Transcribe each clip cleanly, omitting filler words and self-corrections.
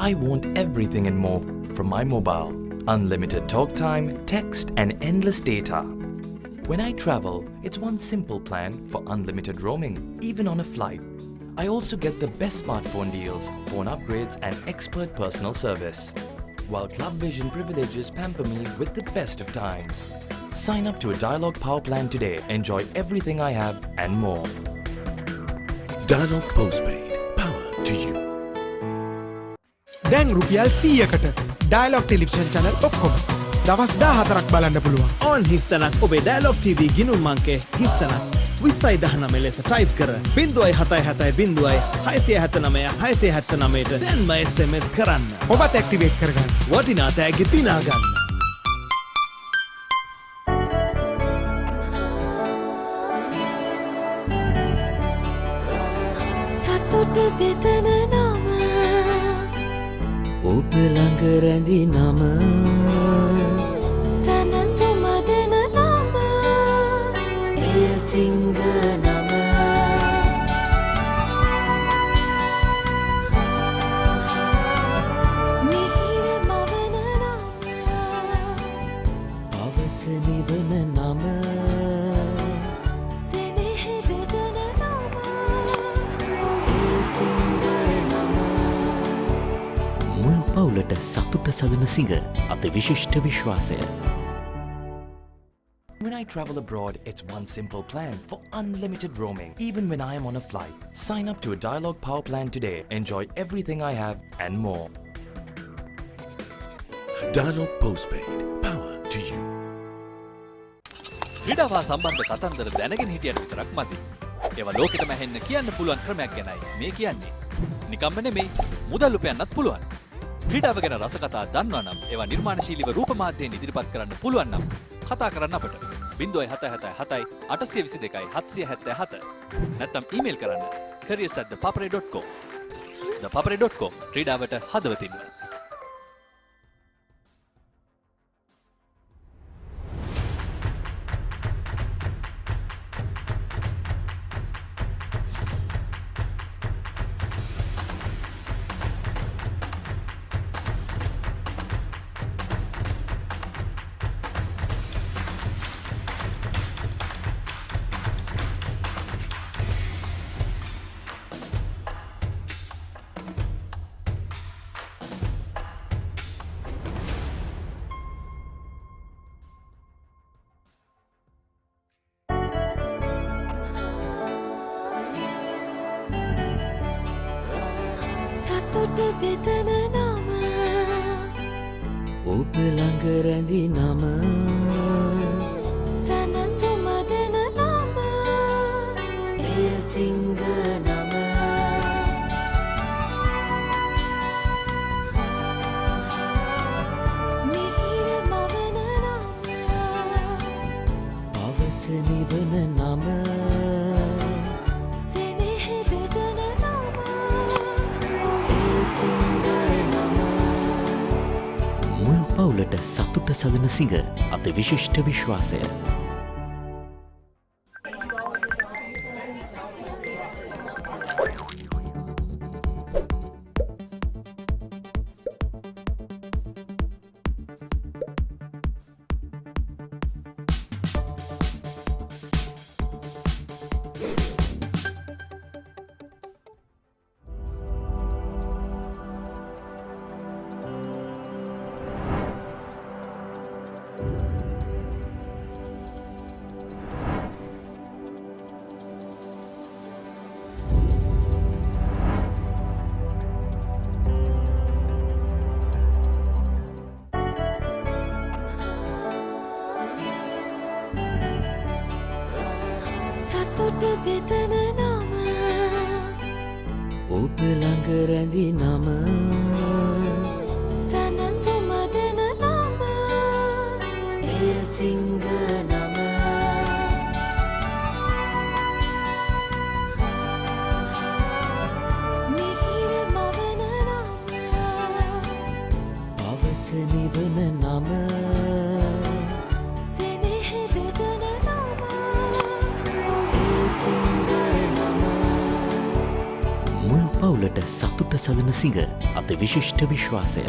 I want everything and more from my mobile. Unlimited talk time, text and endless data. When I travel, it's one simple plan for unlimited roaming, even on a flight. I also get the best smartphone deals, phone upgrades and expert personal service. While Club Vision privileges pamper me with the best of times. Sign up to a Dialog Power plan today. Enjoy everything I have and more. Dialog Postpaid. Power to you. දැන් රුපියල් 100කට dialogue television channel ඔක්කොම දවස් 14ක් බලන්න පුළුවන්. on හිස්තනක් ඔබේ dialogue TV ගිණුම් අංකේ හිස්තනක් 2019 ලෙස type කර 077 679 679ට දැන්ම SMS කරන්න. ඔබත් ඇක්ටිවේට් කරගන්න. වටිනා තෑගි දිනා ගන්න. සතුට බෙදන නම ඔබ ළඟ රැඳි නම සනසුම දෙන නම එය සිංහ නම මිහිර මවන නම අවස නිවන නම සෙනෙහ බෙදන නම එය සිංහ නම මුළු පවුලට සතුට සදන සිංහ අති විශිෂ්ට විශ්වාසය. When I travel abroad, it's one simple plan for unlimited roaming, even when I am on a flight. Sign up to a Dialog Power plan today. Enjoy everything I have and more. Dialog Postpaid. Power to you. ක්‍රීඩාවා සම්බන්ධ කතන්දර දැනගෙන හිටියට විතරක් මදි. ඒවා ලෝකෙටම ඇහෙන්න කියන්න පුළුවන් ක්‍රමයක් ගැනයි මේ කියන්නේ. නිකම්ම නෙමෙයි, මුදල් උපයන්නත් පුළුවන්. ක්‍රීඩාව ගැන රසකතා දන්නවා නම් ඒවා නිර්මාණශීලීව රූප මාධ්‍යයෙන් ඉදිරිපත් කරන්න පුළුවන් නම් කතා කරන්න අපට 0777 822 777 නැත්නම් ඊමේල් කරන්න careers@thepapare.com. thepapare.com ක්‍රීඩාවට හදවතින්ම. සතුට බෙදන නම ඔබ ළඟ රැඳි නම සනසුම දෙන නම එය සිංහ නම මිහිර මවන නම අවස නිවන නම සෙනෙහ බෙදන නම එය සිංහ නම මුළු පවුලට සතුට සදන සිංහ අති විශිෂ්ට විශ්වාසය. සතුට බෙදන නම ඔබ ළඟ රැඳි නම සනසුම දෙන නම එය සිංහ නම මිහිර මවන නම අවස නිවන නම සෙනෙහ බෙදන නම එය සිංහ නම මුළු පවුලට සතුට සදන සිඟ අති විශිෂ්ට විශ්වාසය.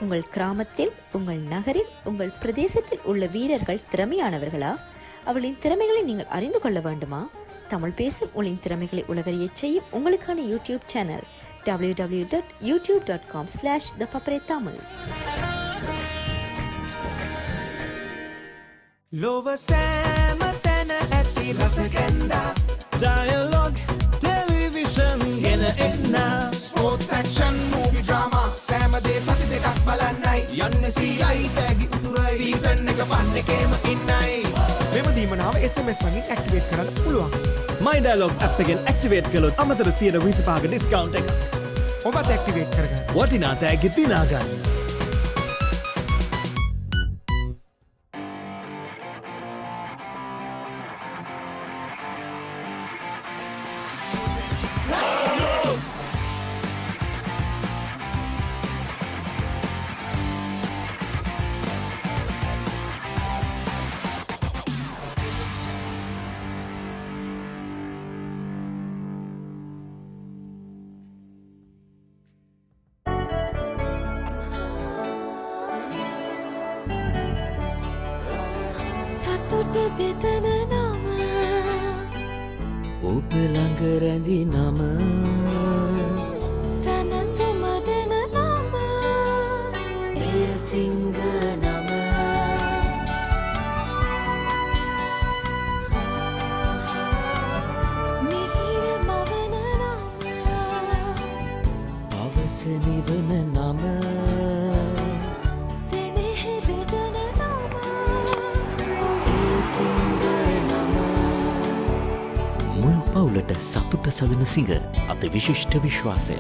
உங்கள் கிராமத்தில், உங்கள் நகரில், உங்கள் பிரதேசத்தில் உள்ள வீரர்கள் திறமையானவர்களா? அவளின் திறமைகளை நீங்கள் அறிந்து கொள்ள வேண்டுமா? தமிழ் பேசும் உங்களின் திறமைகளை உலகறியச் செய்யும் உங்களுக்கான யூடியூப் சேனல் www.youtube.com/ThePapare Tamil. ලොව සෑම තැන ඇති රසකැන්ඩා Dialogue television ගෙන එන්න ස්පෝට්ස් ඇක්ෂන් මූවි ඩ්‍රාමා සෑම දේ සති දෙකක් බලන්නයි යන්න සීයයි තෑගි උතුරයි සීසන් එක ෆන් එකේම ඉන්නයි මෙම දීමනාව SMS මගින් ඇක්ටිවේට් කරන්න පුළුවන්. My Dialogue app එකෙන් ඇක්ටිවේට් කළොත් අමතර 25% ඩිස්කවුන්ට් එකක්. ඔබත් ඇක්ටිවේට් කරගන්න. වටිනා තෑගි දිනා ගන්න. සතුට බෙදන නම ඔබ ළඟ රැඳි නම සැනසුම දෙන නම එය සිංහ නම මිහිර මවන නම පවස නිවන නම සෙනෙහ බෙදන නම එය සිංහ නම මුළු පවුලට සතුට සදන සිඟ අති විශිෂ්ට විශ්වාසය.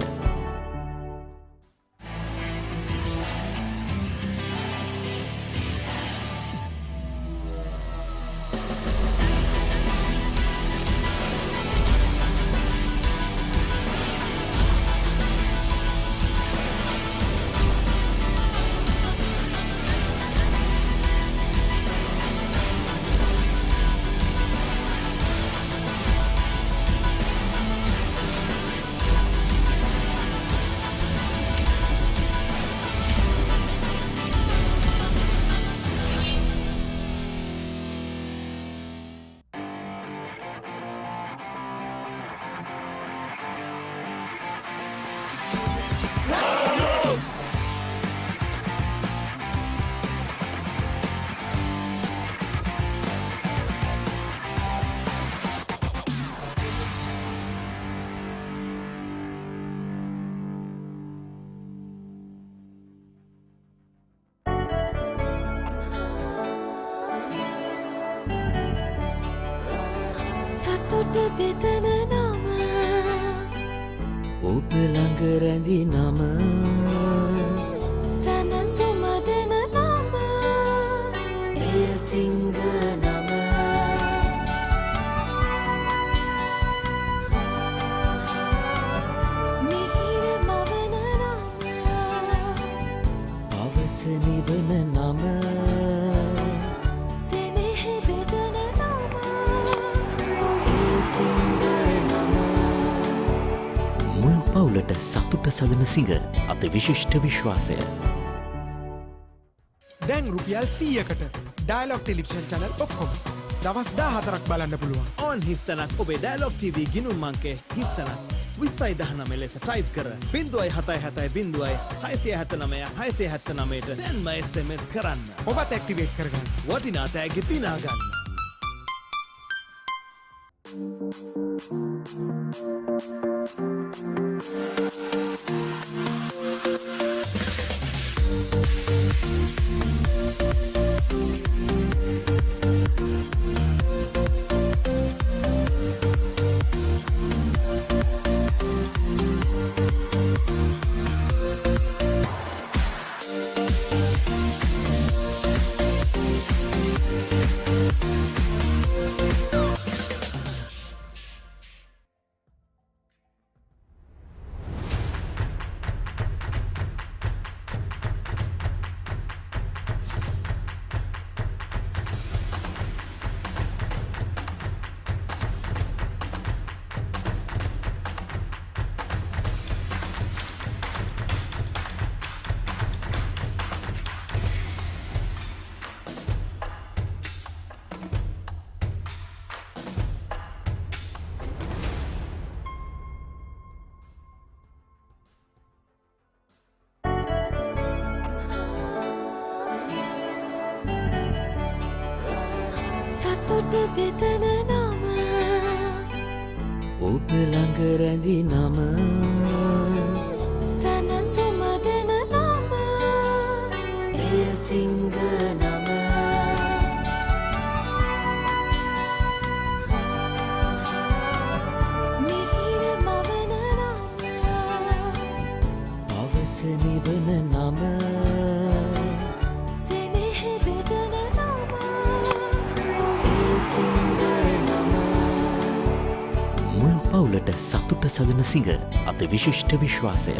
සතුට බෙදන නම ඔබ ළඟ රැඳි නම සැනසුම දෙන නම එය සිංහ නම මිහිර මවන නම පවස නිවන නම සෙනෙහ බෙදන නම එය සිංහ නම මුළු පවුලට සතුට සදන සිඟ අති විශිෂ්ට විශ්වාසය. දැන් රුපියල් 100කට ඩයලොග් ටෙලිවිෂන් channel ඔක්කොම දවස් 14ක් බලන්න පුළුවන්. ඕන් හිස්තනක් ඔබේ ඩයලොග් TV ගිණුම් අංකය හිස්තනක් 2019 ලෙස ටයිප් කර 077 679 679ට දැන්ම SMS කරන්න. ඔබත් ඇක්ටිවේට් කරගන්න. වටිනා තෑගි දිනා ගන්න. සතුට බෙදන නම ඔබ ළඟ රැඳි නම සැනසුම දෙන නම එය සිංහ නම මිහිර මවන නම අවස නිවන නම සෙනෙහ බෙදන නම එය සිංහ නම මුළු පවුලට සතුට සදන සිංහ අති විශිෂ්ට විශ්වාසය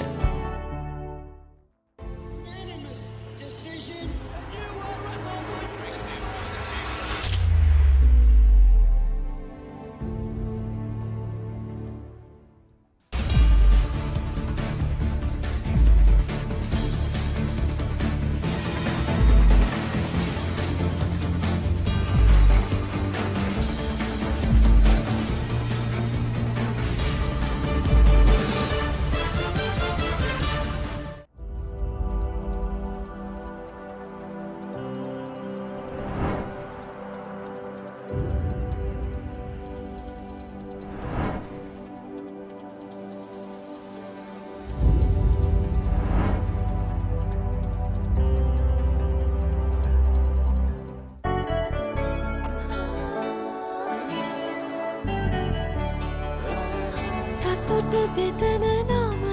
සතුට බෙදන නම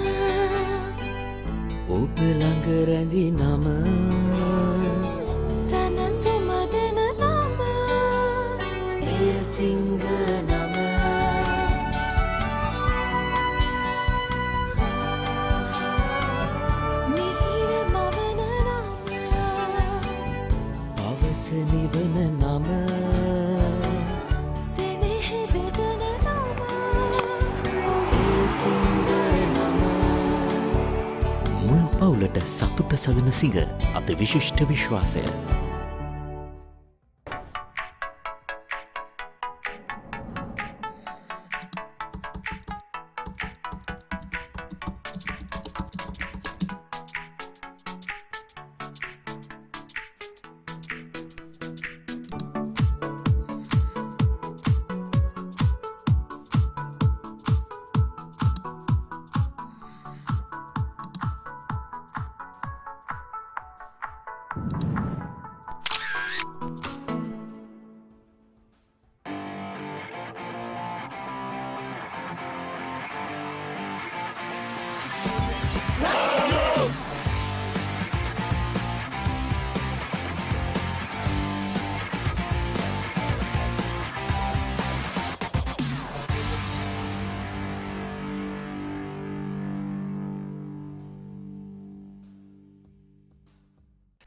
ඔබ ළඟ රැඳි නම සැනසුම දෙන නම එය සිංහ නම මිහිර මවන නම අවස නිවන නම සෙනෙහ බෙදන නම එය සිංහ නම මුළු පවුලට සතුට සදන සිංහ අති විශිෂ්ට විශ්වාසය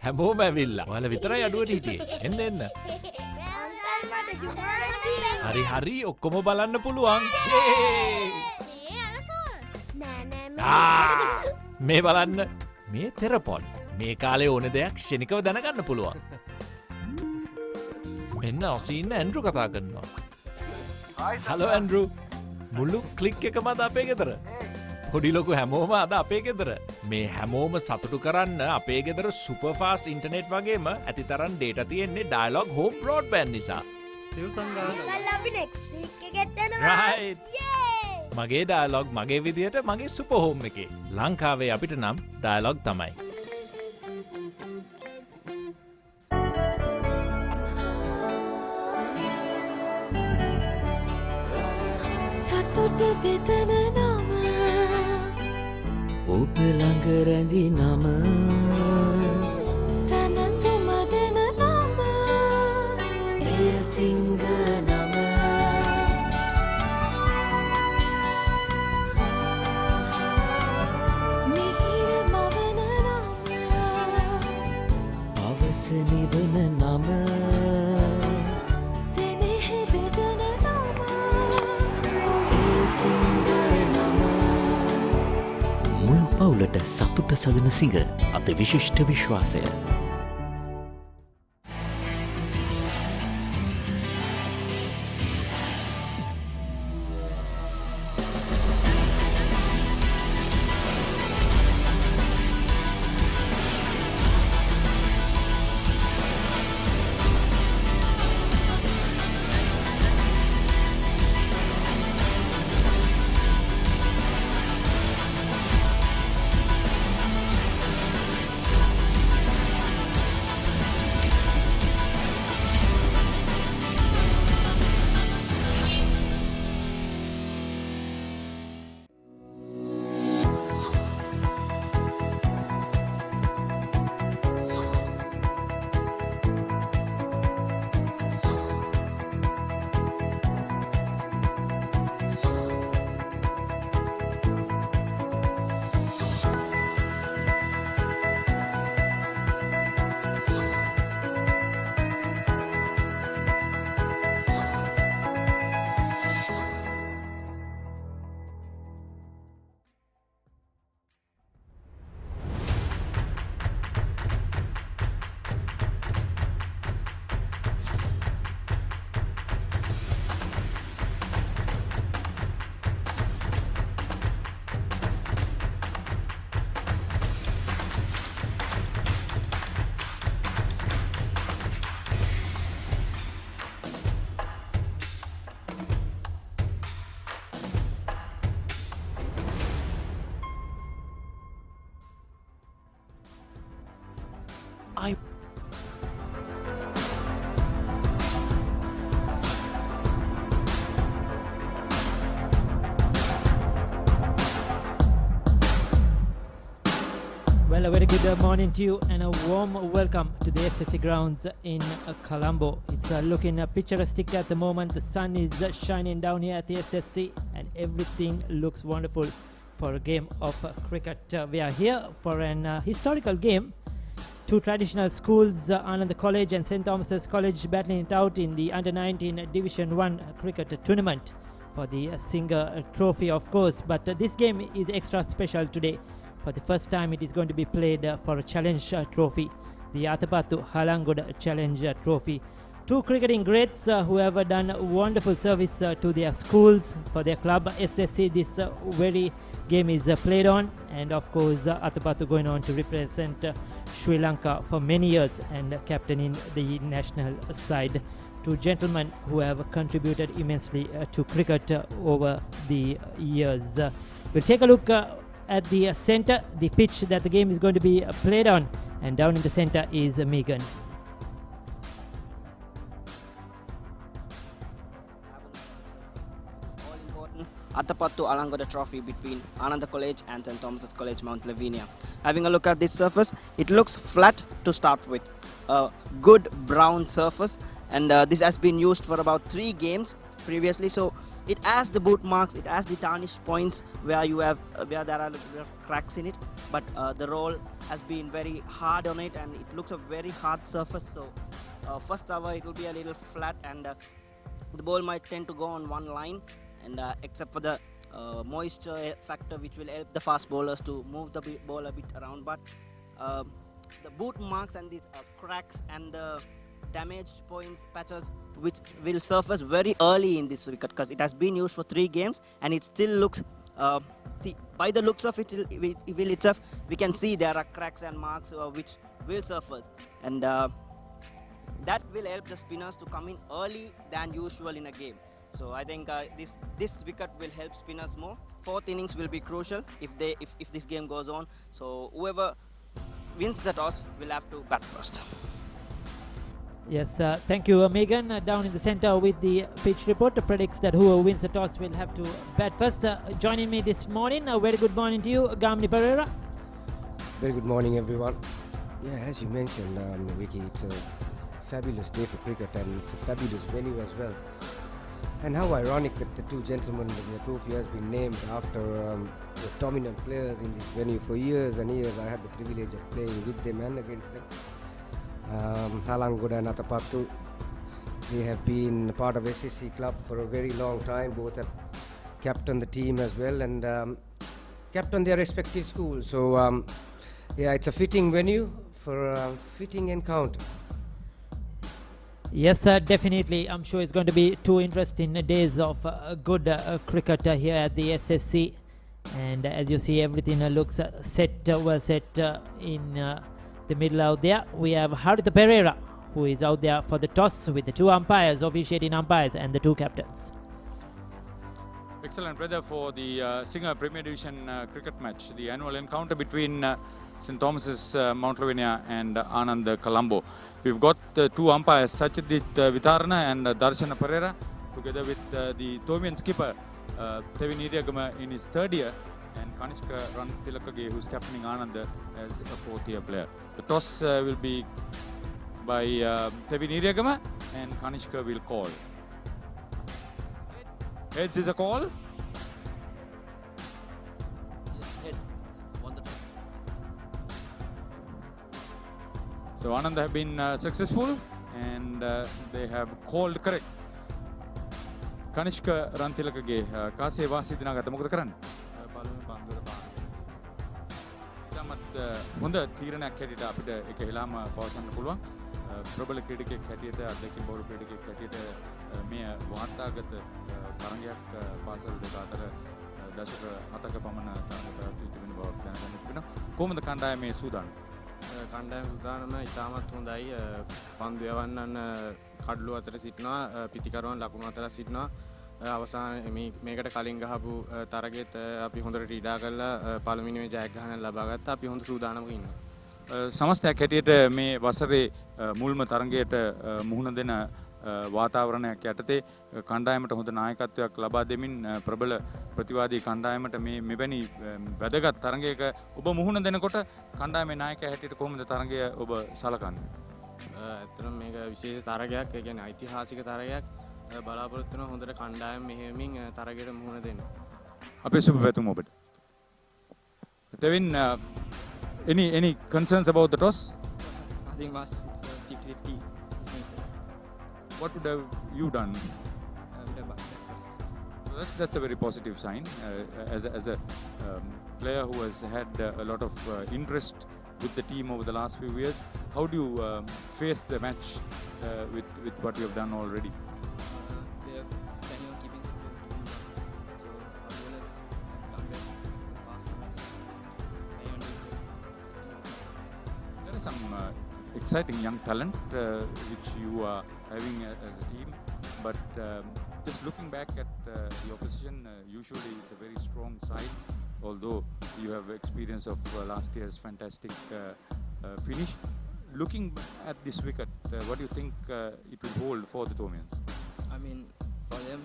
හැමෝම ඇවිල්ලා. ඔයාලා විතරයි අඩුවට හිටියේ. එන්න එන්න. හරි හරි ඔක්කොම බලන්න පුළුවන්. මේ බලන්න. මේ තෙරපොන්. මේ කාලේ ඕන දෙයක් ක්ෂණිකව දැනගන්න පුළුවන්. මෙන්න ඔසීන්න ඇන්ඩ්‍රු කතා කරනවා. Hello Andrew. මුළු ක්ලික් එකම අද අපේ ගෙදර. පොඩි ලොකු හැමෝම අද අපේ ගෙදර. මේ හැමෝම සතුටු කරන්න අපේ ගෙදර සුපර්ෆාස්ට් ඉන්ටර්නෙට් වගේම ඇති තරම් ඩේටා තියෙන්නේ ඩයලොග් හෝම් බ්‍රෝඩ්බෑන්ඩ් නිසා. Right. මගේ ඩයලොග් මගේ විදියට මගේ සුපර් හෝම් එකේ. ලංකාවේ අපිට නම් ඩයලොග් තමයි. සතුට බෙදන නම ඔබ ළඟ රැඳි නම සැනසුම දෙන නම එය සිංහ නම මිහිර මවන නම අවස නිවන නම සෙනෙහ බෙදන නම එය සිංහ නම මුළු පවුලට සතුට සදන සිංහ අති විශිෂ්ට විශ්වාසය Well, a very good morning to you and a warm welcome to the SSC grounds in Colombo. It's looking picturesque at the moment. The sun is shining down here at the SSC and everything looks wonderful for a game of cricket. We are here for an historical game. Two traditional schools, Ananda College and St. Thomas's College, battling it out in the Under-19 Division 1 cricket tournament for the Singer Trophy, of course. But this game is extra special today. For the first time, it is going to be played for a challenge trophy, the Atapattu-Halangode Challenge Trophy. Two cricketing greats who have done wonderful service to their schools, for their club SSC. This very game is played on, and of course Atapattu going on to represent Sri Lanka for many years and captaining the national side. Two gentlemen who have contributed immensely to cricket over the years. We'll take a look at the center, the pitch that the game is going to be played on, and down in the center is Megan. Atapattu-Halangode Trophy between Ananda College and St. Thomas's College, Mount Lavinia. Having a look at this surface, it looks flat to start with. A good brown surface, and this has been used for about 3 games previously. So it has the boot marks, it has the tarnished points where you have where there are a little bit of cracks in it. But the roll has been very hard on it, and it looks a very hard surface. So first hour it will be a little flat, and the ball might tend to go on one line. And except for the moisture factor, which will help the fast bowlers to move the ball a bit around. But the boot marks and these cracks and the damaged points patches, which will surface very early in this wicket, because it has been used for 3 games and it still looks see, by the looks of it itself, we can see there are cracks and marks which will surface, and that will help the spinners to come in early than usual in a game. So I think this wicket will help spinners more. 4th innings will be crucial if this game goes on. So whoever wins the toss will have to bat first. Yes, thank you, Megan. Down in the center with the pitch report, predicts that whoever wins the toss will have to bat first. Joining me this morning, a very good morning to you, Gamni Pereira. Very good morning, everyone. Yeah, as you mentioned, Vicky, it's a fabulous day for cricket, and it's a fabulous venue as well. And how ironic that the 2 gentlemen with the trophy has been named after the dominant players in this venue for years and years. I had the privilege of playing with them and against them. Halangode and Atapattu, they have been part of SSC club for a very long time. Both have captained the team as well, and captained their respective schools. So yeah, it's a fitting venue for a fitting encounter. Yes, definitely. I'm sure it's going to be 2 interesting days of good cricket here at the SSC. And as you see, everything looks well set in the middle out there. We have ThePapare, who is out there for the toss with the 2 umpires, officiating umpires, and the 2 captains. Excellent weather for the Singer Premier Division cricket match, the annual encounter between St. Thomas's Mount Lavinia and Ananda Colombo. We've got 2 umpires, Sachidit Vitarana and Darshana Pereira, together with the Thomian skipper Lavinia in his 3rd year, and Kanishka Rantilakage, who's captaining Ananda as a 4th year player. The toss will be by Lavinia, and Kanishka will call. Heads is a call. Yes, head. Won the toss. So Ananda have been successful, and they have called correct. Kanishka Rantilakage කාසේ වාසි දිනාගත්ත මොකද කරන්නේ? පළවෙනි පන්දුවට පාන. තමත් හොඳ තීරණයක් හැටියට අපිට ඒක හෙලාම පවසන්න පුළුවන්. ප්‍රබල ක්‍රීඩකයෙක් හැටියට අධ්‍යක්ෂක බහුල ක්‍රීඩකයෙක් හැටියට මේ වාර්තාගත තරගයක් පාසල් දෙක අතර දශක 7ක පමණ තරග පැවැත්වී තිබෙන බව දැනගන්න තිබෙනවා. කොහොමද කණ්ඩායමේ සූදානම්? කණ්ඩායම සූදානම ඉතාමත් හොඳයි. පන්දු යවන්නන් කඩලු අතර සිටිනවා, පිටිකරුවන් ලකුණු අතර සිටිනවා. අවසාන මේකට කලින් ගහපු තරගෙත් අපි හොඳට ක්‍රීඩා කරලා පළවෙනි මේ ජයග්‍රහණය ලබා ගත්තා. අපි හොඳ සූදානමක ඉන්නවා. සමස්තයක් හැටියට මේ වසරේ මුල්ම තරගයට මුහුණ දෙන වාතාවරණයක් යටතේ කණ්ඩායමට හොඳ නායකත්වයක් ලබා දෙමින් ප්‍රබල ප්‍රතිවාදී කණ්ඩායමට මේ මෙවැනි වැදගත් තරගයක ඔබ මුහුණ දෙනකොට කණ්ඩායමේ නායකයා හැටියට කොහොමද තරගය ඔබ සලකන්නේ? ඇත්තටම මේක විශේෂ තරගයක්. ඒ කියන්නේ ඓතිහාසික තරගයක්. බලාපොරොත්තු වෙන හොඳට කණ්ඩායම මෙහෙයමින් තරගයට මුහුණ දෙන්න. අපේ සුබ පැතුම් ඔබට. Devin, any concerns about the toss? I think was 50-50. What would have you done? Would have batted first. So that's a very positive sign. As a player who has had a lot of interest with the team over the last few years, how do you face the match with what you have done already? They are planning on keeping it to 2 runs. So our bowlers have done well past match. There is some exciting young talent which you are having as a team, but just looking back at the opposition, usually it's a very strong side, although you have experience of last year's fantastic finish. Looking at this wicket, what do you think it will hold for the Tomians? I mean, for them,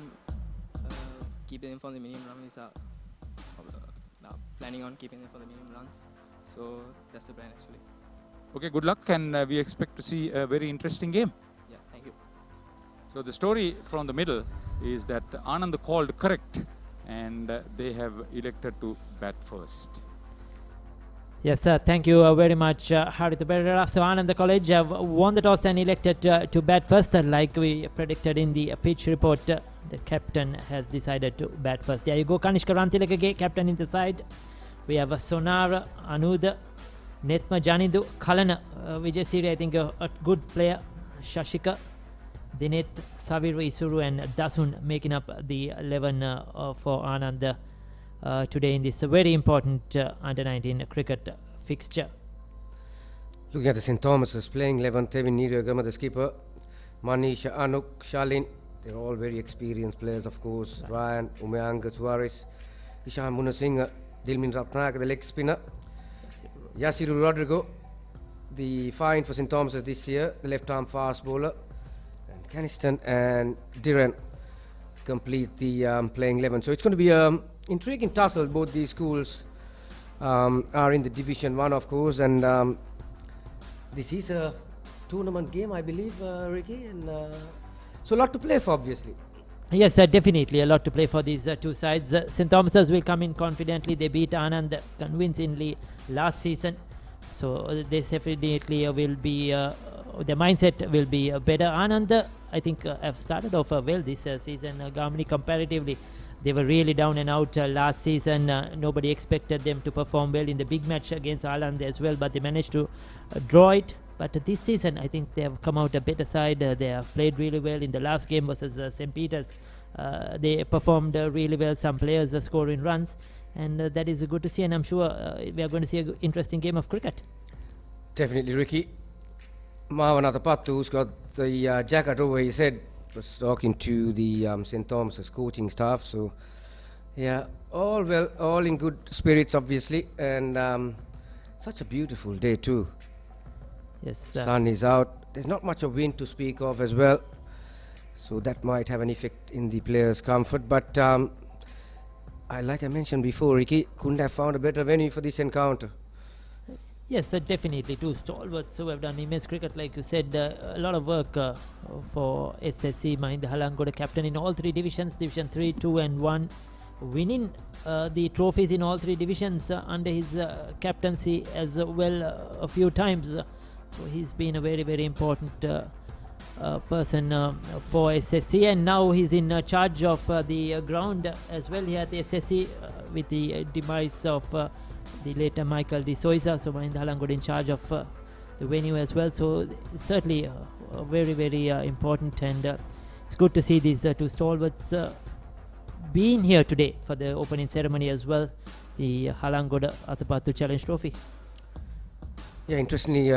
keeping them for the minimum runs are planning on keeping them for the minimum runs. So that's the plan actually. Okay, good luck, and we expect to see a very interesting game. Yeah, thank you. So the story from the middle is that Ananda called correct, and they have elected to bat first. Yes, sir. Thank you very much, Harith Berera. So Ananda College have won the toss and elected to bat first. Like we predicted in the pitch report, the captain has decided to bat first. There you go, Kanishka Rantilakage, captain in the side. We have Sonar, Anuda, Netma Janidu, Kalana, Vijay Siri, I think a good player, Shashika, Dinet, Savir Isuru and Dasun making up the 11 for Ananda today in this very important under-19 cricket fixture. Looking at the St. Thomas's playing 11, Tevin Niragama, the skipper, Manisha, Anuk, Shalin, they're all very experienced players, of course. Right. Ryan, Umayanga, Suarez, Ishan Munasinghe, Dilmin Ratnaka, the leg spinner, Yasiru Rodrigo, the find for St. Thomas's this year, the left-arm fast bowler, and Caniston and Diran complete the playing 11. So it's going to be an intriguing tussle. Both these schools are in the Division 1, of course, and this is a tournament game, I believe, Ricky, and so a lot to play for, obviously. Yes, definitely a lot to play for these two sides. St. Thomas's will come in confidently. They beat Anand convincingly last season, so they definitely will be the mindset will be better. Anand, I think, have started off well this season. Gamini comparatively, they were really down and out last season. Nobody expected them to perform well in the big match against Anand as well, but they managed to draw it. But this season, I think they have come out a better side. They have played really well in the last game versus St. Peter's. They performed really well. Some players are scoring runs, and that is good to see. And I'm sure we are going to see an interesting game of cricket. Definitely, Ricky. Marwan Atapattu, who's got the jacket over his head, was talking to the St. Thomas's coaching staff. So, yeah, all well, all in good spirits, obviously, and such a beautiful day too. Yes, sun is out. There's not much of wind to speak of as well, so that might have an effect in the players' comfort. But like I mentioned before, Ricky couldn't have found a better venue for this encounter. Yes, definitely. Two stalwarts who have done immense cricket, like you said. A lot of work for SSC. Atapattu-Halangode captain in all 3 divisions, Division 3, 2 and 1. Winning the trophies in all 3 divisions under his captaincy as well a few times. So he's been a very, very important person for SSC, and now he's in charge of the ground as well here at the SSC with the demise of the later Michael De Souza. So Atapattu-Halangode in charge of the venue as well. So certainly very, very important, and it's good to see these two stalwarts being here today for the opening ceremony as well, the Halangode Atapattu Challenge Trophy. Yeah, interestingly,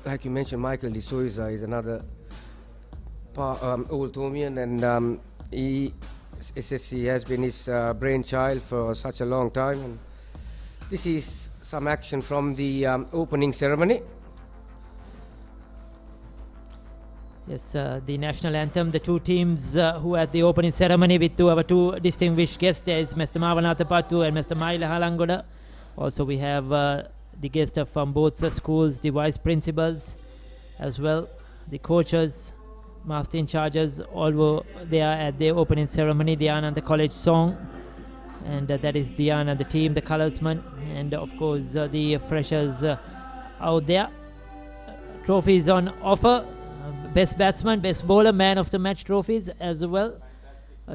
like you mentioned, Michael De Souza is another old Thomian, and SSC has been his brainchild for such a long time. And this is some action from the opening ceremony. Yes, the national anthem, the two teams who at the opening ceremony with our two distinguished guests. There is Mr. Atapattu and Mr. Atapattu-Halangode. Also, we have the guests from both schools, the vice principals as well, the coaches, master in charges, all were there at the opening ceremony, the Ananda College song. And that is Diana, the team, the colorsman, and of course the freshers out there. Trophies on offer. Best batsman, best bowler, man of the match trophies as well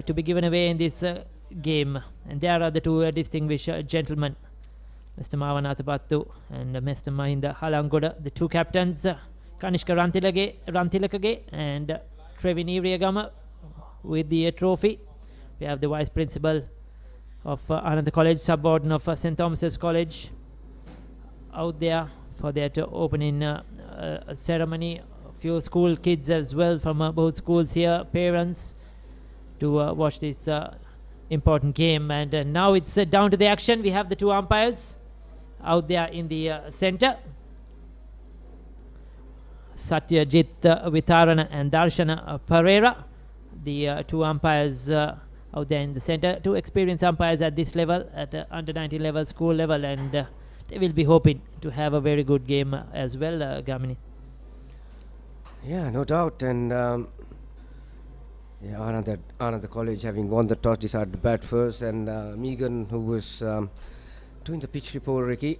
to be given away in this game. And there are the two distinguished gentlemen, Mr. Atapattu and Mr. Mahinda Halangode, the two captains, Kanishka Rantilakage and Trevin Iriagama with the trophy. We have the vice principal of Ananda College, subwarden of St. Thomas's College out there for that opening ceremony. Few school kids as well from both schools here, parents, to watch this important game. And now it's down to the action. We have the two umpires out there in the center, Satyajit Vitarana and Darshana Pereira, the two umpires out there in the center, two experienced umpires at this level, at under 19 level, school level, and they will be hoping to have a very good game as well, Gamini. Yeah, no doubt. And Ananda College, having won the toss, decided to bat first. And Megan, who was doing the pitch report, Ricky,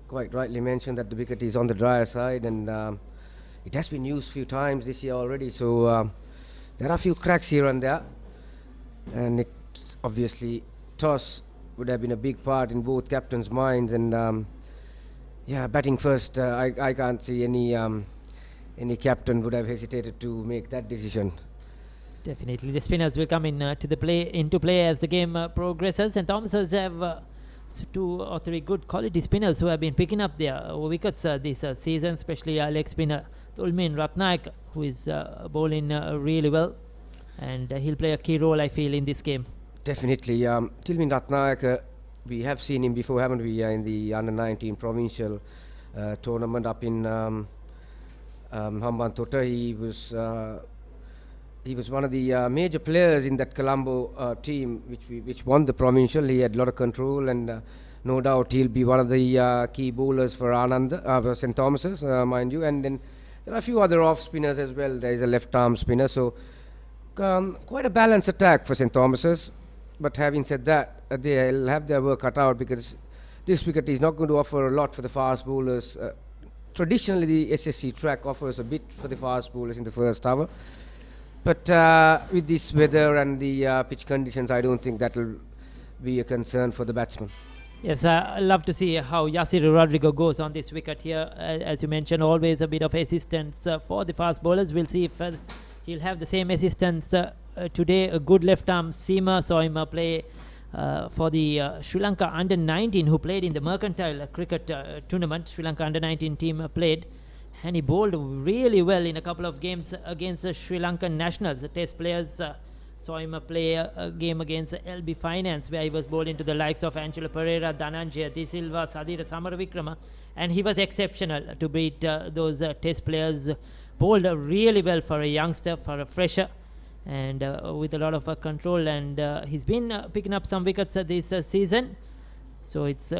quite rightly mentioned that the wicket is on the drier side. And it has been used a few times this year already. So there are a few cracks here and there. And it obviously, toss would have been a big part in both captains' minds. And yeah, batting first, I can't see any captain would have hesitated to make that decision. Definitely, the spinners will come into play as the game progresses. And Thomas's have two or three good quality spinners who have been picking up their wickets this season, especially leg spinner Tulmin Ratnaik, who is bowling really well, and he'll play a key role, I feel, in this game. Definitely, Tulmin Ratnaik, we have seen him before, haven't we, in the under-19 provincial tournament up in Hambantota. He was one of the major players in that Colombo team which won the provincial. He had a lot of control, and no doubt he'll be one of the key bowlers for Ananda, St. Thomas's, mind you. And then there are a few other off spinners as well. There is a left arm spinner, so quite a balanced attack for St. Thomas's. But having said that, they'll have their work cut out, because this wicket is not going to offer a lot for the fast bowlers. Traditionally, the SSC track offers a bit for the fast bowlers in the first hour. But with this weather and the pitch conditions, I don't think that will be a concern for the batsman. Yes, I love to see how Yasir Rodrigo goes on this wicket here. As you mentioned, always a bit of assistance for the fast bowlers. We'll see if he'll have the same assistance today. A good left arm seamer, saw him play for the Sri Lanka under-19, who played in the Mercantile cricket tournament. Sri Lanka under-19 team played, and he bowled really well in a couple of games against the Sri Lankan nationals. The test players saw him play a game against LB Finance, where he was bowling to the likes of Angelo Pereira, Dhananjaya De Silva, Sadira Samaravikrama, and he was exceptional to beat those test players. Bowled really well for a youngster, for a fresher, and with a lot of control. And he's been picking up some wickets this season. So it's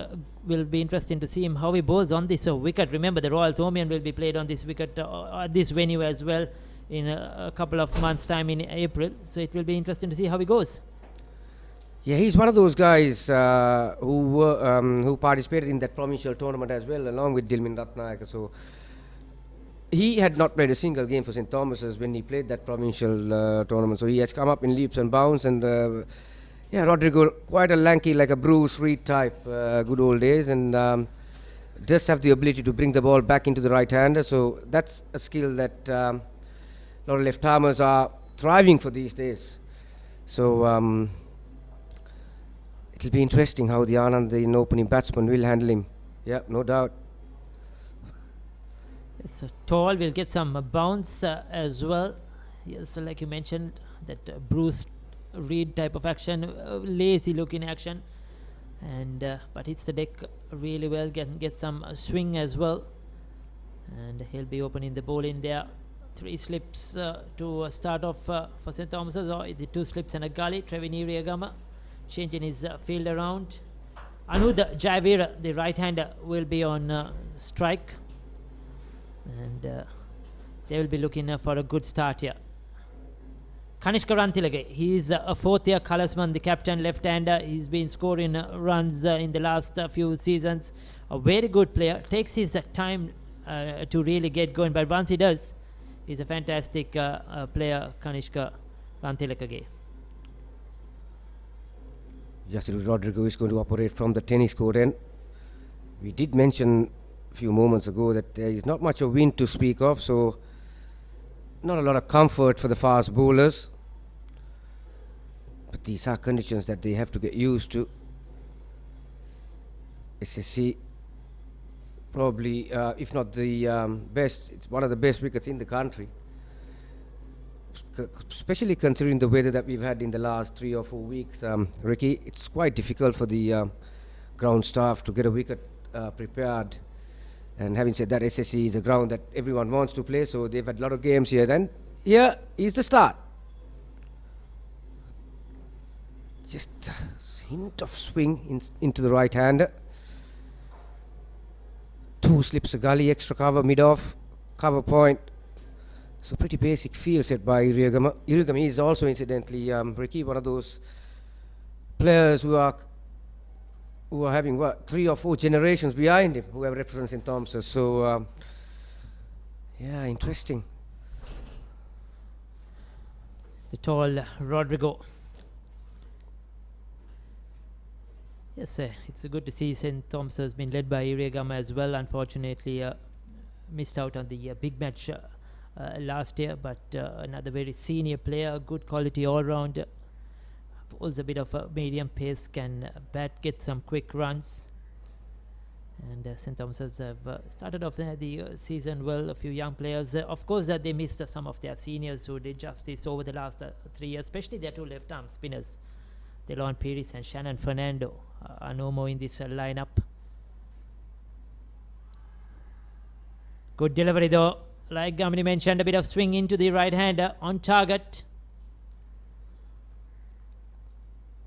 will be interesting to see him how he bowls on this wicket. Remember, the Royal Thomaian will be played on this wicket at this venue as well in a couple of months' time in April. So it will be interesting to see how he goes. Yeah, he's one of those guys who participated in that provincial tournament as well, along with Dilmin Ratnaik. So he had not played a single game for St. Thomas's when he played that provincial tournament. So he has come up in leaps and bounds, and yeah, Rodrigo, quite a lanky, like a Bruce Reed type, good old days, and does have the ability to bring the ball back into the right-hander. So that's a skill that a lot of left-armers are thriving for these days. So it'll be interesting how the Anand, the opening batsman, will handle him. Yeah, no doubt. Yes, tall will get some bounce as well. Yes, like you mentioned, that Bruce Reed type of action, lazy looking action, and but hits the deck really well, get some swing as well, and he'll be opening the ball in there. 3 slips to start off for St. Thomas's, or is it 2 slips and a gully? Trevin Iriagama changing his field around. Anuda Jayavira, the right-hander, will be on strike, and they will be looking for a good start here. Kanishka Rantilage, he is a fourth-year colorsman, the captain left-hander. He's been scoring runs in the last few seasons. A very good player, takes his time to really get going, but once he does, he's a fantastic player, Kanishka Rantilage. Yasiru Rodrigo is going to operate from the tennis court end. We did mention a few moments ago that there is not much of wind to speak of, so not a lot of comfort for the fast bowlers. But these are conditions that they have to get used to. SSC probably, if not the best, it's one of the best wickets in the country. Especially considering the weather that we've had in the last 3 or 4 weeks, Ricky, it's quite difficult for the ground staff to get a wicket prepared. And having said that, SSC is a ground that everyone wants to play, so they've had a lot of games here. And here is the start. Just a hint of swing into the right-hander. 2 slips a gully, extra cover, mid-off, cover point. So pretty basic field set by Iriagama. Iriagama is also, incidentally, Ricky, one of those players who are having, 3 or 4 generations behind him who have represented St. Thomas's. So, yeah, interesting. The tall Rodrigo. Yes, it's good to see St. Thomas has been led by Iriagama as well. Unfortunately, missed out on the big match last year, but another very senior player, good quality all-round. Pulls a bit of a medium pace, can get some quick runs. And St. Thomas's have started off the season well. A few young players. Of course, they missed some of their seniors who did justice over the last 3 years, especially their 2 left-arm spinners, Delon Pires and Shannon Fernando, are no more in this lineup. Good delivery though. Like Gamini mentioned, a bit of swing into the right-hander on target.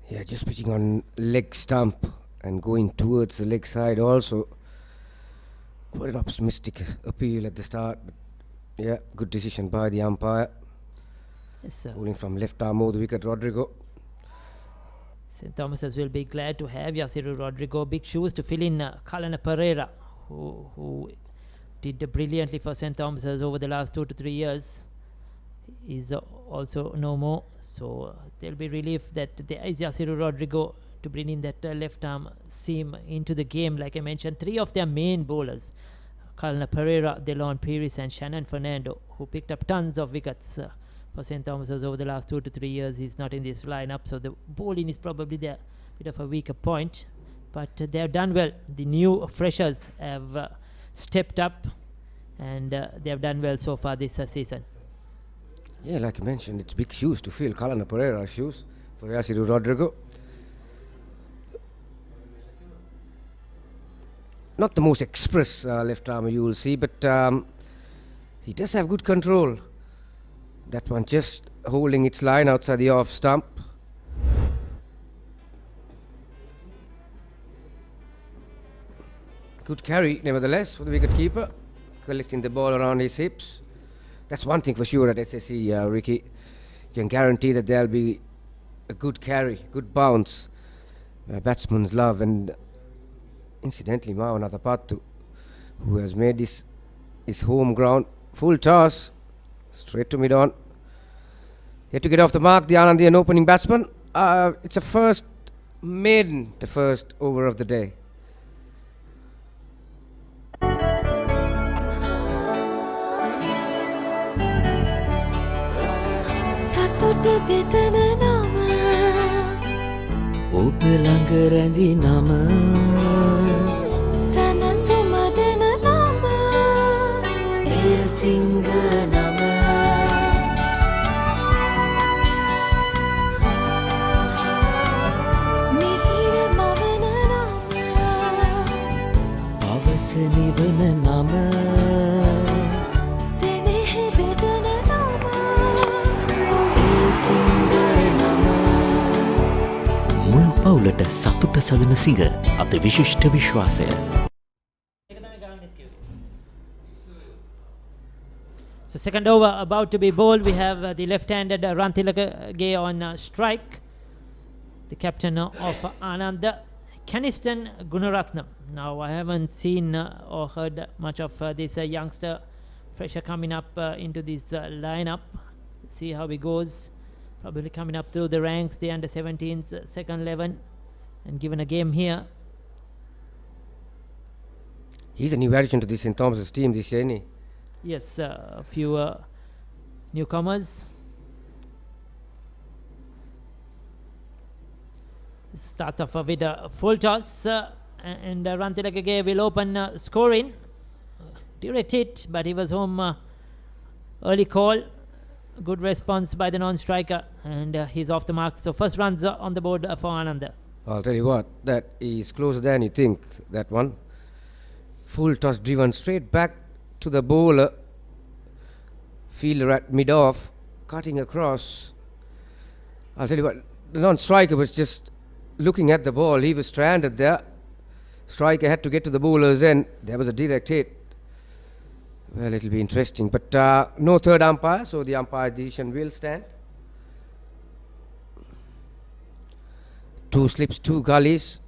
Yeah, just pitching on leg stump and going towards the leg side also. Quite an optimistic appeal at the start, but yeah, good decision by the umpire. Yes, sir. Bowling from left arm over the wicket, Rodrigo. St. Thomas's will be glad to have Yasiru Rodrigo. Big shoes to fill in Kalana Pereira, who did brilliantly for St. Thomas's over the last 2 to 3 years. Is also no more, so they'll be relieved that there is Yasiru Rodrigo to bring in that left arm seam into the game. Like I mentioned, 3 of their main bowlers, Kalana Pereira, Delon Pires and Shannon Fernando, who picked up tons of wickets for St. Thomas's over the last 2 to 3 years, is not in this lineup, so the bowling is probably their bit of a weaker point, but they have done well. The new freshers have stepped up, and they have done well so far this season. Yeah, like I mentioned, it's big shoes to fill, Kalana Pereira's shoes for Yasiru Rodrigo. Not the most express left arm you will see, but he does have good control. That one just holding its line outside the off stump. Good carry, nevertheless, for the wicket-keeper, collecting the ball around his hips. That's one thing for sure at SSC, Ricky. You can guarantee that there'll be a good carry, good bounce. Batsman's love, and incidentally, Atapattu, who has made this his home ground. Full toss, straight to mid-on. Yet to get off the mark, the Anandian opening batsman. It's a first maiden, the first over of the day. සතුට බෙදන නම ඔබ ළඟ රැඳි නම සැනසුම දෙන නම එය සිංහ නම මිහිර මවන නම පවස නිවන නම සෙනෙහ බෙදන පවුලට සතුට සදන සිඟ අති විශිෂ්ට විශ්වාසය. So second over about to be bowled. We have the left-handed Ranthilage on strike. The captain of Ananda, Caniston Gunaratnam. Now I haven't seen or heard much of this youngster fresher coming up into this lineup. See how he goes. Probably coming up through the ranks, the under-17s, second 11, and given a game here. He's a new addition to the St. Thomas's team this year, isn't he? Yes, a few newcomers. Starts off with a full toss, and Ranthilage will open scoring. Direct hit, but he was home. Early call. Good response by the non-striker, and he's off the mark. So first runs on the board for Ananda. I'll tell you what, that is closer than you think, that one. Full toss driven straight back to the bowler. Fielder at mid-off, cutting across. I'll tell you what, the non-striker was just looking at the ball. He was stranded there. Striker had to get to the bowler's end. There was a direct hit. Well, it'll be interesting. But no third umpire, so the umpire's decision will stand. 2 slips, 2 gullies.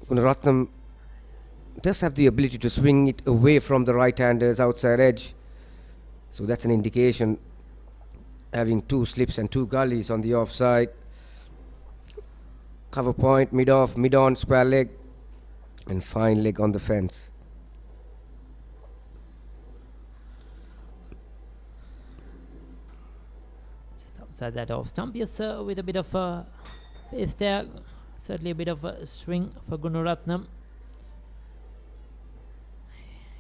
Gunaratnam does have the ability to swing it away from the right-hander's outside edge. So that's an indication, having 2 slips and 2 gullies on the offside. Cover point, mid-off, mid-on, square leg, and fine leg on the fence. Just outside that off stump, yes, with a bit of pace there. Certainly a bit of a swing for Gunaratnam.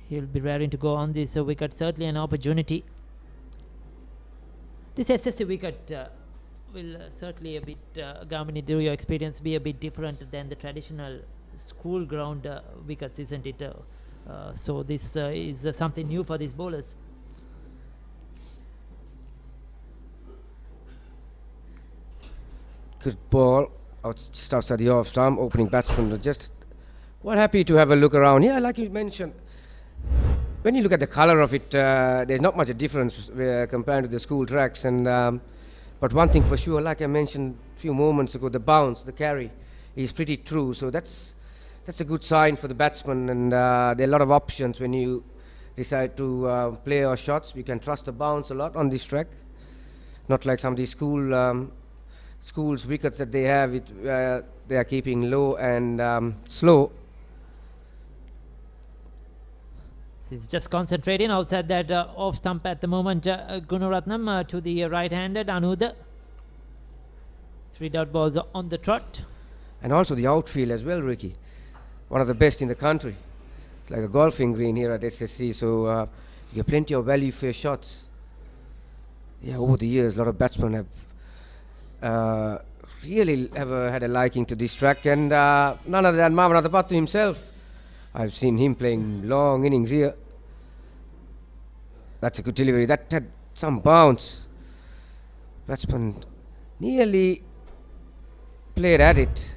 He'll be raring to go on this wicket. Certainly an opportunity. This SSC wicket will certainly a bit, Gamini, through your experience, be a bit different than the traditional school ground wickets, isn't it? So this is something new for these bowlers. Good ball, just outside the off stump. Opening batsman just quite happy to have a look around. Yeah, like you mentioned, when you look at the colour of it, there's not much a difference compared to the school tracks. And but one thing for sure, like I mentioned a few moments ago, the bounce, the carry is pretty true. So that's a good sign for the batsman. And there are a lot of options when you decide to play your shots. We can trust the bounce a lot on this track, not like some of these schools wickets that they have. They are keeping low and slow. He's just concentrating outside that off stump at the moment. Gunaratnam to the right-handed Anuda. 3 dot balls on the trot. And also the outfield as well, Ricky. One of the best in the country. It's like a golfing green here at SSC, so you have plenty of value for your shots. Yeah, over the years, a lot of batsmen have really ever had a liking to this track, and none other than Atapattu himself. I've seen him playing long innings here. That's a good delivery. That had some bounce. Batsman nearly played at it.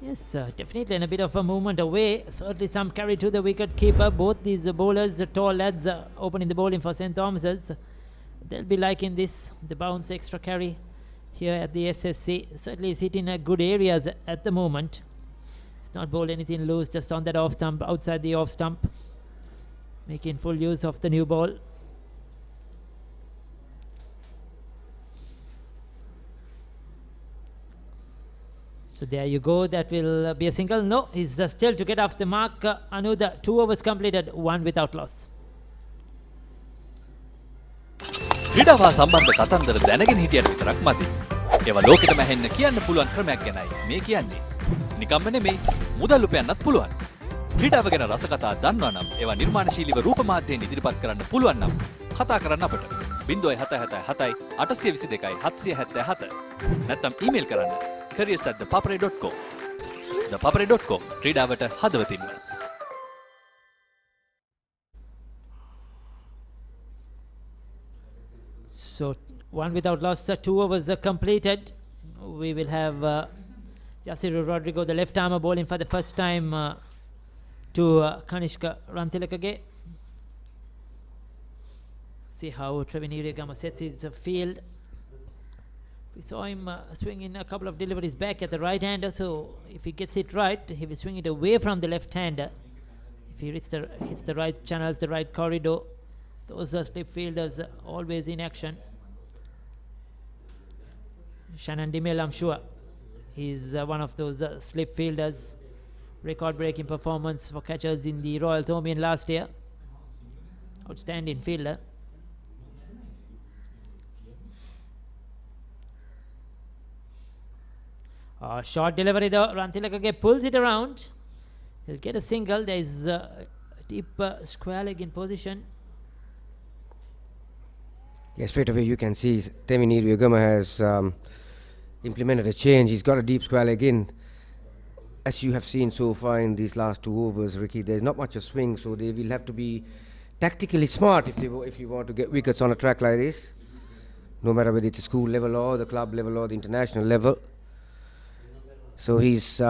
Yes, definitely, and a bit of a movement away. Certainly some carry to the wicket keeper. Both these bowlers, tall lads, opening the bowling for St. Thomas's. They'll be liking this, the bounce extra carry here at the SSC. Certainly is hitting good areas at the moment. It's not bowled anything loose, just on that off stump, outside the off stump. Making full use of the new ball. So there you go, that will be a single. No, he's still to get off the mark. Anuda, 2 overs completed, 1 without loss. ක්‍රීඩාව සම්බන්ධ කතන්දර දැනගෙන හිටියට විතරක් මදි. ඒවා ලෝකෙටම ඇහෙන්න කියන්න පුළුවන් ක්‍රමයක් ගැනයි මේ කියන්නේ. නිකම්ම නෙමෙයි, මුදල් උපයන්නත් පුළුවන්. ක්‍රීඩාව ගැන රසකතා දන්නවා නම් ඒවා නිර්මාණශීලීව රූප මාධ්‍යයෙන් ඉදිරිපත් කරන්න පුළුවන් නම් කතා කරන්න අපට 0777 822 777 නැත්නම් ඊමේල් කරන්න careers@thepapare.com. thepapare.com ක්‍රීඩාවට හදවතින්ම. So 1 without loss, 2 overs completed. we will have Yasiru Rodrigo, the left armer, bowling for the first time to Kanishka Rantilakage. See how Lavinia sets his field. We saw him swinging a couple of deliveries back at the right hander, so if he gets it right, he will swing it away from the left hander. If he hits the right channels, the right corridor, those are slip fielders always in action. Shannon Dimel, I'm sure, he's one of those slip fielders. Record-breaking performance for catchers in the Royal Thomaian last year. Outstanding fielder. Short delivery though, Rantilakage pulls it around. He'll get a single. There is a deep square leg in position. Yeah, straight away you can see Lavinia Yugama has implemented a change. He's got a deep square leg in. As you have seen so far in these last 2 overs, Ricky, there's not much of swing, so they will have to be tactically smart if you want to get wickets on a track like this, no matter whether it's a school level or the club level or the international level. So he's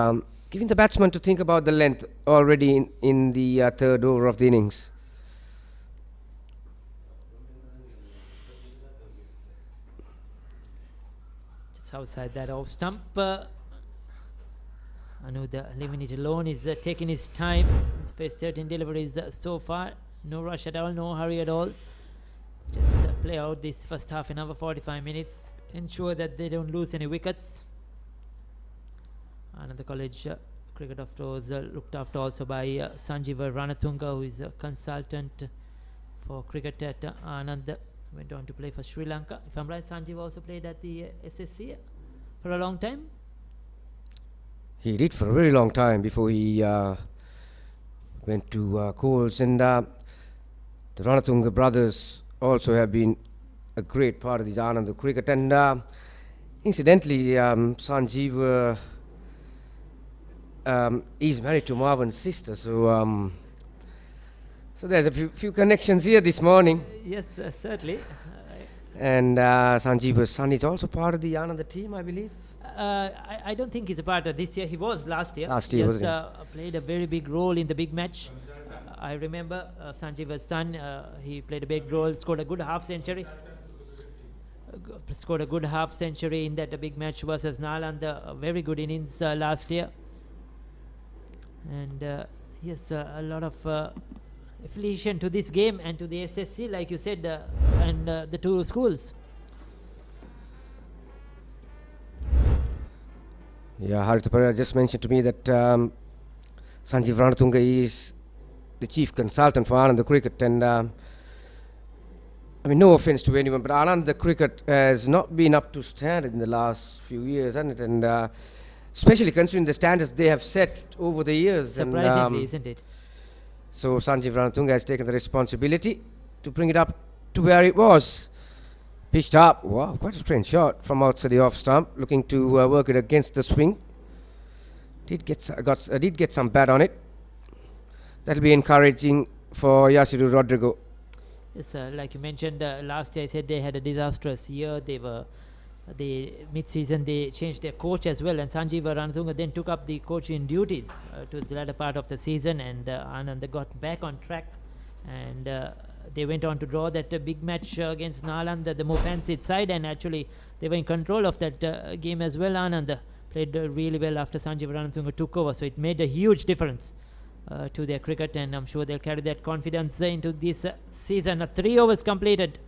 giving the batsman to think about the length already in the third over of the innings. Just outside that off stump. I know the Lavinia alone is taking his time. His first 13 deliveries so far. No rush at all, no hurry at all. Just play out this first half an hour, 45 minutes. Ensure that they don't lose any wickets. Ananda College cricket was looked after also by Sanjeeva Ranatunga, who is a consultant for cricket at Ananda. Went on to play for Sri Lanka. If I'm right, Sanjeeva also played at the SSC for a long time. He did for a very long time before he went to Coles. And the Ranatunga brothers also have been a great part of this Ananda cricket. And incidentally, Sanjeeva is married to Marvin's sister, so there's a few connections here this morning. Yes, certainly. And Sanjeeva's son is also part of the Ananda team, I believe. I don't think he's a part of this year. He was last year. Last year, wasn't he? Played a very big role in the big match. I remember Sanjeeva's son. He played a big role. Scored a good half century. Scored a good half century in that big match versus Nalanda. A very good innings last year. And yes, a lot of affiliation to this game and to the SSC, like you said, and the two schools. Yeah, Harith Pereira just mentioned to me that Sanjeev Ranatunga is the chief consultant for Ananda Cricket, and I mean, no offense to anyone, but Ananda Cricket has not been up to standard in the last few years, hasn't it? And especially considering the standards they have set over the years. Surprisingly, and, isn't it? So Sanjeev Ranatunga has taken the responsibility to bring it up to where it was. Pitched up. Wow, quite a strange shot from outside the off stump, looking to work it against the swing. Did get some bat on it. That'll be encouraging for Yasiru Rodrigo. Yes, like you mentioned, last year I said they had a disastrous year. Mid-season they changed their coach as well, and Sanjeeva Ranatunga then took up the coaching duties towards the latter part of the season, and Ananda got back on track, and they went on to draw that big match against Nalanda, the more fancied side, and actually they were in control of that game as well. Ananda played really well after Sanjeeva Ranatunga took over, so it made a huge difference to their cricket, and I'm sure they'll carry that confidence into this season. 3 overs completed.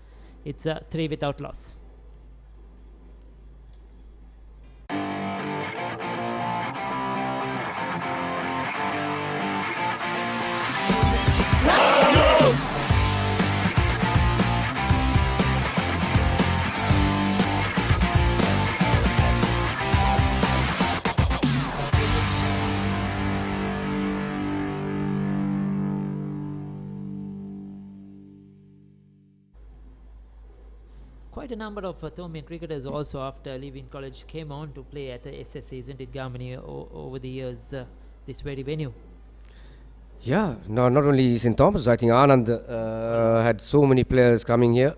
It's 3 without loss. Quite a number of Thomaian cricketers also after leaving college came on to play at the SSC, isn't it, Gamini, over the years, this very venue? Yeah, no, not only St. Thomas, I think Anand had so many players coming here.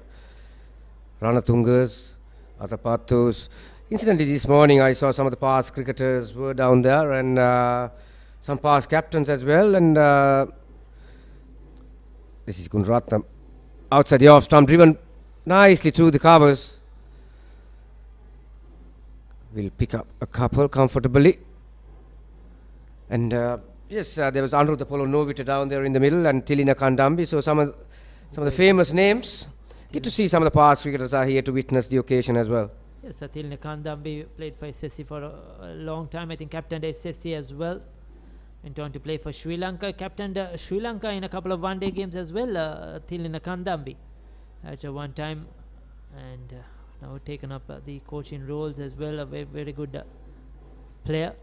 Ranatungas, Atapattus, Incidentally, this morning I saw some of the past cricketers were down there and some past captains as well. And this is Gunaratnam outside the off stump, driven nicely through the covers. Will pick up a couple comfortably. And yes, there was Anuruddha Polonovita down there in the middle and Tilina Kandambi. So some of the famous names. Good to see some of the past cricketers are here to witness the occasion as well. Yes, Tilina Kandambi played for SSC for a long time. I think captained SSC as well. Went on to play for Sri Lanka. Captained Sri Lanka in a couple of one-day games as well. Tilina Kandambi at one time. And now taken up the coaching roles as well. A very, very good player.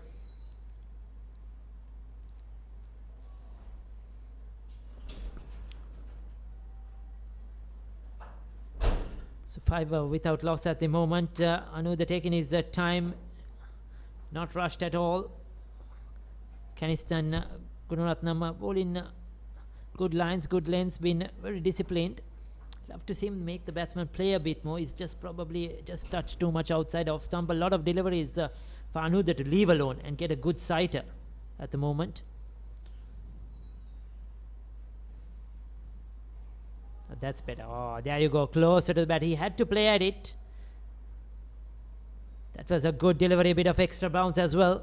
So 5 without loss at the moment. Ananda taking his time, not rushed at all. Kanistan Gunaratnam bowling good lines, good lengths, been very disciplined. Love to see him make the batsman play a bit more. He's just probably just touched too much outside off stump. A lot of deliveries for Ananda to leave alone and get a good sighter at the moment. That's better. Oh, there you go. Closer to the bat. He had to play at it. That was a good delivery. A bit of extra bounce as well.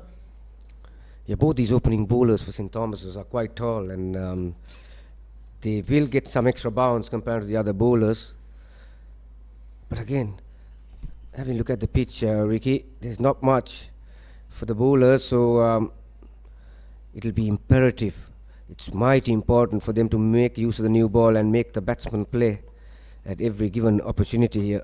Yeah, both these opening bowlers for St. Thomas's are quite tall and they will get some extra bounce compared to the other bowlers. But again, having a look at the pitch, Ricky, there's not much for the bowlers, so it'll be imperative. It's mighty important for them to make use of the new ball and make the batsman play at every given opportunity here.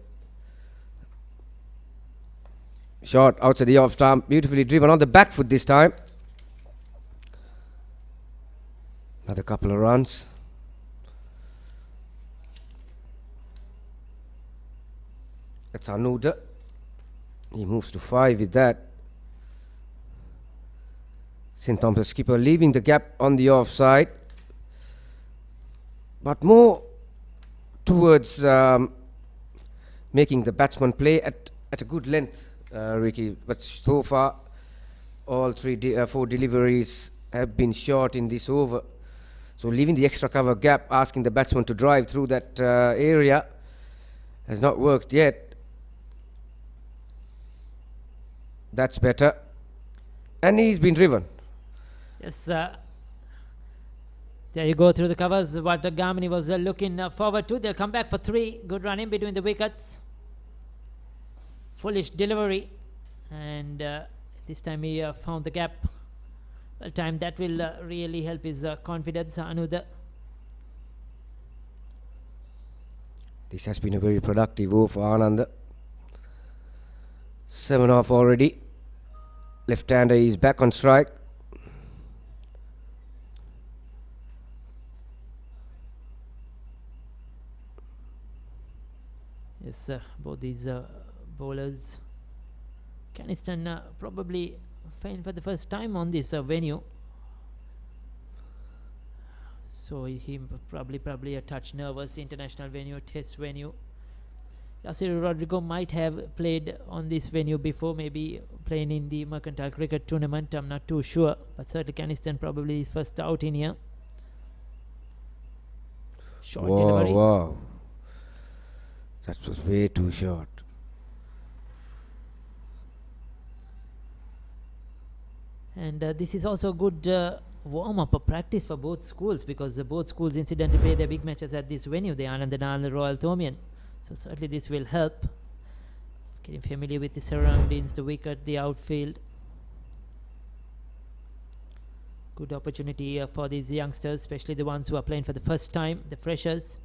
Shot outside the off stump, beautifully driven on the back foot this time. Another couple of runs. That's Ananda. He moves to 5 with that. St. Thomas skipper leaving the gap on the offside, but more towards making the batsman play at a good length, Ricky. But so far, all 4 deliveries have been short in this over. So leaving the extra cover gap, asking the batsman to drive through that area has not worked yet. That's better. And he's been driven. Yes, there you go through the covers. What Gamini was looking forward to. They'll come back for 3. Good run in between the wickets. Foolish delivery. And this time he found the gap. Well timed. That will really help his confidence, Ananda. This has been a very productive over for Ananda. 7 off already. Left-hander is back on strike. Yes, both these bowlers. Kanistan probably playing for the first time on this venue. So he probably a touch nervous. International venue, test venue. Yasir Rodrigo might have played on this venue before, maybe playing in the Mercantile Cricket Tournament. I'm not too sure, but certainly Kanistan probably is first out in here. Short delivery. Wow. That was way too short. And this is also a good warm-up or practice for both schools, because both schools incidentally play their big matches at this venue, the Ananda and the Royal Thomaian. So certainly this will help. Getting familiar with the surroundings, the wicket, the outfield. Good opportunity for these youngsters, especially the ones who are playing for the first time, the freshers.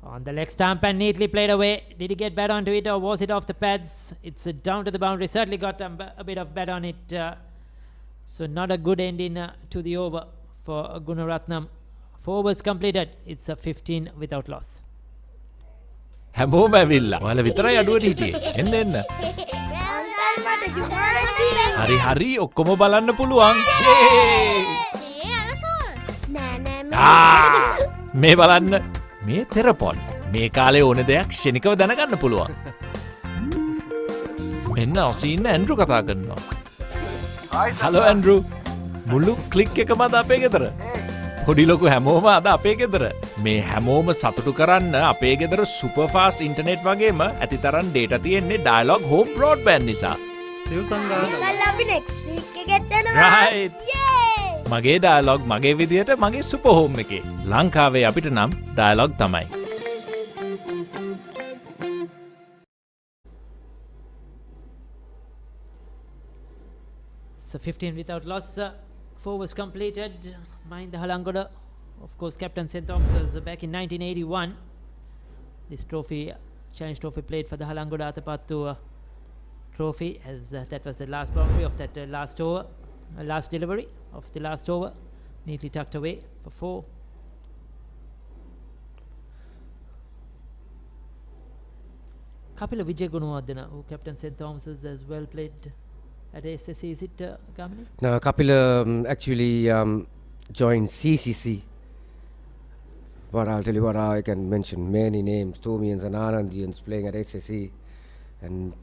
On the leg stump and neatly played away. Did he get bat onto it or was it off the pads? It's down to the boundary. Certainly got a bit of bat on it. So not a good ending to the over for Gunaratnam. 4 overs completed. It's a 15 without loss. හැමෝම ඇවිල්ලා. ඔයාලා විතරයි අඩුවට හිටියේ. එන්න එන්න. හරි හරි ඔක්කොම බලන්න පුළුවන්. මේ බලන්න. මේ තෙරපොන් මේ කාලේ ඕන දෙයක් ක්ෂණිකව දැනගන්න පුළුවන්. මෙන්න ඔසීන්න ඇන්ඩ්‍රු කතා කරනවා. හලෝ ඇන්ඩ්රු මුළු ක්ලික් එකම අද අපේ ගෙදර. පොඩි ලොකු හැමෝම අද අපේ ගෙදර. මේ හැමෝම සතුටු කරන්න අපේ ගෙදර සුපර් ෆාස්ට් ඉන්ටර්නෙට් වගේම ඇති තරම් ඩේටා තියෙන්නේ ඩයලොග් හෝම් බ්‍රෝඩ්බෑන්ඩ් නිසා. සිල් සංගාන අපි නෙක්ස්ට් වීක් එකෙත් යනවා. රයිට්. මගේ ඩයලොග් මගේ විදියට මගේ සුපර් හෝම් එකේ. ලංකාවේ අපිට නම් ඩයලොග් තමයි. So 15 without loss, 4 was completed. Atapattu-Halangode, of course, Captain St. Thomas back in 1981. This trophy, Challenge Trophy, played for the Halangode Atapattu Trophy, as that was the last boundary of that last over, last delivery of the last over, neatly tucked away for 4. Kapila Vijaygunawardena, who Captain St. Thomas's as well, played at SSC. Is it Gamini? No, Kapila actually joined CCC. But I'll tell you what, I can mention many names, Tomians and Anandians playing at SSC. And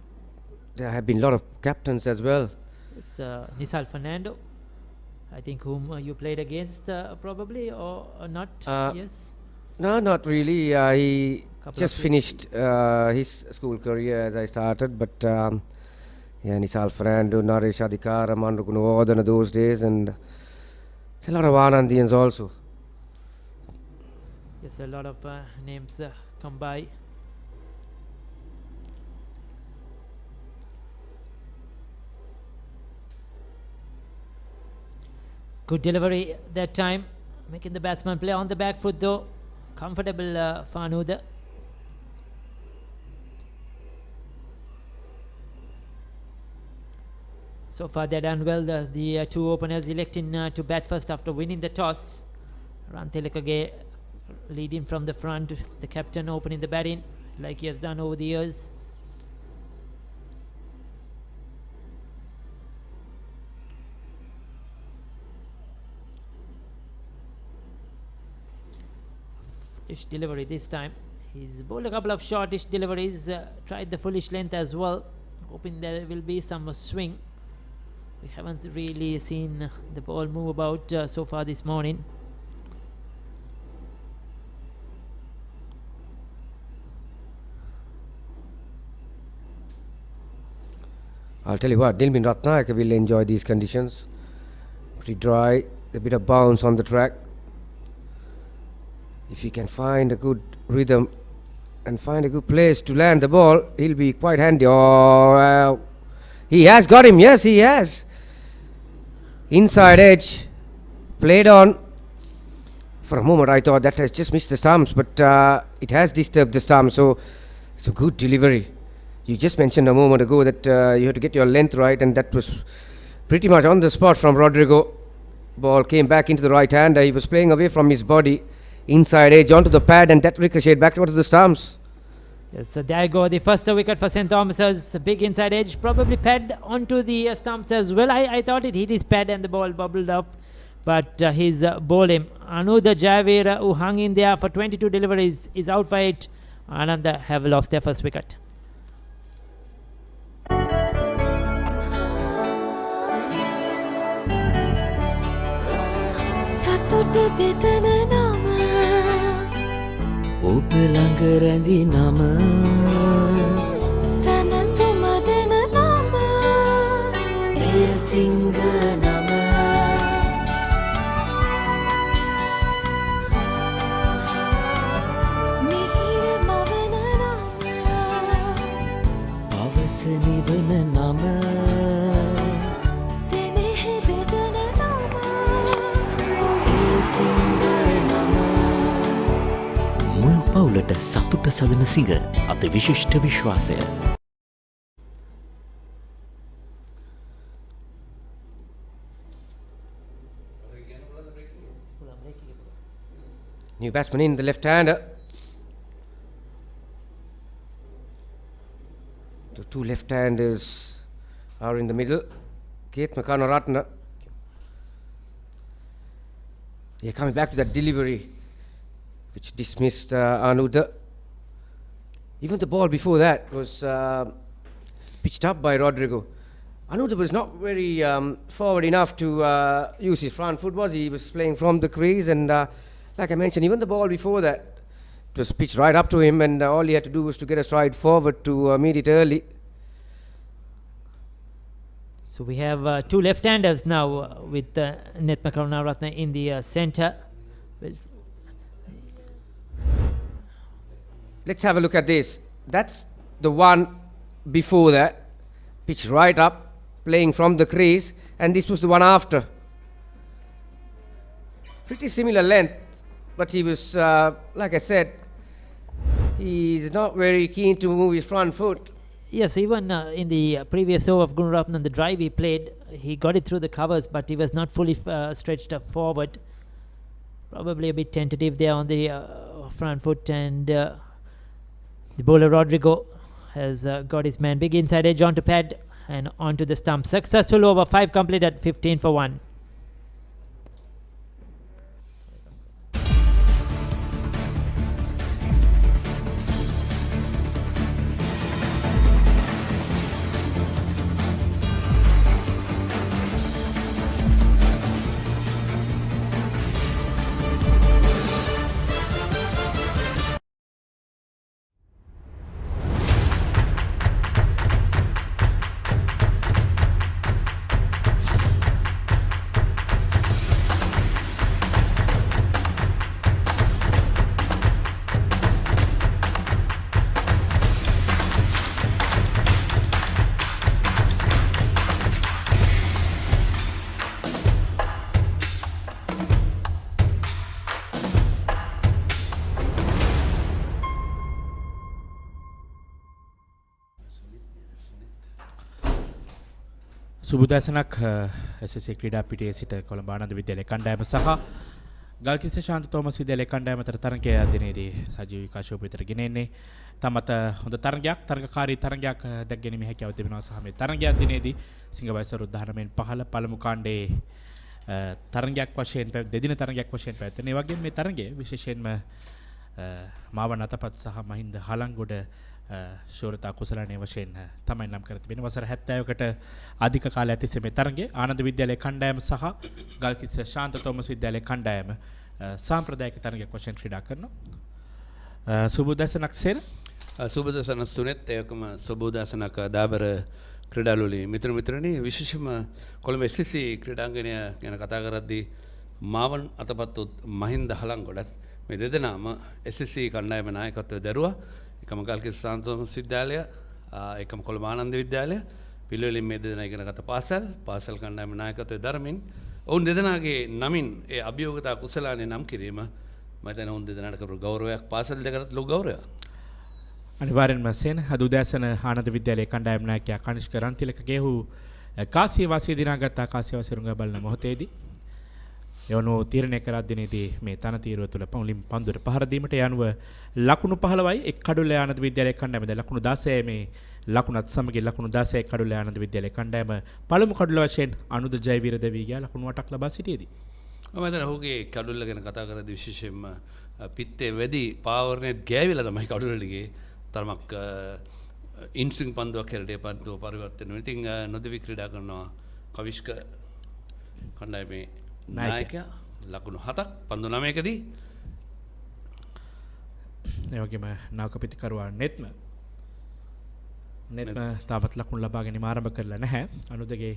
there have been a lot of captains as well. It's Nisal Fernando, I think, whom you played against probably, or not? Yes? No, not really. He just finished his school career as I started, but yeah, Nisal Fernando, Naresh Adhikara, Mandu Gunawardena those days, and it's a lot of Anandians also. Yes, a lot of names come by. Good delivery that time, making the batsman play on the back foot though. Comfortable for Anuda. So far they're done well. The two openers electing to bat first after winning the toss. Rantilakage leading from the front, the captain opening the batting like he has done over the years. Ish delivery this time. He's bowled a couple of shortish deliveries, tried the fullish length as well, hoping there will be some swing. We haven't really seen the ball move about so far this morning. I'll tell you what, Dilmin Ratnayaka will enjoy these conditions. Pretty dry, a bit of bounce on the track. If he can find a good rhythm and find a good place to land the ball, he'll be quite handy. Oh, he has got him. Yes, he has. Inside edge, played on. For a moment, I thought that has just missed the stumps, but it has disturbed the stumps. So it's a good delivery. You just mentioned a moment ago that you had to get your length right, and that was pretty much on the spot from Rodrigo. Ball came back into the right hander. He was playing away from his body. Inside edge onto the pad, and that ricocheted back towards the stumps. Yes, so there you go. The first wicket for St. Thomas's. Big inside edge, probably pad onto the stumps as well. I thought it hit his pad and the ball bubbled up, but he's bowled him. Anuda Javir, who hung in there for 22 deliveries, is out for it. Ananda have lost their first wicket. සතුට බෙදන නම ඔබ ළඟ රැඳි නම සැනසුම දෙන නම එය සිංහ නම මිහිර මවන නම අවස නිවන නම සෙනෙහ බෙදන නම මුළු පවුලට සතුට සදන සිඟ අති විශිෂ්ට විශ්වාසය. New batsman in, the left-hander. The two left-handers are in the middle. Keith Makanaratna. Yeah, coming back to that delivery. which dismissed Ananda. Even the ball before that was pitched up by Rodrigo. Ananda was not very forward enough to use his front foot, was he? He was playing from the crease, and like I mentioned, even the ball before that, it was pitched right up to him, and all he had to do was to get a stride forward to meet it early. So we have two left-handers now with Netma Karunaratne in the centre. Let's have a look at this. That's the one before that, pitched right up, playing from the crease, and this was the one after. Pretty similar length, but he was, like I said, he's not very keen to move his front foot. Yes, even in the previous over of Gunaratnam, the drive he played, he got it through the covers, but he was not fully stretched up forward. Probably a bit tentative there on the front foot, and the bowler Rodrigo has got his man big inside edge onto pad and onto the stump. Successful over, 5 completed, 15 for 1. සුබදැසනක් SSC ක්‍රීඩා පිටියේ සිට කොළඹ ආනන්ද විද්‍යාලයේ කණ්ඩායම සහ ගල්කිස්ස ශාන්ත Thomas විද්‍යාලයේ කණ්ඩායම අතර තරගය දිනේදී සජීවී විකාශය විතර ගෙනෙන්නේ තමත හොඳ තරගකාරී තරගයක් දැක් ගැනීමේ හැකියාව තිබෙනවා සහ මේ තරගය දිනේදී සිංගවයසර උදාහරණයෙන් 15 පළමු කාණ්ඩයේ තරගයක් වශයෙන් දෙදින තරගයක් වශයෙන් පැවැත්වෙන. ඒ වගේම මේ තරගය විශේෂයෙන්ම මාවන අතපත් සහ මහින්ද හලංගොඩ ශූරතා කුසලණය වශයෙන් තමයි නම් කර තිබෙන. වසර 70කට අධික කාලයක් තිස්සේ මේ තරගයේ ආනන්ද විද්‍යාලයේ කණ්ඩායම සහ ගල්කිස්ස ශාන්ත තෝමස් විද්‍යාලයේ කණ්ඩායම සාම්ප්‍රදායික තරගයක් වශයෙන් ක්‍රීඩා කරනවා. සුබෝදසනක් සේන සුබෝදසන සුනෙත් ඒකම සුබෝදසනක් දාබර ක්‍රීඩාලුවලින් මිත්‍රණි විශේෂම කොළඹ SSC ක්‍රීඩාංගණය ගැන කතා කරද්දී මාවන් අතපත්තු මහින්ද හලංගොඩත් මේ දෙදෙනාම SSC කණ්ඩායම නායකත්වය දරුවා. එකම ගල්කිස්ස ශාන්ත තෝමස් විද්‍යාලය, එකම කොළඹ ආනන්ද විද්‍යාලය පිළිවෙලින් මේ දෙදෙනා ඉගෙන ගත පාසල් කණ්ඩායම නායකත්වය දරමින් ඔවුන් දෙදෙනාගේ නමින් ඒ අභියෝගතා කුසලානේ නම් කිරීම මම හිතන්නේ ඔවුන් දෙදෙනාට කරපු ගෞරවයක් පාසල් දෙකටත් ලොකු ගෞරවයක්. අනිවාර්යෙන්ම සේන අද උදෑසන ආනන්ද විද්‍යාලයේ කණ්ඩායම නායකයා කනිෂ්ක රන්තිලකගේ හු කාසිය වාසිය දිනාගත් කාසිය වාසිය රුංගා බලන මොහොතේදී යවනෝ තීරණය කරා දිනේදී මේ තනතිරුව තුළ පොලිම් පන්දුවට පහර දීමට යනුව ලකුණු 15යි එක් කඩුල්ල ආනන්ද විද්‍යාලයේ කණ්ඩායම දැන් ලකුණු 16 මේ ලකුණත් සමගින් ලකුණු 16 එක් කඩුල්ල ආනන්ද විද්‍යාලයේ කණ්ඩායම පළමු කඩුල්ල වශයෙන් අනුද ජයවීර දෙවී ගියා ලකුණු 8ක් ලබා සිටියේදී මම හිතන්නේ ඔහුගේ කඩුල්ල ගැන කතා කරද්දී විශේෂයෙන්ම පිත්තේ වැඩි පාවරණේ ගෑවිලා තමයි කඩුල්ලට ගියේ තරමක් ඉන්ස්විං පන්දුවක් හැරට ඒ පන්දුව පරිවර්තන වෙනවා. ඉතින් නොදෙවි ක්‍රීඩා කරනවා කවිෂ්ක කණ්ඩායමේ නායකයා ලකුණු 7ක් පන්දු 9කදී ඒ වගේම නායක පිටිකරුවා නෙත්ම තාමත් ලකුණු ලබා ගැනීම ආරම්භ කරලා නැහැ. අනුදගේ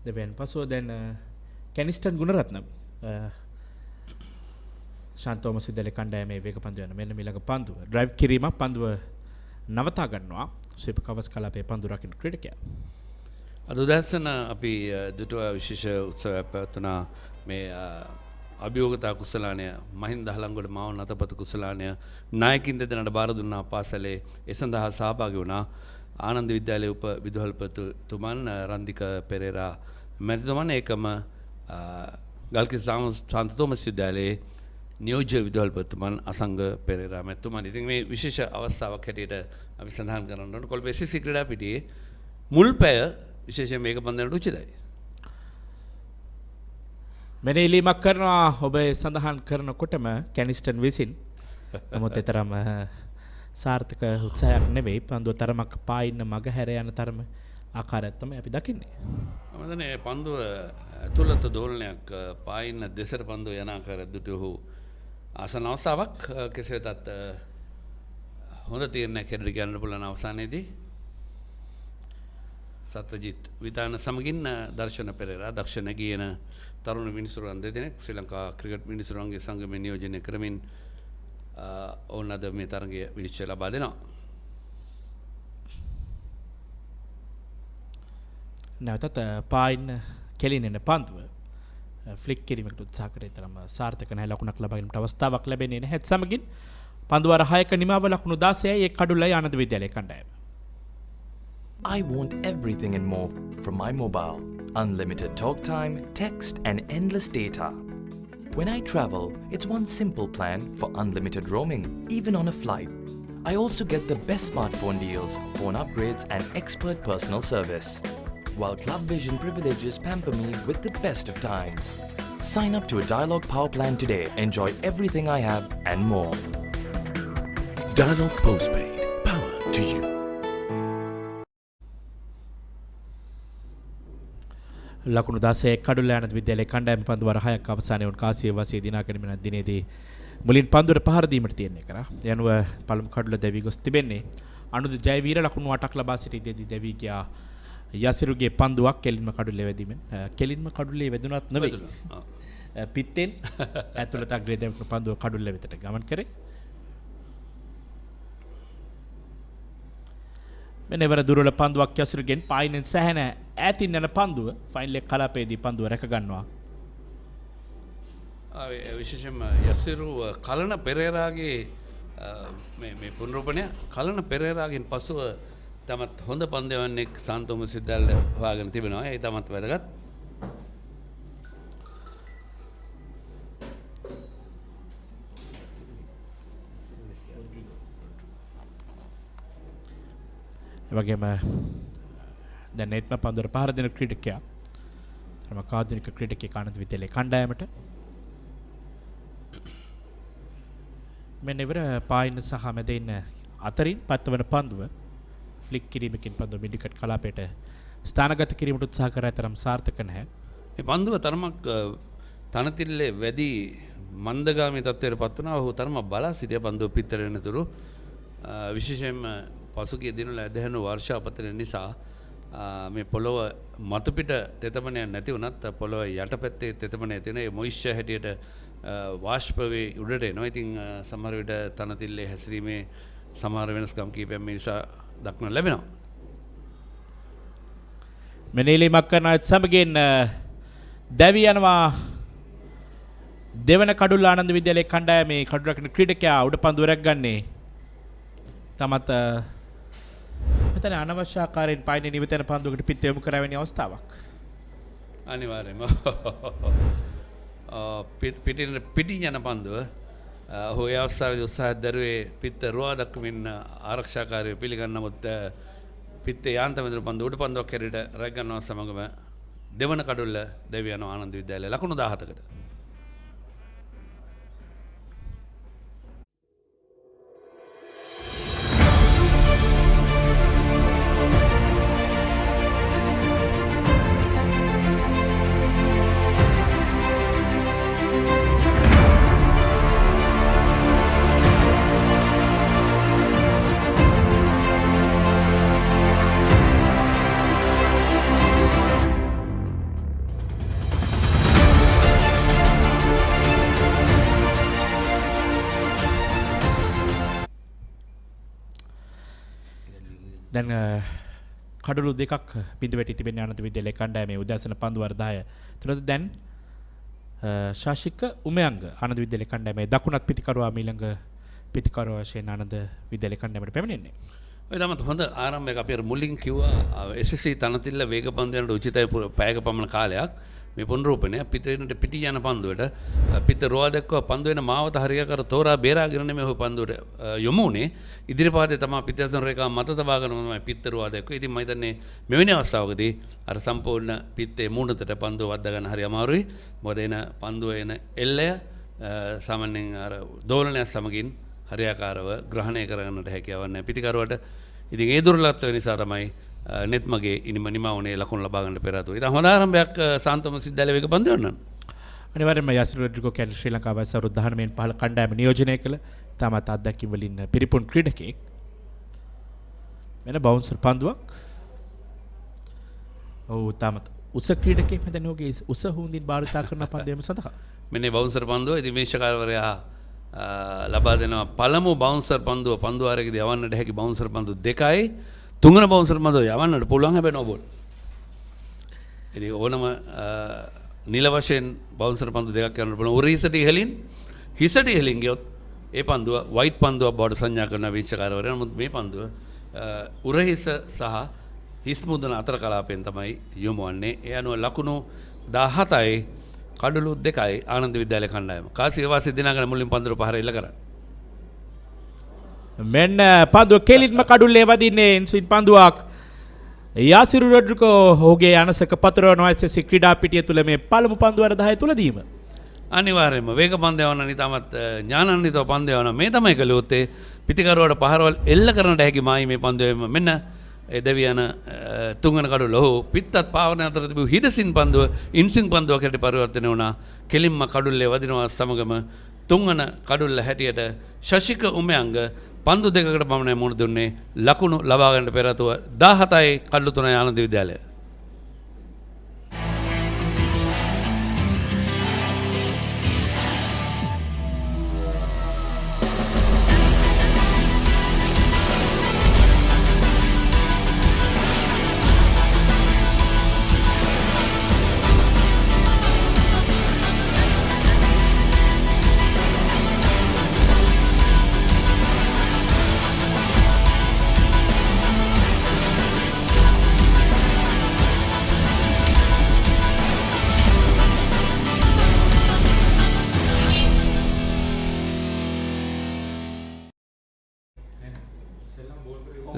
දෙවෙන් පසුව දැන් කැනිස්ටන් ගුණරත්නම් ශාන්ත තෝමස් විද්‍යාලයේ කණ්ඩායමේ වේග පන්දු යන මෙන්න ඊළඟ පන්දුව ඩ්‍රයිව් කිරීමක් පන්දුව නවතා ගන්නවා ශ්‍රීප කවස් කලාපයේ පන්දු රකින්න ක්‍රීඩකයා. අද උදෑසන අපි දුටුව විශේෂ උත්සවයක් පැවැත්වුණා මේ අභියෝගතා කුසලානය මහින්ද හලංගොඩ මාවන අතපතු කුසලානය නායකින් දෙදෙනාට බාර දුන්නා පාසලේ ඒ සඳහා සහභාගී වුණා ආනන්ද විද්‍යාලයේ උප විදුහල්පතිතුමන් රන්දික පෙරේරා මැතිතුමන් ඒකම ගල්කිස්ස ශාන්ත තෝමස් විද්‍යාලයේ නියෝජ්‍ය විදුහල්පතිතුමන් අසංග පෙරේරා මැතිතුමන්. ඉතින් මේ විශේෂ අවස්ථාවක් හැටියට අපි සඳහන් කරන්න ඕන කොළඹ SSC ක්‍රීඩා පිටියේ මුල් පැය විශේෂයෙන් මේක පන්දනට උචිතයි. මෙනෙහිලීමක් කරනවා ඔබ සඳහන් කරනකොටම කැනිස්ටන් විසින් නමුත් තරම සාර්ථක උත්සාහයක් නෙවෙයි. පන්දුව තරමක් පායින්න මග හැර යන තරම ආකාරයක් තමයි අපි දකින්නේ. මම දන්නේ පන්දුව ඇතුළත දෝලනයක් පායින්න දෙසට පන්දුව යන ආකාරයක් දුටු ඔහු ආසන අවස්ථාවක් කෙසේ වෙතත් හොඳ තීරණයක් හැටියට ගන්න පුළුවන් අවසානයේදී සත්‍යජිත් විතාන සමගින් දර්ශන පෙරේරා දක්ෂ නැගියන තරුණ මිනිසුරුවන් දෙදෙනෙක් ශ්‍රී ලංකා ක්‍රිකට් මිනිසුරුවන්ගේ සංගමය නියෝජනය කරමින් ඔවුන් අද මේ තරගය විනිශ්චය ලබා දෙනවා. නැවතත් පායින් කෙලිනෙන පන්දුව ෆ්ලික් කිරීමකට උත්සාහ කරේ තරම සාර්ථක නැහැ. ලකුණක් ලබා ගැනීමට අවස්ථාවක් ලැබෙන්නේ නැහැ. සමගින් පන්දුව අර 6ක නිමාව ලකුණු 16යි එක් කඩුල්ලයි ආනන්ද විද්‍යාලයේ කණ්ඩායම. I want everything and more from my mobile. Unlimited talk time, text and endless data. When I travel, it's one simple plan for unlimited roaming, even on a flight. I also get the best smartphone deals, phone upgrades and expert personal service. While Club Vision privileges pamper me with the best of times. Sign up to a Dialog Power plan today. Enjoy everything I have and more. Dialog Postpaid. Power to you. ලකුණු 16 කඩුල්ල ආනන්ද විද්‍යාලයේ කණ්ඩායම පන්දු වර 6ක් අවසානයේ උන් කාසිය වාසිය දිනා ගැනීම දිනේදී මුලින් පන්දුවට පහර දීමට තියෙන්නේ කරා. යනුව පළමු කඩුල්ල දැවි ගොස් තිබෙන්නේ. අනුද ජයවීර ලකුණු 8ක් ලබා සිටියේදී දැවි ගියා යසිරුගේ පන්දුවක් කෙලින්ම කඩුල්ලේ වැදීමෙන් කෙලින්ම කඩුල්ලේ වැදුනත් නෙවෙයි. පිත්තෙන් ඇතුළත අග්‍රේ දැවුණු පන්දුව කඩුල්ල වෙතට ගමන් කරේ. මෙනවර දුරල පන්දුවක් යසිරුගෙන් පායිනෙන් සැහැන ඈතින් යන පන්දුව ෆයිනල් එක කලාපයේදී පන්දුව රැක ගන්නවා. විශේෂයෙන්ම යසිරු කලන පෙරේරාගේ මේ පුනරුපණය කලන පෙරේරාගෙන් පසුව තමත් හොඳ පන්දවන්නෙක් සාන්තෝමස් විද්‍යාලය හොයාගෙන තිබෙනවා. ඒ තමත් වැදගත්. එවැගේම දැන් නෙත්ම පන්දුවර පහර දෙන ක්‍රීඩකයා තම ආධුනික ක්‍රීඩකයෙක් ආනන්ද විද්‍යාලයේ කණ්ඩායමට මෙන්නවර පායින් සහ මැද ඉන්න අතරින් පත්වන පන්දුව ෆ්ලික් කිරීමකින් පන්දුව මිඩිකට් කලාපයට ස්ථානගත කිරීමට උත්සාහ කරා තරම් සාර්ථක නැහැ. මේ පන්දුව තරමක් තනතිල්ලේ වැඩි මන්දගාමී තත්ත්වයට පත් වුණා. ඔහු තරම බලා සිටිය පන්දුව පිටර වෙනතුරු විශේෂයෙන්ම පසුගිය දිනවල ඇදහෙනු වර්ෂාපතන නිසා මේ පොළොව මතුපිට තෙතමනයක් නැති වුණත් පොළොව යටපැත්තේ තෙතමනය තියෙන ඒ මොයිස්චර් හැටියට වාෂ්ප වේ උඩට එනවා. ඉතින් සමහර විට තනතිල්ලේ හැසිරීමේ සමහර වෙනස්කම් කීපයක් මේ නිසා දක්නට ලැබෙනවා. මෙනෙලීමක් කරන සමගින් දැවි යනවා දෙවන කඩුල්ල ආනන්ද විද්‍යාලයේ කණ්ඩායමේ කඩු රකින ක්‍රීඩකයා උඩ පන්දුව රැග්ගන්නේ තමත් මෙතන අනවශ්‍ය ආකාරයෙන් පායිනේ නිවිත යන පන්දුවකට පිට යොමු කරවැනි අවස්ථාවක්. අනිවාර්යයෙන්ම පිටින් යන පන්දුව ඔහු ඒ අවස්ථාවේදී උත්සාහ දරුවේ පිට රුවා දක්වමින් ආරක්ෂාකාරයෝ පිළිගන්න නමුත් පිත්තේ යාන්තම දෙන පන්දුව උඩ පන්දුවක් හැරෙට රැග් ගන්නවා සමගම දෙවන කඩුල්ල දෙවි යන ආනන්ද විද්‍යාලය ලකුණු 17කට. දැන් කඩලු දෙකක් බිඳ වැටි තිබෙන ආනන්ද විද්‍යාලයේ කණ්ඩායමේ උදෑසන පන්දු වර 10 තුළද දැන් ශාශික උමයංග ආනන්ද විද්‍යාලයේ කණ්ඩායමේ දකුණත් පිටිකරුවා මීළඟ පිටිකරුවා වශයෙන් ආනන්ද විද්‍යාලයේ කණ්ඩායමට පැමිණෙන්නේ. ඔය තමත් හොඳ ආරම්භයක් අපි අර මුලින් කිව්වා SSC තනතිල්ල වේග පන්දුවකට උචිතයි පැයක පමණ කාලයක් මේ පුනරූපණය පිටිනට පිටි යන පන්දුවට පිට රෝවා දක්වා පන්දු වෙන මාවත හරියකර තෝරා බේරාගෙන මේ ඔහු පන්දුවට යොමු වුණේ ඉදිරිපාතේ තමයි පිටයසන රේඛා මත තබාගෙන තමයි පිට රෝවා දක්වා. ඉතින් මම හිතන්නේ මෙවැනි අවස්ථාවකදී අර සම්පූර්ණ පිටේ මූණතට පන්දුව වද්දා ගන්න හරි අමාරුයි. මොකද එන පන්දුව එන එල්ලය සාමාන්‍යයෙන් අර දෝලනය සමගින් හරියාකාරව ග්‍රහණය කරගන්නට හැකියාවක් නැහැ. පිතිකරුවට ඉතින් ඒ දුර්ලභත්වය නිසා තමයි නෙත් මගේ ඉනිම නිමාවනේ ලකුණු ලබා ගන්න පෙර ආතුව. ඉතින් හොඳ ආරම්භයක් සාන්තම සිද්ධාලේ වේග පන්දු යන්න. අනිවාර්යයෙන්ම යාසිර් රොඩ්රිගෝ කියන්නේ ශ්‍රී ලංකාව අවුරුදු 19 15 කණ්ඩායම නියෝජනය කළ තාමත් අත්දැකීම් වලින් පිරිපුන් ක්‍රීඩකයෙක්. වෙන බවුන්සර් පන්දුවක්. ඔව් තාමත් උස ක්‍රීඩකයෙක් මෙතන ඔහුගේ උස හුඳින් භාවිතා කරන පන්දුවම සඳහා. මෙන්න බවුන්සර් පන්දුව ඉතින් මේෂකාරවරයා ලබා දෙනවා පළමු බවුන්සර් පන්දුව පන්දුවාරයේදී යවන්නට හැකි බවුන්සර් පන්දු දෙකයි තුන්වන බවුන්සර් පන්දුව යවන්නට පුළුවන් හැබැයි නෝ බෝල්. ඉතින් ඕනම නිල වශයෙන් බවුන්සර් පන්දු දෙකක් යවන්න පුළුවන්. උරීසට ඉහලින් හිසට ඉහලින් ගියොත් ඒ පන්දුව වයිට් පන්දුවක් බවට සංඥා කරන වීක්ෂකවරයා. නමුත් මේ පන්දුව උරහිස සහ හිස් මුදුන අතර කලාපයෙන් තමයි යොමු වන්නේ. ඒ අනුව ලකුණු 17යි කඩලු 2යි ආනන්ද විද්‍යාලය කණ්ඩායම. කාසිය වාසිය දිනාගෙන මුලින් පන්දුර පහර එල්ල කරා. මෙන්න පන්දුව කෙලින්ම කඩුල්ලේ වදින්නේ ඉන්සුයින් පන්දුවක්. යාසිර් රොඩ්රිගෝ ඔහුගේ අනසක පතරවනවා SSC ක්‍රීඩා පිටිය තුල මේ පළමු පන්දුවර 10 තුලදීම. අනිවාර්යයෙන්ම වේග පන්දු යවන නිතාමත් ඥානන්විතව පන්දු යවන මේ තමයි කළොත්තේ පිටිකරුවට පහරවල් එල්ල කරන්නට හැකි මායි මේ පන්දුවේම මෙන්න ඒ දෙවියන තුන්වන කඩුල්ල ඔහු පිටත් පාවන අතර තිබූ හිඩසින් පන්දුව ඉන්සින් පන්දුවක් හැටියට පරිවර්තනය වුණා. කෙලින්ම කඩුල්ලේ වදිනවා සමගම තුන්වන කඩුල්ල හැටියට ශශික උමයංග පන්දු දෙකකට පමණ මුහුණ දුන්නේ. ලකුණු ලබා ගන්නට පෙර ආතුව 17යි කඩලු 3යි ආනන්ද විද්‍යාලය.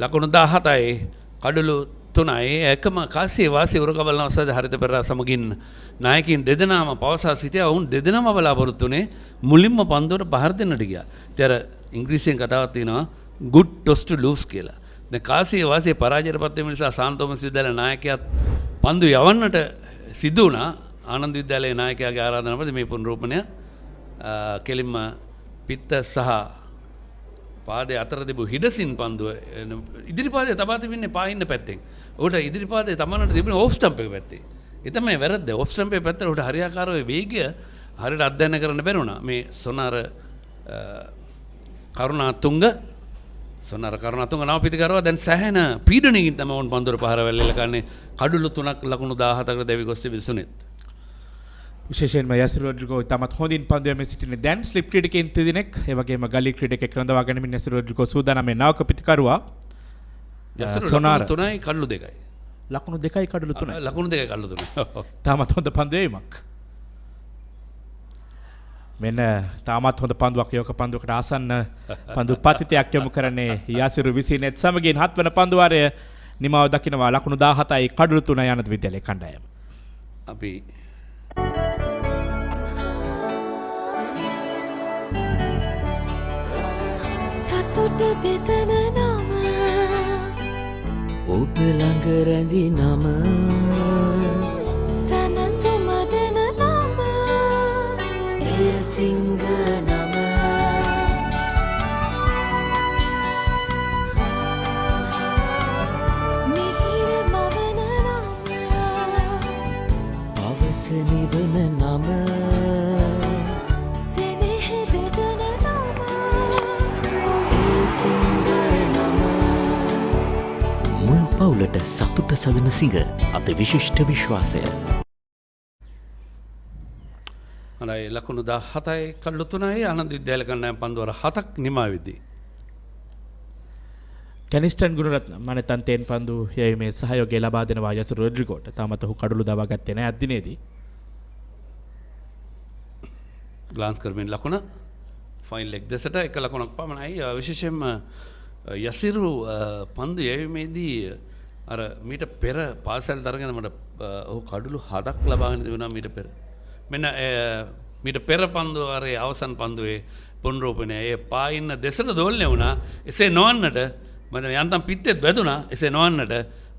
ලකුණු 17යි කඩලු 3යි එකම කාසිය වාසිය උරකබල නවසද හරිත පෙරේරා සමගින් නායකින් දෙදෙනාම පවසා සිටියා. වුන් දෙදෙනාම බලාපොරොත්තු වුණේ මුලින්ම පන්දුවට පහර දෙන්නට ගියා. ඉතින් අර ඉංග්‍රීසියෙන් කතාවක් තියෙනවා good toss to lose කියලා. දැන් කාසිය වාසිය පරාජයටපත් වීම නිසා සාන්තෝමස් විද්‍යාලයේ නායකයාත් පන්දු යවන්නට සිදු වුණා. ආනන්ද විද්‍යාලයේ නායකයාගේ ආරාධනාව පරිදි මේ පුනරූපණය කෙලින්ම පිත්ත සහ පාදයේ අතර තිබු හිඩසින් පන්දුව ඉදිරිපාදයේ තබා තිබෙන්නේ පාහින්න පැත්තෙන්. උඩ ඉදිරිපාදයේ තමන්නට තිබෙන ඕෆ් ස්ටම්ප් එක පැත්තේ. ඒ තමයි වැරද්ද. ඕෆ් ස්ටම්ප් එක පැත්තට උඩ හරියාකාරව වේගය හරියට අධ්‍යයනය කරන්න බැරුණා. මේ සොනාර කරුණාතුංග නව පිටිකරුවා දැන් සැහැණ පීඩනයකින් තමයි වුන් පන්දුර පහර වැල්ලෙල කන්නේ. කඩුළු 3ක් ලකුණු 17කට දෙවි ගොස් තිබෙන සුනිත්. විශේෂයෙන්ම යාසිර් රොඩ්රිගෝ තමත් හොඳින් පන්දු යමින් සිටින දැන් ස්ලිප් ක්‍රීඩකයන් දෙදෙනෙක් ඒ වගේම ගලි ක්‍රීඩකෙක් රඳවා ගැනීමෙන් යාසිර් රොඩ්රිගෝ සූදානම් මේ නවක පිටිකරුවා. සොනාර 3යි කඩලු 2යි. ලකුණු 2යි කඩලු 3යි. ලකුණු 2යි කඩලු 3යි. තාමත් හොඳ පන්දු යීමක්. මෙන්න තාමත් හොඳ පන්දුවක් යෝක පන්දුවකට ආසන්න පන්දු පතිතයක් යොමු කරන්නේ යාසිර් විසින් එත් සමගින් 7 වන පන්දුවාරය නිමාව දකිනවා. ලකුණු 17යි කඩලු 3යි ආනන්ද විද්‍යාලයේ කණ්ඩායම. අපි සතුට බෙදන නම ඔබ ළඟ රැඳි නම සනසුම දෙන නම එය සිංහ නම මිහිර මවන නම පවස නිවන නම සෙනෙහ බෙදන නම මුල් පවුලට සතුට සදන සිඟ අද විශිෂ්ට විශ්වාසය. හොඳයි ලකුණු 17යි කඩලු 3යි ආනන්ද විද්‍යාලය කණ්ඩායම පන්දුවර 7ක් නිමා වෙද්දී. කැනිස්ටන් ගුණරත්න මනතන්තෙන් පන්දු යැවීමේ සහයෝගය ලබා දෙනවා යාසිර් රොඩ්රිගෝට. තාමත් ඔහු කඩලු දවා ගත්තේ නැහැ අදිනේදී. ග්ලාන්ස් කරමින් ලකුණ ෆයින් ලෙග් දෙසට එක ලකුණක් පමණයි. විශේෂයෙන්ම යසිරු පන්දු යැවීමේදී අර මීට පෙර පාසල් දරගෙන මට ඔහු කඩලු 7ක් ලබාගෙන තිබුණා මීට පෙර. මෙන්න මීට පෙර පන්දුවාරයේ අවසන් පන්දුවේ පුනරූපණය ඒ පාඉන්න දෙසට දෝලනය වුණා. එසේ නොවන්නට මම යන්තම් පිත්තෙත් වැදුනා. එසේ නොවන්නට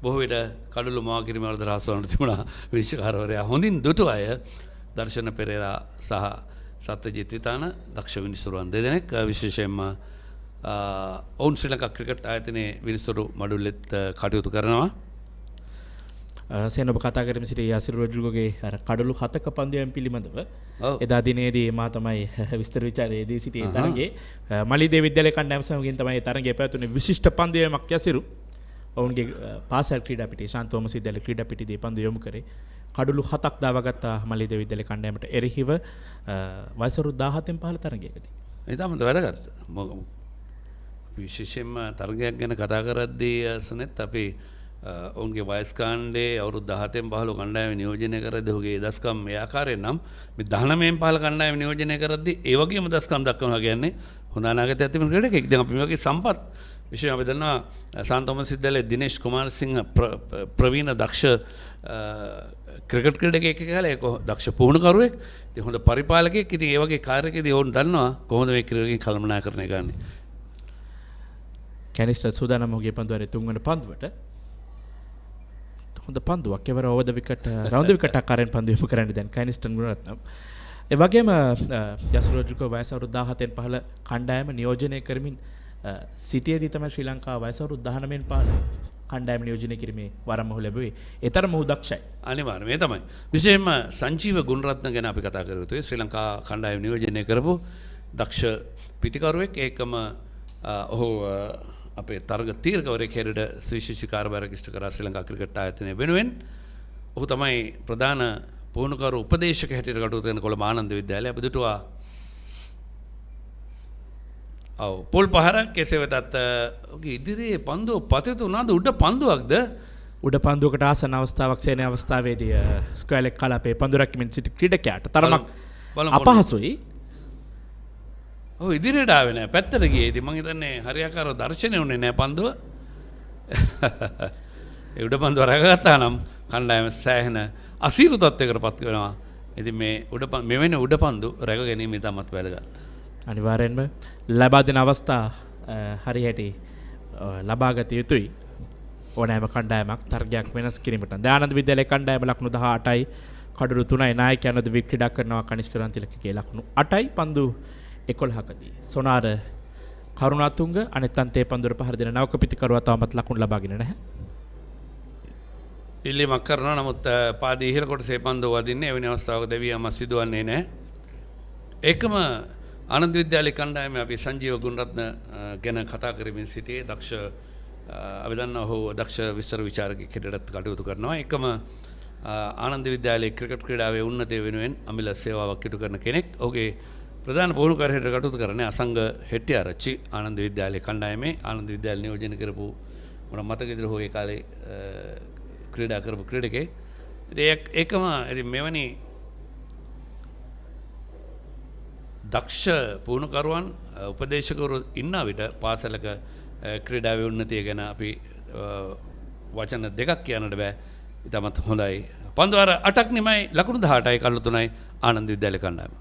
බොහෝ විට කඩළු මවා කිරීම වලට රහස් වන්නට තිබුණා විනිශ්චයකාරවරයා. හොඳින් දුටු අය දර්ශන පෙරේරා සහ සත්‍යජිත් විතාන දක්ෂ විනිසුරුවන් දෙදෙනෙක් විශේෂයෙන්ම ඔවුන් ශ්‍රී ලංකා ක්‍රිකට් ආයතනයේ විනිසුරු මඩුල්ලෙත් කටයුතු කරනවා. සේන ඔබ කතා කරමින් සිටි යාසිර් රොඩ්රිගෝගේ අර කඩළු 7ක පන්දුවෙන් පිළිබඳව එදා දිනේදී මා තමයි විස්තර විචාරයේදී සිටියේ තරගයේ මලිදේ විද්‍යාලයේ කණ්ඩායම සමගින් තමයි තරගය පැවතුනේ. විශිෂ්ට පන්දුවීමක් යාසිරු ඔවුන්ගේ පාසල් ක්‍රීඩා පිටියේ ශාන්ත තෝමස් විද්‍යාලයේ ක්‍රීඩා පිටියේදී පන්දු යොමු කරේ. කඩළු 7ක් දාවගත්ත මලිදේ විද්‍යාලයේ කණ්ඩායමට එරෙහිව වයස අවුරුදු 17න් පහළ තරගයකදී. ඒ තමයි වැදගත්. විශේෂයෙන්ම තරගයක් ගැන කතා කරද්දී සුනෙත් අපි ඔවුන්ගේ වයස් කාණ්ඩයේ අවුරුදු 17න් 15 කණ්ඩායම නියෝජනය කරද්දී ඔහුගේ දස්කම් මේ ආකාරයෙන් නම් මේ 19න් 15 කණ්ඩායම නියෝජනය කරද්දී ඒ වගේම දස්කම් දක්වනවා කියන්නේ හොඳ අනාගතයක් තිබෙන ක්‍රීඩකෙක්. දැන් අපි මේ වගේ සම්පත් විශේෂයෙන් අපි දන්නවා ශාන්ත තෝමස් විද්‍යාලයේ දිනේෂ් කුමාරසිංහ ප්‍රවීණ දක්ෂ ක්‍රිකට් ක්‍රීඩකයෙක් කියලා ඒක දක්ෂ පුහුණුකරුවෙක්. ඉතින් හොඳ පරිපාලකයෙක්. ඉතින් ඒ වගේ කාර්යයකදී ඔවුන් දන්නවා කොහොමද මේ ක්‍රීඩකයන් කළමනාකරණය කරන්නේ. කැනිස්ටර් සූදානම් ඔහුගේ පන්දුවරේ තුන්වන පන්දුවට හොඳ පන්දුවක් එවර ඕවර් ද විකට් රවුන්ඩ් ද විකට් ආකාරයෙන් පන්දු යොමු කරන්නේ දැන් කැනිස්ටර් ගුණරත්නම්. ඒ වගේම යාසිර් රොඩ්රිගෝ වයස අවුරුදු 17න් 15 කණ්ඩායම නියෝජනය කරමින් සිටියේදී තමයි ශ්‍රී ලංකාව වයස අවුරුදු 19න් 15 කණ්ඩායම නියෝජනය කිරීමේ වරම ඔහු ලැබුවේ. ඒ තරම ඔහු දක්ෂයි. අනිවාර්යයෙන් මේ තමයි. විශේෂයෙන්ම සංජීව ගුණරත්න ගැන අපි කතා කර යුතුයි. ශ්‍රී ලංකා කණ්ඩායම නියෝජනය කරපු දක්ෂ පිටිකරුවෙක්. ඒකම ඔහු අපේ තරග තීරකවරයෙක් හැටියට සුවිශේෂී කාර්යභාරයක් ඉෂ්ට කරා ශ්‍රී ලංකා ක්‍රිකට් ආයතනය වෙනුවෙන්. ඔහු තමයි ප්‍රධාන පුහුණුකරු උපදේශක හැටියට කටයුතු කරන කොළඹ ආනන්ද විද්‍යාලය. අපි දුටුවා පොල් පහර කෙසේ වෙතත් ඔහුගේ ඉදිරියේ පන්දුව පතිත වුණාද උඩ පන්දුවක්ද? උඩ පන්දුවකට ආසන්න අවස්ථාවක් සේන අවස්ථාවේදී ස්ක්වයර් එක කලාපේ පන්දු රැකීමෙන් සිටි ක්‍රීඩකයාට තරමක් අපහසුයි. ඔව් ඉදිරියට ආවේ නැහැ. පැත්තට ගියේ. ඉතින් මම හිතන්නේ හරියාකාරව දර්ශනය වුණේ නැහැ පන්දුව. ඒ උඩ පන්දුව රැකගත්තා නම් කණ්ඩායම සෑහෙන අසීරු තත්යකට පත් වෙනවා. ඉතින් මේ මෙවැනි උඩ පන්දු රැක ගැනීම ඉතාමත් වැදගත්. අනිවාර්යෙන්ම ලබා දෙන අවස්ථා හරියට ලබාගත යුතුයි. ඕනෑම කණ්ඩායමක් තරගයක් වෙනස් කිරීමට. ආනන්ද විද්‍යාලයේ කණ්ඩායම ලකුණු 18යි කඩළු 3යි නායකයන්ද වික්‍රීඩා කරනවා කනිෂ්ක රන්තිලකගේ ලකුණු 8යි පන්දු 11කදී. සොනාර කරුණාතුංග අනෙත් අන්තයේ පන්දුර පහර දෙන නවක පිටිකරුවා තවමත් ලකුණු ලබාගෙන නැහැ. ඉල්ලීමක් කරනවා නමුත් පාදී ඉහළ කොටසේ පන්දුව වදින්නේ එවැනි අවස්ථාවක දෙවියම සිදුවන්නේ නැහැ. ඒකම ආනන්ද විද්‍යාලයේ කණ්ඩායමේ අපි සංජීව ගුණරත්න ගැන කතා කරමින් සිටියේ දක්ෂ අපි දන්නවා ඔහු දක්ෂ විස්තර විචාරකයෙක් හැටියට කටයුතු කරනවා. ඒකම ආනන්ද විද්‍යාලයේ ක්‍රිකට් ක්‍රීඩාවේ උන්නතය වෙනුවෙන් අමිල සේවාවක් ඉටු කරන කෙනෙක්. ඔහුගේ ප්‍රධාන පුහුණුකරු හැටියට කටයුතු කරන්නේ අසංග හෙට්ටිආරච්චි ආනන්ද විද්‍යාලයේ කණ්ඩායමේ ආනන්ද විද්‍යාලය නියෝජනය කරපු මොන මතකද හො ඒ කාලේ ක්‍රීඩා කරපු ක්‍රීඩකයෙක්. ඉතින් ඒකම ඉතින් මෙවැනි දක්ෂ පුහුණුකරුවන් උපදේශකවරු ඉන්න විට පාසලක ක්‍රීඩාවේ උන්නතිය ගැන අපි වචන දෙකක් කියන්නට බෑ. ඉතාමත් හොඳයි. පන්දුවර 8ක් නෙමෙයි ලකුණු 18යි කඩළු 3යි ආනන්ද විද්‍යාලය කණ්ඩායම.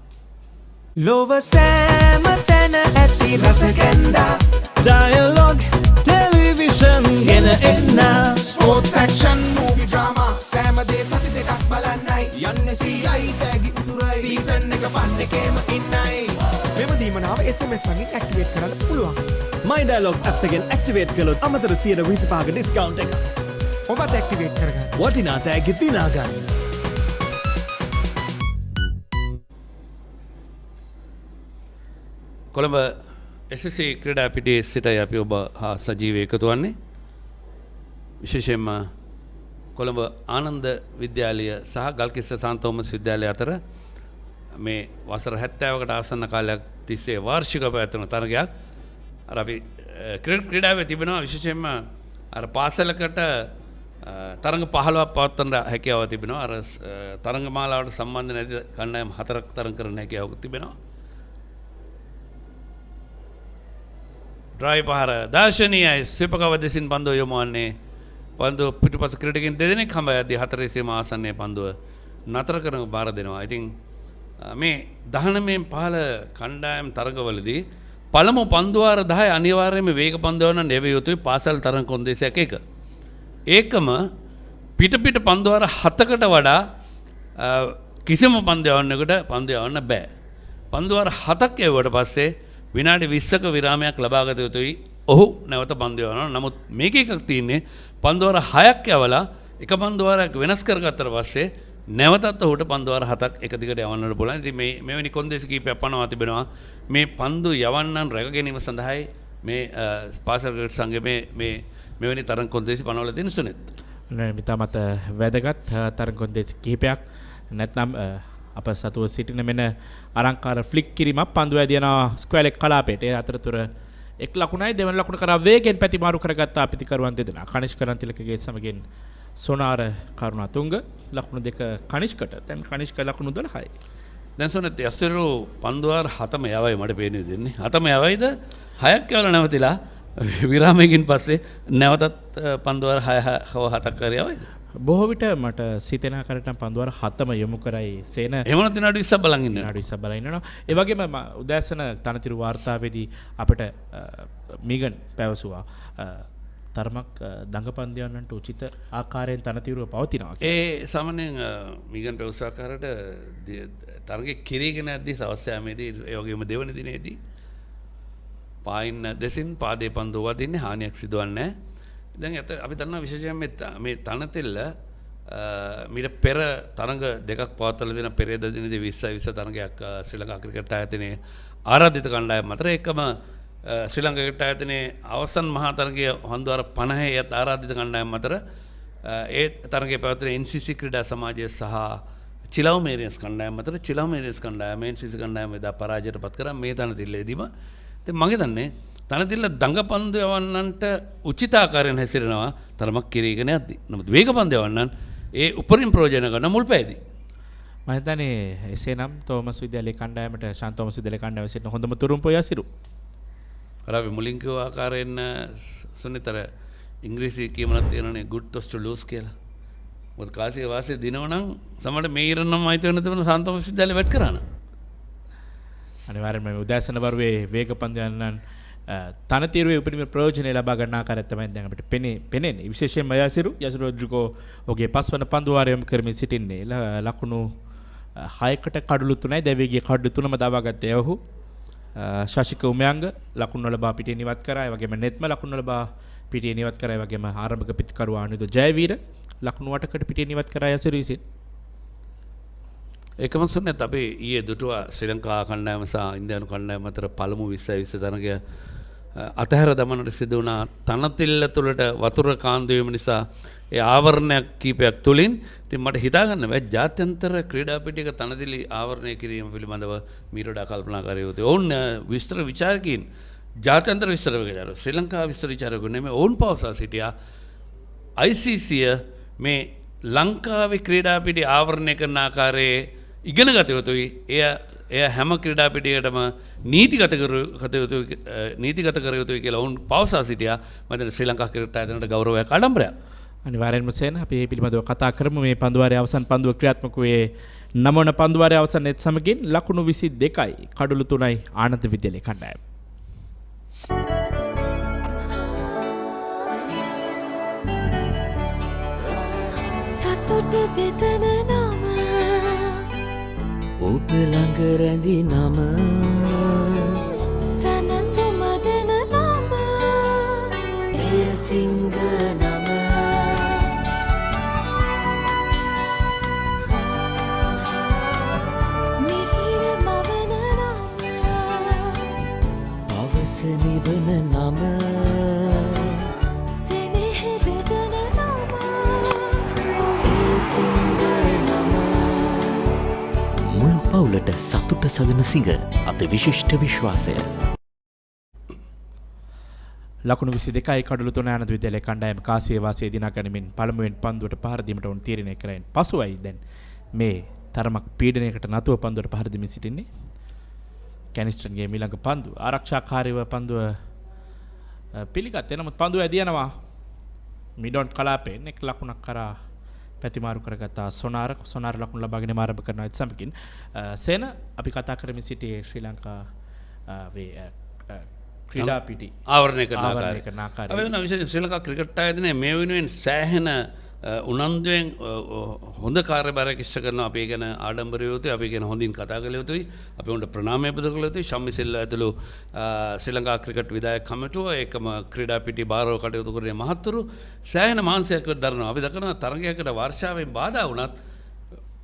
ලොව සෑම තැන ඇති රසකැන්ඩා ඩයලොග් ටෙලිවිෂන් ගෙන එන්න ස්පෝර්ට්ස් ඇක්ෂන් මූවි ඩ්‍රාමා සෑම දේ සති දෙකක් බලන්නයි යන්න සීයයි තෑගි උතුරයි සීසන් එක ෆන් එකේම ඉන්නයි මෙම දීමනාව SMS මගින් ඇක්ටිවේට් කරන්න පුළුවන්. My Dialog app එකෙන් ඇක්ටිවේට් කළොත් අමතර 125ක ඩිස්කවුන්ට් එකක් ඔබත් ඇක්ටිවේට් කරගන්න. වටිනා තෑගි දිනා ගන්න. කොළඹ SSC ක්‍රීඩා පිටියේ සිටයි අපි ඔබ හා සජීව එකතු වන්නේ. විශේෂයෙන්ම කොළඹ ආනන්ද විද්‍යාලය සහ ගල්කිස්ස ශාන්ත තෝමස් විද්‍යාලය අතර මේ වසර 70කට ආසන්න කාලයක් තිස්සේ වාර්ෂිකව පැවැත්වෙන තරගයක්. අර අපි ක්‍රීඩාවේ තිබෙනවා විශේෂයෙන්ම අර පාසලකට තරඟ 15ක් පවත්වන්න හැකියාව තිබෙනවා. අර තරඟ මාලාවට සම්බන්ධ නැති කණ්ඩායම් 4ක් තරඟ කරන්න හැකියාවක් තිබෙනවා. ඩ්‍රයි පහර දර්ශනීයයි සිපකව දෙසින් පන්දුව යොමු වන්නේ. පන්දුව පිටුපස ක්‍රීඩකයන් දෙදෙනෙක් හඹ යද්දී 4 සීම ආසන්නයේ පන්දුව නතර කරන බාර දෙනවා. ඉතින් මේ 19 15 කණ්ඩායම් තරගවලදී පළමු පන්දුවාර 10 අනිවාර්යයෙන්ම වේග පන්දුවන නෙවෙයි යුතුයි පාසල් තරඟ කොන්දේසියක් එක. ඒකම පිට පන්දුවාර 7කට වඩා කිසිම පන්දුවන්නකට පන්දුවන්න බෑ. පන්දුවාර 7ක් එවුවට පස්සේ විනාඩි 20ක විරාමයක් ලබා ගත යුතුයි. ඔහු නැවත පන්දුවනවා. නමුත් මේක එකක් තියෙන්නේ පන්දුවාර 6ක් යවලා එක පන්දුවාරයක් වෙනස් කරගත්තට පස්සේ නැවතත් ඔහුට පන්දුවාර 7ක් එක දිගට යවන්නට පුළුවන්. ඉතින් මේ මෙවැනි කොන්දේසි කීපයක් පනවා තිබෙනවා. මේ පන්දු යවන්නන් රැක ගැනීම සඳහායි මේ පාසල් ක්‍රිකට් සංගමේ මේ මෙවැනි තරඟ කොන්දේසි පනවලා තියෙන සුනිත්. මිතාමත් වැදගත් තරඟ කොන්දේසි කිහිපයක් නැත්නම් අප සතුව සිටින මෙන අලංකාර ෆ්ලික් කිරීමක් පන්දු ඇදියනවා ස්ක්වයර් එක කලාපයට. ඒ අතරතුර එක් ලකුණයි දෙවන ලකුණ කරා වේගෙන් පැතිමාරු කරගත්ත අපිතිකරුවන් දෙදෙනා. කනිෂ්ක රන්තිලකගේ සමගින් සොනාර කරුණාතුංග ලකුණු දෙක කනිෂ්කට. දැන් කනිෂ්ක ලකුණු 12යි. දැන් සොනත් යස්සරු පන්දුවාර 7ම යවයි මට පේන්නේ දෙන්නේ. 7ම යවයිද 6ක් යවලා නැවතිලා විරාමයකින් පස්සේ නැවතත් පන්දුවාර 7ක් කර යවයිද? බොහෝ විට මට සිතෙන ආකාරයට පන්දුවාර 7ම යොමු කරයි සේන. එහෙම නැත්නම් විනාඩි 20ක් බලන් ඉන්න. විනාඩි 20ක් බලන් ඉන්නවා. ඒ වගේම උදෑසන තනතිරු වාර්තාවේදී අපිට මීගන් පැවසුවා තරමක් දඟපන්දියන්නන්ට උචිත ආකාරයෙන් තනතිරුව පවතිනවා. ඒ සාමාන්‍යයෙන් මීගන් පැවසු ආකාරයට තරගේ කිරීගෙන ඇද්දී සවස් යාමේදී ඒ වගේම දෙවන දිනේදී පායින් දෙසින් පාදේ පන්දු වදින්නේ හානියක් සිදුවන්නේ නැහැ. දැන් අපි දන්නවා විශේෂයෙන් මේ තනතෙල්ල මීට පෙර තරඟ දෙකක් පවත්වලා දෙන පෙරේද දිනේදී 20 තරඟයක් ශ්‍රී ලංකා ක්‍රිකට් ආයතනයේ ආරාධිත කණ්ඩායම් අතර එකම ශ්‍රී ලංකා ක්‍රිකට් ආයතනයේ අවසන් මහා තරගයේ හඳුවර 50 යත් ආරාධිත කණ්ඩායම් අතර ඒ තරගයේ පැවැත්වෙන NCC ක්‍රීඩා සමාජය සහ චිලව් මේරියන්ස් කණ්ඩායම් අතර චිලව් මේරියන්ස් කණ්ඩායම NCC කණ්ඩායම එදා පරාජයට පත් කරා මේ තනතිල්ලේදීම. ඉතින් මම හිතන්නේ තනතිල්ල දඟපන්දු යවන්නන්ට උචිත ආකාරයෙන් හැසිරෙනවා තරමක් කිරීගෙන යද්දී. නමුත් වේග පන්දු යවන්නන් ඒ උපරිම ප්‍රයෝජන ගන්න මුල් පැයදී. මම හිතන්නේ එසේනම් තෝමස් විද්‍යාලයේ කණ්ඩායමට ශාන් තෝමස් විද්‍යාලයේ කණ්ඩායම සිටින හොඳම තුරුම්පෝ යසිරු. අර අපි මුලින් කිව්ව ආකාරයෙන් සුනිතර ඉංග්‍රීසි කියමනක් තියෙනනේ good toss to lose කියලා. මොකද කාසිය වාසිය දිනවනම් සමහර මේ ඉරණම් අයිති වෙන තිබුණ ශාන් තෝමස් විද්‍යාලයේ වැට් කරාන. අනිවාර්යෙන්ම උදෑසන වරුවේ වේග පන්දු යන්නන් තනතිරුවේ උපරිම ප්‍රයෝජනය ලබා ගන්න ආකාරය තමයි දැන් අපිට පෙනෙන්නේ. විශේෂයෙන්ම යසිරු රොඩ්රිගෝ ඔහුගේ පස්වන පන්දුවාරය යොමු කරමින් සිටින්නේ. ලකුණු 6කට කඩලු 3යි දැවේගිය කඩලු 3ම දවාගත්තේ ඔහු. ශාශික උමයංග ලකුණු ලබා පිටින් ඉවත් කරා. ඒ වගේම නෙත්ම ලකුණු ලබා පිටින් ඉවත් කරා. ඒ වගේම ආරම්භක පිටිකරුවා අනුද ජයවීර ලකුණු 8කට පිටින් ඉවත් කරා යසිරු විසින්. ඒකම සුන්නත් අපි ඊයේ දුටුවා ශ්‍රී ලංකා කණ්ඩායම සහ ඉන්දියානු කණ්ඩායම අතර පළමු 20 තරගය අතහැර දමන්නට සිදු වුණා. තනතිල්ල තුළට වතුර කාන්දු වීම නිසා ඒ ආවරණයක් කීපයක් තුලින් ඉතින් මට හිතා ගන්න බැහැ ජාත්‍යන්තර ක්‍රීඩා පිටියක තනතිලි ආවරණය කිරීම පිළිබඳව මීට වඩා කල්පනාකාරී වූ ඔවුන් විස්තර විචාරකයින් ජාත්‍යන්තර විස්තර විචාරක ශ්‍රී ලංකා විස්තර විචාරකයෝ නෙමෙයි ඔවුන් පවසා සිටියා ICC මේ ලංකාවේ ක්‍රීඩා පිටි ආවරණය කරන ආකාරයේ ඉගෙන ගත යුතුයි. එය හැම ක්‍රීඩා පිටියකටම නීතිගත කර යුතුයි කියලා ඔවුන් පවසා සිටියා. මම ශ්‍රී ලංකා ක්‍රිකට් ආයතනයට ගෞරවයක් ආඩම්බරයක්. අනිවාර්යෙන්ම සේන අපි මේ පිළිබඳව කතා කරමු. මේ පන්දුවාරයේ අවසන් පන්දුව ක්‍රියාත්මක වූයේ 9 වන පන්දුවාරයේ අවසන් net සමගින් ලකුණු 22යි කඩලු 3යි ආනන්ද විද්‍යාලයේ කණ්ඩායම. සතුට බෙදන නම ඔබ ළඟ රැඳි නම සනසුම දෙන නම එය සිංහ නම මිහිර මවන නම පවස නිවන නම සෙනෙහ බෙදන නම එය සිංහ මුළු පවුලට සතුට සදන සිඟ අත විශිෂ්ට විශ්වාසය. ලකුණු 22යි කඩලු 3 ආනන්ද විද්‍යාලයේ කණ්ඩායම කාසිය වාසිය දිනා ගනිමින් පළමුවෙන් පන්දුවට පහර දීමට වුණ තීරණය කරගෙන පසුවයි දැන් මේ තරමක් පීඩනයකට නතුව පන්දුවට පහර දෙමින් සිටින්නේ. කැනිස්ටන්ගේ ඊළඟ පන්දුව ආරක්ෂාකාරීව පන්දුව පිළිගත්තේ. නමුත් පන්දුව ඇදියනවා මිඩොන් කලාපයෙන් එක් ලකුණක් කරා පැතිමාරු කරගත්තා සොනාර ලකුණු ලබාගෙන ආරම්භ කරනවා ඒත් සමගින් සේන අපි කතා කරමින් සිටියේ ශ්‍රී ලංකා ක්‍රීඩා පිටි ආවරණය කරන ආකාරය. අපි දන්නා විශේෂයෙන් ශ්‍රී ලංකා ක්‍රිකට් ආයතනයේ මේ වෙනුවෙන් සෑහෙන උනන්දුවෙන් හොඳ කාර්යභාරයක් ඉෂ්ට කරනවා. අපි ගැන ආඩම්බරය යුතුයි, අපි ගැන හොඳින් කතා කළ යුතුයි, අපි උන්ට ප්‍රණාමය පුද කළ යුතුයි. ශම්මි සිල්වා ඇතුළු ශ්‍රී ලංකා ක්‍රිකට් විධායක කමිටුව ඒකම ක්‍රීඩා පිටි භාරව කටයුතු කරන මහත්තුරු සෑහෙන මානසිකව දරනවා. අපි දකිනවා තරගයකට වර්ෂාවෙන් බාධා වුණත්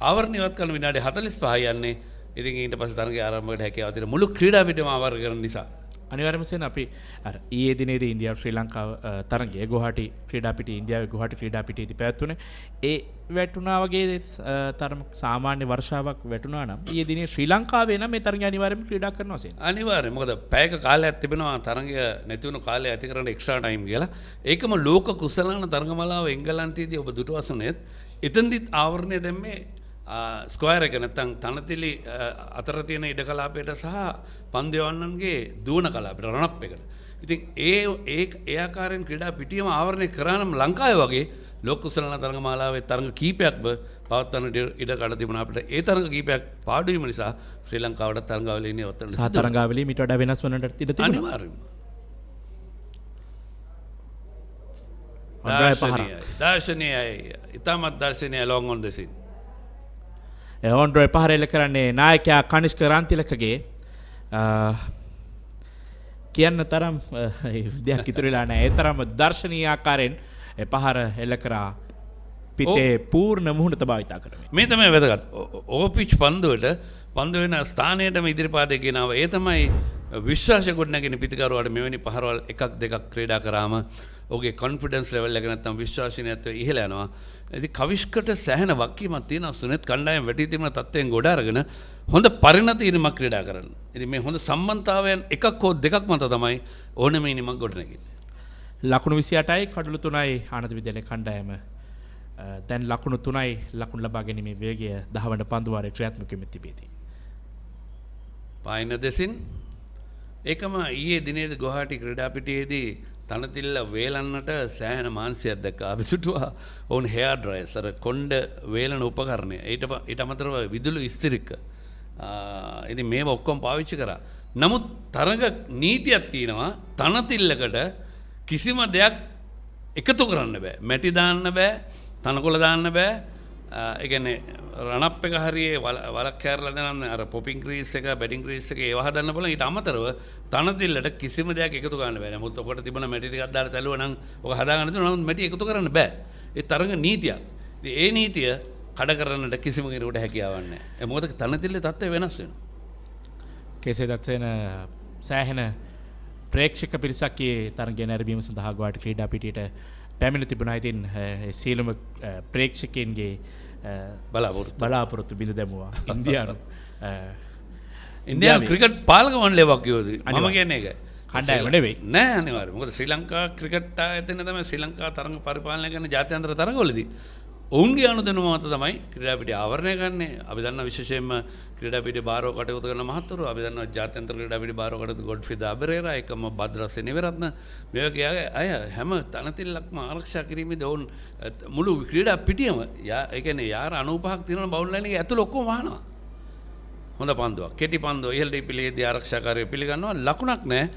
ආවරණය ඉවත් කරන විනාඩි 45 යන්නේ. ඉතින් ඊට පස්සේ තරගය ආරම්භකට හැකියාව තියෙන මුළු ක්‍රීඩා පිටම ආවරණය කරන නිසා අනිවාර්යයෙන්ම සෙන් අපි අර ඊයේ දිනේදී ඉන්දියාව ශ්‍රී ලංකාව තරගයේ ගුවහාටි ක්‍රීඩා පිටි ඉන්දියාවේ ගුවහාටි ක්‍රීඩා පිටියේදී පැවැත්වුණේ ඒ වැටුණා වගේ තරම සාමාන්‍ය වර්ෂාවක් වැටුණා නම් ඊයේ දිනේ ශ්‍රී ලංකාවේ නම් මේ තරගය අනිවාර්යයෙන්ම ක්‍රීඩා කරනවා සෙන් අනිවාර්යයෙන් මොකද පැයක කාලයක් තිබෙනවා තරගය නැති වුණු කාලය ඇති කරන්න එක්ස්ට්‍රා ටයිම් කියලා ඒකම ලෝක කුසලාන තරගමාලාව එංගලන්තයේදී ඔබ දුටුවසුනේත් එතෙන්දිත් ආවරණය දැම්මේ ස්ක්වයර් එක නැත්නම් තනතිලි අතර තියෙන ඉඩ කලාපයට සහ පන්දු දුවන කලාපයට රනප් එකට. ඉතින් ඒ ආකාරයෙන් ක්‍රීඩා පිටියම ආවරණය කරා නම් ලංකාවේ වගේ ලෝක කුසලාන තරගමාලාවේ තරඟ කීපයක්ම පවත්වන්න ඉඩ කඩ තිබුණා අපිට. ඒ තරඟ කීපයක් පාඩු වීම නිසා ශ්‍රී ලංකාවට තරඟාවලිය ඉන්නේ ඔතන. සහ තරඟාවලිය මීට වඩා වෙනස් වන්නට ඉඩ තිබුණා. අනිවාර්යයෙන්ම. දර්ශනීයයි. ඉතාමත් දර්ශනීය long on the scene. ඔන්ඩ්‍රොයි පහර එල්ල කරන්නේ නායකයා කනිෂ්ක රන්තිලකගේ කියන්න තරම් දෙයක් ඉතුරු වෙලා නැහැ. ඒ තරම් දර්ශනීය ආකාරයෙන් පහර එල්ල කරා පිටේ පූර්ණ මුහුණත භාවිතා කරමින්. මේ තමයි වැදගත්. ඕපිච් පන්දුවට පන්දු වෙන ස්ථානයටම ඉදිරිපාදේ ගෙනාව. ඒ තමයි විශ්වාසය ගොඩනගෙන පිටිකරුවාට මෙවැනි පහරවල් එකක් දෙකක් ක්‍රීඩා කරාම ඔහුගේ කොන්ෆිඩන්ස් ලෙවල් එක නැත්තම් විශ්වාසීයත්වය ඉහළ යනවා. ඉතින් කවිෂ්කට සෑහෙන වක්කීමක් තියෙනවා. සුනෙත් කණ්ඩායම වැටී තිබෙන තත්ත්වයෙන් ගොඩ අරගෙන හොඳ පරිණත ඉනිමක් ක්‍රීඩා කරන්න. ඉතින් මේ හොඳ සම්බන්ධතාවයන් එකක් හෝ දෙකක් මත තමයි ඕනම ඉනිමක් ගොඩනගන්නේ. ලකුණු 28යි කඩලු 3යි ආනන්ද විද්‍යාලයේ කණ්ඩායම දැන් ලකුණු 3යි ලකුණු ලබා ගැනීමේ වේගය 10 වන පන්දු වාරයේ ක්‍රියාත්මක වෙමින් තිබෙදී. පායින දෙසින් ඒකම ඊයේ දිනේදී ගුවහාටි ක්‍රීඩා පිටියේදී තනතිල්ල වේලන්නට සෑහෙන මාංශයක් දැක්කා. අපි සිටුවා ඔවුන් හෙයාර් ඩ්‍රයර්ස් අර කොණ්ඩ වේලන උපකරණය. ඊට අමතරව විදුලි ඉස්තිරික. ඉතින් මේව ඔක්කොම පාවිච්චි කරා. නමුත් තරඟ නීතියක් තියෙනවා. තනතිල්ලකට කිසිම දෙයක් එකතු කරන්න බෑ. මැටි දාන්න බෑ. තනකොළ දාන්න බෑ. ඒ කියන්නේ රනප් එක හරියේ වලක් කැරලා දාන්න අර පොපින් ක්‍රීස් එක බැටින් ක්‍රීස් එක ඒව හදන්න බලන ඊට අමතරව තනතිල්ලට කිසිම දෙයක් එකතු කරන්න බෑ. නමුත් ඔකට තිබුණ මැටි ටිකක් දාලා තැළුවා නම් ඔක හදාගන්න තියෙනවා. නමුත් මැටි එකතු කරන්න බෑ. ඒ තරඟ නීතියක්. ඉතින් ඒ නීතිය කඩ කරන්නට කිසිම කෙනෙකුට හැකියාවක් නැහැ. මොකද තනතිල්ලේ තත්ත්වය වෙනස් වෙනවා. කෙසේදත් සේන සෑහෙන ප්‍රේක්ෂක පිරිසක් ඒ තරඟය නැරඹීම සඳහා ගුවහාටි ක්‍රීඩා පිටියට පැමිණ තිබුණා. ඉතින් සීලම ප්‍රේක්ෂකයන්ගේ බලාපොරොත්තු බිඳ දැමුවා. ඉන්දියානු ක්‍රිකට් පාලක මණ්ඩලයක් කියෝද? මම කියන්නේ ඒකයි. කණ්ඩායම නෙවෙයි. නෑ අනිවාර්යයෙන්. මොකද ශ්‍රී ලංකා ක්‍රිකට් ආයතනය තමයි ශ්‍රී ලංකා තරඟ පරිපාලනය කරන ජාත්‍යන්තර තරඟවලදී ඔවුන්ගේ අනුදැනුම මත තමයි ක්‍රීඩා පිටිය ආවරණය කරන්නේ. අපි දන්නා විශේෂයෙන්ම ක්‍රීඩා පිටිය බාරව කටයුතු කරන මහත්වරු අපි දන්නවා ජාත්‍යන්තර ක්‍රීඩා පිටිය බාරව කටයුතු ගොඩ්ෆ්‍රී දාබරේරා එකම බද්රස් නිවරත්න මේ වගේ අය හැම තනතිල්ලක්ම ආරක්ෂා කිරීමේදී ඔවුන් මුළු ක්‍රීඩා පිටියම ඒ කියන්නේ යාර 95ක් තියෙන බවුන්ඩරි ලයින් එකේ ඇතුළ ඔක්කොම වහනවා. හොඳ පන්දුවක්. කෙටි පන්දුව ඉහළට පිළිගෙදී ආරක්ෂාකාරයෝ පිළිගන්නවා. ලකුණක් නැහැ.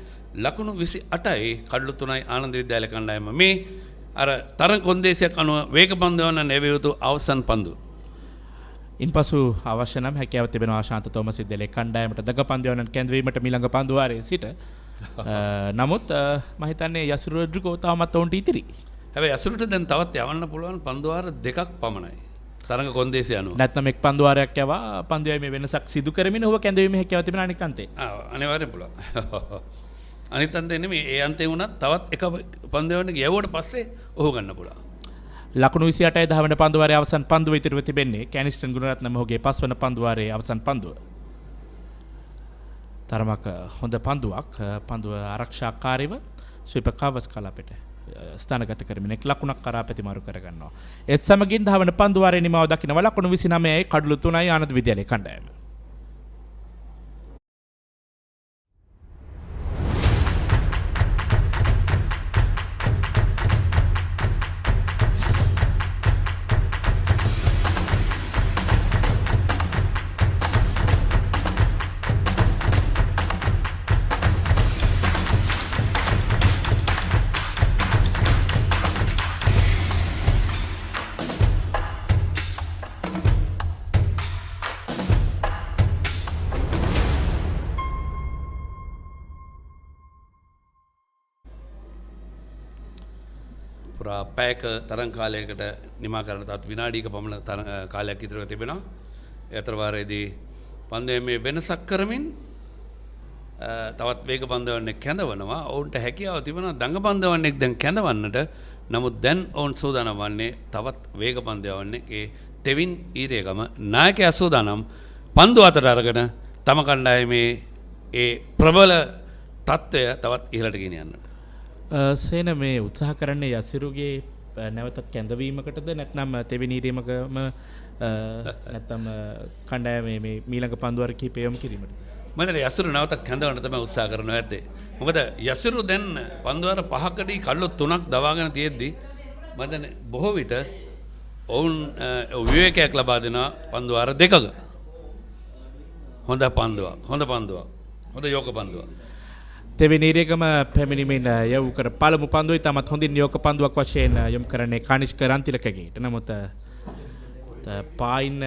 ලකුණු 28යි කඩලු 3යි ආනන්ද විද්‍යාලය කණ්ඩායම. මේ අර තරඟ කොන්දේසියක් අනුව වේග පන්දුවන නැවිය යුතු අවසන් පන්දුව. ඉන්පසු අවශ්‍ය නම් හැකියාව තිබෙනවා ආශාන්ත තෝමස් විද්‍යාලයේ කණ්ඩායමට දග පන්දුවන කැඳවීමට මීළඟ පන්දු වාරයේ සිට. නමුත් මම හිතන්නේ යසුරු රොඩ්රිගෝ තාමත් ඔවුන්ට ඉතිරි. හැබැයි යසුරුට දැන් තවත් යවන්න පුළුවන් පන්දු වාර දෙකක් පමණයි. තරඟ කොන්දේසිය අනුව. නැත්නම් එක් පන්දු වාරයක් යවා පන්දුවේ මේ වෙනසක් සිදු කරමින් ඔහුව කැඳවීමේ හැකියාව තිබෙන අනික් අන්තේ. අනිවාර්යයෙන් පුළුවන්. අනිත් අන්තේ නෙමෙයි ඒ අන්තේ වුණත් තවත් එක පන්දුවකට ගියවට පස්සේ ඔහු ගන්න පුළුවන්. ලකුණු 28යි 10 වන පන්දු වාරයේ අවසන් පන්දුව ඉතිරිව තිබෙන්නේ කැනිස්ටන් ගුණරත්න මොහුගේ 5 වන පන්දු වාරයේ අවසන් පන්දුව. තරමක හොඳ පන්දුවක්. පන්දුව ආරක්ෂාකාරීව ස්වීපර් කවර්ස් කලාපෙට ස්ථානගත කරමින් එක් ලකුණක් කරා ප්‍රතිමාරු කරගන්නවා. ඒත් සමගින් 10 වන පන්දු වාරයේ නිමාව දකිනවා ලකුණු 29යි කඩලු 3යි ආනන්ද විද්‍යාලයේ කණ්ඩායම. පැයක තරම් කාලයකට නිමා කරන තත් විනාඩියක පමණ කාලයක් ඉතුරුව තිබෙනවා. ඒ අතර වාරයේදී පන්දුවේ මේ වෙනසක් කරමින් තවත් වේග පන්දවන්නෙක් කැඳවනවා. ඔවුන්ට හැකියාව තිබෙනවා දඟ පන්දවන්නෙක් දැන් කැඳවන්නට. නමුත් දැන් ඔවුන් සූදානම් වන්නේ තවත් වේග පන්දවන්නෙක් ඒ තෙවින් ඊරේගම නායකයා සූදානම් පන්දු අතට අරගෙන තම කණ්ඩායමේ ඒ ප්‍රබල තත්ත්වය තවත් ඉහළට ගෙනියන්නට. සේන මේ උත්සාහ කරන්නේ යසිරුගේ නැවතත් කැඳවීමකටද නැත්නම් තෙවෙනි ඉරීමකම නැත්නම් කණ්ඩායමේ මේ මීළඟ පන්දු වර කිහිපය යොමු කිරීමටද? මම හිතන්නේ යසිරු නැවතත් කැඳවන්න තමයි උත්සාහ කරනවා ඇත්තේ. මොකද යසිරු දැන් පන්දු වර 5කදී කල්ලු 3ක් දවාගෙන තියෙද්දි මම හිතන්නේ බොහෝ විට ඔවුන් විවේකයක් ලබා දෙනවා පන්දු වර 2ක. හොඳ පන්දුවක්. හොඳ යෝග පන්දුවක්. තෙවෙනි ඉරේගම පැමිණීමෙන් යවු කර පළමු පන්දුවයි තමත් හොඳින් යෝග පන්දුවක් වශයෙන් යොමු කරන්නේ කනිෂ්ක රන්තිලකගේට. නමුත් පායින්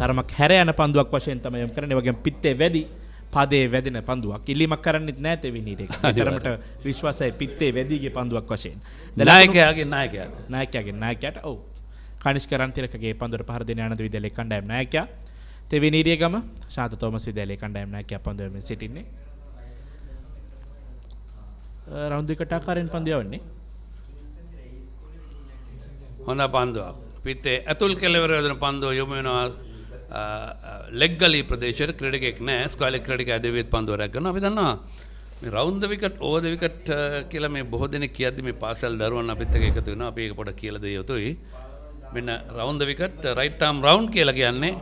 තරමක් හැර යන පන්දුවක් වශයෙන් තමයි යොමු කරන්නේ. ඒ වගේම පිත්තේ වැඩි පාදයේ වැදෙන පන්දුවක්. ඉල්ලීමක් කරන්නෙත් නැහැ තෙවෙනි ඉරේගම. තරමට විශ්වාසයි පිත්තේ වැඩිගේ පන්දුවක් වශයෙන්. නායකයාට ඔව්. කනිෂ්ක රන්තිලකගේ පන්දුවට පහර දෙන ආනන්ද විද්‍යාලයේ කණ්ඩායම් නායකයා තෙවෙනි ඉරේගම ශාන්ත තෝමස් විද්‍යාලයේ කණ්ඩායම් නායකයා පන්දුවෙන් සිටින්නේ. රවුන්ඩ් එකට ආකාරයෙන් පන්දු යවන්නේ. හොඳ පන්දුවක්. පිටේ ඇතුල් කෙළවර යොදන පන්දුව යොමු වෙනවා ලෙග් ගලී ප්‍රදේශයට. ක්‍රීඩකෙක් නැහැ. ස්ක්වයර් ක්‍රීඩකයා දෙවියත් පන්දුවරක් කරනවා. අපි දන්නවා මේ රවුන්ඩ් ද විකට් ඕවර් ද විකට් කියලා මේ බොහෝ දෙනෙක් කියද්දි මේ පාසල් දරුවන් අපිත් එක්ක එකතු වෙනවා. අපි ඒක පොඩ්ඩක් කියලා දෙය යුතුයි. මෙන්න රවුන්ඩ් ද විකට් රයිට් ආම් රවුන්ඩ් කියලා කියන්නේ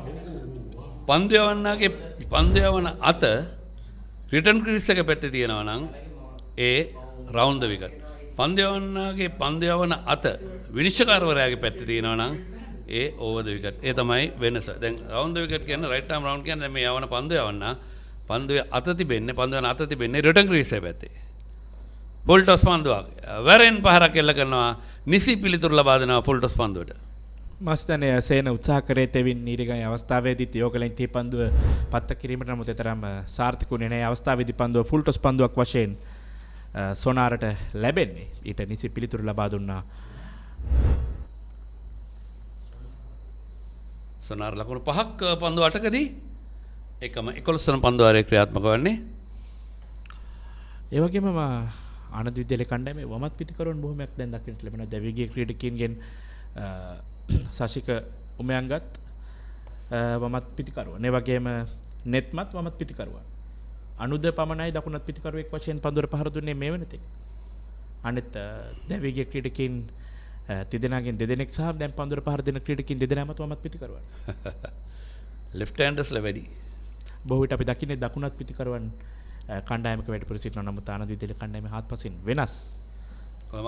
පන්දු යවන අත රිටර්න් ක්‍රීස් එක පැත්තේ තියෙනවා නම් ඒ රවුන්ඩ් ද විකට්. පන්දු යවන අත විනිශ්චයකාරවරයාගේ පැත්තේ තියෙනවා නම් ඒ ඕවර් ද විකට්. ඒ තමයි වෙනස. දැන් රවුන්ඩ් ද විකට් කියන්නේ රයිට් ආම් රවුන්ඩ් කියන්නේ මේ යවන පන්දු යවන්න පන්දුවේ අත තිබෙන්නේ රිටර්න් ක්‍රීස් එක පැත්තේ. Full toss පන්දුවක්. වැරෙන් පහරක් එල්ල කරනවා. නිසි පිළිතුරු ලබා දෙනවා ෆුල් ටොස් පන්දුවට. මස්තනේ සේන උත්සාහ කරේ තෙවින් නීරිගයි අවස්ථාවේදීත් යෝගලෙන් තී පන්දුව පත්ත කිරීමට නමුත් තරම් සාර්ථකුනේ නැහැ. අවස්ථාවේදී පන්දුව ෆුල් ටොස් පන්දුවක් වශයෙන් සොනාරට ලැබෙන්නේ. ඊට නිසි පිළිතුරු ලබා දුන්නා. සොනාර ලකුණු 5ක් පන්දු 8කදී එකම 11 වන පන්දු වාරයේ ක්‍රියාත්මක වන්නේ. ඒ වගේම ආනන්ද විද්‍යාලයේ කණ්ඩායමේ වමත් පිටිකරුවන් බොහොමයක් දැන් දක්නට ලැබෙනවා. දැවිගේ ක්‍රීඩකයින්ගෙන් සශික උමයන්ගත් වමත් පිටිකරුවන්. ඒ වගේම නෙත්මත් වමත් පිටිකරුවන්. අනුද පමණයි දකුණත් පිටිකරුවෙක් වශයෙන් පන්දුවට පහර දුන්නේ මේ වෙනතෙක්. අනෙත් දැවිගේ ක්‍රීඩකයින් තිදෙනාගෙන් දෙදෙනෙක් සහ දැන් පන්දුවට පහර දෙන ක්‍රීඩකයින් දෙදෙනාමත් වමත් පිටිකරුවන්. ලෙෆ්ට් හෑන්ඩර්ස්ලා වැඩි. බොහෝ විට අපි දකින්නේ දකුණත් පිටිකරුවන් කණ්ඩායමක වැඩිපුර සිටිනවා. නමුත් ආනන්ද විද්‍යාලයේ කණ්ඩායමේ හාත්පසින් වෙනස්.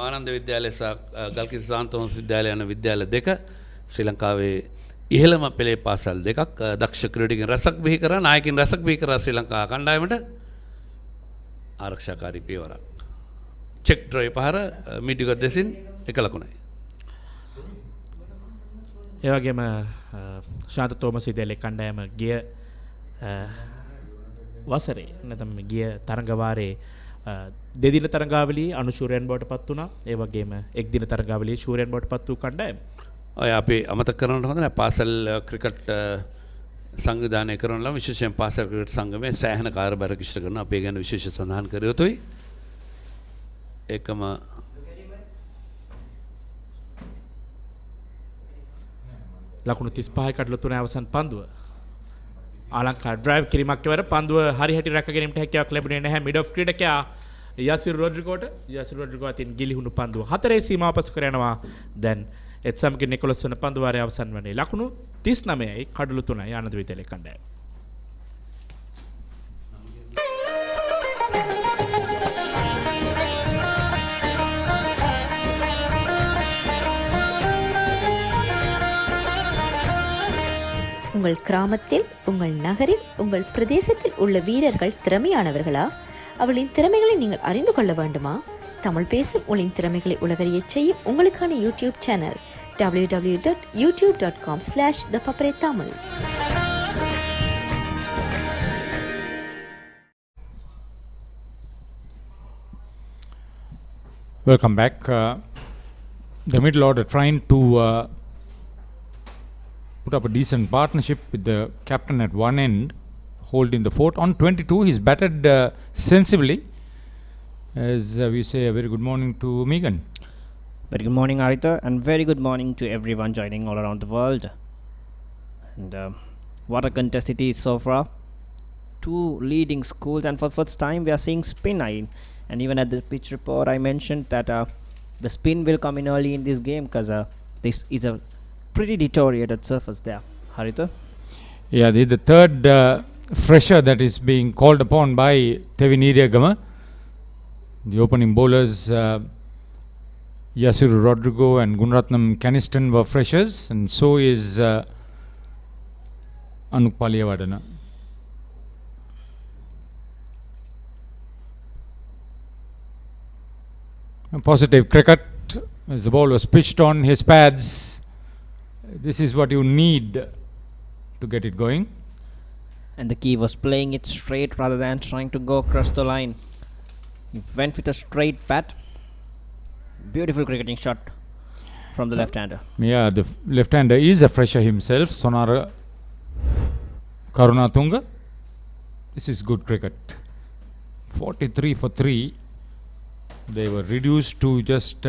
ආනන්ද විද්‍යාලය සහ ගල්කිස්ස සාන්තෝමස් විද්‍යාලය යන විද්‍යාල දෙක ශ්‍රී ලංකාවේ ඉහළම පෙළේ පාසල් දෙකක්. දක්ෂ ක්‍රීඩකයන් රසක් බිහි කරා, නායකයන් රසක් බිහි කරා ශ්‍රී ලංකා කණ්ඩායමට ආරක්ෂාකාරී පියවරක්. චෙක් ඩ්‍රයිව් පහර මිඩිගොඩ් දෙසින් 1 ලකුණයි. ඒ වගේම ශාන්ත තෝමස් විද්‍යාලයේ කණ්ඩායම ගිය වසරේ නැත්නම් ගිය තරඟවාරයේ දෙදින තරඟාවලියේ අනුශූරයන් බවට පත් වුණා. ඒ වගේම එක් දින තරඟාවලියේ ශූරයන් බවට පත් වූ කණ්ඩායම. ඔය අපි අමතක කරන්න හොඳ නැහැ. පාසල් ක්‍රිකට් සංවිධානය කරන ලා විශේෂයෙන් පාසල් ක්‍රිකට් සංගමයේ සෑහෙන කාර්යභාරයක් ඉෂ්ට කරන අපේ ගැන විශේෂ සඳහන් කර යුතුයි. ඒකම ලකුණු 35 කඩලු 3 අවසන් පන්දුව. ආලංකාර ඩ්‍රයිව් කිරීමක් කෙවර පන්දුව හරි හැටි රැක ගැනීමට හැකියාවක් ලැබුණේ නැහැ. මිඩ් ඔෆ් ක්‍රීඩකයා යසිර් රොඩ්රිගෝට අතින් ගිලිහුණු පන්දුව 4 සීමාව පසු කර යනවා. දැන් එත් සමගින් 11 වන පන්දු වාරයේ අවසන් වන්නේ ලකුණු 39යි කඩලු 3යි ආනන්ද විද්‍යාලයේ කණ්ඩායම. உங்கள் கிராமத்தில், உங்கள் நகரில், உங்கள் பிரதேசத்தில் உள்ள வீரர்கள் திறமையானவர்களா? அவளின் திறமைகளை நீங்கள் அறிந்து கொள்ள வேண்டுமா? தமிழ் பேசும் உங்களின் திறமைகளை உலகறியச் செய்யும் உங்களுக்கான YouTube channel www.youtube.com/ThePapare Tamil. Welcome back. the middle order trying to put up a decent partnership with the captain at one end, holding the fort. On 22, he's batted sensibly. As we say, a very good morning to Megan. Very good morning, Arita, and very good morning to everyone joining all around the world. And what a contest it is so far. Two leading schools, and for the first time we are seeing spin. And even at the pitch report, I mentioned that the spin will come in early in this game because this is a pretty deteriorated surface there. Harita? Yeah, the third fresher that is being called upon by Teviniriyagama. The opening bowlers Yasiru Rodrigo and Gunratnam Caniston were freshers, and so is Anuk Paliyavadana. A positive cricket as the ball was pitched on his pads. This is what you need to get it going. And the key was playing it straight rather than trying to go across the line. He went with a straight bat. Beautiful cricketing shot from the left-hander. Yeah, the left-hander is a fresher himself, Sonara Karunatunga. This is good cricket. 43 for 3. They were reduced to just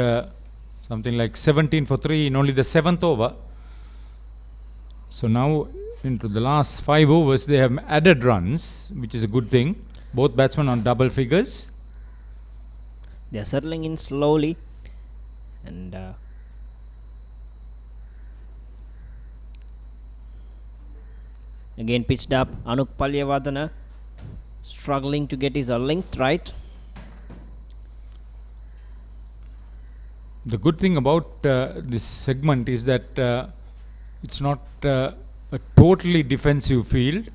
something like 17 for 3 in only the 7th over. So now into the last 5 overs they have added runs, which is a good thing. Both batsmen on double figures. They are settling in slowly, and again pitched up. Anuk Paliyavadana struggling to get his length right. The good thing about this segment is that it's not a totally defensive field.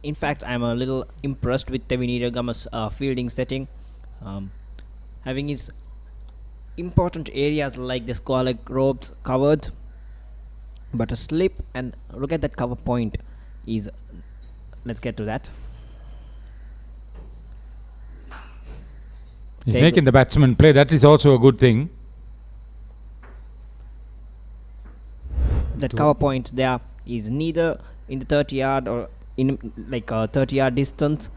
In fact, I'm a little impressed with Teviniriyagama's fielding setting, having his important areas like the square ropes covered, but a slip, and look at that cover point is, let's get to that. He's making the batsman play. That is also a good thing. That cover point there is neither in the 30 yard or in like a 30 yard distance,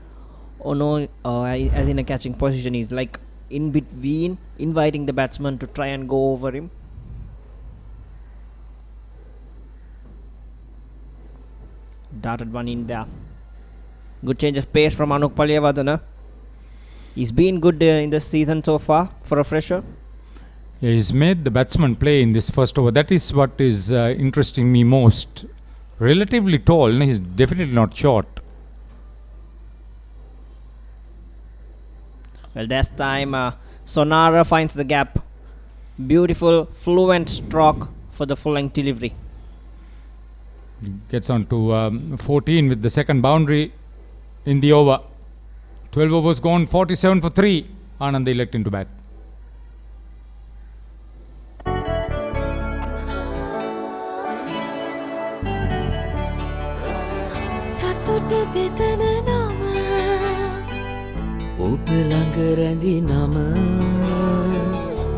or no, as in a catching position. Is like in between, inviting the batsman to try and go over him. Darted one in there. Good change of pace from Anuk Paliyavadana. He's been good in this season so far for a fresher. Yeah, he's made the batsman play in this first over. That is what is interesting me most. Relatively tall, and he's definitely not short. Well, this time Sonara finds the gap. Beautiful, fluent stroke for the full-length delivery. Gets on to 14 with the second boundary in the over. 12 overs gone, 47 for 3. Ananda elect into bat. සතුට බෙදන නම ඔබ ළඟ රැඳි නම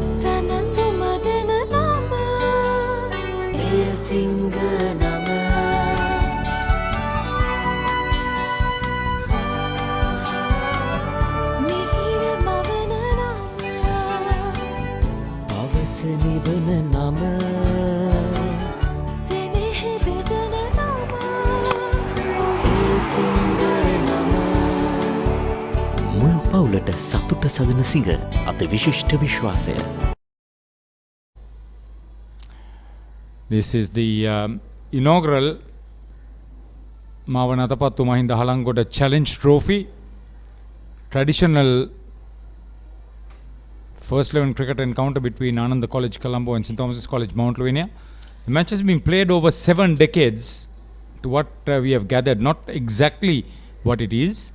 සැනසුම දෙන නම එය සිංහ නම මිහිර මවන නම අවස නිවන නම සෙනෙහ බෙදන නම මුළු පවුලට සතුට සදන සිඟ අත විශිෂ්ට විශ්වාසය. This is the inaugural Atapattu-Halangode Challenge Trophy. Traditional first 11 cricket encounter between Ananda College, Colombo and St. Thomas's College, Mount Lavinia. The match has been played over 7 decades. To what we have gathered, not exactly what it is.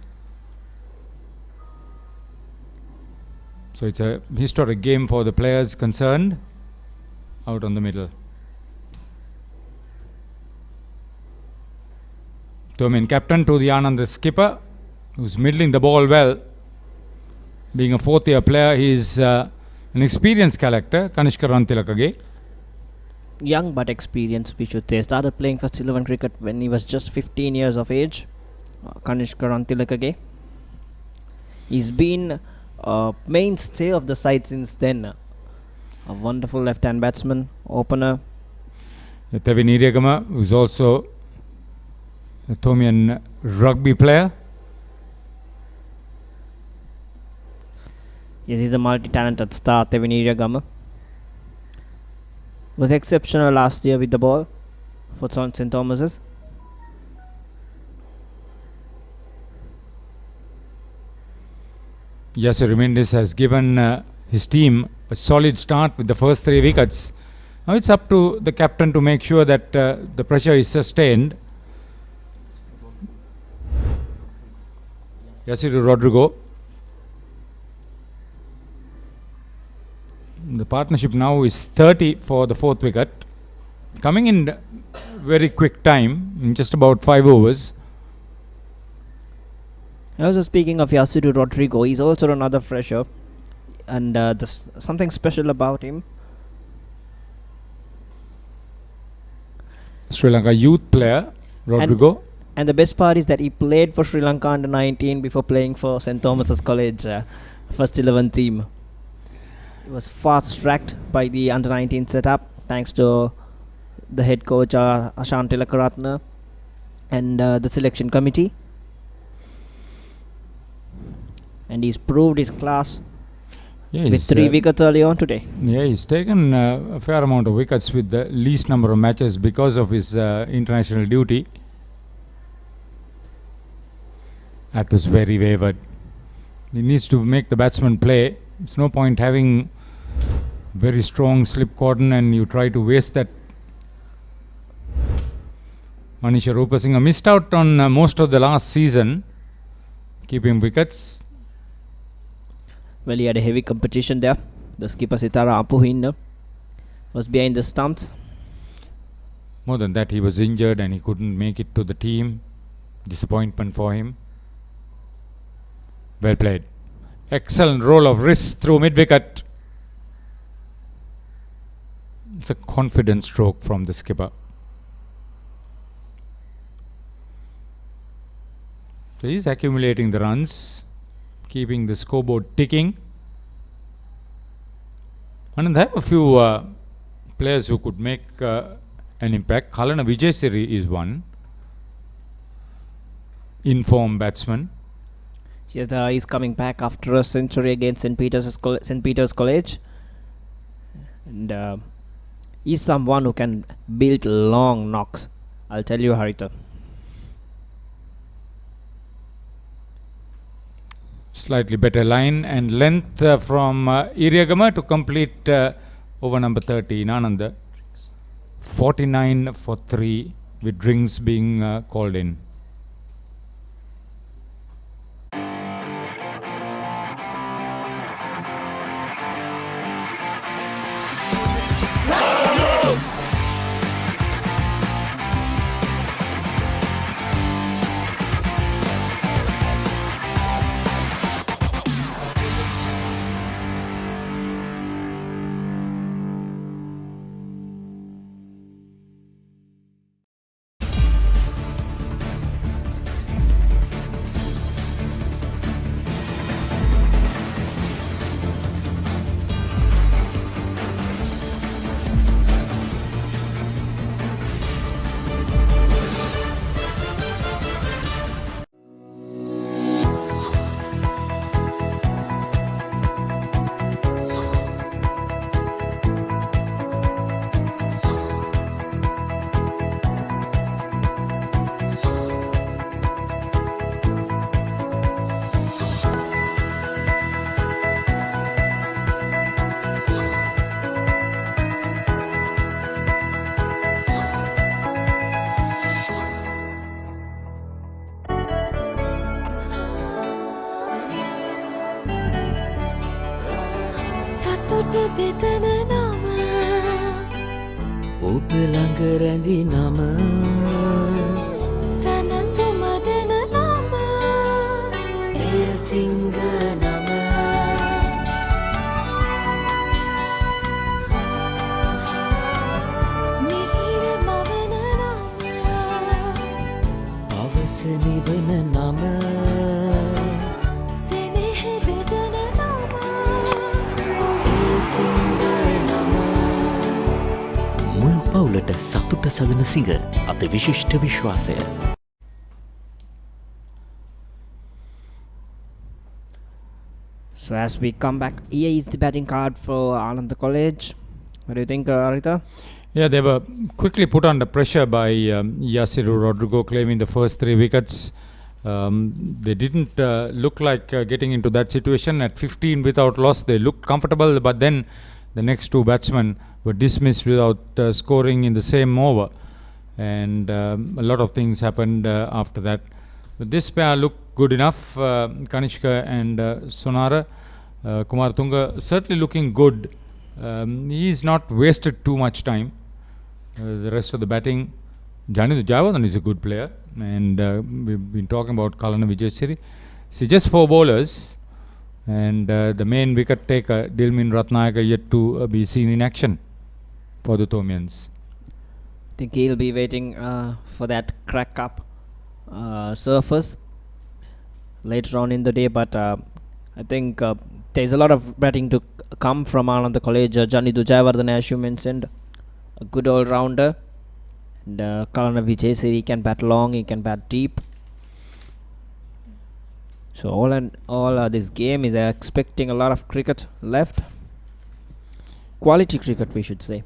So it's a historic game for the players concerned. Out on the middle. Tomin captain to the Anand skipper. who's middling the ball well. Being a fourth-year player, he's an experienced character, Kanishka Rantilakage. Young but experienced, we should say. Started playing first 11 cricket when he was just 15 years of age. Kanishka Rantilakage. He's been a mainstay of the side since then. A wonderful left-hand batsman, opener. Tevin Iriyagama, who's also a Thomian rugby player. Yes, he's a multi-talented star, Tevin Iriyagama. Was exceptional last year with the ball for St. Thomas's. Yasser Mendes has given his team a solid start with the first 3 wickets. Now it's up to the captain to make sure that the pressure is sustained. Yasiru Rodrigo. The partnership now is 30 for the 4th wicket. Coming in very quick time, in just about 5 overs. Also speaking of Yasiru Rodrigo, he's also another fresher. And there's something special about him. Sri Lanka youth player, Rodrigo. And the best part is that he played for Sri Lanka under 19 before playing for St. Thomas's College first 11 team. He was fast tracked by the under 19 setup thanks to the head coach Ashan Tilakaratne and the selection committee. And he's proved his class with 3 wickets early on today. Yeah, he's taken a fair amount of wickets with the least number of matches because of his international duty. That was very wayward. He needs to make the batsman play. It's no point having very strong slip cordon and you try to waste that. Manisha Rupasinghe missed out on most of the last season, keeping wickets. Well, he had a heavy competition there. The skipper Sitara Apuhinna was behind the stumps. More than that, he was injured and he couldn't make it to the team. Disappointment for him. Well played. Excellent roll of wrist through mid-wicket. It's a confident stroke from the skipper. So he's accumulating the runs, keeping the scoreboard ticking. And they have a few players who could make an impact. Kalana Vijayasiri is one. In-form batsman. Yes, he's coming back after a century against St. Peter's College. And he's someone who can build long knocks. I'll tell you, Harita. Slightly better line and length from Iriyagama to complete over number 30 Ananda. 49 for 3 with drinks being called in. සතුට බෙදන නම ඔබ ළඟ රැඳි නම සැනසුම දෙන නම සිංගනම මිහිර මවන නම පවස නිවන නම සෙනෙහ බෙදන නම ඒ සිංගනම මුළු පවුලට සතුට සදන සිඟ අති විශිෂ්ට විශ්වාසය. So as we come back, here is the batting card for Ananda College. What do you think, Arita? Yeah, they were quickly put under pressure by Yasiru Rodrigo claiming the first 3 wickets. They didn't look like getting into that situation. At 15 without loss, they looked comfortable, but then the next 2 batsmen were dismissed without scoring in the same over. And a lot of things happened after that. But this pair looked good enough. Kanishka and Sonara. Kumar Tunga certainly looking good. He's not wasted too much time. The rest of the batting, Janitha Jayawardene is a good player, and we've been talking about Kalana Vijayasiri. See, just 4 bowlers, and the main wicket taker Dilmin Ratnayaka yet to be seen in action for the Thomians. I think he'll be waiting for that crack up surface later on in the day, but I think there's a lot of batting to come from Ananda College. Janitha Jayawardene, as you mentioned, a good all-rounder, and Kalana Vijayasiri can bat long, he can bat deep. So all in all, this game is expecting a lot of cricket left. Quality cricket, we should say.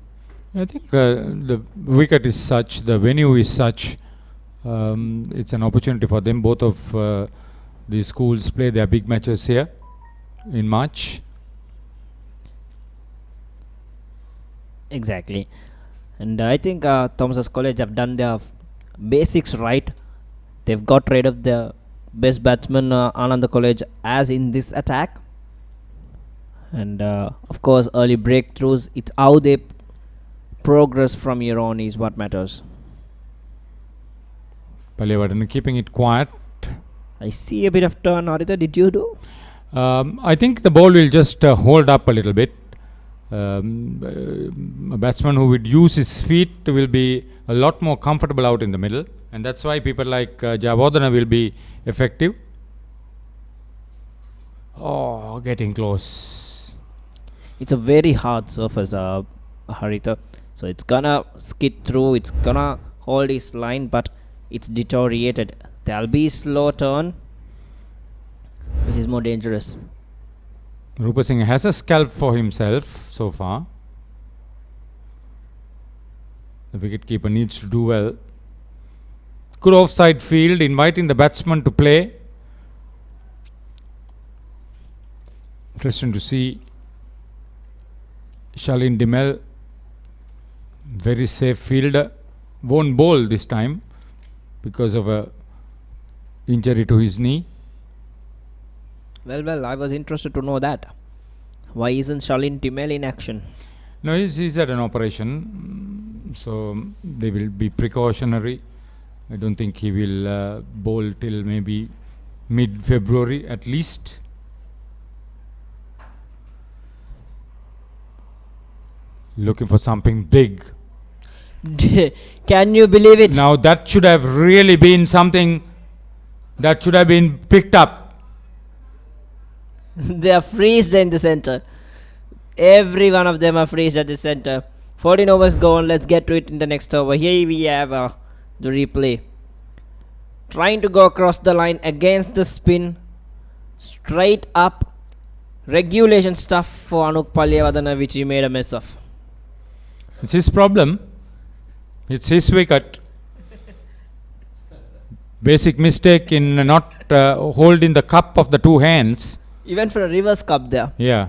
I think the wicket is such, the venue is such, it's an opportunity for them. Both of these schools play their big matches here in March. Exactly. And I think Thomas College have done their basics right. They've got rid of the best batsman Ananda College as in this attack. And of course, early breakthroughs, it's how they progress from here on is what matters. Palewardene keeping it quiet. I see a bit of turn. Arita, did you do? I think the ball will just hold up a little bit. A batsman who would use his feet will be a lot more comfortable out in the middle, and that's why people like Jayawardene will be effective. Oh, getting close. It's a very hard surface, Harita. So it's gonna skid through, it's gonna hold his line, but it's deteriorated. There'll be slow turn, which is more dangerous. Rupa Singh has a scalp for himself so far. The wicketkeeper needs to do well. Good offside field, inviting the batsman to play. Interesting to see Shalin Dimel, very safe fielder, won't bowl this time because of a injury to his knee. Well, I was interested to know that. Why isn't Shalin Dimel in action? No, he's at an operation, so they will be precautionary. I don't think he will bowl till maybe mid-February at least. Looking for something big. Can you believe it? Now that should have really been something that should have been picked up. They are freezed in the center. Every one of them are freezed at the center. 14 overs gone. Let's get to it in the next over. Here we have the replay. Trying to go across the line against the spin. Straight up. Regulation stuff for Atapattu-Halangode, which he made a mess of. It's his problem. It's his wicket. Basic mistake in not holding the cup of the 2 hands. Even for a reverse cup there. Yeah.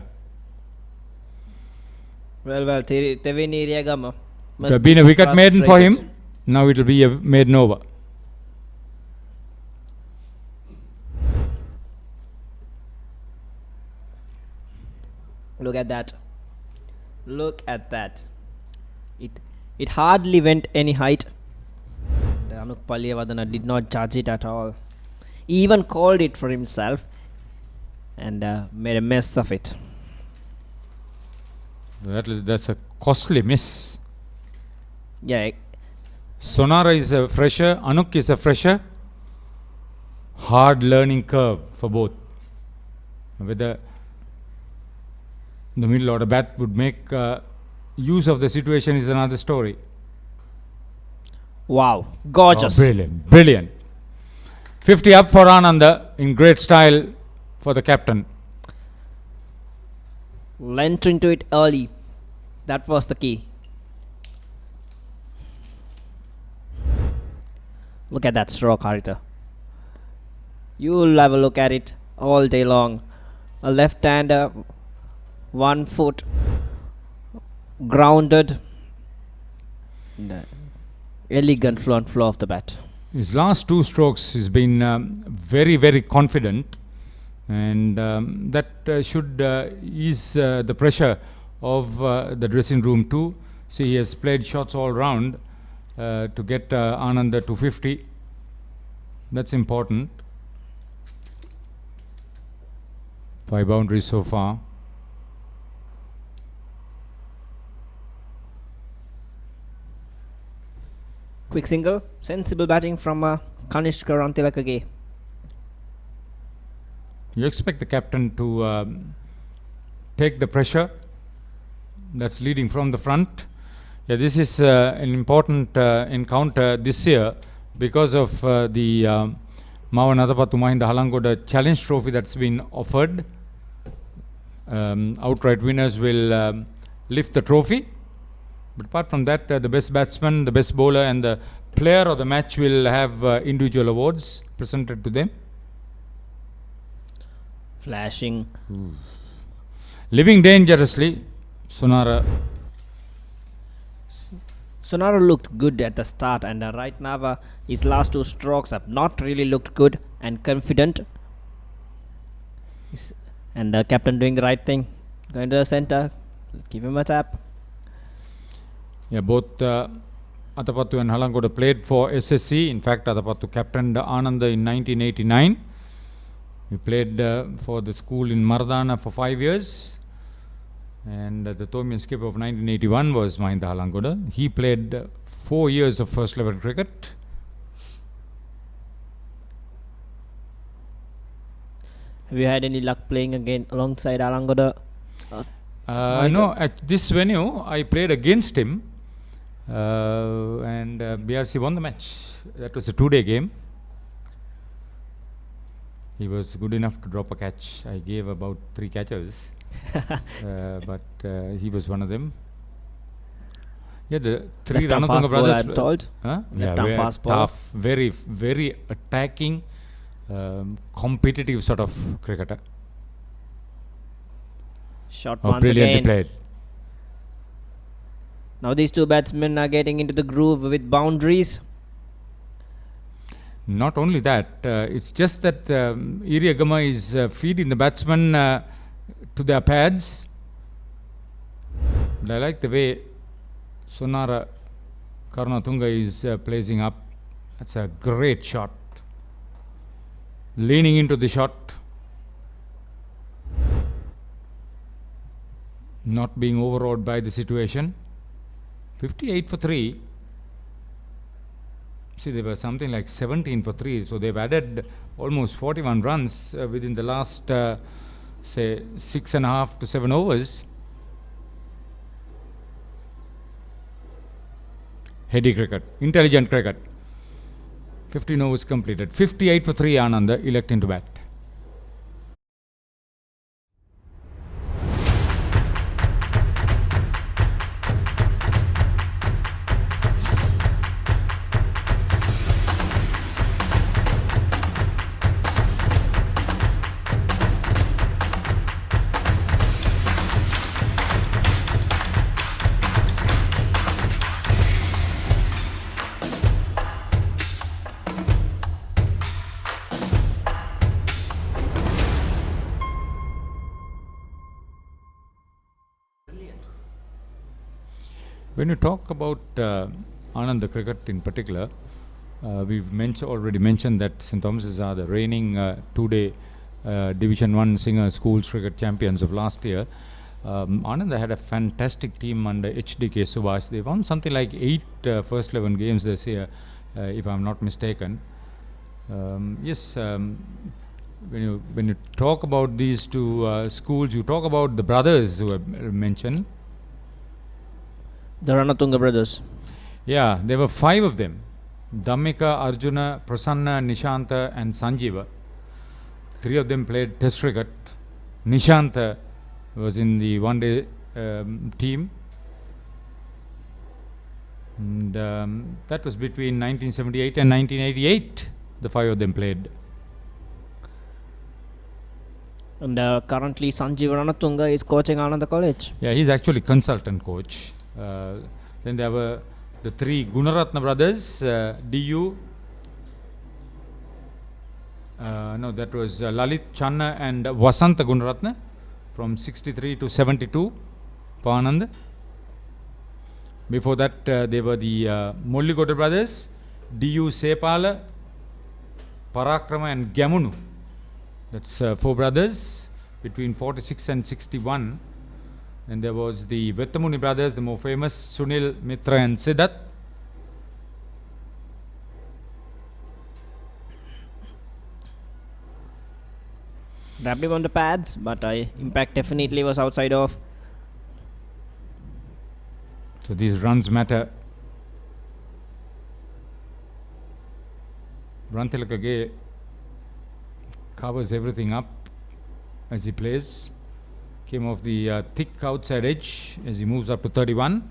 Well, Tevini Riagama. There have been a wicket maiden for him. Now it will be a maiden over. Look at that. Look at that. It hardly went any height. Atapattu-Halangode did not judge it at all. He even called it for himself. and made a mess of it. That's a costly miss. Yeah. Sonara is a fresher, Anuk is a fresher. Hard learning curve for both. Whether the middle order bat would make use of the situation is another story. Wow, gorgeous. Oh, brilliant, brilliant. 50 up for Ananda in great style for the captain. Lent into it early. That was the key. Look at that stroke, Harita. You'll have a look at it all day long. A left-hander, 1 foot grounded. Elegant flow of the bat. His last 2 strokes has been very, very confident, and that should ease the pressure of the dressing room too. See, he has played shots all round to get Ananda to 50. That's important. 5 boundaries so far. Quick single, sensible batting from Kanishka Rantilakage. You expect the captain to take the pressure that's leading from the front. Yeah, this is an important encounter this year because of the Atapattu-Halangode Challenge Trophy that's been offered. Outright winners will lift the trophy. But apart from that, the best batsman, the best bowler and the player of the match will have individual awards presented to them. Flashing. Living dangerously, Sonara. Sonara looked good at the start, and right now his last 2 strokes have not really looked good and confident. And the captain doing the right thing. Going to the center. Give him a tap. Yeah, both Atapattu and Halangode played for SSC. In fact, Atapattu captained Ananda in 1989. He played for the school in Mardana for 5 years. And the Tomian skipper of 1981 was Mahinda Halangode. He played 4 years of first level cricket. Have you had any luck playing again alongside Halangode? No, at this venue I played against him. And BRC won the match. That was a 2-day game. He was good enough to drop a catch. I gave about 3 catches, but he was one of them. Yeah, the 3 Ranatunga brothers. I'm told. Huh? Left-arm fast ball. Tough, very, very attacking, competitive sort of cricketer. Shot once brilliantly again. played. Now these 2 batsmen are getting into the groove with boundaries. Not only that, it's just that Iriagama is feeding the batsmen to their pads. But I like the way Sonara Karunatunga is placing up. That's a great shot. Leaning into the shot. Not being overawed by the situation. 58 for 3. See, they were something like 17 for 3. So they've added almost 41 runs within the last, say, 6.5 to 7 overs. Heady cricket, intelligent cricket. 15 overs completed. 58 for 3 Ananda electing to bat. When you talk about Ananda cricket in particular, we've already mentioned that St. Thomas's are the reigning 2-day Division 1 Singer Schools Cricket Champions of last year. Ananda had a fantastic team under HDK Subhash. They won something like 8 first 11 games this year, if I'm not mistaken. Yes, when you talk about these two schools, you talk about the brothers who have mentioned. The Ranatunga brothers. Yeah, there were 5 of them. Dhammika, Arjuna, Prasanna, Nishanta and Sanjeeva. 3 of them played Test cricket. Nishanta was in the one-day team. And that was between 1978 and 1988. The 5 of them played. And currently Sanjeev Ranatunga is coaching Ananda College. Yeah, he's actually consultant coach. Then there were the 3 Gunaratna brothers, DU. No, that was Lalit, Channa and Vasanta Gunaratna from 63 to 72 for Ananda. Before that, they were the Molligoda brothers, DU Sepala, Parakrama and Gamunu. That's 4 brothers between 46 and 61. And there was the Vettamuni brothers, the more famous, Sunil, Mitra and Siddharth. Grabbed him on the pads, but impact definitely was outside of. So these runs matter. Rantilakage covers everything up as he plays. Came off the thick outside edge as he moves up to 31.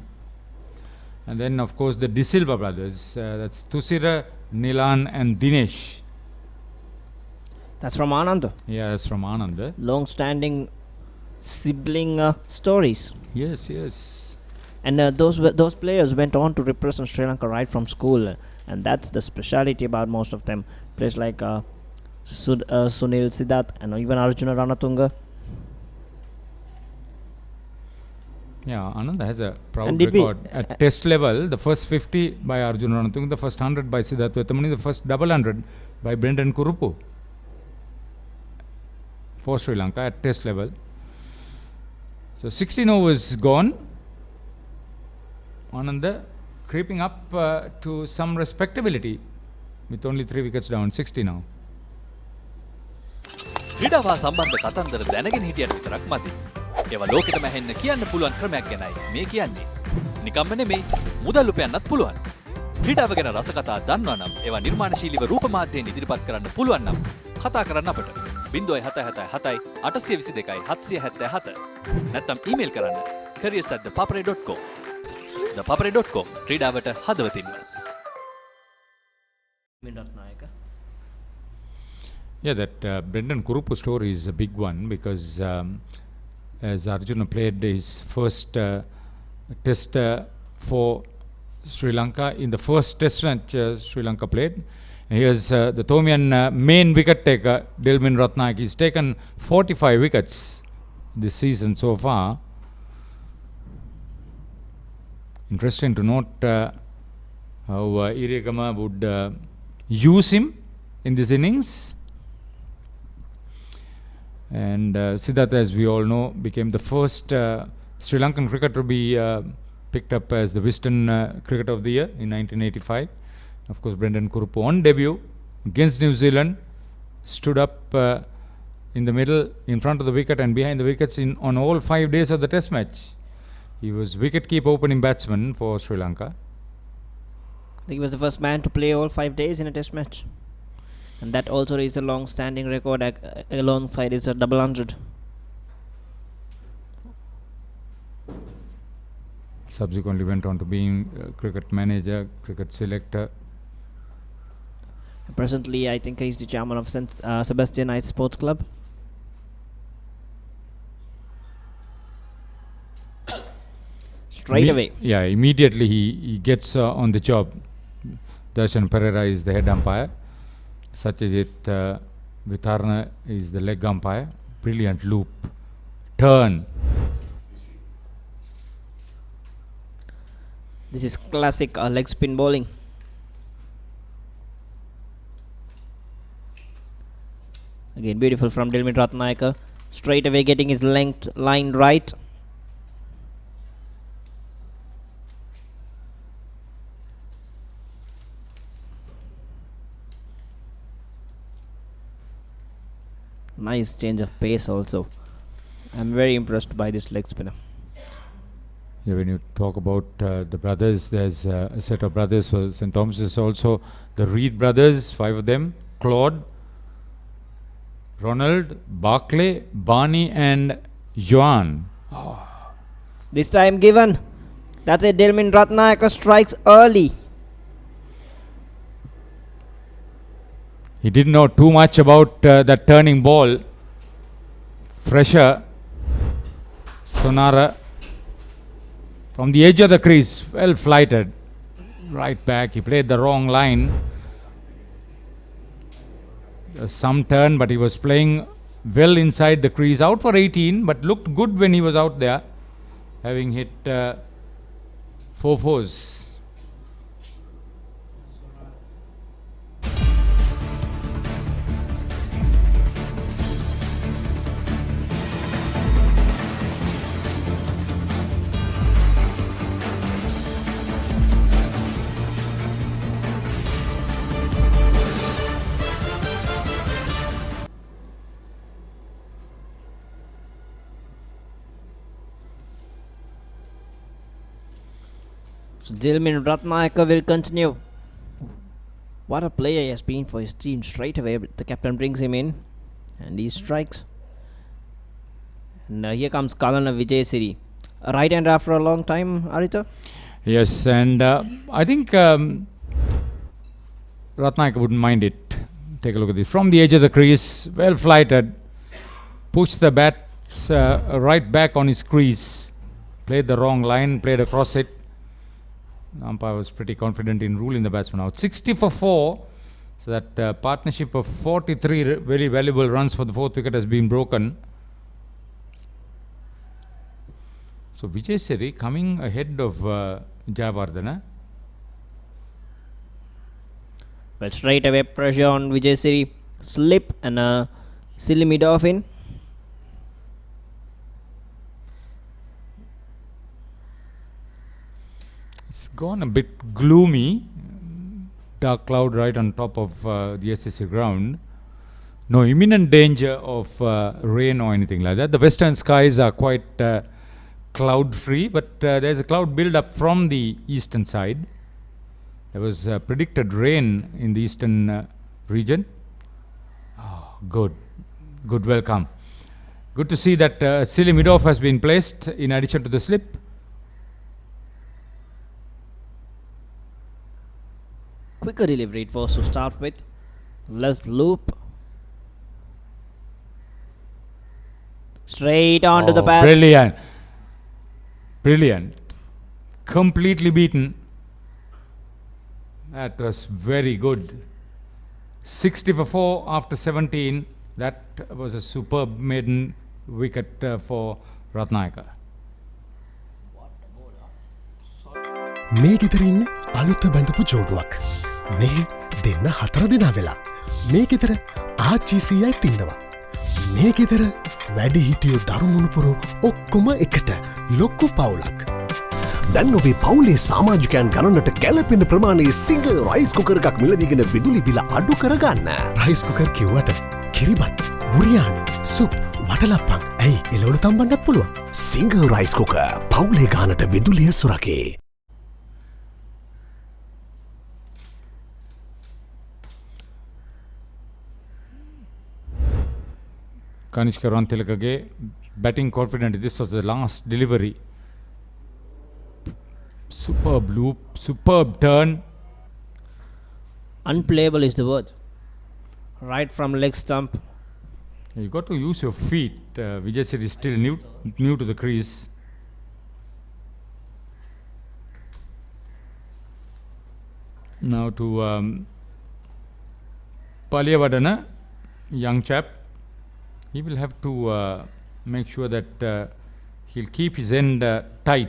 And then of course the De Silva brothers, that's Tusira, Nilan and Dinesh. That's from Ananda. Yeah, that's from Ananda. Long-standing sibling stories. Yes, yes. And those players went on to represent Sri Lanka right from school, and that's the speciality about most of them. Players like Sunil Siddharth and even Arjuna Ranatunga. Yeah, Ananda has a proud record. At test level, the first 50 by Arjuna Ranatunga, the first 100 by Siddharth Vettamuni, the first double 100 by Brendan Kurupu for Sri Lanka at test level. So 16 overs gone. Ananda creeping up to some respectability with only 3 wickets down, 60 now. ක්‍රීඩාව සම්බන්ධ කතන්දර දැනගෙන හිටියට විතරක් මදි. ඒවා ලෝකෙටම ඇහෙන්න කියන්න පුළුවන් ක්‍රමයක් ගැනයි මේ කියන්නේ. නිකම්ම නෙමෙයි, මුදල් උපයන්නත් පුළුවන්. ක්‍රීඩාව ගැන රසකතා දන්නවා නම් ඒවා නිර්මාණශීලීව රූප මාධ්‍යයෙන් ඉදිරිපත් කරන්න පුළුවන් නම් කතා කරන්න අපට 0777 822 777 නැත්නම් ඊමේල් කරන්න careers@thepapare.com. ThePapare.com ක්‍රීඩාවට හදවතින්ම. Yeah, that Brendan Kurupu story is a big one because as Arjuna played his first test for Sri Lanka, in the first test match Sri Lanka played, here's the Thomian main wicket taker, Dilmin Ratnaik. He's taken 45 wickets this season so far. Interesting to note how Irigama would use him in this innings. And Siddharth, as we all know, became the first Sri Lankan cricketer to be picked up as the Wisden Cricketer of the Year in 1985. Of course, Brendan Kurupu on debut against New Zealand stood up in the middle, in front of the wicket and behind the wickets on all 5 days of the test match. He was wicket-keep opening batsman for Sri Lanka. He was the first man to play all 5 days in a test match. And that also is a long-standing record alongside his double 100. Subsequently went on to being cricket manager, cricket selector. Presently, I think he's the chairman of St. Sebastian Knights Sports Club. Straight away. Yeah, immediately he gets on the job. Darshan Pereira is the head umpire. Satyajit Vitarna is the leg umpire. Brilliant loop. Turn. This is classic leg spin bowling. Again, beautiful from Dilmin Ratnayaka. Straight away getting his length line right. Nice change of pace also. I'm very impressed by this leg spinner. Yeah, when you talk about the brothers, there's a set of brothers for St. Thomas's also. The Reed brothers, 5 of them. Claude, Ronald, Barclay, Barney and Joan. This time given. That's it. Dilmin Ratnayaka strikes early. He didn't know too much about that turning ball. Fresher, Sonara, from the edge of the crease, well flighted. Right back, he played the wrong line. Some turn, but he was playing well inside the crease. Out for 18, but looked good when he was out there, having hit 4 fours. So Dilmin Ratnayaka will continue. What a player he has been for his team. Straight away the captain brings him in and he strikes. And here comes Kalana Vijayasiri. A right hander after a long time, Arita? Yes, and I think Ratnayaka wouldn't mind it. Take a look at this. From the edge of the crease, well flighted. Pushed the bat right back on his crease. Played the wrong line, played across it. Umpire was pretty confident in ruling the batsman out. 60 for 4. So that partnership of 43 very valuable runs for the 4th wicket has been broken. So Vijayasiri coming ahead of Jayawardena. Well, straight away pressure on Vijayasiri. Slip and a silly mid-off in. It's gone a bit gloomy. Dark cloud right on top of the SSC ground. No imminent danger of rain or anything like that. The western skies are quite cloud free, but there's a cloud build up from the eastern side. There was predicted rain in the eastern region. Oh, good welcome. Good to see that silly mid-off has been placed in addition to the slip. Quicker delivery it was to start with. Less loop. Straight onto the path. Brilliant. Completely beaten. That was very good. 60 for 4 after 17. That was a superb maiden wicket for Ratnayaka. මේ ගෙදර ඉන්න අලුත බැඳපු ජෝඩුවක්. මේ දෙන්න 4 දෙනා වෙලා. මේ ගෙදර ආච්චිසියයි තින්නවා. මේ ගෙදර වැඩි හිටියෝ දරුමුණුපුරු ඔක්කොම එකට ලොක්කු පවුලක්. දැන් ඔබේ පවුලේ සමාජිකයන් ගණනට ගැලපෙන ප්‍රමාණයේ සිංග රයිස් කුකර් එකක් මිලදීගෙන විදුලි බිල අඩු කරගන්න. රයිස් කුකර් කිව්වට කිරිබත්, බුරියානි, සුප්, වටලප්පන් ඇයි එළවලු තම්බන්නත් පුළුවන්. සිංග රයිස් කුකර් පවුලේ ගානට විදුලිය සුරකේ. Kanishka Rantilakage batting confident. This was the last delivery. Superb loop, superb turn. Unplayable is the word. Right from leg stump. You got to use your feet. Vijayasiri is still new to the crease. Now to Paliyavadana, young chap. He will have to make sure that he'll keep his end tight.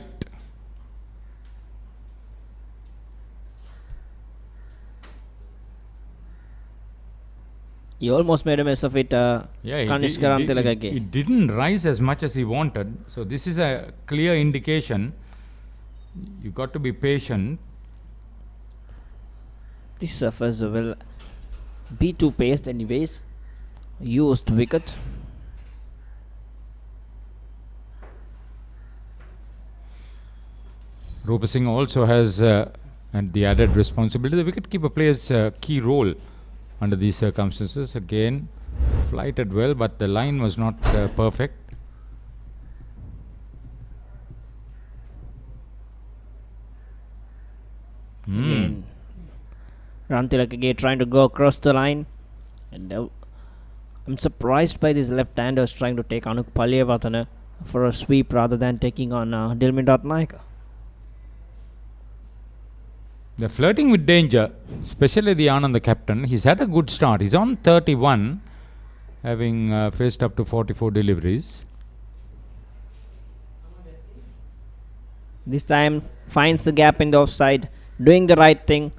You almost made a mess of it, Kanishka Rantilakage. It didn't rise as much as he wanted. So this is a clear indication. You got to be patient. This surface will be too paced anyways. Used wicket. Rupa Singh also has and the added responsibility. The wicketkeeper plays a key role under these circumstances. Again, flighted well, but the line was not perfect. Again, Rantilakage trying to go across the line. And I'm surprised by these left-handers trying to take Anuk Palyavatana for a sweep rather than taking on Dilmin Ratnayaka. They're flirting with danger, especially the Anand, the captain. He's had a good start. He's on 31, having faced up to 44 deliveries. This time finds the gap in the offside, doing the right thing.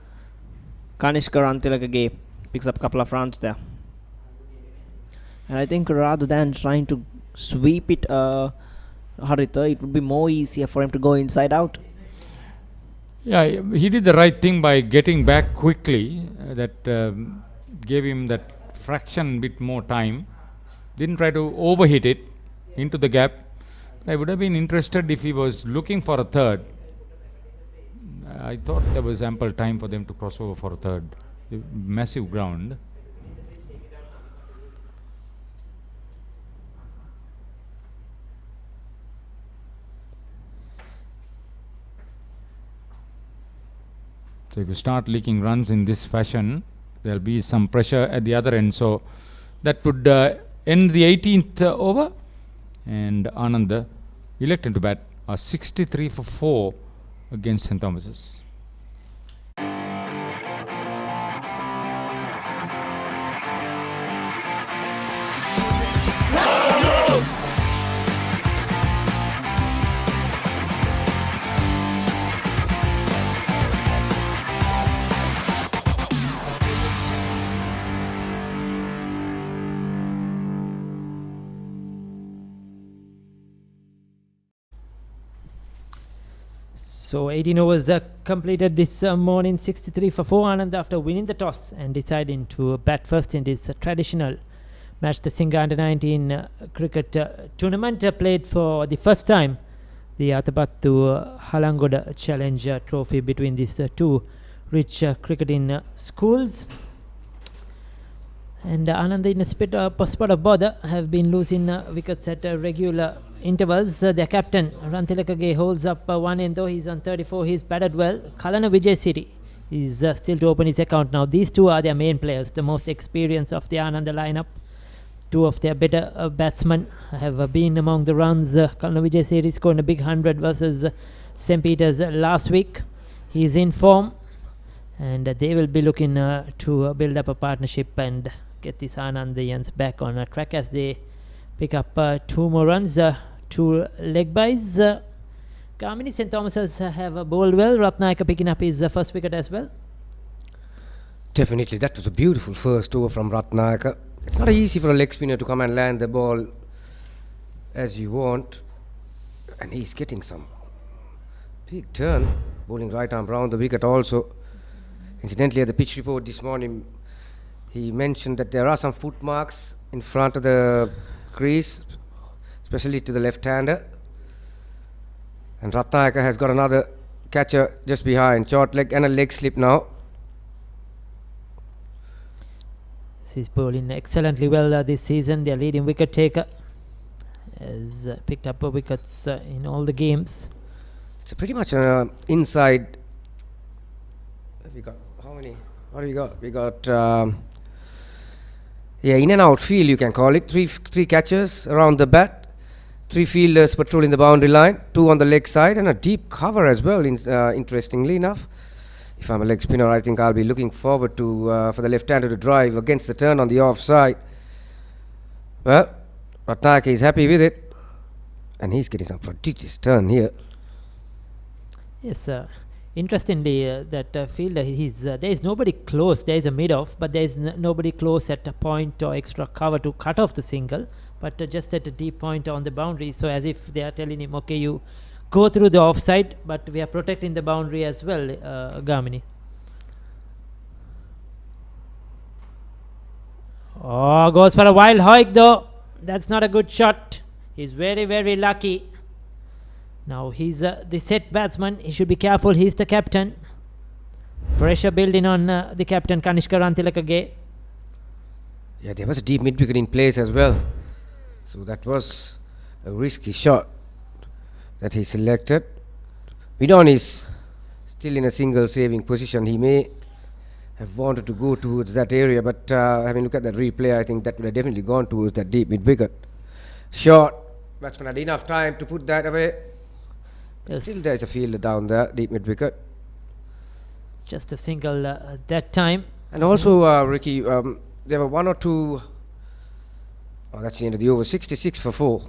Kanishka Rantilakage picks up a couple of runs there. And I think rather than trying to sweep it, Haritha, it would be more easier for him to go inside out. Yeah, he did the right thing by getting back quickly. That gave him that fraction bit more time. Didn't try to overhit it into the gap. I would have been interested if he was looking for a third. I thought there was ample time for them to cross over for a third. Massive ground. So if you start leaking runs in this fashion, there will be some pressure at the other end. So that would end the 18th over. And Ananda elected to bat a 63 for 4 against St. Thomas's. So 18 overs completed this morning, 63 for 4. Anand after winning the toss and deciding to bat first in this traditional match, the Singha Under-19 cricket tournament played for the first time the Atapattu-Halangode Challenge Trophy between these two rich cricketing schools. And Anand in a spot of bother have been losing wickets at regular intervals. Their captain Rantilakage holds up one end, though he's on 34. He's batted well. Kalana Vijay City is still to open his account now. These two are their main players, the most experienced of the Ananda lineup. Two of their better batsmen have been among the runs. Kalana Vijay City scored a big 100 versus St. Peter's last week. He's in form, and they will be looking to build up a partnership and get these Anandiyans back on track as they pick up 2 more runs. 2 leg byes. Kamini St. Thomas's have bowled well. Ratnayaka picking up his first wicket as well. Definitely, that was a beautiful first over from Ratnayaka. It's not easy for a leg spinner to come and land the ball as you want. And he's getting some big turn, bowling right arm round the wicket also. Incidentally, at the pitch report this morning, he mentioned that there are some footmarks in front of the crease, especially to the left-hander. And Ratnayaka has got another catcher just behind, short leg and a leg slip now. He's bowling excellently well this season. Their leading wicket taker has picked up wickets in all the games. It's pretty much inside. We got how many? What do we got? We got in and out field, you can call it. Three catchers around the bat. 3 fielders patrolling the boundary line, 2 on the leg side, and a deep cover as well. Interestingly enough, if I'm a leg spinner, I think I'll be looking forward to for the left-hander to drive against the turn on the offside. Well, Ratnayaka is happy with it, and he's getting some prodigious turn here. Yes, Interestingly, that fielder, there is nobody close. There is a mid-off, but there is nobody close at a point or extra cover to cut off the single, but just at a deep point on the boundary. So as if they are telling him, okay, you go through the offside, but we are protecting the boundary as well, Gamini. Oh, goes for a wild hike though. That's not a good shot. He's very, very lucky. Now he's the set batsman. He should be careful. He's the captain. Pressure building on the captain, Kanishka Rantilakage. Yeah, there was a deep mid-wicket in place as well. So that was a risky shot that he selected. Vidon is still in a single saving position. He may have wanted to go towards that area, but having looked at that replay, I think that would have definitely gone towards that deep mid-wicket. Short. Batsman had enough time to put that away. Yes. Still there's a fielder down there, deep mid-wicket. Just a single that time. And also, Ricky, there were one or two... Oh, that's the end of the over. 66 for 4.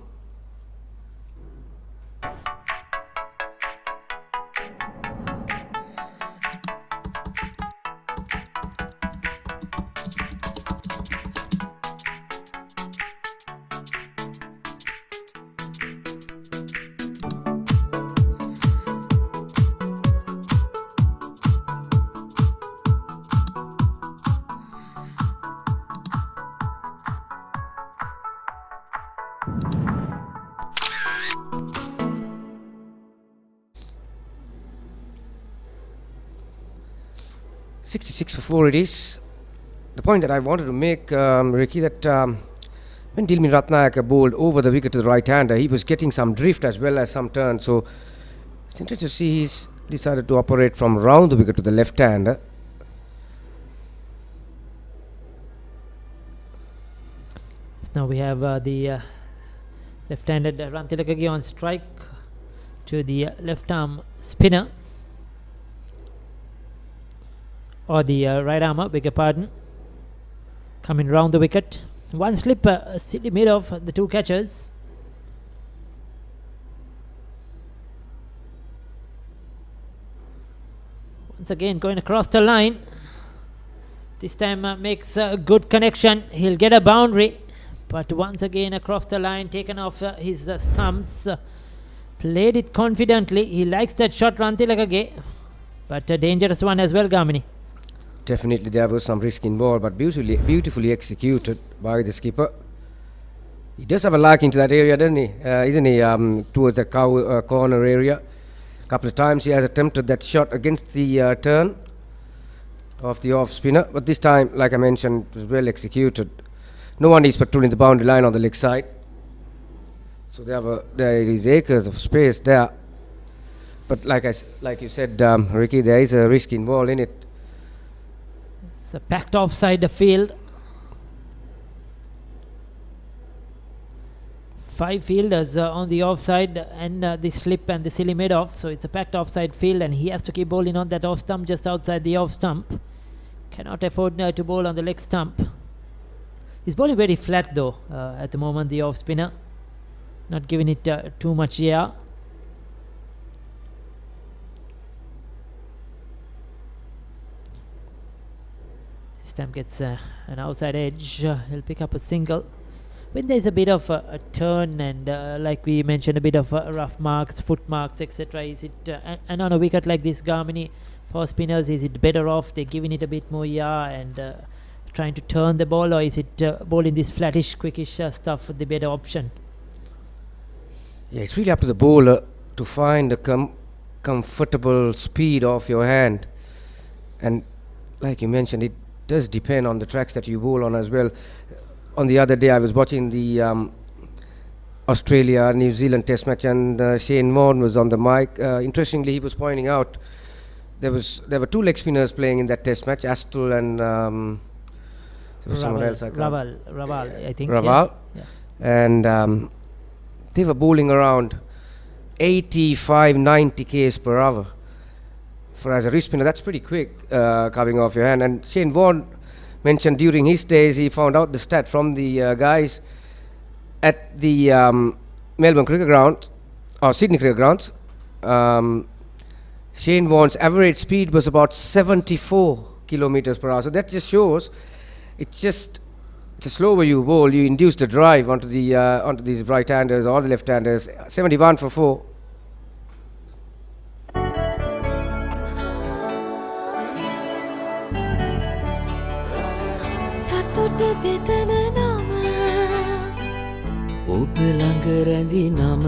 It is. The point that I wanted to make, Ricky, that when Dilmin Ratnayaka bowled over the wicket to the right-hander, he was getting some drift as well as some turn. So it's interesting to see he's decided to operate from round the wicket to the left-hander. So now we have the left-handed Rantilakage on strike to the left-arm spinner. Or the right armour, beg your pardon, coming round the wicket. One slip, silly mid off the two catchers. Once again going across the line. This time makes a good connection. He'll get a boundary, but once again across the line, taken off his stumps. Played it confidently. He likes that shot, Rantilakage, but a dangerous one as well, Gamini. Definitely there was some risk involved, but beautifully executed by the skipper. He does have a liking to that area, doesn't he? Isn't he? Towards that corner area. A couple of times he has attempted that shot against the turn of the off spinner, but this time, like I mentioned, it was well executed. No one is patrolling the boundary line on the leg side, so there is acres of space there. But like you said, Ricky, there is a risk involved in it. It's a packed offside the field. 5 fielders on the offside and the slip and the silly mid off, so it's a packed offside field and he has to keep bowling on that off stump just outside the off stump. Cannot afford to bowl on the leg stump. He's bowling very flat though at the moment, the off spinner, not giving it too much air. This time gets an outside edge. He'll pick up a single. When there's a bit of a turn and like we mentioned, a bit of rough marks, foot marks, etc., is it and on a wicket like this, Gamini, for spinners, is it better off they're giving it a bit more yaw and trying to turn the ball, or is it bowling this flattish, quickish stuff the better option? Yeah, it's really up to the bowler to find a comfortable speed off your hand, and like you mentioned, it does depend on the tracks that you bowl on as well. On the other day, I was watching the Australia-New Zealand Test match, and Shane Warne was on the mic. Interestingly, he was pointing out there were 2 leg spinners playing in that Test match, Astle and there was someone else. Raval, I think. Raval, yeah. And they were bowling around 85-90 k's per hour. For as a wrist spinner, that's pretty quick coming off your hand. And Shane Warne mentioned during his days, he found out the stat from the guys at the Melbourne Cricket Ground or Sydney Cricket Grounds. Shane Warne's average speed was about 74 kilometers per hour. So that just shows it's a slower you bowl, you induce the drive onto these right-handers or the left-handers. 71 for 4. සතුට බෙදන නම ඔබ ළඟ රැඳි නම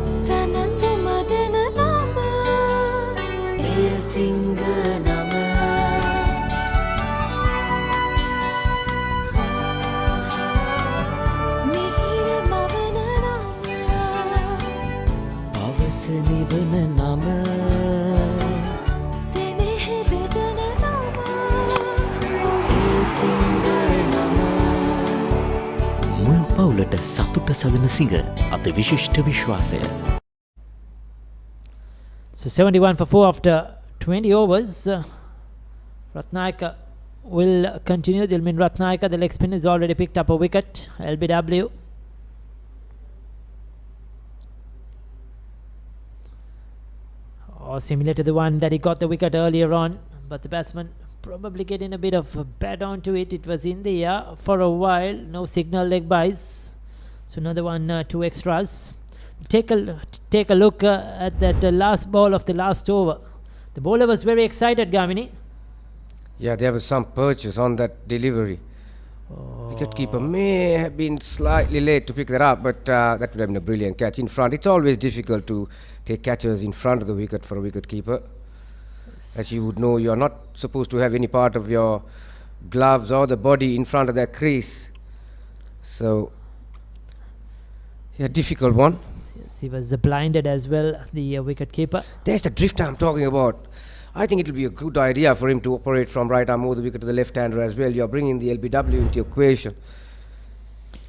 සනසුම දෙන නම එය සිංහ නම මිහිර මවන නම පවස නිවන නම සෙනෙහ බෙදන නම එය සිංහ නම මුළු පවුලට සතුට සදන සිඟ අද විශිෂ්ට විශ්වාසය. So 71 for 4 after 20 overs. Ratnayaka will continue. Dilmin Ratnayaka, the leg spinner, has already picked up a wicket. LBW. Or similar to the one that he got the wicket earlier on, but the batsman probably getting a bit of a bat onto it. It was in the air for a while. No signal leg buys. So another one, 2 extras. Take a look at that last ball of the last over. The bowler was very excited, Gamini. Yeah, there was some purchase on that delivery. Wicketkeeper may have been slightly late to pick that up, but that would have been a brilliant catch in front. It's always difficult to take catches in front of the wicket for a wicketkeeper. As you would know, you are not supposed to have any part of your gloves or the body in front of that crease. So, yeah, difficult one. Yes, he was blinded as well, the wicketkeeper. There's the drift I'm talking about. I think it will be a good idea for him to operate from right arm over the wicket to the left hander as well. You're bringing the LBW into your equation.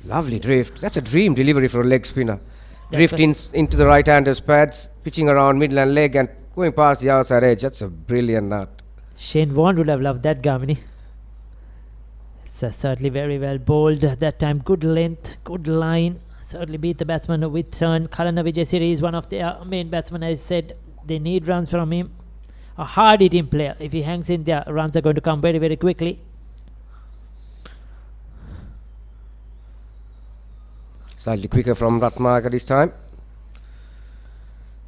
Lovely drift. That's a dream delivery for a leg spinner. Drift into the right hander's pads, pitching around middle and leg and going past the outside edge. That's a brilliant nut. Shane Warne would have loved that, Gamini. It's certainly very well bowled at that time. Good length, good line. Certainly beat the batsman with turn. Kalana Vijayasiri is one of their main batsmen. I said they need runs from him. A hard hitting player. If he hangs in there, runs are going to come very, very quickly. Slightly quicker from Ratnayaka this time.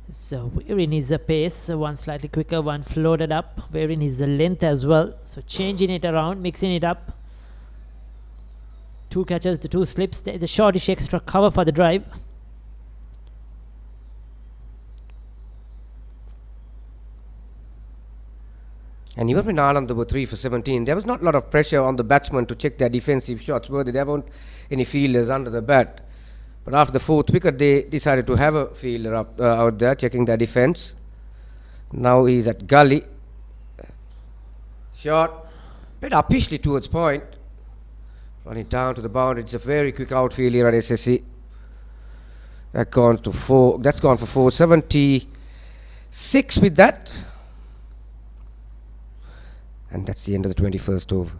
So wherein is the pace, one slightly quicker, one floated up, wherein is the length as well. So changing it around, mixing it up. 2 catches, the 2 slips. There is a shortish extra cover for the drive. And even when Anand were 3 for 17, there was not a lot of pressure on the batsman to check their defensive shots, were there? There weren't any fielders under the bat. But after the 4th wicket, they decided to have a fielder out there checking their defence. Now he's at gully. Shot. Bit uppishly towards point. Running down to the boundary. It's a very quick outfield here at SSC. That's gone for 4. 76 with that. And that's the end of the 21st over.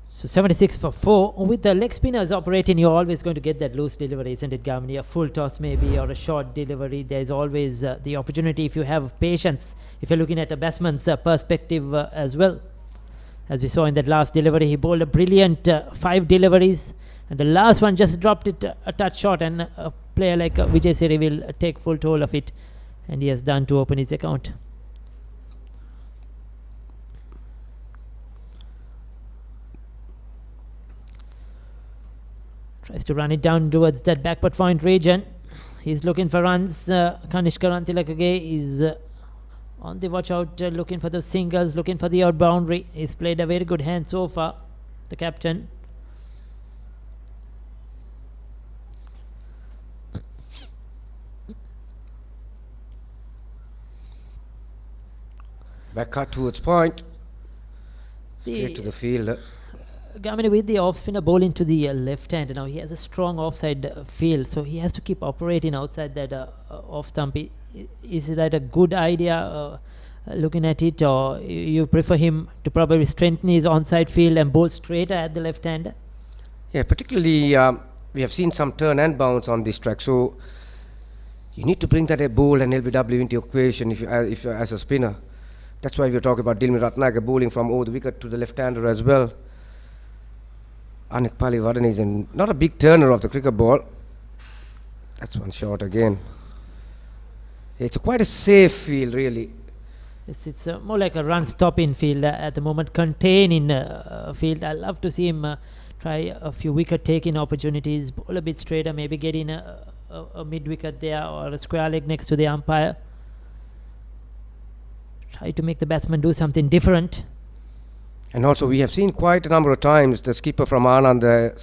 So 76 for 4. With the leg spinners operating, you're always going to get that loose delivery, isn't it, Gamini? A full toss maybe or a short delivery. There's always the opportunity if you have patience, if you're looking at a batsman's perspective as well. As we saw in that last delivery, he bowled a brilliant 5 deliveries. And the last one just dropped it a touch short, and a player like Vijayasiri will take full toll of it. And he has done to open his account. Tries to run it down towards that backward point region. He's looking for runs. Kanishka Rantilakage is on the watch out, looking for the singles, looking for the out boundary. He's played a very good hand so far, the captain. Back cut towards point. Straight to the field. Gamini with the off spinner ball into the left hand. Now he has a strong offside field, so he has to keep operating outside that off stump. Is that a good idea looking at it, or you prefer him to probably strengthen his onside field and bowl straighter at the left hand? Yeah, particularly we have seen some turn and bounce on this track, so you need to bring that a ball and LBW into equation if you as a spinner. That's why we're talking about Dilmi Ratnayaka bowling from over the wicket to the left-hander as well. Anik Palivadan is not a big turner of the cricket ball. That's one shot again. It's quite a safe field, really. Yes, it's more like a run-stopping field at the moment, containing field. I love to see him try a few wicket-taking opportunities, bowl a bit straighter, maybe get in a mid-wicket there or a square leg next to the umpire. Try to make the batsman do something different. And also we have seen quite a number of times the skipper from Ananda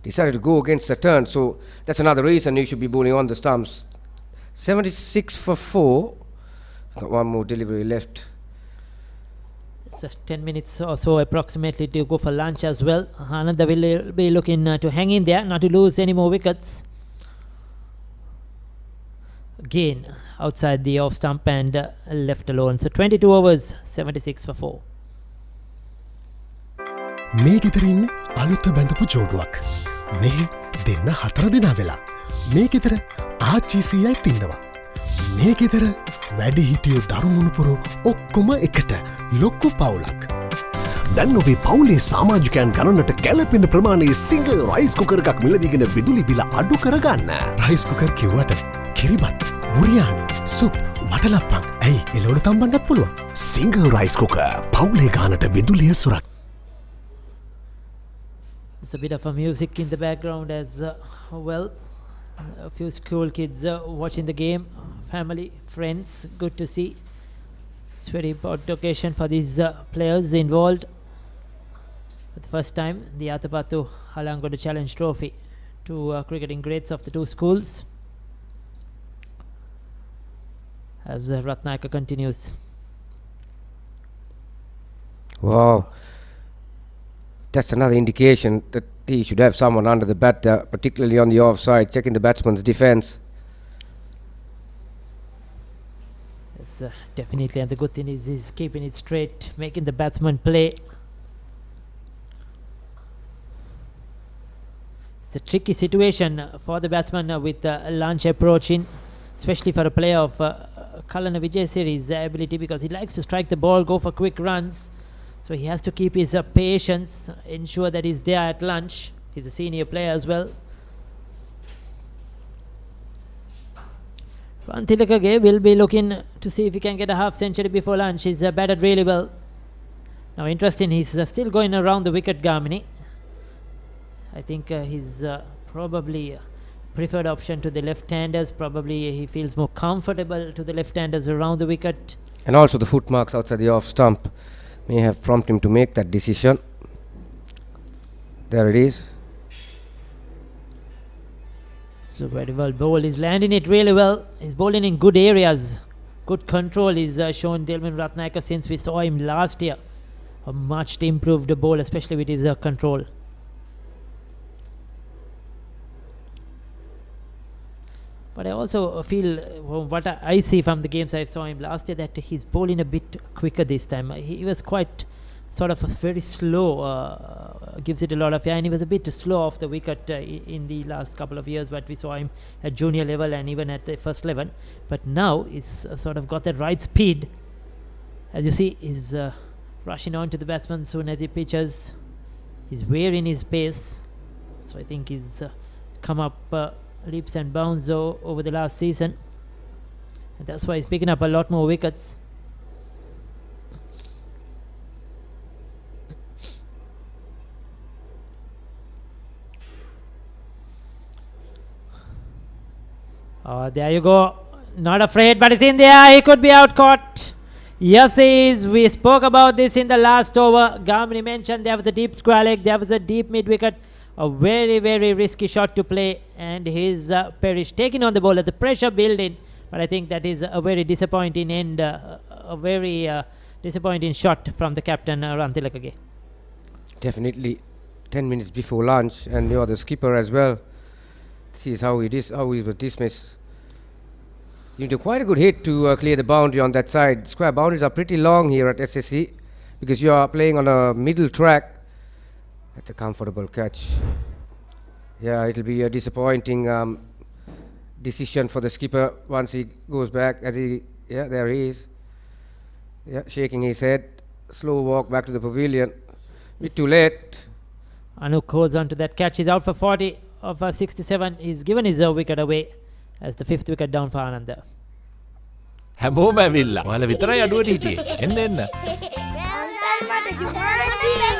decided to go against the turn, so that's another reason you should be bowling on the stumps. 76 for 4. Got one more delivery left. It's 10 minutes or so approximately to go for lunch as well. Ananda will be looking to hang in there, not to lose any more wickets. Again, outside the off stump and left alone. So 22 overs, 76 for 4. මේ ගෙදරින් අලුත බැඳපු ජෝඩුවක්. මේ දෙන්න 4 දෙනා වෙලා. මේ ගෙදර ආච්චිසියයි තින්නවා. මේ ගෙදර වැඩි හිටියෝ දරුමුණුපුරු ඔක්කොම එකට ලොක්කු පවුලක්. දැන් ඔබේ පවුලේ සමාජිකයන් ගණනට කැලපෙන ප්‍රමාණයේ සිංහ රයිස් කුකර් එකක් මිලදීගෙන විදුලි බිල අඩු කරගන්න. රයිස් කුකර් කිව්වට කිරිබත්, බුරියානි, සුප්, වටලප්පන් ඇයි එළවලු තම්බන්නත් පුළුවන්. සිංහ රයිස් කුකර් පවුලේ ගානට විදුලිය සුරක්. There's a bit of a music in the background as well. A few school kids watching the game, family, friends, good to see. It's a very important occasion for these players involved. For the first time, the Atapattu-Halangode Challenge Trophy. Two cricketing greats of the two schools. As Ratnayaka continues. Wow. That's another indication that he should have someone under the bat, particularly on the offside, checking the batsman's defence. Yes, definitely, and the good thing is he's keeping it straight, making the batsman play. It's a tricky situation for the batsman with lunch approaching, especially for a player of Kalana Vijayasiri's ability, because he likes to strike the ball, go for quick runs. So he has to keep his patience, ensure that he's there at lunch. He's a senior player as well. Rantilakage will be looking to see if he can get a half century before lunch. He's batted really well. Now interesting, he's still going around the wicket, Gamini. I think he's probably preferred option to the left-handers. Probably he feels more comfortable to the left-handers around the wicket. And also the foot marks outside the off stump may have prompted him to make that decision. There it is. So very well bowled. He's landing it really well. He's bowling in good areas. Good control is shown Dilmin Ratnayaka since we saw him last year. A much improved bowl, especially with his control. But I also feel, what I see from the games I saw him last year, that he's bowling a bit quicker this time. He was quite sort of very slow, gives it a lot of air, and he was a bit slow off the wicket in the last couple of years, but we saw him at junior level and even at the first level. But now he's sort of got that right speed. As you see, he's rushing on to the batsman soon as he pitches. He's wearing his pace. So I think he's come up leaps and bounds over the last season, and that's why he's picking up a lot more wickets. There you go, not afraid, but it's in there. He could be out caught. Yes, he is. We spoke about this in the last over. Gamini mentioned there was a deep square leg, there was a deep mid wicket. A very, very risky shot to play, and his Perish taking on the ball at the pressure building. But I think that is a very disappointing end, a very disappointing shot from the captain Rantilakage. Definitely 10 minutes before lunch, and you're the skipper as well. This is how he was dismissed. You need quite a good hit to clear the boundary on that side. Square boundaries are pretty long here at SSC because you are playing on a middle track. That's a comfortable catch. Yeah, it'll be a disappointing decision for the skipper once he goes back. Yeah, there he is. Yeah, shaking his head. Slow walk back to the pavilion. Bit too late. Anuk holds on to that catch. He's out for 40 of 67. He's given his wicket away as the 5th wicket down for Ananda. හැමෝම ඇවිල්ලා. ඔයාලා විතරයි අඩුවට හිටියේ. එන්න එන්න.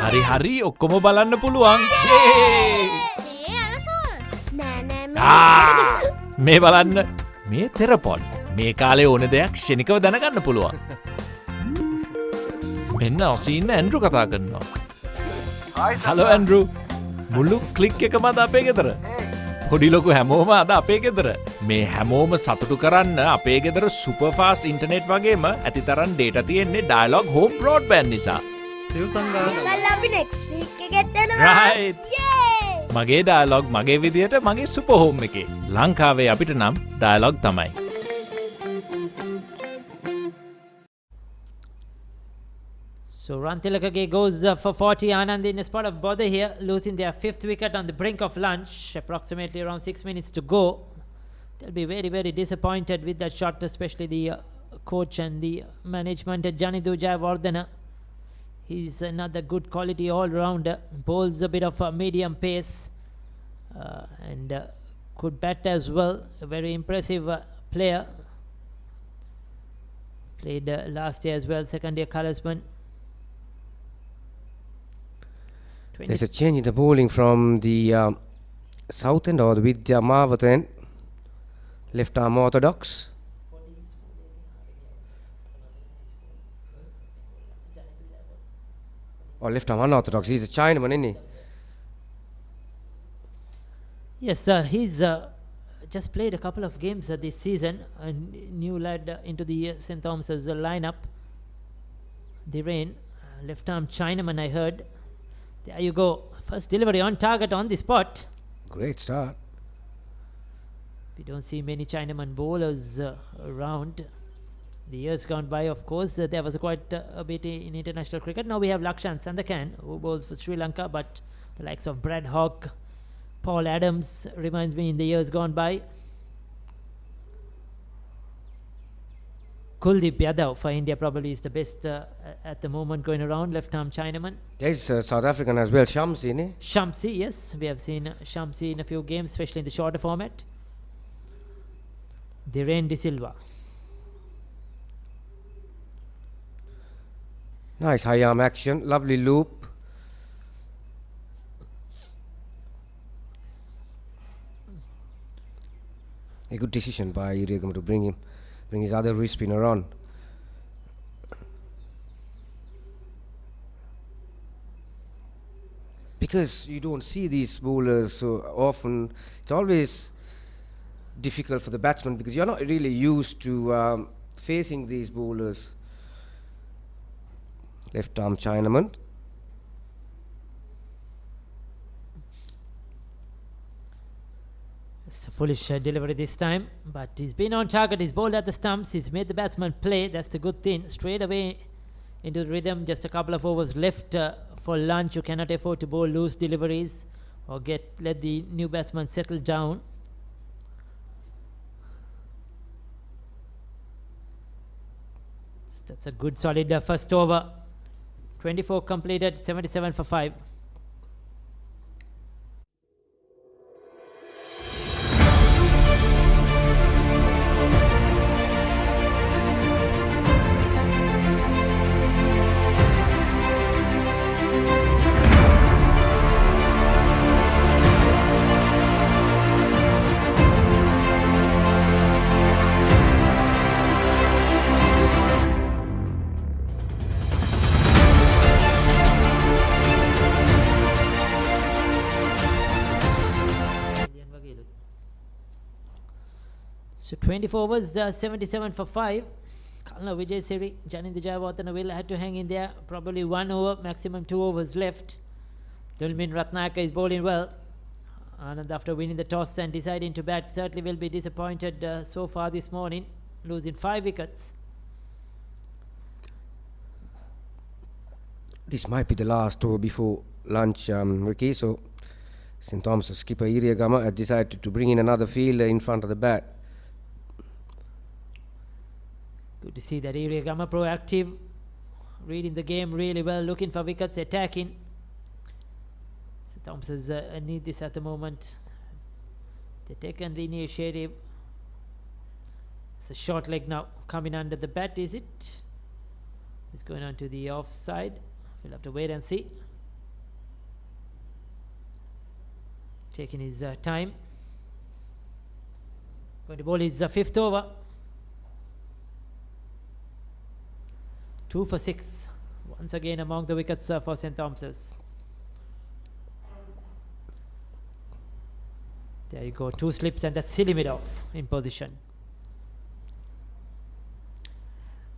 හරි හරි ඔක්කොම බලන්න පුළුවන්. මේ බලන්න. මේ තෙරපොන්. මේ කාලේ ඕන දෙයක් ක්ෂණිකව දැනගන්න පුළුවන්. මෙන්න ඔසීන්න ඇන්ඩ්‍රු කතා කරනවා. Hello Andrew. මුළු ක්ලික් එකම අද අපේ ගෙදර. පොඩි ලොකු හැමෝම අද අපේ ගෙදර. මේ හැමෝම සතුටු කරන්න අපේ ගෙදර සුපර් ෆාස්ට් ඉන්ටර්නෙට් වගේම ඇතිතරම් ඩේටා තියෙන්නේ ඩයලොග් හෝම් බ්‍රෝඩ්බෑන්ඩ් නිසා. අපි next week එකෙත් යනවා. රයිට්. මගේ ඩයලොග් මගේ විදියට මගේ සුපර් හෝම් එකේ. ලංකාවේ අපිට නම් ඩයලොග් තමයි. So Rantilakage goes for 40. Anand in a spot of bother here, losing their 5th wicket on the brink of lunch. Approximately around 6 minutes to go. They'll be very, very disappointed with that shot, especially the coach and the management at Janidu Jayawardena. He's another good quality all-rounder. Bowls a bit of a medium pace and could bat as well. A very impressive player. Played last year as well, second-year colorsman. There's a change in the bowling from the south end or the Vidya Mavath end. Left arm orthodox. Or left arm unorthodox. He's a Chinaman, isn't he? Yes, sir. He's just played a couple of games this season. A new lad into the St. Thomas's lineup. The rain. Left arm Chinaman, I heard. There you go. First delivery on target on the spot. Great start. We don't see many Chinaman bowlers around. The years gone by, of course, there was quite a bit in international cricket. Now we have Lakshan Sandakan, who bowls for Sri Lanka, but the likes of Brad Hawke, Paul Adams reminds me in the years gone by. Kuldeep Yadav for India probably is the best at the moment going around, left-arm Chinaman. There's South African as well, Shamsi, isn't he? Shamsi, yes. We have seen Shamsi in a few games, especially in the shorter format. Dhiren De Silva. Nice high arm action, lovely loop. A good decision by Iriagam to bring his other wrist spinner on. Because you don't see these bowlers so often, it's always difficult for the batsman because you're not really used to facing these bowlers. Left arm Chinaman. It's a foolish delivery this time, but he's been on target. He's bowled at the stumps. He's made the batsman play. That's the good thing. Straight away into the rhythm. Just a couple of overs left for lunch. You cannot afford to bowl loose deliveries or let the new batsman settle down. So that's a good solid first over. 24 completed, 77 for 5. So 24 overs, 77 for 5. Kalna Vijay Siri, Janindra Jayawardena will have to hang in there. Probably 1 over, maximum 2 overs left. Dulmin Ratnayaka is bowling well. Anand, after winning the toss and deciding to bat, certainly will be disappointed so far this morning, losing 5 wickets. This might be the last over before lunch, Ricky. So St. Thomas' skipper Iriagama has decided to bring in another fielder in front of the bat. Good to see that Iriagama proactive, reading the game really well, looking for wickets, attacking. St. Thomas need this at the moment. They've taken the initiative. It's a short leg now coming under the bat, is it? It's going on to the offside. We'll have to wait and see. Taking his time. Going to bowl his 5th over. 2 for 6. Once again among the wickets for St. Thomas's. There you go. 2 slips and that's silly mid-off in position.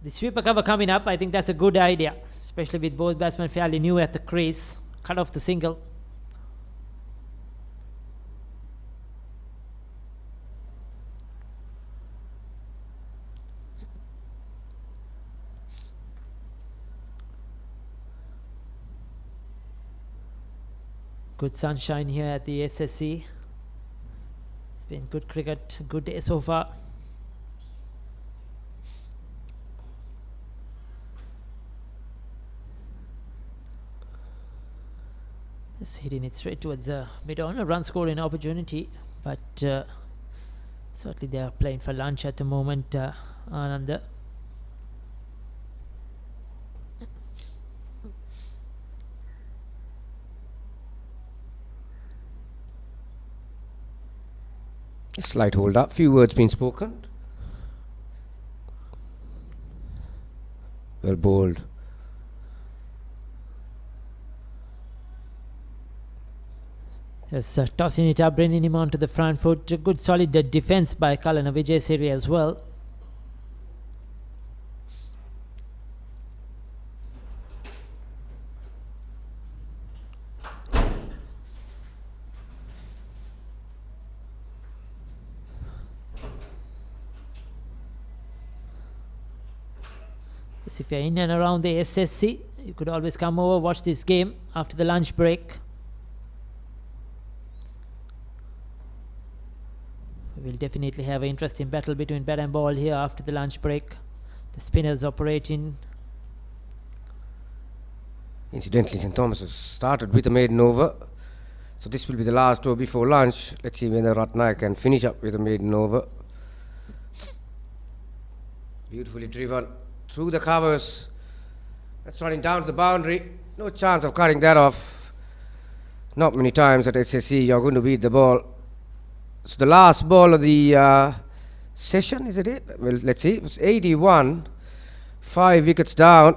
The sweeper cover coming up, I think that's a good idea, especially with both batsmen fairly new at the crease. Cut off the single. Good sunshine here at the SSC. It's been good cricket, good day so far. Just hitting it straight towards mid-on. A run scoring opportunity, but certainly they are playing for lunch at the moment, Ananda. Slight hold up, few words being spoken. Well bowled. Yes, tossing it up, bringing him onto the front foot. A good solid defence by Kalana Vijayasiri as well. Yes, if you're in and around the SSC, you could always come over, watch this game after the lunch break. We'll definitely have an interesting battle between bat and ball here after the lunch break. The spinners operating. Incidentally, St. Thomas has started with a maiden over. So this will be the last over before lunch. Let's see whether Ratnayaka can finish up with a maiden over. Beautifully driven through the covers. That's running down to the boundary. No chance of cutting that off. Not many times at SSC you're going to beat the ball. So the last ball of the session, is it? Well, let's see. It was 81. 5 wickets down.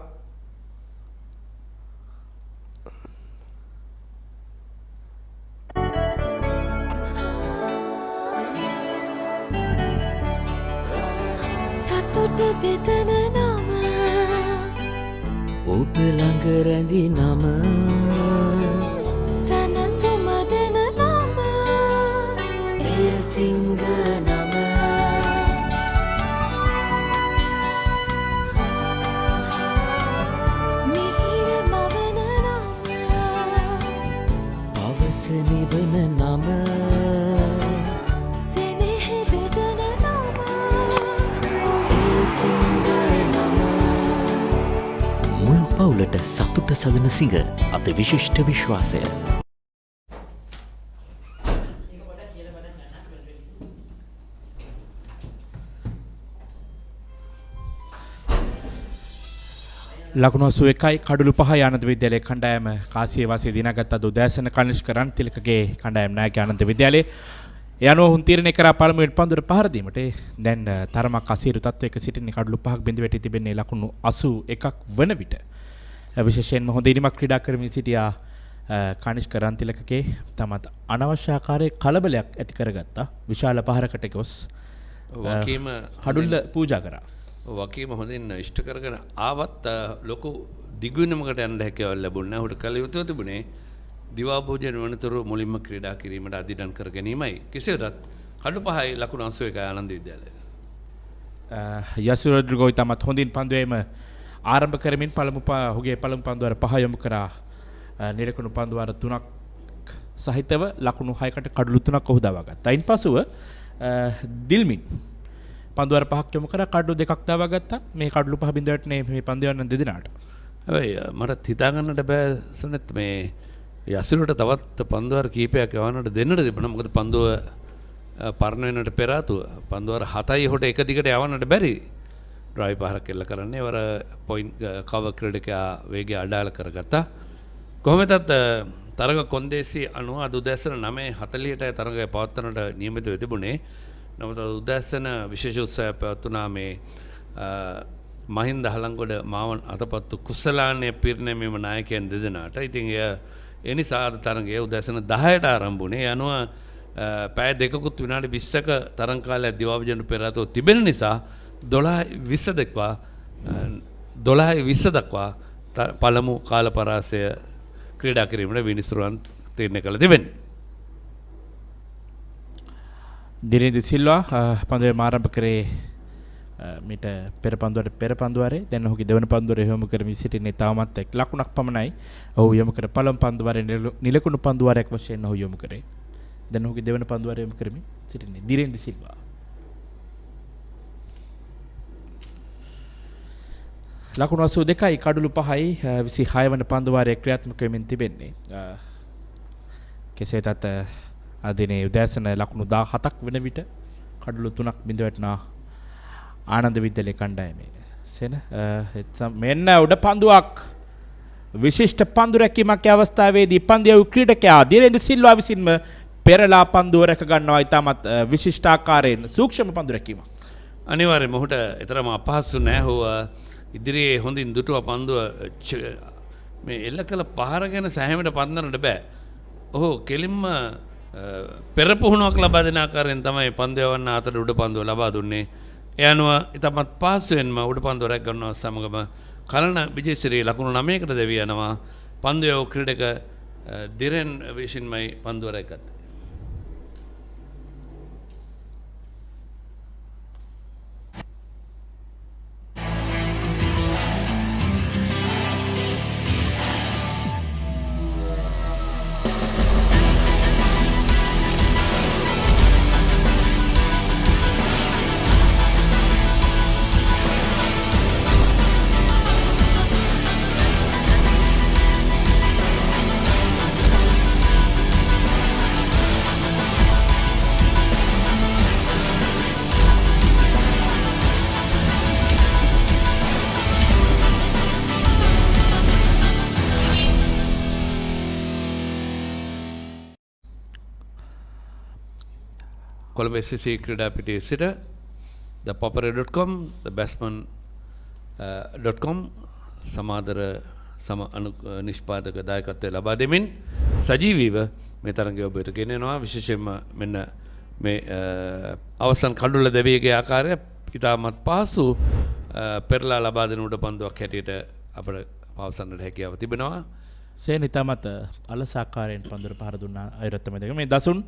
මුල් පවුලට සතුට සදන සිඟ අද විශිෂ්ට විශ්වාසය. ලකුණු 81යි කඩලු 5යි ආනන්ද විද්‍යාලයේ කණ්ඩායම කාසිය වාසිය දිනාගත් අද උදෑසන කනිෂ්ක රන්තිලකගේ කණ්ඩායම නායක ආනන්ද විද්‍යාලයේ යනුව ඔවුන් තීරණය කරා පළමුවෙන් පන්දුර පහර දීමට දැන් තරමක් අසීරු තත්වයක සිටින කඩලු 5ක් බිඳ වැටි තිබෙන්නේ ලකුණු 81ක් වන විට විශේෂයෙන්ම හොඳ ඉනිමක් ක්‍රීඩා කරමින් සිටියා කනිෂ්ක රන්තිලකගේ තමත් අනවශ්‍ය ආකාරයේ කලබලයක් ඇති කරගත්තා විශාල පහරකට ගොස් වකීම කඩුල්ල පූජා කරා වකීම හොඳින් ඉෂ්ට කරගෙන ආවත් ලොකු දිගුණමකට යන්න හැකියාවක් ලැබුණේ නැහැ. උට කල යුතුව තිබුණේ දිවාභෝජන වනතුරු මුලින්ම ක්‍රීඩා කිරීමට අධිඩන් කර ගැනීමයි. කෙසේ වෙතත් කඩු 5යි ලකුණු 81යි ආනන්ද විද්‍යාලය. යසු රොඩ්රිගෝ තමත් හොඳින් පන්දුවේම ආරම්භ කරමින් ඔහුගේ පළමු පන්දුවර 5 යොමු කරා. නිරකුණු පන්දුවර 3ක් සහිතව ලකුණු 6කට කඩලු 3ක් ඔහු දවා ගත්තා. ඉන්පසුව දිල්මින් පන්දුවර 5ක් යොමු කරා කඩලු 2ක් දවා ගත්තා. මේ කඩලු 5 බිඳුවට මේ පන්දුවන්න දෙදෙනාට. හැබැයි මට හිතා ගන්නට බෑ සුනෙත් මේ යසුරට තවත් පන්දුවර කීපයක් යවන්නට දෙන්නට තිබුණා. මොකද පන්දුව පරණ වෙනට පෙර ආතුව පන්දුවර 7යි හොට එක දිගට යවන්නට බැරි. ඩ්‍රයිව් පහරක් එල්ල කරන්නේ වර පොයින්ට් කවර් ක්‍රීඩකයා වේගය අඩාල කරගත්තා. කොහොමදත් තරග කොන්දේසි අනුව අද උදැසන 9:40ට තරගය පවත්වන්නට නියමිතව තිබුණේ. නමුත් උදැසන විශේෂ උත්සවයක් පැවැත්වුණා මේ මහින්ද හලංගොඩ මාවන් අතපත්තු කුසලානය පිරිනැමීම නායකයන් දෙදෙනාට. ඉතින් ඒ නිසා අද තරගය උදැසන 10ට ආරම්භ වුණේ. ඒ අනුව පැය දෙකකුත් විනාඩි 20ක තරඟ කාලයක් දිවාභෝජන පෙර ආතෝ තිබෙන නිසා 12:20 දක්වා පළමු කාල පරාසය ක්‍රීඩා කිරීමට විනිසුරුවන් තීරණය කළ තිබෙන්නේ. දිනේදි සිල්වා පන්දුවේ ආරම්භ කරේ මීට පෙර පන්දුවරේ දැන් ඔහුගේ දෙවන පන්දුවර යොමු කරමින් සිටින්නේ තාමත් එක් ලකුණක් පමණයි. ඔහු යොමු කර පළමු පන්දුවරේ නිලකුණු පන්දුවරයක් වශයෙන් ඔහු යොමු කරේ. දැන් ඔහුගේ දෙවන පන්දුවරය යොමු කරමින් සිටින්නේ දිනේදි සිල්වා. ලකුණු 82යි කඩලු 5යි 26 වන පන්දුවාරයේ ක්‍රියාත්මක වෙමින් තිබෙන්නේ. කෙසේ වෙතත් අදිනේ උදෑසන ලකුණු 17ක් වෙන විට කඩලු 3ක් බිඳ වැටෙනා ආනන්ද විද්‍යාලයේ කණ්ඩායමේ. සෙන මෙන්න උඩ පන්දුවක් විශිෂ්ට පන්දු රැකීමක් අවස්ථාවේදී පන්දියු ක්‍රීඩකයා දිනේදි සිල්වා විසින්ම පෙරලා පන්දුව රැක ගන්නවා. ඉතාමත් විශිෂ්ට ආකාරයෙන් සූක්ෂම පන්දු රැකීමක්. අනිවාර්යයෙන්ම ඔහුට ඊතරම අපහසු නෑ. ඔහු ඉදිරියේ හොඳින් දුටුව පන්දුව මේ එල්ල කළ පහර ගැන සෑහෙනට පන්දනට බෑ. ඔහු කෙලින්ම පෙර පුහුණුවක් ලබා දෙන ආකාරයෙන් තමයි පන්දු යවන්න අතර උඩ පන්දුව ලබා දුන්නේ. ඒ අනුව ඉතාමත් පහසුවෙන්ම උඩ පන්දුව රැක ගන්නවා සමගම කලන විජේසිරි ලකුණු 9කට දෙවි යනවා. පන්දු යව ක්‍රීඩක දිරෙන් විසින්මයි පන්දුව රැකගත්තේ. කොළඹ SSC ක්‍රීඩා පිටියේ සිට ThePapare.com TheBatsman.com සමාදර නිෂ්පාදක දායකත්වය ලබා දෙමින් සජීවීව මේ තරඟය ඔබට ගෙනෙනවා. විශේෂයෙන්ම මෙන්න මේ අවසන් කඩුල දෙවියගේ ආකාරය ඉතාමත් පහසු පෙරලා ලබා දෙන උඩ පන්දුවක් හැටියට අපට පවසන්නට හැකියාව තිබෙනවා. සේන ඉතාමත් අලස ආකාරයෙන් පන්දුර පහර දුන්නා අයුරත්තම දෙක. මේ දසුන්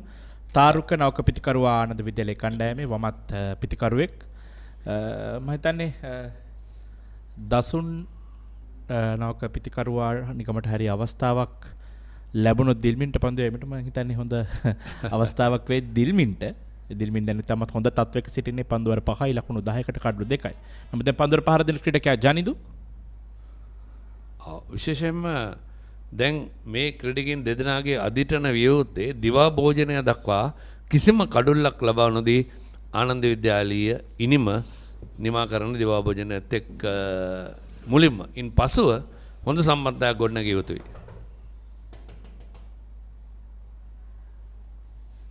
තාරුක නෞක පිතිකරුවා ආනන්ද විද්‍යාලයේ කණ්ඩායමේ වමත් පිතිකරුවෙක්. මම හිතන්නේ දසුන් නෞක පිතිකරුවා නිකමට හරි අවස්ථාවක් ලැබුණොත් දිල්මින්ට පන්දු යෑමට මම හිතන්නේ හොඳ අවස්ථාවක් වෙයි දිල්මින්ට. දිල්මින් දැන් ඉතාමත් හොඳ තත්වයක සිටින්නේ. පන්දුවර 5යි ලකුණු 10කට කඩලු 2යි. නමුත් දැන් පන්දුවර පහර දෙන ක්‍රීඩකයා ජනිදු විශේෂයෙන්ම දැන් මේ ක්‍රීඩකයන් දෙදෙනාගේ අදිටන වියෝත්තේ දිවා භෝජනය දක්වා කිසිම කඩුල්ලක් ලබා නොදී ආනන්ද විද්‍යාලීය ඉනිම නිමා කරන දිවා භෝජනයත් එක් මුලින්ම ඉන් පසුව හොඳ සම්බන්ධයක් ගොඩනැගිය යුතුයි.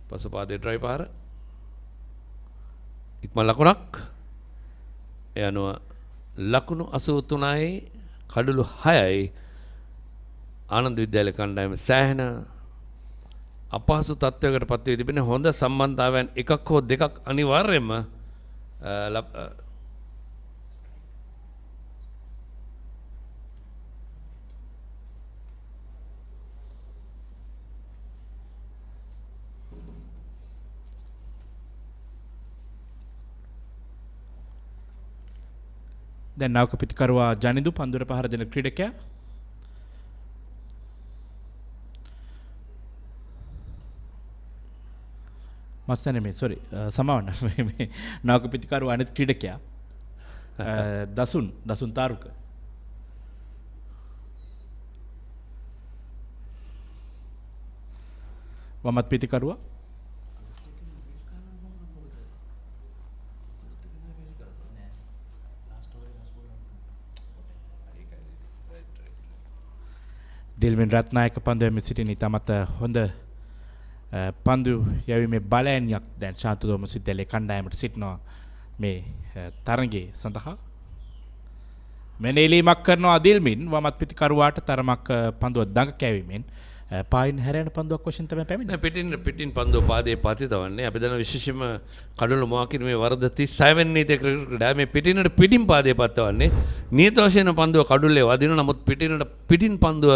පසුපාදේ ඩ්‍රයිව් පාර ඉක්ම ලකුණක්. ඒ අනුව ලකුණු 83යි කඩලු 6යි ආනන්ද විද්‍යාලය කණ්ඩායම සෑහෙන අපහසු තත්ත්වයකට පත් වී තිබෙන. හොඳ සම්බන්ධතාවයන් එකක් හෝ දෙකක් අනිවාර්යයෙන්ම දැන් නාවක පිතිකරුවා ජනිදු පන්දුර පහර දෙන ක්‍රීඩකයා. මස්තන මේ සොරි සමාවන්න මේ නාවක පිතිකරුවා අනිත් ක්‍රීඩකයා දසුන් තාරුක. වමත් පිතිකරුවා දිල්වින් රත්නායක පන්දුවේ සිටින ඉතාමත් හොඳ පන්දු යැවීමේ බලයන්යක් දැන් ශාන්තු තෝමස් විද්‍යාලයේ කණ්ඩායමට සිටිනවා මේ තරගයේ සඳහා. මෙනෙලීමක් කරනවා දිල්මින් වමත් පිතිකරුවාට තරමක් පන්දුව දඟ කැවීමෙන් පායින් හැරෙන පන්දුවක් වශයෙන් තමයි පැමිණෙන්නේ. පිටින් පන්දුව පාදයේ පතිතවන්නේ. අපි දන්න විශේෂම කඩළු මොහකින මේ වරද 36 වෙනි නීතිය ක්‍රිකට් ක්‍රීඩාවේ මේ පිටින් පාදයේ පතවන්නේ. නියත වශයෙන් පන්දුව කඩුල්ලේ වදින නමුත් පිටින් පන්දුව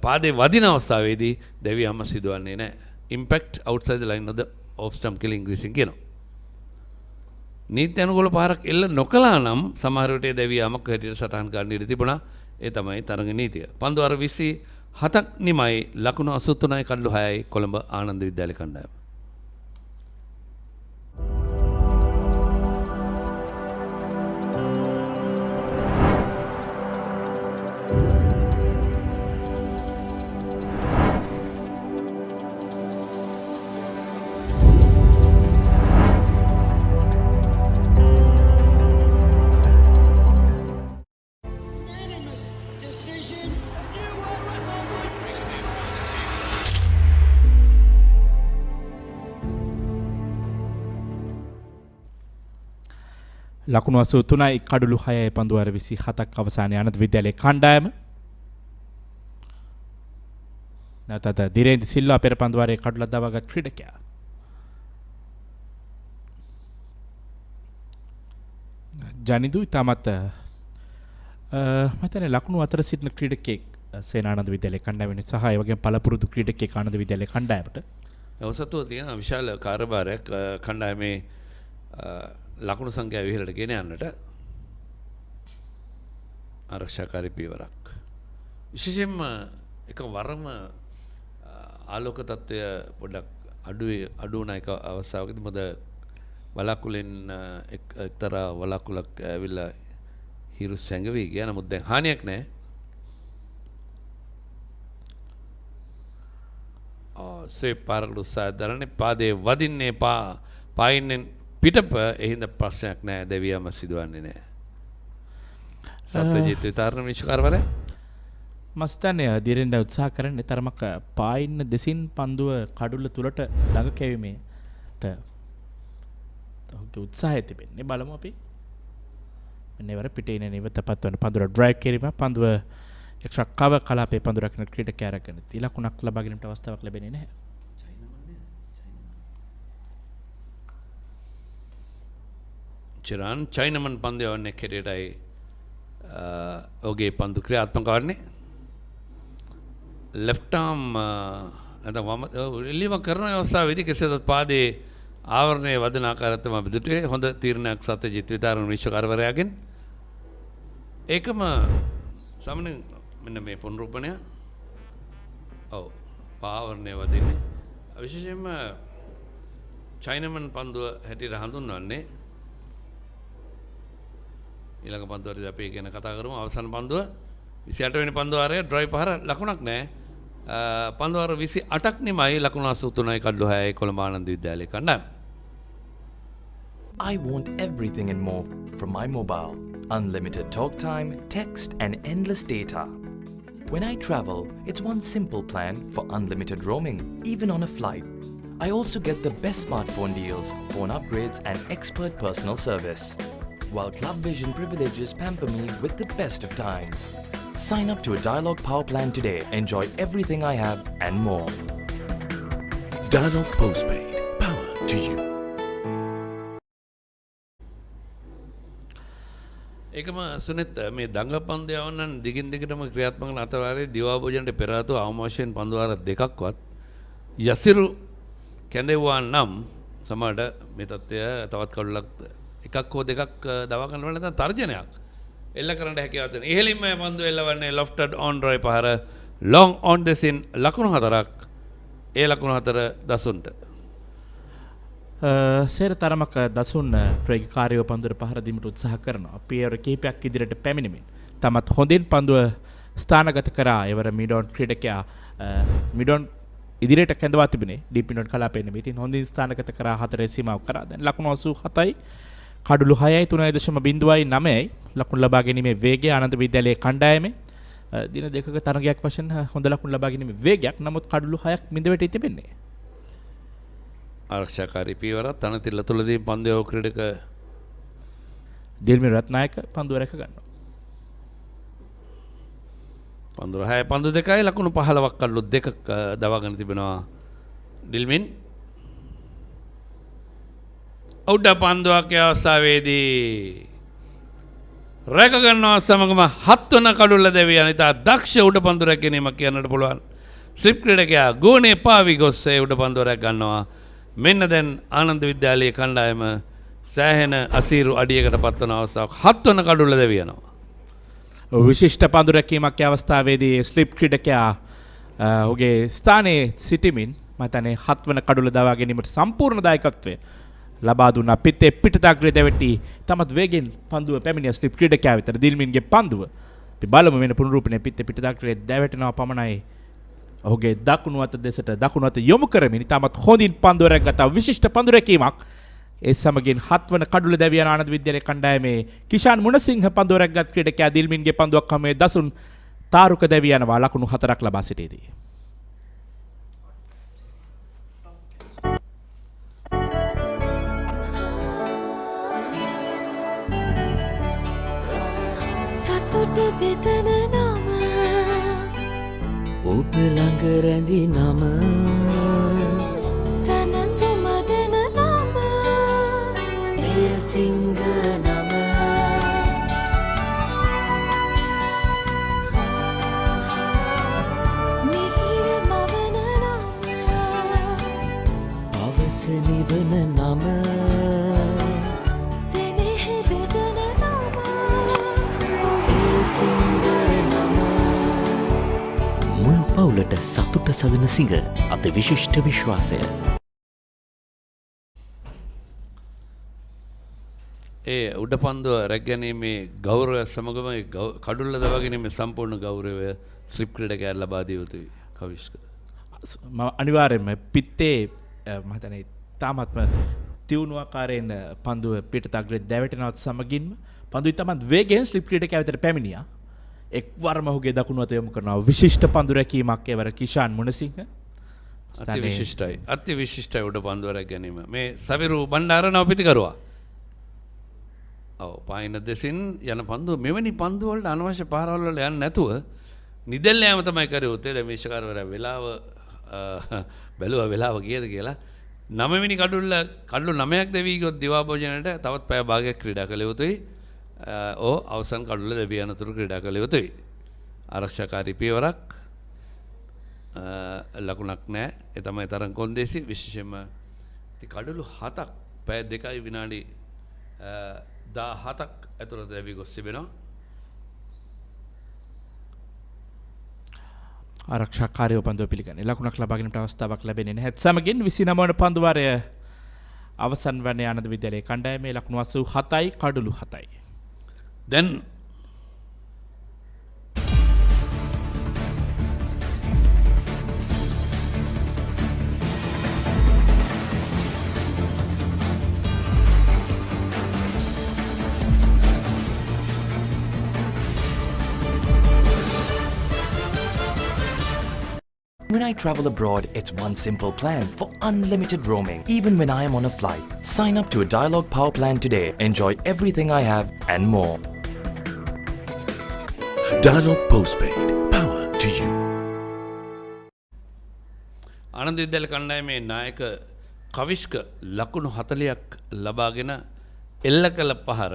පාදේ වදින අවස්ථාවේදී දෙවියම සිදුවන්නේ නැහැ. Impact outside the line of the off stump කියලා ඉංග්‍රීසියෙන් කියනවා. නීති අනුකූල පාරක් එල්ල නොකළා නම් සමහර විට දෙවියමක් හැටියට සටහන් ගන්න ඉඩ තිබුණා. ඒ තමයි තරඟ නීතිය. පන්දුව අර 27ක් නිමයි ලකුණු 83යි කඩලු 6යි කොළඹ ආනන්ද විද්‍යාලය කණ්ඩායම. ලකුණු 83යි කඩලු 6යි පන්දුව අර 27ක් අවසානයේ ආනන්ද විද්‍යාලයේ කණ්ඩායම. නැවතත් දිරේන්ද්‍ර සිල්වා පෙර පන්දුවාරයේ කඩලු දවාගත් ක්‍රීඩකයා. ජනිදු ඉතාමත් මම ලකුණු අතර සිටින ක්‍රීඩකෙක් සේනානන්ද විද්‍යාලයේ කණ්ඩායමේ සහ ඒ වගේම පළපුරුදු ක්‍රීඩකෙක් ආනන්ද විද්‍යාලයේ කණ්ඩායමට. අවසතුව තියෙන විශාල කාර්යභාරයක් කණ්ඩායමේ ලකුණු සංඛ්‍යාව ඉහළට ගෙන යන්නට ආරක්ෂාකාරී පියවරක්. විශේෂයෙන්ම එක වරම ආලෝක තත්ත්වය පොඩ්ඩක් අඩු වුණ එක අවස්ථාවකදී මොකද වලාකුලෙන් එක්තරා වලාකුලක් ඇවිල්ලා හිරු සැඟවී ගියා. නමුත් දැන් හානියක් නැහැ. සේ පාරකට උත්සාහ දරන්නේ පාදයේ වදින්නේ පායින්ෙන් පිටප එහිඳ ප්‍රශ්නයක් නැහැ. දෙවියම සිදුවන්නේ නැහැ. සත්‍යජිත් විතරණ විනිශ්චයකාරවරයා මස්තන්නේ දිරෙන්ද උත්සාහ කරන්නේ තරමක් පායින්න දෙසින් පන්දුව කඩුල්ල තුලට ළඟ කැවීමේට ඔහුගේ උත්සාහය තිබෙන්නේ. බලමු අපි. මෙන්න ඉවර පිටේ ඉන නිවත පත්වන පන්දුර ඩ්‍රයිව් කිරීම පන්දුව එක්ස්ට්‍රා කවර් කලාපේ පන්දුරක් කරන ක්‍රීඩකයා අරගෙන තිලකුණක් ලබා ගැනීමට අවස්ථාවක් ලැබෙන්නේ නැහැ. චිරාන් චයිනමන් පන්දු යවන්නේ කෙරේටයි ඔහුගේ පන්දු ක්‍රියාත්මක වන්නේ. left arm නැත්නම් වම එල්ලීම කරන අවස්ථාවේදී කෙසේත් පාදයේ ආවරණයේ වදන ආකාරයත් තමයි දුටුවේ. හොඳ තීරණයක් සත්‍යජිත් විතරණ විනිශ්චයකාරවරයාගෙන්. ඒකම සාමාන්‍යයෙන් මෙන්න මේ පුනරුත්පන්නය පාවරණයේ වදින්නේ විශේෂයෙන්ම චයිනමන් පන්දුව හැටියට හඳුන්වන්නේ. ඊළඟ පන්දුවේදී අපි ගැන කතා කරමු. අවසන් පන්දුව 28 වෙනි පන්දුවාරයේ ඩ්‍රයිව් පහර ලකුණක් නැහැ. පන්දුවාර 28ක් නිමයි ලකුණු 83යි කඩලු 6යි කොළඹ ආනන්ද විද්‍යාලයේ කණ්ඩායම. I want everything and more from my mobile. Unlimited talk time, text and endless data. When I travel, it's one simple plan for unlimited roaming, even on a flight. I also get the best smartphone deals, phone upgrades and expert personal service. While Club Vision privileges pamper me with the best of times. Sign up to a Dialog Power plan today. Enjoy everything I have and more. Dialog Postpaid. Power to you. ඒකම සුනිත් මේ දඟ පන්දු යවන්නන් දිගින් දිගටම ක්‍රියාත්මක වන අතරවාරයේ දිවා භෝජනට පෙර ආතු අවමෝෂයෙන් පන්දුවාර දෙකක්වත් යසිරු කැඳෙවුවා නම් සමහරට මේ තත්ත්වය තවත් කඩුලක් එකක් හෝ දෙකක් දවා ගන්න වෙන නැත්නම් තර්ජනයක් එල්ල කරන්න හැකියාව තියෙනවා. ඉහළින්ම පන්දු එල්ලවන්නේ lofted on drive පහර long on දෙසින් ලකුණු 4ක්. ඒ ලකුණු 4 දසුන්ට. සේර තරමක දසුන් ප්‍රේගකාරයෝ පන්දුවට පහර දීමට උත්සාහ කරනවා. පියවර කිහිපයක් ඉදිරියට පැමිණෙමින් තමත් හොඳින් පන්දුව ස්ථානගත කරා. එවර මිඩොන් ක්‍රීඩකයා මිඩොන් ඉදිරියට කැඳවා තිබුණේ ඩීප් මිඩොන් කලාපයේ නෙමෙයි. ඉතින් හොඳින් ස්ථානගත කරා 4 සීමාව කරා. දැන් ලකුණු 87යි කඩුළු 6යි 3.09යි ලකුණු ලබා ගැනීමේ වේගය ආනන්ද විද්‍යාලයේ කණ්ඩායමේ දින දෙකක තරගයක් වශයෙන් හොඳ ලකුණු ලබා ගැනීමේ වේගයක්. නමුත් කඩුළු 6ක් මිද වැටී තිබෙන්නේ. ආරක්ෂාකාරී පියවරක් තනතිල්ල තුලදී පන්දු ක්‍රීඩක දිල්මින් රත්නායක පන්දුව රැක ගන්නවා. පන්දු 6 පන්දු 2යි ලකුණු 15ක් කඩුළු 2ක් දවාගෙන තිබෙනවා ඩිල්මින්. අවුඩ පන්දුවක් අවස්ථාවේදී රැක ගන්නවා සමගම 7 වන කඩුල්ල දෙවි අනිතා දක්ෂ උඩ පන්දු රැකීමක් කියන්නට පුළුවන්. ස්ලිප් ක්‍රීඩකයා ගෝනේ පාවි ගොස් ඒ උඩ පන්දුව රැක ගන්නවා. මෙන්න දැන් ආනන්ද විද්‍යාලයේ කණ්ඩායම සෑහෙන අසීරු අඩියකට පත්වන අවස්ථාවක් 7 වන කඩුල්ල දෙවි යනවා. විශිෂ්ට පන්දු රැකීමක් අවස්ථාවේදී ස්ලිප් ක්‍රීඩකයා ඔහුගේ ස්ථානයේ සිටිමින් මතනේ 7 වන කඩුල්ල දවා ගැනීමට සම්පූර්ණ දායකත්වය ලබා දුන්නා. පිටේ පිටතග්‍රේ දැවෙටි තමත් වේගෙන් පන්දුව පැමිණිය ස්ලිප් ක්‍රීඩකයා වෙත දිල්මින්ගේ පන්දුව අපි බලමු වෙන පුනරුපණය පිටේ පිටතග්‍රේ දැවෙටෙනවා පමණයි. ඔහුගේ දකුණු අත දෙසට දකුණු අත යොමු කරමින් ඉතාමත් හොඳින් පන්දුව රැකගත්තා. විශිෂ්ට පන්දු රැකීමක්. ඒ සමගින් 7 වන කඩුල දැවියන ආනන්ද විද්‍යාලයේ කණ්ඩායමේ කිෂාන් මුණසිංහ පන්දුව රැකගත් ක්‍රීඩකයා දිල්මින්ගේ පන්දුවක් හමුවේ දසුන් තාරුක දැවියනවා ලකුණු 4ක් ලබා සිටීදී. සතුට බෙදන නම ඔබ ළඟ රැඳි නම සනසුමදන නම එය සිංහ නම මිහිර මවන නම අවස නිවන නම සෙනෙහ බෙදන නම එය සිංහ නම මුළු පවුලට සතුට සදන සිඟ අද විශිෂ්ට විශ්වාසය. ඒ උඩ පන්දුව රැකගැනීමේ ගෞරවය සමගම කඩුල්ල දවා ගැනීමේ සම්පූර්ණ ගෞරවය ස්ලිප් ක්‍රීඩකයන් ලබා දිය යුතුයි. කවිෂ්ක අනිවාර්යයෙන්ම පිත්තේ මම හිතන්නේ තාමත්ම තියුණු ආකාරයෙන් පන්දුව පිටතග්‍රේ දැවෙටනවත් සමගින්ම පන්දුවේ තමත් වේගයෙන් ස්ලිප් ක්‍රීඩකයා වෙතට පැමිණියා. එක්වරම ඔහුගේ දකුණු අත යොමු කරනවා. විශිෂ්ට පන්දු රැකීමක් එවර කිෂාන් මුණසිංහ. අති විශිෂ්ටයි. අති විශිෂ්ටයි උඩ පන්දුව රැක ගැනීම. මේ සවිරු බණ්ඩාරනව පිටිකරුවා. ඔව් පායින දෙසින් යන පන්දුව මෙවැනි පන්දු වලට අනවශ්‍ය පාරවල් වල යන්නේ නැතුව නිදෙල් යෑම තමයි කරුවේ. දැන් මේෂකාරවරයා වෙලාව බැලුවා වෙලාව කීයද කියලා. 9 වෙනි කඩුල්ල 9ක් දෙවි ගියොත් දිවා භෝජනයට තවත් පැය භාගයක් ක්‍රීඩා කළ යුතුයි. අවසන් කඩුල්ල දෙවි යනතුරු ක්‍රීඩා කළ යුතුයි. ආරක්ෂාකාරී පියවරක් ලකුණක් නැහැ. ඒ තමයි තරම් කොන්දේසි විශේෂයෙන්ම කඩුළු 7ක් පැය 2යි විනාඩි 17ක් ඇතුළත දැවි ගොස් තිබෙනවා. ආරක්ෂාකාරීව පන්දුව පිළිගන්නේ. ලකුණක් ලබා ගැනීමට අවස්ථාවක් ලැබෙන්නේ නැහැ. සමගින් 29 වන පන්දු වාරය අවසන් වන්නේ ආනන්ද විද්‍යාලයේ කණ්ඩායමේ ලකුණු 87යි කඩුළු 7යි. දැන් When I travel abroad, it's one simple plan for unlimited roaming, even when I am on a flight. Sign up to a Dialog Power plan today. Enjoy everything I have and more. Dialog Postpaid. Power to you. Ananda විද්‍යාල කණ්ඩායමේ නායක කවිෂ්ක ලකුණු 40ක් ලබාගෙන එල්ල කළ පහර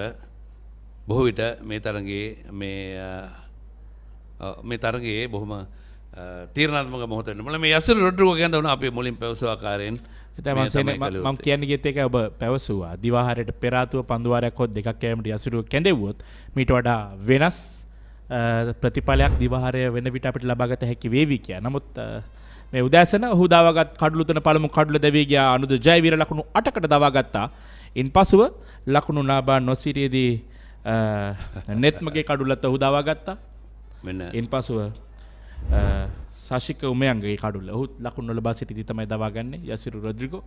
බොහෝ විට මේ තරගයේ බොහොම තීරණාත්මක මොහොත වෙනවා. මේ යසිර රොඩ්රිගෝ ගැන අපි මුලින් පැවසු ආකාරයෙන් මම කියන්නේ ගෙත් එක ඔබ පැවසුවා දිවාහාරයට පෙර ආතුව පන්දුවාරයක් හොත් දෙකක් කැමට යසුරු කැඳෙව්වොත් මීට වඩා වෙනස් ප්‍රතිඵලයක් දිවාහාරය වෙන විට අපිට ලබාගත හැකි වේවි කියලා. නමුත් මේ උදෑසන ඔහු දාවාගත් කඩළු තුන පළමු කඩළු දැවී ගියා අනුද ජයවීර ලකුණු 8කට දවාගත්තා. ඉන්පසුව ලකුණු නාබා නොසිටියේදී නෙත්මගේ කඩුල්ලත් ඔහු දවාගත්තා. ඉන්පසුව සාශික උමයන්ගේ කඩුල්ල ඔහු ලකුණු ලබා සිටිදී තමයි දවාගන්නේ යසිරු රොඩ්රිගෝ.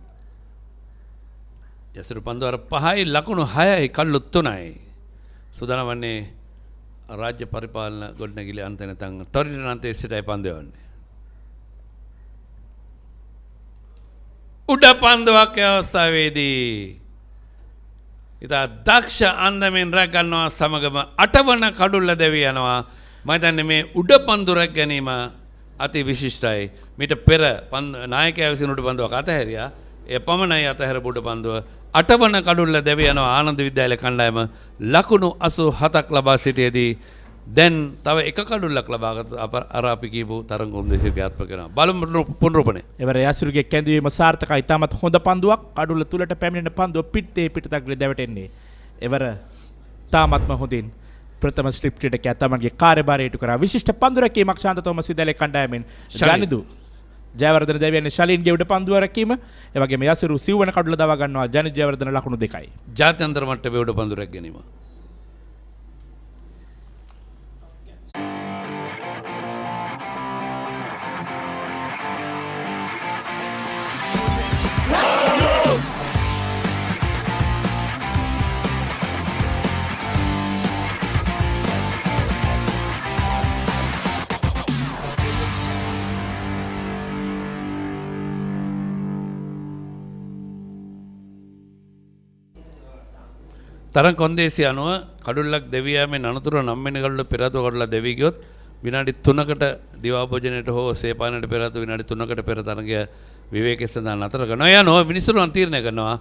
යසිරු පන්දුවර 5යි ලකුණු 6යි කඩුළු 3යි. සූදානම් වන්නේ රාජ්‍ය පරිපාලන ගොඩනැගිලි අන්තය නැත්නම් ටොරිනෝ අන්තයේ සිටයි පන්දුවන්නේ. උඩ පන්දුවක් අවස්ථාවේදී ඉතා දක්ෂ අන්දමින් රැක් ගන්නවා සමගම 8 වන කඩුල්ල දෙවි යනවා. මම හිතන්නේ මේ උඩ පන්දු රැක් ගැනීම අති විශිෂ්ටයි. මීට පෙර නායකයා විසින් උඩ පන්දුවක් අතහැරියා. ඒ පමණයි අතහැරපු උඩ පන්දුව 8 වන කඩුල්ල දෙවි යනවා ආනන්ද විද්‍යාලය කණ්ඩායම ලකුණු 87ක් ලබා සිටියේදී දැන් තව එක කඩුල්ලක් ලබාගත් අර අපි කියපු තරඟ උන්දේශය ක්‍රියාත්මක කරනවා. බලමු පුනරුපණය. එවර යසිරුගේ කැඳවීම සාර්ථකයි. තාමත් හොඳ පන්දුවක් කඩුල්ල තුලට පැමිණෙන පන්දුව පිටේ පිටතක් දැවටෙන්නේ. එවර තාමත්ම හොඳින් ප්‍රථම ස්ලිප් ක්‍රීඩකයා තමන්ගේ කාර්යභාරය ඉටු කරා. විශිෂ්ට පන්දු රැකීමක් ශාන්ත තෝමස් විද්‍යාලයේ කණ්ඩායමෙන් ජනිදු ජයවර්ධන දෙවියන් ශලින්ගේ උඩ පන්දුව රැකීම එවැගේම යසිරු සිව්වන කඩුල්ල දවා ගන්නවා. ජනිදු ජයවර්ධන ලකුණු 2යි. ජාත්‍යන්තර මට්ටමේ උඩ පන්දු රැක ගැනීම. තරං කොන්දේසි අනුව කඩුල්ලක් දෙවියාමෙන් අනතුරු 9 වෙනි කඩුල්ල පෙරාතුව කඩුල්ල දෙවි ගියොත් විනාඩි 3කට දිවා භෝජනයට හෝ සේපානයට පෙරාතුව විනාඩි 3කට පෙර තරඟය විවේකයේ සඳහන් නතර කරනවා. ඒ අනුව මිනිසුන් තීරණය කරනවා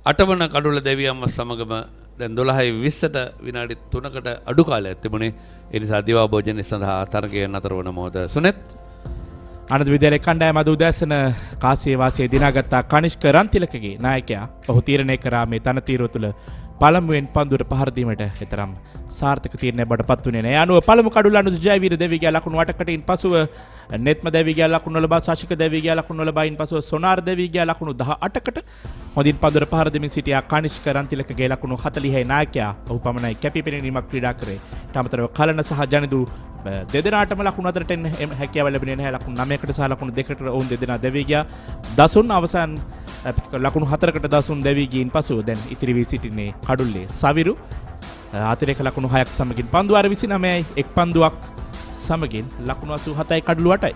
8 වන කඩුල්ල දෙවියන්ම සමගම දැන් 12:20ට විනාඩි 3කට අඩු කාලයක් තිබුණේ. ඒ නිසා දිවා භෝජනය සඳහා තරඟය නතර වන මොහොත. සුනෙත් ආනන්ද විද්‍යාලයේ කණ්ඩායම අද උදෑසන කාසියේ වාසියේ දිනාගත්තා කනිෂ්ක රන්තිලකගේ නායකයා ඔහු තීරණය කරා මේ තනතිරුව තුළ පළමුවෙන් පන්දුවට පහර දීමට එතරම් සාර්ථක තීරණයක් බවට පත් වුණේ නැහැ. අනුව පළමු කඩුල්ල අනුද ජයවීර දෙවිගේ ලකුණු 8කට ඉන්පසුව නෙත්ම දෙවිගේ ලකුණු ලබා සාශික දෙවිගේ ලකුණු ලබා ඉන්පසුව සොනාර් දෙවිගේ ලකුණු 18කට හොඳින් පන්දුවට පහර දෙමින් සිටියා කනිෂ්ක රන්තිලකගේ ලකුණු 40යි නායකයා. ඔහු පමණයි කැපිපෙනීමක් ක්‍රීඩා කරේ. ඊටමතරව කලන සහ ජනිදු දෙදෙනාටම ලකුණු 4ට එන්න හැකියාව ලැබෙන්නේ නැහැ. ලකුණු 9කට සහ ලකුණු 2කට ඔවුන් දෙදෙනා දෙවි ගියා. දසුන් අවසන් ලකුණු 4කට දසුන් දෙවි ගියින් පසුව දැන් ඉතිරි වී සිටින්නේ කඩුල්ලේ සවිරු අතිරේක ලකුණු 6ක් සමගින් පන්දුවාර 29යි එක් පන්දුවක් සමගින් ලකුණු 87යි කඩුළු 8යි.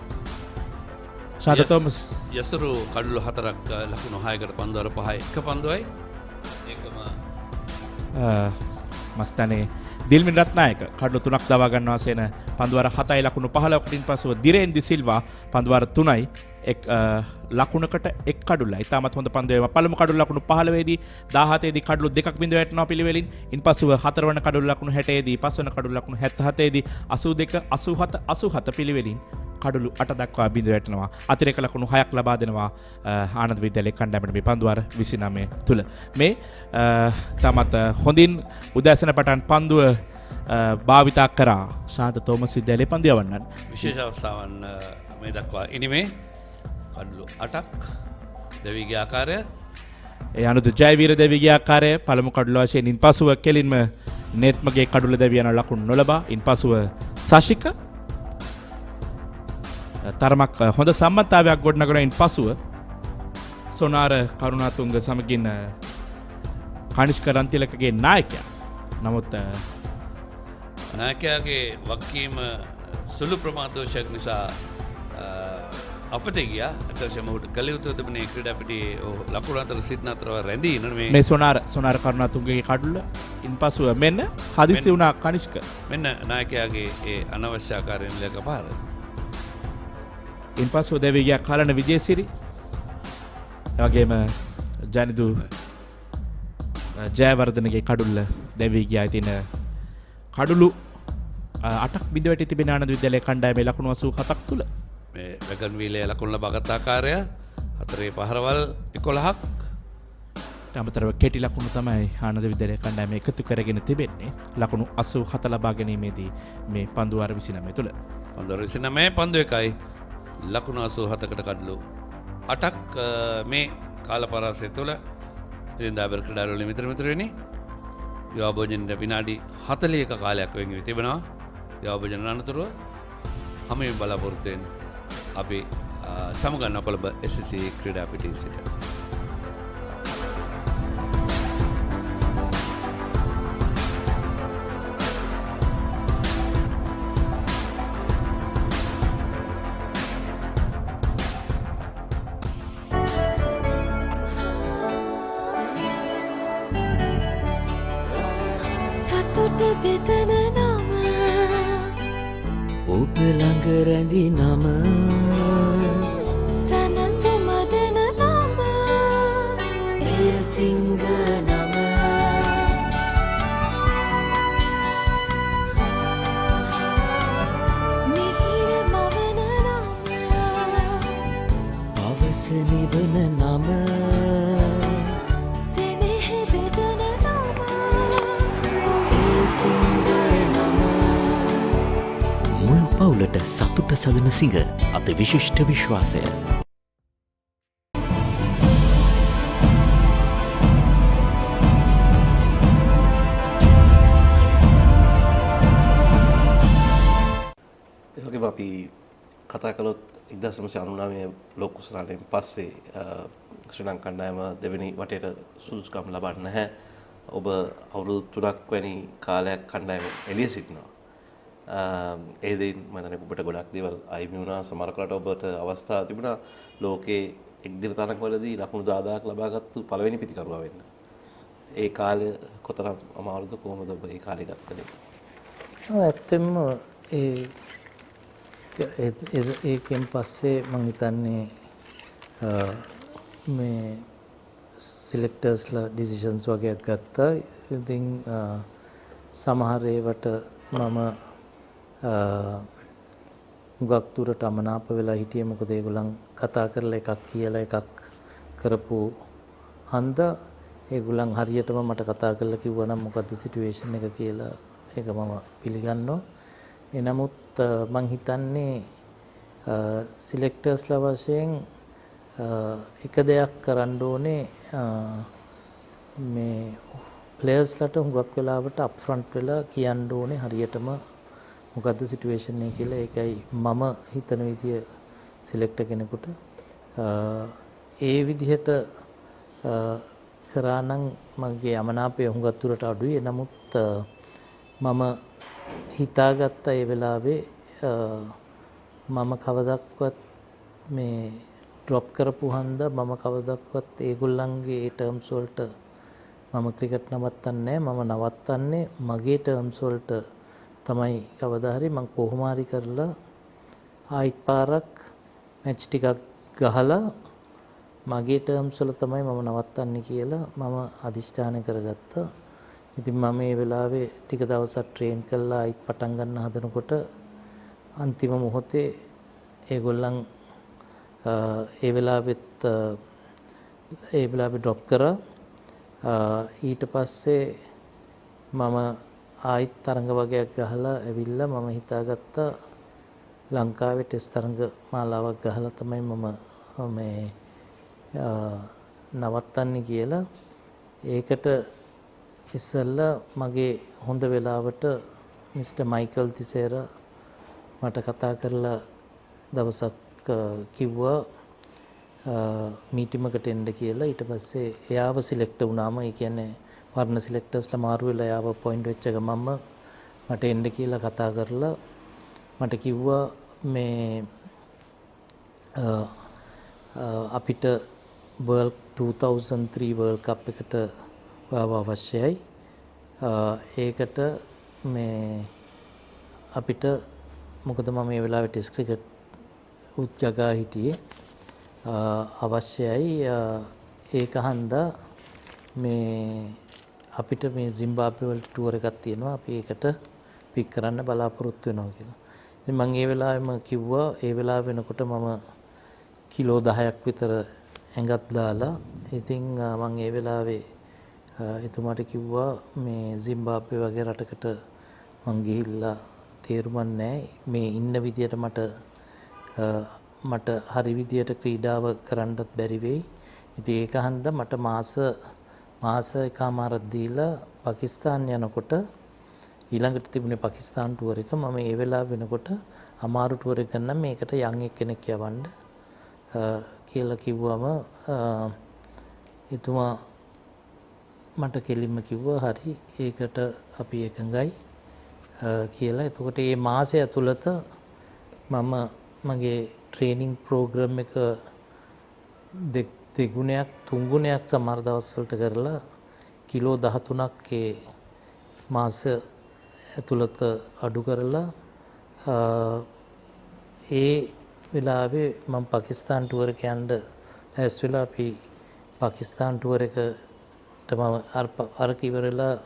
ශාන්ත තෝමස් යසරු කඩුළු 4ක් ලකුණු 6කට පන්දුවාර 5යි එක පන්දුවයි ඒකම මස්තනේ දිල්මින් රත්නායක කඩුළු 3ක් දවා ගන්නවා සේන පන්දුවාර 7යි ලකුණු 15කට පසුව දිරෙන් දි සිල්වා පන්දුවාර 3යි එක් ලකුණකට එක් කඩුල්ලයි. තාමත් හොඳ පන්දුවේම පළමු කඩුල්ල ලකුණු 15 දී 17 දී කඩුළු 2ක් බිඳුව වැටෙනවා පිළිවෙලින්. ඉන්පසුව 4 වන කඩුල්ල ලකුණු 60 දී 5 වන කඩුල්ල ලකුණු 77 දී 82 87 87 පිළිවෙලින් කඩුළු 8 දක්වා බිඳුව වැටෙනවා. අතිරේක ලකුණු 6ක් ලබා දෙනවා ආනන්ද විද්‍යාලයේ කණ්ඩායමට මේ පන්දුවාර 29 තුල. මේ තාමත් හොඳින් උදෑසන පටන් පන්දුව භාවිතා කරා ශාන්ත තෝමස් විද්‍යාලයේ පන්දු යවන්නන්. විශේෂ අවස්ථාවන් මේ දක්වා ඉනිමේ කඩුළු 8ක් දෙවිගේ ආකාරය ඒ අනුද ජයවීර දෙවිගේ ආකාරය පළමු කඩුල්ල වශයෙන් ඉන්පසුව කෙලින්ම නෙත්මගේ කඩුල්ල දෙවියන ලකුණු නොලබා ඉන්පසුව සශික තරමක් හොඳ සම්මතතාවයක් ගොඩනගන ඉන්පසුව සොනාර කරුණාතුංග සමගින් කනිෂ්ක රන්තිලකගේ නායකයා. නමුත් නායකයාගේ වගකීම සුළු ප්‍රමාද දෝෂයක් නිසා අපිට ගියා. අතවශ්‍යම උට කළ යුතු තිබුණේ ක්‍රීඩා පිටියේ ලකුණු අතර සිටින අතර රැඳී ඉන්න මේ සොනාර කරුණාතුංගගේ කඩුල්ල ඉන්පසුව මෙන්න හදිසි වුණා කනිෂ්ක. මෙන්න නායකයාගේ ඒ අනවශ්‍ය ආකාරයෙන් ලක පාර. ඉන්පසුව දෙවිගේ කලන විජේසිරි එවැගේම ජනිදු ජයවර්ධනගේ කඩුල්ල දෙවිගේ අයිතින කඩුළු 8ක් බිඳ වැටි තිබෙන ආනන්ද විද්‍යාලයේ කණ්ඩායමේ ලකුණු 87ක් තුල මේ වැගන් වීලේ ලකුණු ලබාගත් ආකාරය 4 පහරවල් 11ක් අමතරව කෙටි ලකුණු තමයි ආනන්ද විද්‍යාලය කණ්ඩායම එකතු කරගෙන තිබෙන්නේ. ලකුණු 87 ලබා ගැනීමේදී මේ පන්දුවාර 29 තුල. පන්දුවාර 29 පන්දු එකයි ලකුණු 87කට කඩලු 8ක් මේ කාල පරාසය තුළ ඉරින්දා බර ක්‍රීඩාවල වලින් විතර වෙන්නේ. දිවාභෝජනෙට විනාඩි 40ක කාලයක් වෙන් වී තිබෙනවා. දිවාභෝජන අනතුරුව හැමෝම බලාපොරොත්තු වෙන අපි සමගන්න කොළඹ SSC ක්‍රීඩා පිටියේ සිට. බෙදන නම ඔබ ළඟ රැඳි නම සනසුම දෙන නම එය සිංහ නම මිහිර මවන නම අවස නිවන නම මුළු පවුලට සතුට සදන සිඟ අද විශිෂ්ට විශ්වාසය. ඒවගේම අපි කතා කළොත් 1999 ලෝක කුසලානයෙන් පස්සේ ශ්‍රී ලංකා කණ්ඩායම දෙවෙනි වටේට සුදුසුකම් ලබන්නේ නැහැ. ඔබ අවුරුදු 3ක් වැනි කාලයක් කණ්ඩායම එළිය සිටිනවා. ඒ දෙයින් මම හිතන්නේ ඔබට ගොඩක් දේවල් අයිමි වුණා. සමහර කාලට ඔබට අවස්ථා තිබුණා ලෝකේ එක් දින තරඟවලදී ලකුණු 10000ක් ලබාගත්තු පළවෙනි පිතිකරුවා වෙන්න. ඒ කාලය කොතරම් අමාරුද, කොහොමද ඔබ ඒ කාලේ ගත කළේ? ඇත්තෙන්ම ඒකෙන් පස්සේ මම හිතන්නේ මේ සිලෙක්ටර්ස්ලා ඩිසිෂන්ස් වගේක් ගත්තා. ඉතින් සමහර ඒවට මම හුඟක් දුරට අමනාප වෙලා හිටියේ. මොකද ඒගොල්ලන් කතා කරලා එකක් කියලා එකක් කරපු හන්දා ඒගොල්ලන් හරියටම මට කතා කරලා කිව්වා නම් මොකද්ද සිටුේෂන් එක කියලා ඒක මම පිළිගන්නවා. එනමුත් මං හිතන්නේ සිලෙක්ටර්ස්ලා වශයෙන් එක දෙයක් කරන්න ඕනේ මේ ප්ලේයර්ස්ලට හුඟක් වෙලාවට අප් ෆ්‍රන්ට් වෙලා කියන්න ඕනේ හරියටම මොකද්ද සිටුේෂන් එක කියලා. ඒකයි මම හිතන විදිය සිලෙක්ටර් කෙනෙකුට ඒ විදිහට කරා නම් මගේ යමනාපය හුඟක් දුරට අඩුයි. නමුත් මම හිතාගත්ත ඒ වෙලාවේ මම කවදක්වත් මේ ඩ්‍රොප් කරපු හන්දා මම කවදක්වත් ඒගොල්ලන්ගේ ඒ ටර්ම්ස් වලට මම ක්‍රිකට් නවත්තන්නේ නැහැ. මම නවත්තන්නේ මගේ ටර්ම්ස් වලට තමයි. කවදා හරි මම කොහොම හරි කරලා ආයිත් පාරක් මැච් ටිකක් ගහලා මගේ ටර්ම්ස් වල තමයි මම නවත්තන්නේ කියලා මම අදිෂ්ඨාන කරගත්තා. ඉතින් මම මේ වෙලාවේ ටික දවසක් ට්‍රේන් කළා ආයිත් පටන් ගන්න හදනකොට අන්තිම මොහොතේ ඒගොල්ලන් ඒ වෙලාවෙත් ඩ්‍රොප් කරා. ඊට පස්සේ මම ආයිත් තරඟ වගේක් ගහලා ඇවිල්ලා මම හිතාගත්තා ලංකාවේ ටෙස්ට් තරඟ මාලාවක් ගහලා තමයි මම මේ නවත්තන්නේ කියලා. ඒකට ඉස්සෙල්ලා මගේ හොඳ වෙලාවට මිස්ටර් මයිකල් තිසේර මට කතා කරලා දවසක් කිව්වා මීටිමකට එන්න කියලා. ඊට පස්සේ එයාව සිලෙක්ට් වුණාම ඒ කියන්නේ වර්ණ සිලෙක්ටර්ස්ලා මාරු වෙලා එයාව පොයින්ට් වෙච්ච ගමන්ම මට එන්න කියලා කතා කරලා මට කිව්වා මේ අපිට World 2003 World Cup එකට අවශ්‍යයි. ඒකට මේ අපිට මොකද මම මේ වෙලාවේ ටෙස්ට් ක්‍රිකට් උත්ජගා හිටියේ අවශ්‍යයි. ඒක හන්දා මේ අපිට මේ සිම්බාබ්වේ වලට ටුවර් එකක් තියෙනවා. අපි ඒකට පික් කරන්න බලාපොරොත්තු වෙනවා කියලා. ඉතින් මම ඒ වෙලාවෙම කිව්වා ඒ වෙලාව වෙනකොට මම කිලෝ 10ක් විතර ඇඟත් දාලා ඉතින් මං ඒ වෙලාවේ එතුමාට කිව්වා මේ සිම්බාබ්වේ වගේ රටකට මං ගිහිල්ලා තේරුමක් නැහැ මේ ඉන්න විදියට මට හරි විදියට ක්‍රීඩාව කරන්නත් බැරි වෙයි. ඉතින් ඒක හන්දා මට මාස එකමාරක් දීලා පාකිස්තාන් යනකොට ඊළඟට තිබුණේ පාකිස්තාන් ටුවර් එක. මම ඒ වෙලාව වෙනකොට අමාරු ටුවර් එක ගන්න මේකට යන් එක්කෙනෙක් යවන්න කියලා කිව්වම එතුමා මට කෙලින්ම කිව්වා හරි ඒකට අපි එකඟයි කියලා. එතකොට මේ මාසය ඇතුළත මම මගේ ට්‍රේනින් ප්‍රෝග්‍රෑම් එක දෙගුණයක් තුන්ගුණයක් සමහර දවස්වලට කරලා කිලෝ 13ක් ඒ මාස ඇතුළත අඩු කරලා ඒ වෙලාවේ මම පාකිස්තාන් ටුවර් එක යන්න ඇස් වෙලා අපි පාකිස්තාන් ටුවර් එකට මම අර කිවරලා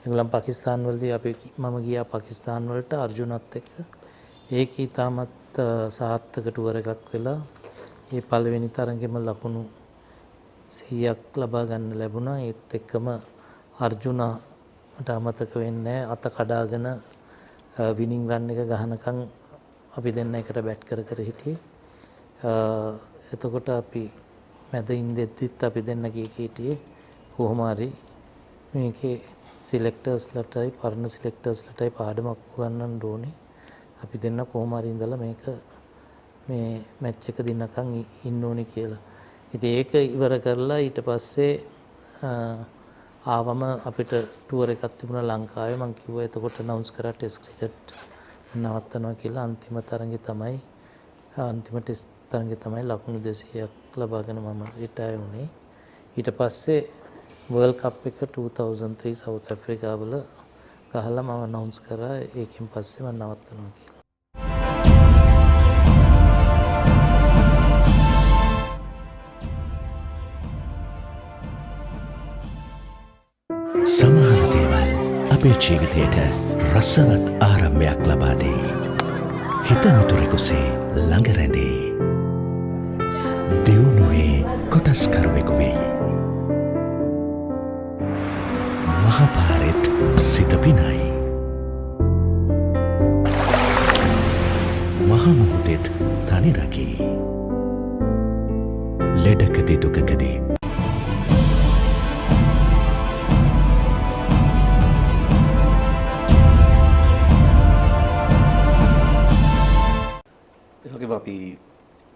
එංගලන්ත පාකිස්තාන් වලදී මම ගියා පාකිස්තාන් වලට අර්ජුනත් එක්ක. ඒක ඊටමත් සාර්ථක ටුවර් එකක් වෙලා ඒ පළවෙනි තරඟෙම ලකුණු 100ක් ලබා ගන්න ලැබුණා. ඒත් එක්කම අර්ජුනා මට අමතක වෙන්නේ අත කඩාගෙන විනිං රන් එක ගහනකම් අපි දෙන්න එකට බැට් කර හිටියේ. එතකොට අපි මැද ඉඳෙද්දිත් අපි දෙන්න කීකීටියේ කොහොම හරි මේකේ සිලෙක්ටර්ස්ලටයි පරණ සිලෙක්ටර්ස්ලටයි පාඩමක් උගන්වන්න ඕනේ. අපි දෙන්න කොහොම හරි ඉඳලා මේක මේ මැච් එක දිනකම් ඉන්න ඕනේ කියලා. ඉතින් ඒක ඉවර කරලා ඊට පස්සේ ආවම අපිට ටුවර් එකක් තිබුණා ලංකාවේ. මම කිව්වා එතකොට අනවුන්ස් කරා ටෙස්ට් ක්‍රිකට් නවත්තනවා කියලා. අන්තිම ටෙස්ට් තරඟේ තමයි ලකුණු 200ක් ලබාගෙන මම රිටයර් වුණේ. ඊට පස්සේ වර්ල්ඩ් කප් එක 2003 සවුත් ඇෆ්‍රිකාවල ගහලා මම අනවුන්ස් කරා ඒකෙන් පස්සේ මම නවත්තනවා කියලා. සමහර දේවල් අපේ ජීවිතයට රසවත් ආරම්භයක් ලබා දෙයි. හිත මිතුරෙකුසේ ළඟ රැඳෙයි. දියුණුවේ කොටස්කරුවෙකු වෙයි. මහපාරෙත් සිත පිනයි. මහමුහුදෙත් තනි රකී. ලෙඩකදී දුකකදී අපි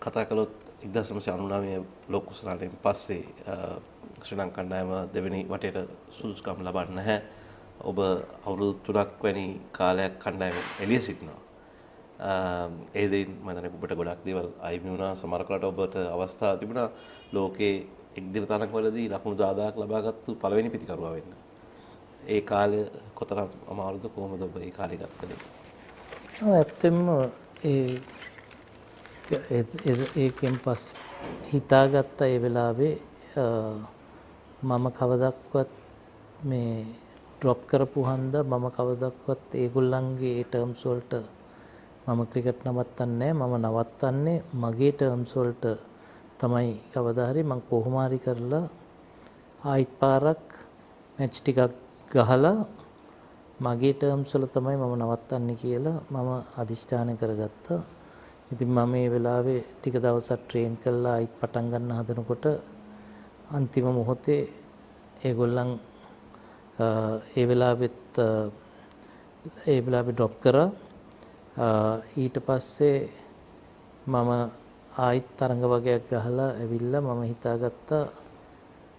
කතා කළොත් 1999 ලෝක කුසලානයෙන් පස්සේ ශ්‍රී ලංකා කණ්ඩායම දෙවෙනි වටේට සුදුසුකම් ලබන්නේ නැහැ. ඔබ අවුරුදු 3ක් වැනි කාලයක් කණ්ඩායම එළිය සිටිනවා. ඒ දෙයින් මම හිතන්නේ ඔබට ගොඩක් දේවල් අයිමි වුණා. සමහර කලට ඔබට අවස්ථා තිබුණා ලෝකේ එක් දින තරඟවලදී ලකුණු 10000ක් ලබාගත්තු පළවෙනි පිතිකරුවා වෙන්න. ඒ කාලය කොතරම් අමාරුද? කොහොමද ඔබ ඒ කාලේ ගත කළේ? ඇත්තෙන්ම ඒකෙන් පස්සේ හිතාගත්ත ඒ වෙලාවේ මම කවදක්වත් මේ ඩ්‍රොප් කරපු හන්ද මම කවදක්වත් ඒගොල්ලන්ගේ ඒ ටර්ම්ස් වලට මම ක්‍රිකට් නවත්තන්නේ නැහැ. මම නවත්තන්නේ මගේ ටර්ම්ස් වලට තමයි. කවදා හරි මම කොහොම හරි කරලා ආයිත් පාරක් මැච් ටිකක් ගහලා මගේ ටර්ම්ස් වල තමයි මම නවත්තන්නේ කියලා මම අදිෂ්ඨාන කරගත්තා. ඉතින් මම මේ වෙලාවේ ටික දවසක් ට්‍රේන් කළා ආයිත් පටන් ගන්න හදනකොට අන්තිම මොහොතේ ඒගොල්ලන් ඒ වෙලාවේ ඩ්‍රොප් කරා. ඊට පස්සේ මම ආයිත් තරඟ වගේක් ගහලා ඇවිල්ලා මම හිතාගත්තා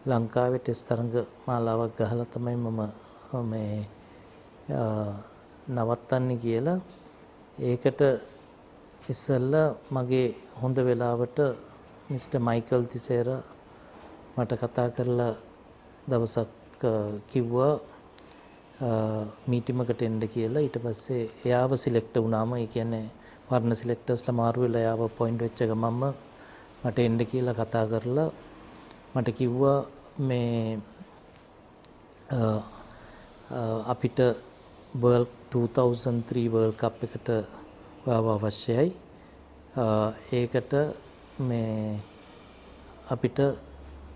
ලංකාවේ ටෙස්ට් තරඟ මාලාවක් ගහලා තමයි මම මේ නවත්තන්නේ කියලා. ඒකට ඉස්සෙල්ලා මගේ හොඳ වෙලාවට මිස්ටර් මයිකල් තිසේර මට කතා කරලා දවසක් කිව්වා මීටිමකට එන්න කියලා. ඊට පස්සේ එයාව සිලෙක්ට් වුණාම ඒ කියන්නේ පරණ සිලෙක්ටර්ස්ලා මාරු වෙලා එයාව පොයින්ට් වෙච්ච ගමන්ම මට එන්න කියලා කතා කරලා මට කිව්වා මේ අපිට 2003 වර්ල්ඩ් කප් එකට ඔයාව අවශ්‍යයි. ඒකට මේ අපිට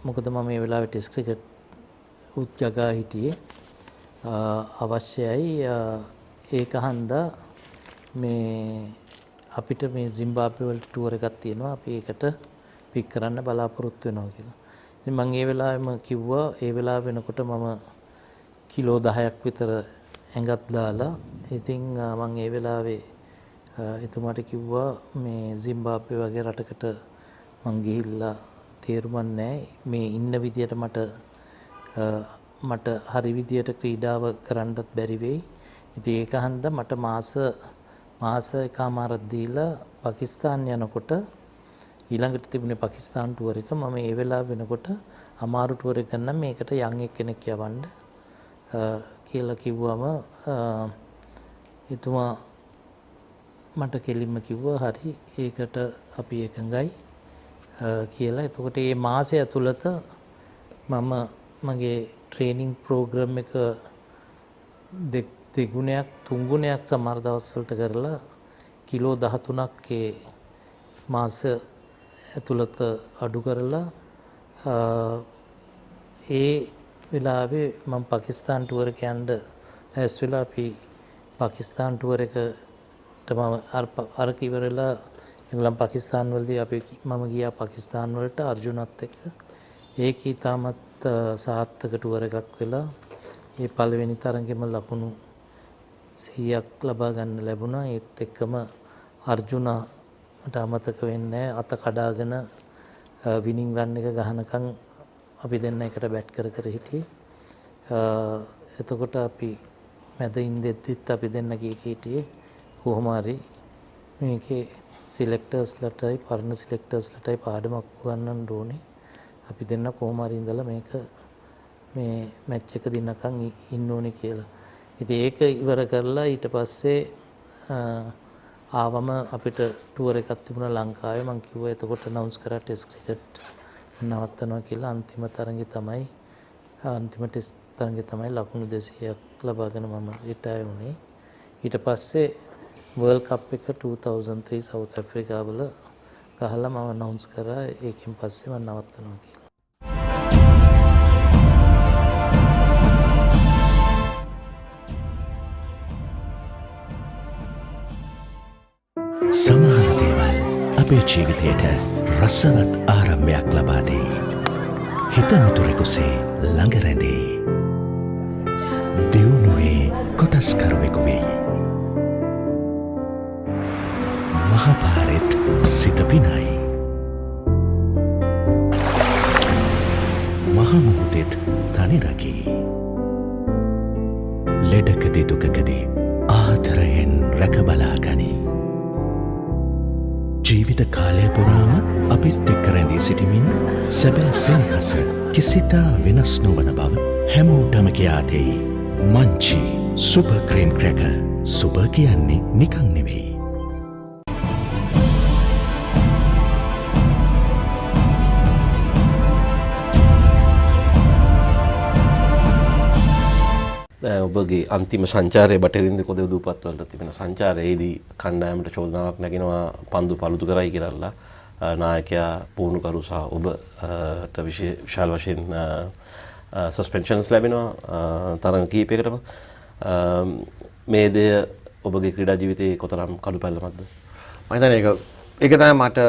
මොකද මම මේ වෙලාවේ ටෙස්ට් ක්‍රිකට් උත්ජගා හිටියේ අවශ්‍යයි ඒක හන්දා මේ අපිට මේ සිම්බාබ්වේ වලට ටුවර් එකක් තියෙනවා අපි ඒකට පික් කරන්න බලාපොරොත්තු වෙනවා කියලා. ඉතින් මම ඒ වෙලාවෙම කිව්වා ඒ වෙලාව වෙනකොට මම කිලෝ 10ක් විතර ඇඟත් දාලා ඉතින් මම ඒ වෙලාවේ එතුමාට කිව්වා මේ සිම්බාබ්වේ වගේ රටකට මං ගිහිල්ලා තේරුම් නැහැ මේ ඉන්න විදියට මට හරි විදියට ක්‍රීඩාව කරන්නත් බැරි වෙයි. ඉතින් ඒක හන්දා මට මාස එකමාරක් දීලා පාකිස්තාන් යනකොට ඊළඟට තිබුණේ පාකිස්තාන් ටුවර් එක මම ඒ වෙලාව වෙනකොට අමාරු ටුවර් එක ගන්න මේකට යන් එක්කෙනෙක් යවන්න කියලා කිව්වම එතුමා මට කෙලින්ම කිව්වා හරි ඒකට අපි එකඟයි කියලා. එතකොට මේ මාසය ඇතුළත මම මගේ ට්‍රේනින් ප්‍රෝග්‍රෑම් එක දෙගුණයක් තුන්ගුණයක් සමහර දවස්වලට කරලා කිලෝ 13ක් ඒ මාස ඇතුළත අඩු කරලා ඒ වෙලාවේ මම පාකිස්තාන් ටුවර් එක යන්න ඇස් වෙලා අපි පාකිස්තාන් ටුවර් එකට මම අර කිවරලා එංගලන්ත පාකිස්තාන් වලදී මම ගියා පාකිස්තාන් වලට අර්ජුනත් එක්ක ඒක ඊටමත් සාර්ථක ටුවර් එකක් වෙලා ඒ පළවෙනි තරගෙම ලකුණු 100ක් ලබා ගන්න ලැබුණා. ඒත් එක්කම අර්ජුනා මට අමතක වෙන්නේ අත කඩාගෙන විනිං රන් එක ගහනකම් අපි දෙන්න එකට බැට් කර කර හිටියේ. එතකොට අපි මැද ඉඳෙද්දිත් අපි දෙන්න හිටියේ කොහොම හරි මේකේ සිලෙක්ටර්ස්ලටයි පරණ සිලෙක්ටර්ස්ලටයි පාඩමක් උගන්වන්න ඕනේ. අපි දෙන්න කොහොම හරි ඉඳලා මේක මේ මැච් එක දිනකම් ඉන්න ඕනේ කියලා. ඉතින් ඒක ඉවර කරලා ඊට පස්සේ ආවම අපිට ටුවර් එකක් තිබුණා ලංකාවේ. මම කිව්වා එතකොට අනවුන්ස් කරා ටෙස්ට් ක්‍රිකට් නවත්තනවා කියලා. අන්තිම තරඟේ තමයි ලකුණු 200ක් ලබාගෙන මම රිටයර් වුණේ. ඊට පස්සේ වර්ල්ඩ් කප් එක 2003 සවුත් ඇෆ්‍රිකාවල ගහලා මම අනවුන්ස් කරා ඒකෙන් පස්සේ මම නවත්තනවා කියලා. සමහර දේවල් අපේ ජීවිතයට රසවත් ආරම්භයක් ලබා දෙයි. හිතමිතුරෙකුසේ ළඟ රැඳේ. දියුණුවේ කොටස්කරුවෙකු වෙයි. මහපාරෙත් සිත පිනයි. මහමුහුදෙත් තනි රකී. ලෙඩකදී දුකකදී ආදරයෙන් රැකබලා ගනී. ජීවිත කාලය පුරාම අපිත් එක්ක රැඳී සිටිමින් සැබෑ සෙනෙහස කිසිතා වෙනස් නොවන බව හැමෝටම කියා දෙයි. Munchee super cream cracker. Super කියන්නේ නිකන් නෙවෙයි. ඔබගේ අන්තිම සංචාරයේ බටහිරින්ද කොදේ දූපත් වලට තිබෙන සංචාරයේදී කණ්ඩායමට චෝදනාවක් නැගෙනවා පන්දු පළුදු කරයි කියලා නායකයා පුහුණුකරු සහ ඔබට විශාල වශයෙන් සස්පෙන්ෂන්ස් ලැබෙනවා තරඟ කීපයකටම මේ දෙය ඔබගේ ක්‍රීඩා ජීවිතයේ කොතරම් කළුපැල්ලමක්ද? මම හිතන්නේ ඒක තමයි මට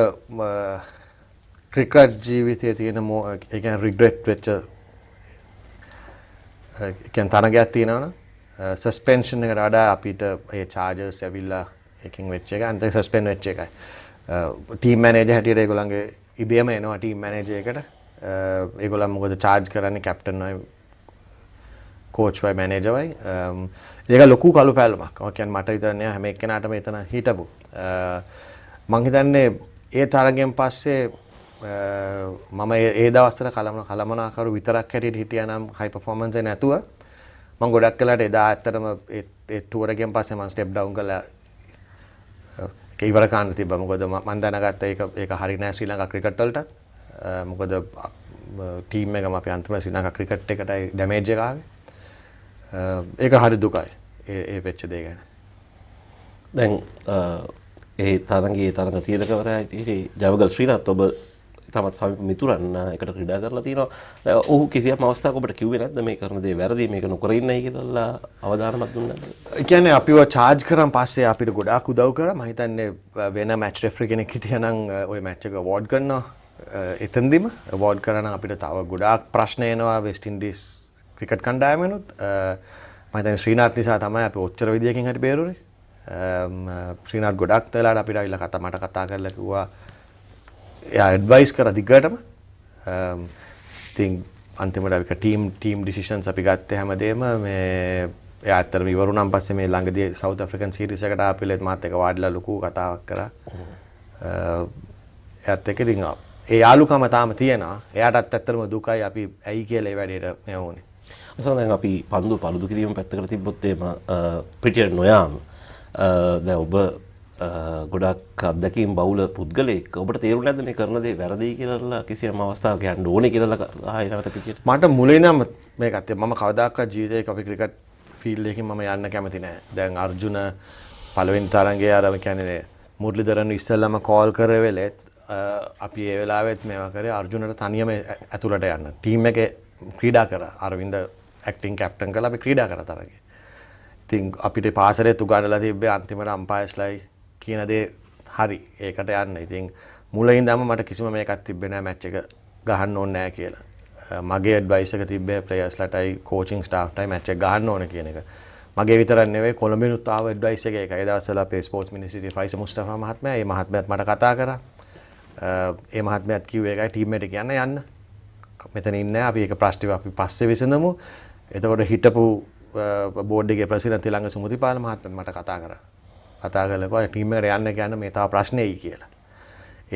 ක්‍රිකට් ජීවිතයේ තියෙන ඒ කියන්නේ රිග්‍රෙට් වෙච්ච තරගයක් තියෙනවනේ සස්පෙන්ෂන් එකට වඩා අපිට ඒ චාර්ජර්ස් ඇවිල්ලා එකකින් වෙච්ච එක අන්තිම සස්පෙන්ඩ් වෙච්ච එකයි. ටීම් මැනේජර් හැටියට ඒගොල්ලන්ගේ ඉබේම එනවා ටීම් මැනේජර් එකට. ඒගොල්ලන් මොකද චාර්ජ් කරන්නේ කැප්ටන් වයි කෝච් වයි මැනේජර් වයි. ඒක ලොකු කළු පැලමක්. ඔය කියන්නේ මට විතර නෑ හැම එක්කෙනාටම එතන හිටපු. මං හිතන්නේ ඒ තරගෙන් පස්සේ මම ඒ දවස්වල කලමනාකරු විතරක් හැටියට හිටියා නම් හයි පර්ෆෝමන්ස් එක නැතුව මම ගොඩක් වෙලාට එදා ඇත්තටම ඒ ටුවර් එකෙන් පස්සේ මම ස්ටෙප් ඩවුන් කළා ඒක ඉවර කරන්න තිබ්බා. මොකද මම දැනගත්තා ඒක හරි නෑ ශ්‍රී ලංකා ක්‍රිකට් වලට. මොකද ටීම් එකම අපි අන්තිම ශ්‍රී ලංකා ක්‍රිකට් එකටයි ඩැමේජ් එක ආවේ. ඒක හරි දුකයි ඒ වෙච්ච දේ ගැන. දැන් ඒ තරඟ තීරකවරයා ජවගල් ශ්‍රීනාත් ඔබ තමත් සමීප මිතුරන් එකට ක්‍රීඩා කරලා තිනවා. ඔහු කිසියම් අවස්ථාවක ඔබට කිව්වේ නැද්ද මේ කරන දේ වැරදි මේක නොකර ඉන්නයි කියලා අවධානමක් දුන්නේ නැද්ද? ඒ කියන්නේ අපිව charge කරන් පස්සේ අපිට ගොඩාක් උදව් කරා. මම හිතන්නේ වෙන match referee කෙනෙක් හිටියනම් ওই match එක award කරනවා. එතනදිම award කරා නම් අපිට තව ගොඩාක් ප්‍රශ්න එනවා West Indies cricket කණ්ඩායමෙනුත්. මම හිතන්නේ ශ්‍රීනාත් නිසා තමයි අපි ඔච්චර විදියකින් හරි බේරුනේ. ශ්‍රීනාත් ගොඩක් වෙලාවට අපිට අවිලා මට කතා කරලා කිව්වා එයා ඇඩ්වයිස් කරා දිගටම. ඉතින් අන්තිමට අපි ටීම් ඩිසිෂන්ස් අපි ගත්තේ හැමදේම මේ එයා ඇත්තටම ඉවරුණාන් පස්සේ මේ ළඟදී සවුත් ඇෆ්‍රිකන් සීරීස් එකට ආපිලෙත් මාත් එක්ක වාඩිලා ලොකු කතාවක් කරා. එයාත් එක්ක ඉතින් ඒ යාළුකම තාම තියෙනවා. එයාටත් ඇත්තටම දුකයි අපි ඇයි කියලා ඒ වැඩේට මේ වුනේ. අසල දැන් අපි පන්දු පළුදු කිරීම පැත්තකට තිබ්බොත් එහෙම පිටියට නොයාම දැන් ඔබ ගොඩක් අත්දැකීම් බහුල පුද්ගලයෙක් ඔබට තේරුණේ නැද්ද මේ කරන දේ වැරදි කියලා කිසියම් අවස්ථාවක යන්න ඕනේ කියලා ආයෙ නැවත පිටියට? මට මුලින් ඉඳන්ම මේකත් මම කවදාකවත් ජීවිතේ අපි ක්‍රිකට් ෆීල්ඩ් එකකින් මම යන්න කැමති නැහැ. දැන් අර්ජුන පළවෙනි තරඟයේ අර කියන්නේ මුරලිදරන් ඉස්සෙල්ලාම කෝල් කරේ වෙලෙත් අපි ඒ වෙලාවෙත් මේවා කරේ අර්ජුනට තනියම ඇතුළට යන්න. ටීම් එකේ ක්‍රීඩා කරා. අරවින්ද ඇක්ටිං කැප්ටන් කරලා අපි ක්‍රීඩා කරා තරගේ. ඉතින් අපිට පාසලෙත් උගන්වලා තිබ්බේ අන්තිමට අම්පයර්ස්ලයි කියන දේ හරි ඒකට යන්න. ඉතින් මුලින් ඉඳන්ම මට කිසිම මේකක් තිබ්බේ නැහැ මැච් එක ගහන්න ඕනේ නැහැ කියලා. මගේ ඇඩ්වයිස් එක තිබ්බේ ප්ලේයර්ස්ලටයි කෝචින් ස්ටාෆ්ටයි මැච් එක ගහන්න ඕනේ කියන එක. මගේ විතරක් නෙවෙයි කොළඹිනුත් ආව ඇඩ්වයිස් එක ඒකයි. ඒ දවස්වල අපේ ස්පෝර්ට්ස් මිනිස්ට්‍රියේ ෆයිස මුස්තෆා මහත්මයා මේ මහත්මයාත් මට කතා කරා. ඒ මහත්මයාත් කිව්වේ ඒකයි ටීම් එකට කියන්න යන්න. මෙතන ඉන්නේ අපි ඒක ප්‍රශ්න අපි පස්සේ විසඳමු. එතකොට හිටපු බෝඩ් එකේ ප්‍රෙසිඩන්ට් ළඟ සුමතිපාල මහත්මයා මට කතා කරා. කතා කරලා ටීම් එකට යන්න කියන්න මේ තව ප්‍රශ්නේයි කියලා.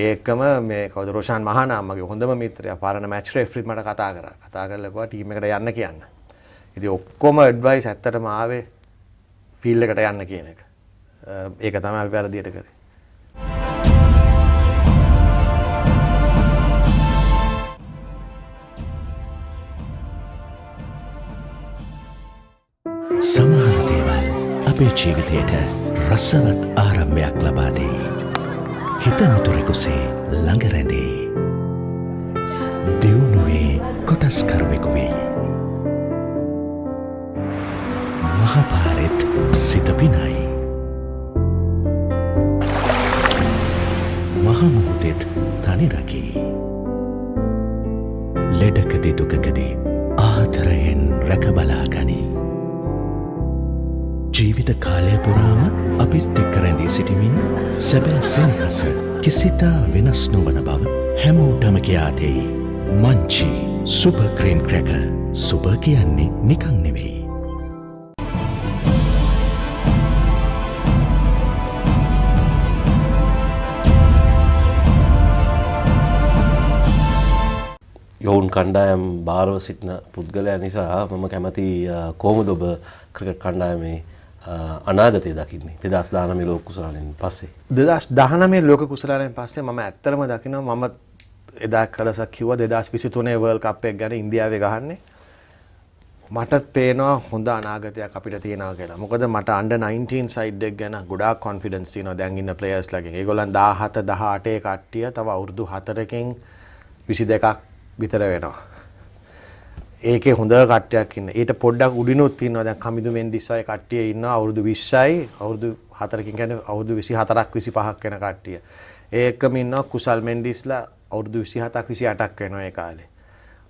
ඒකම මේ කවුද රොෂාන් මහානාම මගේ හොඳම මිත්‍රයා පාරණ මැච් රෙෆරිත් මට කතා කරා. කතා කරලා කිව්වා ටීම් එකට යන්න කියන්න. ඉතින් ඔක්කොම ඇඩ්වයිස් ඇත්තටම ආවේ ෆීල්ඩ් එකට යන්න කියන එක. ඒක තමයි අපි වැරදියට කරේ. සමහර දේවල් අපේ ජීවිතයට රසවත් ආරම්භයක් ලබා දෙයි. හිත මිතුරෙකුසේ ළඟ රැඳේ. දියුණුවේ කොටස්කරුවෙකු වෙයි. මහපාරෙත් සිත පිනයි. මහමුහුදෙත් තනි රකී. ලෙඩකදී දුකකදී ආදරයෙන් රැකබලා ගනී. ජීවිත කාලය පුරාම අපිත් එක්ක රැඳී සිටිමින් සැබෑ සෙනෙහස කිසිතා වෙනස් නොවන බව හැමෝටම කියා දෙයි. Munchee super cream cracker. Super කියන්නේ නිකන් නෙවෙයි. යොවුන් කණ්ඩායම් භාරව සිටින පුද්ගලයා නිසා මම කැමති කොහොමද ඔබ ක්‍රිකට් කණ්ඩායමේ අනාගතය දකින්නේ 2019 ලෝක කුසලානෙන් පස්සේ? 2019 ලෝක කුසලානෙන් පස්සේ මම ඇත්තටම දකිනවා මම එදා කලසක් කිව්වා 2023 වර්ල්ඩ් කප් එක ගැන ඉන්දියාවේ ගහන්නේ. මටත් පේනවා හොඳ අනාගතයක් අපිට තියෙනවා කියලා. මොකද මට under 19 සයිඩ් එක ගැන ගොඩාක් කොන්ෆිඩන්ස් තියෙනවා දැන් ඉන්න ප්ලේයර්ස්ලාගෙන්. ඒගොල්ලන් 17 18 කට්ටිය තව අවුරුදු 4කින් 22ක් විතර වෙනවා. ඒකේ හොඳ කට්ටියක් ඉන්න. ඊට පොඩ්ඩක් උඩිනුත් ඉන්නවා. දැන් කමිදු මෙන්ඩිස් වගේ කට්ටිය ඉන්නවා අවුරුදු 20යි අවුරුදු 4කින් කියන්නේ අවුරුදු 24ක් 25ක් වෙන කට්ටිය. ඒකම ඉන්නවා කුසල් මෙන්ඩිස්ලා අවුරුදු 27ක් 28ක් වෙනවා ඒ කාලේ.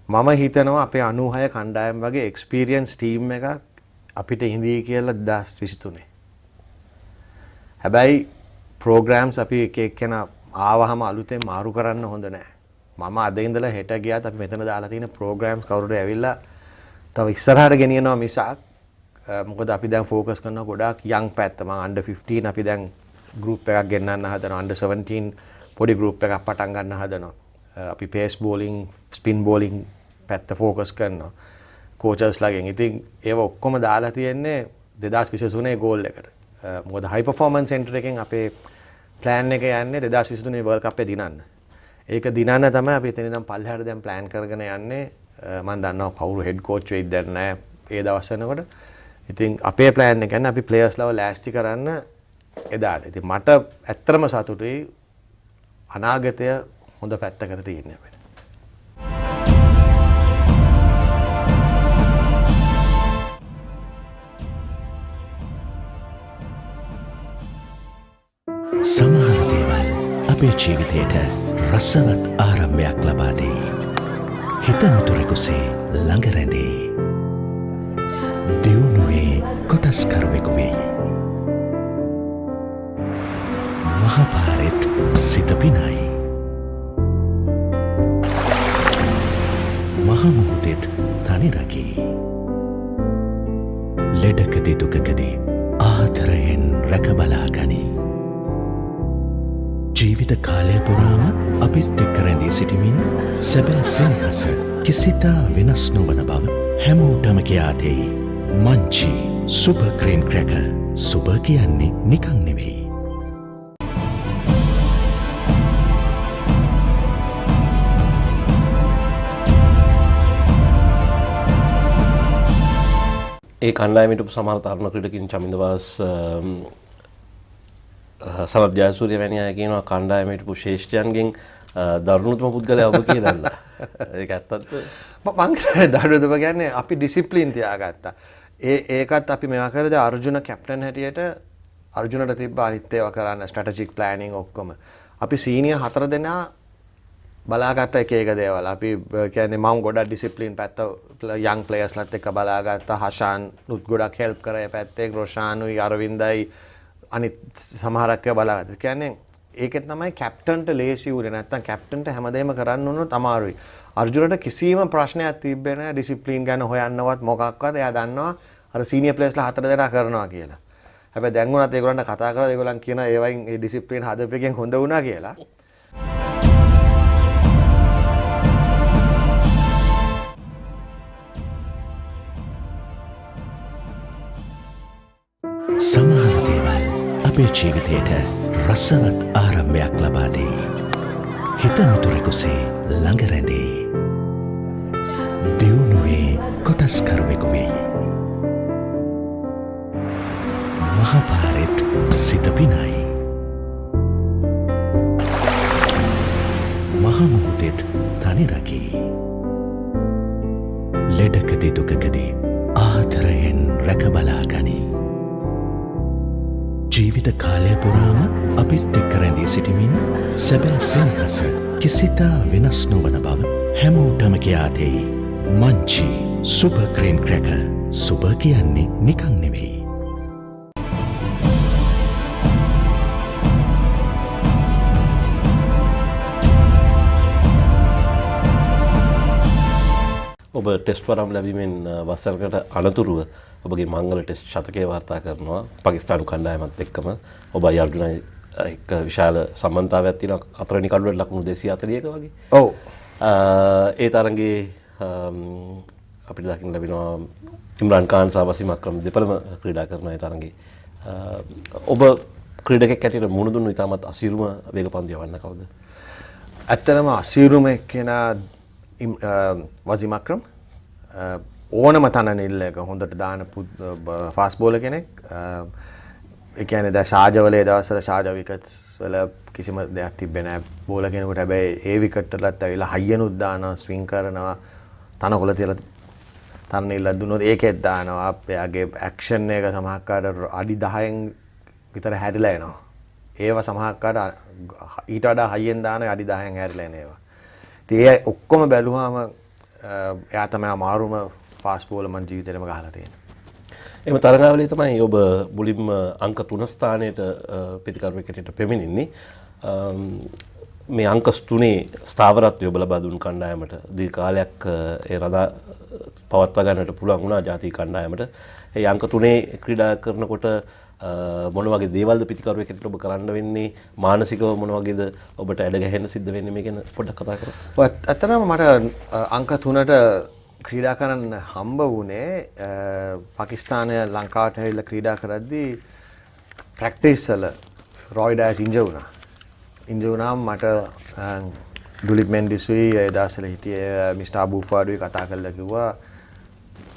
මම හිතනවා අපේ 96 කණ්ඩායම් වගේ එක්ස්පීරියන්ස් ටීම් එකක් අපිට ඉඳී කියලා 2023. හැබැයි ප්‍රෝග්‍රෑම්ස් අපි එක එක්කෙනා ආවහම අලුතෙන් මාරු කරන්න හොඳ නැහැ. මම අද ඉඳලා හෙට ගියාත් අපි මෙතන දාලා තියෙන ප්‍රෝග්‍රෑම්ස් කවුරුද ඇවිල්ලා තව ඉස්සරහට ගෙනියනවා මිසක් මොකද අපි දැන් ફોකස් කරනවා ගොඩාක් යං පැත්ත. මම under 15 අපි දැන් ගෲප් එකක් ගෙන්නන්න හදනවා. under 17 පොඩි ගෲප් එකක් පටන් ගන්න හදනවා. අපි pace bowling, spin bowling පැත්ත ફોකස් කරනවා. coaches ලාගෙන්. ඉතින් ඒව ඔක්කොම දාලා තියෙන්නේ 2023 ගෝල් එකට. මොකද high performance center එකෙන් අපේ plan එක යන්නේ 2023 World Cup එක දිනන්න. ඒක දිනන්න තමයි අපි එතන ඉඳන් පල්ලෙහාට දැන් plan කරගෙන යන්නේ. මම දන්නවා කවුරු head coach වෙයිද දැන් නැහැ ඒ දවස් වෙනකොට. ඉතින් අපේ plan එක කියන්නේ අපි players ලව ලෑස්ති කරන්න එදාට. ඉතින් මට ඇත්තටම සතුටුයි අනාගතය හොඳ පැත්තකට තියෙන්නේ අපිට. සමහර දේවල් අපේ ජීවිතයට රසවත් ආරම්භයක් ලබා දෙයි. හිතමිතුරෙකුසේ ළඟ රැඳේ. දියුණුවේ කොටස්කරුවෙකු වෙයි. මහපාරෙත් සිත පිනයි. මහමුහුදෙත් තනිරකී. ලෙඩකදි දුකකදී ආදරයෙන් රැකබලාගනී. ජීවිත කාලය පුරාම අපිත් එක්ක රැඳී සිටිමින් සැබෑ සෙනෙහස කිසිතා වෙනස් නොවන බව හැමෝටම කියා දෙයි. Munchee super cream cracker. Super කියන්නේ නිකන් නෙවෙයි. ඒ කණ්ඩායමට සමහර තරුණ ක්‍රීඩකින් චමින්දවාස් සනත් ජයසූරිය වැනි අය කියනවා කණ්ඩායමට හිටපු ශ්‍රේෂ්ඨයන්ගෙන් දරුණුතම පුද්ගලයා ඔබ කියලා. ඒක ඇත්තද? මං කියන්නේ දරුණුතම කියන්නේ අපි ඩිසිප්ලින් තියාගත්තා. ඒකත් අපි මේවා කරද අර්ජුන කැප්ටන් හැටියට අර්ජුනට තිබ්බ අනිත් ඒවා කරන්න ස්ට්‍රැටජික් ප්ලෑනින් ඔක්කොම. අපි සීනියර් 4 දෙනා බලාගත්ත එක දේවල්. අපි කියන්නේ මම ගොඩක් ඩිසිප්ලින් පැත්ත යං ප්ලේයර්ස්ලත් එක්ක බලාගත්තා. හෂාන් උත් ගොඩක් හෙල්ප් කරේ පැත්තේ. රොෂානුයි අරවින්දයි අනිත් සමහරක් ඒවා බලාගත්තා. කියන්නේ ඒකෙත් තමයි කැප්ටන්ට ලේසි වුණේ. නැත්තම් කැප්ටන්ට හැමදේම කරන්න උනොත් අමාරුයි. අර්ජුනට කිසිම ප්‍රශ්නයක් තිබ්බේ නැහැ ඩිසිප්ලින් ගැන හොයන්නවත් මොකක්වත්. එයා දන්නවා අර සීනියර් ප්ලේයර්ස්ලා 4 දෙනා කරනවා කියලා. හැබැයි දැන් උනත් ඒගොල්ලන්ට කතා කරලා ඒගොල්ලන් කියන ඒවයින් ඒ ඩිසිප්ලින් හදපෙකින් හොඳ වුණා කියලා. සමහර දේවල් අපේ ජීවිතයට රසවත් ආරම්භයක් ලබා දෙයි. හිතමිතුරෙකුසේ ළඟ රැඳේ. දියුණුවේ කොටස්කරුවෙකු වෙයි. මහපාරෙත් සිත පිනයි. මහමුහුදෙත් තනිරකී. ලෙඩකදි දුකකදී ආදරයෙන් රැකබලාගනී. ජීවිත කාලය පුරාම අපිත් එක්ක රැඳී සිටිමින් සැබෑ සෙනෙහස කිසිතා වෙනස් නොවන බව හැමෝටම කියා දෙයි. Munchee super cream cracker. Super කියන්නේ නිකන් නෙවෙයි. ඔබ ටෙස්ට් වරම් ලැබීමෙන් වසරකට අනතුරුව ඔබගේ මංගල ටෙස්ට් ශතකය වාර්තා කරනවා පාකිස්තානු කණ්ඩායමත් එක්කම. ඔබයි අර්ජුනයි එක්ක විශාල සම්බන්ධතාවයක් තියෙනවා 4 වෙනි කඩුවට ලකුණු 240ක වගේ. ඔව්. ඒ තරඟේ අපිට දකින්න ලැබෙනවා ඉම්රාන් ખાන් සහ වසීම් අක්‍රම් දෙපළම ක්‍රීඩා කරන ඒ තරඟේ. ඔබ ක්‍රීඩකෙක් හැටියට මුහුණ දුන්නු ඉතාමත් අසීරුම වේගපන්දු යවන්න කවුද? ඇත්තටම අසීරුම එක්කෙනා වසීම් අක්‍රම් ඕනම තන නිල්ලක හොඳට දාන ෆාස්ට් බෝලර් කෙනෙක්. ඒ කියන්නේ දැන් ෂාජවල ඒ දවස්වල ෂාජ විකට්ස් වල කිසිම දෙයක් තිබ්බේ නැහැ බෝලර් කෙනෙකුට. හැබැයි ඒ විකට් වලත් ඇවිල්ලා හයියනුත් දානවා, ස්විං කරනවා, තනකොළ තියලා තන නිල්ල දුන්නොත් ඒකෙත් දානවා. එයාගේ ඇක්ෂන් එක සමහරකට අඩි 10න් විතර හැරිලා එනවා. ඒව සමහරකට ඊට වඩා හයියෙන් දානවා අඩි 10න් හැරිලා එන ඒවා. ඉතින් ඒ ඔක්කොම බැලුවාම එයා තමයි අමාරුම ෆාස්ට් බෝලර් මන් ජීවිතේටම ගහලා තියෙන්නේ. එම තරගාවලියේ තමයි ඔබ මුලින්ම අංක 3 ස්ථානයට ප්‍රතිකරුවෙක් හැටියට පෙමිණෙන්නේ. මේ අංක 3 ස්ථාවරත්වය ඔබ ලබා දුන් කණ්ඩායමට දීර්ඝ කාලයක් ඒ රඳා පවත්වා ගන්නට පුළුවන් වුණා ජාතික කණ්ඩායමට. ඒ අංක 3 ක්‍රීඩා කරනකොට මොන වගේ දේවල්ද ප්‍රතිකරුවෙක් හැටියට ඔබ කරන්න වෙන්නේ? මානසිකව මොන වගේද ඔබට ඇඩ ගැහෙන්න සිද්ධ වෙන්නේ? මේ ගැන පොඩ්ඩක් කතා කරමු. ඇත්තටම මට අංක 3ට ක්‍රීඩා කරන්න හම්බ වුණේ පාකිස්තානය ලංකාවට ඇවිල්ලා ක්‍රීඩා කරද්දී ප්‍රැක්ටිස් වල රොයි ඩයස් ඉන්ජර් වුණා. ඉන්ජර් වුණාම මට දුලිප් මෙන්ඩිස්ුයි ඒ දවස්වල හිටියේ මිස්ටර් අබූෆාඩුයි කතා කරලා කිව්වා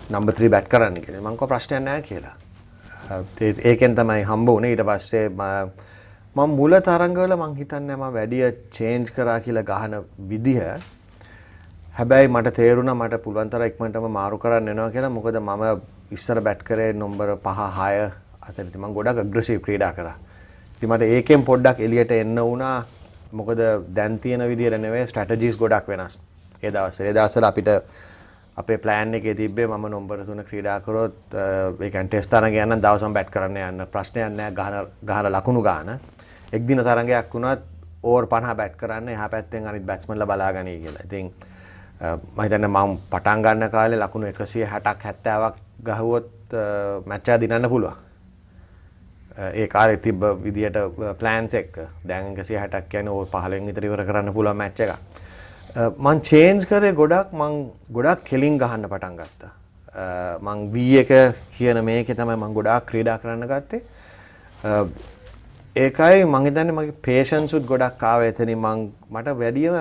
නම්බර් 3 බැට් කරන්න කියලා. මම කිව්වා ප්‍රශ්නයක් නැහැ කියලා. ඒකෙන් තමයි හම්බ වුණේ. ඊට පස්සේ මම මුල තරංගවල මං හිතන්නේ මම වැඩි චේන්ජ් කරා කියලා ගහන විදිහ. හැබැයි මට තේරුණා මට පුළුවන් තරම් ඉක්මනටම මාරු කරන්න වෙනවා කියලා. මොකද මම ඉස්සර බැට් කරේ නම්බර 5 6 අතරදී මම ගොඩක් ඇග්‍රෙසිව් ක්‍රීඩා කරා. ඉතින් මට ඒකෙන් පොඩ්ඩක් එළියට එන්න වුණා. මොකද දැන් තියෙන විදිහට නෙවෙයි ස්ට්‍රැටජිස් ගොඩක් වෙනස්. ඒ දවස්වල අපිට අපේ ප්ලෑන් එකේ තිබ්බේ මම නම්බර 3 ක්‍රීඩා කරොත් ඒ කියන්නේ ටෙස්ට් තරඟය යන දවසම බැට් කරන්න යන්න ප්‍රශ්නයක් නැහැ ගහන ලකුණු ගන්න. එක් දින තරඟයක් වුණත් ඕවර් 50 බැට් කරන්න එහා පැත්තෙන් අනිත් බැට්ස්මන්ලා බලාගනී කියලා. ඉතින් මම හිතන්නේ මම පටන් ගන්න කාලේ ලකුණු 160ක් 70ක් ගහුවොත් මැච් එක දිනන්න පුළුවන්. ඒ කාලේ තිබ්බ විදියට ප්ලෑන්ස් එක. දැන් 160ක් කියන්නේ ඕවර් 15න් විතර ඉවර කරන්න පුළුවන් මැච් එකක්. මං චේන්ජ් කරේ ගොඩක් කෙලින් ගහන්න පටන් ගත්තා. මං V එක කියන මේකේ තමයි මං ගොඩාක් ක්‍රීඩා කරන්න ගත්තේ. ඒකයි මං හිතන්නේ මගේ පේෂන්ස් උත් ගොඩක් ආවේ එතනින් මට වැඩියම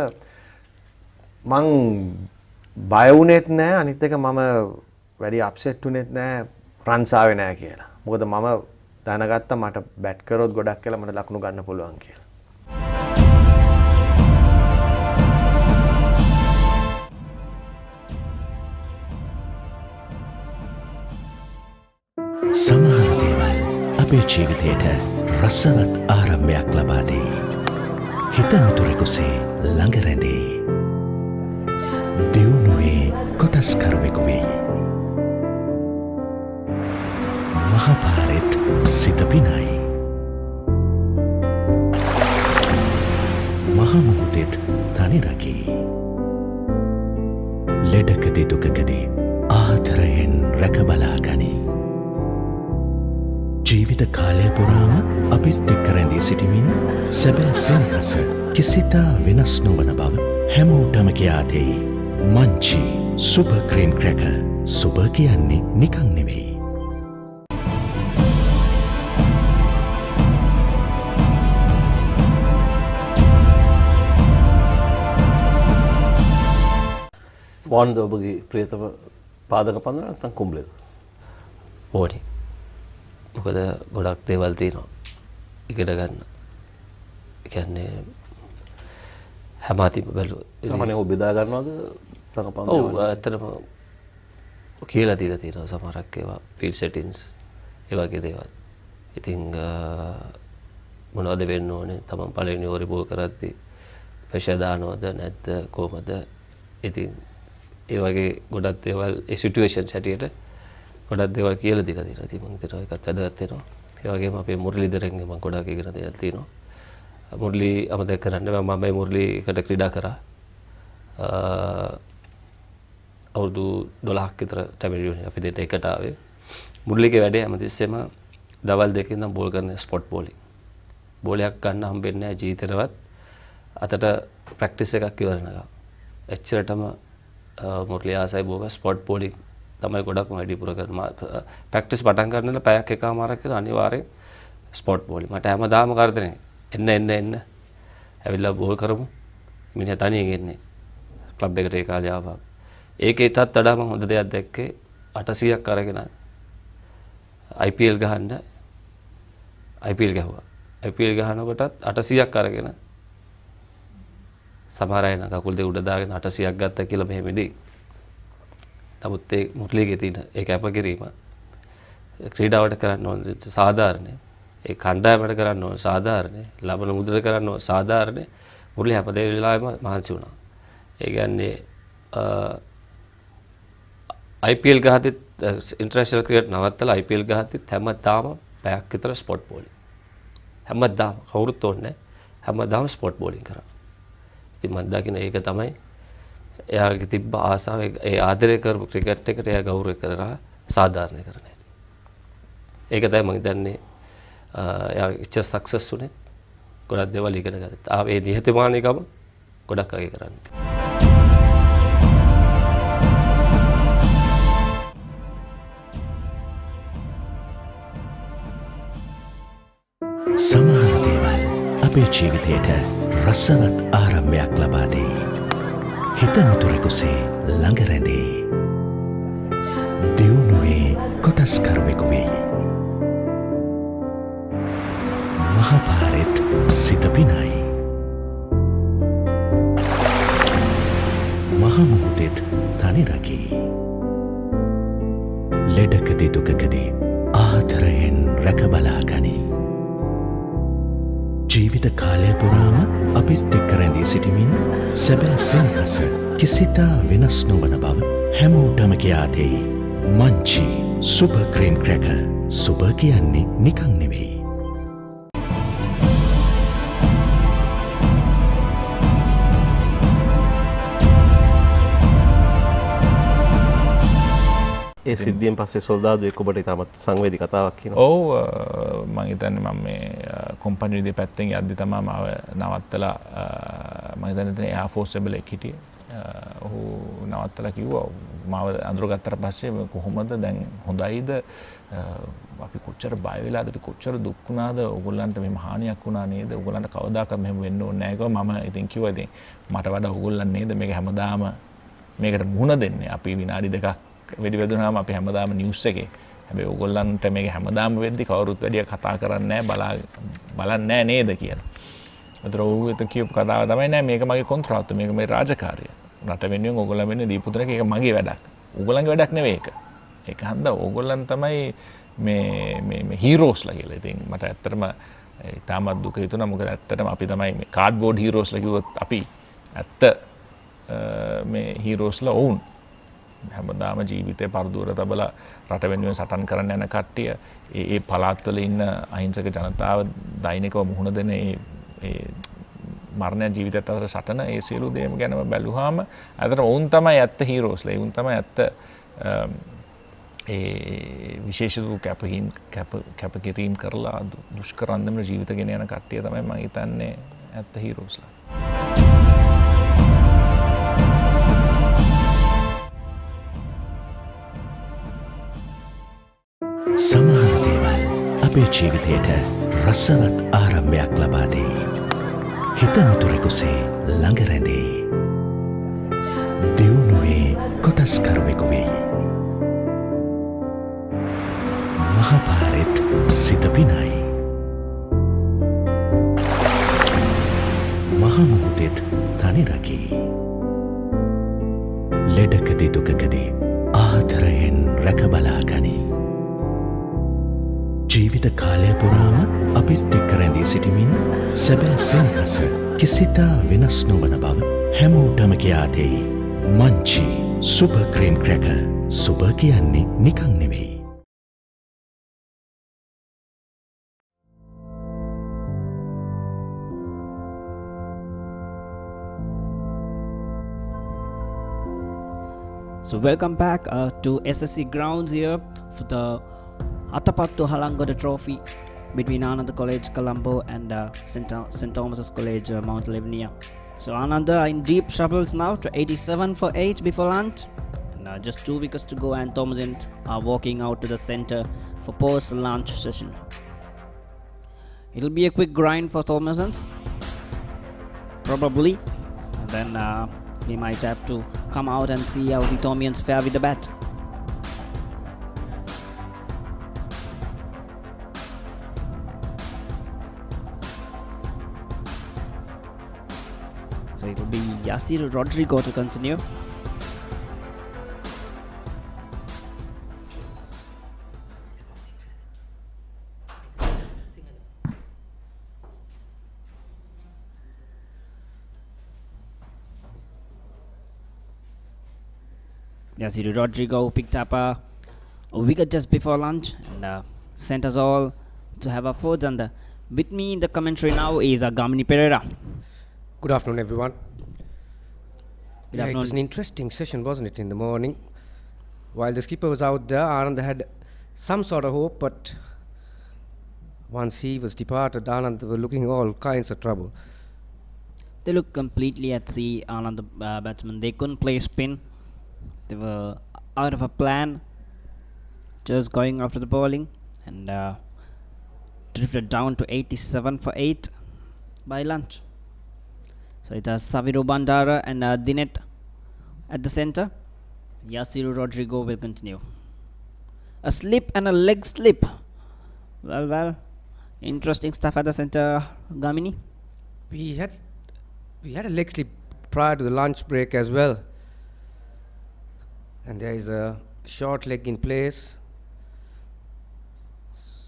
මං බය වුණෙත් නෑ අනිත් එක මම වැඩි අප්සෙට් වුණෙත් නෑ රන්ස් ආවේ නෑ කියලා. මොකද මම දැනගත්තා මට බැට් කරොත් ගොඩක් කියලා මට ලකුණු ගන්න පුළුවන් කියලා. සමහර දේවල් අපේ ජීවිතයට රසවත් ආරම්භයක් ලබා දෙයි. හිත මිතුරෙකුසේ ළඟ රැඳේ. දියුණුවේ කොටස්කරුවෙකු වෙයි. මහපාරෙත් සිත පිනයි. මහමුහුදෙත් තනි රකී. ලෙඩකදී දුකකදී ආදරයෙන් රැකබලා ගනී. ජීවිත කාලය පුරාම අපිත් එක්ක රැඳී සිටිමින් සැබෑ සෙනෙහස කිසිතා වෙනස් නොවන බව හැමෝටම කියා දෙයි. Munchee super cream cracker. Super කියන්නේ නිකන් නෙවෙයි. මොනද ඔබගේ ප්‍රියතම පාදක පන්දර නැත්නම් කුඹලද? ඕනේ. මොකද ගොඩක් දේවල් තියෙනවා ඉගෙන ගන්න. ඒ කියන්නේ හැම අතින්ම බැලුවොත් සාමාන්‍යයෙන් ඔබ බෙදා ගන්නවද තරඟ ඔව් ඇත්තටම කියලා දීලා තියෙනවා සමහරක් ඒවා ෆීල්ඩ් සෙටින්ග්ස් ඒ වගේ දේවල්. ඉතින් මොනවද වෙන්න ඕනේ තමන් පළවෙනි ඕවරේ බෝල් කරද්දී ප්‍රෙෂර් දානවද නැද්ද කොහමද? ඉතින් ඒ වගේ ගොඩක් දේවල් ඒ සිටුේෂන්ස් හැටියට ගොඩක් දේවල් කියලා දීලා තියෙනවා. ඉතින් මම හිතනවා ඒකත් වැදගත් වෙනවා. ඒ වගේම අපේ මුරලිදරෙන්ගේ මම ගොඩාක් ඉගෙන දෙයක් තියෙනවා. මුරලි අමතක කරන්න බෑ මම මුරලිකට ක්‍රීඩා කරා. අවුරුදු 12ක් විතර ටැබිලියෝනේ අපි දෙන්න එකට ආවේ. මුරලිගේ වැඩේ හැමතිස්සෙම දවල් දෙකේ ඉඳන් බෝල් කරන ස්පොට් බෝලින්. බෝලයක් ගන්න හම්බෙන්නේ නැහැ ජීවිතේවත්. අතට ප්‍රැක්ටිස් එකක් ඉවරනකම්. එච්චරටම මුරලි ආසයි බෝග ස්පොට් බෝලින් තමයි ගොඩක් වැඩිපුර කරනවා. ප්‍රැක්ටිස් පටන් ගන්නලා පැයක් එකමාරක් කියලා අනිවාර්යෙන් ස්පොට් බෝලින්. මට හැමදාම කරදරේ. එන්න ඇවිල්ලා බෝල් කරමු. මිනිහා තනියෙන් එන්නේ. ක්ලබ් එකට ඒ කාලේ ආවා. ඒකේටත් වඩා මම හොඳ දෙයක් දැක්කේ 800ක් අරගෙන IPL ගහන්න IPL ගැහුවා. IPL ගහනකොටත් 800ක් අරගෙන සමහර අය නම් කකුල් දෙක උඩ දාගෙන 800ක් ගත්තා කියලා මෙහෙමදී. නමුත් ඒ මුරලිගේ තියෙන ඒ කැපකිරීම ක්‍රීඩාවට කරන්න ඕන සාධාරණයි. ඒ කණ්ඩායමට කරන්න ඕන සාධාරණයි. ලබන මුදල කරන්න ඕන සාධාරණයි. මුරලි හැමදේ වෙලාවෙම මහන්සි වුණා. ඒ කියන්නේ IPL ගහද්දිත් ඉන්ටර්නැෂනල් ක්‍රිකට් නවත්තලා IPL ගහද්දිත් හැමදාම පැයක් විතර ස්පොට් බෝලින්. හැමදාම කවුරුත් ඕනේ හැමදාම ස්පොට් බෝලින් කරා. ඉතින් මම දකින්න ඒක තමයි එයාගේ තිබ්බ ආසාව ඒ ආදරය කරපු ක්‍රිකට් එකට එයා ගෞරව කරලා සාධාරණීකරණය. ඒක තමයි මම දන්නේ එයා ඉච්ඡා සක්සස් උනේ. ගොඩක් දේවල් ඉගෙන ගත්තා. ඒ නිහතමානීකම ගොඩක් අගය කරන්නේ. සමහර දේවල් අපේ ජීවිතයට රසවත් ආරම්භයක් ලබා දෙයි. හිත මිතුරෙකුසේ ළඟ රැඳේ. දියුණුවේ කොටස්කරුවෙකු වෙයි. මහපාරෙත් සිත පිනයි. මහමුහුදෙත් තනිරකී. ලෙඩකදී දුකකදී ආදරයෙන් රැකබලාගනී. ජීවිත කාලය පුරාම අපිත් එක්ක රැඳී සිටිමින් සැබෑ සෙනෙහස කිසිතා වෙනස් නොවන බව හැමෝටම කියා දෙයි. Munchee super cream cracker. Super කියන්නේ නිකන් නෙවෙයි. ඒ සිද්ධියෙන් පස්සේ සොල්දාදුවෙක් ඔබට ඉතාමත් සංවේදී කතාවක් කියනවා. ඔව් මම හිතන්නේ මම මේ කොම්පැනි විදිහේ පැත්තෙන් යද්දි තමයි මාව නවත්තලා මම හිතන්නේ එයා ෆෝස් එබලෙක් හිටියේ. ඔහු නවත්තලා කිව්වා මාව අඳුරගත්තට පස්සේ කොහොමද දැන් හොඳයිද අපි කොච්චර බය වෙලාද අපි කොච්චර දුක් වුණාද ඕගොල්ලන්ට මේ හානියක් වුණා නේද ඕගොල්ලන්ට කවදාකවත් මෙහෙම වෙන්න ඕනේ නැහැ කිව්වා. මම ඉතින් කිව්වා ඉතින් මට වඩා ඕගොල්ලන් නේද මේක හැමදාම මේකට මුහුණ දෙන්නේ. අපි විනාඩි දෙකක් වෙඩි වැදුනාම අපි හැමදාම නිවුස් එකේ. හැබැයි ඕගොල්ලන්ට මේක හැමදාම වෙද්දි කවුරුත් වැඩිය කතා කරන්නේ නැහැ බලන්නේ නේද කියලා. ඒතර ඔහු ඒක කියපු කතාව තමයි නෑ මේක මගේ කොන්ත්‍රාත්තු මේක මේ රාජකාරිය. රට වෙනුවෙන් ඕගොල්ලන් වෙන්නේ දීපු දෙනක ඒක මගේ වැඩක්. ඕගොල්ලන්ගේ වැඩක් නෙවෙයි ඒක. ඒක හන්ද ඕගොල්ලන් තමයි මේ හීරෝස්ලා කියලා. ඉතින් මට ඇත්තටම තාමත් දුක හිතුණා. මොකද ඇත්තටම අපි තමයි මේ කාඩ්බෝඩ් හීරෝස්ලා කිව්වොත් අපි ඇත්ත මේ හීරෝස්ලා වුන්. හැමදාම ජීවිතේ පරදුර තබලා රට වෙනුවෙන් සටන් කරන්න යන කට්ටිය ඒ පළාත්වල ඉන්න අහිංසක ජනතාව දෛනිකව මුහුණ දෙන ඒ මරණ ජීවිතයත් අතර සටන ඒ සියලු දේම ගැනම බැලුවාම අතන වුන් තමයි ඇත්ත හීරෝස්ලා. ඒ වුන් තමයි ඇත්ත ඒ විශේෂ කැපකිරීම් කරලා දුෂ්කරන්දම ජීවිත ගෙන යන කට්ටිය තමයි මම හිතන්නේ ඇත්ත හීරෝස්ලා. සමහර දේවල් අපේ ජීවිතයට රසවත් ආරම්භයක් ලබා දෙයි. හිත මිතුරෙකුසේ ළඟ රැඳෙයි. දියුණුවේ කොටස්කරුවෙකු වෙයි. මහපාරෙත් සිත පිනයි. මහමුහුදෙත් තනිරකී. ලෙඩකදී දුකකදී ආදරයෙන් රැකබලාගනී. ජීවිත කාලය පුරාම අපිත් එක්ක රැඳී සිටිමින් සැබෑ සෙනෙහස කිසිතා වෙනස් නොවන බව හැමෝටම කියා දෙයි. Munchee super cream cracker. Super කියන්නේ නිකන් නෙවෙයි. So welcome back to SSC grounds here for the Atapattu-Halangode Trophy between Ananda College, Colombo and St. Thomas's College, Mount Lavinia. So Ananda are in deep troubles now to 87 for 8 before lunch. And just 2 wickets to go and Thomasins are walking out to the center for post-lunch session. It'll be a quick grind for Thomasins, probably. And then we might have to come out and see how the Thomians fare with the bat. So it will be Yasir Rodrigo to continue. Yasir Rodrigo picked up a wicket just before lunch and sent us all to have our foods. And with me in the commentary now is Gamini Pereira. Good afternoon, everyone. Good It afternoon. was an interesting session, wasn't it, in the morning? While the skipper was out there, Anand had some sort of hope, but once he was departed, Anand were looking all kinds of trouble. They looked completely at sea, Anand batsmen. They couldn't play spin. They were out of a plan, just going after the bowling, and drifted down to 87 for 8 by lunch. So it has Saviru Bandara and Dinet at the center. Yasiru Rodrigo will continue. A slip and a leg slip. Well, Interesting stuff at the center, Gamini. We had a leg slip prior to the lunch break as well. And there is a short leg in place.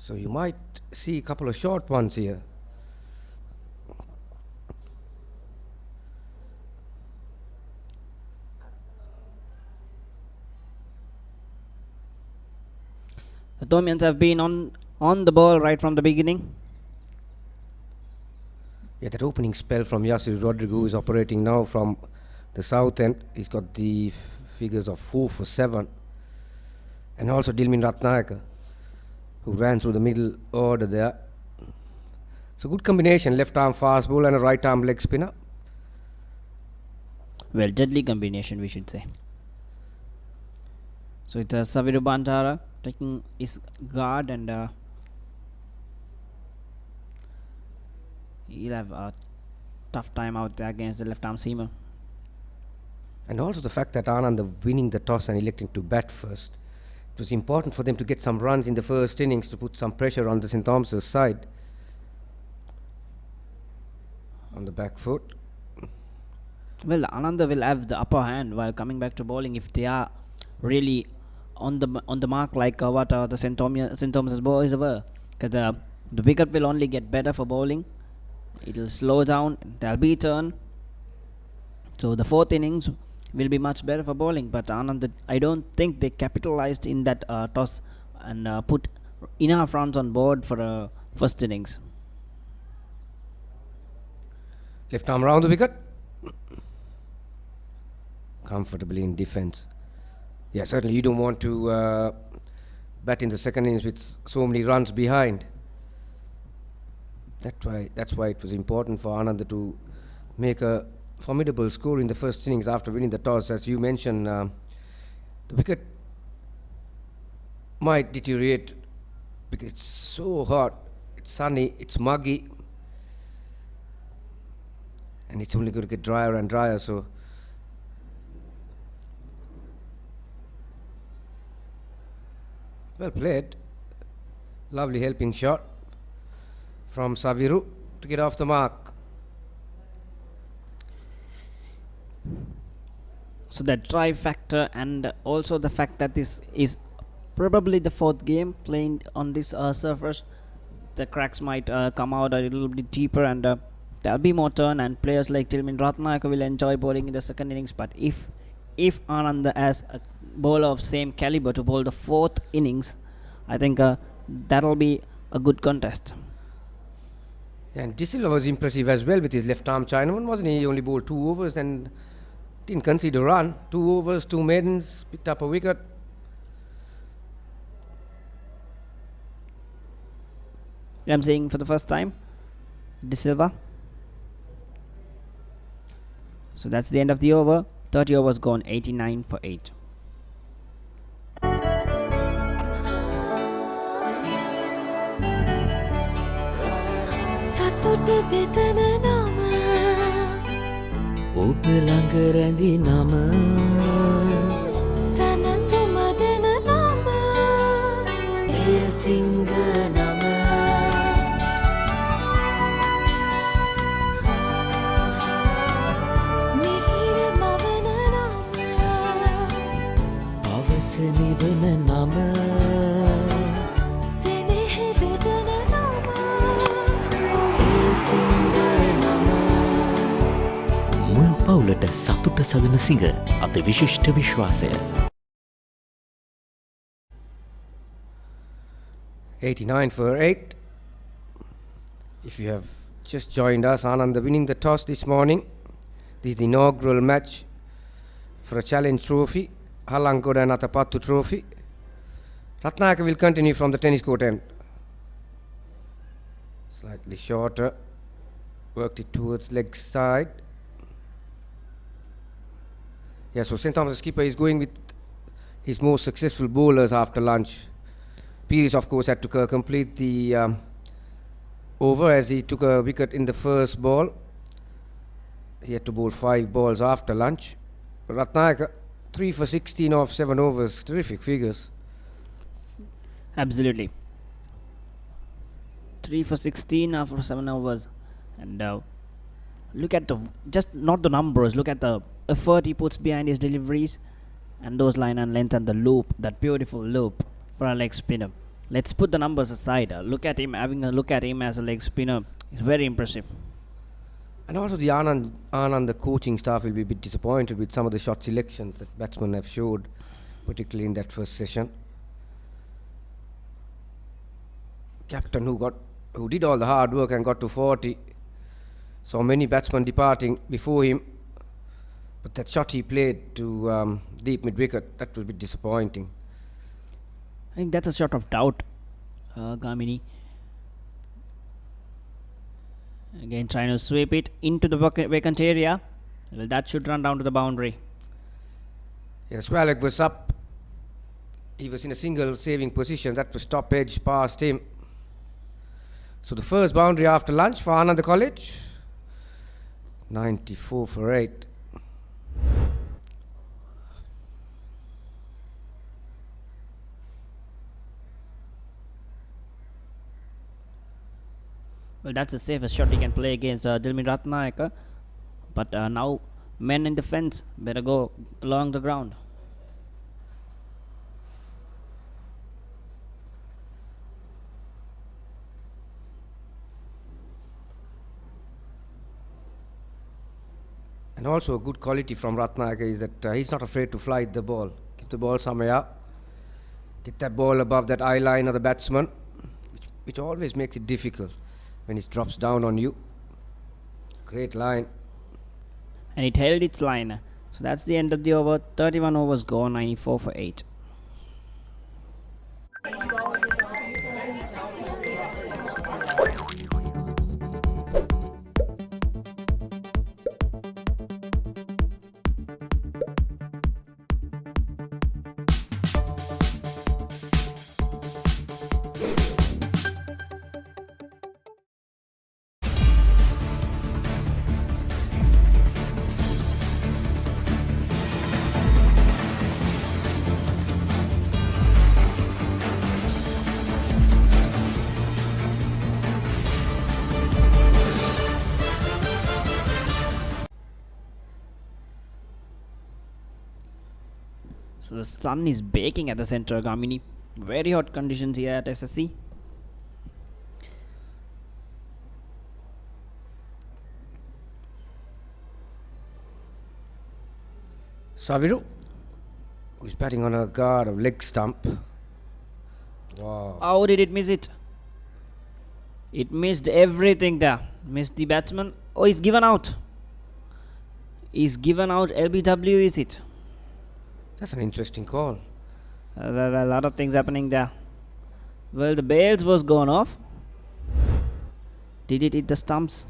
So you might see a couple of short ones here. The Tomians have been on the ball right from the beginning. Yeah, that opening spell from Yasir Rodrigo is operating now from the south end. He's got the figures of 4 for 7. And also Dilmin Ratnayaka, who ran through the middle order there. So good combination, left arm fast ball and a right arm leg spinner. Well, deadly combination, we should say. So it's Saviru Bantara taking his guard, and he'll have a tough time out there against the left arm seamer. And also the fact that Ananda winning the toss and electing to bat first. It was important for them to get some runs in the first innings to put some pressure on the St. Thomas's side. On the back foot. Well, Ananda will have the upper hand while coming back to bowling if they are really on the mark like what the St. Thomas's boys were. Because the wicket will only get better for bowling. It will slow down. There'll be a turn. So the fourth innings will be much better for bowling. But Ananda, I don't think they capitalized in that toss and put enough runs on board for first innings. Left arm round the wicket. Comfortably in defence. Yeah, certainly you don't want to bat in the second innings with so many runs behind. That's why it was important for Ananda to make a formidable score in the first innings after winning the toss. As you mentioned, the wicket might deteriorate because it's so hot, it's sunny, it's muggy, and it's only going to get drier and drier. So well played. Lovely helping shot from Saviru to get off the mark. So that drive factor, and also the fact that this is probably the fourth game playing on this surface, the cracks might come out a little bit deeper, and there'll be more turn, and players like Tilmin Ratnayaka will enjoy bowling in the second innings. But if Ananda has a bowler of same caliber to bowl the fourth innings, I think that'll be a good contest. And De Silva was impressive as well with his left arm Chinaman, wasn't he? He only bowled 2 overs and didn't concede a run. 2 overs, 2 maidens, picked up a wicket. I'm saying for the first time, De Silva. So that's the end of the over. 30 overs gone, 89 for 8. සතුට බෙදන නම ඔබ ළඟ රැඳි නම සැනසුම දෙන නම එය සිංහ නම මිහිර මවන නම පවස නිවන නම මුළු පවුලට සතුට සදන සිඟ අති විශිෂ්ට විශ්වාසය 89 for 8. If you have just joined us, Ananda winning the toss this morning. This is the inaugural match for a Challenge Trophy, Halangode and Atapattu Trophy. Ratnayaka will continue from the tennis court end. Slightly shorter, worked it towards leg side. Yeah, so St. Thomas's keeper is going with his most successful bowlers after lunch. Pires, of course, had to complete the over as he took a wicket in the first ball. He had to bowl 5 balls after lunch. Ratnayaka, 3 for 16 off 7 overs. Terrific figures. Absolutely. 3 for 16 after 7 overs. And look at the, just not the numbers, look at the effort he puts behind his deliveries and those line and length and the loop, that beautiful loop for a leg spinner. Let's put the numbers aside. Look at him, having a look at him as a leg spinner is very impressive. And also the Anand, the coaching staff will be a bit disappointed with some of the shot selections that batsmen have showed, particularly in that first session. Captain who did all the hard work and got to 40. Saw many batsmen departing before him. But that shot he played to deep mid-wicket, that was a bit disappointing. I think that's a shot of doubt, Gamini. Again trying to sweep it into the vacant area. Well, that should run down to the boundary. Yeah, square leg was up. He was in a single saving position. That was top edge past him. So the first boundary after lunch for Ananda College. 94 for 8. Well, that's the safest shot he can play against Dilmi Ratnayaka. But now men in defense better go along the ground. And also a good quality from Ratnayaka is that he's not afraid to fly the ball. Keep the ball somewhere. Get that ball above that eye line of the batsman, which always makes it difficult when it drops down on you. Great line. And it held its line. So that's the end of the over. 31 overs gone, 94 for 8. So the sun is baking at the center, Gamini. Very hot conditions here at SSC. Saviru, who's batting on a guard of leg stump. Wow. How did it miss it? It missed everything there. Missed the batsman. Oh, he's given out. He's given out. LBW is it? That's an interesting call. There are a lot of things happening there. Well, the bails was gone off. Did it hit the stumps?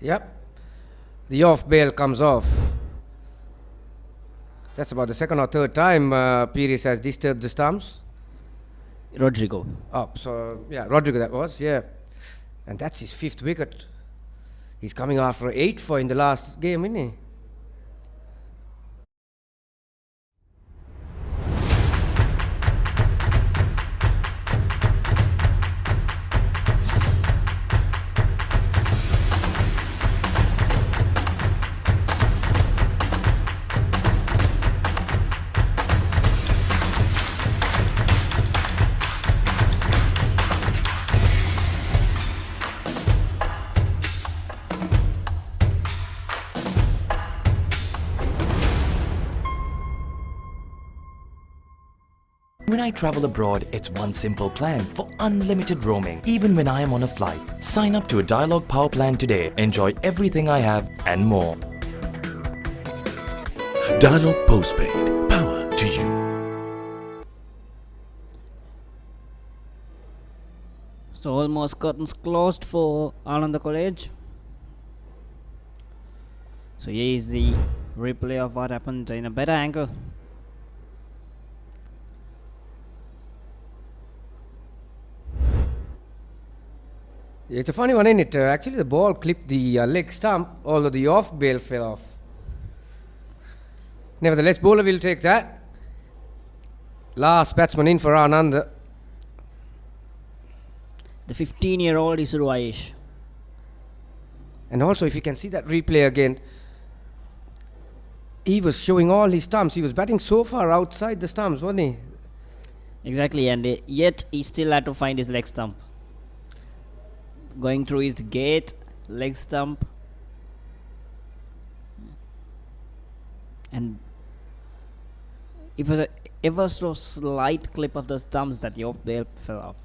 Yep. The off bail comes off. That's about the second or third time Pires has disturbed the stumps. Rodrigo. Oh, so yeah, Rodrigo that was, yeah. And that's his 5th wicket. He's coming after 8 for in the last game, isn't he? When I travel abroad, it's one simple plan for unlimited roaming, even when I am on a flight. Sign up to a Dialog Power plan today. Enjoy everything I have and more. Dialog Postpaid. Power to you. So almost curtains closed for Ananda College. So here is the replay of what happened in a better angle. It's a funny one, isn't it? Actually, the ball clipped the leg stump, although the off bail fell off. Nevertheless, bowler will take that. Last batsman in for Ananda. The 15-year-old is Ruaish. And also, if you can see that replay again, he was showing all his stumps. He was batting so far outside the stumps, wasn't he? Exactly, and yet he still had to find his leg stump. Going through his gate, leg stump. And it was a ever so slight clip of the stumps that your ball fell off.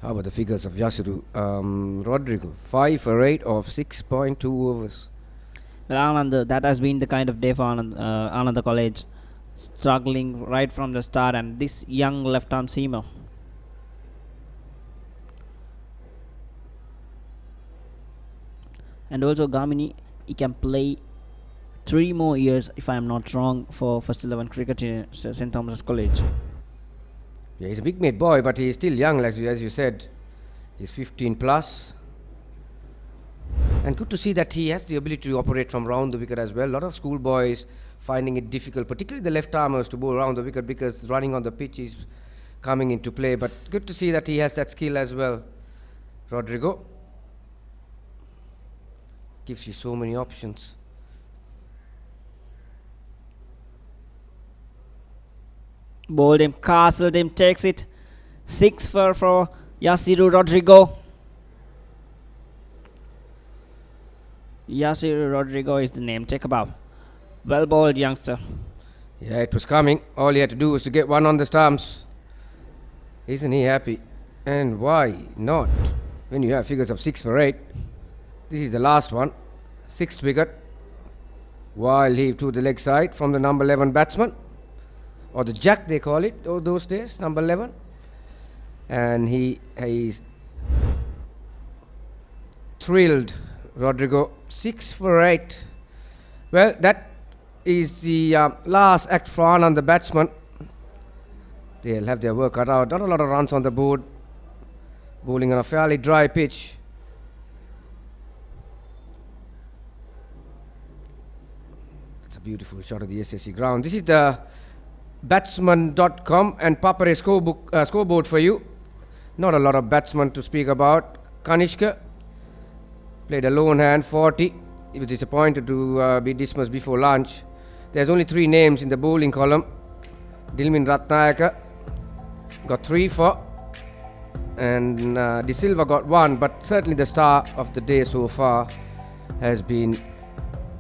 How about the figures of Yasiru Rodrigo? 5 for 8 of 6.2 overs. Well, Ananda, that has been the kind of day for Ananda College. Struggling right from the start, and this young left-arm seamer. And also Gamini, he can play 3 more years, if I am not wrong, for first 11 cricket in St. Thomas College. Yeah, he's a big made boy, but he's still young, as you said. He's 15 plus. And good to see that he has the ability to operate from round the wicket as well. A lot of schoolboys finding it difficult, particularly the left armers, to bowl around the wicket because running on the pitch is coming into play. But good to see that he has that skill as well. Rodrigo gives you so many options. Bowled him, castled him, takes it. 6 for Yasiru Rodrigo. Yasiru Rodrigo is the name. Take a bow. Well bowled, youngster. Yeah, it was coming. All he had to do was to get one on the stumps. Isn't he happy? And why not? When you have figures of 6 for 8. This is the last one. 6th wicket. Wild heave to the leg side from the number 11 batsman. Or the jack, they call it, those days, number 11. And he's thrilled, Rodrigo. 6 for 8. Well, that is the last act for Anand, the batsman. They'll have their work cut out. Not a lot of runs on the board. Bowling on a fairly dry pitch. That's a beautiful shot of the SSC ground. This is the batsman.com and ThePapare scoreboard for you. Not a lot of batsmen to speak about. Kanishka played a lone hand, 40. He was disappointed to be dismissed before lunch. There's only 3 names in the bowling column. Dilmin Ratnayaka got 3 for, and De Silva got 1, but certainly the star of the day so far has been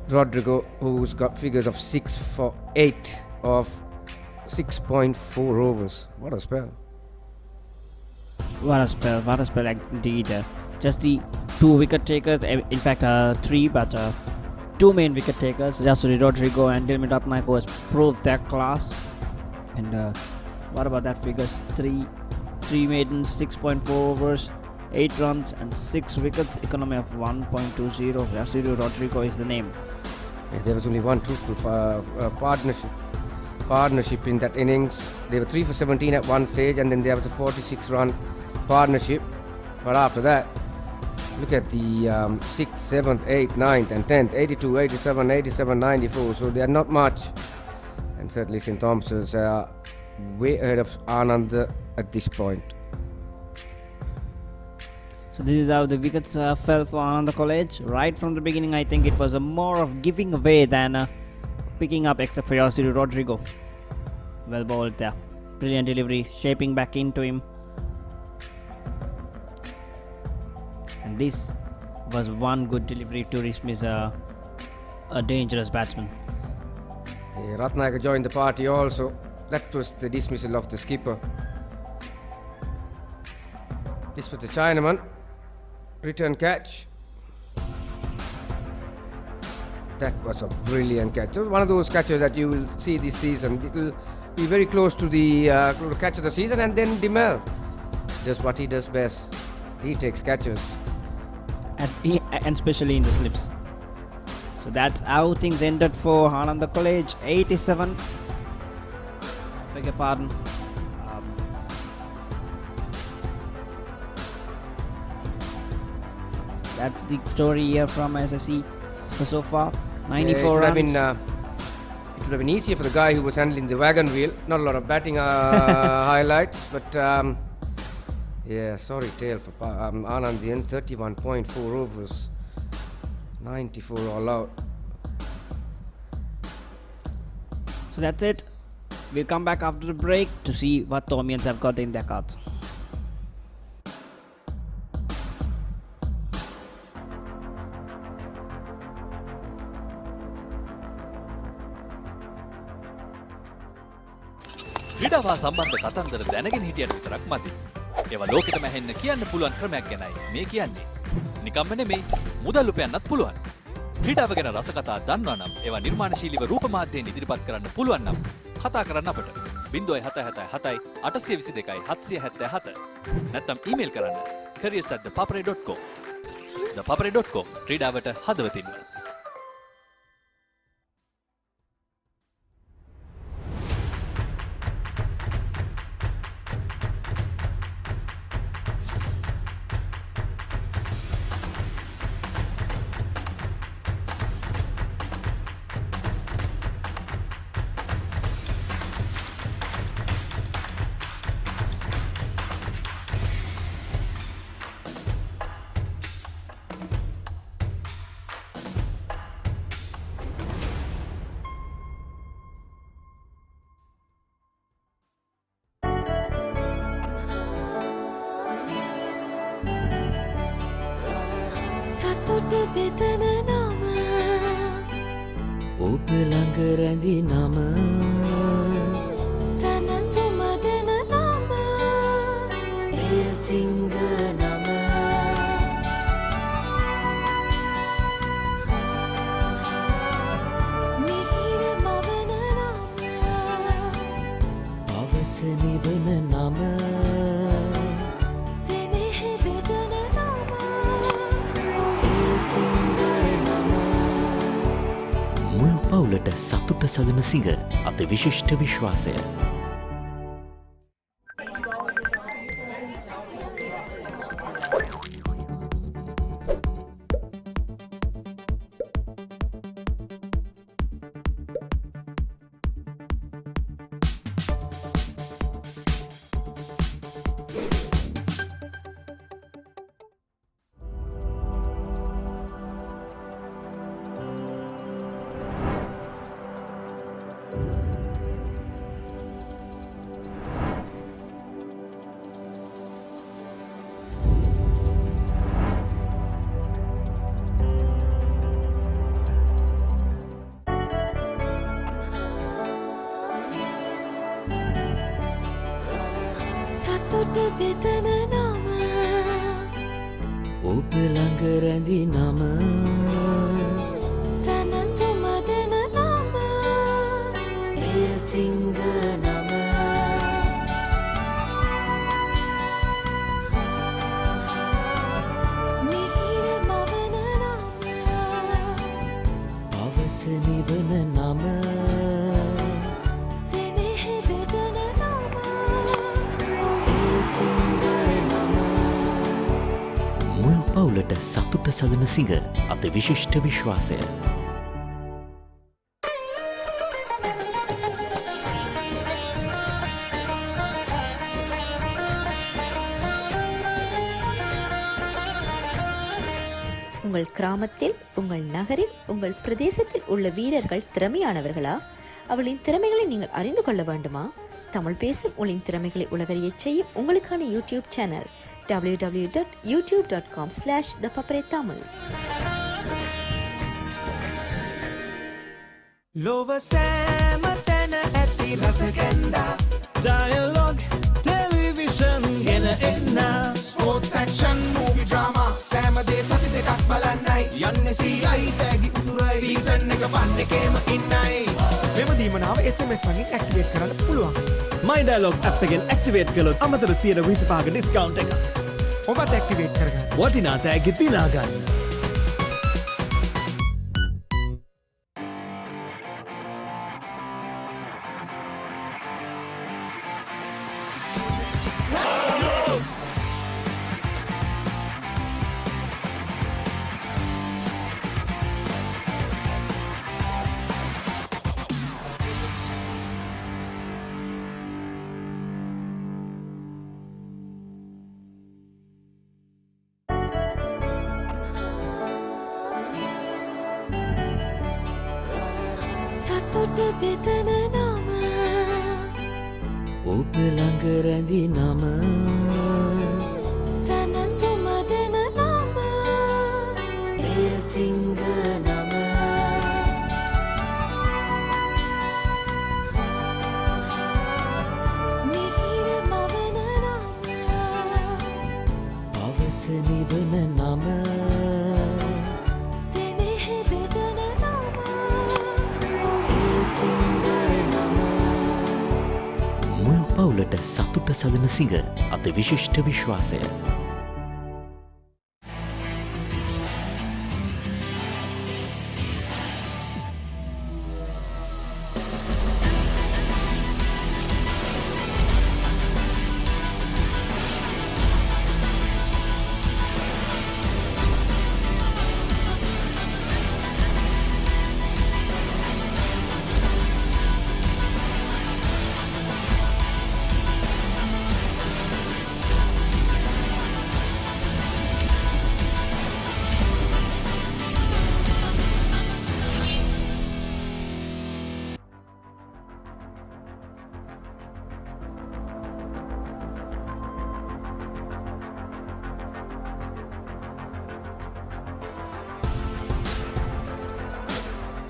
Rodrigo, who's got figures of 6 for 8 of 6.4 overs. What a spell. What a spell indeed. Just the 2 wicket takers, in fact 3, but 2 main wicket takers, Yasiru Rodrigo and Dilmin Ratnayaka, has proved their class. And what about that figures? 3 maidens, 6.4 overs, 8 runs and 6 wickets, economy of 1.20. Yasiru Rodrigo is the name. Yeah, there was only one truthful partnership in that innings. They were 3 for 17 at one stage, and then there was a 46-run partnership. But after that, look at the 6th, 7th, 8th, 9th and 10th, 82, 87, 87, 94. So they are not much. And certainly St. Thomas's are way ahead of Anand at this point. So this is how the wickets fell for Ananda College. Right from the beginning, I think it was a more of giving away than picking up, except for Yasiru Rodrigo. Well bowled there. Brilliant delivery, shaping back into him. And this was one good delivery to dismiss a dangerous batsman. Yeah, Ratnayaka joined the party also. That was the dismissal of the skipper. This was the Chinaman. Return catch. That was a brilliant catch. It was one of those catches that you will see this season. It will be very close to the catch of the season. And then Dimel does what he does best. He takes catches. And especially in the slips. So that's how things ended for Ananda College. 87. Beg your pardon. That's the story here from SSC so far. 94 runs. It would have been easier for the guy who was handling the wagon wheel. Not a lot of batting highlights, but yeah, sorry tale for Anand. The ends 31.4 overs, 94 all out. So that's it. We'll come back after the break to see what the Tomians have got in their cards. ක්‍රීඩාව සම්බන්ධ කතන්දර දැනගෙන හිටියට විතරක් මදි. ඒවා ලෝකෙටම ඇහෙන්න කියන්න පුළුවන් ක්‍රමයක් ගැනයි මේ කියන්නේ. නිකම්ම නෙමෙයි මුදල් උපයන්නත් පුළුවන්. ක්‍රීඩාව ගැන රසකතා දන්නවා නම් ඒවා නිර්මාණශීලීව රූප මාධ්‍යයෙන් ඉදිරිපත් කරන්න පුළුවන් නම් කතා කරන්න අපට 0777 822 777 නැත්නම් ඊමේල් කරන්න careers@thepapare.com. thepapare.com ක්‍රීඩාවට හදවතින්ම. සතුට බෙදන නම ඔබ ළඟ රැඳි නම සැනසුම දෙන නම එය සිංහ නම මිහිර මවන නම අවස නිවන නම සෙනෙහ බෙදන නම මුළු පවුලට සතුට සදන සිඟ අති විශිෂ්ට විශ්වාසය. සතුට බෙදන නම ඔබ ළඟ රැඳි නම සැනසුම දෙන නම එය සිංහ නම මිහිර මවන නම අවස නිවන නම සෙනෙහ බෙදන නම මුළු පවුලට සතුට සදන සිඟ අති විශිෂ්ට විශ්වාසය. உங்கள் கிராமத்தில் உங்கள் நகரில் உங்கள் பிரதேசத்தில் உள்ள வீரர்கள் திறமையானவர்களா? அவளின் திறமைகளை நீங்கள் அறிந்து கொள்ள வேண்டுமா? தமிழ் பேசும் உங்களின் திறமைகளை உலகறியச் செய்யும் உங்களுக்கான யூடியூப் சேனல் www.youtube.com/thepapare Tamil. ලොව සෑම තැන ඇති රසකැන්ඩා ඩයලොග් ටෙලිවිෂන් ගෙන එන්න ස්පෝර්ට්ස් ඇක්ෂන් මූවි ඩ්‍රාමා සෑමදේ සති දෙකක් බලන්නයි යන්න සීයි තෑගි උතුරයි සීසන් එක ෆන් එකේම ඉන්නයි මෙම දීමනාව SMS මගින් ඇක්ටිවේට් කරන්න පුළුවන් My Dialogue app එකෙන් ඇක්ටිවේට් කළොත් අමතර 125ක ඩිස්කවුන්ට් එකක් ඔබත් ඇක්ටිවේට් කරගන්න වටිනා තෑගි දිනා ගන්න තොට බෙදන නම ඔබ ළඟ රැඳි නම සැනසුම දෙන නම එය සිංහ නම මිහිර මවන නම පවස නිවන නම සෙනෙහ බෙදන නම එය සිංහ නම මුළු පවුලට සතුට සදන සිඟ අද විශිෂ්ට විශ්වාසය.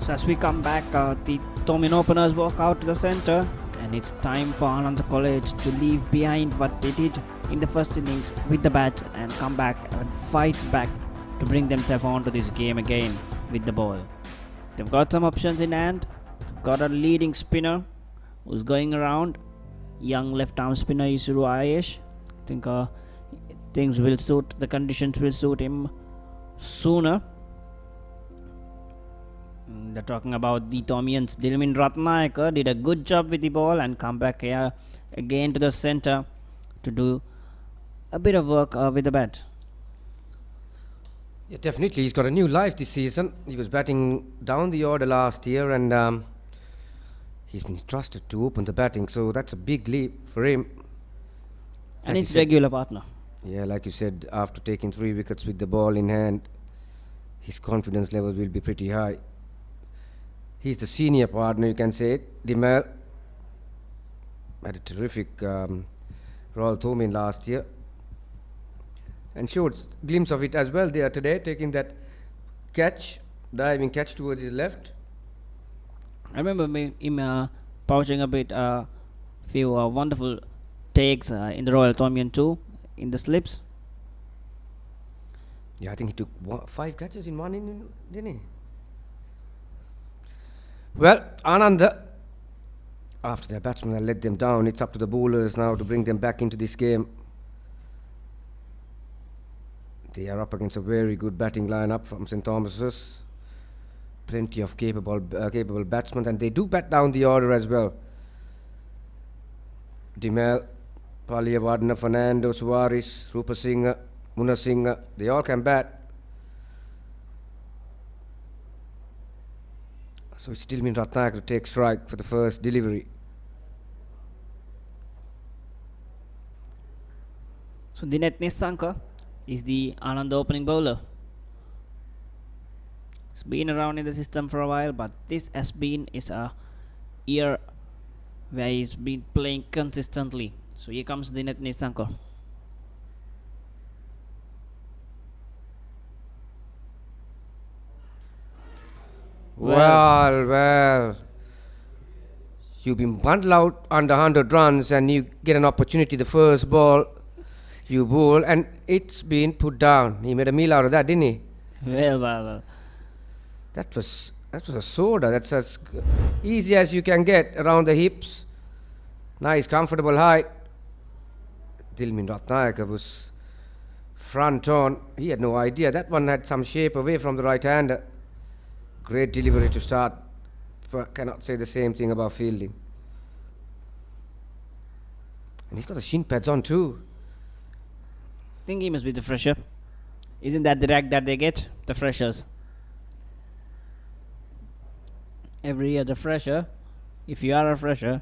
So as we come back, the Tomin openers walk out to the center, and it's time for Ananda College to leave behind what they did in the first innings with the bat and come back and fight back to bring themselves onto this game again with the ball. They've got some options in hand. Got a leading spinner who's going around. Young left-arm spinner Isuru Ayesh. I think things will suit, the conditions will suit him sooner. They're talking about the Tomians. Dilmin Ratnayaka did a good job with the ball and come back here again to the center to do a bit of work with the bat. Yeah, definitely. He's got a new life this season. He was batting down the order last year and he's been trusted to open the batting. So that's a big leap for him. And it's regular partner. Yeah, like you said, after taking 3 wickets with the ball in hand, his confidence levels will be pretty high. He's the senior partner, you can say it. Dimal had a terrific Royal Thomin last year and showed glimpse of it as well there today, taking that catch, diving catch towards his left. I remember him pouching a bit, few wonderful takes in the Royal Thomian too, in the slips. Yeah, I think he took 5 catches in one inning, didn't he? Well, Ananda, after their batsmen had let them down, it's up to the bowlers now to bring them back into this game. They are up against a very good batting lineup from St. Thomas's. Plenty of capable batsmen, and they do bat down the order as well. Dimal, Paliyavardhana, Fernando, Suarez, Rupa Singh, Munna Singh, they all can bat. So it's still been Ratnayaka to take strike for the first delivery. So Dinesh Nisanka is the Ananda opening bowler. He's been around in the system for a while, but this has been a year where he's been playing consistently. So here comes Dinesh Nisanka. Well, you've been bundled out under 100 runs and you get an opportunity, the first ball you bowl, and it's been put down. He made a meal out of that, didn't he? Well. That was a soda. That's as easy as you can get around the hips. Nice, comfortable height. Dilmin Ratnayaka was front on. He had no idea. That one had some shape away from the right-hander. Great delivery to start. But cannot say the same thing about fielding. And he's got the shin pads on too. I think he must be the fresher. Isn't that the rag that they get? The freshers. Every year the fresher, if you are a fresher,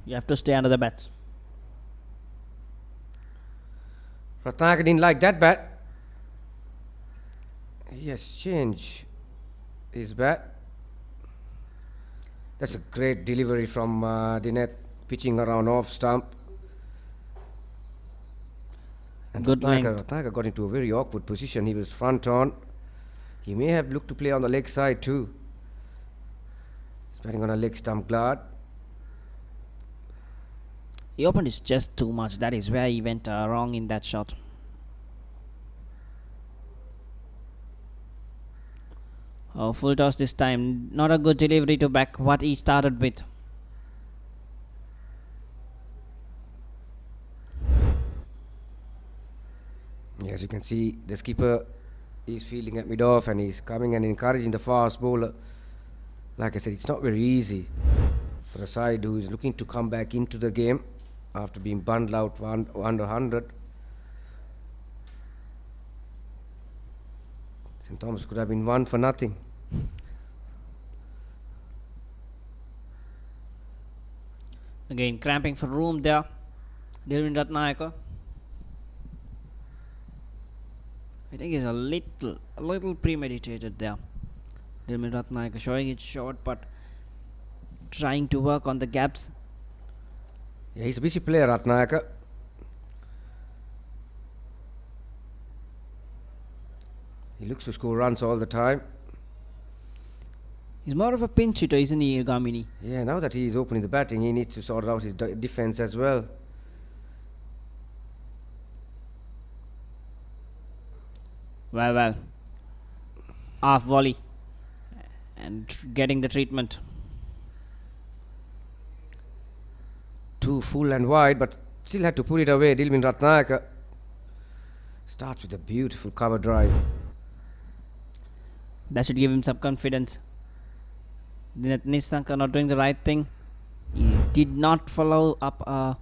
you have to stay under the bat. Ratnayaka didn't like that bat. He has changed his bat. That's a great delivery from the net, pitching around off stump. And Good length. Ratnayaka got into a very awkward position. He was front on. He may have looked to play on the leg side too. He's batting on a leg stump guard. He opened his chest too much. That is where he went wrong in that shot. Oh, full toss this time. Not a good delivery to back what he started with. As you can see, the skipper is fielding at mid-off and he's coming and encouraging the fast bowler. Like I said, it's not very easy for a side who is looking to come back into the game after being bundled out under 100. St. Thomas could have been 1 for nothing. Again, cramping for room there. Dilwin Ratnayaka. I think he's a little premeditated there. Dilwin Ratnayaka showing it short, but trying to work on the gaps. Yeah, he's a busy player, Ratnayaka. He looks to score runs all the time. He's more of a pinch hitter, isn't he, Gamini? Yeah, now that he is opening the batting, he needs to sort out his defense as well. Well. Half volley. And getting the treatment. Too full and wide, but still had to put it away. Dilwin Ratnayaka starts with a beautiful cover drive. That should give him some confidence. Dinesh Nissanka not doing the right thing. He did not follow up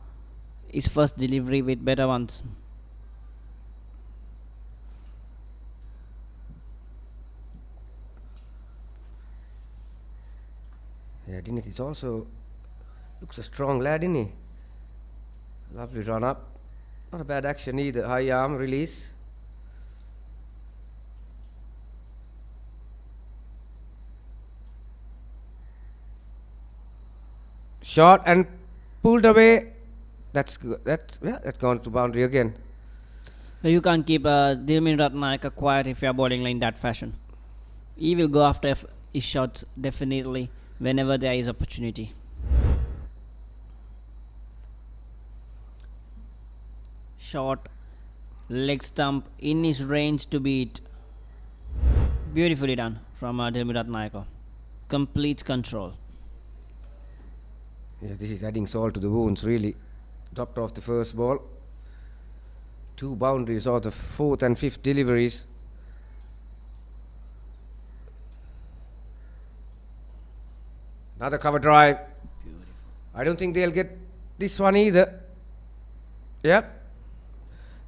his first delivery with better ones. Yeah, Dinesh is also looks a strong lad, isn't he? Lovely run up. Not a bad action either. High arm release. Shot and pulled away. That's good. That's gone to boundary again. So you can't keep Dilwin Ratnayaka quiet if you are bowling in that fashion. He will go after his shots definitely whenever there is opportunity. Short leg stump in his range to beat. Beautifully done from Dilwin Ratnayaka. Complete control. Yeah, this is adding salt to the wounds, really. Dropped off the first ball. 2 boundaries of the 4th and 5th deliveries. Another cover drive. Beautiful. I don't think they'll get this one either. Yep.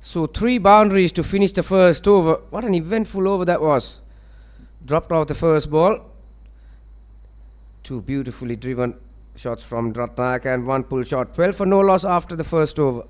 So 3 boundaries to finish the first over. What an eventful over that was. Dropped off the first ball. 2 beautifully driven shots from Ratnayaka and 1 pull shot. 12 for no loss after the first over.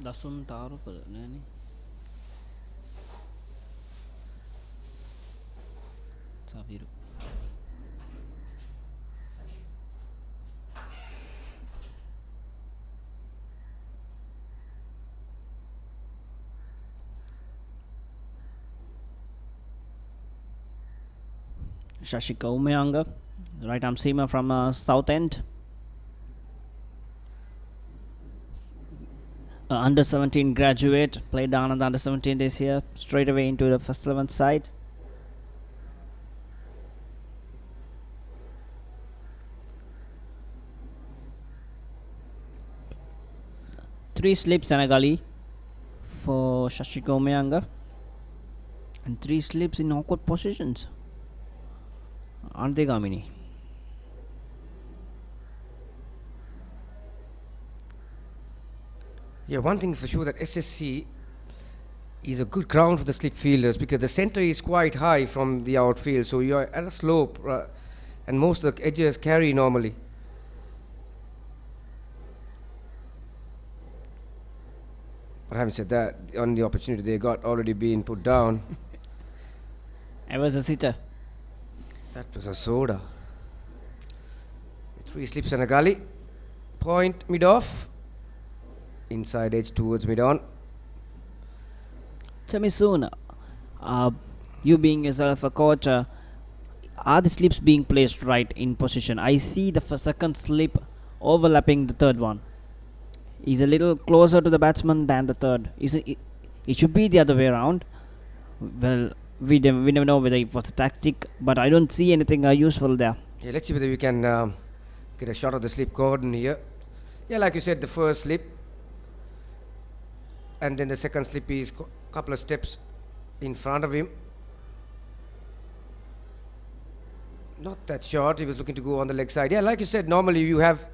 දසුන් තාරු කර නෑනේ සවිරු Shashika Umayanga, right arm seamer from South End. Under 17 graduate, played down on the under 17 this year, straight away into the first 11 side. Three slips and a gully, for Shashiko Mayanga. And 3 slips in awkward positions. Aren't they, Gamini? Yeah, one thing for sure that SSC is a good ground for the slip fielders because the center is quite high from the outfield, so you are at a slope and most of the edges carry normally. But having said that, the only opportunity they got already been put down. I was a sitter. That was a soda. 3 slips and a gully. Point mid-off. Inside edge towards mid-on. Tell me soon, you being yourself a coach, are the slips being placed right in position? I see the second slip overlapping the third one. He's a little closer to the batsman than the third. It should be the other way around. Well, we never know whether it was a tactic, but I don't see anything useful there. Yeah, let's see whether we can get a shot of the slip cordon here. Yeah, like you said, the first slip. And then the second slip is a couple of steps in front of him. Not that short. He was looking to go on the leg side. Yeah, like you said, normally you have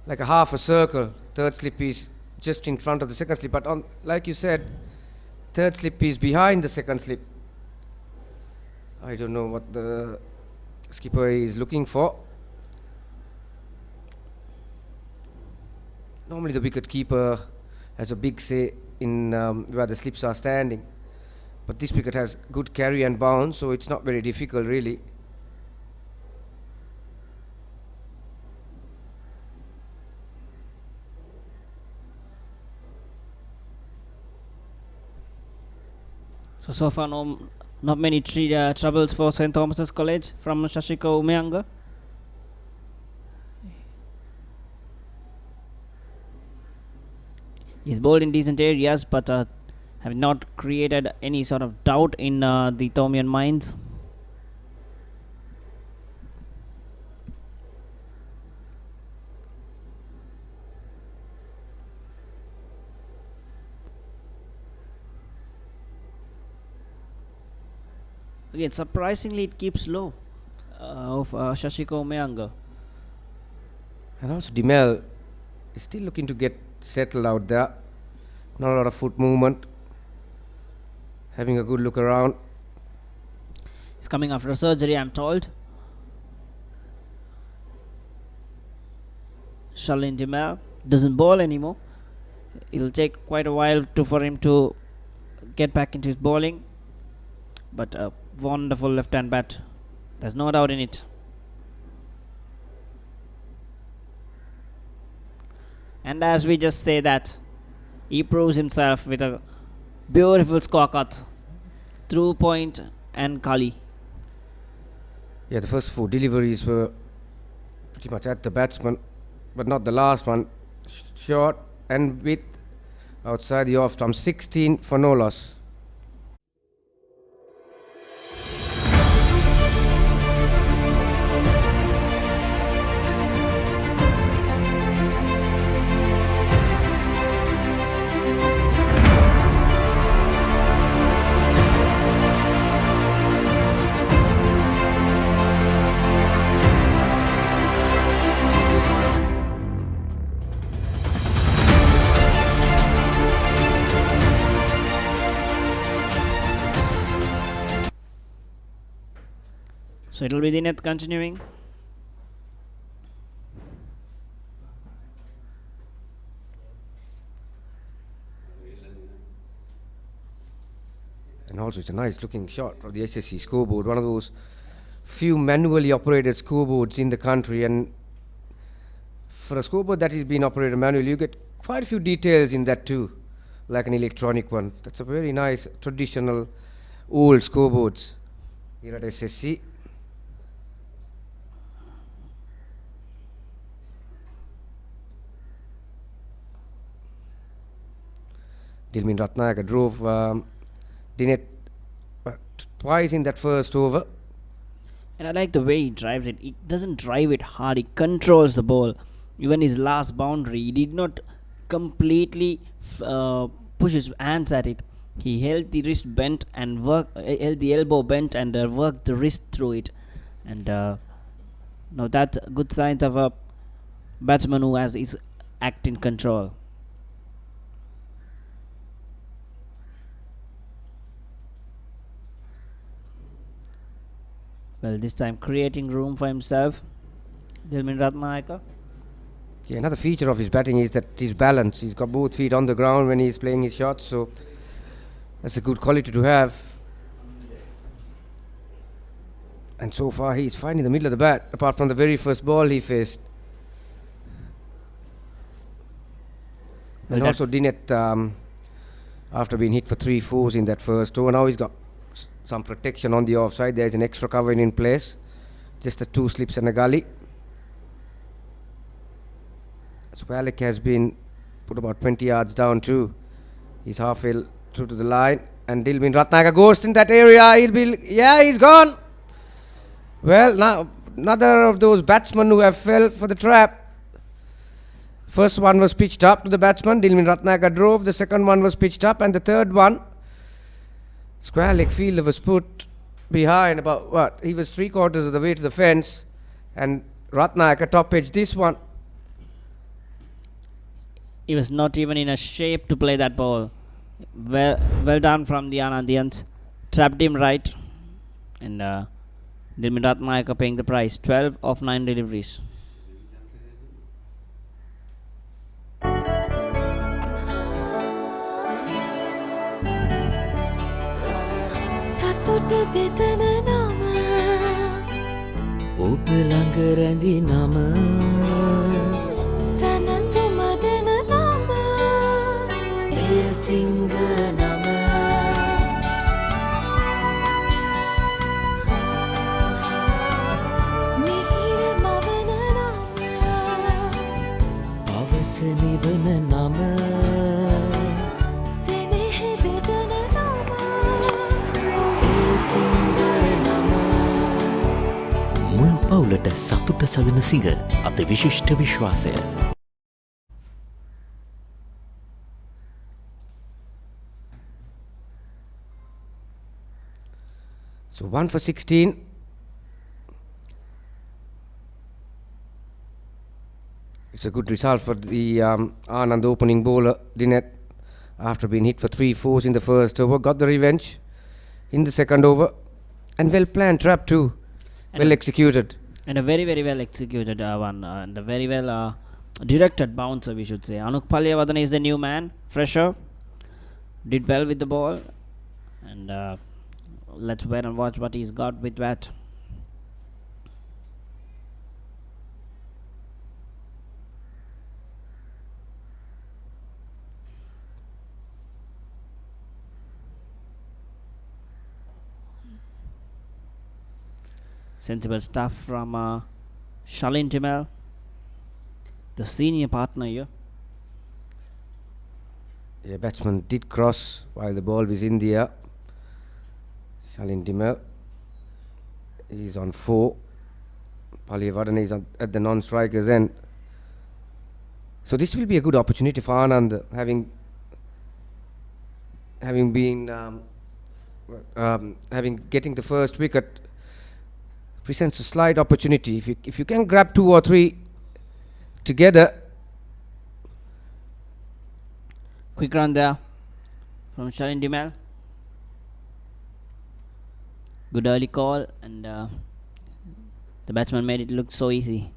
like a half a circle. Third slip is just in front of the second slip. But on, like you said, third slip is behind the second slip. I don't know what the skipper is looking for. Normally the wicket keeper has a big say in where the slips are standing. But this wicket has good carry and bounce, so it's not very difficult really. So far, not many troubles for St. Thomas's College from Shashiko Umayanga. He's bowled in decent areas, but have not created any sort of doubt in the Thomian minds. Again, surprisingly, it keeps low of Shashiko Mayanga. And also Dimel is still looking to get settled out there. Not a lot of foot movement. Having a good look around. He's coming after a surgery, I'm told. Shalin Dimel doesn't bowl anymore. It'll take quite a while for him to get back into his bowling. But a wonderful left-hand bat. There's no doubt in it. And as we just say that, he proves himself with a beautiful score cut through point and Kali. Yeah, the first 4 deliveries were pretty much at the batsman, but not the last one. Short and with outside the off stump, 16 for no loss. So it'll be the net continuing. And also it's a nice looking shot of the SSC scoreboard, one of those few manually operated scoreboards in the country, and for a scoreboard that is being operated manually, you get quite a few details in that too, like an electronic one. That's a very nice traditional old scoreboards here at SSC. Dilmin Ratnayaka drove Dinet twice in that first over. And I like the way he drives it. He doesn't drive it hard. He controls the ball. Even his last boundary, he did not completely push his hands at it. He held the wrist bent and held the elbow bent and worked the wrist through it. And now that's a good sign of a batsman who has his act in control. Well, this time creating room for himself, Dilmin Ratnayaka. Yeah, another feature of his batting is that his balance. He's got both feet on the ground when he's playing his shots, so that's a good quality to have. And so far he's fine in the middle of the bat, apart from the very first ball he faced. Well, and also Dineth, after being hit for 3 fours in that first over, now he's got some protection on the offside. There's an extra cover in place, just the 2 slips and a gully. Swalek has been put about 20 yards down too. He's halfway through to the line, and Dilmin Ratnayaka goes in that area. He's gone. Well, now another of those batsmen who have fell for the trap. First one was pitched up to the batsman, Dilmin Ratnayaka drove. The second one was pitched up, and the third one, square leg fielder was put behind about he was 3/4 of the way to the fence, and Ratnayaka top edged this one. He was not even in a shape to play that ball. Well done from the Anandians. Trapped him right. And Dilmin Ratnayaka paying the price. 12 of 9 deliveries. සතුට බෙදන නම ඔබ ළඟ රැඳි නම සනසුම දෙන නම එය සිංහ නම මිහිර මවන නම පවස නිවන නම සෙනෙහ බෙදන නම එය සිංහ නම මුළු පවුලට සතුට සදන සිංහ අති විශිෂ්ට විශ්වාසය. So 1 for 16. It's a good result for the Anand opening bowler, Dineth, after being hit for 3 fours in the first over. Got the revenge in the second over. And well planned trap too. Well executed. And a very, very well executed one. And a very well directed bouncer, we should say. Anuk Paliyavadana is the new man. Fresher. Did well with the ball. And let's wait and watch what he's got with that. Sensible stuff from Shalin Timel, the senior partner here. Yeah, batsman did cross while the ball was in the air. Shalin Timel, he's on 4. Paliyavadana is at the non-strikers end. So this will be a good opportunity for Anand, having getting the first wicket. Presents a slight opportunity. If you can grab 2 or 3 together. Quick run there from Shalin Timel. Good early call, and the batsman made it look so easy.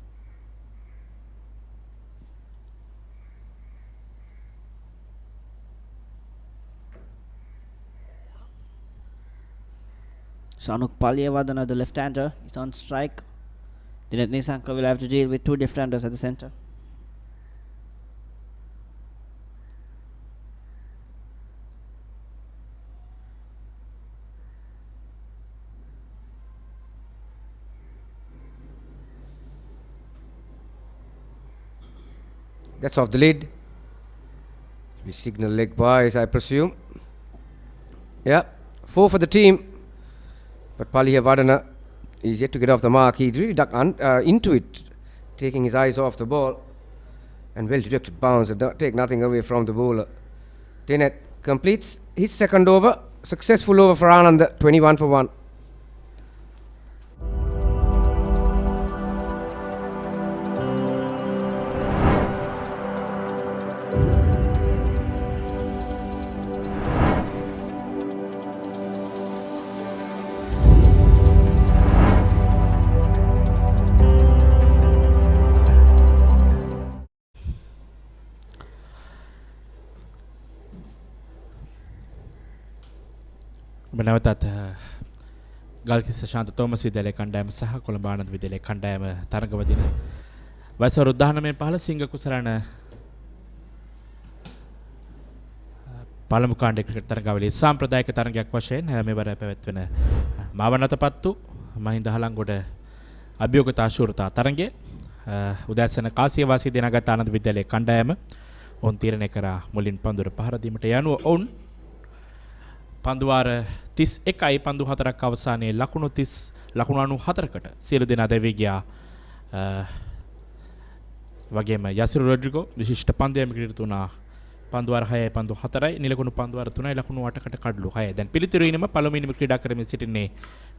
So Anuk Paliyavadana, the left-hander, is on strike. Dineth Nisanka will have to deal with 2 left-handers at the centre. That's off the lid. We signal leg byes, I presume. Yeah, 4 for the team. But Paliyavadana is yet to get off the mark. He's really ducked into it, taking his eyes off the ball. And well directed bounce, and take nothing away from the bowler. Dineth completes his second over. Successful over for Ananda, 21 for 1. නැවතත් ගල්කිස්ස ශාන්ත Thomas විද්‍යාලයේ කණ්ඩායම සහ කොළඹ ආනන්ද විද්‍යාලයේ කණ්ඩායම තරඟවදින වයස වරුදු 19 15 සිංහ කුසලාන පළමු කාණ්ඩ cricket තරඟාවලියේ සාම්ප්‍රදායික තරඟයක් වශයෙන් මෙවර පැවැත්වෙන මාවනතපත්තු මහින්ද හලංගොඩ අභියෝගත අශූරතා තරඟයේ උදෑසන කාසිය වාසී දිනගත ආනන්ද විද්‍යාලයේ කණ්ඩායම ඔවුන් තීරණය කරා මුලින් පන්දුර පහර දීමට යනුව ඔවුන් පන්දුවාර 31යි පන්දු 4ක් අවසානයේ ලකුණු 94කට සියලු දෙනා දැවී ගියා. වගේම යසිරු රොඩ්රිගෝ විශිෂ්ට පන්දයම ක්‍රීඩිත වුණා. පන්දුවාර 6යි පන්දු 4යි නිලකුණු පන්දුවාර 3යි ලකුණු 8කට කඩලු 6. දැන් පිළිතුරු ඉනිම පළමුවෙනිම ක්‍රීඩා කරමින් සිටින්නේ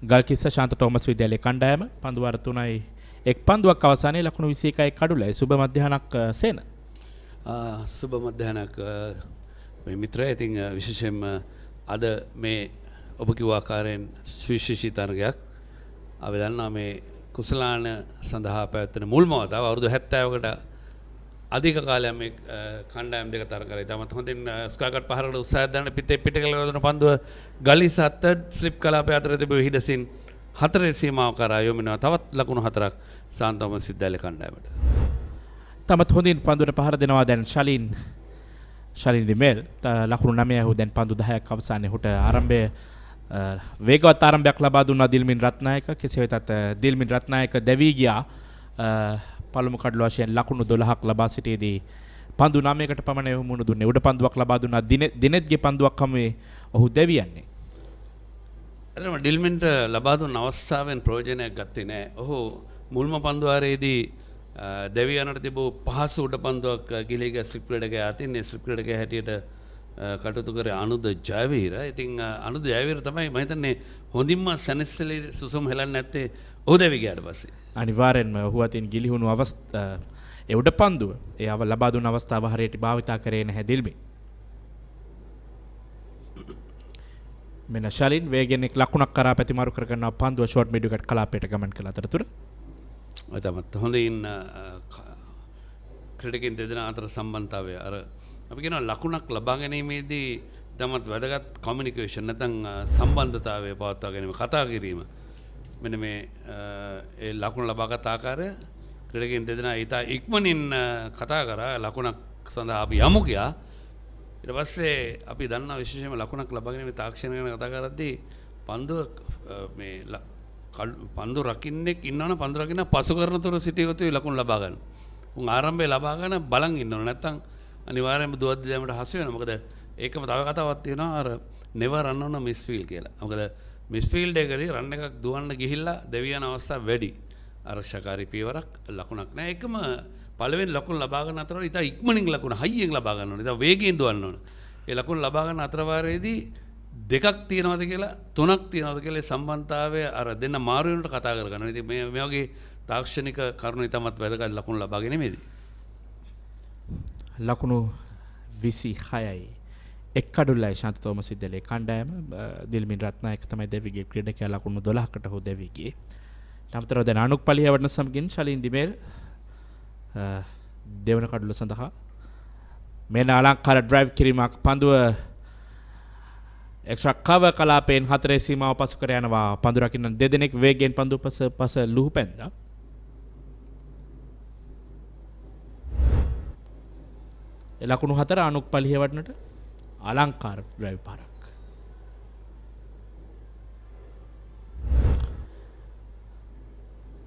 ගල්කිස්ස ශාන්ත තෝමස් විද්‍යාලයේ කණ්ඩායම. පන්දුවාර 3යි එක් පන්දුවක් අවසානයේ ලකුණු 21යි කඩලුයි. සුබ මධ්‍යහනක් සේන. සුබ මධ්‍යහනක් මේ මිත්‍රයා. ඉතින් විශේෂයෙන්ම අද මේ ඔබ කිව්ව ආකාරයෙන් සුවිශේෂී තරගයක් අපි දන්නවා මේ කුසලාන සඳහා පැවැත්වෙන මුල්ම වතාව අවුරුදු 70කට අධික කාලයක් මේ කණ්ඩායම් දෙක තරග කරා. තමත් හොඳින් ස්ක්වාකට් පහරකට උත්සාහයක් දරන පිට කළ යොදන පන්දුව ගලි සත්තඩ් ස්ලිප් කලාපය අතර තිබූ හිඩසින් 4 සීමාව කරා යොමුනවා. තවත් ලකුණු 4ක් ශාන්ත තෝමස් විද්‍යාලයේ කණ්ඩායමට. තමත් හොඳින් පන්දුවට පහර දෙනවා දැන් ශලින් දිමෙල් ලකුණු 9 හු දැන් පන්දු 10ක් අවසානයේ හුට ආරම්භය වේගවත් ආරම්භයක් ලබා දුන්නා දිල්මින් රත්නායක. කෙසේ වෙතත් දිල්මින් රත්නායක දැවී ගියා පළමු කඩල වශයෙන් ලකුණු 12ක් ලබා සිටියේදී පන්දු 9කට පමණ යොමුණු දුන්නේ. උඩ පන්දුවක් ලබා දුන්නා දිනෙත්ගේ පන්දුවක් හමුවේ ඔහු දැවියන්නේ. එතනම ඩිල්මින්ට ලබා දුන්න අවස්ථාවෙන් ප්‍රයෝජනයක් ගත්තේ නැහැ. ඔහු මුල්ම පන්දුවාරයේදී දෙවියනට තිබූ පහසු උඩ පන්දුවක් ගිලීග ස්ලිප් ක්‍රීඩක අතින් ස්ලිප් ක්‍රීඩක හැටියට කටයුතු කරේ අනුද ජයවීර. ඉතින් අනුද ජයවීර තමයි මම හිතන්නේ හොඳින්ම සැනසෙලි සුසුම් හෙලන්නේ නැත්තේ ඔහු දෙවි ගියාට පස්සේ. අනිවාර්යෙන්ම ඔහු අතින් ගිලිහුණු ඒ උඩ පන්දුව එයාව ලබා දුන්න අවස්ථාව හරියට භාවිතා කරේ නැහැ දිල්මි. මෙන්න ශලින් වේගෙන් එක් ලකුණක් කරා පැතිමාරු කර ගන්නවා පන්දුව ෂෝට් මිඩ් විකට් කලාපයට ගමන් කළ අතරතුර තමත් හොඳින් ක්‍රීඩකයන් දෙදෙනා අතර සම්බන්ධතාවය අර අපි කියනවා ලකුණක් ලබා ගැනීමේදී තමත් වැදගත් කොමියුනිකේෂන් නැත්නම් සම්බන්ධතාවය පවත්වා ගැනීම කතා කිරීම මෙන්න මේ ඒ ලකුණ ලබාගත් ආකාරය ක්‍රීඩකයන් දෙදෙනා ඊට ඉක්මනින් කතා කරා ලකුණක් සඳහා අපි යමු ගියා. ඊට පස්සේ අපි දන්නා විශේෂයෙන්ම ලකුණක් ලබා ගැනීමේ තාක්ෂණය ගැන කතා කරද්දී පන්දුව මේ පන්දු රකින්නෙක් ඉන්නවනම් පන්දු රකින්න පසු කරන තුර සිටිය යුතුයි ලකුණු ලබා ගන්න. උන් ආරම්භයේ ලබා ගන්න බලන් ඉන්නවනේ නැත්තම් අනිවාර්යයෙන්ම දුවද්දි දැමට හසු වෙනවා. මොකද ඒකම තව කතාවක් තියෙනවා අර never run on a misfield කියලා. මොකද misfield එකදී රන් එකක් දුවන්න ගිහිල්ලා දෙවියන් අවස්ථා වැඩි. ආරක්ෂාකාරී පියවරක් ලකුණක් නැහැ. ඒකම පළවෙනි ලකුණු ලබා ගන්න අතර ඉතින් ඉක්මනින් ලකුණ හයියෙන් ලබා ගන්න ඕනේ. ඉතින් වේගයෙන් දුවන්න ඕනේ. ඒ ලකුණු ලබා ගන්න අතර වාරයේදී දෙකක් තියෙනවද කියලා තුනක් තියෙනවද කියලා සම්බන්ධතාවය අර දෙන්න මාරු වෙනට කතා කරගන්නවා. ඉතින් මේ වගේ තාක්ෂණික කරුණු ඉතමත් වැදගත් ලකුණු ලබා ගැනීමේදී ලකුණු 26යි එක් කඩුල්ලයි ශාන්ත තෝමස් විද්‍යාලයේ කණ්ඩායම. දිල්මින් රත්නායක තමයි දෙවිගේ ක්‍රීඩකයා ලකුණු 12කට හෝ දෙවි ගියේ. තමතරව දැන් අනුක් පලිය වඩන සමගින් ශලින් දිමේල් දෙවන කඩුල්ල සඳහා මෙන්න අලංකාර ඩ්‍රයිව් කිරීමක් පන්දුව එක්ස්ට්‍රා කවර් කලාපයෙන් 4 සීමාව පසු කර යනවා. පන්දු රකින්න දෙදෙනෙක් වේගයෙන් පන්දු පස ලුහු පැන්දා. ලකුණු 4 අනුක් පලිය වඩනට අලංකාර ඩ්‍රයිව් පාරක්.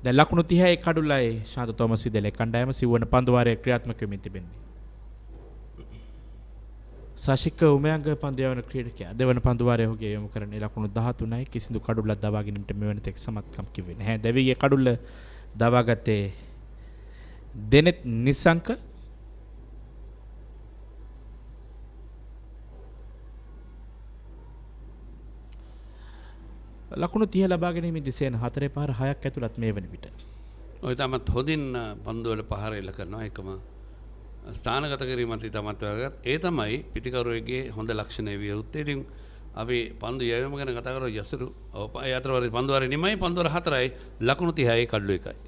දැන් ලකුණු 31 කඩුල්ලයි ශාන්ත තෝමස් විද්‍යාලයේ කණ්ඩායම සිව්වන පන්දු වාරයේ ක්‍රියාත්මක වෙමින් තිබෙන්නේ. සශික උමයංග පන්දු ක්‍රීඩකයා දෙවන පන්දු වාරයේ ඔහුගේ යොමු කරන ලකුණු 13යි කිසිදු කඩුල්ලක් දවා ගැනීමට මෙවන තෙක් සමත්කම් කිව්වේ නැහැ. දෙවිගේ කඩුල්ල දවාගත්තේ දෙනෙත් නිසංක ලකුණු 30 ලබා ගැනීමේදී සේන 4 පහර 6ක් ඇතුළත් මේ වන විට. ඔය තමත් හොඳින් පන්දු වල පහර එල්ල කරනවා. ඒකම ස්ථානගත කිරීමත් තමත් වැදගත්. ඒ තමයි පිටිකරුවෙගේ හොඳ ලක්ෂණය විය යුත්තේ. ඉතින් අපි පන්දු යැවීම ගැන කතා කරලා යසුරු ඒ අතර වල පන්දු වල නිමයි පන්දු වල 4යි ලකුණු 30යි කඩලු 1යි.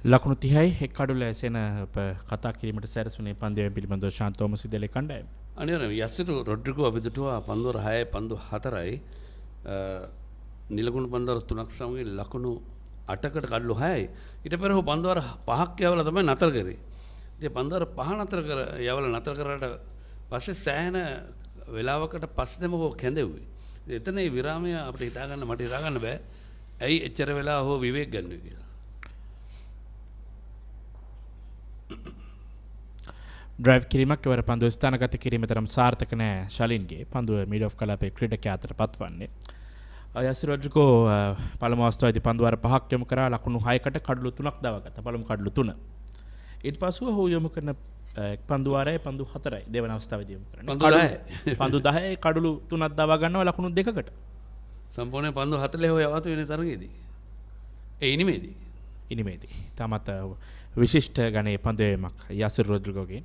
ලකුණු 30යි එක් කඩුල ඇසෙන කතා කිරීමට සැරසුනේ පන්දුවෙන් පිළිබඳව ශාන්ත තෝමස් විද්‍යාලයේ කණ්ඩායම. අනිවාර්යයෙන් යසිරු රොඩ්රිගෝ අපි දුටුවා පන්දුවර 6යි පන්දු 4යි නිලකුණු පන්දුවර 3ක් සමග ලකුණු 8කට කඩලු 6යි. ඊට පෙරහු පන්දුවර 5ක් යවලා තමයි නතර කරේ. ඉතින් පන්දුවර 5 නතර කර යවලා නතර කරාට පස්සේ සෑහෙන වෙලාවකට පස්සේ තමයි හො කැඳෙව්වේ. එතන ඒ විරාමය අපිට මට හිතා ගන්න බෑ. ඇයි එච්චර වෙලා හො විවේක ගන්නවා කියලා. ඩ්‍රයිව් කිරීමක් එවර පන්දුව ස්ථානගත කිරීම තරම් සාර්ථක නෑ ශලින්ගේ. පන්දුව මිඩ් ඔෆ් කලාපේ ක්‍රීඩකයා අතර පත්වන්නේ. යසිරු රොඩ්රිගෝ පළමු අවස්ථාවේදී පන්දුව 5ක් යොමු කරා ලකුණු 6කට කඩලු 3ක් දවාගත්තා. පළමු කඩලු 3. ඊට පස්ව ඔහු යොමු කරන පන්දු 6යි පන්දු 4යි දෙවන අවස්ථාවේදී යොමු කරන්නේ. පන්දු 10යි කඩලු 3ක් දවා ගන්නවා ලකුණු 2කට. සම්පූර්ණ පන්දු 40 හොය යවතු වෙන තරගයේදී. ඒ ඉනිමේදී. තමත් විශිෂ්ට ගණයේ පන්දුවීමක් යසිරු රොඩ්රිගෝගෙන්.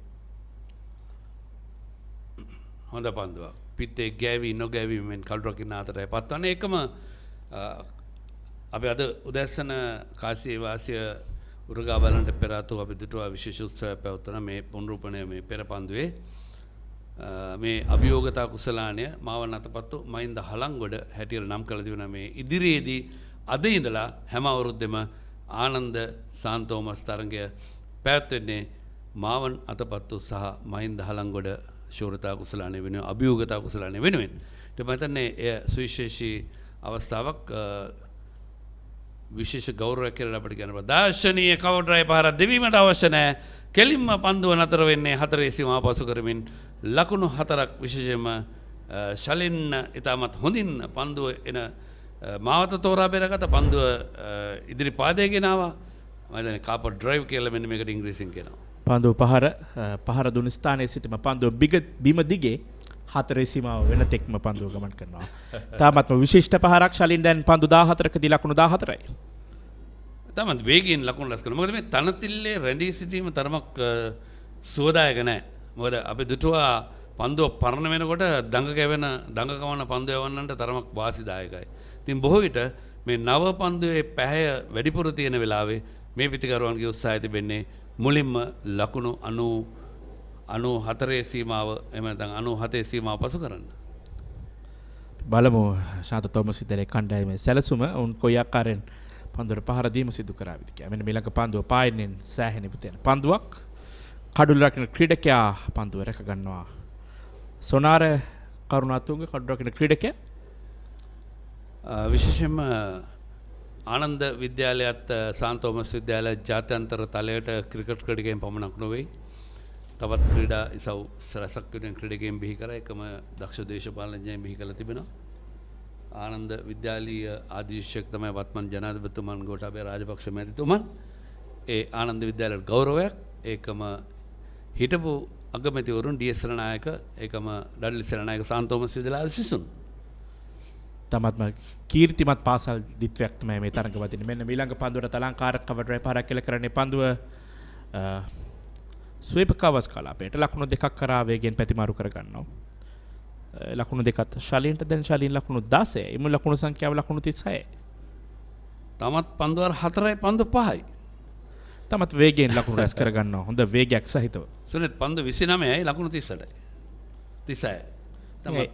හොඳ පන්දුවක්. පිත්තේ ගෑවි නොගෑවීමෙන් කළුරකින්න අතරයි පත්වන්නේ. ඒකම අපි අද උදැස්සන කාසිය වාසිය උරගා බලන්ට පෙර ආතු අපි දුටුවා විශේෂ උත්සවයක් පැවැත්වුණා මේ පුනරුපණය මේ පෙර පන්දුවේ. මේ අභියෝගතා කුසලානය මාවන් අතපත්තු මහින්ද හලංගොඩ හැටියට නම් කළ තිබුණා. මේ ඉදිරියේදී අද ඉඳලා හැම අවුරුද්දෙම ආනන්ද සාන්තෝමස් තරගය පැවැත්වෙන්නේ මාවන් අතපත්තු සහ මහින්ද හලංගොඩ ශෝරතා කුසලානය වෙනුවෙන් අභියෝගතා කුසලානය වෙනුවෙන්. ඉතින් මම හිතන්නේ එය සුවිශේෂී අවස්ථාවක්. විශේෂ ගෞරවයක් කියලා අපිට කියනවා. දාර්ශනීය කවර් ඩ්‍රයිව් පහරක් දෙවීමට අවශ්‍ය නැහැ. කෙලින්ම පන්දුව නතර වෙන්නේ 4 සීමාව පසු කරමින් ලකුණු 4ක් විශේෂයෙන්ම ශලින් ඉතාමත් හොඳින් පන්දුව එන මාවත තෝරා බෙරගත පන්දුව ඉදිරි පාදයේ ගෙනාවා. මම හිතන්නේ කාපර් ඩ්‍රයිව් කියලා මෙන්න මේකට ඉංග්‍රීසියෙන් කියනවා. පන්දුව පහර දුන් ස්ථානයේ සිටම පන්දුව බිම දිගේ 4 සීමාව වෙන තෙක්ම පන්දුව ගමන් කරනවා. තාමත්ම විශිෂ්ට පහරක් ශලින් දැන් පන්දු 14කදී ලකුණු 14යි. තමත් වේගයෙන් ලකුණු රැස් කරනවා. මොකද මේ තනතිල්ලේ රැඳී සිටීම තරමක් සුවදායක නැහැ. මොකද අපි දුටුවා පන්දුව පරණ වෙනකොට දඟ කවන පන්දුව යවන්නන්ට තරමක් වාසිදායකයි. ඉතින් බොහෝ විට මේ නව පන්දුවේ පැහැය වැඩිපුර තියෙන වෙලාවේ මේ පිටිකරුවන්ගේ උත්සාහය තිබෙන්නේ මුලින්ම ලකුණු 94 සීමාව එහෙම නැත්නම් 97 සීමාව පසු කරන්න. බලමු ශාන්ත තෝමස් විද්‍යාලයේ කණ්ඩායමේ සැලසුම උන් කොයි ආකාරයෙන් පන්දුවට පහර දීම සිදු කරාවිද කියලා. මෙන්න මේ ළඟ පන්දුව පායන්නේ සෑහෙන විතර. පන්දුවක් කඩුල රකින්න ක්‍රීඩකයා පන්දුව රැක ගන්නවා. සොනාර කරුණාතුංග කඩුල රකින්න ක්‍රීඩකයා විශේෂයෙන්ම ආනන්ද විද්‍යාලයත් ශාන්ත තෝමස් විද්‍යාලය ජාත්‍යන්තර තලයට ක්‍රිකට් ක්‍රීඩකයන් පමණක් නොවේ. තවත් ක්‍රීඩා ඉසව් රසක් වෙන ක්‍රීඩකයන් බිහි කරා. එකම දක්ෂ දේශපාලනඥයන් බිහි කරලා තිබෙනවා. ආනන්ද විද්‍යාලීය ආදීශයක් තමයි වත්මන් ජනාධිපතිතුමන් ගෝඨාභය රාජපක්ෂ මැතිතුමන්. ඒ ආනන්ද විද්‍යාලයට ගෞරවයක්. ඒකම හිටපු අගමැතිවරුන් ඩී.එස්. සරනායක ඒකම ඩඩ්ලි සරනායක ශාන්ත තෝමස් විද්‍යාලයේ සිසුන්. තමත්ම කීර්තිමත් පාසල් දිත්වයක් තමයි මේ තරඟ වදින්නේ. මෙන්න ඊළඟ පන්දුවට අලංකාරක කවර් ඩ්‍රයිව් පාරක් කියලා කරන්නේ පන්දුව ස්වීප් කවර්ස් කලාපයට ලකුණු 2ක් කරා වේගෙන් පැතිමාරු කර ගන්නවා. ලකුණු 2ත් ශලින්ට දැන් ශලින් ලකුණු 16යි. එමු ලකුණු සංඛ්‍යාව ලකුණු 36යි. තමත් පන්දුවර 4යි පන්දු 5යි. තමත් වේගෙන් ලකුණු රැස් කර ගන්නවා. හොඳ වේගයක් සහිතව. සුනිත් පන්දු 29යි ලකුණු 38යි. 36යි.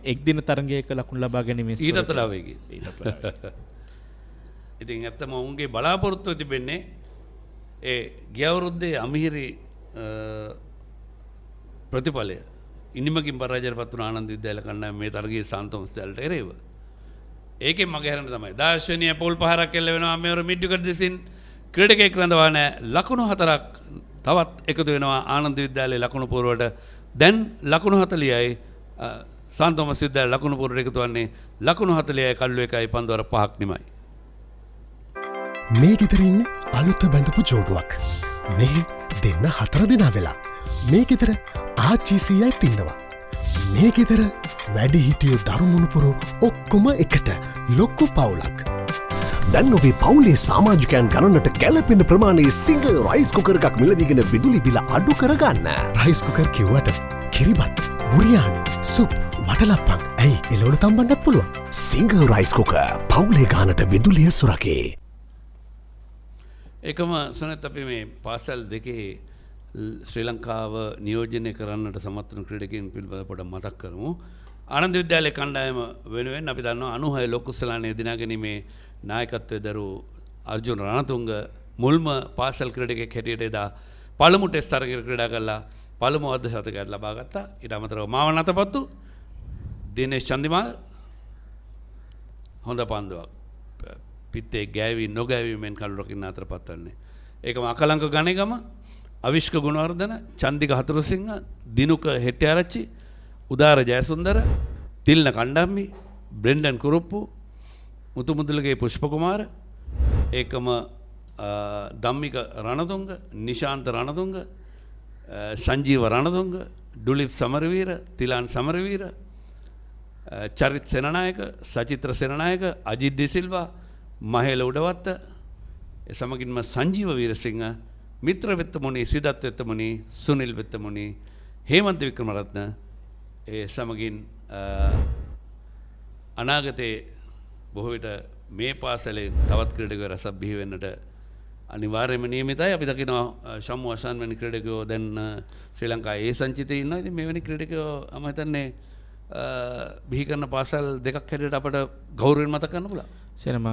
එක් දින තරගයක ලකුණු ලබා ගැනීම ඊටත් වඩා වේගයෙන්. ඉතින් ඇත්තම ඔවුන්ගේ බලාපොරොත්තුව තිබෙන්නේ ඒ ගිය අවුරුද්දේ අමිහිරි ප්‍රතිඵලය ඉනිමකින් පරාජයට පත් වුණ ආනන්ද විද්‍යාලය කණ්ඩායම මේ තරගයේ සාන්තෝම විද්‍යාලයට එරෙහිව. ඒකෙන් මගේ හැරෙන්න තමයි දාර්ශනීය පොල් පහරක් එල්ල වෙනවා මෙවර මිඩ් විකට් දෙසින් ක්‍රීඩකයෙක් රඳවා නැහැ. ලකුණු 4ක් තවත් එකතු වෙනවා ආනන්ද විද්‍යාලයේ ලකුණු පුවරුවට. දැන් ලකුණු 40යි සාන්තෝම විද්‍යාලය ලකුණු පුවරුවට එකතු වන්නේ ලකුණු 40යි කල්ලු 1යි පන්දුවර 5ක් නිමයි. මේ ගෙදරින් අලුත බැඳපු ජෝඩුවක්. මේ දෙන්න 4 දෙනා වෙලා. මේ ගෙදර ආච්චිසියයි තින්නවා. මේ ගෙදර වැඩි හිටියෝ දරුමුණුපුරු ඔක්කොම එකට ලොක්කු පවුලක්. දැන් ඔබේ පවුලේ සමාජිකයන් ගණනට කැලපෙන ප්‍රමාණයේ සිංහ රයිස් කුකර් එකක් මිලදීගෙන විදුලි බිල අඩු කරගන්න. රයිස් කුකර් කිව්වට කිරිබත්, බුරියානි, සුප්, වටලප්පන් ඇයි එළවලු තම්බන්නත් පුළුවන්. සිංහ රයිස් කුකර් පවුලේ ගානට විදුලිය සුරකේ. එකම සනත් අපි මේ පාසල් දෙකේ ශ්‍රී ලංකාව නියෝජනය කරන්නට සමත් වන ක්‍රීඩකයන් පිළිබඳව පොඩ්ඩක් මතක් කරමු. ආනන්ද විද්‍යාලයේ කණ්ඩායම වෙනුවෙන් අපි දන්නවා 96 ලොකු කුසලානයේ දිනාගැනීමේ නායකත්වයේ දරූ අර්ජුන රණතුංග මුල්ම පාසල් ක්‍රීඩකයෙක් හැටියට එදා පළමු ටෙස්ට් තරගයක ක්‍රීඩා කළා. පළමු අර්ධ ශතකයක් ලබා ගත්තා. ඊට අමතරව මාවන අතපත්තු දිනේෂ් චන්දිමාල් හොඳ පන්දුවක් පිත්තේ ගෑවි නොගෑවීමෙන් කළුරකින්න අතරපත් වන්නේ. ඒකම අකලංක ගණේගම අවිෂ්ක ගුණවර්ධන චන්දික හතුරුසිංහ දිනුක හෙට්ටිආරච්චි උදාර ජයසුන්දර තිල්න කණ්ඩම්මි බ්‍රෙන්ඩන් කුරුප්පු මුතුමුදුලගේ පුෂ්පකුමාර ඒකම ධම්මික රණතුංග නිශාන්ත රණතුංග සංජීව රණතුංග ඩුලිප් සමරවීර තිලාන් සමරවීර චරිත් සෙනනායක සචිත්‍ර සෙනනායක අජිත් ඩිසිල්වා මහේල උඩවත්ත සමගින්ම සංජීව වීරසිංහ මිත්‍ර වෙත්තමුණි සිදත් වෙත්තමුණි සුනිල් වෙත්තමුණි හේමන්ත වික්‍රමරත්න ඒ සමගින් අනාගතයේ බොහෝ විට මේ පාසලේ තවත් ක්‍රීඩකයෝ රසක් බිහි වෙන්නට අනිවාර්යයෙන්ම නියමිතයි. අපි දකිනවා ශම්මු අසන් වැනි ක්‍රීඩකයෝ දැන් ශ්‍රී ලංකාවේ ඒ සංචිතයේ ඉන්නවා. ඉතින් මෙවැනි ක්‍රීඩකයෝ මම හිතන්නේ බිහි කරන පාසල් දෙකක් හැටියට අපට ගෞරවයෙන් මතක් කරන්න පුළුවන්. සෙනම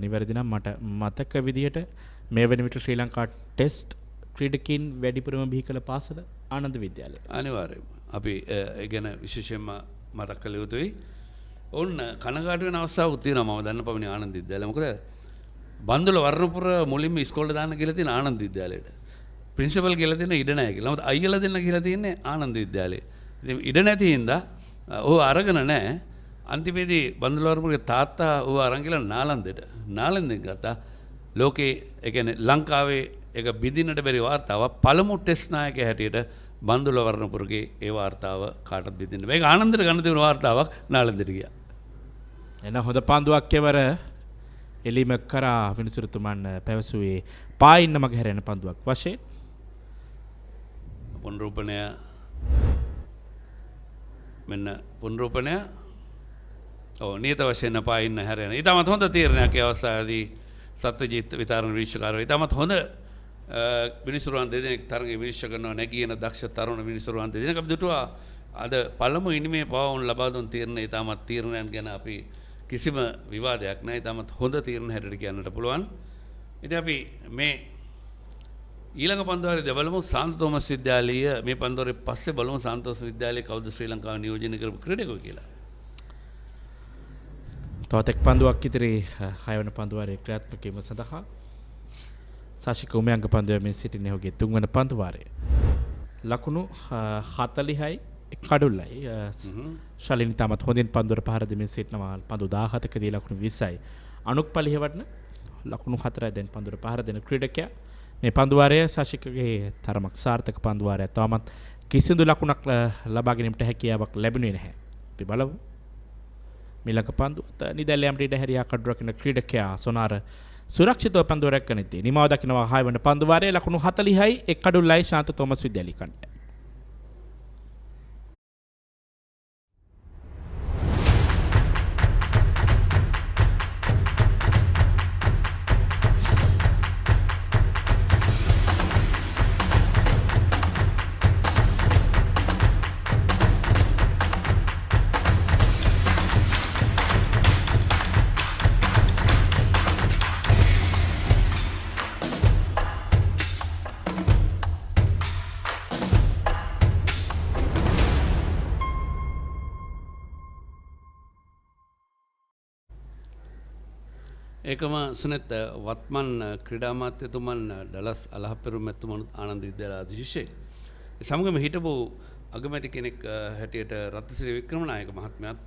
නිවැරදි නම් මට මතක විදිහට මේ වෙන විට ශ්‍රී ලංකා ටෙස්ට් ක්‍රීඩකින් වැඩිපුරම බිහි කළ පාසල ආනන්ද විද්‍යාලය. අනිවාර්යයෙන්ම අපි ඒ ගැන විශේෂයෙන්ම මතක් කළ යුතුයි. ඔන්න කනගාටු වෙන අවස්ථාවක් තියෙනවා මම දන්න පමණින් ආනන්ද විද්‍යාලය. මොකද බන්දුල වර්ණපුර මුලින්ම ඉස්කෝලේ දාන්න කියලා තියෙන ආනන්ද විද්‍යාලයට. ප්‍රින්සිපල් කියලා තියෙන ඉඩ නැහැ කියලා. මොකද අයියලා දෙන්න කියලා තියෙන්නේ ආනන්ද විද්‍යාලයේ. ඉතින් ඉඩ නැති හින්දා ඔහු අරගෙන නැහැ. අන්තිමේදී බන්දුල වර්ණපුරගේ තාත්තා ඔහු අරන් ගිහලා නාලන්දෙට. නාලන්දෙන් ගත්තා. ලෝකේ ඒ කියන්නේ ලංකාවේ එක බිඳින්නට බැරි වාර්තාවක් පළමු ටෙස්ට් නායකයා හැටියට බන්දුල වර්ණපුරගේ ඒ වාර්තාව කාටත් බිඳින්න බෑ. ඒක ආනන්දට ගන්න තියෙන වාර්තාවක් නාලන්දෙට ගියා. එන හොඳ පන්දුවක් කෙවර එලිම කරා විනිසුරුතුමන් පැවසුවේ පායින්න මග හැරෙන පන්දුවක් වශයෙන් පුනරූපණය මෙන්න පුනරූපණය නියත වශයෙන් පායින්න හැරෙන. ඊටමත් හොඳ තීරණයක් ඒ අවස්ථාවේදී සත්‍යජිත් විතරණ විනිශ්චයකාරව ඊටමත් හොඳ මිනිසුරුවන් දෙදෙනෙක් තරගයේ විනිශ්චය කරනවා නැගී එන දක්ෂ තරුණ මිනිසුරුවන් දෙදෙනෙක් අපි දුටුවා. අද පළමු ඉනිමේ පවවුන් ලබා දුන් තීරණය ඊටමත් තීරණයන් ගැන අපි කිසිම විවාදයක් නැහැ. ඊටමත් හොඳ තීරණ හැටියට කියන්නට පුළුවන්. ඉතින් අපි මේ ඊළඟ පන්දුවාරේ බලමු සාන්ත තෝමස් විද්‍යාලය මේ පන්දුවාරේ පස්සේ බලමු සාන්ත තෝමස් විද්‍යාලයේ කවුද ශ්‍රී ලංකාව නියෝජනය කරපු ක්‍රීඩකයෝ කියලා. තවත් එක් පන්දුවක් ඉදිරි 6 වෙනි පන්දුවාරයේ ක්‍රියාත්මක වීම සඳහා සාශික උමයන්ග පන්දුවෙන් සිටින ඔහුගේ 3 වෙනි පන්දුවාරය. ලකුණු 40යි කඩුල්ලයි. ශලිනි තමත් හොඳින් පන්දුවර පහර දෙමින් සිටිනවා. පන්දු 17කදී ලකුණු 20යි. අනුක් පලිහවටන ලකුණු 4යි දැන් පන්දුවර පහර දෙන ක්‍රීඩකයා. මේ පන්දුවාරය සාශිකගේ තරමක් සාර්ථක පන්දුවාරයක්. තවමත් කිසිදු ලකුණක් ලබා ගැනීමට හැකියාවක් ලැබුණේ නැහැ. අපි බලමු. මිලක පන්දුවට නිදැල්ලයම් රීඩ හැරියා කඩුරකින ක්‍රීඩකයා සොනාර සුරක්ෂිතව පන්දුවරක් කනිතේ. නිමාව දකිනවා 6 වෙනි පන්දුවාරයේ ලකුණු 40යි එක් කඩුල්ලයි ශාන්ත තෝමස් විද්‍යාලය කණ්ඩායම. ඒකම සුනෙත් වත්මන් ක්‍රීඩා අමාත්‍යතුමන් ඩලස් අලහප්පෙරුම් මැතිතුමන් ආනන්ද විද්‍යාලය අධිශිෂ්‍යයෙක්. ඒ සමගම හිටපු අගමැති කෙනෙක් හැටියට රත්නසිරි වික්‍රමනායක මහත්මයාත්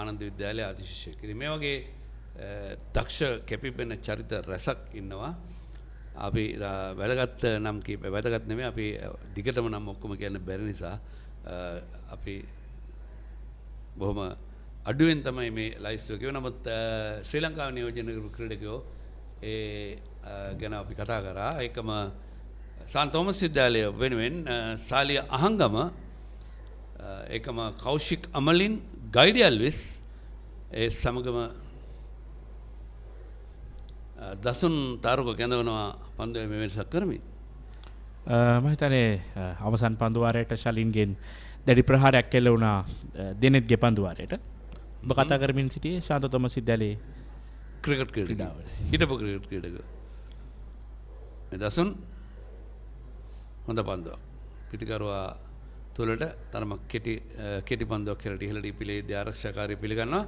ආනන්ද විද්‍යාලයේ අධිශිෂ්‍යයෙක්. ඉතින් මේ වගේ දක්ෂ කැපිපෙන චරිත රැසක් ඉන්නවා. අපි වැදගත් නම් කීප වැදගත් නෙමෙයි අපි දිගටම නම් ඔක්කොම කියන්න බැරි නිසා අපි බොහොම අඩුවෙන් තමයි මේ ලයිස්ට් එක කියව. නමුත් ශ්‍රී ලංකාව නියෝජනය කරපු ක්‍රීඩකයෝ ඒ ගැන අපි කතා කරා. ඒකම සාන් තෝමස් විද්‍යාලය වෙනුවෙන් සාලිය අහංගම, ඒකම කෞශික් අමලින්, ගයිඩි ඇල්විස්, ඒ සමගම දසුන් තාරුක කැඳවනවා පන්දුවේ මේ වෙනසක් කරමින්. මම හිතන්නේ අවසන් පන්දු වාරයට ශලින්ගෙන් දැඩි ප්‍රහාරයක් කෙල්ල වුණා දෙනෙත්ගේ පන්දු වාරයට. ඔබ කතා කරමින් සිටියේ ශාන්ත තෝමස් විද්‍යාලයේ ක්‍රිකට් ක්‍රීඩකයෙක්. හිටපු ක්‍රිකට් ක්‍රීඩකයෙක්. මේ දසුන් හොඳ පන්දුවක්. පිටිකරුවා තුලට තරමක් කෙටි පන්දුවක් කියලා ඉහළට ඉපිලේදී ආරක්ෂාකාරී පිළිගන්නවා.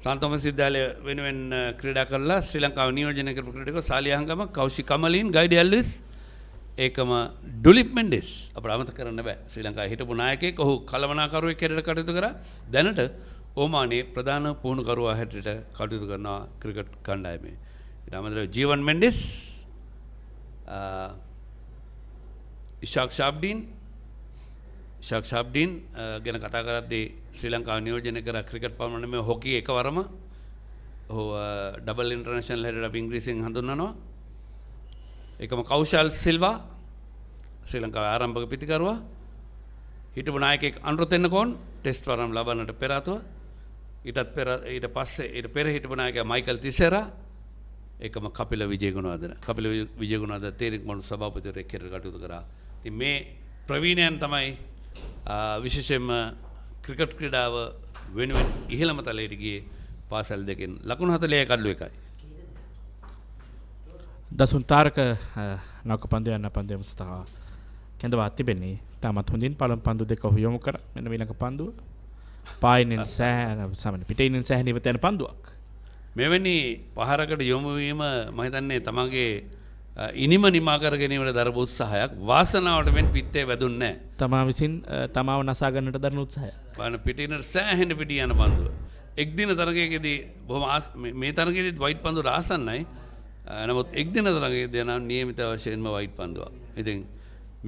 ශාන්ත තෝමස් විද්‍යාලය වෙනුවෙන් ක්‍රීඩා කරලා ශ්‍රී ලංකාව නියෝජනය කරපු ක්‍රීඩකයෝ සාලියහංගම, කෞශික් කමලින්, ගයිඩි ඇල්විස්, ඒකම ඩුලිප් මෙන්ඩෙස් අපට අමතක කරන්න බෑ. ශ්‍රී ලංකාවේ හිටපු නායකයෙක්. ඔහු කළමනාකරුවෙක් හැටියට කටයුතු කරා. දැනට ඕමානයේ ප්‍රධාන පුහුණුකරුවා හැටියට කටයුතු කරනවා ක්‍රිකට් කණ්ඩායමේ. ඊට අමතරව ජීවන් මෙන්ඩෙස්, ඉෂාක් ෂාබ්ඩීන් ගැන කතා කරද්දී ශ්‍රී ලංකාව නියෝජනය කර ක්‍රිකට් පමණ නෙමෙයි හොකි එකවරම ඔහු ඩබල් ඉන්ටර්නැෂනල් හැටියට අපි ඉංග්‍රීසියෙන් හඳුන්වනවා. ඒකම කෞශල් සිල්වා ශ්‍රී ලංකාවේ ආරම්භක පිතිකරුවා. හිටපු නායකයෙක් අනුර තෙන්නකෝන් ටෙස්ට් වරම් ලබන්නට පෙර ආතුව. ඊට පෙර හිටපු නායකයා මයිකල් තිසෙරා. ඒකම කපිල විජේගුණවර්ධන තේරික් මණ්ඩල සභාපතිවරයෙක් හැටියට කටයුතු කරා. ඉතින් මේ ප්‍රවීණයන් තමයි විශේෂයෙන්ම ක්‍රිකට් ක්‍රීඩාව වෙනුවෙන් ඉහළම තලයට ගියේ පාසල් දෙකෙන්. ලකුණු 41 කඩලු 1යි. දසුන් තාරක නෞක පන්දු යන පන්දුවම සතහා කැඳවා තිබෙන්නේ. තාමත් හොඳින් පළමු පන්දු දෙක ඔහු යොමු කර මෙන්න ඊළඟ පන්දුව පායිනෙන් සෑහෙන පිටින් සෑහෙන ඉවත යන පන්දුවක්. මෙවැනි පහරකට යොමු වීම මම හිතන්නේ තමගේ ඉනිම නිමා කර ගැනීමට දරපු උත්සාහයක්. වාසනාවට මෙන් පිටේ වැදුන්නේ නැහැ. තමා විසින් තමාව නසා ගන්නට දරන උත්සාහය. බලන්න පිටිනට සෑහෙන පිටි යන පන්දුව. එක් දින තරගයකදී බොහොම මේ තරගයේදී වයිට් පන්දුවට ආසන්නයි. නමුත් එක් දින තරගයේදී නම් නියමිත වශයෙන්ම වයිට් පන්දුවක්. ඉතින්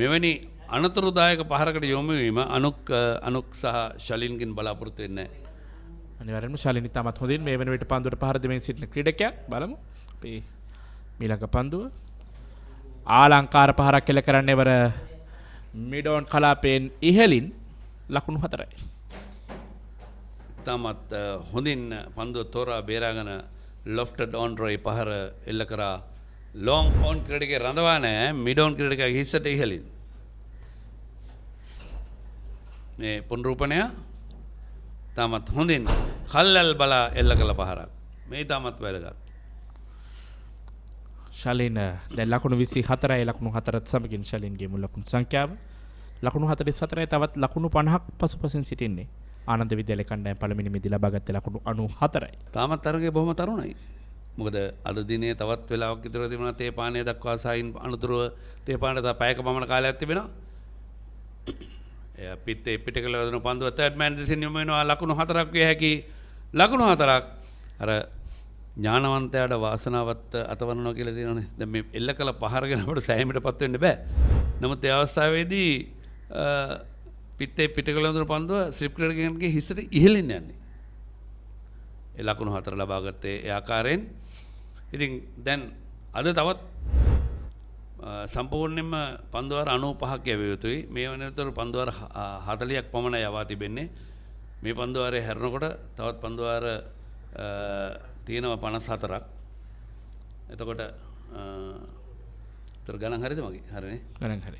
මෙවැනි අනතුරුදායක පහරකට යොමු වීම අනුක් සහ ශලින්ගෙන් බලාපොරොත්තු වෙන්නේ නැහැ. අනිවාර්යෙන්ම ශලින් ඉතාමත් හොඳින් මේ වෙන විට පන්දුවට පහර දෙමින් සිටින ක්‍රීඩකයා. බලමු අපි ඊළඟ පන්දුව ආලංකාර පහරක් කෙල කරන්නේ වර මිඩෝන් කලාපයෙන් ඉහළින් ලකුණු 4යි. ඉතාමත් හොඳින් පන්දුව තෝරා බේරාගෙන ලොෆ්ටඩ් ඔන් රොයි පහර එල්ල කරා. ලොං ඔන් ක්‍රීඩකයා රඳවා නැහැ. මිඩෝන් ක්‍රීඩකයා හිස්සට ඉහළින්. මේ පුනරූපණය තාමත් හොඳින් කල්ලල් බලා එල්ල කළ පහරක්. මේ තාමත් වැදගත්. ශලින් දැන් ලකුණු 24යි. ලකුණු 4ත් සමගින් ශලින්ගේ මුල් ලකුණු සංඛ්‍යාව ලකුණු 44යි. තවත් ලකුණු 50ක් පසුපසින් සිටින්නේ ආනන්ද විද්‍යාලය කණ්ඩායම පළමුවෙනි මෙදී ලබාගත් ලකුණු 94යි. තාමත් තරගය බොහොම තරුණයි. මොකද අද දිනේ තවත් වෙලාවක් විතර තිබුණා තේ පානය දක්වා සයින් අනුතුරුව තේ පානට තව පැයක පමණ කාලයක් තිබෙනවා. පිටේ පිටකල වදින පන්දුව තර්ඩ් මෑන් දෙසින් යොමු වෙනවා. ලකුණු 4ක් විය හැකි. ලකුණු 4ක් අර ඥානවන්තයාට වාසනාවත් අතවරනවා කියලා තියෙනවානේ. දැන් මේ එල්ල කළ පහර ගැන අපිට සෑහීමටපත් වෙන්න බෑ. නමුත් ඒ අවස්ථාවේදී පිටේ පිටකල වදින පන්දුව ස්ලිප් ක්‍රීඩකයන්ගේ හිසට ඉහළින් යන්නේ. ඒ ලකුණු 4 ලබා ගත්තේ ඒ ආකාරයෙන්. ඉතින් දැන් අද තවත් සම්පූර්ණයෙන්ම පන්දුවාර 95ක් යැවිය යුතුයි. මේ වෙනතර පන්දුවාර 40ක් පමණ යවා තිබෙන්නේ. මේ පන්දුවාරේ හැරෙනකොට තවත් පන්දුවාර තියෙනවා 54ක්. එතකොට ගණන් හරියද මගේ? හරිනේ. ගණන් හරි.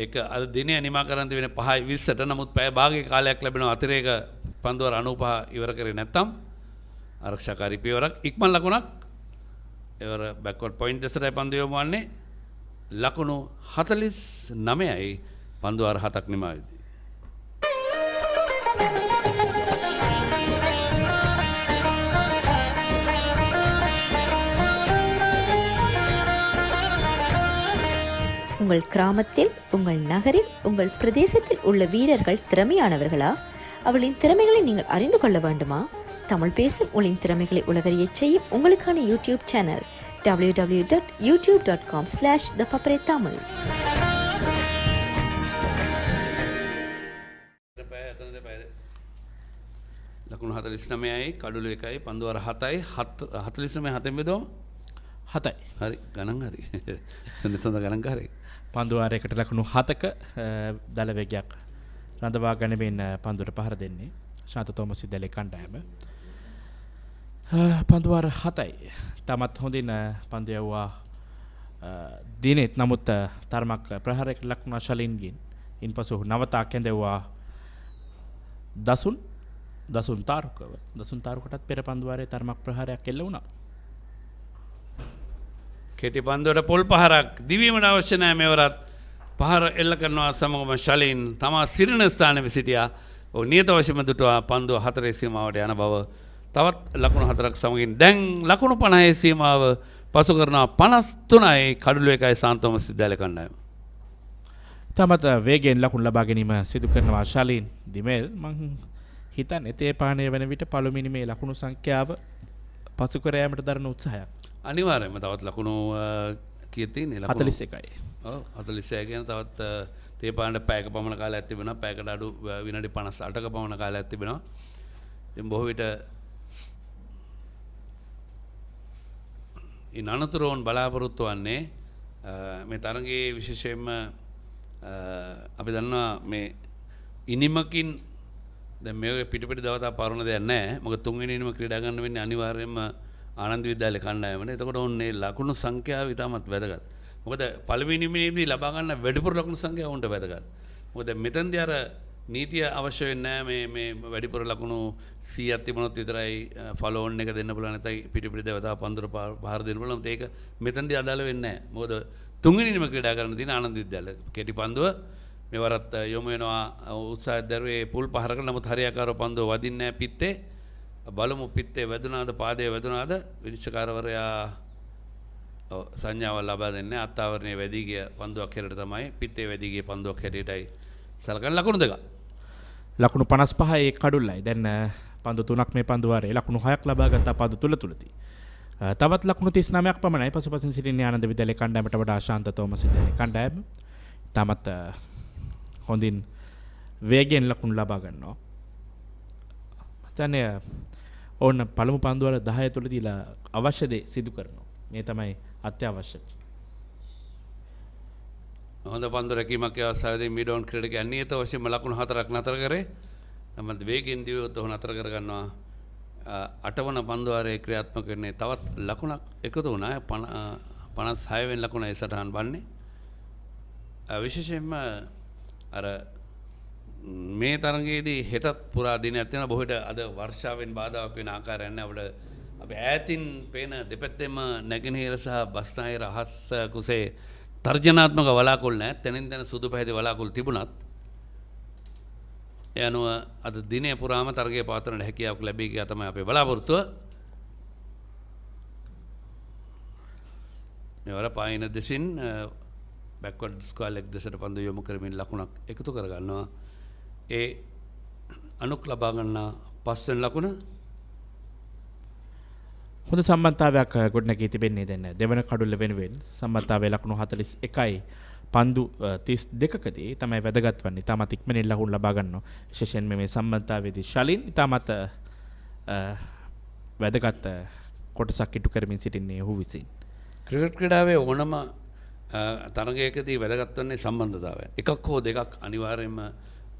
ඒක අද දිනේ නිමා කරන් දෙවෙන 5:20ට. නමුත් පැය භාගයක කාලයක් ලැබෙනවා අතිරේක පන්දුවාර 95 ඉවර කරේ නැත්තම් ආරක්ෂාකාරී පියවරක් ඉක්මන් ලකුණක් එවර බැක්වර්ඩ් පොයින්ට් දෙසටයි පන්දු යොමු වන්නේ. ලකුණු 49යි පන්දුවාර 7ක් නිමා වෙදී. உங்கள் கிராமத்தில் உங்கள் நகரில் உங்கள் பிரதேசத்தில் உள்ள வீரர்கள் திறமையானவர்களா? அவளின் திறமைகளை நீங்கள் அறிந்து கொள்ள வேண்டுமா? தமிழ் பேசும் உங்களின் திறமைகளை உலகறியச் செய்யும் உங்களுக்கான யூடியூப் சேனல் www.youtube.com/ThePapare Tamil. ලකුණු 49යි කඩුළු 1යි පන්දුවර 7යි 49 7 බෙදුවම 7යි. හරි ගණන් හරි. සඳ ගණන් හරි. පන්දුවාරයකට ලකුණු 7ක දල වේගයක් රඳවා ගනිමින් පන්දුවට පහර දෙන්නේ ශාන්ත තෝමස් සිද්දලේ කණ්ඩායම. පන්දුවාර 7යි. තමත් හොඳින් පන්දු යවුවා දිනෙත්. නමුත් තරමක් ප්‍රහාරයකට ලකුණු ශලින්ගෙන් ඉන්පසු නවතා කැඳෙව්වා දසුන් තාරුකටත් පෙර පන්දුවාරයේ තරමක් ප්‍රහාරයක් එල්ල වුණා. කෙටි පන්දුවට පොල් පහරක් දිවීමට අවශ්‍ය නැහැ මෙවරත් පහර එල්ල කරනවා සමගම ශලින් තමා සිරින ස්ථානයේ සිටියා. ඔහු නියත වශයෙන්ම දුටුවා පන්දුව 4 සීමාවට යන බව. තවත් ලකුණු 4ක් සමගින් දැන් ලකුණු 50 සීමාව පසු කරනවා 53යි කඩුළු 1යි සාන්තෝමස් විද්‍යාලය කණ්ඩායම. තමත් වේගයෙන් ලකුණු ලබා ගැනීම සිදු කරනවා ශලින් දිමෙල්. මං හිතන්නේ තේ පානය වන විට පළමුවෙනි මේ ලකුණු සංඛ්‍යාව පසු කර යාමට දරන උත්සාහයක්. අනිවාර්යයෙන්ම තවත් ලකුණු කීයක් තියෙන්නේ? 41යි. ඔව් 41 කියන තවත් තේ පානට පැයක පමණ කාලයක් තිබෙනවා. පැයකට අඩු විනාඩි 58ක පමණ කාලයක් තිබෙනවා. ඉතින් බොහෝ විට ඉන් අනතුරුවන් බලාපොරොත්තු වන්නේ මේ තරගයේ විශේෂයෙන්ම අපි දන්නවා මේ ඉනිමකින් දැන් මේ පිටපිට දවතා පරණ දෙයක් නැහැ. මොකද තුන්වෙනි ඉනිම ක්‍රීඩා ගන්න වෙන්නේ අනිවාර්යයෙන්ම ආනන්ද විද්‍යාලයේ කණ්ඩායමනේ. එතකොට ඔන්නේ ලකුණු සංඛ්‍යාව ඉතාමත් වැදගත්. මොකද පළවෙනි ඉනිමේදී ලබා ගන්න වැඩිපුර ලකුණු සංඛ්‍යාව උන්ට වැදගත්. මොකද මෙතනදී අර නීතිය අවශ්‍ය වෙන්නේ නැහැ මේ වැඩිපුර ලකුණු 100ක් තිබුණොත් විතරයි ෆලෝ ඔන් එක දෙන්න පුළුවන් නැත්නම් පිටිපිට දවතා පන්දුර පහර දෙන්න පුළුවන්. ඒක මෙතනදී අදාළ වෙන්නේ නැහැ. මොකද තුන්වෙනි ඉනිම ක්‍රීඩා කරන තියෙන ආනන්ද විද්‍යාලය කෙටි පන්දුව මෙවරත් යොමු වෙනවා උත්සාහය දරුවේ පුල් පහරක. නමුත් හරියාකාරව පන්දුව වදින්නේ නැහැ පිත්තේ. බලමු පිත්තේ වැදුනාද පාදයේ වැදුනාද? විනිශ්චයකාරවරයා සංඥාව ලබා දෙන්නේ අත්ආවරණයේ වැදී ගිය පන්දුවක් හැරෙට තමයි පිත්තේ වැදී ගිය පන්දුවක් හැරෙටයි සලකන ලකුණු දෙක. ලකුණු 55 කඩුල්ලයි. දැන් පන්දු 3ක් මේ පන්දුවාරේ ලකුණු 6ක් ලබා ගත්තා පන්දු තුලදී. තවත් ලකුණු 39ක් පමණයි පසුපසින් සිටින ආනන්ද විද්‍යාලයේ කණ්ඩායමට වඩා ශාන්ත තෝමස් විද්‍යාලයේ කණ්ඩායම තමත් හොඳින් වේගෙන් ලකුණු ලබා ගන්නවා. මතන්නේ ඕන පළමු පන්දුවල 10 තුලදීලා අවශ්‍ය දේ සිදු කරනවා. මේ තමයි අත්‍යවශ්‍ය. හොඳ පන්දු රැකීමක් අවස්ථාවේදී මිඩෝන් ක්‍රීඩකයා නියත වශයෙන්ම ලකුණු 4ක් නතර කරේ. නමුත් වේගෙන් දිවියොත් ඔහු නතර කර ගන්නවා. 8 වන පන්දුවාරයේ ක්‍රියාත්මක වෙන්නේ තවත් ලකුණක් එකතු වුණා. 56 වෙනි ලකුණයි සටහන් වන්නේ. විශේෂයෙන්ම අර මේ තරගයේදී හෙටත් පුරා දිනයක් තියෙනවා. බොහෝට අද වර්ෂාවෙන් බාධාවක් වෙන ආකාරයක් නැහැ. අපේ ඈතින් පේන දෙපැත්තෙම නැගෙනහිර සහ බස්නාහිර අහස් කුසේ තර්ජනාත්මක වලාකුළු නැහැ. තනින් තන සුදු පැහැති වලාකුළු තිබුණත් ඒ අනුව අද දිනය පුරාම තරගය පවත්වන්නට හැකියාවක් ලැබී ගියා තමයි අපේ බලාපොරොත්තුව. මෙවර පායින දෙසින් බැක්වර්ඩ් ස්ක්වයර් ලෙග් දෙසට පන්දු යොමු කරමින් ලකුණක් එකතු කර ගන්නවා. ඒ අනුක් ලබා ගන්නා පස්වෙනි ලකුණ හොඳ සම්බන්ධතාවයක් ගොඩනැගී තිබෙන්නේ. දැන් දෙවන කඩුල්ල වෙනුවෙන් සම්බන්ධතාවයේ ලකුණු 41යි පන්දු 32කදී තමයි වැදගත් වන්නේ. තාමත් ඉක්මනින් ලකුණු ලබා ගන්නවා. විශේෂයෙන්ම මේ සම්බන්ධතාවයේදී ශලින් තාමත් වැදගත් කොටසක් ඉටු කරමින් සිටින්නේ ඔහු විසින්. ක්‍රිකට් ක්‍රීඩාවේ ඕනම තරගයකදී වැදගත් වන්නේ සම්බන්ධතාවය. එකක් හෝ දෙකක් අනිවාර්යයෙන්ම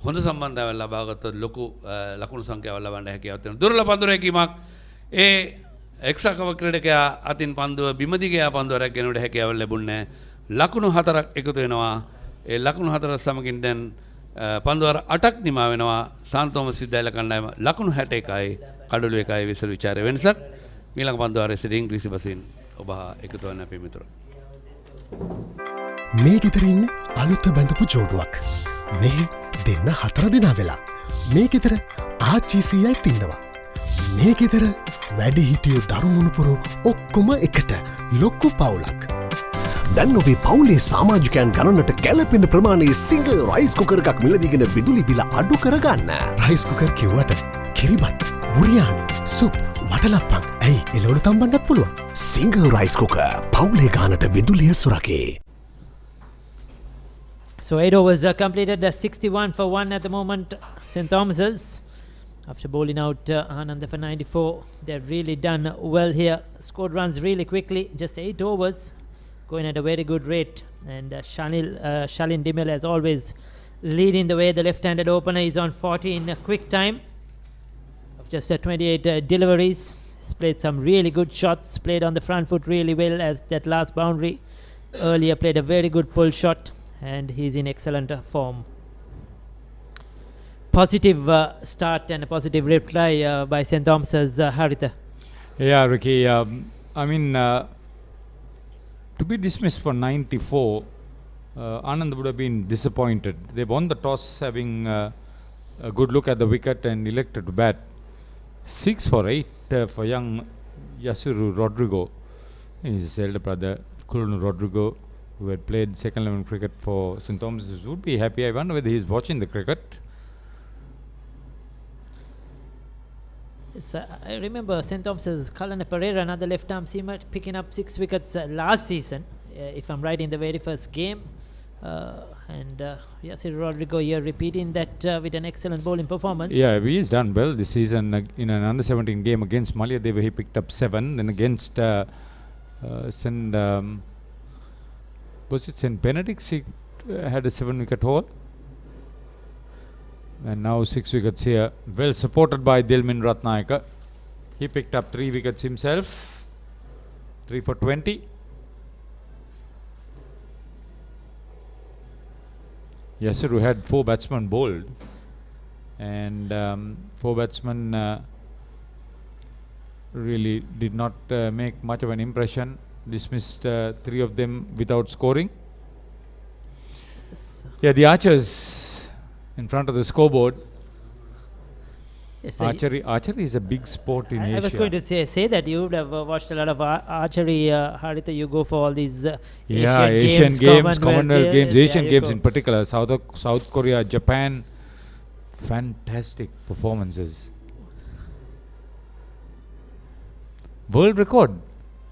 හොඳ සම්බන්ධතාවයක් ලබා ගත්තොත් ලොකු ලකුණු සංඛ්‍යාවක් ලබන්න හැකියාවක් තියෙනවා. දුර්ලභ පන්දු රැකීමක් ඒ එක්සකව ක්‍රීඩකයා අතින් පන්දුව බිම දිගේ පන්දුව රැගෙනට හැකියාවක් ලැබුණේ නැහැ. ලකුණු 4ක් එකතු වෙනවා. ඒ ලකුණු 4 සමගින් දැන් පන්දුවර 8ක් නිමා වෙනවා. සාන්තෝමස් විද්‍යාලය කණ්ඩායම ලකුණු 61යි කඩුළු 1යි විසර විචාරය වෙනසක්. ඊළඟ පන්දුවාරයේ සිට ඉංග්‍රීසි බසින් ඔබ එකතු වන්න අපේ මිතුරා. මේ ගෙදරින් අලුත බැඳපු ජෝඩුවක්. මේ දෙන්න 4 දෙනා වෙලා. මේ ගෙදර ආච්චිසියයි තින්නවා. මේ ගෙදර වැඩි හිටියෝ දරුමුණුපුරු ඔක්කොම එකට ලොක්කු පවුලක්. දැන් ඔබේ පවුලේ සමාජිකයන් ගණනට කැළපෙන ප්‍රමාණයේ සිංගර් රයිස් කුකර් එකක් මිලදීගෙන විදුලි බිල අඩු කරගන්න. රයිස් කුකර් කිව්වට කිරිබත්, බුරියානි, සුප්, වටලප්පන් ඇයි එළවලු තම්බන්නත් පුළුවන්. සිංගර් රයිස් කුකර් පවුලේ ගානට විදුලිය සුරකේ. So 8 overs are completed, 61 for 1 at the moment. St. Thomas's, after bowling out Ananda for 94, they've really done well here. Scored runs really quickly, just 8 overs, going at a very good rate. And Shalin Dimel, as always, leading the way. The left-handed opener is on 40 in a quick time of just 28 deliveries. He's played some really good shots, played on the front foot really well as that last boundary. Earlier played a very good pull shot. And he's in excellent form. Positive start and a positive reply by St. Thomas's Haritha. Yeah, Ricky. I mean, to be dismissed for 94, Anand would have been disappointed. They won the toss, having a good look at the wicket and elected to bat. 6 for 8 for young Yasuru Rodrigo, his elder brother Kulunu Rodrigo, who had played second 11 cricket for St. Thomas's, would be happy. I wonder whether he's watching the cricket. Yes, I remember St. Thomas's Kalana Pereira, another left-arm seamer, picking up 6 wickets last season, if I'm right, in the very first game. And Yasir Rodrigo here repeating that with an excellent bowling performance. Yeah, he's done well this season in an under-17 game against Malayadeva. He picked up 7. Then against St. Benedict's, he had a 7-wicket haul. And now 6 wickets here. Well supported by Dilmin Ratnayaka. He picked up 3 wickets himself. 3 for 20. Yasuru had 4 batsmen bowled. And 4 batsmen really did not make much of an impression. Dismissed 3 of them without scoring. Yes. Yeah, the archers in front of the scoreboard. Yes, archery is a big sport in Asia. I was going to say that you would have watched a lot of archery, Haritha. You go for all these Asian Games, Commonwealth Games, Asian Games in particular. South Korea, Japan. Fantastic performances. World record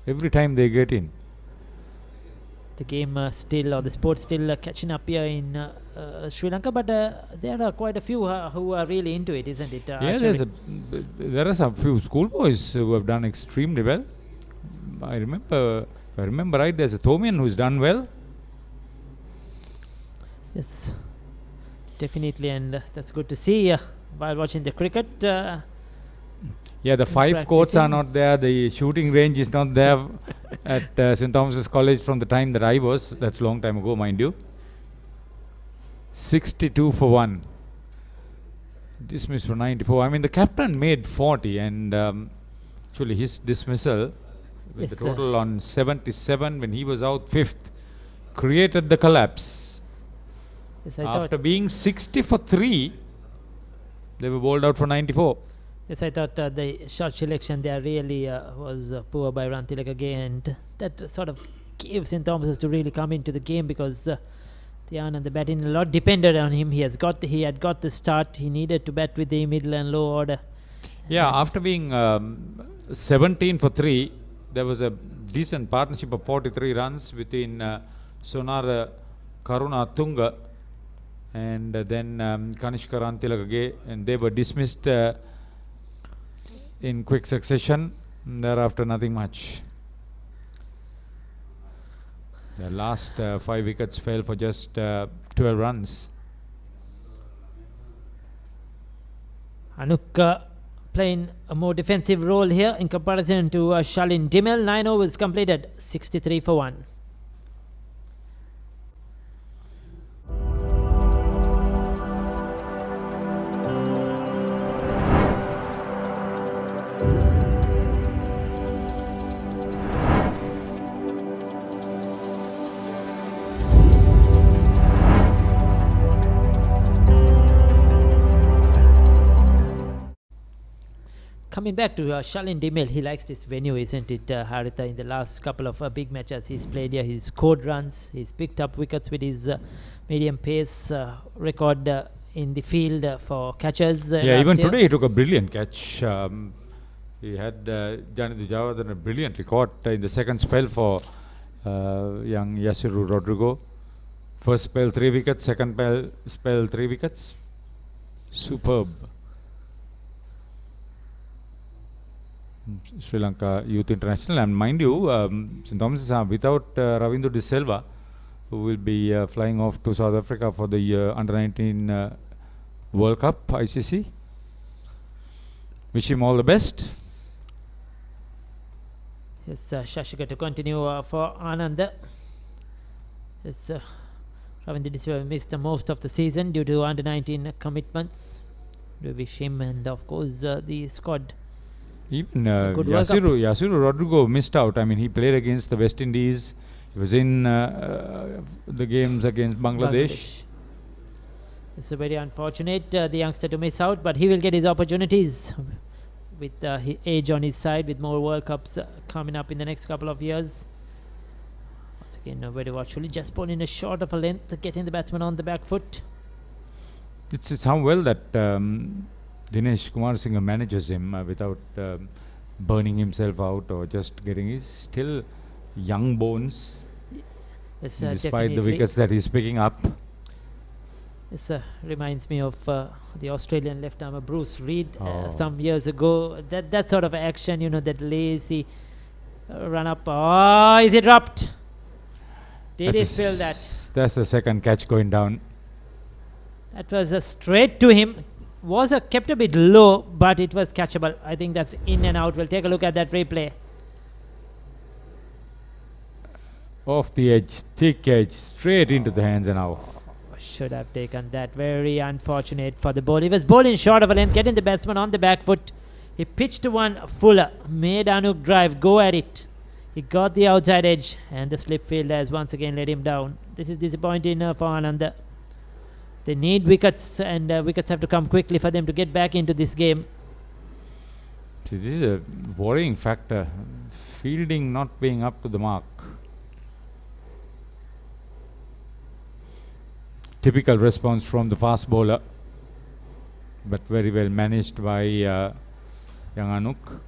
every time they get in. The game still, or the sport still catching up here in Sri Lanka, but there are quite a few who are really into it, isn't it? There are some few schoolboys who have done extremely well. If I remember right, there's a Thomian who's done well. Yes, definitely, and that's good to see while watching the cricket. Yeah, the 5 courts are not there. The shooting range is not there at St. Thomas's College from the time that I was. That's a long time ago, mind you. 62 for 1. Dismissed for 94. I mean, the captain made 40, and actually his dismissal with the total on 77 when he was out 5th created the collapse. Yes, After being 60 for 3, they were bowled out for 94. Yes, I thought the shot selection there really was poor by Rantilaka, and that sort of gave St. Thomas's to really come into the game, because the Anand, the batting a lot depended on him. He had got the start. He needed to bat with the middle and low order. Yeah, after being 17 for 3, there was a decent partnership of 43 runs between Sonara Karuna Tunga and then Kanishka Rantilaka, and they were dismissed in quick succession. Thereafter, nothing much. The last 5 wickets fell for just 12 runs. Anuk playing a more defensive role here in comparison to Shalin Dimel. 9 overs completed, 63 for 1. Coming back to Shalin Dimel, he likes this venue, isn't it, Haritha? In the last couple of big matches he's played here, he's scored runs, he's picked up wickets with his medium pace record in the field for catches. Even today he took a brilliant catch. He had Janithu Javadhan brilliantly caught in the second spell for young Yasiru Rodrigo. First spell 3 wickets, second spell 3 wickets. Superb. Sri Lanka Youth International, and mind you, St. Thomas is without Ravindu De Silva, who will be flying off to South Africa for the Under-19 World Cup ICC. Wish him all the best. Yes, Shashika to continue for Ananda. Yes, Ravindu De Silva missed most of the season due to Under-19 commitments. We wish him and of course the squad. Even Yasiru Rodrigo missed out. I mean, he played against the West Indies. He was in the games against Bangladesh. It's very unfortunate, the youngster to miss out, but he will get his opportunities with his age on his side, with more World Cups coming up in the next couple of years. Once again, very watchfully, just pulling a short of a length, getting the batsman on the back foot. It's how well that Dinesh Kumar Singh manages him without burning himself out or just getting his still young bones, yes, despite the wickets that he's picking up. This reminds me of the Australian left-armer Bruce Reid some years ago. That sort of action, you know, that lazy run up. Oh, is it dropped? Did he feel that? That's the second catch going down. That was straight to him. Was kept a bit low, but it was catchable. I think that's in and out. We'll take a look at that replay. Off the edge, thick edge, straight into the hands and out. Should have taken that. Very unfortunate for the ball. He was bowling short of a length, getting the batsman on the back foot. He pitched one fuller, made Anuk drive, go at it. He got the outside edge, and the slip fielder has once again let him down. This is disappointing for Ananda. They need wickets, and wickets have to come quickly for them to get back into this game. See, this is a worrying factor. Fielding not being up to the mark. Typical response from the fast bowler, but very well managed by young Anuk.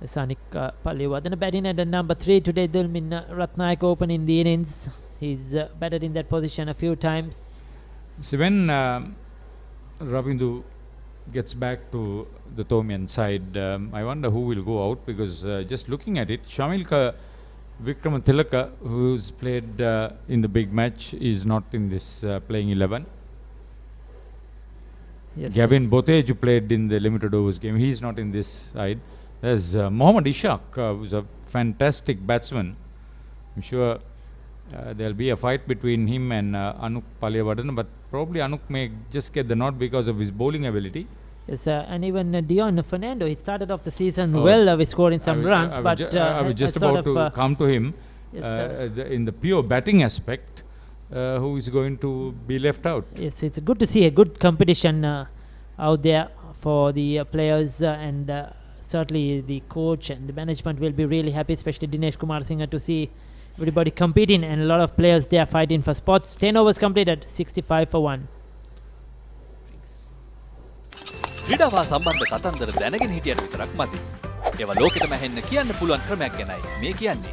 Sanik Palliwadana batting at number 3 today. Dulmin Ratnaik open in the innings. He's batted in that position a few times. See, when Ravindu gets back to the Thomian side, I wonder who will go out, because just looking at it, Shamilka Vikramathilaka, who's played in the big match, is not in this playing 11. Yes. Gavin Botej, who played in the limited overs game, he's not in this side. There's Mohammad Ishaq, who's a fantastic batsman. I'm sure there'll be a fight between him and Anuk Palliwadana, but probably Anuk may just get the nod because of his bowling ability. Yes, and even Dion Fernando, he started off the season well with scoring some runs, but I was just about to come to him. Yes, in the pure batting aspect, who is going to be left out. Yes, it's good to see a good competition out there for the players, and certainly the coach and the management will be really happy, especially Dinesh Kumar Singh, to see everybody competing, and a lot of players there fighting for spots. 10 overs completed, 65 for 1. ක්‍රීඩාව හා සම්බන්ධ කතන්දර දැනගෙන හිටියට විතරක් මදි. ඒවා ලෝකෙටම ඇහෙන්න කියන්න පුළුවන් ක්‍රමයක් ගැනයි මේ කියන්නේ.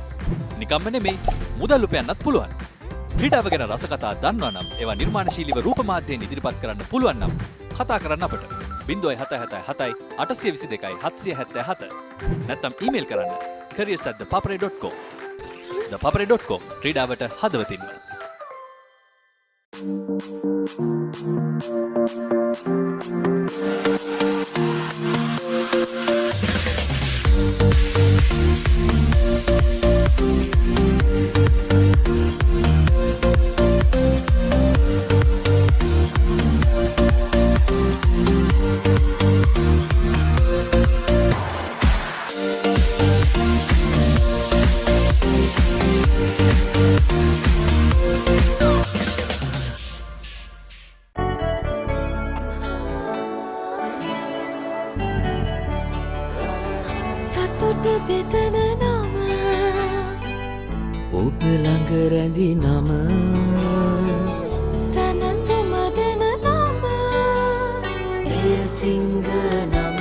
නිකම්ම නෙමෙයි, මුදල් උපයන්නත් පුළුවන්. ක්‍රීඩාව ගැන රසකතා දන්නවා නම් ඒවා නිර්මාණශීලීව රූප මාධ්‍යයෙන් ඉදිරිපත් කරන්න පුළුවන් නම් කතා කරන්න අපට 0777 822 777 නැත්නම් ඊමේල් කරන්න careers@thepapare.com. thepapare.com ක්‍රීඩාවට හදවතින්ම. ළඟ රැඳි නම සැනසුම දෙන නම එය සිංහ නම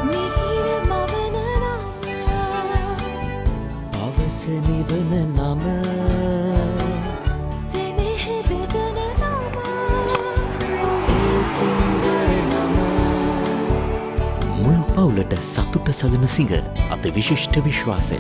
මිහිර මවන නම පවස නිවන නම සෙනෙහ බෙදන නම එය සිංහ නම මුළු පවුලට සතුට සදන සිඟ අද විශිෂ්ට විශ්වාසය.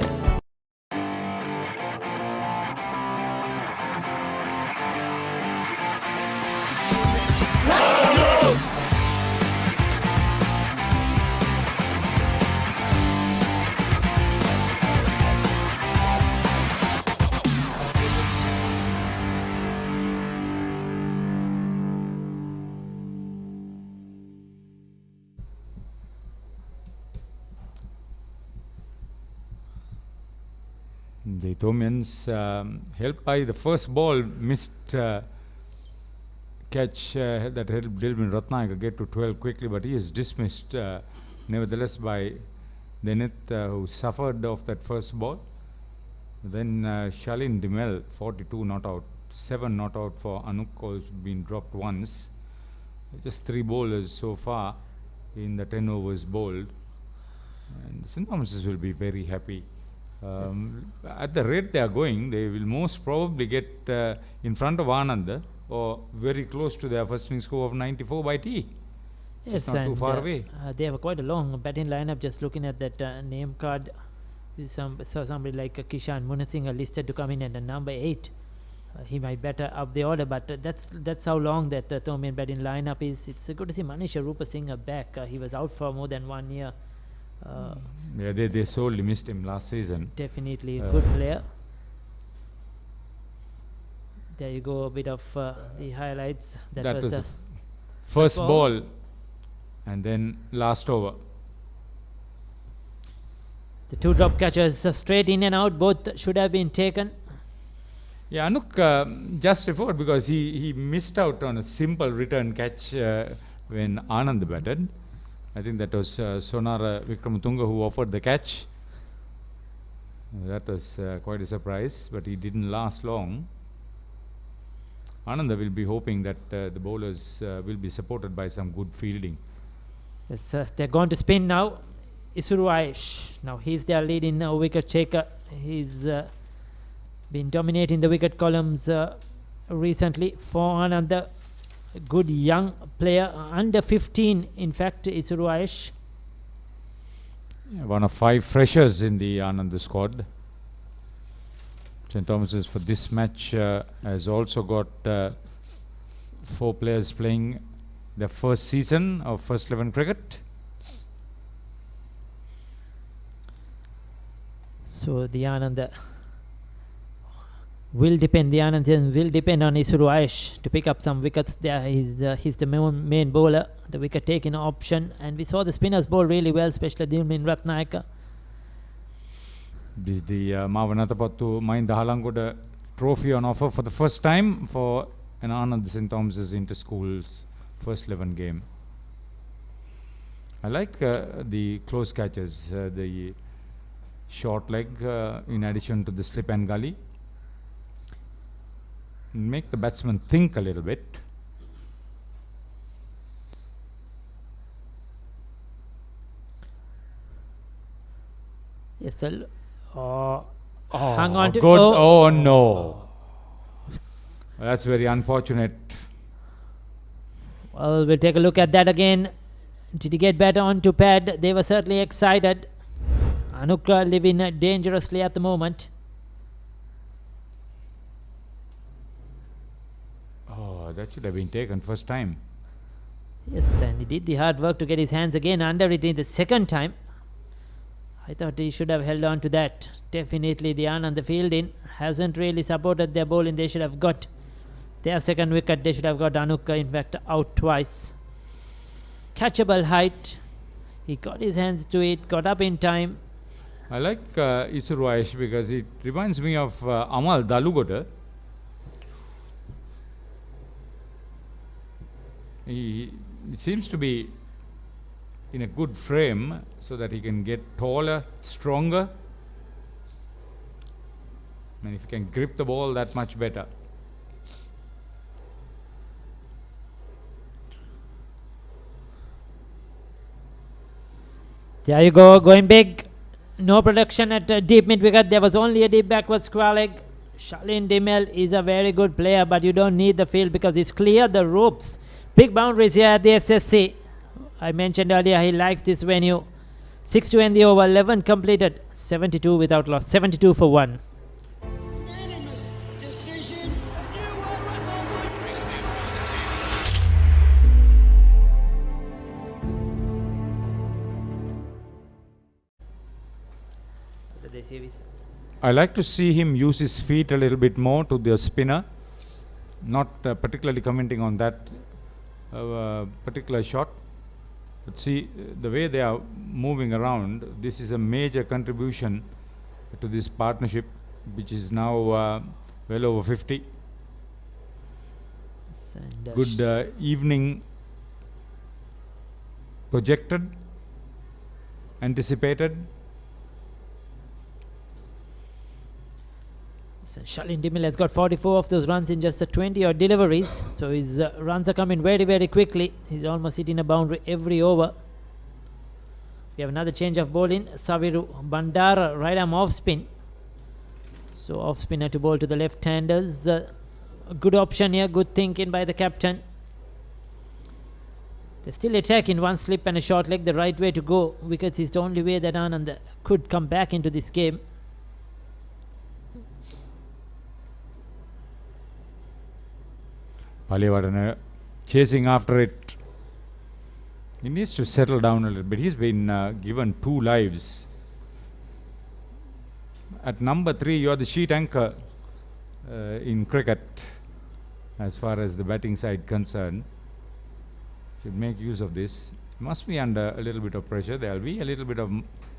The Ethiopians, helped by the first ball, missed catch that helped Dilbin Ratnayaka get to 12 quickly, but he is dismissed nevertheless by Deneth, who suffered off that first ball. Then Shalin Dimel, 42 not out, 7 not out for Anuk, has been dropped once. Just 3 bowlers so far in the 10 overs bowled. And St. Thomas's will be very happy. At the rate they are going, they will most probably get in front of Ananda or very close to their first inning score of 94 by T. Yes, It's not too and far away. they have quite a long batting lineup. Just looking at that name card, we saw somebody like Kishan Munasinghe listed to come in at number 8. He might better up the order, but that's how long that Thomian batting lineup is. It's good to see Manish Rupasinghe back. He was out for more than 1 year. Yeah, they sorely missed him last season. Definitely a good player. There you go, a bit of the highlights. That was the first ball and then last over. The 2 drop catches straight in and out, both should have been taken. Yeah, Anuk just referred because he missed out on a simple return catch when Anand batted. I think that was Sonara Vikramatunga who offered the catch. That was quite a surprise, but he didn't last long. Ananda will be hoping that the bowlers will be supported by some good fielding. Yes, they're going to spin now. Isuru Aish. Now he's their leading wicket taker. He's been dominating the wicket columns recently for Ananda. A good young player, under 15 in fact, Isuru Aish. Yeah, one of 5 freshers in the Ananda squad. St. Thomas's for this match has also got 4 players playing their first season of first 11 cricket. So the Ananda will depend. The Anand will depend on Isuru Aish to pick up some wickets there. He's the main bowler, the wicket taking option, and we saw the spinners bowl really well, especially Dilmin Ratnayaka. The Atapattu-Halangode Trophy on offer for the first time for an Anand St. Thomas's inter-schools first 11 game. I like the close catches, the short leg in addition to the slip and gully. Make the batsman think a little bit. Yes, sir. Hang on to good. Oh no, that's very unfortunate. Well, we'll take a look at that again. Did he get better onto pad? They were certainly excited. Anukra living dangerously at the moment. Oh, that should have been taken first time. Yes, and he did the hard work to get his hands again under it in the second time. I thought he should have held on to that. Definitely the Anand fielding hasn't really supported their bowling. They should have got their second wicket. They should have got Anukka in fact out twice. Catchable height. He got his hands to it, got up in time. I like Isuru Aish because it reminds me of Amal Dalugoda. He seems to be in a good frame so that he can get taller, stronger. And if he can grip the ball, that much better. There you go, going big. No production at deep mid wicket. There was only a deep backward square leg. Shalin Dimel is a very good player, but you don't need the field because he's cleared the ropes. Big boundaries here at the SSC. I mentioned earlier he likes this venue. 6 to end the over, 11 completed, 72 without loss, 72 for 1. I like to see him use his feet a little bit more to the spinner. Not particularly commenting on that particular shot. But see, the way they are moving around, this is a major contribution to this partnership, which is now well over 50. Good evening projected, anticipated. So Shalin Dimil has got 44 of those runs in just 20 odd deliveries. So his runs are coming very, very quickly. He's almost hitting a boundary every over. We have another change of bowling. Saviru Bandara, right arm off spin. So off spinner to bowl to the left-handers. A good option here, good thinking by the captain. They're still attacking, one slip and a short leg, the right way to go. Wickets is the only way that Anand could come back into this game. Paliyawardene chasing after it. He needs to settle down a little bit. He's been given 2 lives. At number 3, you are the sheet anchor in cricket as far as the batting side concerned. Should make use of this. Must be under a little bit of pressure. There will be a little bit of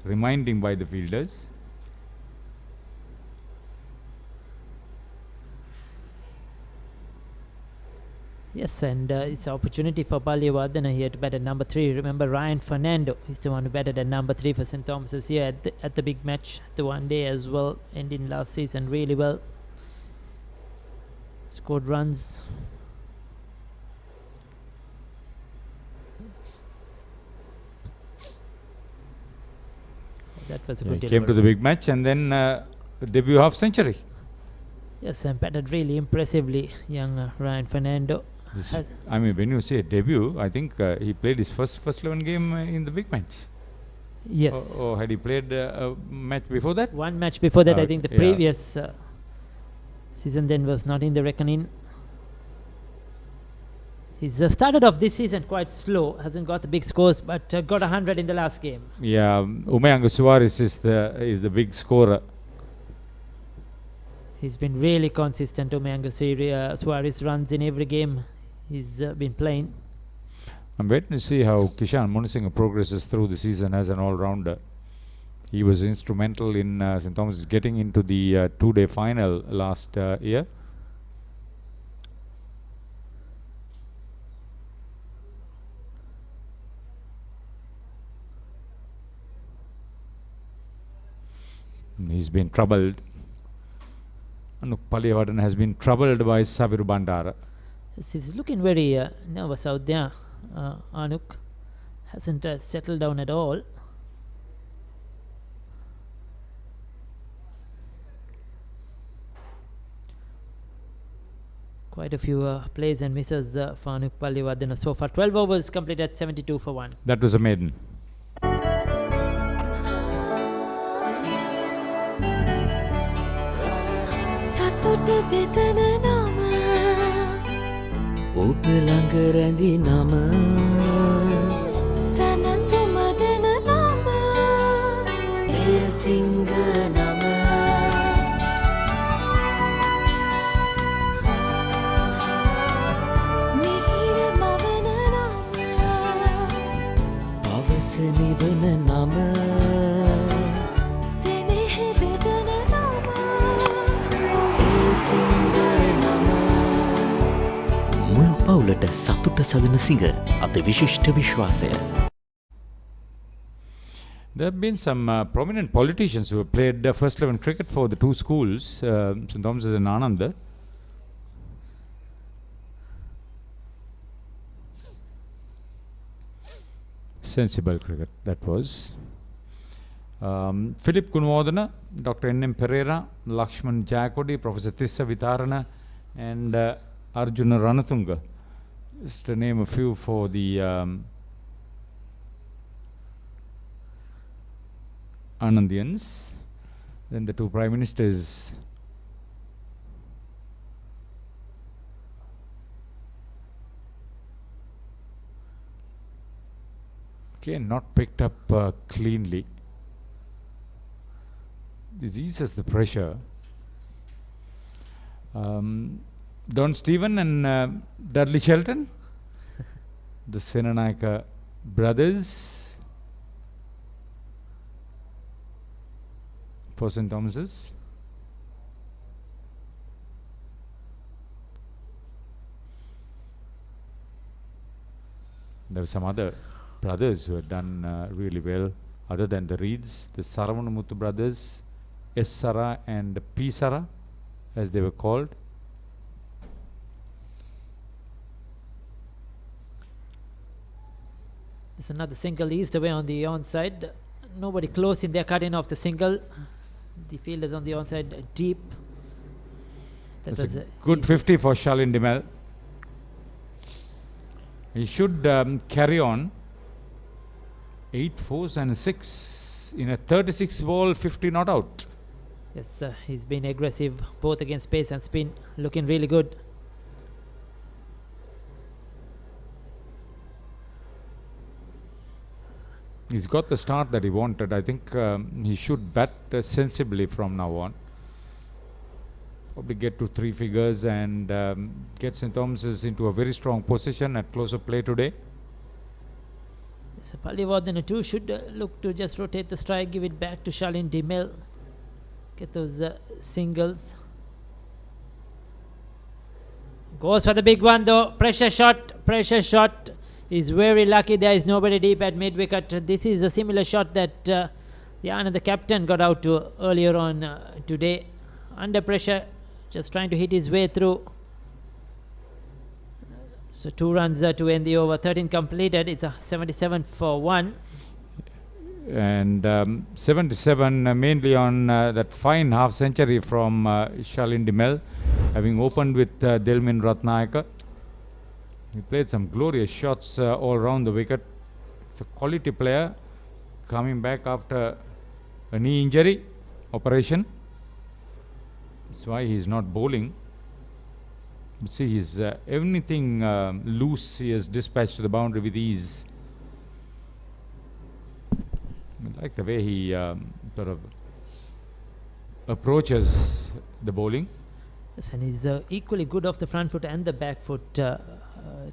reminding by the fielders. Yes, and it's an opportunity for Paliyawardene here to bat at number 3. Remember, Ryan Fernando is the one who batted at number 3 for St. Thomas's here at the big match, the one day as well, ending last season really well. Scored runs. That was a good came to the big match and then debut half century. Yes, and batted really impressively, young Ryan Fernando. I mean, when you say debut, I think he played his first 11 game in the big match. Yes. Or had he played a match before that? One match before that. I think the previous season then was not in the reckoning. He's started off this season quite slow, hasn't got the big scores, but got 100 in the last game. Yeah, Umayanga Suarez is the big scorer. He's been really consistent. Umayanga Suarez runs in every game he's been playing. I'm waiting to see how Kishan Munasinghe progresses through the season as an all-rounder. He was instrumental in St. Thomas getting into the 2-day final last year. He's been troubled. Anuk Paliyawardene has been troubled by Saviru Bandara. He's looking very nervous out there. Anuk hasn't settled down at all. Quite a few plays and misses for Anuk Paliyawardene so far. 12 overs completed, 72 for 1. That was a maiden. සතුට බෙදන නම ඔබ ළඟ රැඳි නම සැනසුම දෙන නම එය සිංහ නම මිහිර මවන නම පවස නිවන නම මුළු පවුලට සතුට සදන සිඟ අද විශිෂ්ට විශ්වාසය. There have been some prominent politicians who have played first 11 cricket for the two schools, St. Thomas's and Ananda. Sensible cricket, that was. Philip Kunwadana, Dr. N.M. Pereira, Lakshman Jayakodi, Professor Tissa Vitarana, and Arjuna Ranatunga. Just to name a few for the Anandians. Then the two Prime Ministers. Okay, not picked up cleanly. This eases the pressure. Don Stephen and Dudley Shelton, the Senanayaka brothers for St. Thomas's. There were some other brothers who had done really well, other than the Reeds, the Saravanamuthu brothers, S. Sara and P. Sara, as they were called. There's another single east away on the onside. Nobody close in there, cutting off the single. The field is on the onside deep. That That's was a good 50 for Shalin Dimel. He should carry on 8 fours and a 6 in a 36 ball, 50 not out. Yes, he's been aggressive both against pace and spin, looking really good. He's got the start that he wanted. I think he should bat sensibly from now on. Probably get to 3 figures and get St. Thomas's into a very strong position at close of play today. So Palivardhana too should look to just rotate the strike, give it back to Shalin Dimel. Get those singles. Goes for the big one though. Pressure shot. Pressure shot. He's very lucky there is nobody deep at mid wicket. This is a similar shot that the Ananda captain got out to earlier on today. Under pressure, just trying to hit his way through. So 2 runs to end the over. 13 completed. It's a 77 for 1. And 77 mainly on that fine half century from Shalin Dimel, having opened with Delmin Ratnayaka. He played some glorious shots all around the wicket. It's a quality player coming back after a knee injury operation. That's why he's not bowling. But see, he's anything loose he has dispatched to the boundary with ease. I like the way he sort of approaches the bowling. Yes, and he's equally good off the front foot and the back foot.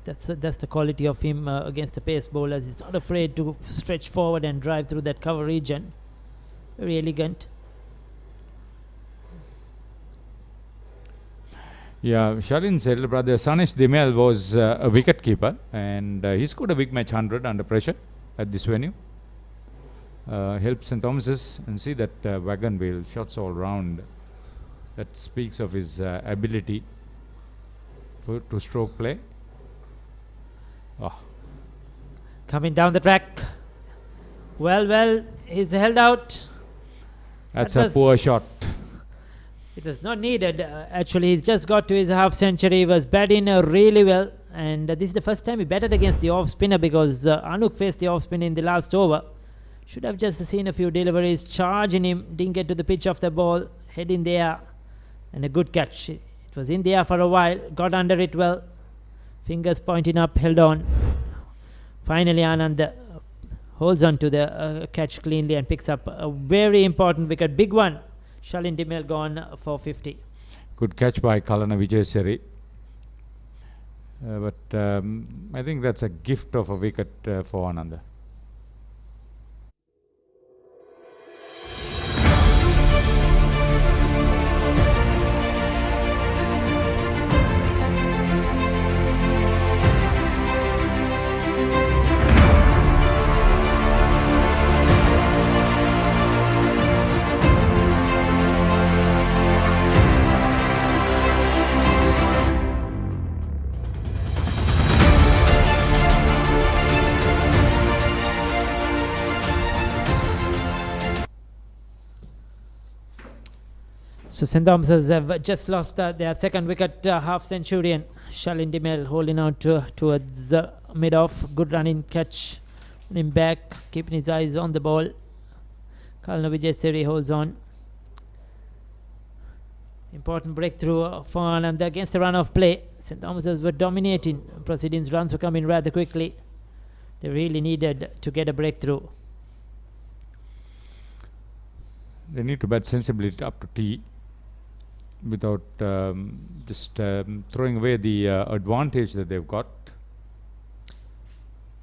That's the quality of him against the pace bowlers. He's not afraid to stretch forward and drive through that cover region. Very elegant. Yeah, Shalin's elder brother Sanesh Dimel was a wicket keeper, and he scored a big match 100 under pressure at this venue. Helped St. Thomas's, and see that wagon wheel shots all round. That speaks of his ability to stroke play. Oh. Coming down the track. Well, he's held out. That's a poor shot. It was not needed. Actually, he's just got to his half century. He was batting really well. And this is the first time he batted against the off spinner, because Anuk faced the off spin in the last over. Should have just seen a few deliveries. Charging him. Didn't get to the pitch of the ball. Head in the air. And a good catch. It was in the air for a while. Got under it well. Fingers pointing up. Held on. Finally, Anand holds on to the catch cleanly and picks up a very important wicket. Big one. Shalin Dimel gone for 50. Good catch by Kalana Vijayasiri. But I think that's a gift of a wicket for Ananda. So St. Thomas's have just lost their second wicket, half centurion. Shalin Dimel holding on towards mid-off. Good running catch. Him back, keeping his eyes on the ball. Kalna Vijay holds on. Important breakthrough for Ananda against the run of play. St. Thomas's were dominating. Proceedings runs were coming rather quickly. They really needed to get a breakthrough. They need to bat sensibly up to tee without just throwing away the advantage that they've got.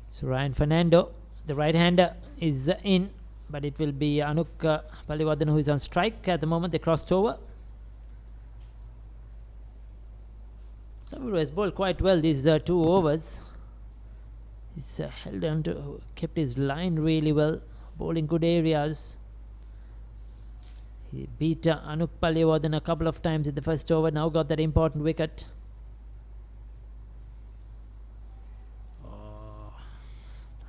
So Ryan Fernando, the right-hander, is in, but it will be Anuk Paliwadan who is on strike. At the moment they crossed over. Saviru has bowled quite well these 2 overs. He's held on to, kept his line really well, bowling good areas. He beat Anuk Paliwadan a couple of times in the first over, now got that important wicket. Oh,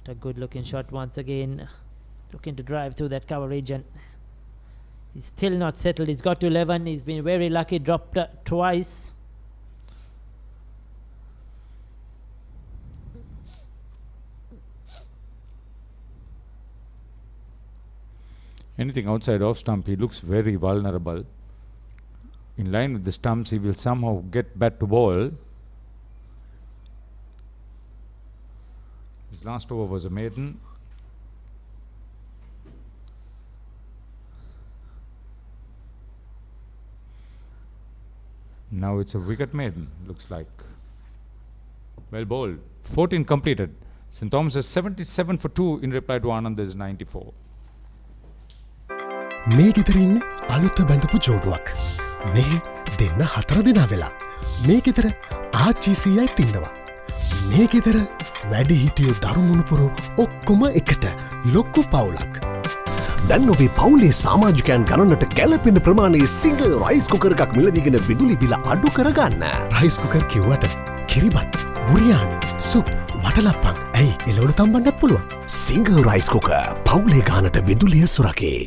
not a good looking shot once again. Looking to drive through that cover region. He's still not settled. He's got to 11. He's been very lucky, dropped twice. Anything outside off stump, he looks very vulnerable. In line with the stumps, he will somehow get back to ball. His last over was a maiden. Now it's a wicket maiden, looks like. Well bowled. 14 completed. St. Thomas is 77 for 2 in reply to Ananda's 94. මේ ගෙදරින් අලුත බැඳපු ජෝඩුවක් මේ දෙන්න 4 දෙනා වෙලා මේ ගෙදර ආච්චිසියයි තින්නවා මේ ගෙදර වැඩි හිටියෝ දරුමුණුපුරු ඔක්කොම එකට ලොක්කු පවුලක් දැන් ඔබේ පවුලේ සමාජිකයන් ගණනට කැළපෙන ප්‍රමාණයේ සිංගල් රයිස් කුකර් එකක් මිලදීගෙන විදුලි බිල අඩු කරගන්න රයිස් කුකර් කිව්වට කිරිබත් බුරියානි සුප් වටලප්පන් ඇයි එළවලු තම්බන්නත් පුළුවන් සිංගල් රයිස් කුකර් පවුලේ ගානට විදුලිය සුරකේ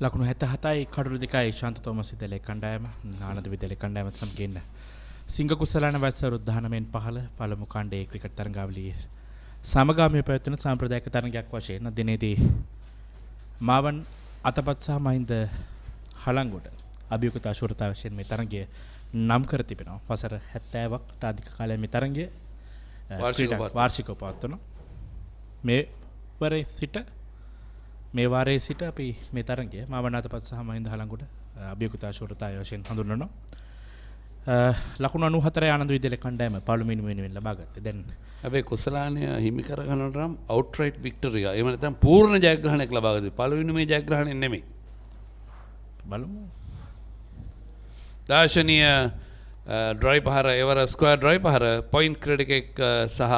ලකුණු 77යි කඩුළු 2යි ශාන්ත තෝමස් විද්‍යාලයේ කණ්ඩායම ආනන්ද විද්‍යාලයේ කණ්ඩායමත් සමගින් සිංග කුසලාන වයසරු 19න් 15 පළමු කණ්ඩායමේ ක්‍රිකට් තරඟාවලියේ සමගාමීව පැවැත්වෙන සාම්ප්‍රදායික තරඟයක් වශයෙන් දිනේදී මාවන් අතපත් සහ මහින්ද හලංගොඩ අභියෝගතා ශූරතා වශයෙන් මේ තරඟය නම් කර තිබෙනවා. වසර 70කට අධික කාලයක් මේ තරඟය වාර්ෂිකව පවත්වනවා. මේ වාරයේ සිට අපි මේ තරඟය මාවන් අතපත් සහ මහින්ද හලංගොඩ අභියෝගතා ශූරතා වශයෙන් හඳුන්වනවා. ලකුණු 94 ආනන්ද විද්‍යාලයේ කණ්ඩායම පළමුවෙනි වෙනුවෙන් ලබා ගත්තේ. දැන් හැබැයි කුසලානය හිමි කර ගන්නට නම් අවුට්රයිට් වික්ටරි එක. එහෙම නැත්නම් පූර්ණ ජයග්‍රහණයක් ලබා ගත්තේ. පළවෙනි මේ ජයග්‍රහණය නෙමෙයි. බලමු. දාර්ශනීය ඩ්‍රයි පහර එවර ස්ක්වයර් ඩ්‍රයි පහර පොයින්ට් ක්‍රීඩකෙක් සහ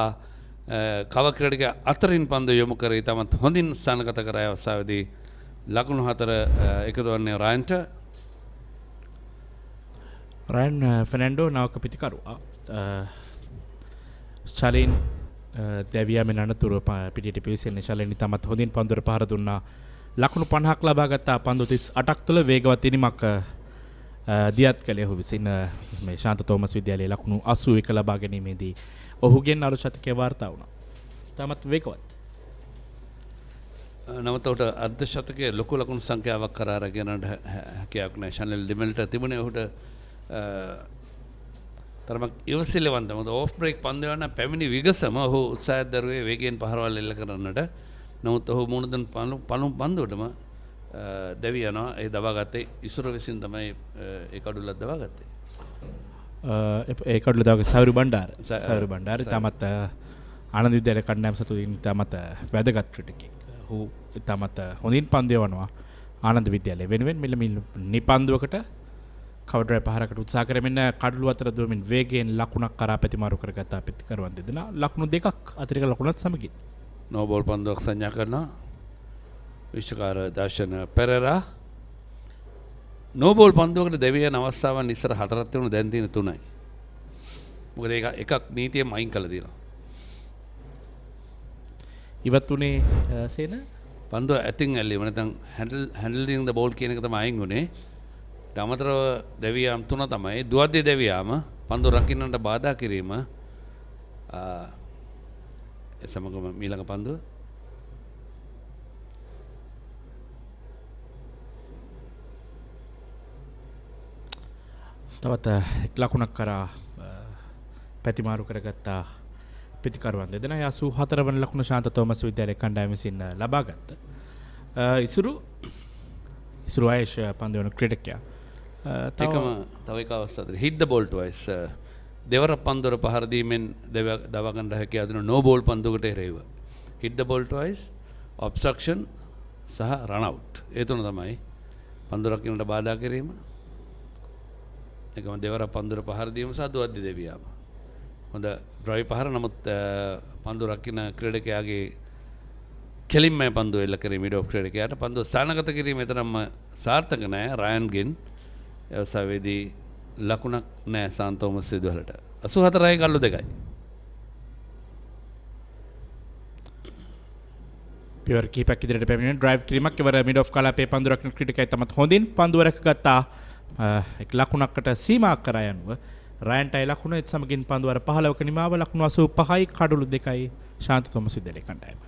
කව ක්‍රීඩක අතරින් පන්දු යොමු කරේ තමත් හොඳින් ස්ථානගත කර අවස්ථාවේදී ලකුණු 4 එකතු වන්නේ රයන්ට. රයන් ෆර්නැන්ඩෝ නවක පිටිකරුවා ශලින් දැවියාමෙන් අනතුරුව පිටියට පිවිසෙන්නේ ශලින් තමත් හොඳින් පන්දුර පහර දුන්නා. ලකුණු 50ක් ලබා ගත්තා. පන්දු 38ක් තුළ වේගවත් ඉනිමක් දියත් කළේ ඔහු විසින් මේ ශාන්ත තෝමස් විද්‍යාලයේ ලකුණු 81 ලබා ගැනීමේදී ඔහුගෙන් අලුත් ශතකය වාර්තා වුණා. තමත් වේගවත්. නමුත් ඔහුට අර්ධ ශතකයේ ලොකු ලකුණු සංඛ්‍යාවක් කරා අරගෙනට හැකියාවක් නැහැ. ශැනල් ඩිමෙල්ට තිබුණේ ඔහුට තරමක් ඉවසිලිවන්ත. මොකද ඕෆ් බ්‍රේක් පන්දු යන පැමිණි විගසම ඔහු උත්සාහයක් දරුවේ වේගයෙන් පහරවල් එල්ල කරන්නට. නමුත් ඔහු මුණ දුන් පළමු පන්දුවටම දැවි යනවා. ඒ දබා ගත්තේ ඉසුර විසින් තමයි ඒ කඩුල්ලක් දබා ගත්තේ. ඒ කඩුල්ල දබා සවරු බණ්ඩාර තමත් ආනන්ද විද්‍යාලයේ කණ්ඩායම සතුටින් තමත් වැදගත් ක්‍රිකටරෙක්. ඔහු තමත් හොඳින් පන්දු යවනවා ආනන්ද විද්‍යාලයේ වෙනුවෙන් මෙන්න නිපන්දුවකට කවඩරය පහරකට උත්සාහ කරමින් කඩුළු අතර දුවමින් වේගයෙන් ලකුණක් කරා පැතිමාරු කරගත්තා පිටිකරුවන් දෙදෙනා. ලකුණු 2ක් අතිරේක ලකුණත් සමගින් නෝ බෝල් පන්දුවක් සංඥා කරනවා විශ්වකාර දර්ශන පෙරේරා. නෝ බෝල් පන්දුවකට දෙවිය යන අවස්ථාවන් ඉස්සර 4ක් තිබුණා, දැන් තියෙන 3යි. මොකද ඒක එකක් නීතියෙන් අයින් කළා දිනවා. ඉවත් වුණේ සේන පන්දුව ඇතින් ඇල්ලීම නැත්නම් හැන්ඩලින් ද බෝල් කියන එක තමයි අයින් වුණේ. ඊට අමතරව දෙවියම් තුන තමයි දුවද්දී දෙවියම පන්දුව රකින්නට බාධා කිරීම ඒ සමගම ඊළඟ පන්දුව තවත් එක් ලකුණක් කරා පැතිමාරු කරගත්තා පිතිකරුවන් දෙදෙනා 84 වන ලකුණ ශාන්ත තෝමස් විද්‍යාලයේ කණ්ඩායම විසින් ලබා ගත්ත. ඉසුරු ආයේෂ් පන්දුවන ක්‍රීඩකයා තව එක අවස්ථාවක් hit the ball twice දෙවර පන්දුවර පහර දීමෙන් දව ගන්න හැකියාව දුන no ball පන්දුවකට එරෙහිව hit the ball twice obstruction සහ run out ඒ තුන තමයි පන්දුව රකින්නට බාධා කිරීම එකම දෙවර පන්දුවර පහර දීම සහ දුවද්දී දෙවියම හොඳ ඩ්‍රයිව් පහර නමුත් පන්දුව රකින්න ක්‍රීඩකයාගේ කෙලින්ම පන්දුව එල්ල කරේ මිඩ් ඔෆ් ක්‍රීඩකයාට පන්දුව ස්ථානගත කිරීම තරම්ම සාර්ථක නැහැ රයන්ගෙන් එවසාවේදී ලකුණක් නැහැ සාන්තෝමස් විදුහලට 84යි කල්ලු 2යි පියවර කීපයක් ඉදිරියට පැමිණෙන ඩ්‍රයිව් කිරීමක් ඉවර මිඩ් ඔෆ් කලාපේ පන්දුව රකින්න ක්‍රීඩකයා තමත් හොඳින් පන්දුව රැකගත්තා එක් ලකුණකට සීමා කර යනුව රයන්ටයි ලකුණ එත් සමගින් පන්දුවර 15ක නිමාව ලකුණු 85යි කඩලු 2යි ශාන්ත තෝමස් විද්‍යාලයේ කණ්ඩායම.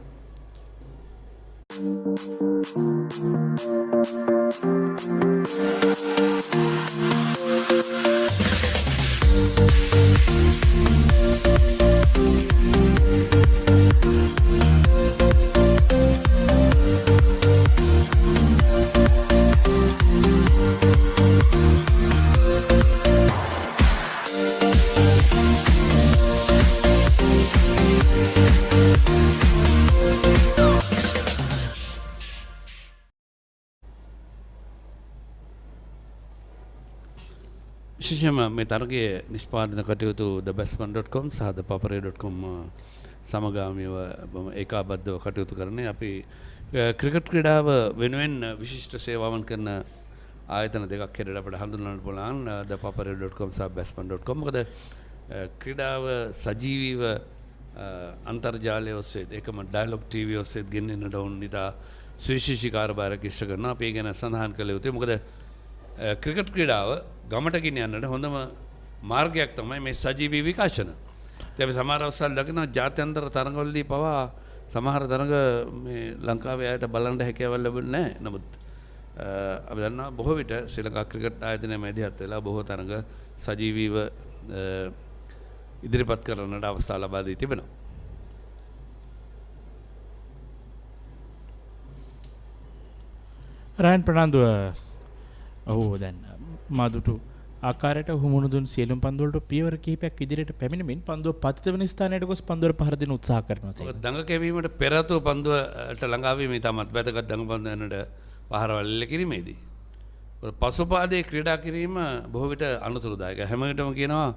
විශේෂයෙන්ම මේ තරගයේ නිෂ්පාදන කටයුතු thebatsman.com සහ thepapare.com සමගාමීව ඒකාබද්ධව කටයුතු කරන්නේ අපි ක්‍රිකට් ක්‍රීඩාව වෙනුවෙන් විශිෂ්ට සේවාවන් කරන ආයතන දෙකක් හැටියට අපිට හඳුන්වන්න පුළුවන් thepapare.com සහ batsman.com මොකද ක්‍රීඩාව සජීවීව අන්තර්ජාලය ඔස්සේ ඒකම ඩයලොග් ටීවී ඔස්සේ ගෙනෙන්නට ඕන නිදා සුවිශේෂී කාර්යභාරයක් ඉෂ්ට කරනවා අපි ඒ ගැන සඳහන් කළ යුතුයි මොකද ක්‍රිකට් ක්‍රීඩාව ගමට ගෙනියන්නට හොඳම මාර්ගයක් තමයි මේ සජීවී විකාශන. අපි සමහර අවස්ථාවල දකිනවා ජාත්‍යන්තර තරඟවලදී පවා සමහර තරඟ මේ ලංකාවේ අයට බලන්න හැකියාවක් ලැබුණේ නැහැ. නමුත් අපි දන්නවා බොහෝ විට ශ්‍රී ලංකා ක්‍රිකට් ආයතනයේ මැදිහත් වෙලා බොහෝ තරඟ සජීවීව ඉදිරිපත් කරන්නට අවස්ථාව ලබා දී තිබෙනවා. රයන් ප්‍රනාන්දුව ඔහු දැන් මාදුටු ආකාරයට හුමුණු දුන් සියලුම පන්දුවලට පියවර කිහිපයක් ඉදිරියට පැමිණෙමින් පන්දුව පතිත වෙන ස්ථානයට ගොස් පන්දුවර පහර දෙන උත්සාහ කරනවා. දඟ කැවීමට පෙර ආතුව පන්දුවට ළඟා වීම ඉතාමත් වැදගත් දඟ පන්දුවන්නට පහරවල් එල්ල කිරීමේදී. පසුපාදයේ ක්‍රීඩා කිරීම බොහෝ විට අනුතුරුදායකයි. හැම විටම කියනවා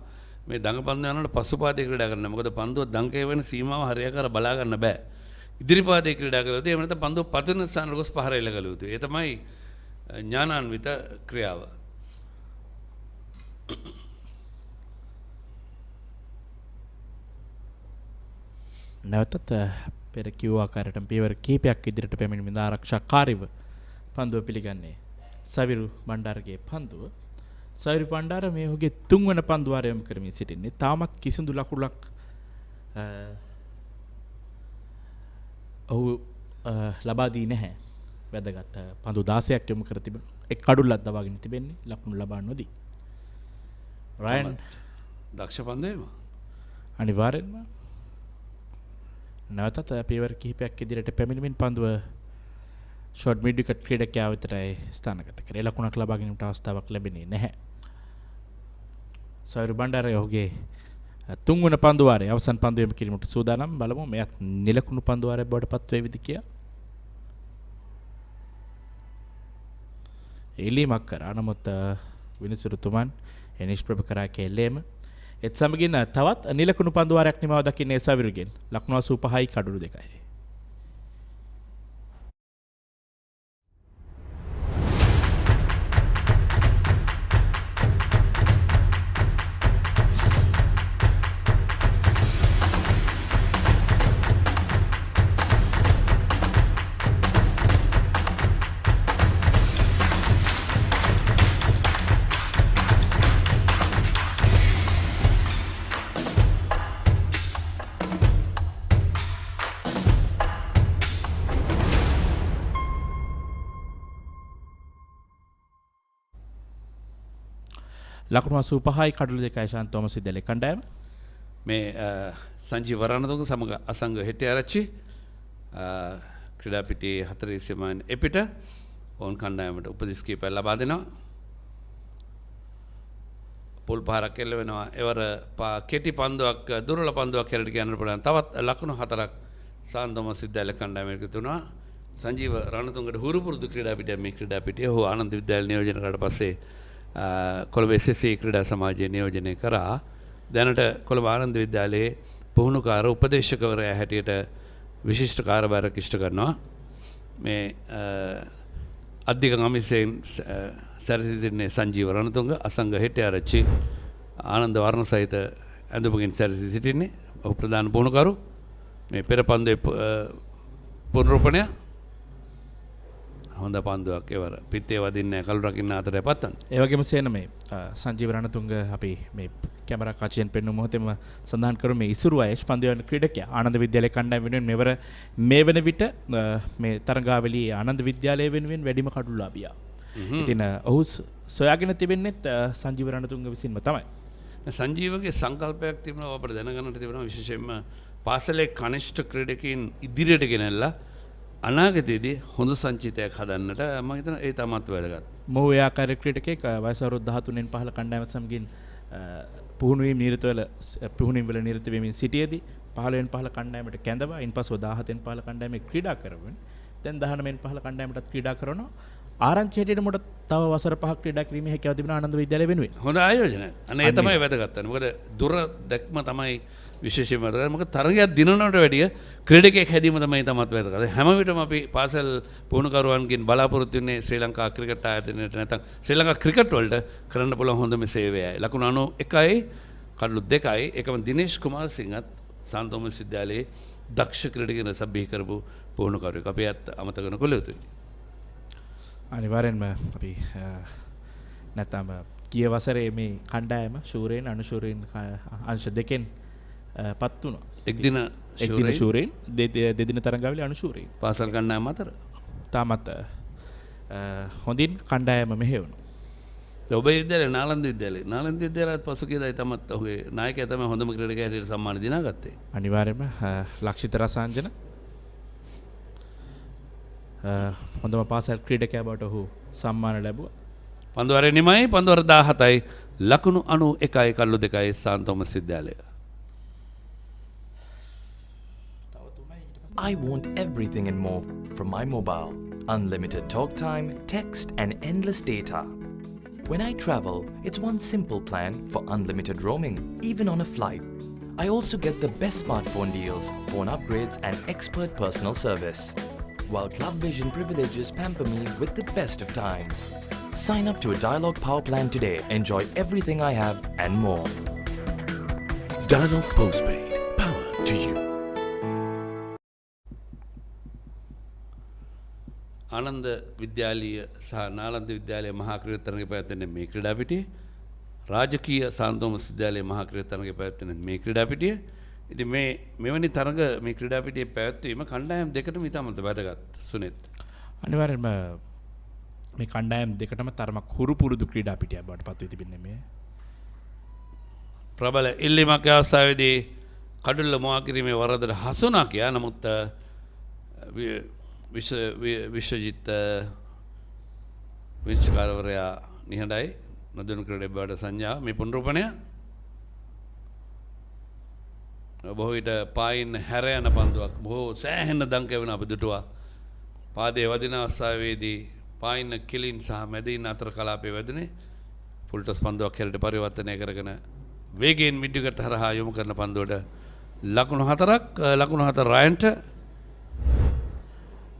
මේ දඟ පන්දු යනකොට පසුපාදයේ ක්‍රීඩා කරන්න. මොකද පන්දුව දඟකේ වෙන සීමාව හරියකාර බලා ගන්න බෑ. ඉදිරිපාදයේ ක්‍රීඩා කළොත් එහෙම නැත්නම් පන්දුව පතින ස්ථානයට ගොස් පහර එල්ල කළ යුතුයි. ඒ තමයි ඥානාන්විත ක්‍රියාව. නැවතත් පෙර කිව් ආකාරයටම පියවර කීපයක් ඉදිරියට පැමිණීමෙන් ආරක්ෂාකාරීව පන්දුව පිළිගන්නේ සවිරු බණ්ඩාරගේ පන්දුව. සවිරු බණ්ඩාර මේ ඔහුගේ තුන්වන පන්දුව ආරම්භ කරමින් සිටින්නේ. තාමත් කිසිදු ලකුණක් ඔහු ලබා දී නැහැ. වැදගත් පන්දු 16ක් යොමු කර තිබෙන එක් කඩුල්ලක් දවාගෙන තිබෙන්නේ ලකුණු ලබා නොදී. රයන් දක්ෂ පන්දුවේම අනිවාර්යෙන්ම නැවතත් පියවර කිහිපයක් ඉදිරියට පැමිණෙමින් පන්දුව ෂොට් මිඩ් විකට් ක්‍රීඩකයා විතරයි ස්ථානගත කරේ. ලකුණක් ලබා ගැනීමට අවස්ථාවක් ලැබෙන්නේ නැහැ. සවිරු බණ්ඩාරය ඔහුගේ තුන්වන පන්දු වාරයේ අවසන් පන්දු යොමු කිරීමට සූදානම්. බලමු මෙයත් නිලකුණු පන්දු වාරයක් බවට පත් වේවිද කියලා. එලීමක් කරා. නමුත් විනිසුරුතුමන් නිෂ්ප්‍රභ කරා කෙල්ලේම එත් සමගින් තවත් නිලකුණු පන්දු වාරයක් නිමාව දකින්නේ සවිරුගෙන්. ලකුණු 85යි කඩලු 2යි. ලකුණු 85යි කඩලු 2යි ශාන්ත තෝමස් විද්‍යාලයේ කණ්ඩායම. මේ සංජීව වරණතුංග සමග අසංග හෙට්ටිආරච්චි ක්‍රීඩා පිටියේ 4 ඉස්මයන් එපිට ඔවුන් කණ්ඩායමට උපදෙස් කීපයක් ලබා දෙනවා. පොල් පහරක් එල්ල වෙනවා. එවර කෙටි පන්දුවක් දුර්වල පන්දුවක් හැරට කියන්න පුළුවන්. තවත් ලකුණු 4ක් ශාන්ත තෝමස් විද්‍යාලයේ කණ්ඩායමට එකතු වුණා. සංජීව රණතුංගට හුරු පුරුදු ක්‍රීඩා පිටිය මේ ක්‍රීඩා පිටිය හෝ ආනන්ද විද්‍යාලය නියෝජනය කරාට පස්සේ කොළඹ SSC ක්‍රීඩා සමාජය නියෝජනය කරා. දැනට කොළඹ ආනන්ද විද්‍යාලයේ පුහුණුකාර උපදේශකවරයා හැටියට විශිෂ්ට කාර්යභාරයක් ඉෂ්ට කරනවා. මේ අධික අමිසයෙන් සැරසී සිටින්නේ සංජීව රණතුංග අසංග හෙට්ටිආරච්චි ආනන්ද වර්ණ සහිත ඇඳුමකින් සැරසී සිටින්නේ. ඔහු ප්‍රධාන පුහුණුකරු. මේ පෙර පන්දුවේ පුනරුපණය හොඳ පන්දුවක් එවර පිත්තේ වදින්නේ කළු රකින්න අතරේ පත්තන්. ඒ වගේම සේන මේ සංජීව රණතුංග අපි මේ කැමරා කාචයෙන් පෙන්වු මොහොතේම සඳහන් කරු මේ ඉසුරු අයෂ් පන්දු යන ක්‍රීඩකයා ආනන්ද විද්‍යාලයේ කණ්ඩායම වෙනුවෙන් මෙවර මේ වෙන විට මේ තරඟාවලියේ ආනන්ද විද්‍යාලය වෙනුවෙන් වැඩිම කඩුළු ලාභියා. ඉතින් ඔහු සොයාගෙන තිබෙන්නේත් සංජීව රණතුංග විසින්ම තමයි. සංජීවගේ සංකල්පයක් තිබුණා අපිට දැනගන්නට තිබුණා විශේෂයෙන්ම පාසලේ කනිෂ්ඨ ක්‍රීඩකයන් ඉදිරියට ගෙනල්ලා අනාගතයේදී හොඳ සංචිතයක් හදන්නට මම හිතනවා ඒ තමත් වැදගත්. මොහු ඒ ආකාරයේ ක්‍රීඩකෙක් වයස අවුරුදු 13න් 15 කණ්ඩායම සමගින් පුහුණුවීම් වල නිරත වෙමින් සිටියේදී 15න් 15 කණ්ඩායමට කැඳවා ඉන්පසු 17න් 15 කණ්ඩායමේ ක්‍රීඩා කරමින් දැන් 19න් 15 කණ්ඩායමටත් ක්‍රීඩා කරනවා. ආරංචි හැටියට මොකට තව වසර 5ක් ක්‍රීඩා කිරීමේ හැකියාව තිබෙනවා ආනන්ද විද්‍යාලය වෙනුවෙන්. හොඳ ආයෝජනයක්. අනේ ඒ තමයි වැදගත් වෙන්නේ. මොකද දුර දැක්ම තමයි විශේෂයෙන්ම වැදගත්. මොකද තරගයක් දිනනකට වැඩිය ක්‍රීඩකයෙක් හැදීම තමයි තමත් වැදගත්. හැම විටම අපි පාසල් පුහුණුකරුවන්ගෙන් බලාපොරොත්තු වෙන්නේ ශ්‍රී ලංකා ක්‍රිකට් ආයතනයට නැත්නම් ශ්‍රී ලංකා ක්‍රිකට් වලට කරන්න පුළුවන් හොඳම සේවයයි. ලකුණු 91යි කඩලු 2යි එකම දිනේෂ් කුමාර සිංහත් ශාන්ත තෝමස් විද්‍යාලයේ දක්ෂ ක්‍රීඩකයන් සබ්බී කරපු පුහුණුකරුවෙක්. අපි අත් අමතක නොකළ යුතුයි. අනිවාර්යෙන්ම අපි නැත්නම් ගිය වසරේ මේ කණ්ඩායම ශූරයෙන් අනුශූරයෙන් අංශ දෙකෙන් පත් වුණා. එක් දින ශූරයෙන් දෙදින තරඟාවලියේ අනුශූරයෙන් පාසල් කණ්ඩායම අතර තාමත් හොඳින් කණ්ඩායම මෙහෙවුණා. ඔබ විද්‍යාලයේ නාලන්ද විද්‍යාලයත් පසුගියදා තමත් ඔහුගේ නායකයා තමයි හොඳම ක්‍රීඩකයා හැටියට සම්මාන දිනාගත්තේ. අනිවාර්යයෙන්ම ලක්ෂිත රසාංජන හොඳම පාසල් ක්‍රීඩකයා බවට ඔහු සම්මාන ලැබුවා. පන්දුවරේ නිමයි පන්දුවර 17යි ලකුණු 91යි කඩලු 2යි ශාන්ත Thomas Vidyalaya. I want everything and more from my mobile. Unlimited talk time, text and endless data. When I travel, it's one simple plan for unlimited roaming, even on a flight. I also get the best smartphone deals, phone upgrades and expert personal service. While Club Vision privileges pamper me with the best of times. Sign up to a Dialog Power plan today. Enjoy everything I have and more. Dialog Postpaid. Power to you. Ananda විද්‍යාලීය සහ නාලන්ද විද්‍යාලයේ මහා ක්‍රීඩා තරඟය පැවැත්වෙන මේ ක්‍රීඩා පිටියේ රාජකීය ශාන්ත Thomas විද්‍යාලයේ මහා ක්‍රීඩා තරඟය පැවැත්වෙන මේ ක්‍රීඩා පිටියේ ඉතින් මෙවැනි තරඟ මේ ක්‍රීඩා පිටියේ පැවැත්වීම කණ්ඩායම් දෙකටම ඉතාමත් වැදගත් සුනිත්. අනිවාර්යෙන්ම මේ කණ්ඩායම් දෙකටම තරමක් හුරු පුරුදු ක්‍රීඩා පිටියක් බවට පත් වී තිබෙන්නේ මේ. ප්‍රබල ඉල්ලීමක් අවස්ථාවේදී කඩුල්ල මොවා කිරීමේ වරදට හසුනා කියා නමුත් විශ්වජිත් විචාරවරයා නිහඬයි නොදැනු ක්‍රීඩක බවට සංඥා මේ පුනරුපණය බොහෝ විට පායින් හැර යන පන්දුවක් බොහෝ සෑහෙන දංක වෙන අප දුටුවා. පාදයේ වදින අවස්ථාවේදී පායින් කිලින් සහ මැදින් අතර කලාපයේ වැදුනේ ෆුල් ටොස් පන්දුවක් හැරට පරිවර්තනය කරගෙන වේගයෙන් මිඩ්විකට් හරහා යොමු කරන පන්දුවට ලකුණු 4ක් ලකුණු 4 රයන්ට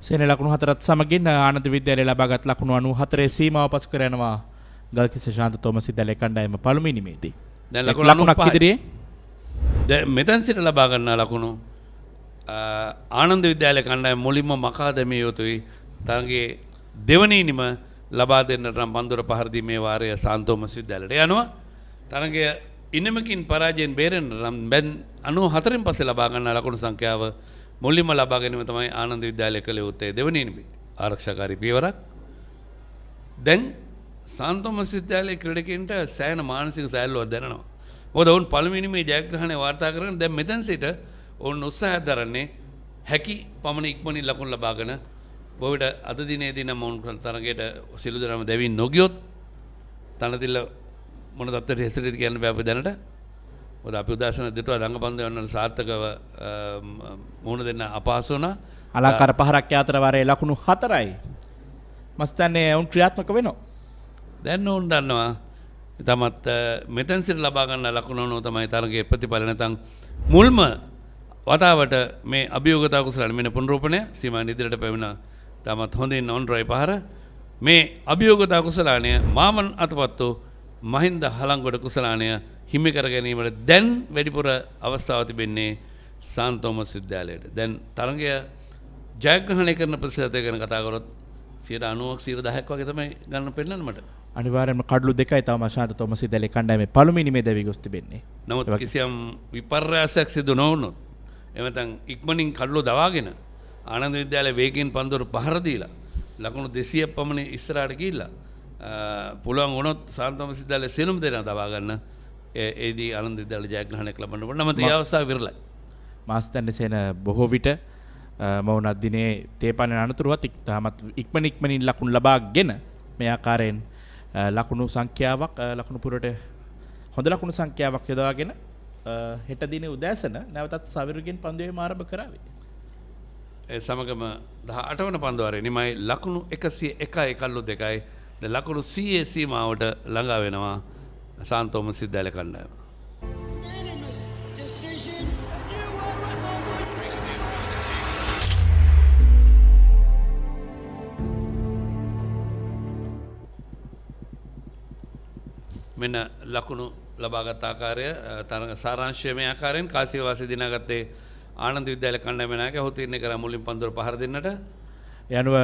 සේන ලකුණු 4ත් සමගින් ආනන්ද විද්‍යාලය ලබාගත් ලකුණු 94 සීමාව පසු කර යනවා ගල්කිස්ස ශාන්ත තෝමස් විද්‍යාලයේ කණ්ඩායම පළමුවෙනි නිමේදී. දැන් ලකුණක් ඉදිරියේ දැන් මෙතන සිට ලබා ගන්නා ලකුණු ආනන්ද විද්‍යාලයේ කණ්ඩායම මුලින්ම මකා දැමිය යුතුයි. තරගයේ දෙවන ඉනිම ලබා දෙන්නට නම් පන්දුර පහර දීමේ වාරය ශාන්ත තෝමස් විද්‍යාලයට යනවා. තරගය ඉනිමකින් පරාජයෙන් බේරෙන්න නම් 94න් පස්සේ ලබා ගන්නා ලකුණු සංඛ්‍යාව මුලින්ම ලබා ගැනීම තමයි ආනන්ද විද්‍යාලය කළ යුත්තේ දෙවන ඉනිමේ ආරක්ෂාකාරී පියවරක්. දැන් සාන්තෝමස් විද්‍යාලයේ ක්‍රීඩකයන්ට සෑහෙන මානසික සැහැල්ලුවක් දැනෙනවා. මොකද ඔවුන් පළමුවෙනි මේ ජයග්‍රහණය වාර්තා කරගෙන දැන් මෙතන සිට ඔවුන් උත්සාහයක් දරන්නේ හැකි පමණ ඉක්මනින් ලකුණු ලබාගෙන බොවිට අද දිනේදී නම් ඔවුන් තරගයට සිළු දරම දෙවින් නොගියොත් තනතිල්ල මොන තත්ත්වයට හැසිරෙයිද කියන්න බෑ අපි දැනට. මොකද අපි උදාසන දෙටුවා රංගපන්දු යන සාර්ථකව මුහුණ දෙන්න අපහසු වුණා. අලංකාර පහරක් යාතර වාරයේ ලකුණු 4යි. මස්තන්නේ ඔවුන් ක්‍රියාත්මක වෙනවා. දැන් ඔවුන් දන්නවා තමත් මෙතෙන් සිට ලබා ගන්න ලකුණු නෝ තමයි තරගයේ ප්‍රතිඵල නැතනම් මුල්ම වතාවට මේ අභියෝගතා කුසලන මෙන්න පුනරූපණය සීමා ඉදිරියට පැමිණ තමත් හොඳින් ඔන්රයි පහර මේ අභියෝගතා කුසලානය මාමන් අතපත්තු මහින්ද හලංගොඩ කුසලානය හිමි කර ගැනීමට දැන් වැඩිපුර අවස්ථාව තිබෙන්නේ සාන්තෝමස් විද්‍යාලයට. දැන් තරගය ජයග්‍රහණය කරන ප්‍රතිශතය ගැන කතා කරොත් 90ක් 10ක් වගේ තමයි ගන්න පෙන්නන්න මට. අනිවාර්යයෙන්ම කඩලු දෙකයි තවම ශාන්ත තෝමස් විද්‍යාලයේ කණ්ඩායමේ පළමුවෙනි මේ දැවි ගොස් තිබෙන්නේ. නමුත් කිසියම් විපර්යාසයක් සිදු නොවුනොත් එමෙතන් ඉක්මනින් කඩලු දවාගෙන ආනන්ද විද්‍යාලයේ වේගයෙන් පන්දුර පහර දීලා ලකුණු 200ක් පමණ ඉස්සරහට ගිහිල්ලා පුළුවන් වුණොත් සාන්තෝමස් විද්‍යාලයේ සියලුම දෙනා දවා ගන්න ඒදී ආනන්ද විද්‍යාලයේ ජයග්‍රහණයක් ලබන්න පුළුවන්. නමුත් ඒ අවස්ථාව විරලයි. මාස්තන්නේ සේන බොහෝ විට මවුනත් දිනේ තේපන්නේ අනතුරුවත් තාමත් ඉක්මනින් ලකුණු ලබාගෙන මේ ආකාරයෙන් ලකුණු සංඛ්‍යාවක් ලකුණු පුරට හොඳ ලකුණු සංඛ්‍යාවක් යොදාගෙන හෙට දිනේ උදෑසන නැවතත් සවිරුගෙන් පන්දුවේ ආරම්භ කරાવી. ඒ සමගම 18 වන පන්දුවාරේ නිමයි ලකුණු 101යි කල්ලු 2යි ලකුණු 100 සීමාවට ළඟා වෙනවා සාන්තෝමස් විද්‍යාලය කණ්ඩායම. මෙන්න ලකුණු ලබාගත් ආකාරය තරඟ සාරාංශය මේ ආකාරයෙන් කාසිය වාසී දිනාගත්තේ ආනන්ද විද්‍යාලය කණ්ඩායමේ නායක හොතින්නේ කරා මුලින් පන්දුර පහර දෙන්නට යනුව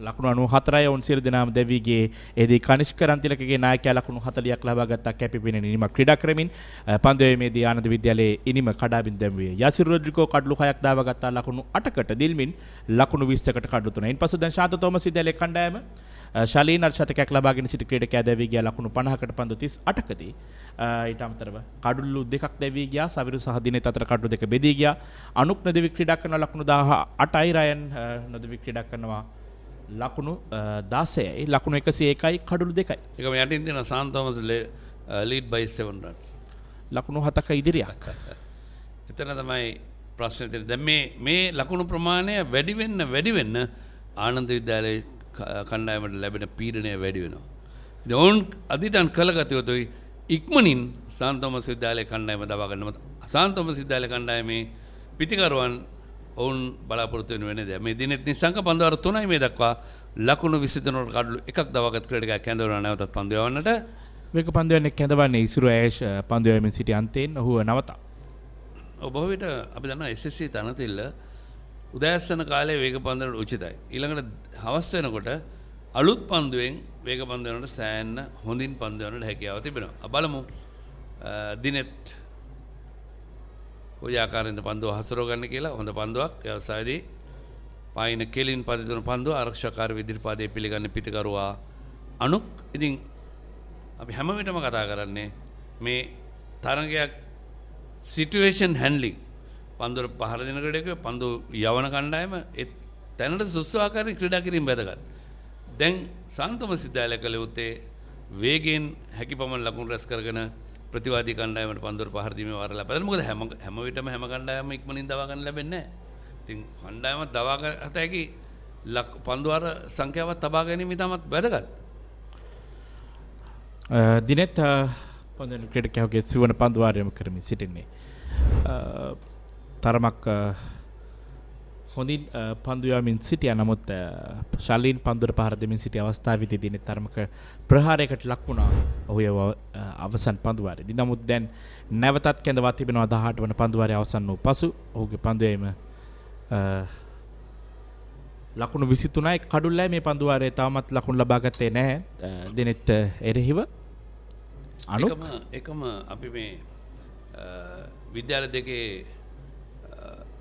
ලකුණු 94යි ඔවුන් සියලු දෙනාම දෙවිගේ එදී කනිෂ්ක රන්තිලකගේ නායකයා ලකුණු 40ක් ලබා ගත්තා කැපිපෙනෙන ඉනිමක් ක්‍රීඩා කරමින් පන්දුවේදී ආනන්ද විද්‍යාලයේ ඉනිම කඩාබින් දැමුවේ යසිර් රොඩ්රිගෝ කඩලු 6ක් දාවා ගත්තා ලකුණු 8කට දිල්මින් ලකුණු 20කට කඩලු 3. ඉන්පසු දැන් ශාන්ත තෝමස් විද්‍යාලයේ කණ්ඩායම ශාලීන් අර්ශතකයක් ලබාගෙන සිටි ක්‍රීඩකයා දැවී ගියා ලකුණු 50කට පන්දු 38කදී. ඊට අමතරව කඩලු දෙකක් දැවී ගියා. සවිරු සහ දිනෙත් අතර කඩලු දෙක බෙදී ගියා. අනුක් නදවි ක්‍රීඩා කරන ලකුණු 18යි රයන් නදවි ක්‍රීඩා කරනවා ලකුණු 16යි ලකුණු 101යි කඩලු 2යි. ඒකම යටින් දෙන සාන්තෝමස් ලීඩ් by 7 runs. ලකුණු 7ක ඉදිරියක්. එතන තමයි ප්‍රශ්නේ තියෙන්නේ. දැන් මේ ලකුණු ප්‍රමාණය වැඩි වෙන්න ආනන්ද විද්‍යාලයේ කණ්ඩායමට ලැබෙන පීඩනය වැඩි වෙනවා. ඉතින් ඔවුන් අදිටන් කළගත යුතුයි ඉක්මනින් සාන්තෝමස් විද්‍යාලයේ කණ්ඩායම දවා ගන්නම. සාන්තෝමස් විද්‍යාලයේ කණ්ඩායමේ පිටිකරුවන් ඔවුන් බලාපොරොත්තු වෙන දේ. මේ දිනෙත් නිසංක පන්දුවර 3යි මේ දක්වා ලකුණු 23කට කඩලු එකක් දවාගත් ක්‍රීඩකයා කැඳවනවා නැවතත් පන්දු යවන්නට. මේක පන්දු යන්නේ කැඳවන්නේ ඉසුරු ඇෂ් පන්දු යවමින් සිටි අන්තයෙන් ඔහුව නවතා. බොහෝ විට අපි දන්නවා SSC තනතිල්ල උදෑසන කාලේ වේග පන්දුවලට උචිතයි. ඊළඟට හවස් වෙනකොට අලුත් පන්දුවෙන් වේග පන්දුවලට සෑහෙන හොඳින් පන්දු යවන්නට හැකියාව තිබෙනවා. බලමු දිනෙත් කොයි ආකාරයෙන්ද පන්දුව හසුරව ගන්න කියලා. හොඳ පන්දුවක් අවසානයේදී පායින කෙලින් පදින පන්දුව ආරක්ෂාකාරී විදිහට පාදයේ පිළිගන්න පිටකරුවා අනුක්. ඉතින් අපි හැම විටම කතා කරන්නේ මේ තරගයක් සිටුේෂන් හැන්ඩ්ලිං පන්දුර පහර දෙන ක්‍රීඩකයෝ පන්දු යවන කණ්ඩායම ඒ තැනට සුසු ආකාරයෙන් ක්‍රීඩා කිරීම වැදගත්. දැන් සාන්තෝමස් විද්‍යාලය කළ යුත්තේ වේගයෙන් හැකි පමණ ලකුණු රැස් කරගෙන ප්‍රතිවාදී කණ්ඩායමට පන්දුර පහර දීමේ වාර ලැබෙන්න. මොකද හැම විටම හැම කණ්ඩායමම ඉක්මනින් දවා ගන්න ලැබෙන්නේ නැහැ. ඉතින් කණ්ඩායම දවා ගත හැකි පන්දුවර සංඛ්‍යාවක් තබා ගැනීම ඉතාමත් වැදගත්. දිනෙත් පන්දුන ක්‍රීඩකයාගේ සුවන පන්දුවාරයම කරමින් සිටින්නේ. තරමක් හොඳින් පන්දු යවමින් සිටියා. නමුත් ශාලීන් පන්දුර පහර දෙමින් සිටි අවස්ථාවේදී දිනේ තරමක ප්‍රහාරයකට ලක් වුණා ඔහුගේ අවසන් පන්දුවාරයේදී. නමුත් දැන් නැවතත් කැඳවා තිබෙනවා 18 වන පන්දුවාරය අවසන් වූ පසු ඔහුගේ පන්දුවේම ලකුණු 23යි කඩුල්ලයි මේ පන්දුවාරයේ තාමත් ලකුණු ලබා ගත්තේ නැහැ. දිනෙත් එරෙහිව එකම අපි මේ විද්‍යාල දෙකේ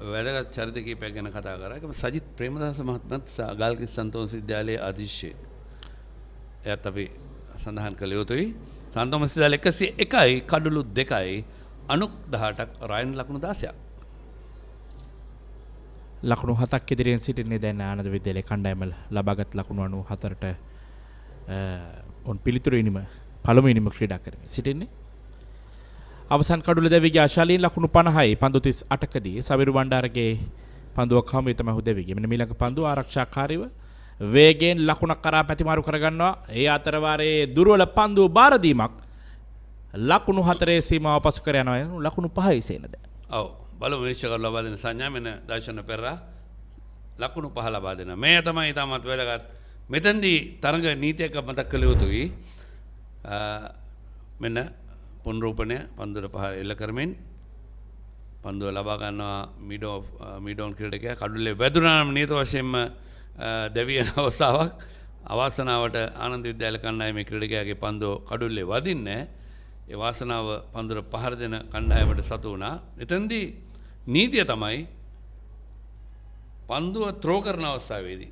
වැදගත් චරිත කීපයක් ගැන කතා කරා. ඒකම සජිත් ප්‍රේමදාස මහත්මයාත් ගල්කිස්ස සන්තෝෂ විද්‍යාලයේ අධිශය. එයත් අපි සඳහන් කළ යුතුයි. සාන්තෝමස් විද්‍යාල 101යි කඩලු 2යි අනුක් 18ක් රයන් ලකුණු 16ක්. ලකුණු 7ක් ඉදිරියෙන් සිටින්නේ දැන් ආනන්ද විද්‍යාලයේ කණ්ඩායම ලබාගත් ලකුණු 94ට ඔන් පිළිතුරු පළමුවෙනිම ක්‍රීඩා කරමින් සිටින්නේ. අවසන් කඩුල දෙවිගේ ආශාලීන් ලකුණු 50යි පන්දු 38කදී සවිරු බණ්ඩාරගේ පන්දුවක් හමුවේ තමයි දෙවිගේ. මෙන්න ඊළඟ පන්දුව ආරක්ෂාකාරීව වේගෙන් ලකුණක් කරා පැතිමාරු කරගන්නවා. ඒ අතර වාරයේ දුර්වල පන්දුව බාර දීමක් ලකුණු 4 සීමාව පසු කර යනවා. ලකුණු 5යි සේනද. ඔව් බලමු විනිශ්චයකරු ලබා දෙන සංඥා මෙන්න දර්ශන පෙරා ලකුණු 5 ලබා දෙනවා. මේ තමයි තාමත් වැදගත්. මෙතෙන්දී තරඟ නීතියක් මතක් කළ යුතුයි. මෙන්න පුනරූපණය පන්දුර පහ එල්ල කරමින් පන්දුව ලබා ගන්නවා මීඩෝන් ක්‍රීඩකයා. කඩුල්ලේ වැදුනා නම් නියත වශයෙන්ම දෙවියන අවස්ථාවක්. අවාසනාවට ආනන්ද විද්‍යාල කණ්ඩායමේ ක්‍රීඩකයාගේ පන්දුව කඩුල්ලේ වදින්නේ. ඒ වාසනාව පන්දුර පහර දෙන කණ්ඩායමට සතු වුණා. එතෙන්දී නීතිය තමයි පන්දුව ත්‍රෝ කරන අවස්ථාවේදී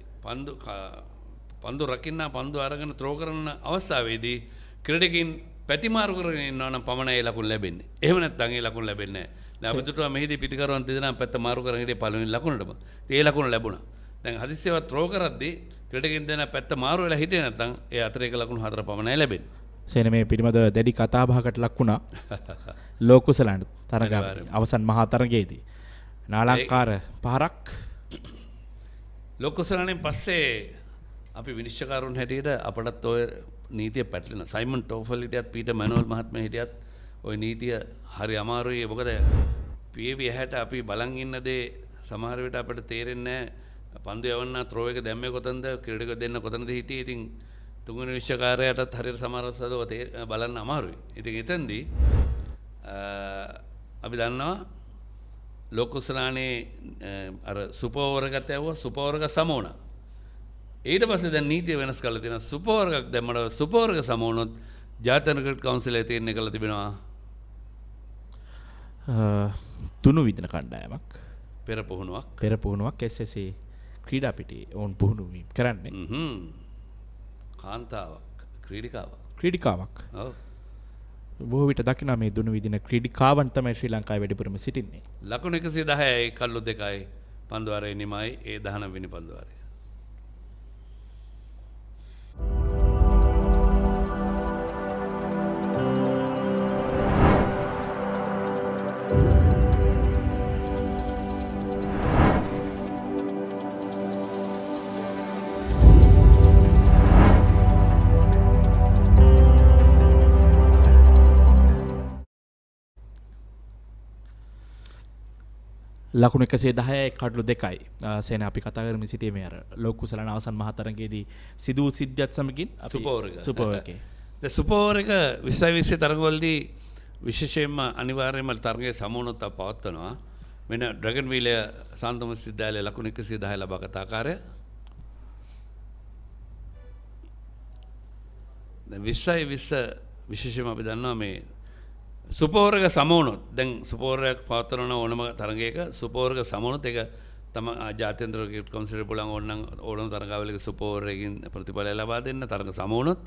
පන්දු රකින්න පන්දු අරගෙන ත්‍රෝ කරන අවස්ථාවේදී ක්‍රීඩකින් පැතිමාරු කරගෙන ඉන්නවා නම් පමණයි ඒ ලකුණු ලැබෙන්නේ. එහෙම නැත්නම් ඒ ලකුණු ලැබෙන්නේ නැහැ. දැන් අපිටුවා මෙහිදී පිටිකරුවන් දෙදෙනා පැත්ත මාරු කරගෙන හිටියේ පළවෙනි ලකුණටම. ඒ ලකුණු ලැබුණා. දැන් හදිස්සියව ත්‍රෝ කරද්දී ක්‍රීඩකින් දෙනා පැත්ත මාරු වෙලා හිටියේ නැත්නම් ඒ අතර එක ලකුණු 4 පමණයි ලැබෙන්නේ. සේන මේ පිළිබඳ දැඩි කතාබහකට ලක් වුණා. ලෝකුසලන්ට තරගාවේ අවසන් මහා තරගයේදී. නාලංකාර පහරක් ලෝකුසලන්ෙන් පස්සේ අපි විනිශ්චයකරුන් හැටියට අපටත් ඔය නීතිය පැටලෙන. සයිමන් ටෝෆල් හිටියත් පීටර් මැනුවල් මහත්මයා හිටියත් ওই නීතිය හරි අමාරුයි. මොකද පීවි ඇහැට අපි බලන් ඉන්න දේ සමහර විට අපිට තේරෙන්නේ නැහැ. පන්දු යවන්න ත්‍රෝ එක දැම්මේ කොතනද, ක්‍රීඩක දෙන්න කොතනද හිටියේ. ඉතින් තුන්වෙනි විනිශ්චයකාරයාටත් හරියට සමහර අවස්ථාවල බලන්න අමාරුයි. ඉතින් එතෙන්දී අපි දන්නවා ලෝකුසලානේ අර සුපෝවරගත යවුවා සුපෝවරග සමෝනා. ඊට පස්සේ දැන් නීතිය වෙනස් කරලා තියෙනවා. සුපෝවරගක් දැම්මම සුපෝවරග සමෝනොත් ජාත්‍යන්තර ක්‍රිකට් කවුන්සිලේ තීරණය කරලා තිබෙනවා තුනු විදින කණ්ඩායමක් පෙර පුහුණුවක් SSC ක්‍රීඩා පිටියේ ඕන් පුහුණු වීම කරන්නේ. කාන්තාවක් ක්‍රීඩිකාවක්. බොහෝ විට දකිනවා මේ දුනු විදින ක්‍රීඩිකාවන් තමයි ශ්‍රී ලංකාවේ වැඩිපුරම සිටින්නේ. ලකුණු 110යි කල්ලු 2යි පන්දුවාරේ නිමයි ඒ 19 වෙනි පන්දුවාරේ. ලකුණු 110යි කඩලු 2යි. සේන අපි කතා කරමින් සිටියේ මේ අර ලෝකුසලන අවසන් මහා තරගයේදී සිදු සිද්ධියත් සමගින් අපි සුපෝවරකේ. දැන් සුපෝවරක 2020 තරගවලදී විශේෂයෙන්ම අනිවාර්යයෙන්ම තරගයේ සමෝනත පවත්වනවා. මෙන්න ඩ්‍රැගන් වීලය සාන්තෝමස් විද්‍යාලයේ ලකුණු 110 ලබාගත් ආකාරය. දැන් 2020 විශේෂයෙන්ම අපි දන්නවා මේ සුපෝවරක සමෝනොත් දැන් සුපෝවරයක් පවත්වන ඕනම තරගයක සුපෝවරක සමෝනොත් ඒක තම ජාත්‍යන්තර ක්‍රිකට් කවුන්සිලේ පුළුවන් ඕනම තරගාවලියක සුපෝවරයකින් ප්‍රතිඵල ලබා දෙන්න තරග සමෝනොත්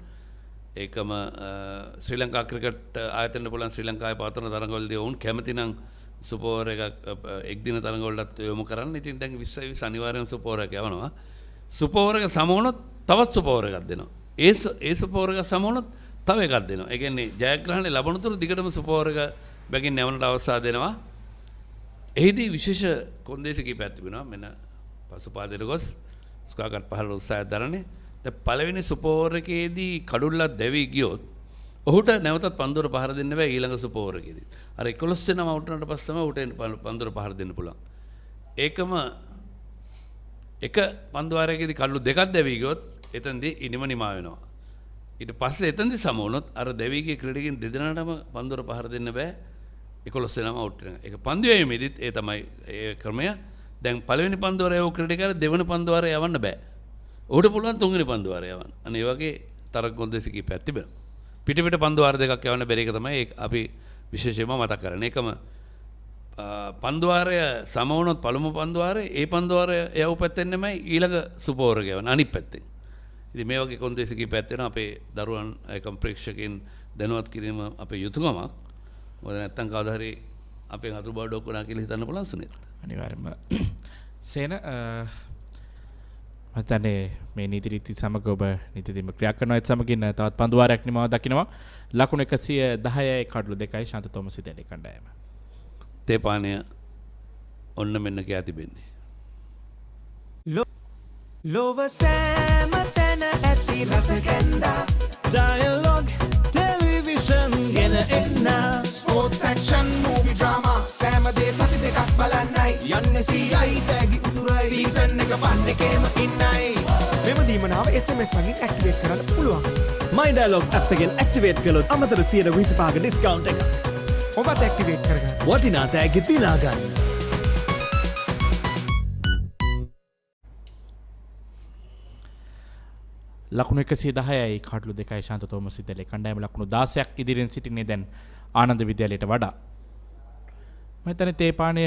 ඒකම ශ්‍රී ලංකා ක්‍රිකට් ආයතනයේ පුළුවන් ශ්‍රී ලංකාවේ පවත්වන තරගවලදී වුන් කැමති නම් සුපෝවර එකක් එක් දින තරගවලට යොමු කරන්න. ඉතින් දැන් 2020 අනිවාර්යයෙන් සුපෝවරයක් යවනවා. සුපෝවරක සමෝනොත් තවත් සුපෝවරයක් දෙනවා. ඒ සුපෝවරක සමෝනොත් තව එකක් දෙනවා. ඒ කියන්නේ ජයග්‍රහණය ලැබුණු තුරු දිගටම සුපෝවරක බැගින් යවන්නට අවස්ථාව දෙනවා. එහිදී විශේෂ කොන්දේසි කීපයක් තිබෙනවා. මෙන්න පසුපාදයට ගොස් ස්කෝර් පහළ උත්සාහය දරන්නේ. දැන් පළවෙනි සුපෝවරකේදී කඩුල්ලක් දැවි ගියොත් ඔහුට නැවතත් පන්දුර පහර දෙන්න බෑ ඊළඟ සුපෝවරකේදී. අර 11 වෙනම අවුට් වුණාට පස්සේ තමයි ඔහුට පන්දුර පහර දෙන්න පුළුවන්. ඒකම එක පන්දුවාරයකදී කඩුළු දෙකක් දැවි ගියොත් එතනදී ඉනිම නිමා වෙනවා. ඊට පස්සේ එතනදී සමවුනොත් අර දෙවිගේ ක්‍රීඩකින් දෙදෙනාටම පන්දුර පහර දෙන්න බෑ 11 වෙනම අවුට් වෙනවා. ඒක පන්දු යැවීමේදීත් ඒ තමයි ඒ ක්‍රමය. දැන් පළවෙනි පන්දුවාරය යව ක්‍රීඩකයාට දෙවෙනි පන්දුවාරය යවන්න බෑ. ඔහුට පුළුවන් තුන්වෙනි පන්දුවාරය යවන්න. අන්න ඒ වගේ තරග කොන්දේසි කීපයක් තිබෙනවා. පිට පන්දුවාර දෙකක් යවන්න බැරි එක තමයි අපි විශේෂයෙන්ම මතක් කරන්නේ. ඒකම පන්දුවාරය සමවුනොත් පළමු පන්දුවාරය ඒ පන්දුවාරය යව පැත්තෙන් නෙමෙයි ඊළඟ සුපෝවරක යවන්න අනිත් පැත්තෙන්. ඉතින් මේ වගේ කොන්දේසි කීපයක් තියෙනවා අපේ දරුවන් ඒකම් ප්‍රේක්ෂකයන් දැනුවත් කිරීම අපේ යුතුයකමක්. මොකද නැත්තම් කවදා හරි අපේ අතුරු බව ඩොක්කුණා කියලා හිතන්න පුළුවන් සුනිත්. අනිවාර්යයෙන්ම සේන මතන්නේ මේ නීති රීති සමග ඔබ නීතිදීම ක්‍රියා කරනවා ඒත් සමගින් තවත් පන්දු වාරයක් නිමාව දකිනවා. ලකුණු 110යි කඩලු 2යි ශාන්ත තෝමස් විද්‍යාලයේ කණ්ඩායම. තේපානය ඔන්න මෙන්න කියා තිබෙන්නේ. ලොව සෑම තැන ඇති රසකැන්ඩා ඩයලොග් ටෙලිවිෂන් ගෙන එන්න ස්පෝර්ට්ස් ඇක්ෂන් මූවි ඩ්‍රාමා සෑම දේ සති දෙකක් බලන්නයි යන්න සීයයි තෑගි උතුරයි සීසන් එක ෆන් එකේම ඉන්නයි මෙම දීමනාව SMS මගින් ඇක්ටිවේට් කරන්න පුළුවන්. My Dialogue app එකෙන් ඇක්ටිවේට් කළොත් අමතර 125ක ඩිස්කවුන්ට් එකක් ඔබත් ඇක්ටිවේට් කරගන්න. වටිනා තෑගි දිනා ගන්න. ලකුණු 110යි කඩලු 2යි ශාන්ත තෝමස් විද්‍යාලයේ කණ්ඩායම ලකුණු 16ක් ඉදිරියෙන් සිටින්නේ දැන් ආනන්ද විද්‍යාලයට වඩා. මම හිතන්නේ තේපානය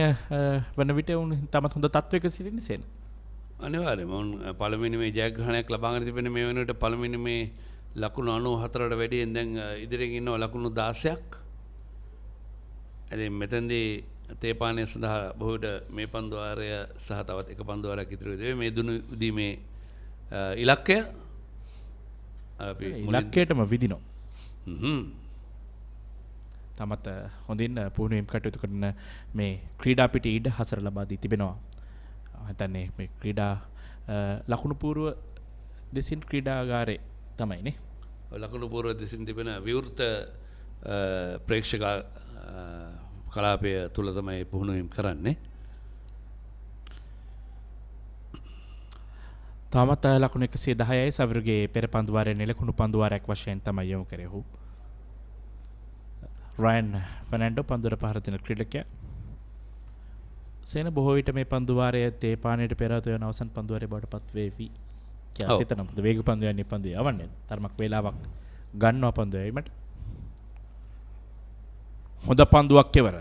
වන විට උන් තමත් හොඳ තත්වයක සිටින්නේ සේන. අනිවාර්යයෙන්ම උන් පළවෙනි මේ ජයග්‍රහණයක් ලබාගෙන තිබෙන මේ වෙනුවට පළවෙනි මේ ලකුණු 94ට වැඩියෙන් දැන් ඉදිරියෙන් ඉන්නවා ලකුණු 16ක්. ඉතින් මෙතෙන්දී තේපානය සඳහා බොහෝට මේ පන්දු වාරය සහ තවත් එක පන්දු වාරයක් ඉතුරු වෙයි. මේ දුනු උදීමේ ඉලක්කය ඉලක්කයටම විදිනවා. තමත් හොඳින් පුහුණුවීම් කටයුතු කරන මේ ක්‍රීඩා පිටි ඉඩ හසර ලබා දී තිබෙනවා. හිතන්නේ මේ ක්‍රීඩා ලකුණු පූර්ව දෙසින් ක්‍රීඩාගාරේ තමයිනේ. ලකුණු පූර්ව දෙසින් තිබෙන විවෘත ප්‍රේක්ෂක කලාපය තුල තමයි පුහුණුවීම් කරන්නේ. තාමත් ලකුණු 110යි සවිරුගේ පෙර පන්දු වාරයේ ලකුණු පන්දු වාරයක් වශයෙන් තමයි යොමු කරේ ඔහු. රයන් ෆර්නැන්ඩෝ පන්දුර පහර දෙන ක්‍රීඩකයා. සේන බොහෝ විට මේ පන්දු වාරයේ තේපානයට පෙර ආතු යන අවසන් පන්දු වාරයේ බවට පත් වේවි. කියලා සිතන මොකද වේග පන්දු යන්නේ පන්දු යවන්නේ. තරමක් වේලාවක් ගන්නවා පන්දු යීමට. හොඳ පන්දුවක් කෙවර.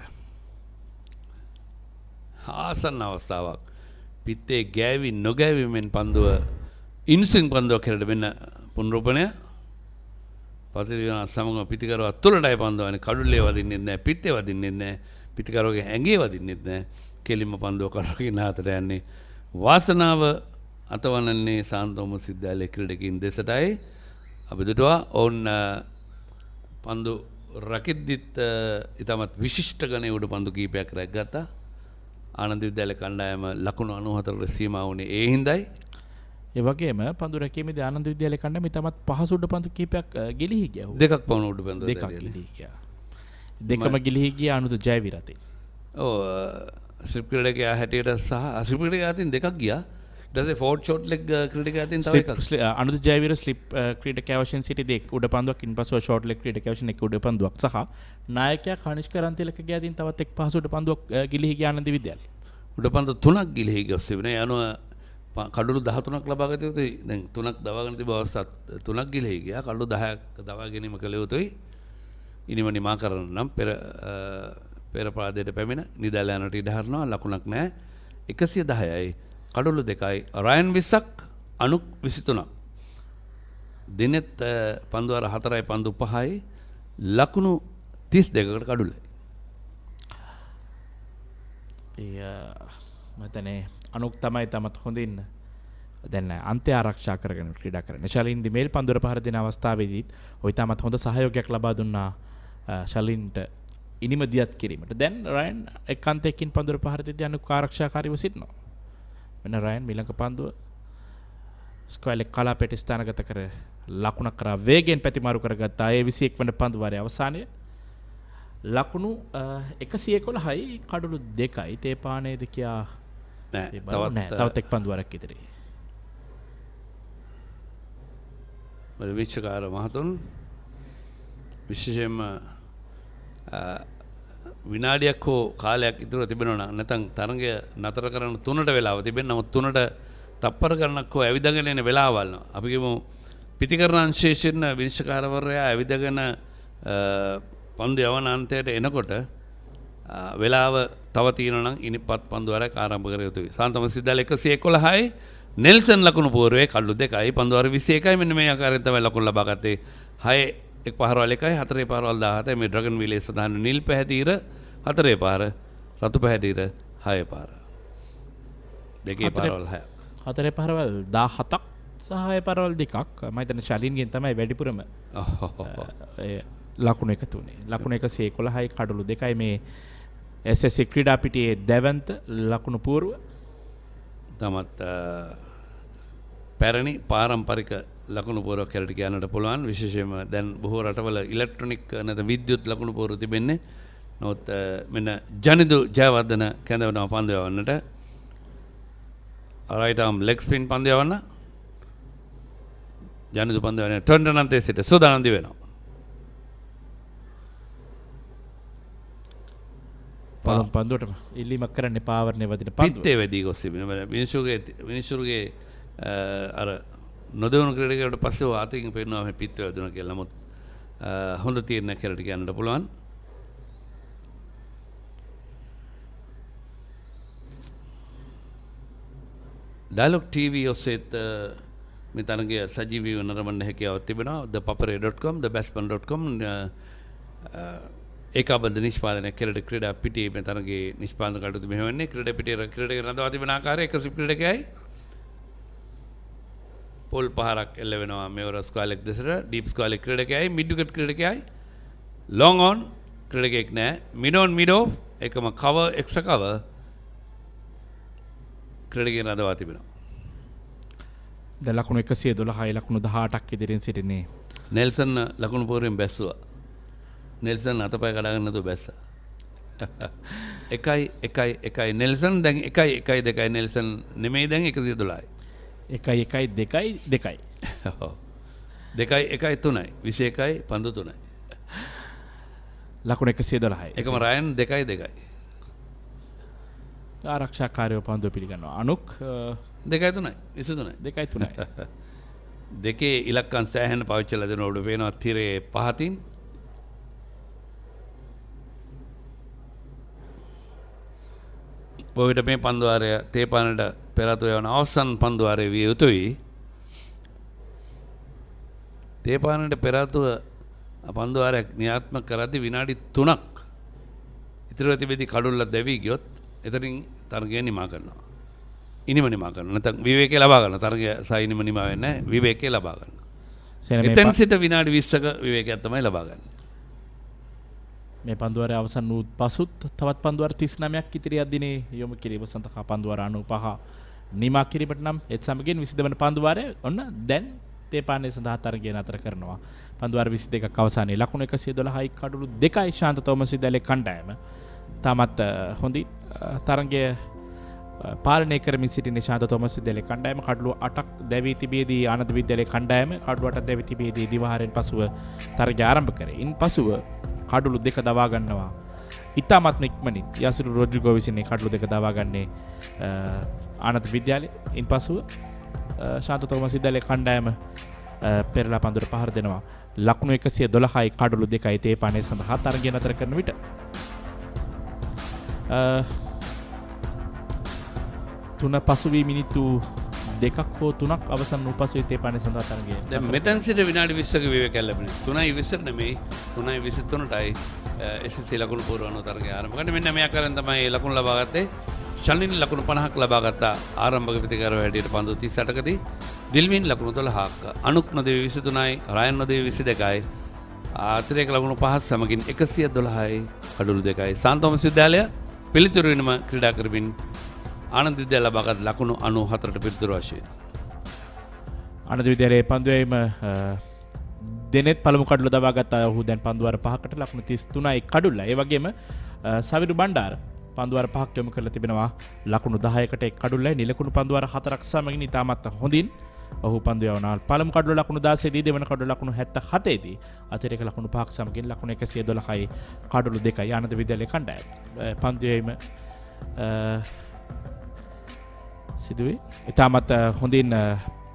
ආසන්න අවස්ථාවක්. පිත්තේ ගෑවි නොගෑවීමෙන් පන්දුව ඉන්සින් පන්දුවක් හැරට වෙන්න පුනරුපණය පතිදින සමග පිතිකරුව තුළටයි පන්දුවන්නේ කඩුල්ලේ වදින්නෙත් නැහැ පිත්තේ වදින්නෙත් නැහැ පිතිකරුවගේ ඇඟේ වදින්නෙත් නැහැ කෙලින්ම පන්දුව කරගෙන හතට යන්නේ වාසනාව අතවනන්නේ සාන්තෝම විද්‍යාලයේ ක්‍රීඩකයින් දෙසටයි අපි දුටුවා ඔවුන් පන්දු රකිද්දිත් ඉතාමත් විශිෂ්ට ගණයේ උඩ පන්දු කීපයක් රැග්ගත්තා. ආනන්ද විද්‍යාලය කණ්ඩායම ලකුණු 94ට සීමා වුණේ ඒ හින්දායි. ඒ වගේම පන්දු රැකීමේදී ආනන්ද විද්‍යාලය කණ්ඩායම ඉතාමත් පහසු උඩ පන්දු කීපයක් ගිලිහි ගියා. දෙකක් පවුණු උඩ පන්දු දෙකක් ගිලිහි ගියා. දෙකම ගිලිහි ගියා අනුද ජයවිරතේ. ඔව් ස්ලිප් ක්‍රීඩකයා හැටියට සහ ස්ලිප් ක්‍රීඩකයා අතින් දෙකක් ගියා. ඊට පස්සේ ෆෝර්ඩ් ෂොට් ලෙග් ක්‍රීඩකයා අතින් තව එකක්. අනුද ජයවිර ස්ලිප් ක්‍රීඩකයා වශයෙන් සිටි දෙක උඩ පන්දුවක් ඉන්පසුව ෂොට් ලෙග් ක්‍රීඩකයා වශයෙන් එක උඩ පන්දුවක් සහ නායකයා කනිෂ්ක රන්තිලකගේ අතින් තවත් එක් පහසු උඩ පන්දුවක් ගිලිහි ගියා ආනන්ද විද්‍යාලයේ. උඩපන්දු 3ක් ගිලිහි ගියොත් තිබුණේ යනවා කඩලු 13ක් ලබා ගත යුතුයි. දැන් 3ක් දවාගෙන තිබව අවස්ථා 3ක් ගිලිහි ගියා. කඩලු 10ක් දවා ගැනීම කළ යුතුයි. ඉනිම නිමා කරන්න නම් පෙර පාදයට පැමිණ නිදාල යනට ඉඩ හරිනවා. ලකුණක් නැහැ. 110යි කඩලු 2යි රයන් 20ක් අනුක් 23ක්. දිනෙත් පන්දු වර 4යි පන්දු 5යි ලකුණු 32කට කඩුලයි. මතනේ අනුක් තමයි තමත් හොඳින් දැන් අන්ත්‍ය ආරක්ෂා කරගෙන ක්‍රීඩා කරන්නේ. ශලින් දිමේල් පන්දුර පහර දෙන අවස්ථාවේදීත් ඔය තමත් හොඳ සහයෝගයක් ලබා දුන්නා ශලින්ට ඉනිම දියත් කිරීමට. දැන් රයන් එක් අන්තයකින් පන්දුර පහර දෙද්දී අනුක් ආරක්ෂාකාරීව සිටිනවා. වෙන රයන් මිලක පන්දුව ස්ක්වයර් කලාපයට ස්ථානගත කර ලකුණක් කරා වේගයෙන් පැතිමාරු කරගත්තා. ඒ 21 වන පන්දු වාරයේ අවසානයේ ලකුණු 111යි කඩලු 2යි තේපානයේද කියා තවත් එක් පන්දු වරක් ඉදිරි. විචාර මහතුන් විශේෂයෙන්ම විනාඩියක් හෝ කාලයක් ඉතුරු තිබෙනවා නැත්නම් තරඟය නතර කරන්න 3ට වෙලාව තිබෙන නමුත් 3ට තප්පර ගණනක් හෝ ඇවිදගෙන එන වෙලාවල් අපි කියමු පිටිකරණ අංශයෙන් විනිශ්චයකාරවරයා ඇවිදගෙන පන්දු යවන අන්තයට එනකොට වෙලාව තව තියෙනවා නම් ඉනිපත් පන්දු වරක් ආරම්භ කර යුතුයි. සාන්තම විද්‍යාලය 111යි නෙල්සන් ලකුණු පූර්වයේ කඩලු 2යි පන්දුවාර 21යි මෙන්න මේ ආකාරයෙන් තමයි ලකුණු ලබා ගත්තේ 6 එක් පහරවල් 1යි 4 පහරවල් 17යි මේ ඩ්‍රැගන් වීලේ සඳහන් නිල් පැහැදීර 4 පාර රතු පැහැදීර 6 පාර දෙකේ පහරවල් 6 4 පහරවල් 17ක් සහ 6 පහරවල් 2ක් මම හිතන්නේ ශලින්ගෙන් තමයි වැඩිපුරම ලකුණු එකතු වුණේ ලකුණු 111යි කඩලු 2යි මේ SSC ක්‍රීඩා පිටියේ දෙවන්ත ලකුණු පූර්ව තමත් පැරණි පාරම්පරික ලකුණු පූර්වක කැරට කියන්නට පුළුවන් විශේෂයෙන්ම දැන් බොහෝ රටවල ඉලෙක්ට්‍රොනික නැත්නම් විද්‍යුත් ලකුණු පූර්ව තිබෙන්නේ නමුත් මෙන්න ජනිදු ජයවර්ධන කැඳවනවා පන්දු යවන්නට right arm leg spin පන්දු යවන්න ජනිදු පන්දු යවන්න ටර්න් අනන්තයේ සිට සුදානම් දිවෙනවා පළමු පන්දුවටම ඉල්ලීමක් කරන්නේ පාවරණය වදින පන්දුව පිටේ වැදී ගොස් තිබෙනවා මිනිසුගේ අර නොදවුණු ක්‍රීඩකයෙකුට පස්සේ ආතකින් පේනවා මේ පිටේ වැදුණා කියලා. නමුත් හොඳ තීරණයක් කරලා කියන්නට පුළුවන්. ඩයලොග් ටීවී ඔස්සේත් මේ තරගය සජීවීව නරඹන්න හැකියාවක් තිබෙනවා. ThePapare.com thebestman.com ඒකාබද්ධ නිෂ්පාදනයක් කෙරෙට ක්‍රීඩා පිටියේ මේ තරගයේ නිෂ්පාදන කටයුතු මෙහෙවන්නේ ක්‍රීඩා පිටියේ ක්‍රීඩක රඳවා තිබෙන ආකාරය එක ක්‍රීඩකයයි පොල් පහරක් එල්ල වෙනවා මෙවර ස්ක්වයර් දෙසට ඩීප් ස්ක්වයර් ක්‍රීඩකයයි මිඩ් විකට් ක්‍රීඩකයයි ලොං ඔන් ක්‍රීඩකෙක් නෑ මිඩ් ඔන් මිඩ් ඔෆ් එකම කවර් එක්ස්ට්‍රා කවර් ක්‍රීඩකයන් රඳවා තිබෙනවා. දැන් ලකුණු 112යි ලකුණු 18ක් ඉදිරියෙන් සිටින්නේ. නෙල්සන් ලකුණු පෝරෙන් බැස්සුවා. නෙල්සන් අතපය කඩාගෙන නැතුව බැස්සා. 1-1-1 නෙල්සන් දැන් 1-1-2 නෙල්සන් නෙමෙයි දැන් 112යි. 1-1-2-2. ඔව්. 2-1-3යි 21යි පන්දු 3යි. ලකුණු 112යි. එකම රයන් 2-2යි. ආරක්ෂාකාරයෝ පන්දුව පිළිගන්නවා. අනුක් 2-3යි 23යි. 2-3යි. දෙකේ ඉලක්කම් සෑහෙන පාවිච්චිලා දෙන උඩ පේනවා තිරේ පහතින්. බොවිට මේ පන්දුවාරය තේපානට පෙරාතුව යවන අවසන් පන්දුවාරය විය යුතුයි. තේපානට පෙරාතුව පන්දුවාරයක් න්‍යාත්මක කරද්දී විනාඩි 3ක් ඉතිරිව තිබෙද්දී කඩුල්ල දැවී ගියොත් එතනින් තරගය නිමා කරනවා. ඉනිම නිමා කරනවා. නැත්නම් විවේකේ ලබා ගන්නවා. තරගය සයිනිම නිමා වෙන්නේ නැහැ. විවේකේ ලබා ගන්නවා. එතෙන් සිට විනාඩි 20ක විවේකයක් තමයි ලබා ගන්නේ. මේ පන්දුවාරය අවසන් වූ පසුත් තවත් පන්දුවාර 39ක් ඉතිරියක් දිනේ යොමු කිරීම සඳහා පන්දුවාර 95 නිමා කිරීමට නම් ඒත් සමගින් 22 වන පන්දුවාරය ඔන්න දැන් තේපානේ සඳහා තරගය නතර කරනවා. පන්දුවාර 22ක් අවසානයේ ලකුණු 112යි කඩලු 2යි ශාන්ත තෝමස් විද්‍යාලයේ කණ්ඩායම තාමත් හොඳින් තරගය පාලනය කරමින් සිටින ශාන්ත තෝමස් විද්‍යාලයේ කණ්ඩායම කඩලු 8ක් දැවී තිබියදී ආනන්ද විද්‍යාලයේ කණ්ඩායම කඩලු 8ක් දැවී තිබියදී දිවහරෙන් පසුව තරගය ආරම්භ කරේ. ඉන්පසුව කඩලු 2 දවා ගන්නවා. ඉතාමත්ම ඉක්මනින් යසිරු රොඩ්රිගෝ විසින් කඩලු 2 දවා ගන්නේ ආනන්ද විද්‍යාලයේ. ඉන්පසුව ශාන්ත තෝමස් විද්‍යාලයේ කණ්ඩායම පෙරලා පන්දුවට පහර දෙනවා. ලකුණු 112යි කඩලු 2යි තේපානේ සඳහා තරගය නතර කරන විට තුන පසුවී මිනිත්තු 2ක් හෝ 3ක් අවසන් වූ පසු තේපානේ සඳහා තරගය. දැන් මෙතන සිට විනාඩි 20ක විවේකයක් ලැබෙනවා. 3:20 නෙමෙයි 3:23ටයි SSC ලකුණු පුරවන තරගය ආරම්භ කරන්නේ. මෙන්න මේ ආකාරයෙන් තමයි ලකුණු ලබා ගත්තේ. ශල්නින් ලකුණු 50ක් ලබා ගත්තා ආරම්භක ප්‍රතිකාරව හැටියට පන්දු 38කදී. දිල්වින් ලකුණු 12ක්. අනුක් නොදෙවි 23යි, රයන් නොදෙවි 22යි. අතිරේක ලකුණු 5ක් සමගින් 112යි කඩලු 2යි. සාන්තෝමස් විද්‍යාලය පිළිතුරු වෙනම ක්‍රීඩා කරමින් ආනන්ද විද්‍යාලය ලබාගත් ලකුණු 94ට පිළිතුරු වශයෙන්. ආනන්ද විද්‍යාලයේ පන්දුවේම දෙනෙත් පළමු කඩුල දවා ගත්තා. ඔහු දැන් පන්දුවාර 5කට ලකුණු 33යි කඩුල්ල. ඒ වගේම සවිරු බණ්ඩාර පන්දුවාර 5ක් යොමු කරලා තිබෙනවා. ලකුණු 10කට එක් කඩුල්ලයි නිලකුණු පන්දුවාර 4ක් සමගින් ඉතාමත් හොඳින් ඔහු පන්දු යවනවා. පළමු කඩුල ලකුණු 16 දී දෙවන කඩුල ලකුණු 77 දී අතිරේක ලකුණු 5ක් සමගින් ලකුණු 112යි කඩුළු 2යි ආනන්ද විද්‍යාලයේ කණ්ඩායම. පන්දුවේම සිදුවේ. ඉතාමත් හොඳින්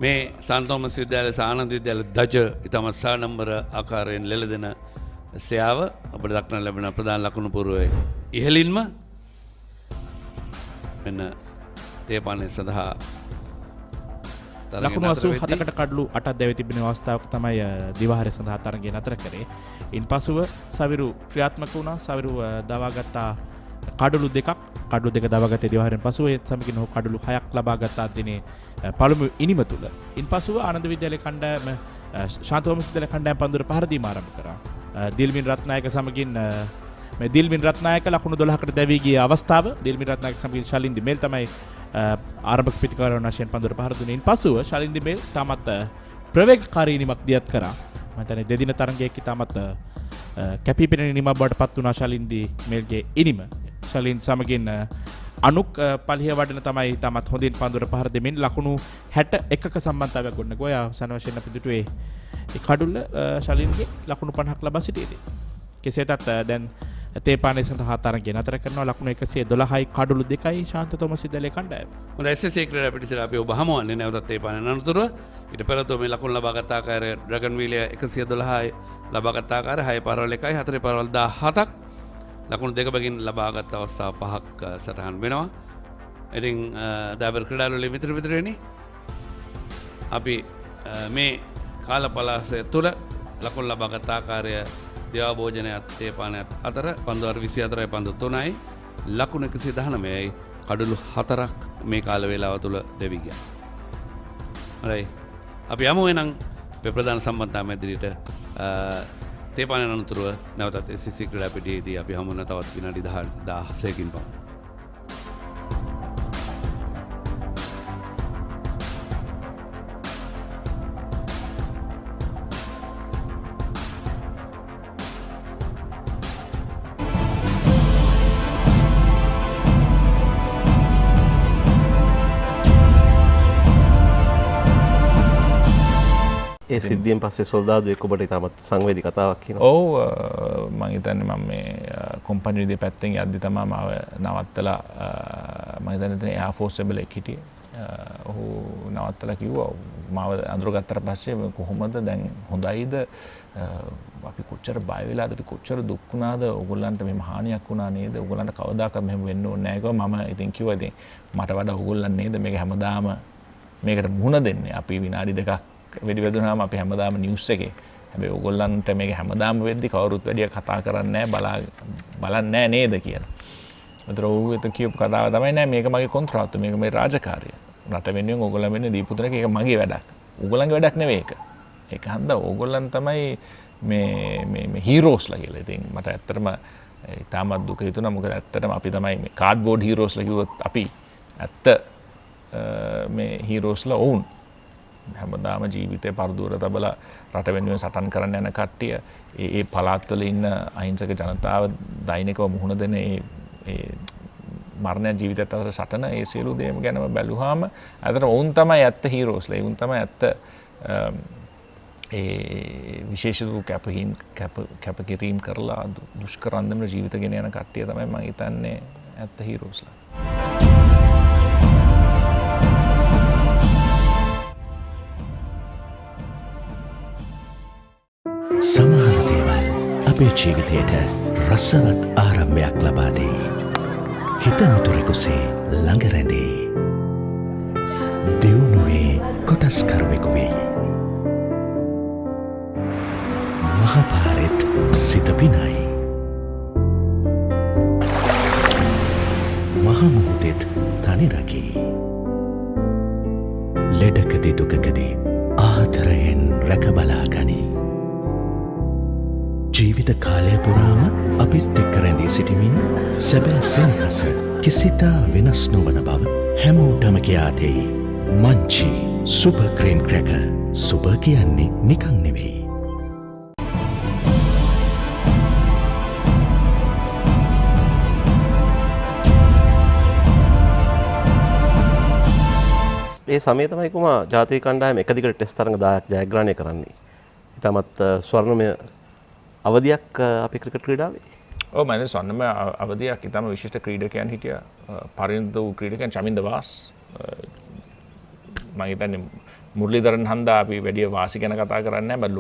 මේ සාන්තෝමස් විද්‍යාලයේ ආනන්ද විද්‍යාලයේ දජ ඉතාමත් සා නම්බර ආකාරයෙන් ලෙලදෙන සයාව අපිට දක්නට ලැබෙන ප්‍රධාන ලකුණු පුරවේ ඉහළින්ම මෙන්න තේපානේ සඳහා ලකුණු 87කට කඩලු 8ක් දැවී තිබෙන අවස්ථාවක තමයි දිවාහාරය සඳහා තරගය නතර කරේ. ඉන්පසුව සවිරු ක්‍රියාත්මක වුණා. සවිරු දවාගත්තා කඩලු දෙක දවාගත්තේ දිවාහාරයෙන් පසුව ඒ සමගින් ඔහු කඩලු 6ක් ලබා ගත්තා දිනේ පළමු ඉනිම තුල. ඉන්පසුව ආනන්ද විද්‍යාලයේ කණ්ඩායම ශාන්තෝමස් විද්‍යාලයේ කණ්ඩායම පන්දුර පහර දීම ආරම්භ කරා. දිල්මින් රත්නායක සමගින් මේ දිල්මින් රත්නායක ලකුණු 12කට දැවී ගිය අවස්ථාව දිල්මින් රත්නායක සමගින් ශලින්දි මේල් තමයි ආරම්භක පිටිකාරවන වශයෙන් පන්දුර පහර දුන්නේ. ඉන්පසුව ශලින්දි මේල් තමත් ප්‍රවේගකාරී ඉනිමක් දියත් කරා. මම හිතන්නේ දෙදින තරගයක තමත් කැපිපෙනෙන ඉනිමක් බවට පත් වුණා ශලින්දි මේල්ගේ ඉනිම. ශලින් සමගින් අනුක් පලිය වඩන තමයි තමත් හොඳින් පන්දුර පහර දෙමින් ලකුණු 61ක සම්බන්ධතාවයක් ගොඩනගුවා. අවසාන වශයෙන් අපි දුටුවේ ඒ කඩුල්ල ශලින්ගේ ලකුණු 50ක් ලබා සිටියේදී. කෙසේතත් දැන් තේපානේ සඳහා තරගය නතර කරනවා. ලකුණු 112යි කඩුළු 2යි ශාන්ත තෝමස් විද්‍යාලයේ කණ්ඩායම. හොඳයි SSC ක්‍රීඩා පිටිසර අපි ඔබ හමුවන්නේ නැවතත් තේපානේ අනතුරුව. ඊට පෙරතෝ මේ ලකුණු ලබාගත් ආකාරය ඩ්‍රැගන් වීලිය 112යි ලබාගත් ආකාරය 6 පාරවල් 1යි 4 පාරවල් 17ක් ලකුණු දෙක බැගින් ලබාගත් අවස්ථා 5ක් සටහන් වෙනවා. ඉතින් ඩාබර් ක්‍රීඩාවල මිත්‍රවෙනි අපි මේ කාල පලාසය තුළ ලකුණු ලබාගත් ආකාරය දිවාභෝජනයත් තේපානයත් අතර පන්දු 24යි පන්දු 3යි ලකුණු 119යි කඩලු 4ක් මේ කාල වේලාව තුළ දෙවි ගියා. හරි. අපි යමු එනම් ප්‍රධාන සම්බන්ධතා මැදිරියට තේපානේ අනතුරුව නැවතත් SSC ක්‍රීඩා පිටියේදී අපි හමු වෙන තවත් විනාඩි 16කින් පමණ. ඒ සිද්ධියෙන් පස්සේ සොල්දාදුවෙක් ඔබට ඉතාමත් සංවේදී කතාවක් කියනවා. ඔව් මම හිතන්නේ මම මේ කොම්පැනි විදිහේ පැත්තෙන් යද්දි තමයි මාව නවත්තලා මම හිතන්නේ එයාර් ෆෝස් එකේ හිටියේ. ඔහු නවත්තලා කිව්වා මාව අඳුරගත්තට පස්සේ කොහොමද දැන් හොඳයිද අපි කොච්චර බය වෙලාද අපි කොච්චර දුක් වුණාද ඕගොල්ලන්ට මෙහෙම හානියක් වුණා නේද ඕගොල්ලන්ට කවදාකවත් මෙහෙම වෙන්න ඕනේ නැහැ කිව්වා. මම ඉතින් කිව්වා ඉතින් මට වඩා ඕගොල්ලන් නේද මේක හැමදාම මේකට මුහුණ දෙන්නේ. අපි විනාඩි දෙකක් වෙඩි වැදුනාම අපි හැමදාම නිවුස් එකේ. හැබැයි ඕගොල්ලන්ට මේක හැමදාම වෙද්දි කවුරුත් වැඩිය කතා කරන්නේ නැහැ බලන්නේ නේද කියලා. ඒතර ඌ ඒක කියපු කතාව තමයි නෑ මේක මගේ කොන්ත්‍රාත්තුව මේක මේ රාජකාරිය. රට වෙනුවෙන් ඕගොල්ලන් වෙන්නේ දීපු දෙනක ඒක මගේ වැඩක්. ඕගොල්ලන්ගේ වැඩක් නෙවෙයි ඒක. ඒක හන්ද ඕගොල්ලන් තමයි මේ හීරෝස්ලා කියලා. ඉතින් මට ඇත්තටම තාමත් දුක හිතුණා. මොකද ඇත්තටම අපි තමයි මේ කාඩ්බෝඩ් හීරෝස්ලා කිව්වොත් අපි ඇත්ත මේ හීරෝස්ලා වුන්. හැමදාම ජීවිතේ පරදුවර තබලා රට වෙනුවෙන් සටන් කරන්න යන කට්ටිය ඒ පළාත්වල ඉන්න අහිංසක ජනතාව දෛනිකව මුහුණ දෙන ඒ මරණ ජීවිතයත් අතර සටන ඒ සියලු දේම ගැනම බැලුවාම අතන වුන් තමයි ඇත්ත හීරෝස්ලා. වුන් තමයි ඇත්ත ඒ විශේෂ වූ කැපකිරීම් කරලා දුෂ්කරන්දම ජීවිත ගෙන යන කට්ටිය තමයි මම හිතන්නේ ඇත්ත හීරෝස්ලා. සමහර දේවල් අපේ ජීවිතයට රසවත් ආරම්භයක් ලබා දෙයි. හිතමිතුරෙකුසේ ළඟ රැඳේ. දියුණුවේ කොටස්කරුවෙකු වෙයි. මහපාරෙත් සිත පිනයි. මහමුහුදෙත් තනි රකී. ලෙඩකදී දුකකදී ආදරයෙන් රැකබලා ගනී. ජීවිත කාලය පුරාම අපිත් එක්ක රැඳී සිටිමින් සැබෑ සෙනෙහස කිසිතා වෙනස් නොවන බව හැමෝටම කියා දෙයි. Munchee super cream cracker. Super කියන්නේ නිකන් නෙවෙයි. ඒ සමය තමයි කුමා ජාතික කණ්ඩායම එක දිගට ටෙස්ට් තරඟ 10ක් ජයග්‍රහණය කරන්නේ. ඉතාමත් ස්වර්ණමය අවධියක් අපේ ක්‍රිකට් ක්‍රීඩාවේ. ඔව් මම ස්වර්ණමය අවධියක්. ඉතාම විශිෂ්ට ක්‍රීඩකයන් හිටියා. පරිණත වූ ක්‍රීඩකයන් චමින්ද වාස් මම හිතන්නේ මුරලීධරන් හන්දා අපි වැඩි වාසි ගැන කතා කරන්නේ නැහැ.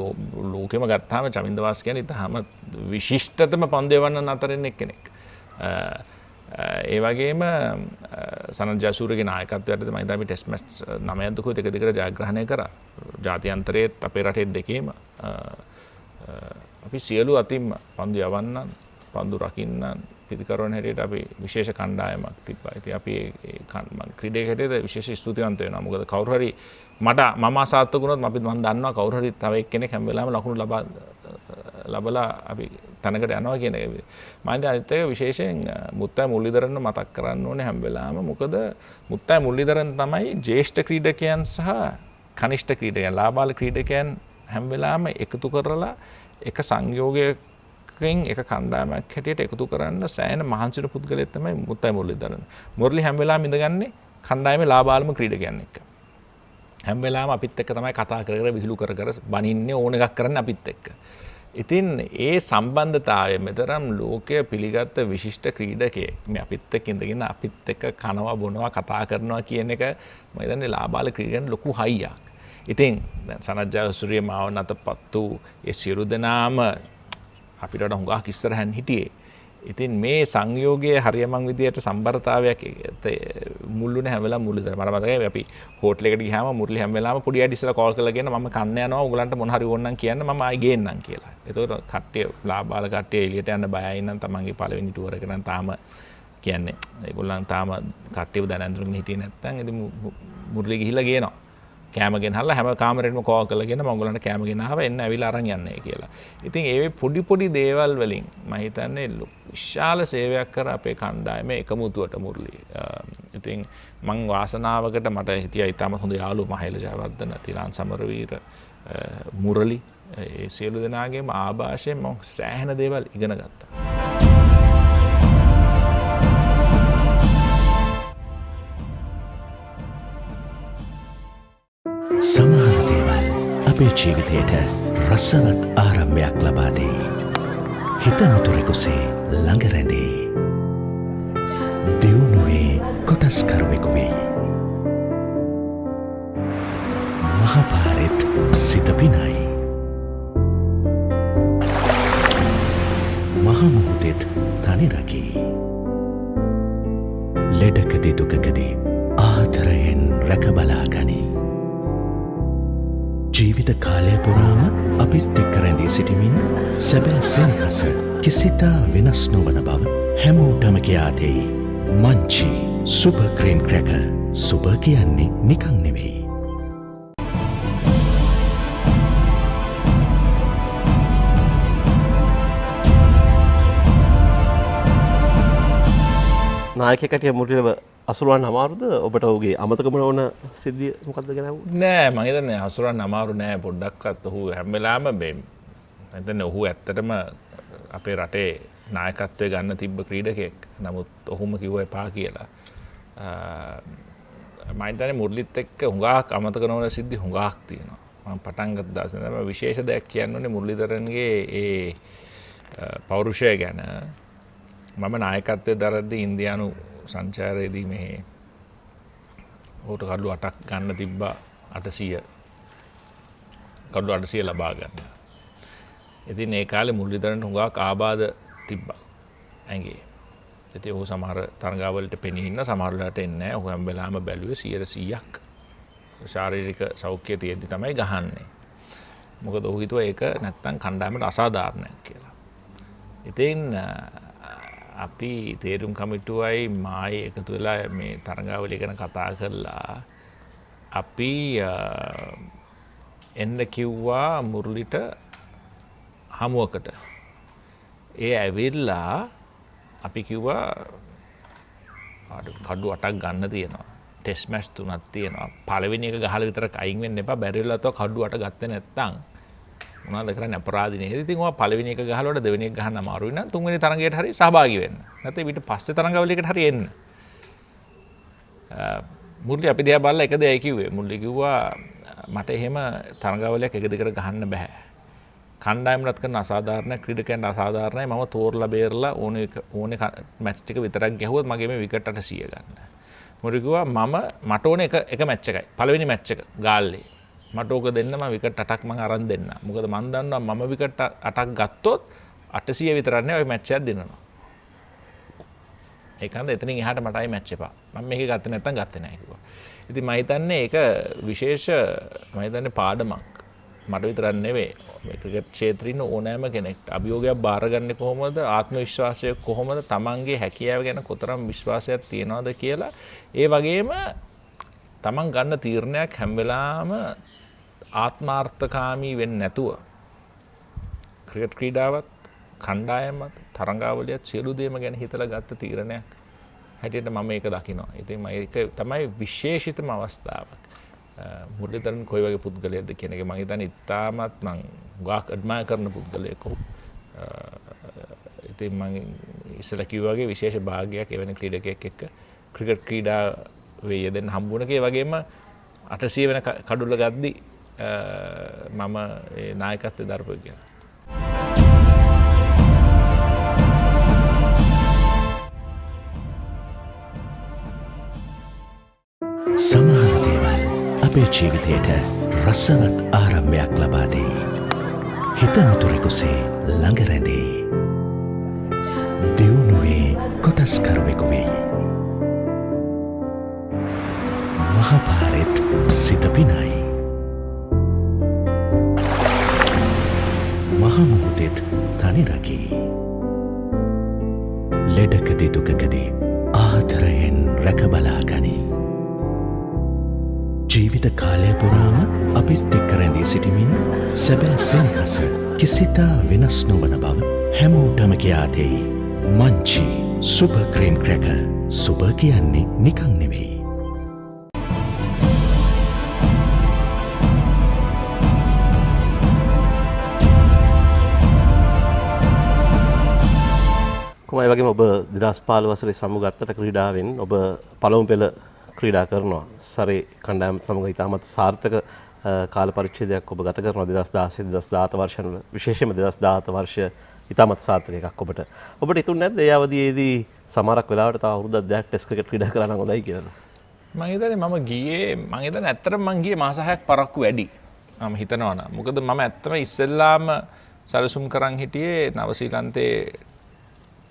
ලෝකෙම ගත්තාම චමින්ද වාස් කියන්නේ ඉතාම විශිෂ්ටතම පන්දු එවන්නන් අතරින් එක්කෙනෙක්. ඒ වගේම සනත් ජයසූරියගේ නායකත්වයට තමයි අපි ටෙස්ට් මැච් 9ක් දුක දෙක දෙකට ජයග්‍රහණය කරා. ජාත්‍යන්තරයේත් අපේ රටේ දෙකේම අපි සියලු අතින්ම පන්දු යවන්නන් පන්දු රකින්නන් පිළිකරන හැටියට අපි විශේෂ කණ්ඩායමක් තිබ්බා. ඉතින් අපි ක්‍රීඩක හැටියට විශේෂ ස්තුතිවන්ත වෙනවා. මොකද කවුරු හරි මම අසාර්ථක වුණොත් මම දන්නවා කවුරු හරි තව එක්කෙනෙක් හැම වෙලාවෙම ලකුණු ලබලා අපි තැනකට යනවා කියන එක. මම අනිත් එක විශේෂයෙන් මුත්තයි මුරලිදරන් මතක් කරන්න ඕනේ හැම වෙලාවෙම. මොකද මුත්තයි මුරලිදරන් තමයි ජ්‍යෙෂ්ඨ ක්‍රීඩකයන් සහ කනිෂ්ඨ ක්‍රීඩකයන් ලාබාල ක්‍රීඩකයන් හැම වෙලාවෙම එකතු කරලා එක සංයෝගයකින් එක කණ්ඩායමක් හැටියට එකතු කරන්න සෑහෙන මහන්සි වෙන පුද්ගලයෙක් තමයි මුත්තයි මුරලිදරන්. මුරලි හැම වෙලාවෙම ඉඳගන්නේ කණ්ඩායමේ ලාබාලම ක්‍රීඩකයන් එක්ක. හැම වෙලාවෙම අපිත් එක්ක තමයි කතා කර විහිළු කර බනින්නේ ඕන එකක් කරන්නේ අපිත් එක්ක. ඉතින් ඒ සම්බන්ධතාවය මෙතරම් ලෝකය පිළිගත්ත විශිෂ්ට ක්‍රීඩකයෙක් මේ අපිත් එක්ක ඉඳගෙන අපිත් එක්ක කනවා බොනවා කතා කරනවා කියන එක මම හිතන්නේ ලාබාල ක්‍රීඩකයන් ලොකු හයියක්. ඉතින් දැන් සනත් ජයසූරිය මාව නතපත්තු ඒ සියලු දෙනාම අපිට වඩා හුඟක් ඉස්සරහින් හිටියේ. ඉතින් මේ සංයෝගයේ හරියමං විදියට සම්බරතාවයක් මුල්ුනේ හැම වෙලාවෙම මුල්ුදේ. මට මතකයි අපි හෝටලයකට ගියාම මුරලි හැම වෙලාවෙම පොඩි අය ඉස්සලා කෝල් කරලා කියන මම කන්න යනවා උගලන්ට මොන හරි ඕනනම් කියන්න මම ආයි ගේන්නම් කියලා. ඒතකොට කට්ටිය ලාබාල කට්ටිය එළියට යන්න බයයි නම් තමන්ගේ පළවෙනි ටුවර් එක නම් තාම කියන්නේ ඒගොල්ලන් තාම කට්ටියව දැන අඳුරගෙන හිටියේ නැත්තම් ඉතින් මුරලි ගිහිල්ලා ගේනවා. කෑම ගෙනහල්ලා හැම කාමරේටම කෝල් කරලා කියන මම උගලන්ට කෑම ගෙනාව එන්න ඇවිල්ලා අරන් යන්නේ කියලා. ඉතින් ඒ පොඩි දේවල් වලින් මම හිතන්නේ විශාල සේවයක් කර අපේ කණ්ඩායමේ එකමුතුවට මුරලි. ඉතින් මං වාසනාවකට මට හිටියා ඊටම හොඳ යාළුවෝ මහේල ජයවර්ධන, තිලාන් සමරවීර, මුරලි ඒ සියලු දෙනාගේම ආభాෂයෙන් මම සෑහෙන දේවල් ඉගෙන ගත්තා. සමහර දේවල් අපේ ජීවිතයට රසවත් ආරම්භයක් ලබා දෙයි. හිතමුතුරෙකුසේ ළඟ රැඳේ. දියුණුවේ කොටස්කරුවෙකු වෙයි. මහපාරෙත් සිත පිනයි. මහමුහුදෙත් තනි රකී. ලෙඩකදී දුකකදී ආදරයෙන් රැකබලා ගනී. ජීවිත කාලය පුරාම අපිත් එක්ක රැඳී සිටිමින් සැබෑ සෙනෙහස කිසිතා වෙනස් නොවන බව හැමෝටම කියා දෙයි. Munchee super cream cracker. Super කියන්නේ නිකන් නෙවෙයි. නායකයෙක්ට මුරලිව අසුරවන්න අමාරුද? ඔබට ඔහුගේ අමතකම නොවන සිද්ධිය මොකක්ද ගැන? නෑ මම හිතන්නේ අසුරවන්න අමාරු නෑ පොඩ්ඩක්වත්. ඔහු හැම වෙලාවෙම මම හිතන්නේ ඔහු ඇත්තටම අපේ රටේ නායකත්වය ගන්න තිබ්බ ක්‍රීඩකයෙක්. නමුත් ඔහුම කිව්වා එපා කියලා. මම හිතන්නේ මුරලිත් එක්ක හුඟක් අමතක නොවන සිද්ධි හුඟක් තියෙනවා. මම පටන් ගත්ත දවසේ තමයි විශේෂ දෙයක් කියන්න ඕනේ මුරලිදරන්ගේ ඒ පෞරුෂය ගැන. මම නායකත්වයේ දරද්දී ඉන්දියානු සංචාරයේදී මෙහි ඔහුට කඩු 8ක් ගන්න තිබ්බා 800 කඩු 800 ලබා ගන්න. ඉතින් ඒ කාලේ මුරලිදරන්ට හුඟක් ආබාධ තිබ්බා ඇඟේ. ඉතින් ඔහු සමහර තරඟාවලට පෙනී ඉන්න සමහර වෙලාවට එන්නේ නැහැ. ඔහු හැම වෙලාවෙම බැලුවේ 100%ක් ශාරීරික සෞඛ්‍යය තියෙද්දි තමයි ගහන්නේ. මොකද ඔහු හිතුවා ඒක නැත්තම් කණ්ඩායමට අසාධාරණයක් කියලා. ඉතින් අපි තේරුම් කමිටුවයි මායි එකතු වෙලා මේ තරඟාවලිය ගැන කතා කරලා අපි එන්න කිව්වා මුරලිට හමුවකට. ඒ ඇවිල්ලා අපි කිව්වා කඩු 8ක් ගන්න තියෙනවා. ටෙස්ට් මැච් 3ක් තියෙනවා. පළවෙනි එක ගහලා විතරක් අයින් වෙන්න එපා. බැරි වෙලා තව කඩු 8 ගත්තේ නැත්තම් මොනවද කරන්නේ අපරාධ නේද? ඉතින් ඔයා පළවෙනි එක ගහලවට දෙවෙනි එක ගහන්න අමාරුයි නම් තුන්වෙනි තරඟයට හරි සහභාගී වෙන්න. නැත්නම් ඊට පස්සේ තරඟවලයකට හරි එන්න. මුරලි අපි දිහා බලලා එක දෙයයි කිව්වේ. මුරලි කිව්වා මට එහෙම තරඟවලයක් එක දෙකට ගහන්න බෑ. කණ්ඩායමකට කරන අසාධාරණ ක්‍රීඩකයන්ට අසාධාරණයි. මම තෝරලා බේරලා ඕනේ මැච් ටික විතරක් ගැහුවොත් මගේ මේ විකට් 800 ගන්න. මුරලි කිව්වා මට ඕනේ එක මැච් එකයි. පළවෙනි මැච් එක ගාල්ලේ. මට ඕක දෙන්න මම විකට් 8ක් මම අරන් දෙන්න. මොකද මම දන්නවා මම විකට් 8ක් ගත්තොත් 800 විතරක් නෙවෙයි මැච් එකක් දිනනවා. ඒකන්ද එතනින් එහාට මටයි මැච් එපා. මම මේක ගත්තේ නැත්තම් ගත්තේ නැහැ කිව්වා. ඉතින් මම හිතන්නේ ඒක විශේෂ මම හිතන්නේ පාඩමක්. මට විතරක් නෙවෙයි. මේ ක්‍රිකට් ක්ෂේත්‍රයේ ඉන්න ඕනෑම කෙනෙක්ට අභියෝගයක් බාරගන්නේ කොහොමද? ආත්ම විශ්වාසය කොහොමද? තමන්ගේ හැකියාව ගැන කොතරම් විශ්වාසයක් තියනවද කියලා. ඒ වගේම තමන් ගන්න තීරණයක් හැම වෙලාවෙම ආත්මාර්ථකාමී වෙන්නේ නැතුව ක්‍රිකට් ක්‍රීඩාවත් කණ්ඩායමත් තරඟාවලියත් සියලු දේම ගැන හිතලා ගත්ත තීරණයක් හැටියට මම ඒක දකිනවා. ඉතින් මම ඒක තමයි විශේෂිතම අවස්ථාවක්. මුරලිතරන් කොයි වගේ පුද්ගලයෙක්ද කියන එක මම හිතන්නේ ඉතාමත් මම ගාක් ඇඩ්මයර් කරන පුද්ගලයෙක්. ඉතින් මම ඉස්සෙල්ලා කිව්වා වගේ විශේෂ භාගයක් එවැනි ක්‍රීඩකයෙක් එක්ක ක්‍රිකට් ක්‍රීඩාවේ යෙදෙන්න හම්බුණා. ඒ වගේම 800 වෙන කඩුල්ල ගද්දි මම ඒ නායකත්වයේ දරපු කියලා. සමහර දේවල් අපේ ජීවිතයට රසවත් ආරම්භයක් ලබා දෙයි. හිත මිතුරෙකුසේ ළඟ රැඳෙයි. දියුණුවේ කොටස්කරුවෙකු වෙයි. මහපාරෙත් සිත පිනයි. මහමුහුදෙත් තනි රකී. ලෙඩකදී දුකකදී ආදරයෙන් රැකබලා ගනී. ජීවිත කාලය පුරාම අපිත් එක්ක රැඳී සිටිමින් සැබෑ සෙනෙහස කිසිතා වෙනස් නොවන බව හැමෝටම කියා දෙයි. Munchee super cream cracker. Super කියන්නේ නිකන් නෙවෙයි. කොහොමයි වගේම ඔබ 2015 වසරේ සමුගත්තට ක්‍රීඩාවෙන් ඔබ පළමු පෙළ ක්‍රීඩා කරනවා. සරේ කණ්ඩායම සමග ඉතාමත් සාර්ථක කාල පරිච්ඡේදයක් ඔබ ගත කරනවා 2016 2017 වර්ෂවල විශේෂයෙන්ම 2017 වර්ෂය ඉතාමත් සාර්ථක එකක් ඔබට. ඔබට හිතුන්නේ නැද්ද ඒ අවධියේදී සමහරක් වෙලාවට තව අවුරුද්දක් දෙකක් ටෙස්ට් ක්‍රිකට් ක්‍රීඩා කරා නම් හොඳයි කියලා? මම හිතන්නේ මම හිතන්නේ ඇත්තටම මම ගියේ මාස 6ක් පරක්කු වැඩි. මම හිතනවා නම්. මොකද මම ඇත්තම ඉස්සෙල්ලාම සැලසුම් කරන් හිටියේ නව ශ්‍රීලන්තේ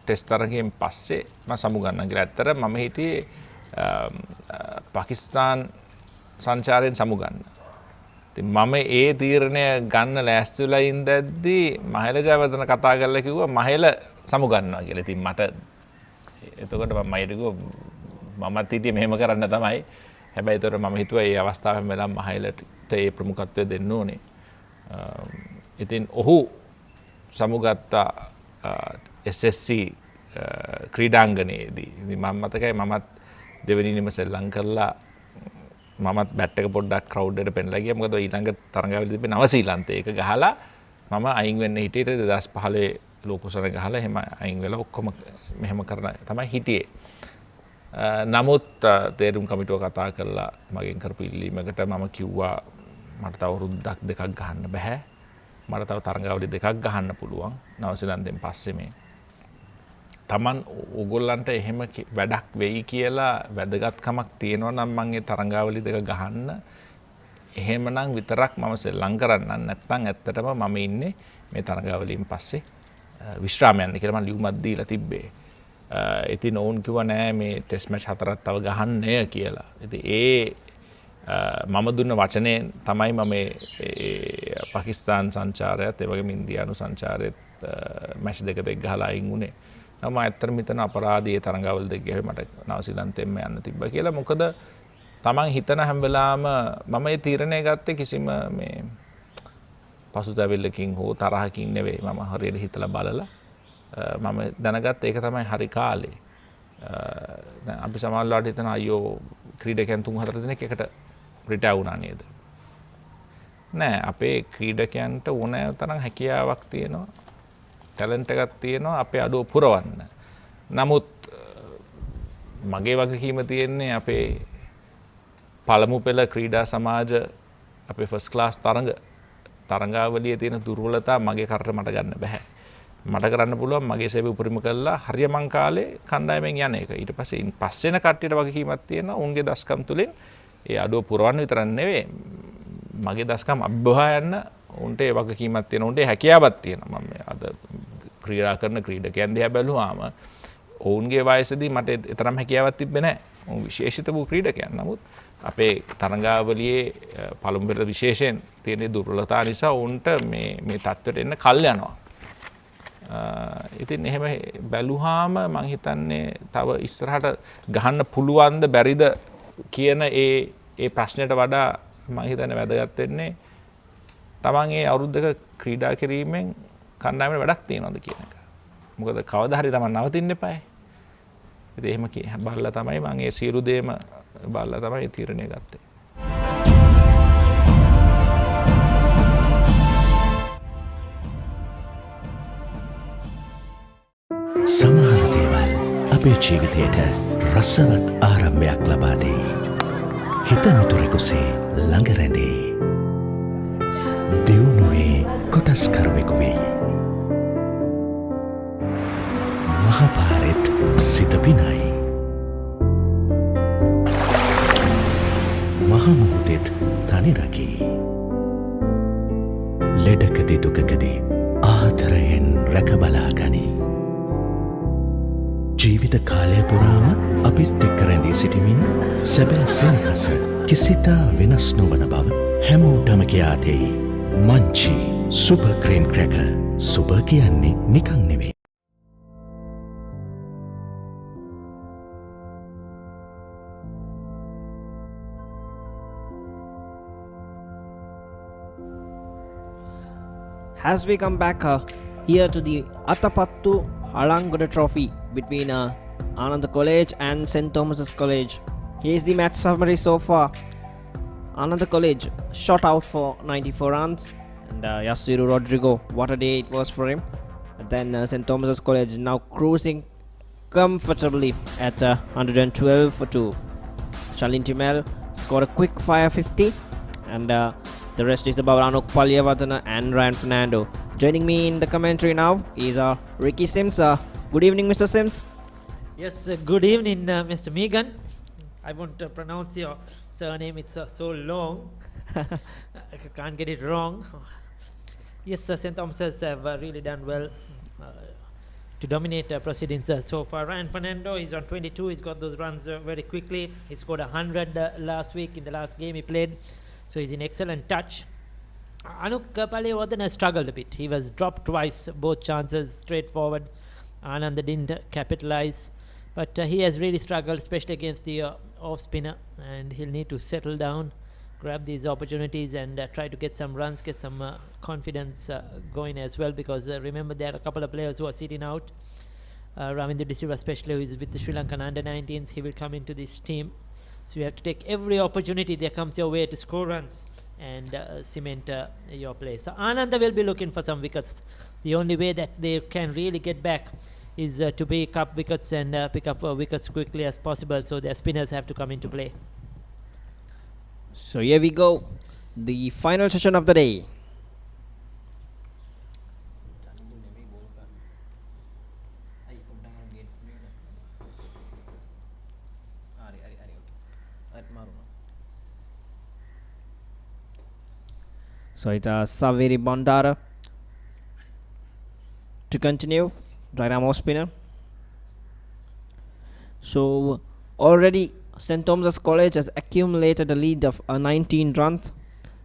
ටෙස්ට් තරගයෙන් පස්සේ මම සමුගන්නම් කියලා. ඇත්තට මම හිටියේ පාකිස්තාන් සංචාරයෙන් සමුගන්න. ඉතින් මම ඒ තීරණය ගන්න ලෑස්ති වෙලා ඉඳද්දී මහේල ජයවර්ධන කතා කරලා කිව්වා මහේල සමුගන්නවා කියලා. ඉතින් මට එතකොට මම මයිට කිව්වා මමත් හිටියේ මෙහෙම කරන්න තමයි. හැබැයි ඒතර මම හිතුවා මේ අවස්ථාවෙන් වෙලාව මහේලට ඒ ප්‍රමුඛත්වය දෙන්න ඕනේ. ඉතින් ඔහු සමුගත්ත SSC ක්‍රීඩාංගණයේදී ඉතින් මම මතකයි මමත් දෙවෙනිම සෙල්ලම් කරලා මමත් බැට් එක පොඩ්ඩක් ක්‍රවුඩ් එකට පෙන්නලා ගියා. මොකද ඊළඟ තරඟාවලියේදී තිබ්බේ නව ශ්‍රීලන්තේ ඒක ගහලා මම අයින් වෙන්න හිටියේ 2015 ලෝකුසර ගහලා එහෙම අයින් වෙලා ඔක්කොම මෙහෙම කරන තමයි හිටියේ. නමුත් තේරුම් කමිටුව කතා කරලා මගෙන් කරපු ඉල්ලීමකට මම කිව්වා මට තව අවුරුද්දක් දෙකක් ගහන්න බෑ. මට තව තරඟාවලිය දෙකක් ගහන්න පුළුවන්. නව ශ්‍රීලන්තෙන් පස්සේ මේ තමන් ඕගොල්ලන්ට එහෙම වැඩක් වෙයි කියලා වැදගත්කමක් තියෙනවා නම් මම ඒ තරඟාවලි දෙක ගහන්න එහෙමනම් විතරක් මම සෙල්ලම් කරන්නම්. නැත්නම් ඇත්තටම මම ඉන්නේ මේ තරඟාවලියෙන් පස්සේ විශ්‍රාම යන්න කියලා මම ලියුමක් දීලා තිබ්බේ. ඉතින් ඔවුන් කිව්වා නෑ මේ ටෙස්ට් මැච් 4ක් තව ගහන්නේ කියලා. ඉතින් මම දුන්න වචනේ තමයි මම පාකිස්තාන් සංචාරයත් ඒ වගේම ඉන්දියානු සංචාරයත් මැච් දෙක ගහලා අයින් වුණේ. මම ඇත්තටම හිතන අපරාධයේ තරඟවල දෙක ගිහුවේ මට නව ශ්‍රීලන්තෙන්ම යන්න තිබ්බා කියලා. මොකද තමන් හිතන හැම වෙලාවම මම මේ තීරණය ගත්තේ කිසිම මේ පසුතැවිල්ලකින් හෝ තරහකින් නෙවෙයි. මම හරියට හිතලා බලලා මම දැනගත්ත ඒක තමයි හරි කාලේ. දැන් අපි සමහරවිට හිතන අයියෝ ක්‍රීඩකයන් 3-4 දෙනෙක් එකට රිටයර් වුණා නේද? නෑ, අපේ ක්‍රීඩකයන්ට ඕනෑ තරම් හැකියාවක් තියෙනවා. ටැලන්ට් එකක් තියෙනවා අපේ අඩුව පුරවන්න. නමුත් මගේ වගකීම තියෙන්නේ අපේ පළමු පෙළ ක්‍රීඩා සමාජ අපේ ෆස්ට් ක්ලාස් තරඟාවලියේ තියෙන දුර්වලතා මගේ කරට මට ගන්න බෑ. මට කරන්න පුළුවන් මගේ සේවය උපරිම කළා හරියමං කාලේ කණ්ඩායමෙන් යන එක. ඊට පස්සේ කට්ටියට වගකීමක් තියෙනවා උන්ගේ දස්කම් තුලින් ඒ අඩුව පුරවන්න විතරක් නෙවෙයි මගේ දස්කම් අභ්‍යවහා යන්න උන්ට ඒ වගකීමක් තියෙනවා. උන්ට හැකියාවක් තියෙනවා. මම අද ක්‍රීඩා කරන ක්‍රීඩකයන් දිහා බැලුවාම ඔවුන්ගේ වයසදී මට එතරම් හැකියාවක් තිබ්බේ නැහැ. ඔවුන් විශේෂිත වූ ක්‍රීඩකයන්. නමුත් අපේ තරඟාවලියේ පළමු පෙළ විශේෂයෙන් තියෙන දුර්වලතා නිසා ඔවුන්ට මේ තත්ත්වයට එන්න කල් යනවා. ඉතින් එහෙම බැලුවාම මම හිතන්නේ තව ඉස්සරහට ගහන්න පුළුවන්ද බැරිද කියන ඒ ප්‍රශ්නයට වඩා මම හිතන්නේ වැදගත් වෙන්නේ තමන් ඒ අවුරුද්දක ක්‍රීඩා කිරීමෙන් කණ්ඩායමේ වැඩක් තියනවද කියන එක. මොකද කවදා හරි තමන් නවතින්න එපායි. ඉතින් එහෙම බලලා තමයි මම ඒ සියලු දේම බලලා තමයි තීරණය ගත්තේ. සමහර දේවල් අපේ ජීවිතයට රසවත් ආරම්භයක් ලබා දෙයි. හිත මිතුරෙකුසේ ළඟ රැඳේ. දියුණුවේ කොටස්කරුවෙකු වෙයි. මහපාරෙත් සිත පිනයි. මහමුහුදෙත් තනි රකී. ලෙඩකදී දුකකදී ආදරයෙන් රැකබලා ගනී. ජීවිත කාලය පුරාම අපිත් එක්ක රැඳී සිටිමින් සැබෑ සෙනෙහස කිසිතා වෙනස් නොවන බව හැමෝටම කියා දෙයි. Munchee super cream cracker. Super කියන්නේ නිකන් නෙවෙයි. As we come back here to the Atapattu-Halangode Trophy between Ananda College and St. Thomas's College. Here's the match summary so far. Ananda College shot out for 94 runs, and Yasiru Rodrigo, what a day it was for him. And then St. Thomas's College now cruising comfortably at 112 for 2. Shalin Timel scored a quick fire 50, and the rest is about Atapattu-Halangode and Ryan Fernando. Joining me in the commentary now is Ricky Sims. Good evening, Mr. Sims. Yes, good evening, Mr. Megan. I won't pronounce your surname, it's so long. I can't get it wrong. Yes, St. Thomas's have really done well to dominate proceedings so far. Ryan Fernando is on 22, he's got those runs very quickly. He scored 100 last week in the last game he played, so he's in excellent touch. Atapattu-Halangode struggled a bit. He was dropped twice, both chances straightforward. Ananda didn't capitalize, but he has really struggled, especially against the off spinner, and he'll need to settle down, grab these opportunities, and try to get some runs, get some confidence going as well, because remember there are a couple of players who are sitting out. Ravindra De Silva especially, who is with the Sri Lankan under-19s, he will come into this team. So you have to take every opportunity that comes your way to score runs and cement your play. So Ananda will be looking for some wickets. The only way that they can really get back is to pick up wickets and pick up wickets quickly as possible, so their spinners have to come into play. So here we go, the final session of the day. So it's Saveri Bondara to continue, right arm off spinner. So already St. Thomas's College has accumulated a lead of 19 runs.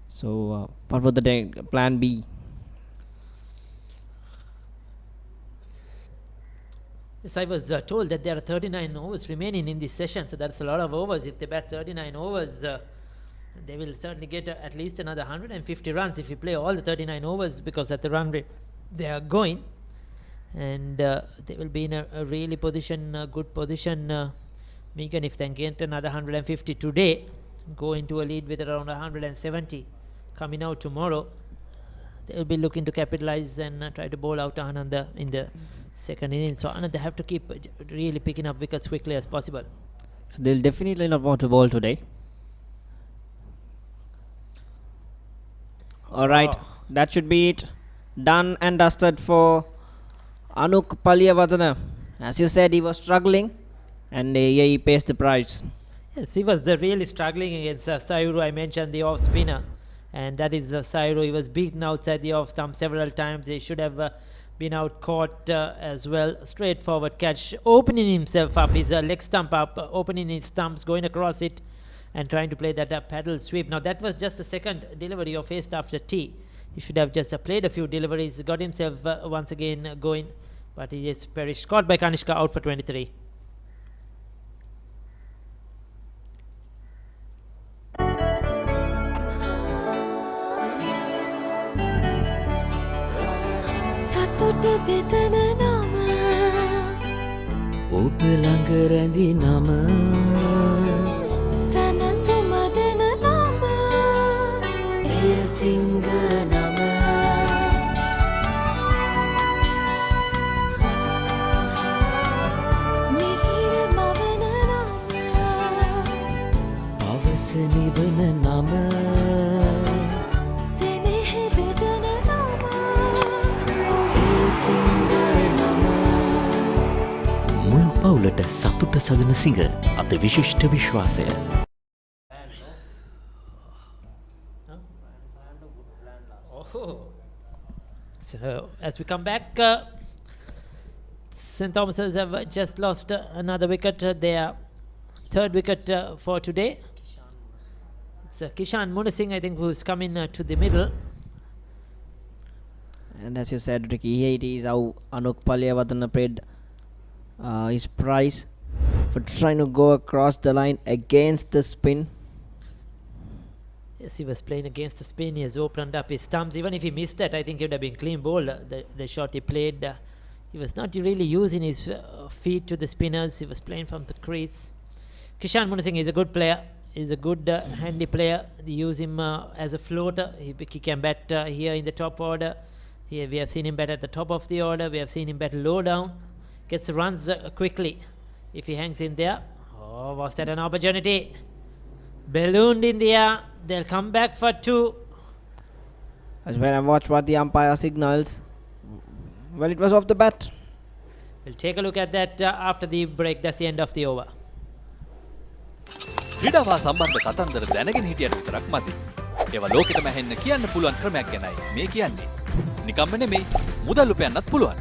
So what would the plan be? Yes, I was told that there are 39 overs remaining in this session, so that's a lot of overs. If they bat 39 overs, they will certainly get at least another 150 runs if you play all the 39 overs, because at the run rate they are going, and they will be in a really good position, Megan, if they get another 150 today, go into a lead with around 170 coming out tomorrow. They will be looking to capitalize and try to bowl out Ananda in the second innings. So Ananda have to keep really picking up wickets quickly as possible. So they'll definitely not want to bowl today. Alright, that should be it. Done and dusted for Atapattu-Halangode. As you said, he was struggling, and he pays the price. Yes, he was really struggling against Sayuru. I mentioned the off spinner, and that is Sayuru. He was beaten outside the off stump several times. He should have been out caught as well. Straightforward catch, opening himself up, his leg stump up, opening his stumps, going across it and trying to play that paddle sweep. Now that was just the second delivery of faced after tee. He should have just played a few deliveries, got himself once again going, but he is perished. Caught by Kanishka, out for 23. සතුට බෙදන නම ඔබ ළඟ රැඳි නම සනසුම දෙන නම එය සිංහ නම මිහිර මවන නම පවස නිවන නම සෙනෙහ බෙදන නම එය සිංහ නම මුළු පවුලට සතුට සදන සිංහ අද විශිෂ්ට විශ්වාසය So as we come back, St. Thomas's have just lost another wicket, their third wicket for today. It's Kishan Munasingh, I think, who's come in to the middle. And as you said, Ricky, it is how Anuk Palyavatana paid his prize for trying to go across the line against the spin. Yes, he was playing against the spin. He has opened up his stumps. Even if he missed that, I think it would have been clean ball. The shot he played, he was not really using his feet to the spinners. He was playing from the crease. Kishan Munasingh is a good player. He's a good handy player. They use him as a floater. He can bat here in the top order. Here we have seen him bat at the top of the order. We have seen him bat low down. Gets runs quickly. If he hangs in there, oh, was that an opportunity? Ballooned in the air. They'll come back for two. As when I watch what the umpire signals, well, it was off the bat. We'll take a look at that after the break. That's the end of the over. ක්‍රීඩාව හා සම්බන්ධ කතන්දර දැනගෙන හිටියට විතරක් මදි. ඒවා ලෝකෙටම ඇහෙන්න කියන්න පුළුවන් ක්‍රමයක් ගැනයි මේ කියන්නේ. නිකම්ම නෙමෙයි, මුදල් උපයන්නත් පුළුවන්.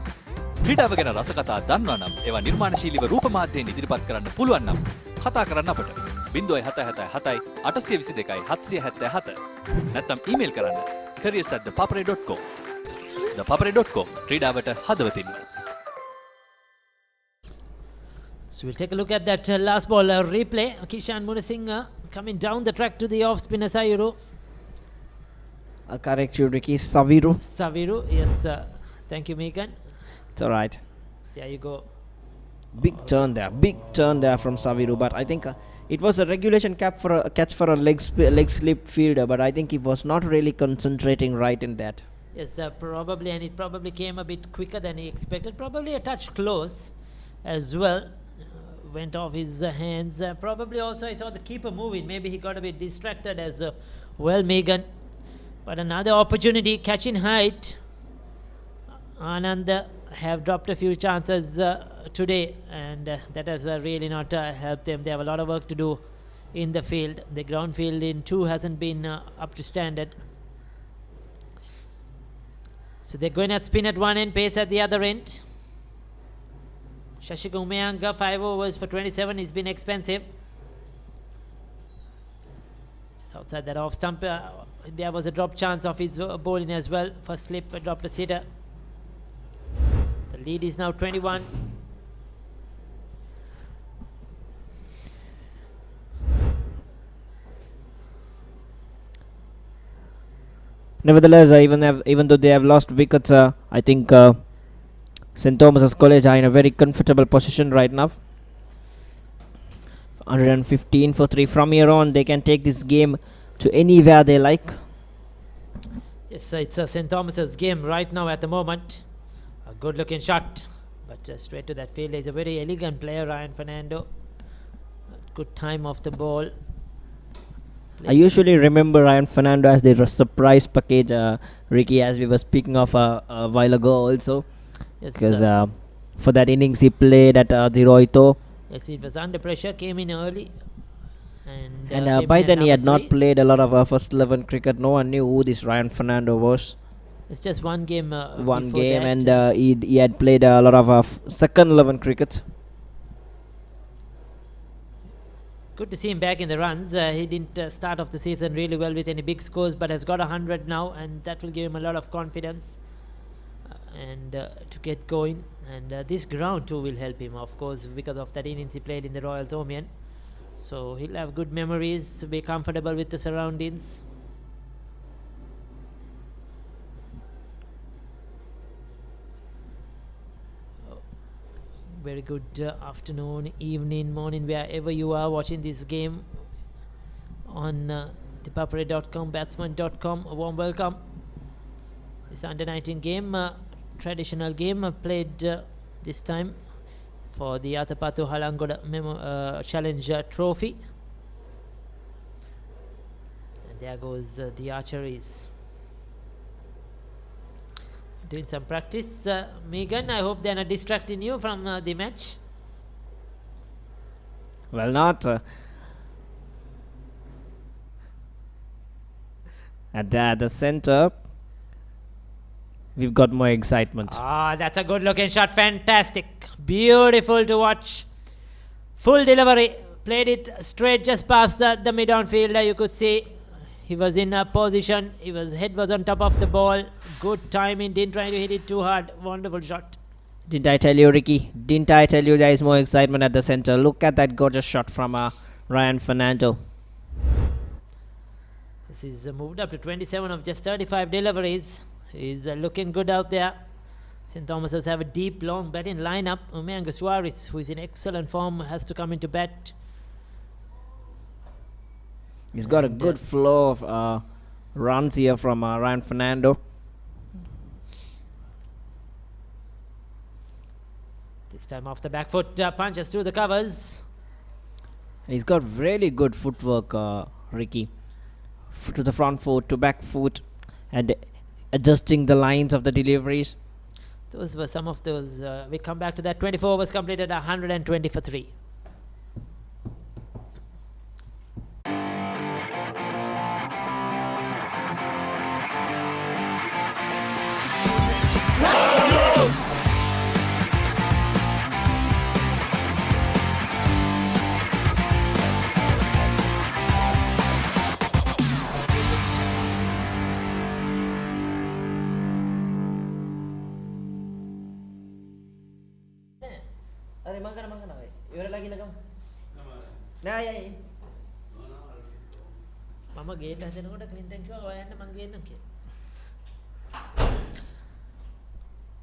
ක්‍රීඩාව ගැන රසකතා දන්නවා නම් ඒවා නිර්මාණශීලීව රූප මාධ්‍යයෙන් ඉදිරිපත් කරන්න පුළුවන් නම් කතා කරන්න අපට 0777 822 777 නැත්නම් ඊමේල් කරන්න careers@thepapare.com. thepapare.com ක්‍රීඩාවට හදවතින්ම. So we'll take a look at that last ball replay. Kishan Munasingh coming down the track to the off spinner Sayuru. Correct you, Ricky. Saviru. Saviru, yes. Thank you, Megan. It's alright. There you go. Big turn there from Saviru. But I think it was a regulation catch for a leg slip fielder. But I think he was not really concentrating right in that. Yes, probably, and it probably came a bit quicker than he expected. Probably a touch close as well. Went off his hands. Probably also I saw the keeper moving. Maybe he got a bit distracted as well, Megan. But another opportunity, catching height. Ananda have dropped a few chances today, and that has really not helped them. They have a lot of work to do in the field. The ground field in 2 hasn't been up to standard. So they're going at spin at one end, pace at the other end. Shashika Umayanga, 5 overs for 27. He's been expensive. Just outside that off stump, there was a drop chance of his bowling as well. First slip, dropped a sitter. The lead is now 21. Nevertheless, even though they have lost wickets, I think St. Thomas's College are in a very comfortable position right now. 115 for 3. From here on, they can take this game to anywhere they like. Yes, it's St. Thomas's game right now at the moment. A good looking shot, but straight to that field. He's a very elegant player, Ryan Fernando. Good time off the ball. I usually remember Ryan Fernando as the surprise package, Ricky, as we were speaking of a while ago also. Because for that innings he played at Diroito. Yes, he was under pressure, came in early. And by then he had not played a lot of first 11 cricket. No one knew who this Ryan Fernando was. It's just one game. One before game, that. and he had played a lot of second 11 cricket. Good to see him back in the runs. He didn't start off the season really well with any big scores, but has got 100 now, and that will give him a lot of confidence and to get going. And this ground too will help him, of course, because of that innings he played in the Royal Thomaian. So he'll have good memories, be comfortable with the surroundings. Very good afternoon, evening, morning, wherever you are watching this game on ThePapare.com, batsman.com. A warm welcome. This under-19 game, traditional game, played this time for the Atapattu-Halangode Challenge Trophy. And there goes the archeries. Doing some practice. Megan, I hope they're not distracting you from the match. Well, not. At the center, we've got more excitement. Ah, that's a good looking shot. Fantastic. Beautiful to watch. Full delivery. Played it straight just past the mid-on fielder. You could see he was in a position. His head was on top of the ball. Good timing. Didn't try to hit it too hard. Wonderful shot. Didn't I tell you, Ricky? Didn't I tell you there is more excitement at the center? Look at that gorgeous shot from Ryan Fernando. This is moved up to 27 of just 35 deliveries. He's looking good out there. St. Thomas's have a deep, long batting lineup. Umanga Suarez, who is in excellent form, has to come into bat. He's got a good flow of runs here from Ryan Fernando. This time off the back foot, punches through the covers. He's got really good footwork, Ricky. To the front foot, to back foot, and adjusting the lines of the deliveries. Those were some of those. We come back to that. 24 overs completed, 120 for 3.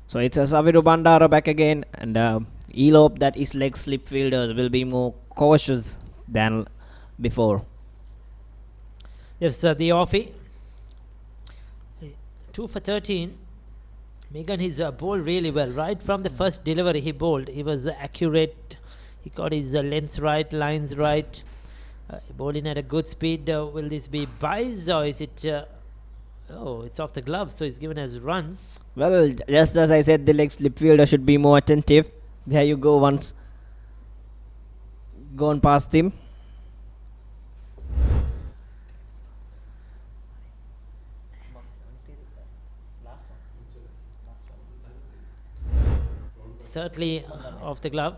So it's a Saviru Bandara back again, and he'll hope that his leg slip fielders will be more cautious than before. Yes, the offie. 2 for 13. Megan, he's bowled really well. Right from the first delivery he bowled, he was accurate. He got his lengths right, lines right. Bowling at a good speed. Will this be buys or is it... oh, it's off the glove, so he's given as runs. Well, just as I said, the leg slip fielder should be more attentive. There you go, once gone past him. Certainly off the glove.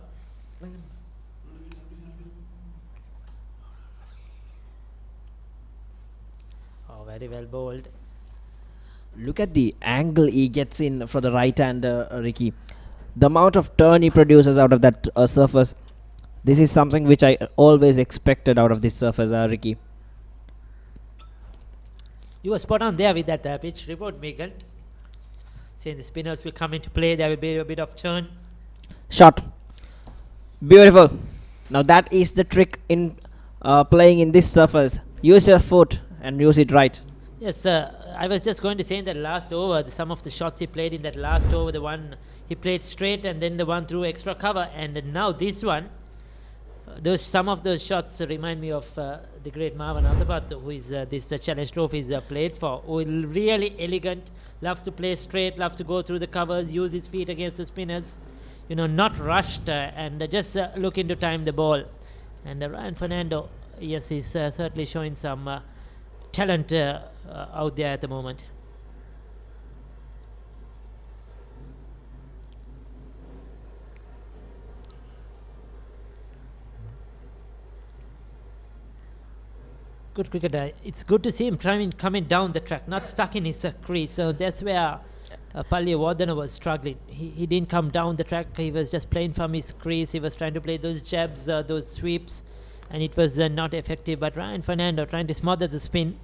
Oh, very well bowled. Look at the angle he gets in for the right hand, Ricky. The amount of turn he produces out of that surface. This is something which I always expected out of this surface, Ricky. You were spot on there with that pitch report, Megan. Saying the spinners will come into play. There will be a bit of turn. Shot. Beautiful. Now that is the trick in playing in this surface. Use your foot and use it right. Yes, I was just going to say in that last over, some of the shots he played in that last over, the one he played straight and then the one through extra cover, and now this one, some of those shots remind me of the great Marwan Atapattu, who is this challenge trophy is played for, who is really elegant, loves to play straight, loves to go through the covers, use his feet against the spinners, you know, not rushed and just looking to time the ball. And Ryan Fernando, yes, he's certainly showing some talent out there at the moment. Good cricketer. It's good to see him coming down the track, not stuck in his crease. So that's where Palya Wardana was struggling. He didn't come down the track. He was just playing from his crease. He was trying to play those jabs, those sweeps, and it was not effective. But Ryan Fernando trying to smother the spin.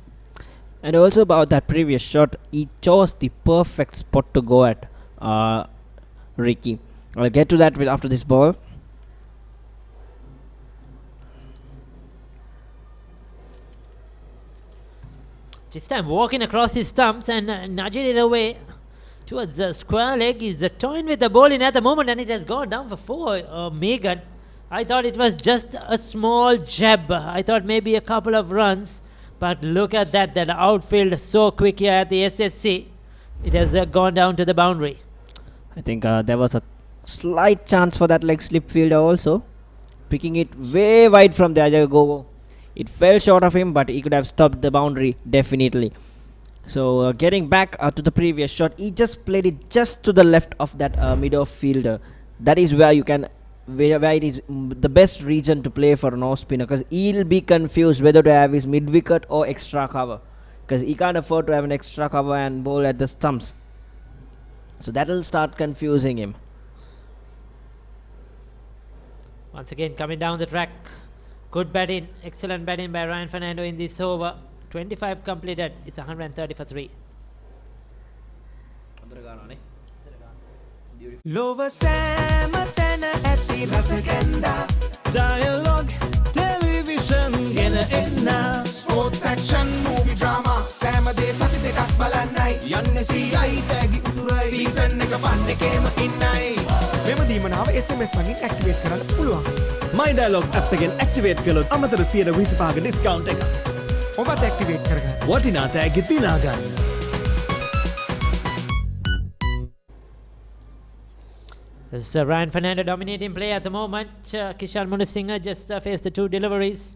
And also about that previous shot, he chose the perfect spot to go at, Ricky. I'll get to that after this ball. This time walking across his stumps and nudging it away towards the square leg. He's toying with the ball in at the moment, and it has gone down for 4. Megan, I thought it was just a small jab. I thought maybe a couple of runs, but look at that outfield so quick here at the SSC. It has gone down to the boundary. I think there was a slight chance for that leg slip fielder also, picking it way wide from the other go. It fell short of him, but he could have stopped the boundary definitely. So getting back to the previous shot, he just played it just to the left of that mid-off fielder. That is where you can, where it is the best region to play for an off spinner, because he'll be confused whether to have his mid wicket or extra cover, because he can't afford to have an extra cover and bowl at the stumps. So that'll start confusing him. Once again coming down the track. Good batting, excellent batting by Ryan Fernando in this over. 25 completed. It's 130 for 3. Lova Samatana ඇති රසකැන්දා Dialogue television ගෙන එන්න Sports action movie drama සෑමදේ සති දෙකක් බලන්නයි යන්න සීයයි තෑගි උතුරයි season එක fun එකේම ඉන්නයි මෙම දීමනාව SMS මගින් ඇක්ටිවේට් කරන්න පුළුවන්. My Dialogue app එකෙන් ඇක්ටිවේට් කළොත් අමතර 125ක ඩිස්කවුන්ට් එකක්. ඔබත් ඇක්ටිවේට් කරගන්න. වටිනා තෑගි තිනා ගන්න. This is Ryan Fernando dominating play at the moment. Kishan Munasinghe just faced the 2 deliveries.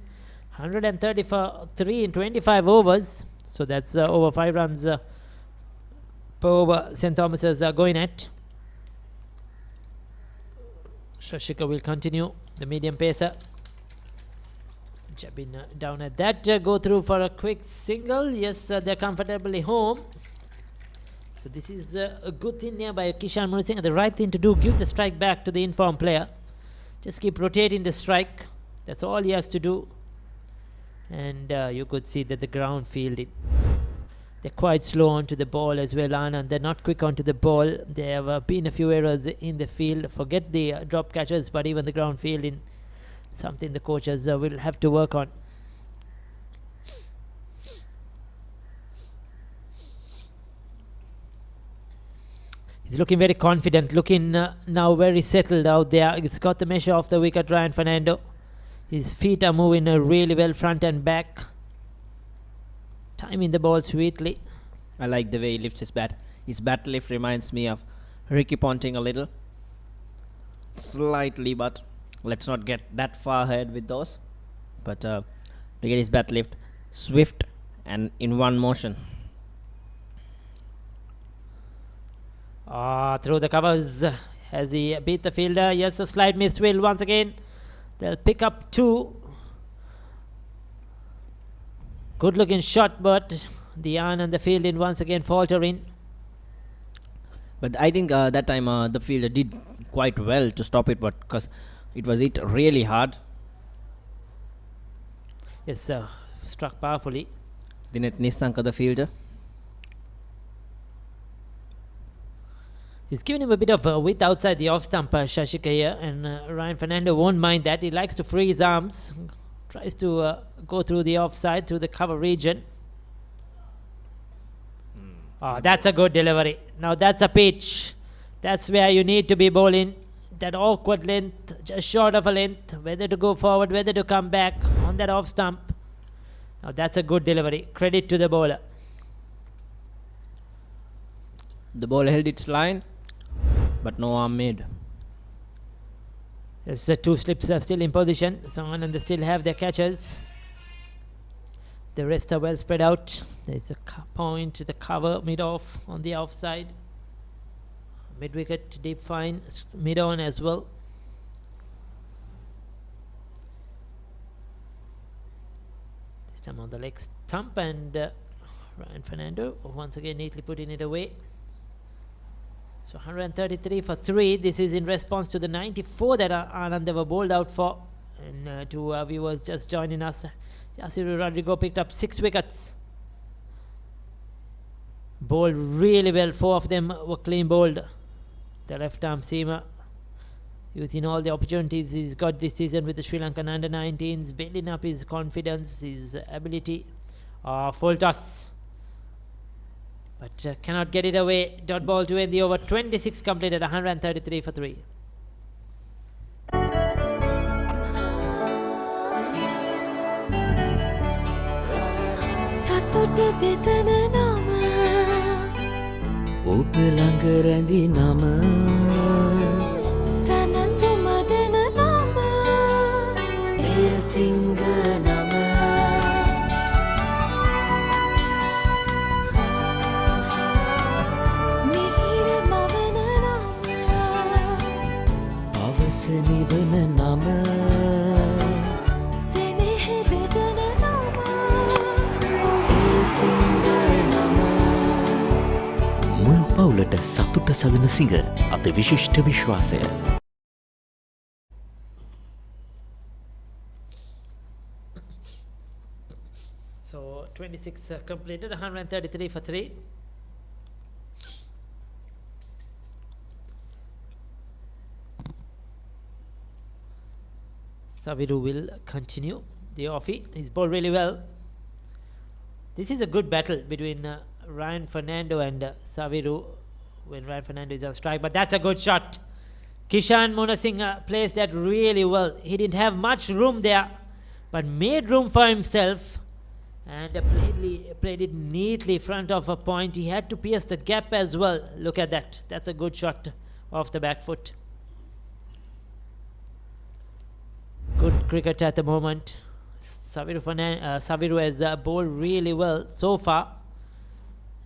130 for 3 in 25 overs. So that's over 5 runs per over St. Thomas's are going at. Shashika will continue. The medium pacer. Jabbing down at that. Go through for a quick single. Yes, they're comfortably home. So this is a good thing there by Kishan Munasinghe. The right thing to do, give the strike back to the informed player. Just keep rotating the strike. That's all he has to do. And you could see that the ground fielding. They're quite slow onto the ball as well, Anand. They're not quick onto the ball. There have been a few errors in the field. Forget the drop catches, but even the ground fielding, something the coaches will have to work on. He's looking very confident, looking now very settled out there. He's got the measure of the wicket, Ryan Fernando. His feet are moving really well front and back. Timing the ball sweetly. I like the way he lifts his bat. His bat lift reminds me of Ricky Ponting a little. Slightly, but let's not get that far ahead with those. But look at his bat lift. Swift and in one motion. Through the covers as he beat the fielder. Yes, a slight miss will once again. They'll pick up 2. Good looking shot, but the yarn and the fielding once again faltering. But I think that time the fielder did quite well to stop it, but because it was hit really hard. Yes, struck powerfully. Dinet Nisanka, the fielder. He's given him a bit of width outside the off stump, Shashika here, and Ryan Fernando won't mind that. He likes to free his arms, tries to go through the offside, through the cover region. That's a good delivery. Now that's a pitch. That's where you need to be bowling. That awkward length, just short of a length, whether to go forward, whether to come back on that off stump. Now that's a good delivery. Credit to the bowler. The ball held its line, but no arm made. Yes, the 2 slips are still in position. So Ananda still have their catches. The rest are well spread out. There's a point, the cover mid-off on the offside. Mid-wicket, deep fine, mid-on as well. This Stump on the leg stump, and Ryan Fernando once again neatly putting it away. So 133 for 3. This is in response to the 94 that Ananda were bowled out for. And to our viewers just joining us, Yasiru Rodrigo picked up 6 wickets. Bowled really well. 4 of them were clean bowled. The left-arm seamer using all the opportunities he's got this season with the Sri Lankan under-19s, building up his confidence, his ability. Full toss. But cannot get it away. Dot ball to end the over. 26 completed, 133 for 3. සතුට බෙදන නම ඔබ ළඟ රැඳි නම සැනසුම දෙන නම එය සිංහ නම මිහිර මවන නම පවස නිවන නම සෙනෙහ බෙදන නම මුළු පවුලට සතුට සදන සිංහ අත විශිෂ්ට විශ්වාසය. So 26 completed, 133 for 3. Saviru will continue the offie. He's bowled really well. This is a good battle between Ryan Fernando and Saviru when Ryan Fernando is on strike, but that's a good shot. Kishan Munasinghe plays that really well. He didn't have much room there, but made room for himself and played it neatly front of a point. He had to pierce the gap as well. Look at that. That's a good shot off the back foot. Good cricket at the moment. Saviru has bowled really well so far,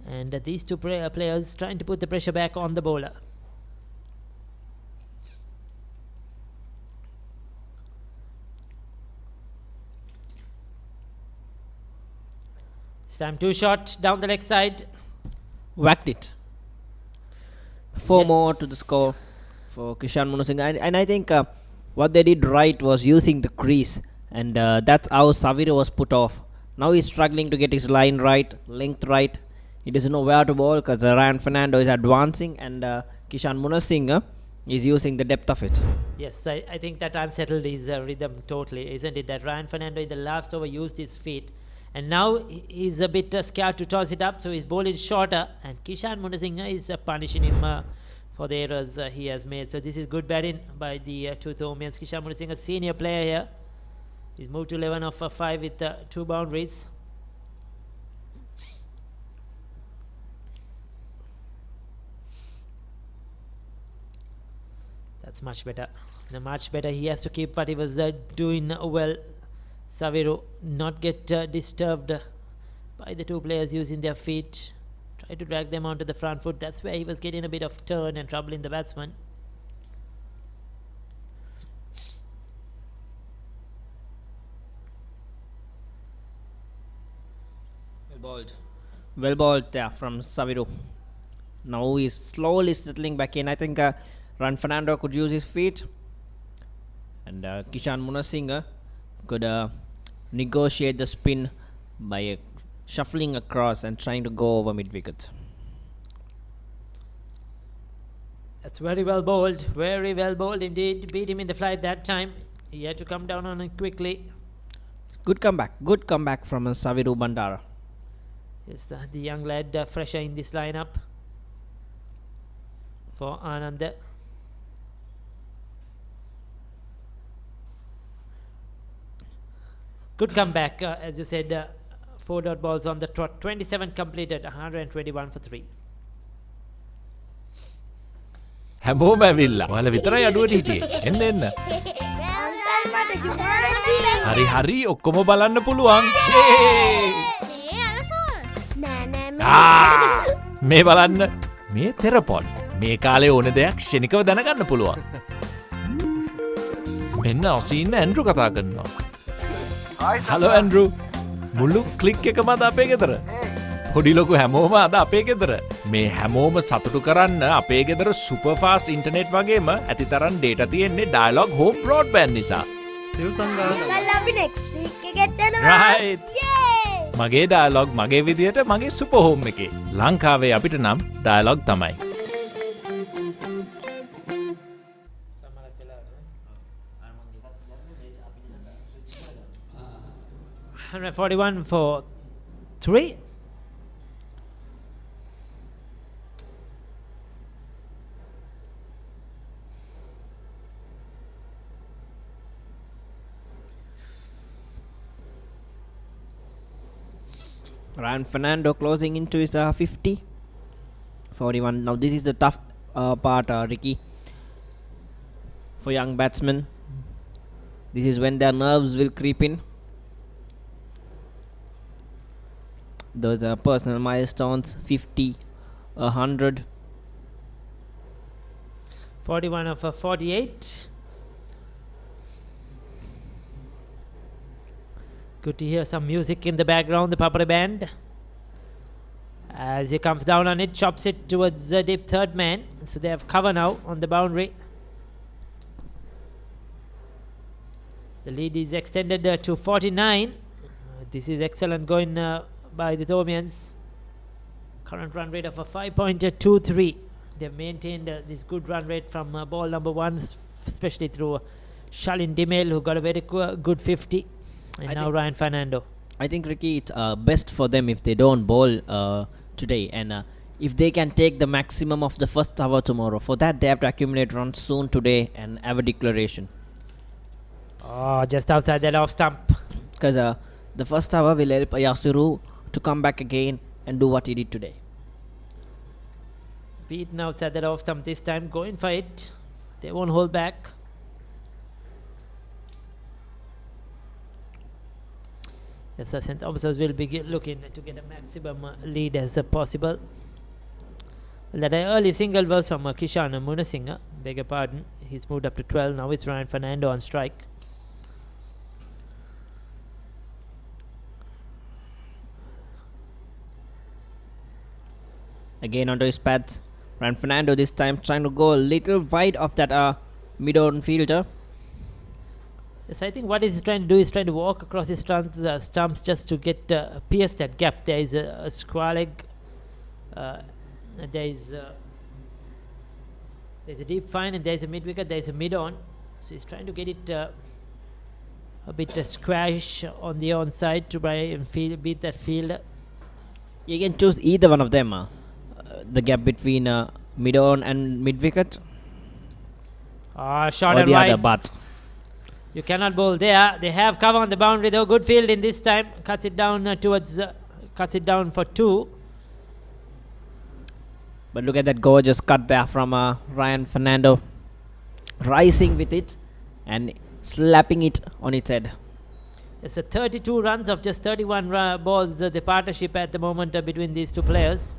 and these two players trying to put the pressure back on the bowler. Stamp 2 shot down the leg side. Whacked it. 4 more to the score for Kishan Munasinghe, and I think what they did right was using the crease. And that's how Saviru was put off. Now he's struggling to get his line right, length right. He doesn't know where to bowl because Ryan Fernando is advancing and Kishan Munasinghe is using the depth of it. Yes, I think that unsettled his rhythm totally, isn't it? That Ryan Fernando in the last over used his feet, and now he's a bit scared to toss it up, so he's bowling shorter, and Kishan Munasinghe is punishing him for the errors he has made. So this is good batting by the two Thomians. Kishan Munasinghe, senior player here. He's moved to 11 of 5 with 2 boundaries. That's much better. Much better. He has to keep what he was doing well. Saviru not get disturbed by the two players using their feet. Try to drag them onto the front foot. That's where he was getting a bit of turn and troubling the batsman. Well bowled there from Saviru. Now he's slowly settling back in. I think Ryan Fernando could use his feet, and Kishan Munasinghe could negotiate the spin by shuffling across and trying to go over mid-wicket. That's very well bowled indeed. Beat him in the flight that time. He had to come down on it quickly. Good comeback from Saviru Bandara. Yes, the young lad fresher in this lineup for Ananda. Good comeback, as you said, 4 dot balls on the trot. 27 completed, 121 for 3. හැමෝම ඇවිල්ලා. ඔයාලා විතරයි අඩුවට හිටියේ. එන්න එන්න. හරි ඔක්කොම බලන්න පුළුවන්. මේ බලන්න. මේ තෙරපොඩ්. මේ කාලේ ඕන දෙයක් ක්ෂණිකව දැනගන්න පුළුවන්. මෙන්න ඔසීන්න ඇන්ඩ්‍රු කතා කරනවා. Hello Andrew. මුල්ලු කලික් එක මද අපේ ගෙදර. පොඩිලොකු හැමෝම අද අපේ ගෙදර. මේ හැමෝම සතුටු කරන්න අපේ ගෙදර සුපර්ෆාස්ට් ඉන්ටර්නෙට් වගේම ඇති තරන් ඩේට තියෙන්නේ ඩයලොග් හෝම් බ්‍රෝඩ්බෑන්ඩ් නිසා. අපි next week එකෙත් යනවා. Right. මගේ ඩයලොග් මගේ විදියට මගේ සුපර් හෝම් එකේ. ලංකාවේ අපිට නම් ඩයලොග් තමයි. 141 for 3. Ryan Fernando closing into his 50. 41. Now this is the tough part, Ricky, for young batsmen. This is when their nerves will creep in. Those are personal milestones. 50, 100. 41 of 48. Good to hear some music in the background, the ThePapare band. As he comes down on it, chops it towards the deep third man. So they have cover now on the boundary. The lead is extended to 49. This is excellent going by the Thomians. Current run rate of a 5.23. They've maintained this good run rate from ball number 1, especially through Shalin Dimel, who got a very good 50. And now Ryan Fernando. I think, Ricky, it's best for them if they don't bowl today, and if they can take the maximum of the first hour tomorrow. For that, they have to accumulate runs soon today and have a declaration. Oh, just outside that off stump. Because the first hour will help Yasuru to come back again and do what he did today. Beaten outside that off stump this time, going for it. They won't hold back. Yes, St. Thomas's will be looking to get a maximum lead as possible. That early single was from Kishan Munasinghe. Beg your pardon. He's moved up to 12. Now it's Ryan Fernando on strike. Again onto his pads. Ryan Fernando this time trying to go a little wide of that mid-on fielder. Yes, I think what he's trying to do is trying to walk across his stumps just to get pierce that gap. There is a square leg. There's a deep fine and there's a mid wicket. There's a mid on. So he's trying to get it a bit squash on the onside to try and beat that fielder. You can choose either one of them. The gap between mid on and mid wicket. Shot or and the wide. other, but You cannot bowl there. They have cover on the boundary though. Good fielding this time. Cuts it down cuts it down for 2. But look at that gorgeous cut there from Ryan Fernando. Rising with it and slapping it on its head. It's a 32 runs of just 31 balls. The partnership at the moment between these two players.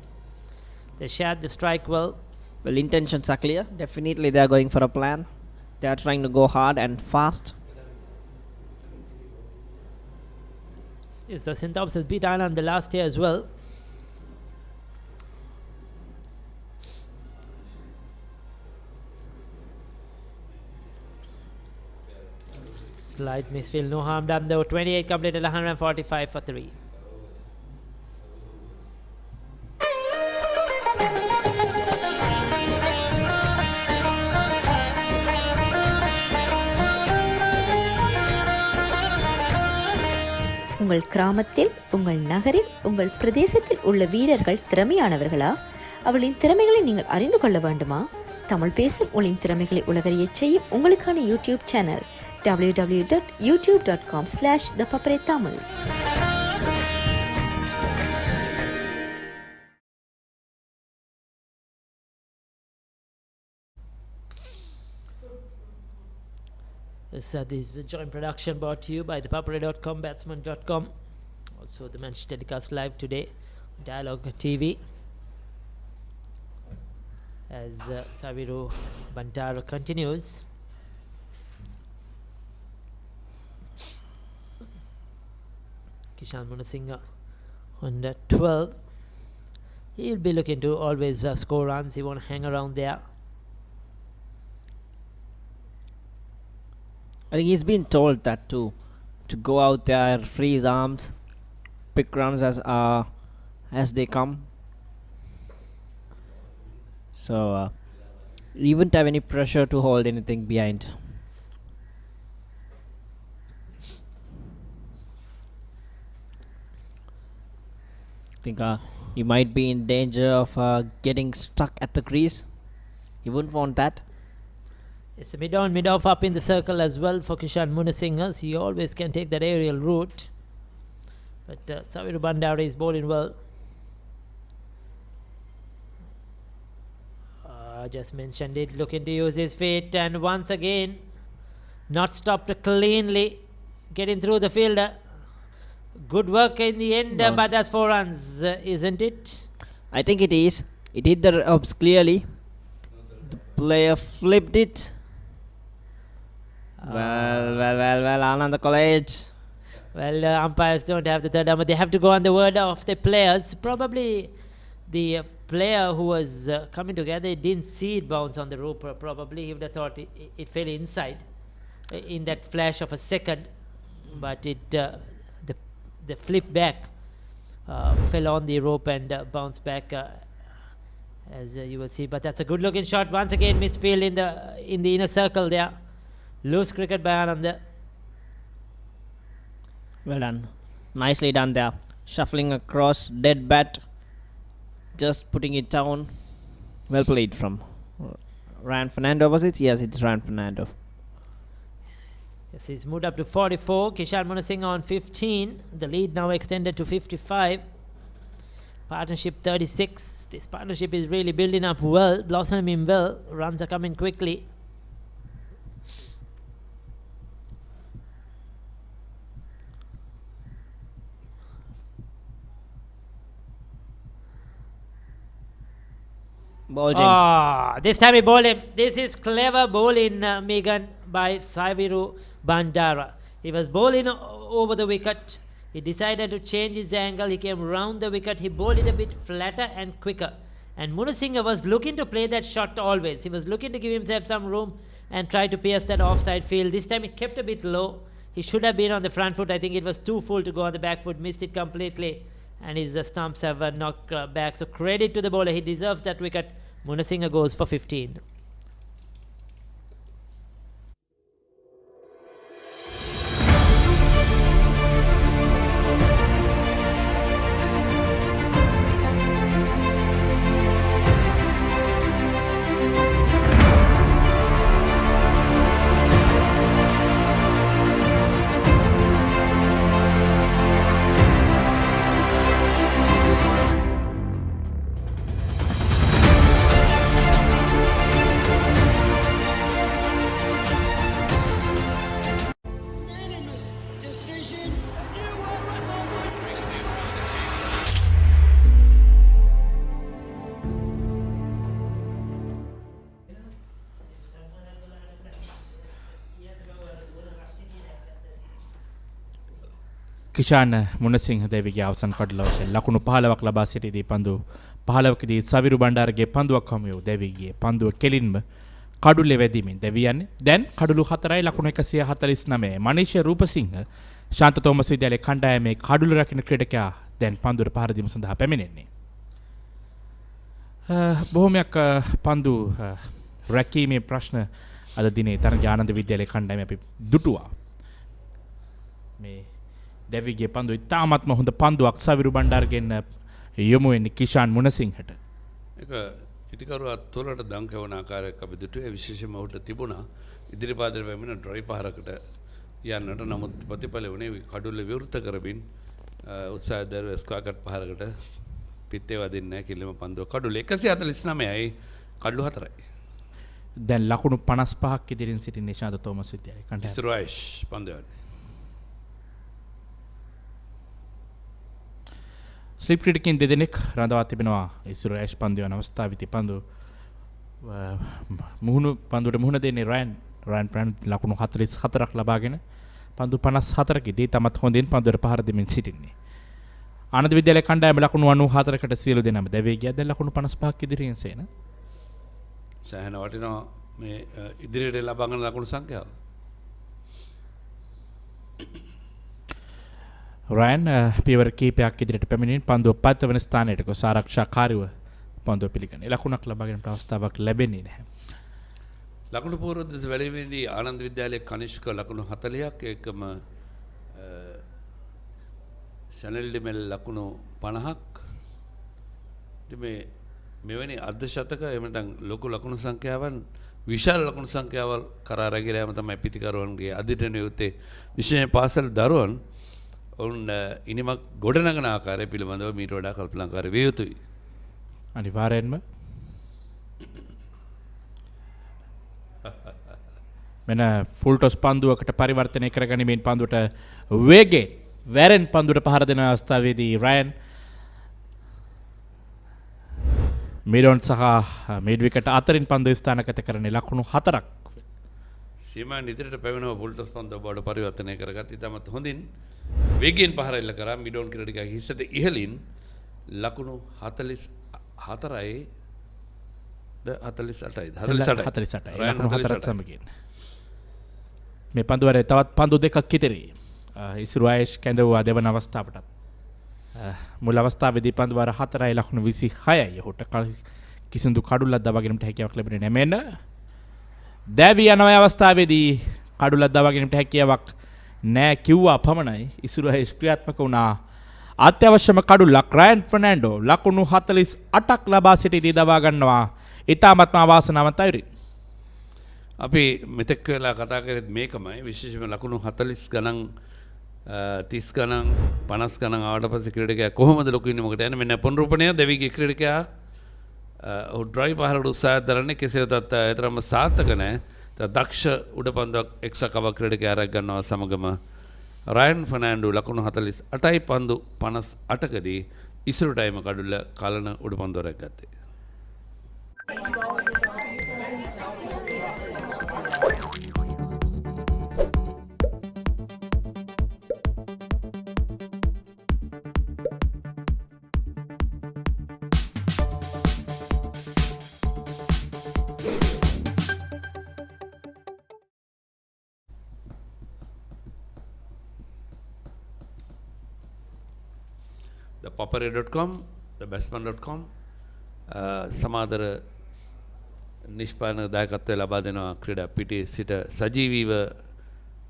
They shared the strike well. Well, intentions are clear. Definitely they are going for a plan. They are trying to go hard and fast. Yes, St. Thomas beat Ireland the last year as well. Slight misfield, no harm done though. 28 completed, 145 for 3. உங்கள் கிராமத்தில், உங்கள் நகரில், உங்கள் பிரதேசத்தில் உள்ள வீரர்கள் திறமையானவர்களா? அவளின் திறமைகளை நீங்கள் அறிந்து கொள்ள வேண்டுமா? தமிழ் பேசும் ஒளியின் திறமைகளை உலகறியச் செய்யும் உங்களுக்கான YouTube channel www.youtube.com/ThePapare. This is a joint production brought to you by ThePapare.com, Batsman.com. Also the match telecast live today on Dialogue TV. As Saviru Bantara continues. Kishan Munasinghe on 12. He'll be looking to always score runs. He won't hang around there. I think he's been told that to go out there, free his arms, pick runs as they come. So he wouldn't have any pressure to hold anything behind. I think he might be in danger of getting stuck at the crease. He wouldn't want that. It's a mid-on, mid-off up in the circle as well for Kishan Munasinghe. He always can take that aerial route. But Saviru Bandara is bowling well. Just mentioned it, looking to use his feet, and once again not stopped cleanly, getting through the fielder. Good work in the end, but that's 4 runs, isn't it? I think it is. It hit the ups clearly. The player flipped it. Well, Ananda College. Well, umpires don't have the third number. They have to go on the word of the players. Probably the player who was coming together didn't see it bounce on the rope. Probably he would have thought it fell inside in that flash of a second. But the flip back fell on the rope and bounced back, as you will see. But that's a good looking shot. Once again, misfield in the inner circle there. Loose cricket by Ananda. Well done. Nicely done there. Shuffling across, dead bat. Just putting it down. Well played from Ryan Fernando, was it? Yes, it's Ryan Fernando. Yes, he's moved up to 44. Kishan Munasinghe on 15. The lead now extended to 55. Partnership 36. This partnership is really building up well, blossoming well. Runs are coming quickly. This time he bowled him. This is clever bowling, Megan, by Saviru Bandara. He was bowling over the wicket. He decided to change his angle. He came round the wicket. He bowled it a bit flatter and quicker. And Munasinghe was looking to play that shot always. He was looking to give himself some room and try to pierce that offside field. This time he kept a bit low. He should have been on the front foot. I think it was too full to go on the back foot. Missed it completely. And his stumps have knocked back. So credit to the bowler. He deserves that wicket. Munasinghe goes for 15. Kishan Munasinghe දෙවිගේ අවසන් කඩල වශයෙන් ලකුණු 15ක් ලබා සිටිදී පන්දු 15කදී සවිරු බණ්ඩාරගේ පන්දුවක් හමු දෙවිගේ පන්දුව කෙලින්ම කඩුල්ලේ වැදීමෙන් දෙවියන්නේ දැන් කඩුළු 4යි ලකුණු 149 මනීෂ රූපසිංහ ශාන්ත තෝමස් විද්‍යාලයේ කණ්ඩායමේ කඩුළු රකින්න ක්‍රීඩකයා දැන් පන්දුවට පහර දීම සඳහා පැමිණෙන්නේ බොහොමයක් පන්දු රැකීමේ ප්‍රශ්න අද දිනේ තරග ආනන්ද විද්‍යාලයේ කණ්ඩායම අපි දුටුවා මේ දෙවිගේ පන්දු ඉතාමත්ම හොඳ පන්දුවක් සවිරු බණ්ඩාරගෙන් යොමු වෙන්නේ කිෂාන් මුණසිංහට. ඒක පිටිකරුවා තොලට දංකවන ආකාරයක් අපි දුටුවේ විශේෂයෙන්ම ඔහුට තිබුණා ඉදිරිපාදට පැමිණ ඩ්‍රයි පහරකට යන්නට නමුත් ප්‍රතිඵල වුණේ කඩුල්ල විවෘත කරමින් උත්සාහ දරුව ස්ක්වාකට් පහරකට පිටේ වදින්නේ නැහැ කිලිම පන්දුව කඩුල්ල 149යි කඩුළු 4යි. දැන් ලකුණු 55ක් ඉදිරියෙන් සිටින ශාන්ත තෝමස් විද්‍යාලයේ කණ්ඩායම. ඉස්රායිෂ් පන්දුව ස්ලිප් ක්‍රීඩකයන් දෙදෙනෙක් රඳවා තිබෙනවා ඉස්රායිල් පන්දු යන අවස්ථාවේදී පන්දු මුහුණු පන්දුවට මුහුණ දෙන්නේ රයන් ප්‍රෑන් ලකුණු 44ක් ලබාගෙන පන්දු 54කදී තමත් හොඳින් පන්දුවට පහර දෙමින් සිටින්නේ. ආනන්ද විද්‍යාලයේ කණ්ඩායම ලකුණු 94කට සියලු දෙනාම දැවී ගියා. දැන් ලකුණු 55ක් ඉදිරියෙන් සේන. සෑහෙන වටිනවා මේ ඉදිරියට ලබාගෙන ලකුණු සංඛ්‍යාව. රයන් පියවර කීපයක් ඉදිරියට පැමිණෙන පන්දුව 5 වෙනි ස්ථානයට ගොස් ආරක්ෂාකාරීව පන්දුව පිළිගන්නේ. ලකුණක් ලබා ගැනීමට අවස්ථාවක් ලැබෙන්නේ නැහැ. ලකුණු පූර්වදේශ වැලීමේදී ආනන්ද විද්‍යාලයේ කනිෂ්ක ලකුණු 40ක් ඒකම ශනල් ඩිමෙල් ලකුණු 50ක්. ඉතින් මෙවැනි අර්ධ ශතක එහෙම නැත්නම් ලොකු ලකුණු සංඛ්‍යාවන් විශාල ලකුණු සංඛ්‍යාවල් කරා රැගෙන යාම තමයි පිටිකරුවන්ගේ අධිටන යුත්තේ. විශේෂයෙන් පාසල් දරුවන් ඔවුන් ඉනිමක් ගොඩනගන ආකාරය පිළිබඳව මීට වඩා කල්පනාකාරී විය යුතුයි. අනිවාර්යෙන්ම මෙන්න ෆුල් ටොස් පන්දුවකට පරිවර්තනය කරගනිමින් පන්දුවට වේගෙන් වැරෙන් පන්දුවට පහර දෙන අවස්ථාවේදී රයන් මිඩොන් සහ මිඩ් විකට් අතරින් පන්දු ස්ථානගත කරන්නේ ලකුණු 4ක්. සීමාන් ඉදිරියට පැමිණෙව ෆුල් ටොස් පන්දුව බවට පරිවර්තනය කරගත් ඉතාමත් හොඳින් වේගයෙන් පහර එල්ල කරා මිඩොන් ක්‍රීඩකයා හිසට ඉහළින් ලකුණු 44යි ද 48යි 48යි ලකුණු 4ක් සමගින් මේ පන්දුවරේ තවත් පන්දු දෙකක් ඉතිරි. ඉසුරු ආයේෂ් කැඳවුවා දෙවන අවස්ථාවටත්. මුල් අවස්ථාවේදී පන්දුවර 4යි ලකුණු 26යි. ඔහුට කිසිදු කඩුල්ලක් දවා ගැනීමට හැකියාවක් ලැබෙන්නේ නැහැ. මෙන්න දැවි යන අවස්ථාවේදී කඩුල්ලක් දවා ගැනීමට හැකියාවක් නෑ කිව්වා පමණයි. ඉසුරු ආයේෂ් ක්‍රියාත්මක වුණා. අත්‍යවශ්‍යම කඩුල්ලක් රයන් ෆර්නැන්ඩෝ ලකුණු 48ක් ලබා සිටීදී දවා ගන්නවා. ඉතාමත්ම අවාසනාවන්ත අයුරින්. අපි මෙතෙක් වෙලා කතා කරෙත් මේකමයි. විශේෂයෙන්ම ලකුණු 40 ගණන් 30 ගණන් 50 ගණන් ආවට පස්සේ ක්‍රීඩකයා කොහොමද ලොකු ඉනිමකට යන්නේ? මෙන්න පුනරුපණය දෙවිගේ ක්‍රීඩකයා ඔහු ඩ්‍රයිව් පහරට උත්සාහ දරන්නේ කෙසේ වෙතත් ඒතරම්ම සාර්ථක නැහැ. දක්ෂ උඩපන්දුවක් එක්ස්ට්‍රා කවර් ක්‍රීඩකයා අරගෙන ගන්නවා සමගම රයන් ෆර්නැන්ඩෝ ලකුණු 48යි පන්දු 58කදී ඉසුරු ටයිම කඩුල්ල කලන උඩපන්දුව රැග්ගත්තේ. ThePapare.com, TheBestman.com සමාදර නිෂ්පාදන දායකත්වය ලබා දෙනවා ක්‍රීඩා පිටියේ සිට සජීවීව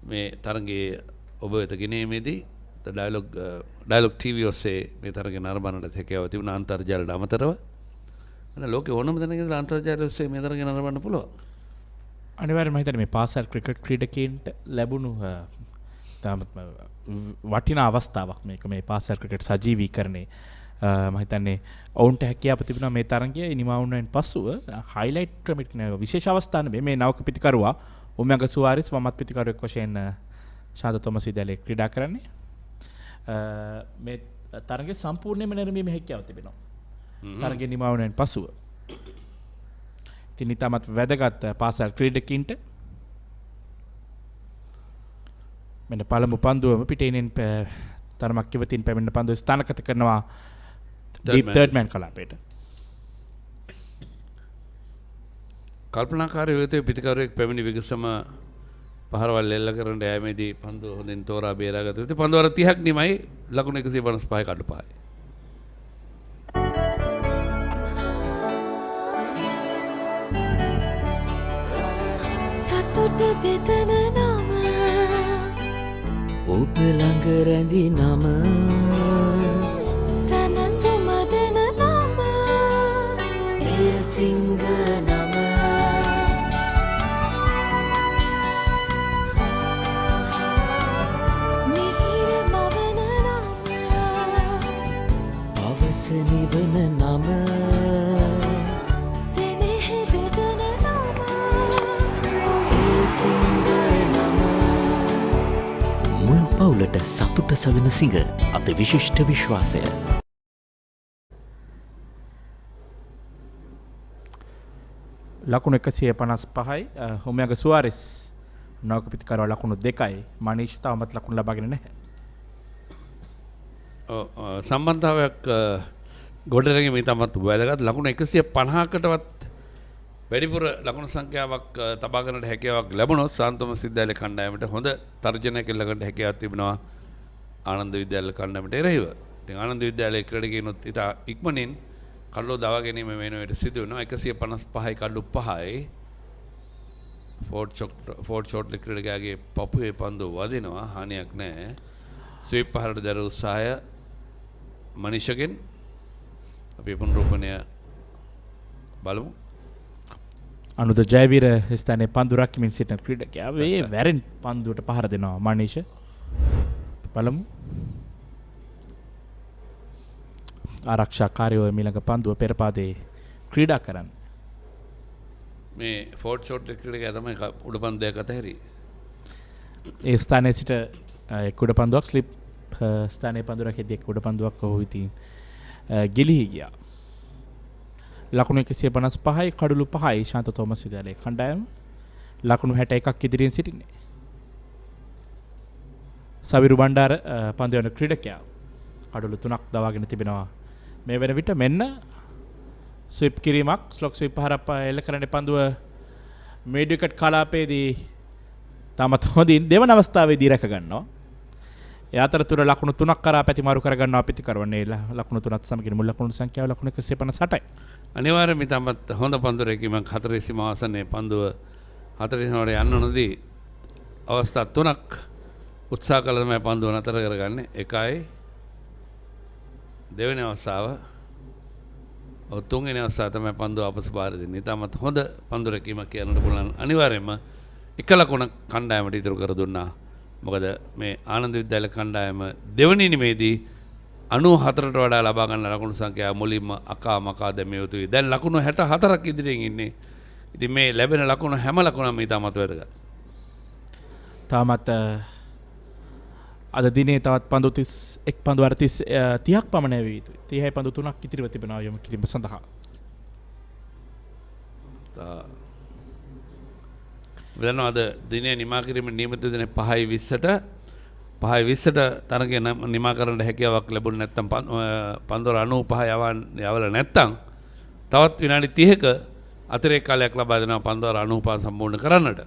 මේ තරගයේ ඔබ වෙත ගෙනීමේදී ඩයලොග් TV ඔස්සේ මේ තරගය නරඹන්නට හැකියාව තිබුණා අන්තර්ජාලයට අමතරව. අනේ ලෝකේ ඕනම තැනක ඉඳලා අන්තර්ජාලය ඔස්සේ මේ තරගය නරඹන්න පුළුවන්. අනිවාර්යයෙන්ම හිතන්නේ මේ පාසල් ක්‍රිකට් ක්‍රීඩකයන්ට ලැබුණු තාමත් වටිනා අවස්ථාවක් මේක මේ පාසල් ක්‍රිකට් සජීවීකරණය. මම හිතන්නේ ඔවුන්ට හැකියාව තිබුණා මේ තරගය නිමා වුණායින් පසුව හයිලයිට් ක්‍රමයකට විශේෂ අවස්ථාන මේ නවක පිටිකරුවා උමඟ සුවාරිස් වමත් පිටිකරුවෙක් වශයෙන් ශාන්ත තොමස් විද්‍යාලයේ ක්‍රීඩා කරන්නේ. මේ තරගය සම්පූර්ණයෙන්ම නිර්මීමේ හැකියාව තිබෙනවා. තරගය නිමා වුණායින් පසුව. ඉතින් ඊටමත් වැදගත් පාසල් ක්‍රීඩකින්ට මෙන්න පළමු පන්දුවම පිටේනෙන් තරමක් ඉවතින් පැමිණෙන පන්දුව ස්ථානගත කරනවා third man කලාපයට. කල්පනාකාරී වෙතේ පිටිකරුවෙක් පැමිණි විගසම පහරවල් එල්ල කරන්න යෑමේදී පන්දුව හොඳින් තෝරා බේරාගත්තා. ඉතින් පන්දුව 30ක් නිමයි ලකුණු 155 කඩපායි. සතුට බෙදන නම ඔබ ළඟ රැඳි නම සනසුම දෙන නම එය සිංහ නම මිහිර මවන නම පවස නිවන නම සෙනෙහ බෙදන නම එය සිංහ පවුලට සතුට සදන සිඟ අත විශිෂ්ට විශ්වාසය. ලකුණු 155යි හොමයාග සුවාරිස් නවක පිතිකරුවා ලකුණු 2යි. මනීෂ් තවමත් ලකුණු ලබාගෙන නැහැ. සම්බන්ධතාවයක් ගොඩනැගීම ඉතාමත් වැදගත්. ලකුණු 150කටවත් වැඩිපුර ලකුණු සංඛ්‍යාවක් තබා ගන්නට හැකියාවක් ලැබුණොත් සාන්තෝම විද්‍යාලය කණ්ඩායමට හොඳ තර්ජනයක් එල්ල ගන්නට හැකියාවක් තිබෙනවා ආනන්ද විද්‍යාලය කණ්ඩායමට එරෙහිව. ඉතින් ආනන්ද විද්‍යාලයේ ක්‍රීඩකයන්ොත් ඉතා ඉක්මනින් කඩලු දවා ගැනීම වෙනුවට සිදු වෙනවා. 155යි කඩලු 5යි. ෆෝර්ඩ් ෂෝට්ලි ක්‍රීඩකයාගේ පපුවේ පන්දු වදිනවා. හානියක් නැහැ. ස්වීප් පහරට දැර උත්සාහය මනිෂගෙන් අපි පුනරුපණය බලමු. අනුද ජයවීර ස්ථානයේ පන්දු රකිමින් සිටින ක්‍රීඩකයා වේ වැරෙන් පන්දුවට පහර දෙනවා මනීෂ. බලමු. ආරක්ෂාකාරයෝ ඊළඟ පන්දුව පෙරපාදේ ක්‍රීඩා කරන්නේ. මේ ෆෝර්ඩ් ෂෝට් ක්‍රීඩකයා තමයි උඩ පන්දුවක් අතහැරි. ඒ ස්ථානයේ සිට උඩ පන්දුවක් ස්ලිප් ස්ථානයේ පන්දු රැකෙද්දී උඩ පන්දුවක් ඔහු ඉතින් ගිලිහි ගියා. ලකුණු 155යි කඩලු 5යි ශාන්ත තෝමස් විද්‍යාලයේ කණ්ඩායම ලකුණු 61ක් ඉදිරියෙන් සිටින්නේ. සවිරු බණ්ඩාර පන්දු යන ක්‍රීඩකයා කඩලු 3ක් දවාගෙන තිබෙනවා. මේ වෙන විට මෙන්න ස්විප් කිරීමක් ස්ලොක් ස්විප් පහරක් එල්ල කරන පන්දුව මීඩ් විකට් කලාපයේදී තමත් හොඳින් දෙවන අවස්ථාවේදී රැක ගන්නවා. ඒ අතරතුර ලකුණු 3ක් කරා පැතිමාරු කර ගන්නවා පිටිකරවන්නේ ලකුණු 3ත් සමගින් මුල් ලකුණු සංඛ්‍යාව ලකුණු 158යි. අනිවාර්යයෙන්ම තමත් හොඳ පන්දු රැකීමක් 4 සීමාසනයේ පන්දුව 4 සීමාවට යන්න නොදී අවස්ථා 3ක් උත්සාහ කළ තමයි පන්දුව නතර කරගන්නේ. එකයි දෙවෙනි අවස්ථාව තුන්වෙනි අවස්ථාව තමයි පන්දුව අපසු බාර දෙන්නේ. තමත් හොඳ පන්දු රැකීමක් කියන්නට පුළුවන්. අනිවාර්යයෙන්ම එක ලකුණක් කණ්ඩායමට ඉතුරු කර දුන්නා. මොකද මේ ආනන්ද විද්‍යාල කණ්ඩායම දෙවනි ඉනිමේදී 94ට වඩා ලබා ගන්න ලකුණු සංඛ්‍යාව මුලින්ම අකා මකා දැමිය යුතුයි. දැන් ලකුණු 64ක් ඉදිරියෙන් ඉන්නේ. ඉතින් මේ ලැබෙන ලකුණු හැම ලකුණක්ම ඉතාමත් වැදගත්. තාමත් අද දිනේ තවත් පන්දු 31 පන්දු 30ක් පමණ ඇවිය යුතුයි. 30යි පන්දු 3ක් ඉතිරිව තිබෙනවා යොමු කිරීම සඳහා. වෙනවා අද දිනේ නිමා කිරීම නියමිත දිනේ 5:20ට 5:20ට තරගය නිමා කරන්න හැකියාවක් ලැබුණ නැත්නම් පන්දු 95 යවල නැත්නම් තවත් විනාඩි 30ක අතිරේක කාලයක් ලබා දෙනවා පන්දු 95 සම්පූර්ණ කරන්නට.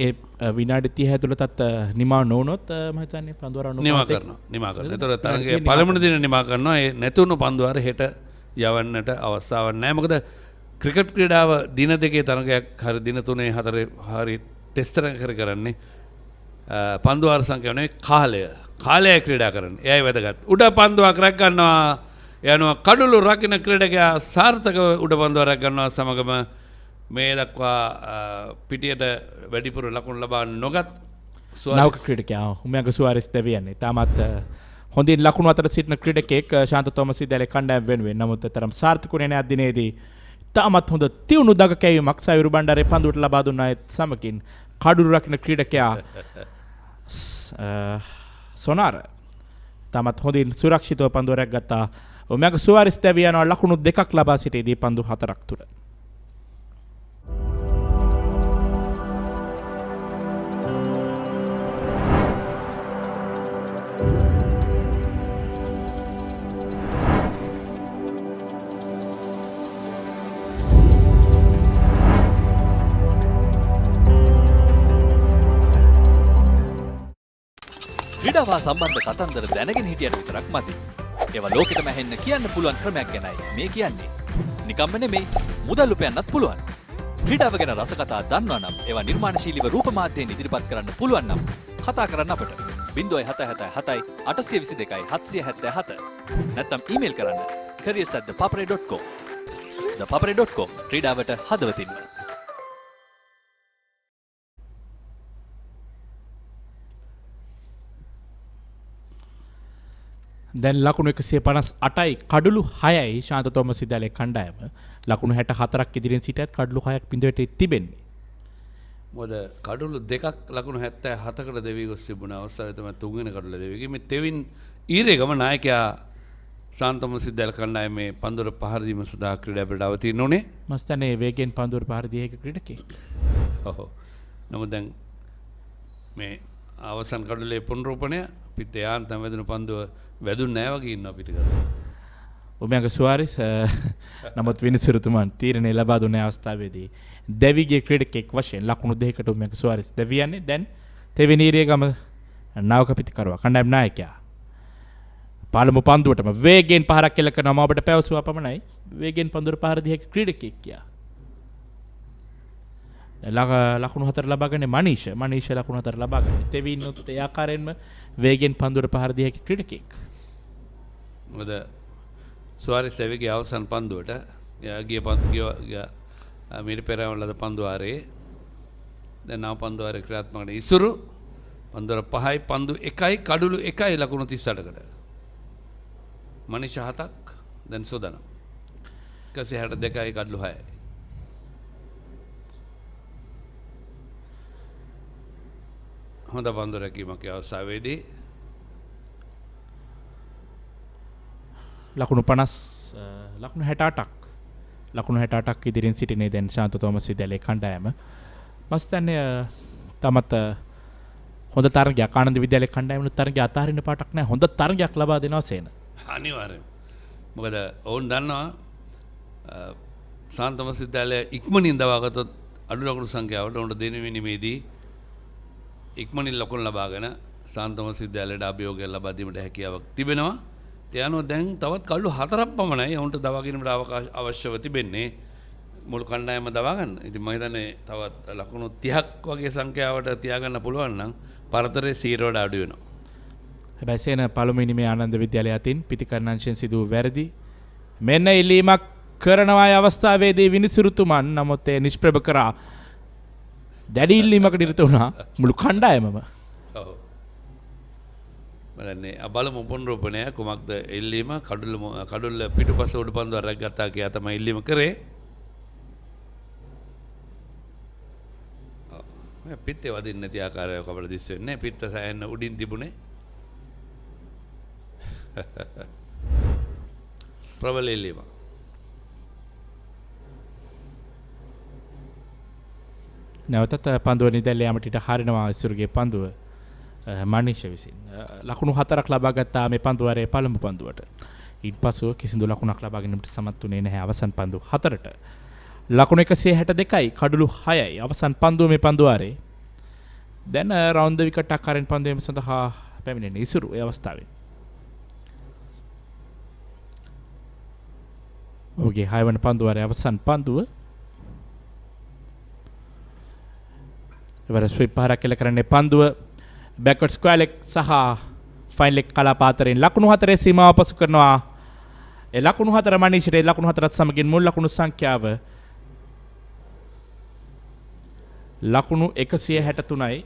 ඒ විනාඩි 30 ඇතුළතත් නිමා නොවුනොත් මම හිතන්නේ පන්දු 95 නිමා කරනවා. ඒතර තරගයේ පළමුව දින නිමා කරනවා. ඒ නැතුණු පන්දු හෙට යවන්නට අවස්ථාවක් නැහැ. මොකද ක්‍රිකට් ක්‍රීඩාව දින දෙකේ තරගයක් හරි දින 3 4 හරි ටෙස්ට් තරග කරන්නේ පන්දු වාර සංඛ්‍යාව නෙවෙයි කාලය ක්‍රීඩා කරන්නේ. එයයි වැදගත්. උඩ පන්දුවක් රැක් ගන්නවා. යනවා කඩළු රකින්න ක්‍රීඩකයා සාර්ථකව උඩ පන්දුවක් රැක් ගන්නවා සමගම මේ දක්වා පිටියට වැඩිපුර ලකුණු ලබා නොගත් නවක ක්‍රීඩකයා උමයන්ග සුවාරිස් දෙවියන්නේ. තාමත් හොඳින් ලකුණු අතර සිටින ක්‍රීඩකෙක් ශාන්ත තෝමස් විද්‍යාලයේ කණ්ඩායම වෙනුවෙන්. නමුත් තරම් සාර්ථකුනේ නැත් දිනේදී තාමත් හොඳ තියුණු දග කැවීමක් සවිරු බණ්ඩාරේ පන්දුවට ලබා දුන්නා. ඒත් සමගින් කඩුරු රකින්න ක්‍රීඩකයා සොනාර තාමත් හොඳින් සුරක්ෂිතව පන්දුව රැක්ගත්තා. උමයන්ග සුවාරිස් දෙවියනවා ලකුණු 2ක් ලබා සිටීදී පන්දු 4ක් තුර. ක්‍රීඩාව සම්බන්ධ කතන්දර දැනගෙන හිටියට විතරක් මදි. ඒවා ලෝකෙටම ඇහෙන්න කියන්න පුළුවන් ක්‍රමයක් ගැනයි මේ කියන්නේ. නිකම්ම නෙමෙයි මුදල් උපයන්නත් පුළුවන්. ක්‍රීඩාව ගැන රසකතා දන්නවා නම් ඒවා නිර්මාණශීලීව රූප මාධ්‍යයෙන් ඉදිරිපත් කරන්න පුළුවන් නම් කතා කරන්න අපට 0777 822 777 නැත්නම් ඊමේල් කරන්න careers@thepapare.com. thepapare.com ක්‍රීඩාවට හදවතින්ම. දැන් ලකුණු 158යි කඩලු 6යි ශාන්ත තෝමස් විද්‍යාලයේ කණ්ඩායම ලකුණු 64ක් ඉදිරියෙන් සිටත් කඩලු 6ක් පින්දුවට තිබෙන්නේ. මොකද කඩලු දෙකක් ලකුණු 77කට දෙවි ගොස් තිබුණ අවස්ථාවේ තමයි තුන්වෙනි කඩල දෙවිගේ මේ තෙවින් ඊරේගම නායකයා සාන්තම සිද්ධල් කණ්ඩායමේ පන්දුර පහර දීම සඳහා ක්‍රීඩා පිටාව තියෙන්න ඕනේ. මස්තනේ වේගෙන් පන්දුර පහර දිය හැකි ක්‍රීඩකෙක්. ඔව්. නමුත් දැන් මේ අවසන් කඩුලේ පුනරූපණය පිට යාන්තම් වැදුණු පන්දුව වැදුන්නේ නැහැ වගේ ඉන්නවා පිටකර. උමයන්ග සුවාරිස් නමුත් විනිසුරුතුමන් තීරණය ලබා දුන්න අවස්ථාවේදී දෙවිගේ ක්‍රීඩකෙක් වශයෙන් ලකුණු දෙකකට උමයන්ග සුවාරිස් දෙවියන්නේ දැන් තෙවෙනීරියගම නාවකපිතිකරුවා කණ්ඩායම් නායකයා පාළමු පන්දුවටම වේගෙන් පහරක් කෙල කරනවා ඔබට පැවසුවා පමණයි වේගෙන් පන්දුර පහර දිය හැකි ක්‍රීඩකෙක් කියා. ලකුණු 4 ලබාගන්නේ මනීෂ ලකුණු 4 ලබාගන්නේ තෙවින්නොත් ඒ ආකාරයෙන්ම වේගෙන් පන්දුර පහර දිය හැකි ක්‍රීඩකෙක්. මොකද සුවාරිස් දෙවිගේ අවසන් පන්දුවට ගිය පන්දුව මීට පෙර ලද පන්දුවාරේ දැන් නව පන්දුවාරේ ක්‍රියාත්මක වන ඉසුරු පන්දුර 5යි පන්දු 1යි කඩුළු 1යි ලකුණු 38කට මනීෂ 7ක් දැන් සෝදන 162යි කඩුළු 6යි. හොඳ පන්දු රැකීමක් අවස්ථාවේදී ලකුණු 50 ලකුණු 68ක් ලකුණු 68ක් ඉදිරියෙන් සිටිනේ දැන් ශාන්ත තෝමස් විද්‍යාලයේ කණ්ඩායම. මස්තන්නේ තමත් හොඳ තරගයක් ආනන්ද විද්‍යාලයේ කණ්ඩායමේ තරගය අතහරින්න පාටක් නැහැ. හොඳ තරගයක් ලබා දෙනවා සේන. අනිවාර්යයෙන්. මොකද ඔවුන් දන්නවා ශාන්ත තෝමස් විද්‍යාලය ඉක්මනින් දවාගත්තොත් අඩු ලකුණු සංඛ්‍යාවට උන්ට දෙවෙනිමේදී ඉක්මනින් ලකුණු ලබාගෙන ශාන්ත තෝමස් විද්‍යාලයට අභියෝගයක් ලබා දීමට හැකියාවක් තිබෙනවා. යනවා දැන් තවත් කල්ලු 4ක් පමණයි ඔවුන්ට දවා ගැනීමට අවශ්‍යව තිබෙන්නේ මුළු කණ්ඩායම දවා ගන්න. ඉතින් මම හිතන්නේ තවත් ලකුණු 30ක් වගේ සංඛ්‍යාවට තියාගන්න පුළුවන් නම් පරතරේ 0ට අඩු වෙනවා. හැබැයි සේන පළමුවෙනි මේ ආනන්ද විද්‍යාලය අතින් පිටිකරණංශයෙන් සිදු වූ වැරදි මෙන්න ඉල්ලීමක් කරනවා අවස්ථාවේදී විනිසුරුතුමන් නමුත් ඒ නිෂ්ප්‍රභ කරා දැඩි ඉල්ලීමකට නිරත වුණා මුළු කණ්ඩායමම. ඔව්. බලන්නේ බලමු පුනරූපණය කුමක්ද ඉල්ලීම කඩුල්ල පිටුපස උඩ පන්දුව රැග්ගත්තා කියලා තමයි ඉල්ලීම කරේ. ඔව්. පිටේ වදින්න නැති ආකාරයක් අපිට දිස් වෙන්නේ. පිට සෑහෙන උඩින් තිබුණේ. ප්‍රබල ඉල්ලීම. නැවතත් පන්දුව නිදැල්ල යාමට ඉඩ හරිනවා ඉසුරුගේ පන්දුව මනීෂ විසින් ලකුණු 4ක් ලබා ගත්තා මේ පන්දුවාරයේ පළමු පන්දුවට. ඊට කිසිදු ලකුණක් ලබා ගැනීමට සමත් වුණේ නැහැ අවසන් පන්දු 4ට. ලකුණු 162යි කඩුළු 6යි අවසන් පන්දුව මේ පන්දුවාරේ. දැන් රවුන්ඩ් විකට් ආකාරයෙන් පන්දුවීම සඳහා පැමිණෙන ඉසුරු ඒ අවස්ථාවේ. ඔහුගේ 6 වන පන්දුවාරයේ අවසන් පන්දුව එවර ස්විප් පහරක් කෙල කරන්නේ පන්දුව බැක්වර්ඩ් ස්ක්වයර් ලෙග් සහ ෆයින් ලෙග් කලාපාතරෙන් ලකුණු 4 සීමාව පසු කරනවා. ඒ ලකුණු 4 මනීෂට ලකුණු 4ත් සමගින් මුල් ලකුණු සංඛ්‍යාව ලකුණු 163යි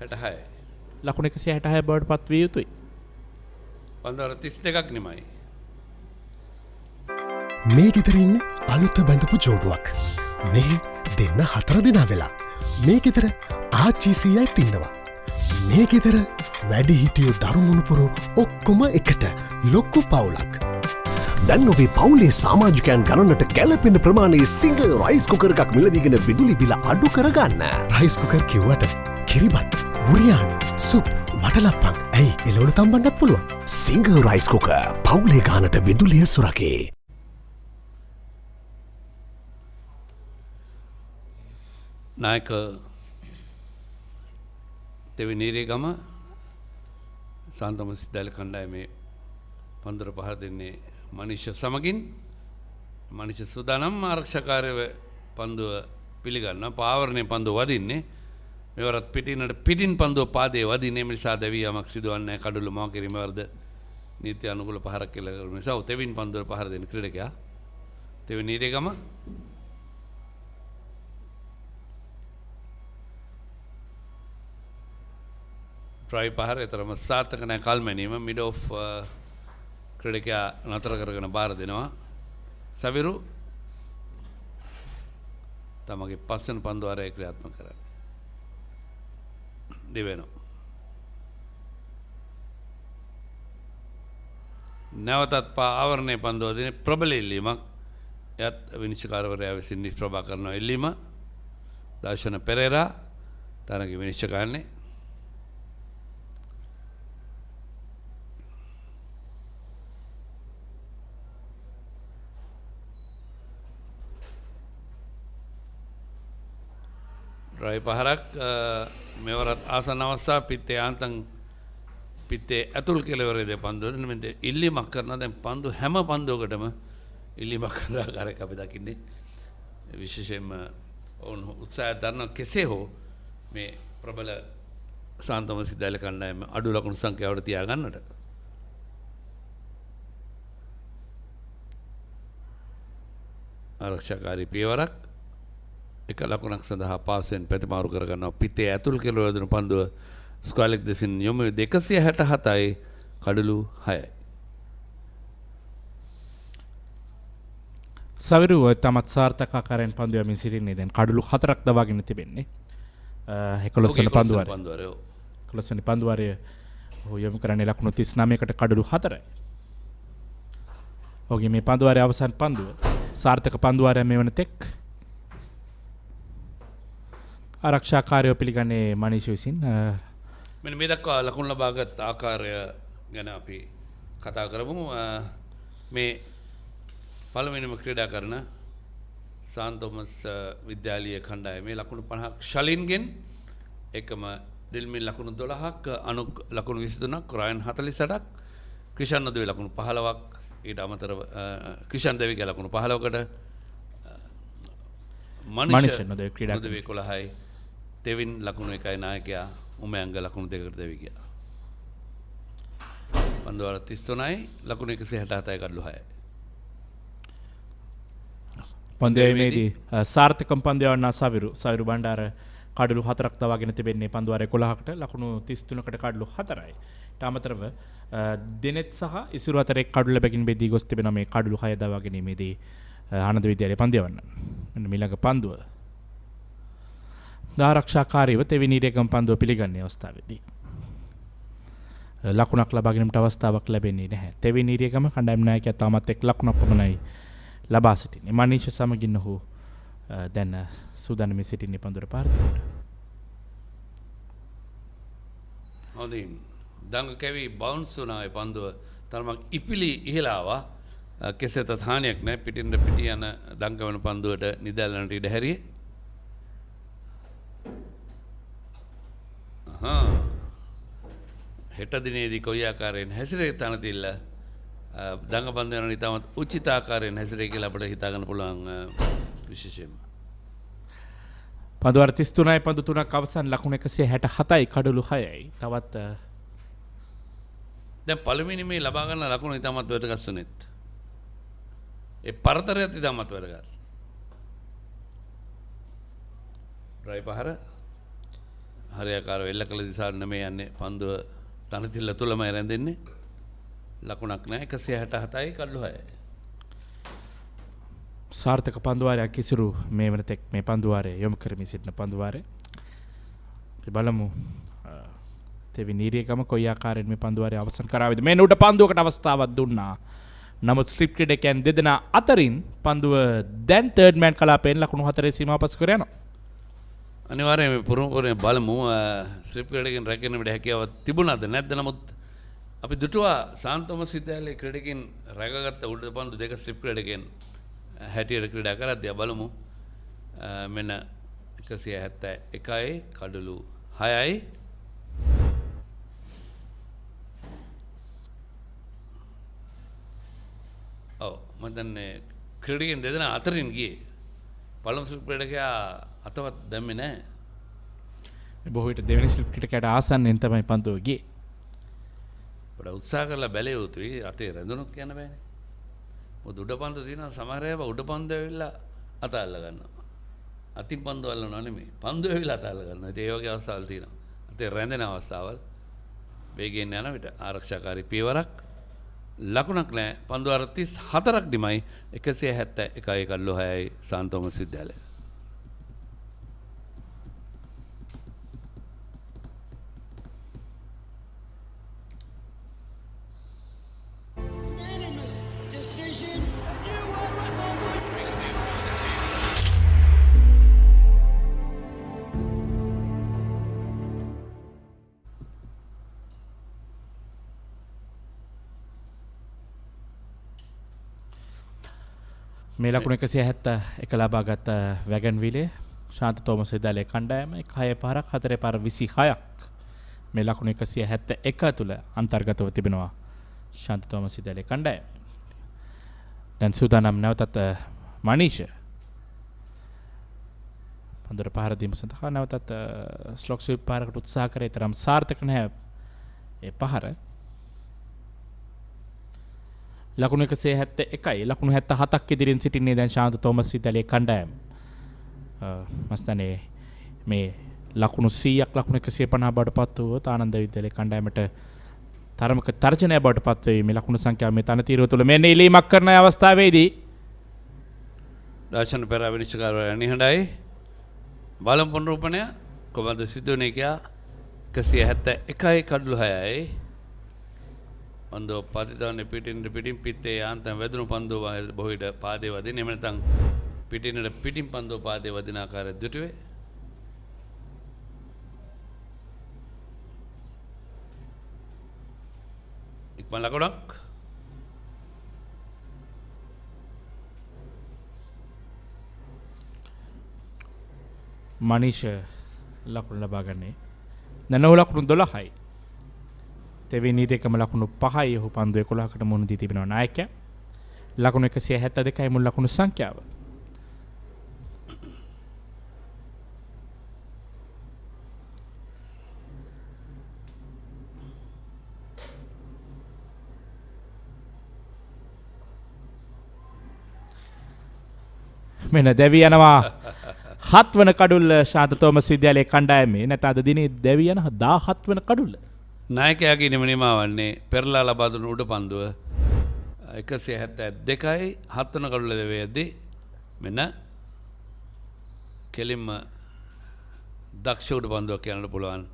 66යි. ලකුණු 166 බවට පත් විය යුතුයි. පන්දුවර 32ක් නෙමයි. මේ ගෙදරින් අලුත බැඳපු ජෝඩුවක්. මේ දෙන්න 4 දෙනා වෙලා. මේ ගෙදර ආච්චිසියයි තින්නවා. මේ ගෙදර වැඩි හිටියෝ දරුමුණුපුරු ඔක්කොම එකට ලොක්කු පවුලක්. දැන් ඔබේ පවුලේ සමාජිකයන් ගණනට කැලපෙන ප්‍රමාණයේ සිංහ රයිස් කුකර් එකක් මිලදීගෙන විදුලි බිල අඩු කරගන්න. රයිස් කුකර් කිව්වට කිරිබත්, බුරියානි, සුප්, වටලප්පන් ඇයි එළවලු තම්බන්නත් පුළුවන්. සිංහ රයිස් කුකර් පවුලේ ගානට විදුලිය සුරකේ. නායක දෙවිනීරේගම සාන්තම සිද්ධාල කණ්ඩායමේ පන්දුර පහර දෙන්නේ මනීෂ සමගින් මනීෂ සූදානම් ආරක්ෂකාරයව පන්දුව පිළිගන්න පාවරණය පන්දුව වදින්නේ මෙවරත් පිටින් පන්දුව පාදයේ වදින්නේ නිසා දැවියාමක් සිදුවන්නේ කඩුළු මව කිරීම වර්ධ නීති අනුකූල පහරක් කියලා කරන නිසා තෙවින් පන්දුව පහර දෙන ක්‍රීඩකයා දෙවිනීරේගම ට්‍රයි පහර එතරම් සාර්ථක නැහැ කල්මැනීම මිඩ් ඔෆ් ක්‍රීඩකයා නතර කරගෙන බාර දෙනවා. සවිරු තමගේ පස්වන පන්දුවාරය ක්‍රියාත්මක කරන්නේ. දෙවෙනෝ. නැවතත් ආවරණය පන්දුව දෙන ප්‍රබල ඉල්ලීමක්. එයත් විනිශ්චයකාරවරයා විසින් නිෂ්ප්‍රභා කරන ඉල්ලීම. දර්ශන පෙරේරා තරගයේ විනිශ්චයකාරනේ. ඩ්‍රයි පහරක් මෙවරත් ආසන්න අවස්ථා පිත්තේ ආන්තන් පිත්තේ ඇතුල් කෙලවරේදී පන්දුව මෙන්න ඉල්ලීමක් කරනවා. දැන් පන්දු හැම පන්දුවකටම ඉල්ලීමක් කරන ආකාරයක් අපි දකින්නේ. විශේෂයෙන්ම ඔවුන් උත්සාහ දරන කෙසේ හෝ මේ ප්‍රබල සාන්තම සිද්ධාල කණ්ඩායම අඩු ලකුණු සංඛ්‍යාවට තියාගන්නට. ආරක්ෂාකාරී පියවරක් එක ලකුණක් සඳහා පාසෙන් ප්‍රතිමාරු කරගන්නවා. පිත්තේ ඇතුල් කෙළවර දෙන පන්දුව ස්ක්වැලෙක් දෙසින් යොමු 267යි කඩලු 6යි. සවිරු තමත් සාර්ථක ආකාරයෙන් පන්දු යමින් සිටින්නේ. දැන් කඩලු 4ක් දවාගෙන තිබෙන්නේ. 11 වෙනි පන්දුවාරය. 11 වෙනි පන්දුවාරය යොමු කරන්නේ ලකුණු 39කට කඩලු 4යි. ඔහුගේ මේ පන්දුවාරයේ අවසන් පන්දුව සාර්ථක පන්දුවාරය මේ වන තෙක් ආරක්ෂාකාරයෝ පිළිගන්නේ මනීෂ් විසින්. මෙන්න මේ දක්වා ලකුණු ලබාගත් ආකාරය ගැන අපි කතා කරමු. මේ පළවෙනිම ක්‍රීඩා කරන සාන් තෝමස් විද්‍යාලීය කණ්ඩායමේ ලකුණු 50ක් ශලින්ගෙන් එකම ඩිල්මින් ලකුණු 12ක් අනුක් ලකුණු 23ක් රයන් 48ක් ක්‍රිෂාන් නදුවේ ලකුණු 15ක් ඊට අමතරව ක්‍රිෂාන් දෙවිගේ ලකුණු 15කට මනිෂ නදුවේ ක්‍රීඩා 11යි තෙවින් ලකුණු 1යි නායකයා උමයංග ලකුණු 2කට දෙවි ගියා. පන්දුවර 33යි ලකුණු 167යි කඩලු 6යි. පන්දුවේදී සාර්ථකම් පන්දුවවන්න සවිරු බණ්ඩාර කඩලු 4ක් දවාගෙන තිබෙන්නේ පන්දුවර 11කට ලකුණු 33කට කඩලු 4යි. ඊට අමතරව දිනෙත් සහ ඉසුරු අතර එක් කඩලු ලැබගෙන බෙදී ගොස් තිබෙන මේ කඩලු 6 දවා ගැනීමේදී ආනන්ද විද්‍යාලයේ පන්දුවවන්න. මෙන්න ඊළඟ පන්දුව ආරක්ෂාකාරීව තෙවෙනි ඉරේකම් පන්දුව පිළිගන්නේ අවස්ථාවේදී ලකුණක් ලබා ගැනීමට අවස්ථාවක් ලැබෙන්නේ නැහැ. තෙවෙනි ඉරේකම කණ්ඩායම් නායකයා තාමත් එක් ලකුණක් පමණයි ලබා සිටින්නේ. මනීෂ සමගින් ඔහු දැන් සූදානම් සිටින්නේ පන්දුවට පාර දෙන්නට. හොඳින් දඟ කැවි බවුන්ස් වුණා ඒ පන්දුව තරමක් ඉපිලි ඉහළ ආවා. කෙසේත් හානියක් නැහැ. පිටින් පිටි යන දඟ වෙන පන්දුවට නිදැල්ලනට ඉඩ හැරියේ. හෙට දිනේදී කොයි ආකාරයෙන් හැසිරේ තනතිල්ල දඟ පන්දු යන ඉතාමත් උචිත ආකාරයෙන් හැසිරේ කියලා අපිට හිතා ගන්න පුළුවන් විශේෂයෙන්ම. පන්දුවර 33යි පන්දු 3ක් අවසන් ලකුණු 167යි කඩලු 6යි. තවත් දැන් පළවෙනි මේ ලබා ගන්න ලකුණු ඉතාමත් වැදගත් වෙනෙත්. ඒ පරතරයත් ඉතාමත් වැදගත්. ඩ්‍රයි පහර හරියාකාරව එල්ල කළ දිශාවට නෙමෙයි යන්නේ පන්දුව තනතිල්ල තුලමයි රැඳෙන්නේ. ලකුණක් නැහැ 167යි කඩලු 6යි. සාර්ථක පන්දුවාරයක් කිසිරු මේ වන තෙක් මේ පන්දුවාරයේ යොමු කරමින් සිටින පන්දුවාරය. අපි බලමු තෙවෙනි ඉරියකම කොයි ආකාරයෙන් මේ පන්දුවාරය අවසන් කරාවිද. මේ උඩ පන්දුවකට අවස්ථාවක් දුන්නා. නමුත් ස්ක්‍රිප් ක්‍රීඩකයන් දෙදෙනා අතරින් පන්දුව දැන් තර්ඩ් මෑන් කලාපයෙන් ලකුණු 4 සීමාව පසු කර යනවා. අනිවාර්යයෙන් මේ පුරුම බලමු ස්ක්‍රිප් ක්‍රීඩකයන් රැකෙන විදිහ හැකියාවක් තිබුණාද නැද්ද. නමුත් අපි දුටුවා සාන් තෝමස් විද්‍යාලයේ ක්‍රීඩකයන් රැකගත්ත උඩ පන්දු දෙක ස්ක්‍රිප් ක්‍රීඩකයන් හැටියට ක්‍රීඩා කරද්දී බලමු. මෙන්න 171යි කඩලු 6යි. ඔව් මම දන්නේ ක්‍රීඩකයන් දෙදෙනා අතරින් ගියේ. පළමු ස්ලිප් ක්‍රීඩකයා අතවත් දැම්මේ නැහැ. බොහෝ විට දෙවෙනි ස්ලිප් ක්‍රීඩකයාට ආසන්නෙන් තමයි පන්දුව ගියේ. පොඩ උත්සාහ කරලා බැලිය යුතුයි. අතේ රැඳුනොත් කියන්න බෑනේ. මොකද උඩ පන්දු තියෙනවා සමහර ඒවා උඩ පන්දු ඇවිල්ලා අත අල්ල ගන්නවා. අතින් පන්දු අල්ලනවා නෙමෙයි. පන්දු ඇවිල්ලා අත අල්ල ගන්නවා. ඉතින් ඒ වගේ අවස්ථාවල් තියෙනවා. අතේ රැඳෙන අවස්ථාවල් වේගයෙන් යන විට ආරක්ෂාකාරී පියවරක් ලකුණක් නැහැ. පන්දු 34ක් දිමයි 171යි කඩලු 6යි සාන් තෝමස් විද්‍යාලය. මේ ලකුණු 171 ලබාගත් වැගන්විලේ ශාන්ත තෝමස් විද්‍යාලයේ කණ්ඩායම 6 පාරක් 4 පාර 26ක් මේ ලකුණු 171 තුල අන්තර්ගතව තිබෙනවා ශාන්ත තෝමස් විද්‍යාලයේ කණ්ඩායම. දැන් සූදානම් නැවතත් මනීෂ පන්දුර පහර දීම සඳහා නැවතත් ස්ලොක් ස්වීප් පාරකට උත්සාහ කරේ තරම් සාර්ථක නැහැ ඒ පහර. ලකුණු 171යි ලකුණු 77ක් ඉදිරියෙන් සිටින්නේ දැන් ශාන්ත තෝමස් විද්‍යාලයේ කණ්ඩායම. මස්තනේ මේ ලකුණු 100ක් ලකුණු 150 බවට පත් වූ ආනන්ද විද්‍යාලයේ කණ්ඩායමට තරමක තර්ජනය බවට පත් වේ මේ ලකුණු සංඛ්‍යාව මේ තනතිරුව තුළ මෙන්න ඉලීමක් කරන අවස්ථාවේදී දර්ශන පෙර විනිශ්චයකාරවරයා නිහඬයි. බලම් පුනරූපණය කොබඳ සිදුවන්නේ කියා 171යි කඩලු 6යි පන්දුව පතිතවන්නේ පිටින් පිත්තේ යාන්තම් වැදුණු පන්දුව බොහෝවිට පාදේ වදින එහෙම නැත්නම් පිටින් පන්දුව පාදේ වදින ආකාරය දුටුවේ. ඉක්මන් ලකුණක් මනීෂ ලකුණු ලබා ගන්නේ. දැන් ඔහු ලකුණු 12යි. තෙවෙනි දෙකම ලකුණු 5යි. ඔහු පන්දු 11කට මුහුණ දී තිබෙනවා නායකයා. ලකුණු 172යි මුල් ලකුණු සංඛ්‍යාව. මෙන්න දැවි යනවා 7 වන කඩුල්ල ශාන්ත තෝමස් විද්‍යාලයේ කණ්ඩායමේ නැත්නම් අද දිනේ දැවි යන 17 වන කඩුල්ල. නායකයාගේ නිමනිමා වන්නේ පෙරලා ලබා දුණු උඩ පන්දුව 172යි 7 වන කඩුල්ල දෙවේදී මෙන්න කෙලින්ම දක්ෂ උඩ පන්දුවක් කියන්නට පුළුවන්.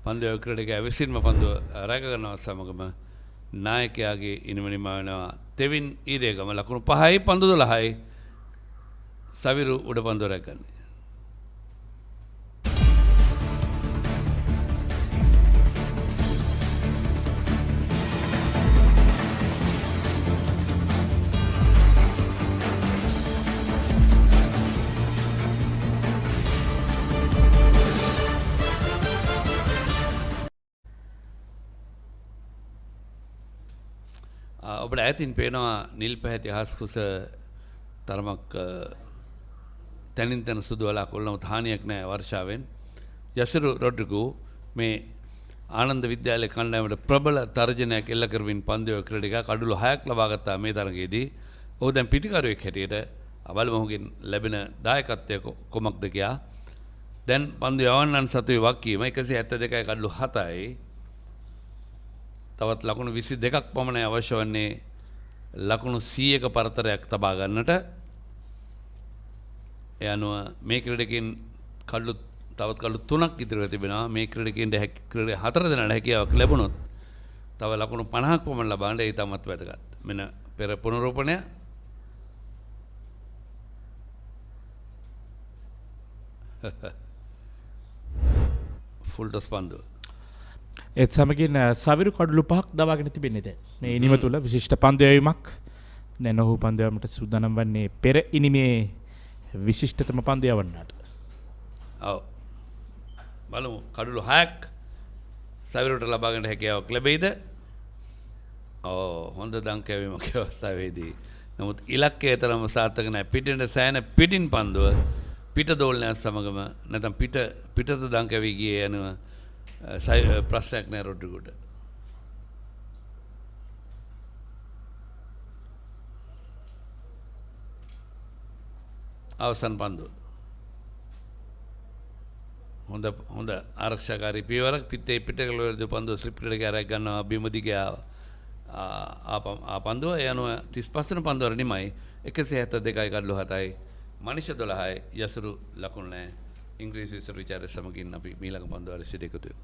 පන්දුව ක්‍රීඩකයා විසින්ම පන්දුව රැක ගන්නවා සමගම නායකයාගේ ඉනිමනිමා වෙනවා තෙවින් ඊරේගම ලකුණු 5යි පන්දු 12යි සවිරු උඩ පන්දුව රැකගන්නේ. ඔබට ඈතින් පේනවා නිල් පැහැති හස්කුස තරමක් තැනින් තැන සුදු වලක් වුණම හානියක් නැහැ වර්ෂාවෙන්. යසිරු රොඩ්රිගෝ මේ ආනන්ද විද්‍යාලයේ කණ්ඩායමට ප්‍රබල තර්ජනයක් එල්ල කරමින් පන්දුවේ ක්‍රීඩකයා කඩුළු 6ක් ලබා ගත්තා මේ තරගයේදී. ඔහු දැන් පිටිකරුවෙක් හැටියට බලමු ඔහුගෙන් ලැබෙන දායකත්වය කොමක්ද කියා. දැන් පන්දු යවන්නන් සතුයි වක්කීම 172යි කඩුළු 7යි. තවත් ලකුණු 22ක් පමණයි අවශ්‍ය වන්නේ ලකුණු 100ක පරතරයක් තබා ගන්නට. ඒ අනුව මේ ක්‍රීඩකයන් තවත් කඩලු 3ක් ඉතිරිව තිබෙනවා. මේ ක්‍රීඩකයන්ට 4 දෙනාට හැකියාවක් ලැබුණොත් තව ලකුණු 50ක් පමණ ලබන්න ඒ තමත් වැදගත්. මෙන්න පෙර පුනරූපණය ෆුල් ටොස් පන්දුව. ඒත් සමගින් සවිරු කඩලු 5ක් දවාගෙන තිබෙන්නේ දැන්. මේ ඉනිම තුල විශිෂ්ට පන්දු යැවීමක්. දැන් ඔහු පන්දු යැවීමට සූදානම් වන්නේ පෙර ඉනිමේ විශිෂ්ටතම පන්දු යවන්නට. ඔව්. බලමු කඩලු 6ක් සවිරුට ලබා ගන්න හැකියාවක් ලැබෙයිද? හොඳ දංක යැවීමක් අවස්ථාවේදී. නමුත් ඉලක්කය තරම සාර්ථක නැහැ. පිටින් සෑන පිටින් පන්දුව පිට දෝලනයත් සමගම නැත්නම් පිටත දංක යවී ගියේ යනුව ප්‍රශ්නයක් නෑ රොඩ්රිගෝට. අවසන් පන්දුව. හොඳ ආරක්ෂාකාරී පියවරක් පිටේ පිටකලවලදී පන්දුව ස්ලිප් ක්‍රීඩකයා රැක ගන්නවා බිම දිගේ ආ පන්දුව ඒ අනුව 35 වෙනි පන්දුව නිමයි 172යි කඩලු 7යි මනිෂ 12යි යසුරු ලකුණු නැහැ. ඉංග්‍රීසි විසර විචාරය සමගින් අපි මීළඟ පන්දුවල සිට එකතු වෙමු.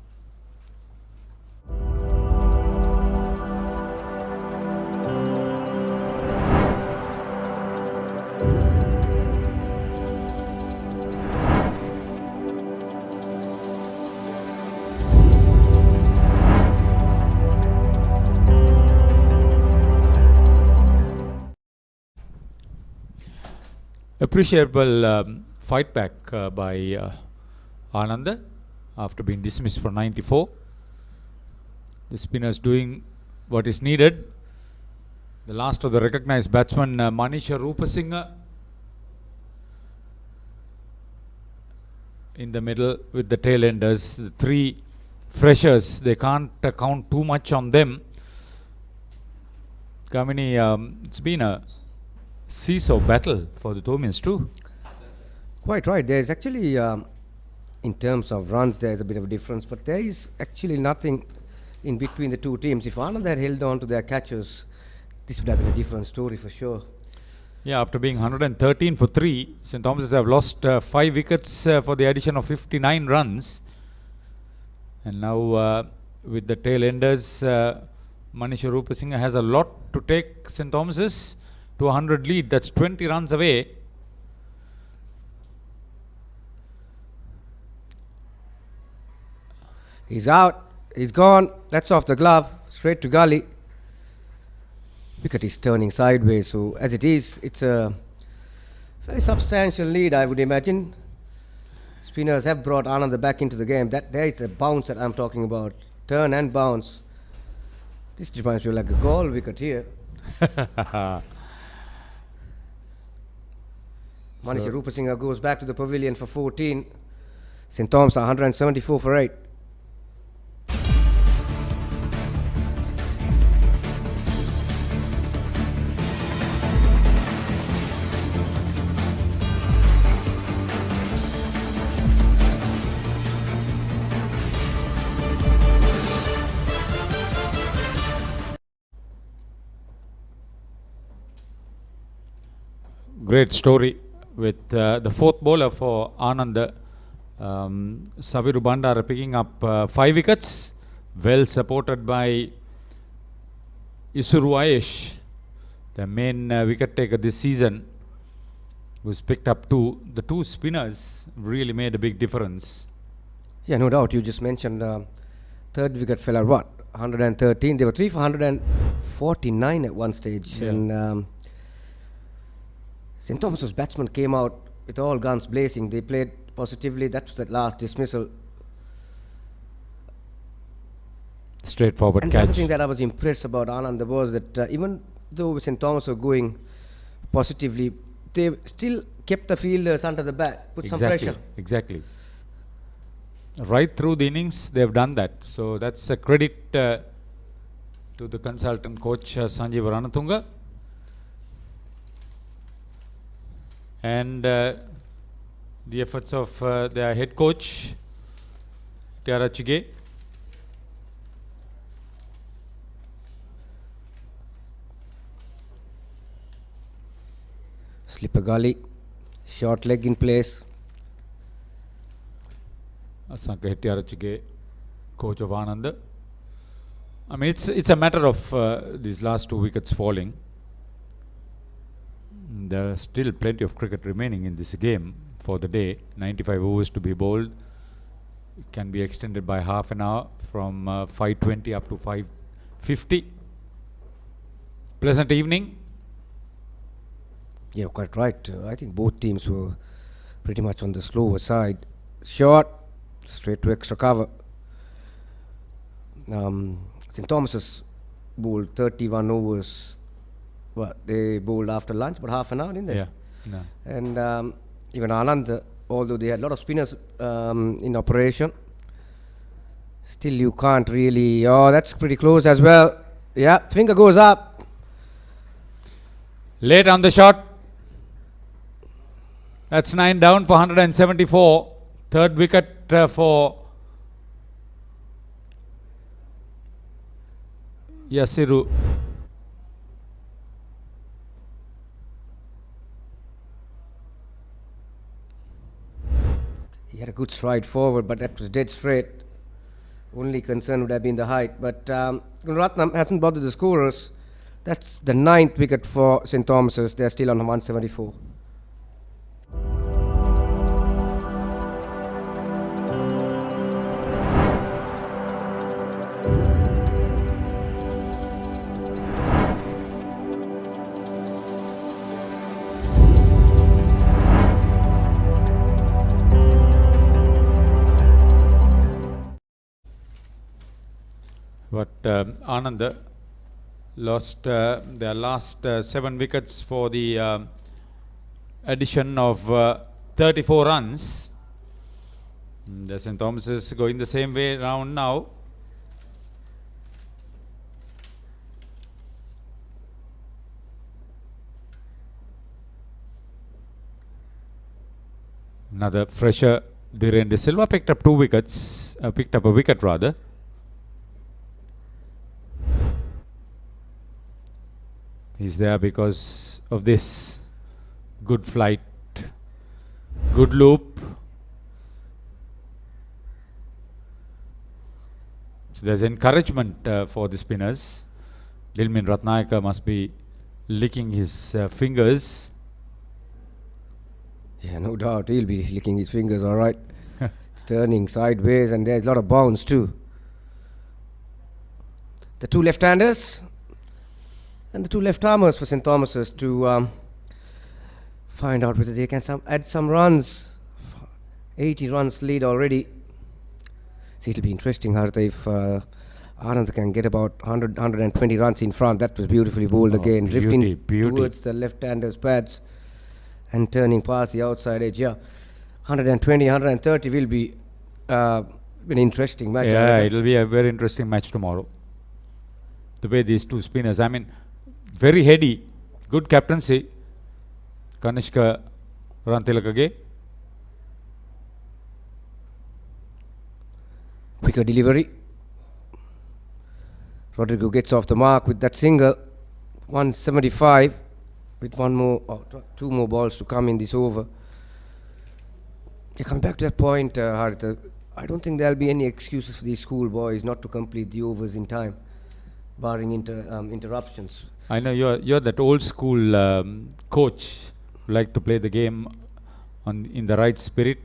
appreciable fight back by Ananda after being dismissed for 94. The spinners doing what is needed. The last of the recognized batsman, Manisha Rupasinghe, in the middle with the tail enders. The three freshers, they can't count too much on them. Kamini, it's been a seesaw battle for the Thomians too. Quite right. There's actually, in terms of runs, there's a bit of a difference, but there is actually nothing in between the two teams. If Ananda had held on to their catches, this would have been a different story for sure. Yeah, after being 113 for 3, St. Thomas's have lost 5 wickets for the addition of 59 runs. And now with the tail enders, Manisha Rupasinghe has a lot to take St. Thomas's to a 100 lead. That's 20 runs away. He's out. He's gone. That's off the glove. Straight to gully. Wicket is turning sideways, so as it is, it's a very substantial lead, I would imagine. Spinners have brought Ananda back into the game. There is a bounce that I'm talking about. Turn and bounce. This reminds me like a goal wicket here. Manisha Rupasinghe goes back to the pavilion for 14. St. Thomas are 174 for 8. Great story with the fourth bowler for Ananda, Saviru Bandara, picking up 5 wickets, well supported by Isuru Ayesh, the main wicket taker this season, who's picked up 2. The 2 spinners really made a big difference. Yeah, no doubt. You just mentioned third wicket fell at what? 113. They were 3 for 149 at one stage. Yeah. And St. Thomas's batsmen came out with all guns blazing. They played positively. That's that last dismissal. Straightforward and catch. The other thing that I was impressed about Ananda was that even though St. Thomas were going positively, they still kept the fielders under the bat, put some pressure. Exactly. Right through the innings, they've done that. So that's a credit to the consultant coach Sanjeev Ranatunga. And the efforts of their head coach, Tiara Chige. Slipper gully, short leg in place. Asanka Tiara Chige, coach of Ananda. I mean, it's a matter of these last 2 wickets falling. There are still plenty of cricket remaining in this game for the day. 95 overs to be bowled. It can be extended by half an hour from 5:20 up to 5:50. Pleasant evening. Yeah, quite right. I think both teams were pretty much on the slower side. Short, straight to extra cover. St. Thomas's bowled 31 overs. They bowled after lunch, but half an hour, didn't they? Yeah. No. And even Ananda, although they had a lot of spinners in operation, still you can't really. Oh, that's pretty close as well. Yeah, finger goes up. Late on the shot. That's 9 down for 174. Third wicket for Yasiru. He had a good stride forward, but that was dead straight. Only concern would have been the height. But Gunaratnam hasn't bothered the scorers. That's the 9th wicket for St. Thomas's. They're still on 174. Ananda lost their last 7 wickets for the addition of 34 runs. The St. Thomas is going the same way round now. Another fresher, Dhiren De Silva picked up 2 wickets, picked up a wicket rather. He's there because of this good flight, good loop. So there's encouragement for the spinners. Lilmin Ratnayaka must be licking his fingers. Yeah, no doubt he'll be licking his fingers, all right. It's turning sideways and there's a lot of bounce too. The 2 left-handers and the 2 left-armers for St. Thomas's to find out whether they can add some runs. 80 runs lead already. See, it'll be interesting, Hartha, if Anand can get about 120 runs in front. That was beautifully bowled again, drifting towards the left-handers' pads and turning past the outside edge. Yeah, 120, 130 will be an interesting match. Yeah, it'll be a very interesting match tomorrow. The way these 2 spinners, I mean, very heady, good captaincy. Kanishka Rantilakage. Quicker delivery. Rodrigo gets off the mark with that single. 175 with 2 more balls to come in this over. Yeah, coming back to that point, Haritha, I don't think there'll be any excuses for these schoolboys not to complete the overs in time, barring interruptions. I know you're that old school coach who like to play the game in the right spirit.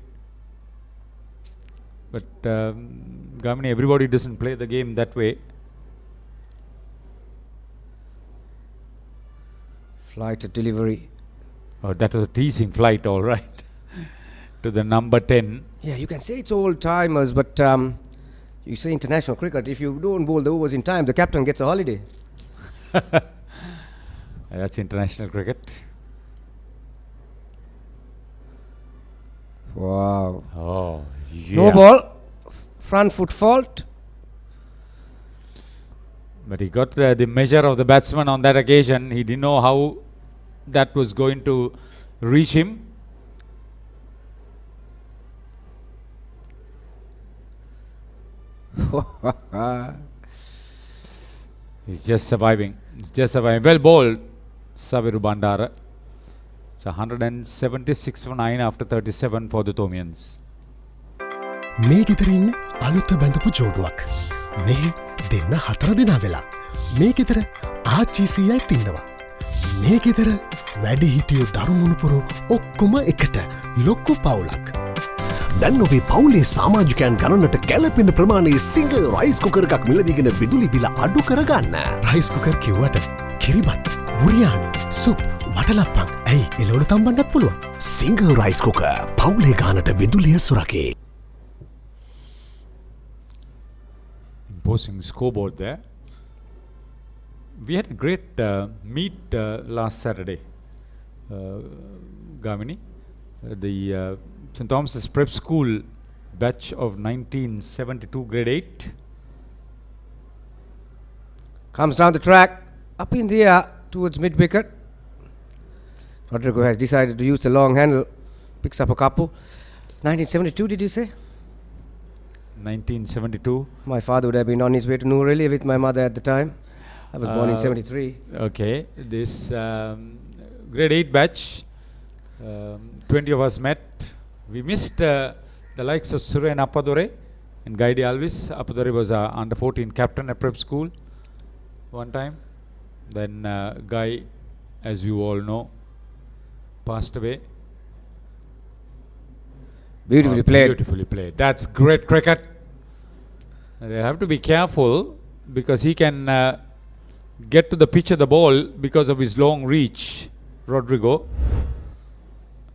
But Gamini, everybody doesn't play the game that way. Flight to delivery. Oh, that was a teasing flight, all right. To the number 10. Yeah, you can say it's old timers, but you say international cricket. If you don't bowl the overs in time, the captain gets a holiday. That's international cricket. Wow. Oh, yeah. No ball. Front foot fault. But he got the measure of the batsman on that occasion. He didn't know how that was going to reach him. He's just surviving. He's just surviving. Well bowled, Saviru Bandara. It's 176 for 9 after 37 for the Thomians. මේ ගෙදරින් අලුත බැඳපු ජෝඩුවක්. මේ දෙන්න 4 දෙනා වෙලා. මේ ගෙදර ආච්චිසියයි තින්නවා. මේ ගෙදර වැඩි හිටියෝ දරුමුණුපුරු ඔක්කොම එකට ලොක්කු පවුලක්. දැන් ඔබේ පවුලේ සමාජිකයන් ගණනට කැලපෙන ප්‍රමාණයේ සිංහ රයිස් කුකර් එකක් මිලදීගෙන විදුලි බිල අඩු කරගන්න. රයිස් කුකර් කිව්වට කිරිබත්, බුරියානි, සුප්, වටලප්පන් ඇයි එළවලු තම්බන්නත් පුළුවන්. සිංහ රයිස් කුකර් පවුලේ ගානට විදුලිය සුරකේ. Imposing scoreboard there. We had a great meet last Saturday, Gamini. The St. Thomas's Prep School batch of 1972 grade 8. Comes down the track, up in the air towards mid-wicket. Rodrigo has decided to use the long handle, picks up a couple. 1972, did you say? 1972. My father would have been on his way to Noorali with my mother at the time. I was born in 73. Okay, this grade 8 batch, 20 of us met. We missed the likes of Suren Appadore and Gaidi Alvis. Appadore was under 14 captain at prep school one time. Then Guy, as you all know, passed away. Beautifully played. Beautifully played. That's great cricket. They have to be careful because he can get to the pitch of the ball because of his long reach, Rodrigo.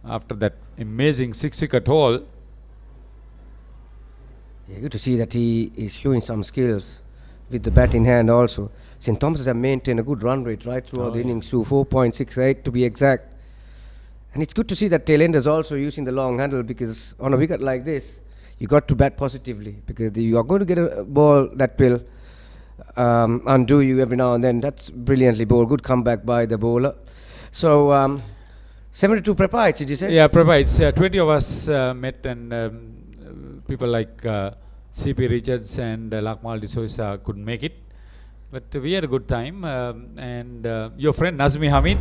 After that amazing 6-wicket haul. Yeah, good to see that he is showing some skills. with the bat in hand also. St. Thomas's have maintained a good run rate right throughout the innings to 4.68 to be exact. And it's good to see that tailenders also using the long handle, because on a wicket like this, you got to bat positively, because you are going to get a ball that will undo you every now and then. That's brilliantly bowled. Good comeback by the bowler. So 72 prepites, did you say? Yeah, prepites. 20 of us met, and people like C.P. Richards and Lakmal D'Souza couldn't make it. But we had a good time. And your friend Nazmi Hamid,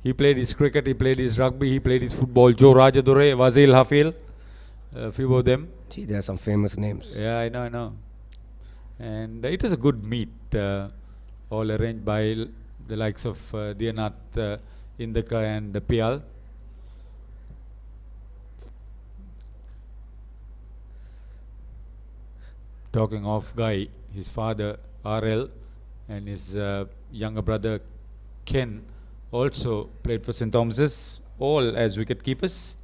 he played his cricket, he played his rugby, he played his football. Joe Rajadure, Wazil Hafil, a few of them. Gee, there are some famous names. Yeah, I know. And it was a good meet, all arranged by the likes of Dianath, Indaka and Pial. Talking of Guy, his father RL and his younger brother Ken also played for St. Thomas's, all as wicket keepers.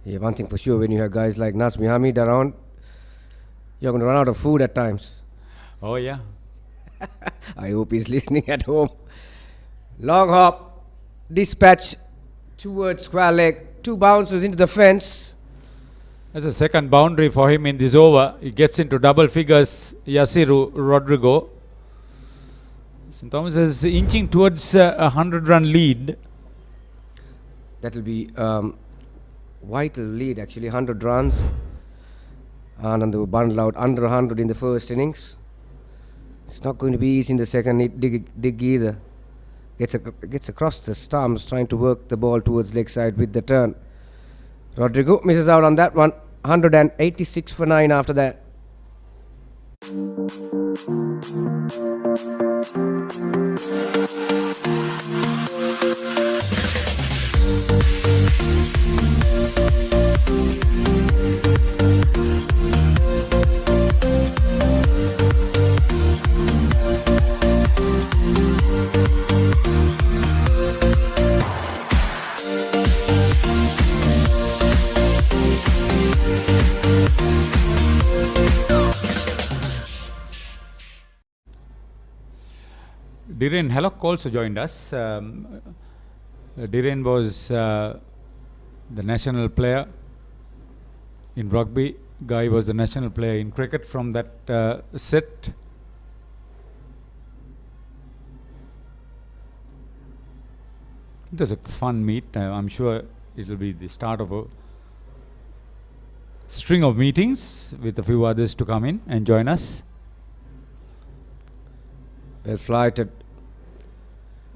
Yeah, one thing for sure, when you have guys like Nazmi Hamid around, you're going to run out of food at times. Oh yeah. I hope he's listening at home. Long hop, dispatch towards square leg, 2 bounces into the fence. That's a second boundary for him in this over. He gets into double figures. Yasiru Rodrigo. St. Thomas is inching towards a 100-run lead. That will be vital lead actually, 100 runs. Ananda will bundle out under 100 in the first innings. It's not going to be easy in the second dig either. Gets across the stumps, trying to work the ball towards leg side with the turn. Rodrigo misses out on that one. 186 for 9 after that. Dhiren Hallock also joined us. Dhiren was the national player in rugby. Guy was the national player in cricket from that set. It was a fun meet. I'm sure it will be the start of a string of meetings with a few others to come in and join us. Well flighted.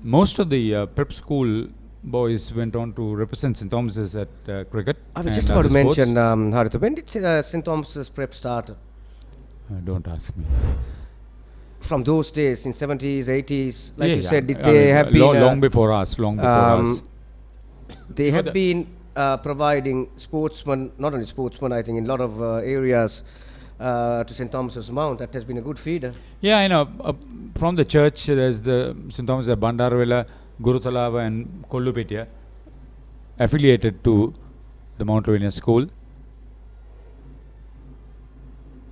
Most of the prep school boys went on to represent St. Thomas's at cricket. I was just about to mention, Haritha, when did St. Thomas's prep start? Don't ask me. From those days, in 70s, 80s, like yeah, you said, did I they mean, have been... long before us, They have been providing sportsmen, not only sportsmen, I think, in a lot of areas to St. Thomas's Mount. That has been a good feeder. Yeah, I know. From the church, there's the St. Thomas's Bandaravela, Gurutalava and Kollupetia, affiliated to the Mount Lavinia School.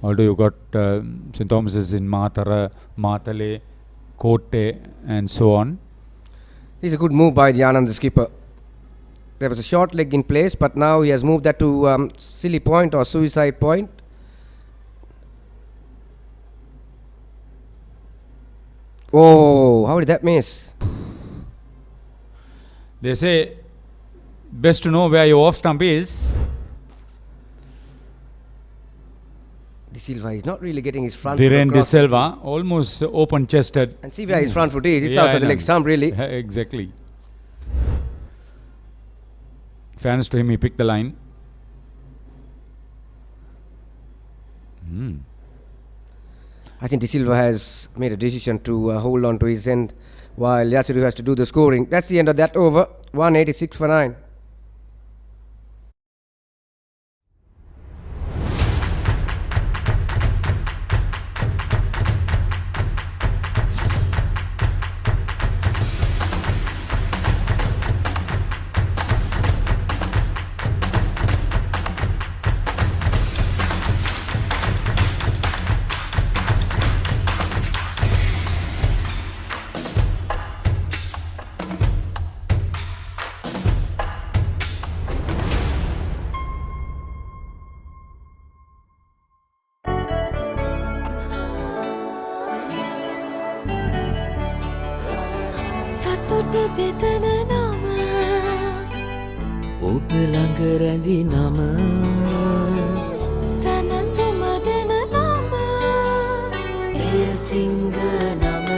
Although you got St. Thomas's in Matara, Matale, Kotte and so on. This is a good move by the Anand, the skipper. There was a short leg in place, but now he has moved that to silly point or suicide point. Oh, how did that miss? They say best to know where your off stump is. De Silva is not really getting his front Dhiren foot De across. Silva, almost open chested. And see where his front foot is. It's outside the leg stump, really. Exactly. Fairness to him, he picked the line. I think De Silva has made a decision to hold on to his end while Yasiru has to do the scoring. That's the end of that over. 186 for 9. සතුට බෙදන නම ඔබ ළඟ රැඳි නම සැනසුම දෙන නම එය සිංහ නම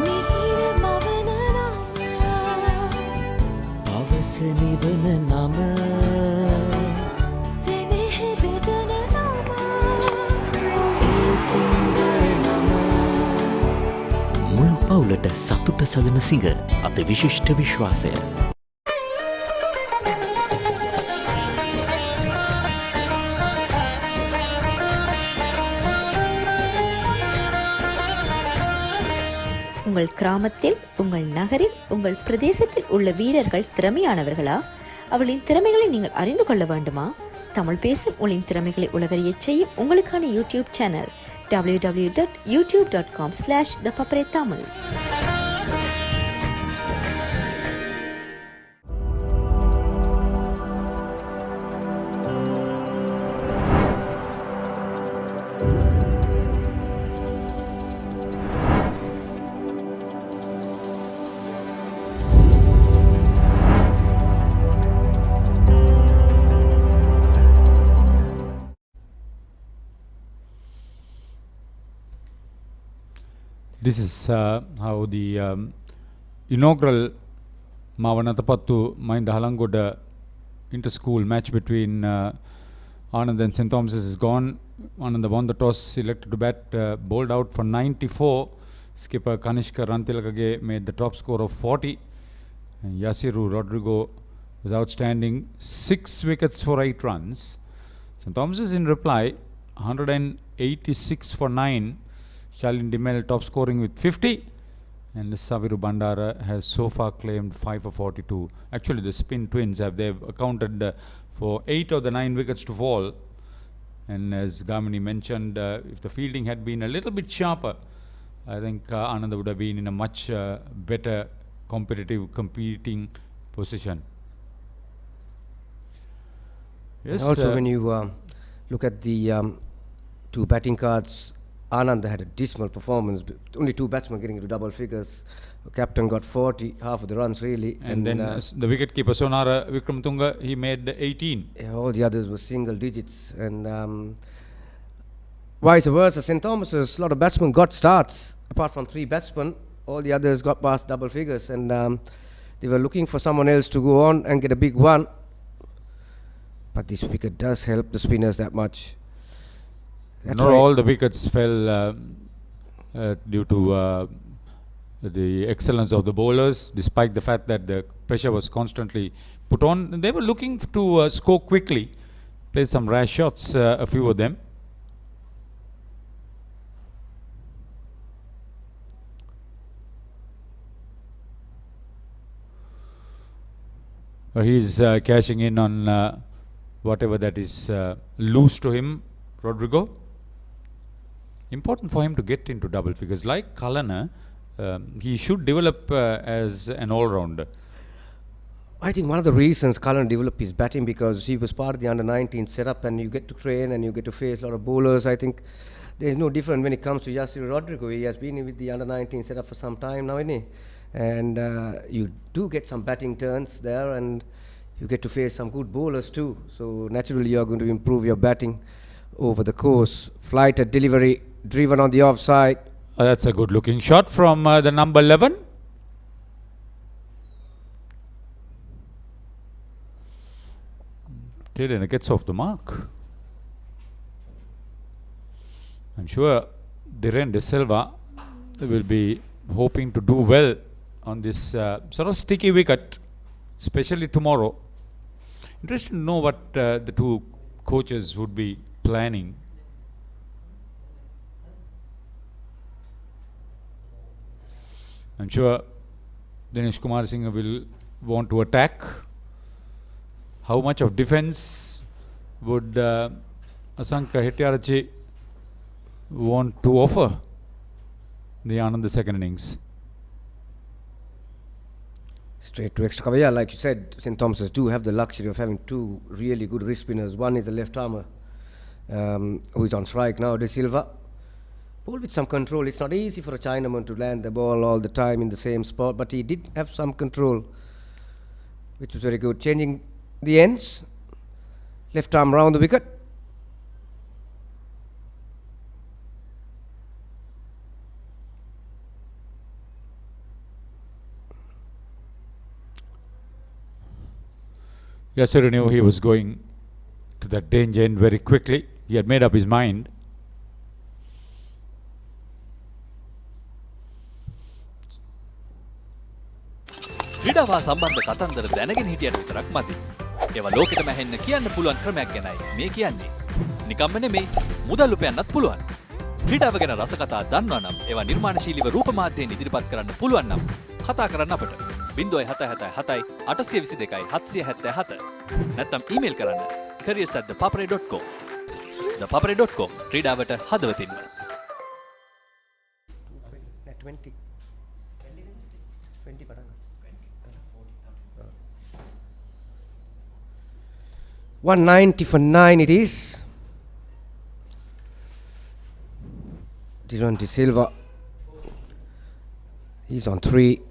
මිහිර මවන නම අවස නිවන නම සෙනෙහ බෙදන නම එය සිංහ නම මුළු පවුලට සතුට සදන සිඟ අද විශිෂ්ට විශ්වාසය. உங்கள் கிராமத்தில் உங்கள் நகரில் உங்கள் பிரதேசத்தில் உள்ள வீரர்கள் திறமையானவர்களா? அவர்களின் திறமைகளை நீங்கள் அறிந்து கொள்ள வேண்டுமா? தமிழ் பேசும் உங்களின் திறமைகளை உலகறியச் செய்யும் உங்களுக்கான YouTube channel www.youtube.com/ThePapare Tamil. This is how the inaugural Atapattu-Halangode inter-school match between Anand and St. Thomas's is gone. Ananda won the toss, elected to bat, bowled out for 94. Skipper Kanishka Rantilakage made the top score of 40. And Yasiru Rodrigo was outstanding, 6 wickets for 8 runs. St. Thomas's in reply, 186 for 9. Shalin Dimel top scoring with 50, and Saviru Bandara has so far claimed 5 for 42. Actually, the spin twins they've accounted for 8 of the 9 wickets to fall. And as Gamini mentioned, if the fielding had been a little bit sharper, I think Ananda would have been in a much better competitive, competing position. Yes. And also, when you look at the 2 batting cards, Ananda had a dismal performance. Only 2 batsmen getting into double figures. Captain got 40, half of the runs really. And then the wicketkeeper Sonara Wickramatunga, he made 18. Yeah, all the others were single digits. And vice versa, St. Thomas's, a lot of batsmen got starts. Apart from 3 batsmen, all the others got past double figures. And they were looking for someone else to go on and get a big one. But this wicket does help the spinners that much. Not all the wickets fell due to the excellence of the bowlers, despite the fact that the pressure was constantly put on. They were looking to score quickly, play some rash shots, a few of them. He's cashing in on whatever that is loose to him, Rodrigo. Important for him to get into double figures. Like Kalana, he should develop as an all-rounder. I think one of the reasons Kalana developed his batting because he was part of the under-19 setup, and you get to train and you get to face a lot of bowlers. I think there's no different when it comes to Yasiru Rodrigo. He has been with the under-19 setup for some time now, isn't he? And you do get some batting turns there, and you get to face some good bowlers too. So naturally you are going to improve your batting over the course. Flight at delivery, driven on the offside. That's a good looking shot from the number 11. It gets off the mark. I'm sure Dhiren De Silva will be hoping to do well on this sort of sticky wicket, especially tomorrow. Interesting to know what the 2 coaches would be planning. I'm sure Dinesh Kumar Singh will want to attack. How much of defense would Asanka Hettiarachi want to offer the Anand second innings? Straight to extra cover. Yeah, like you said, St. Thomas's do have the luxury of having 2 really good wrist spinners. One is a left armer, who is on strike now, De Silva. Ball with some control. It's not easy for a Chinaman to land the ball all the time in the same spot, but he did have some control, which was very good. Changing the ends. Left arm round the wicket. Yasser knew he was going to that danger end very quickly. He had made up his mind. ක්‍රීඩාවා සම්බන්ධ කතන්දර දැනගෙන හිටියට විතරක් මදි. ඒවා ලෝකෙටම ඇහෙන්න කියන්න පුළුවන් ක්‍රමයක් ගැනයි මේ කියන්නේ. නිකම්ම නෙමෙයි මුදල් උපයන්නත් පුළුවන්. ක්‍රීඩාව ගැන රසකතා දන්නවා නම් ඒවා නිර්මාණශීලීව රූප මාධ්‍යයෙන් ඉදිරිපත් කරන්න පුළුවන් නම් කතා කරන්න අපට 0777 822 777 නැත්නම් ඊමේල් කරන්න careers@thepapare.com. thepapare.com ක්‍රීඩාවට හදවතින්ම. 20 පටන් 190 for 9 it is. Dylan De Silva. He's on 3.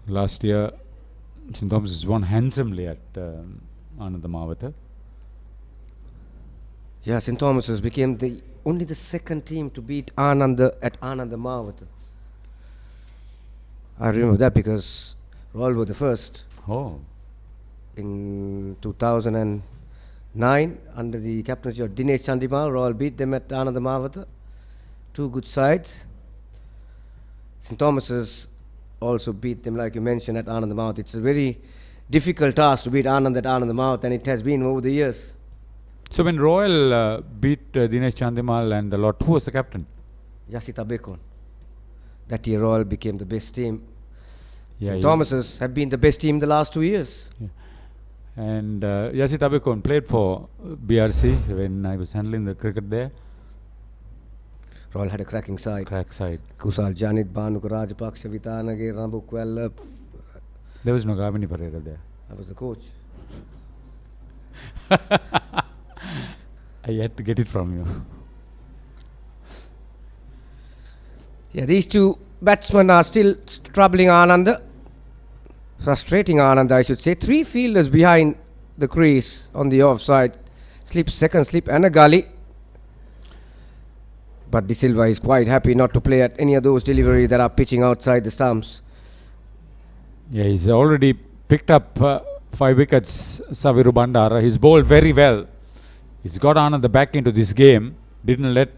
Last year, St. Thomas won handsomely at Ananda Mawata. Yeah, St. Thomas's became only the second team to beat Ananda at Ananda Mawata. I remember that because Royal were the first. Oh. In 2009, under the captaincy of Dinesh Chandimal, Royal beat them at Ananda Mawata. Two good sides. St. Thomas's also beat them, like you mentioned, at Ananda Mawata. It's a very difficult task to beat Anand at Ananda Mawata, and it has been over the years. So when Royal beat Dinesh Chandimal and the lot, who was the captain? Yasita Bekon. That year Royal became the best team. Yeah, St. Thomas's have been the best team the last 2 years. Yeah. And Yasit Abekon played for BRC when I was handling the cricket there. Royal had a cracking side. Crack side. Kusal Janit, Bhanuka Rajapaksha, Vitanage, Rambu Kwella. There was no Gavini Pereira there. I was the coach. I had to get it from you. Yeah, these two batsmen are still troubling Ananda. Frustrating Ananda, I should say. 3 fielders behind the crease on the offside. Slip, second slip and a gully. But De Silva is quite happy not to play at any of those deliveries that are pitching outside the stumps. Yeah, he's already picked up 5 wickets, Saviru Bandara. He's bowled very well. He's got Ananda back into this game. Didn't let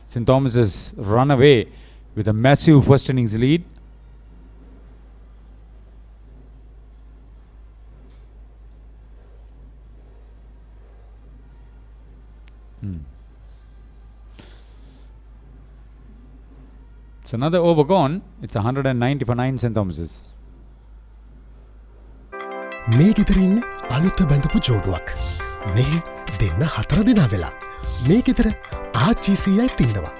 St. Thomas's run away with a massive first innings lead. It's another over gone. It's 190 for 9 St. Thomas's. මේ ගෙදරින් අලුත බැඳපු ජෝඩුවක්. මේ දෙන්න 4 දෙනා වෙලා. මේ ගෙදර ආච්චිසියයි තින්නවා.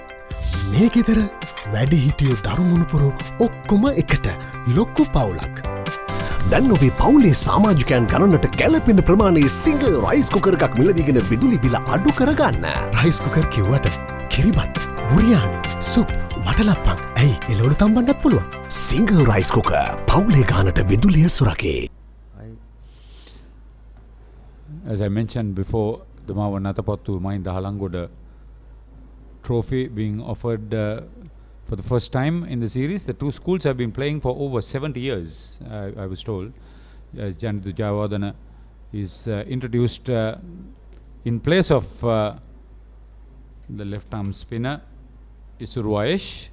මේ ගෙදර වැඩි හිටියෝ දරුමුණුපුරු ඔක්කොම එකට ලොක්කු පවුලක්. දැන් ඔබේ පවුලේ සමාජිකයන් ගණනට කැලපෙන ප්‍රමාණයේ සිංහ රයිස් කුකර් එකක් මිලදීගෙන විදුලි බිල අඩු කරගන්න. රයිස් කුකර් කිව්වට කිරිබත්, බුරියානි, සුප්, වටලප්පන් ඇයි එළවලු තම්බන්නත් පුළුවන්. සිංහ රයිස් කුකර් පවුලේ ගානට විදුලිය සුරකේ. As I mentioned before, the Atapattu-Halangode Trophy being offered for the first time in the series. The two schools have been playing for over 70 years, I was told. As Janitu Jayawardena is introduced in place of the left-arm spinner, Isuru Ayesh.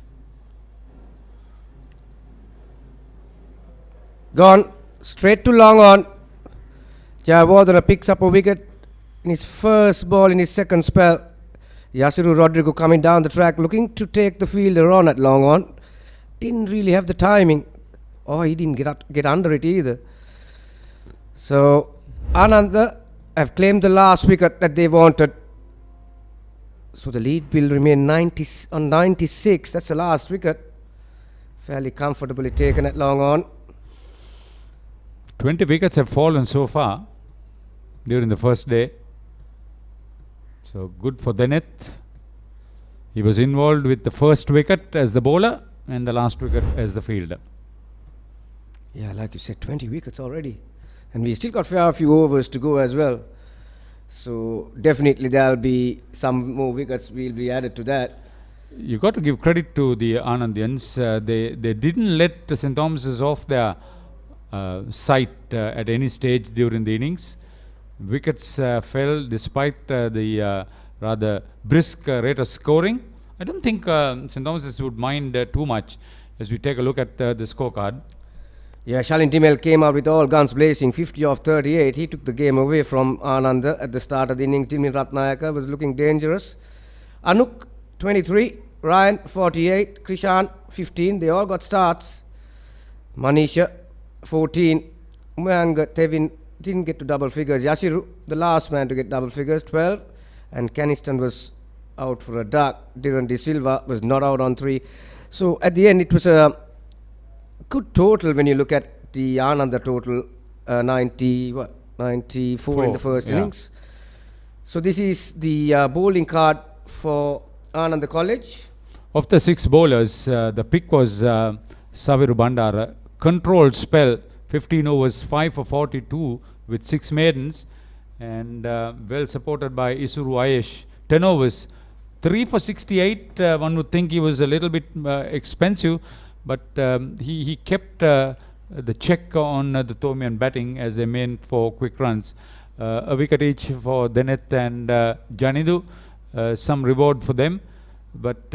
Gone straight to long on. Jayawardena picks up a wicket in his first ball in his second spell. Yasiru Rodrigo coming down the track looking to take the fielder on at long on. Didn't really have the timing. Oh, he didn't get under it either. So Ananda have claimed the last wicket that they wanted. So the lead will remain 96. That's the last wicket. Fairly comfortably taken at long on. 20 wickets have fallen so far during the first day. So good for Deneth. He was involved with the first wicket as the bowler and the last wicket as the fielder. Yeah, like you said, 20 wickets already. And we still got a few overs to go as well. So definitely there will be some more wickets will be added to that. You got to give credit to the Anandians. They didn't let St. Thomas's off their sight at any stage during the innings. Wickets fell despite the rather brisk rate of scoring. I don't think St. Thomas's would mind too much as we take a look at the scorecard. Yeah, Shalin Timel came out with all guns blazing, 50 of 38. He took the game away from Ananda at the start of the innings. Dilmin Ratnayaka was looking dangerous. Anuk, 23. Ryan, 48. Krishan, 15. They all got starts. Manisha, 14. Umanga Tevin didn't get to double figures. Yashiru, the last man to get double figures, 12. And Caniston was out for a duck. Dhiran De Silva was not out on 3. So at the end, it was a good total when you look at the Ananda total, 94 in the first innings. So this is the bowling card for Ananda College. Of the 6 bowlers, the pick was Saviru Bandara. Controlled spell, 15 overs, 5 for 42 with 6 maidens, and well supported by Isuru Ayesh. 10 overs, 3 for 68. One would think he was a little bit expensive, but he kept the check on the Thomian batting as they meant for quick runs. A wicket each for Deneth and Janidu, some reward for them. But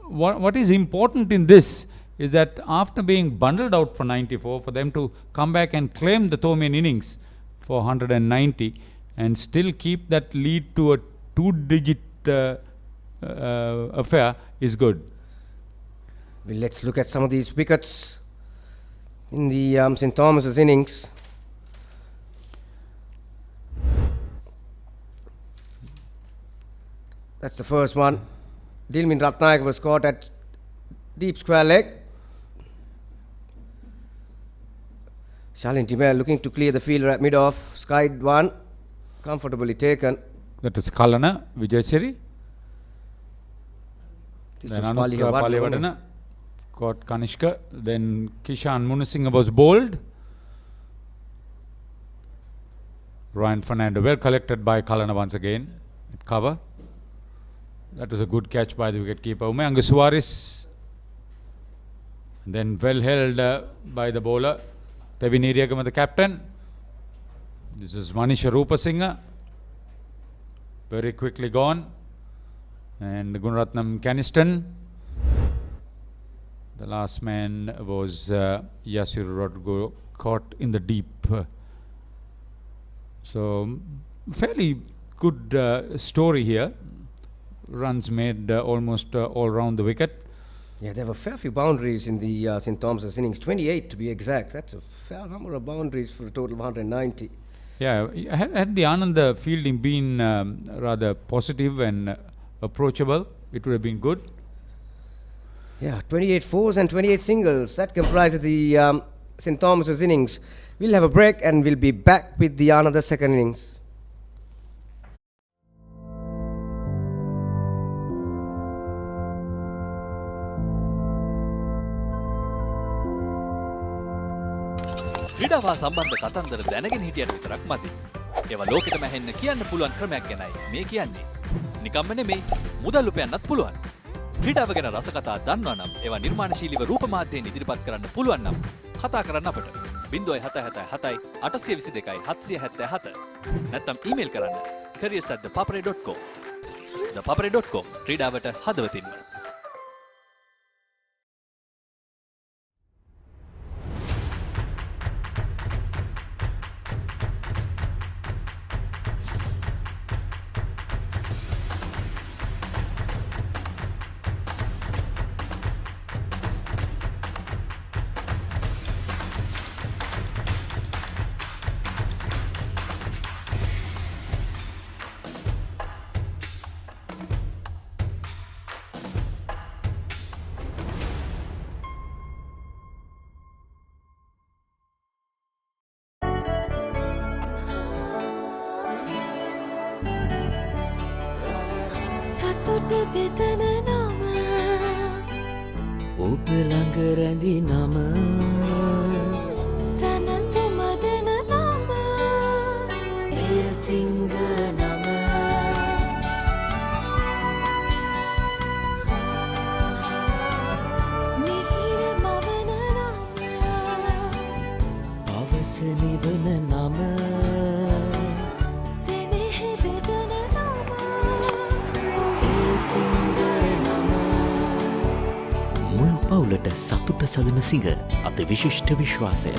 what is important in this is that after being bundled out for 94, for them to come back and claim the Thomian innings for 190 and still keep that lead to a 2-digit affair is good. Well, let's look at some of these wickets in the St. Thomas's innings. That's the first one. Dilmin Ratnayak was caught at deep square leg. Shalin Timel looking to clear the fielder at mid-off. Skied one, comfortably taken. That is Kalana, Vijayasiri. This Then was Palivadana caught Kanishka. Then Kishan Munasinghe was bowled. Ryan Fernando well collected by Kalana once again at cover. That was a good catch by the wicketkeeper. Umayanga Suarez. And then well held by the bowler. Teviniriyagama, the captain. This is Manisha Rupasinghe. Very quickly gone. And Gunaratnam Caniston. The last man was Yasir Rodgo, caught in the deep. So fairly good story here. Runs made almost all round the wicket. Yeah, there were a fair few boundaries in the St. Thomas's innings, 28 to be exact. That's a fair number of boundaries for a total of 190. Yeah, had the Ananda fielding been rather positive and approachable, it would have been good. Yeah, 28 fours and 28 singles. That comprises the St. Thomas's innings. We'll have a break and we'll be back with the Ananda second innings. ක්‍රීඩාවා සම්බන්ධ කතන්දර දැනගෙන හිටියට විතරක් මදි. ඒවා ලෝකෙටම ඇහෙන්න කියන්න පුළුවන් ක්‍රමයක් ගැනයි මේ කියන්නේ. නිකම්ම නෙමෙයි, මුදල් උපයන්නත් පුළුවන්. ක්‍රීඩාව ගැන රසකතා දන්නවා නම් ඒවා නිර්මාණශීලීව රූප මාධ්‍යයෙන් ඉදිරිපත් කරන්න පුළුවන් නම් කතා කරන්න අපට 0777 822 777 නැත්නම් ඊමේල් කරන්න careers@thepapare.com. thepapare.com ක්‍රීඩාවට හදවතින්ම. රැඳි නම සනසුමදන නම එය සිංහ නම මිහිර මවන නම පවස නිවන නම සෙනෙහ බෙදන නම එය සිංහ නම මුළු පවුලට සතුට සදන සිඟ අති විශිෂ්ට විශ්වාසය.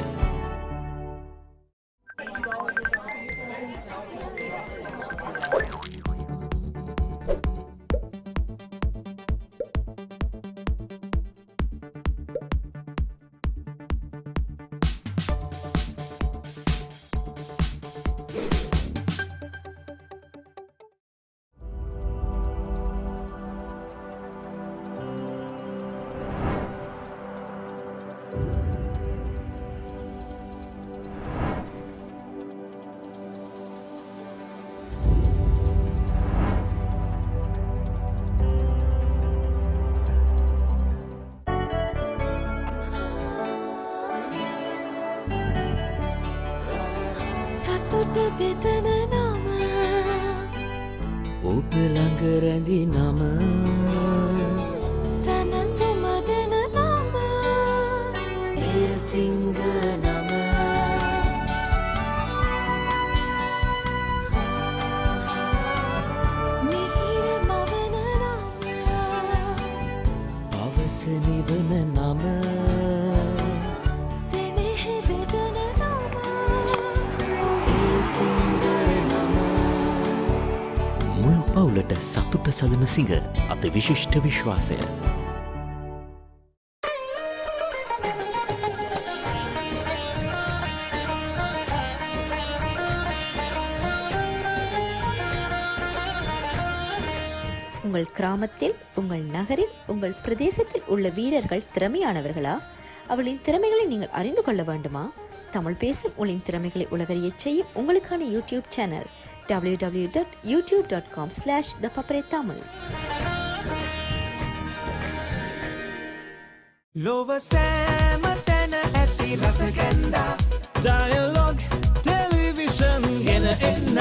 සතුට බෙදන නම ඔබ ළඟ රැඳි නම සනසුමදන නම එය සිංහ නම මිහිර මවන නම පවස නිවන නම සෙනෙහ බෙදන නම එය සිංහ නම මුළු පවුලට සතුට සදන සිඟ අති විශිෂ්ට විශ්වාසය. உங்கள் கிராமத்தில் உங்கள் நகரில் உங்கள் பிரதேசத்தில் உள்ள வீரர்கள் திறமையானவர்களா? அவளின் திறமைகளை நீங்கள் அறிந்து கொள்ள வேண்டுமா? தமிழ் பேசும் உங்களின் திறமைகளை உலகறியச் செய்யும் உங்களுக்கான யூடியூப் சேனல் www.youtube.com/ThePapare Tamil. ලොව සෑම තැන ඇති රසකැන්ඩා ඩයලොග් ටෙලිවිෂන් ගෙන එන්න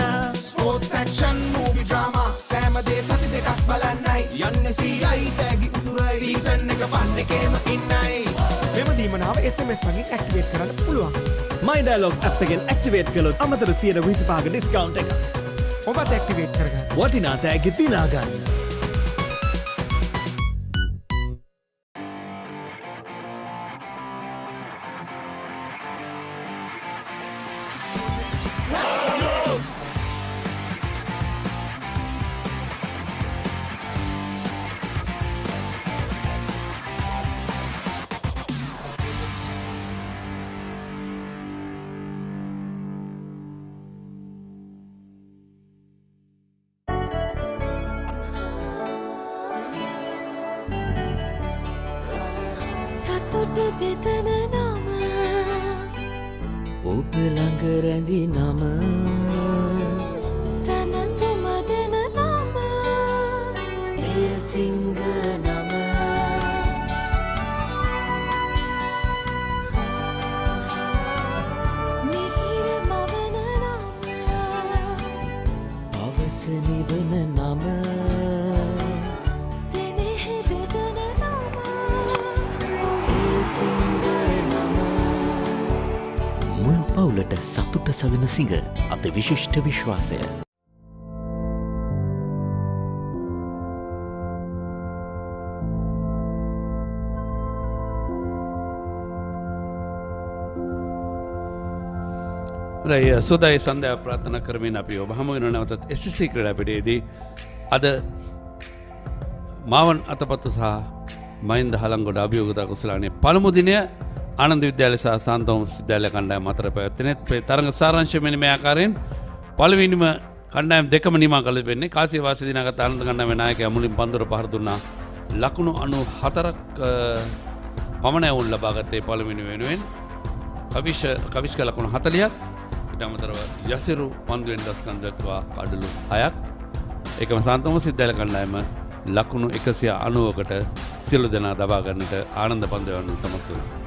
ස්පෝර්ට්ස් ඇක්ෂන් මූවි ඩ්‍රාමා සෑමදේ සති දෙකක් බලන්නයි යන්න සීයයි තෑගි උතුරයි සීසන් එක ෆන් එකේම ඉන්නයි මෙම දීමනාව SMS මගින් ඇක්ටිවේට් කරන්න පුළුවන්. My Dialog app එකෙන් ඇක්ටිවේට් කළොත් අමතර 125ක ඩිස්කවුන්ට් එකක්. ඔබත් ඇක්ටිවේට් කරගන්න. වටිනා තෑගි දිනා ගන්න. සතුට බෙදන නම ඔබ ළඟ රැඳි නම සනසුමදන නම එය සිංහ නම මිහිර මවන නම පවස නිවන නම සෙනෙහ බෙදන නම එය සිංහ නම මුළු පවුලට සතුට සදන සිඟ අති විශිෂ්ට විශ්වාසය. සුදයි සන්ධ්‍යා ප්‍රාර්ථනා කරමින් අපි ඔබ හමු වෙන නැවතත් SSC ක්‍රීඩා පිටියේදී අද මාවන් අතපත්තු සහ මහින්ද හලංගොඩ අභියෝගතා කුසලානේ පළමු දිනය ආනන්ද විද්‍යාලය සහ සාන්තෝමස් විද්‍යාලය කණ්ඩායම් අතර පැවැත්වෙන තරඟ සාරාංශය මෙන්න මේ ආකාරයෙන් පළවෙනිම කණ්ඩායම් දෙකම නිමා කළ වෙන්නේ කාසිය වාසී දිනාගත් ආනන්ද කණ්ඩායමේ නායකයා මුලින් පන්දුර පහර දුන්නා ලකුණු 94ක් පමණ වුන් ලබාගත්තේ පළවෙනි වෙනුවෙන් කවිෂ්ක ලකුණු 40ක් ඊට අමතරව යසිරු පන්දුවෙන් දස්කම් දක්වා කඩලු 6ක් ඒකම සාන්තෝමස් විද්‍යාලය කණ්ඩායම ලකුණු 190කට සියලු දෙනා දබා ගන්නට ආනන්ද පන්දු යවන්න සමත් වුණා.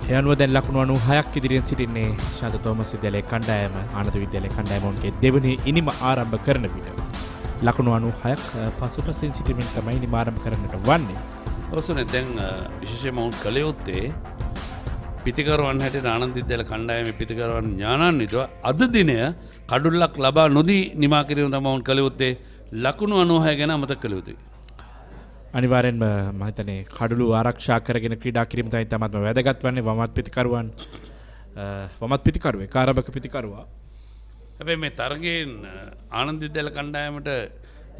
ඒ අනුව දැන් ලකුණු 96ක් ඉදිරියෙන් සිටින්නේ ශාන්ත තෝමස් විද්‍යාලයේ කණ්ඩායම ආනන්ද විද්‍යාලයේ කණ්ඩායම ඔවුන්ගේ දෙවනි ඉනිම ආරම්භ කරන විට ලකුණු 96ක් පසුපසින් සිටීමෙන් තමයි ඉනිම ආරම්භ කරන්නට වන්නේ. ඔසුනේ දැන් විශේෂයෙන්ම ඔවුන් කළ යුත්තේ පිතිකරුවන් හැටියට ආනන්ද විද්‍යාල කණ්ඩායමේ පිතිකරුවන් ඥානාන්විතව අද දිනය කඩුල්ලක් ලබා නොදී නිමා කිරීම තමයි ඔවුන් කළ යුත්තේ. ලකුණු 96 ගැන අමතක කළ යුතුයි. අනිවාර්යෙන්ම මම හිතන්නේ කඩුළු ආරක්ෂා කරගෙන ක්‍රීඩා කිරීම තමයි තමත්ම වැදගත් වන්නේ. වමත් පිතිකරුවන් වමත් පිතිකරුවේ කාරබක පිතිකරුවා. හැබැයි මේ තරගයෙන් ආනන්ද විද්‍යාල කණ්ඩායමට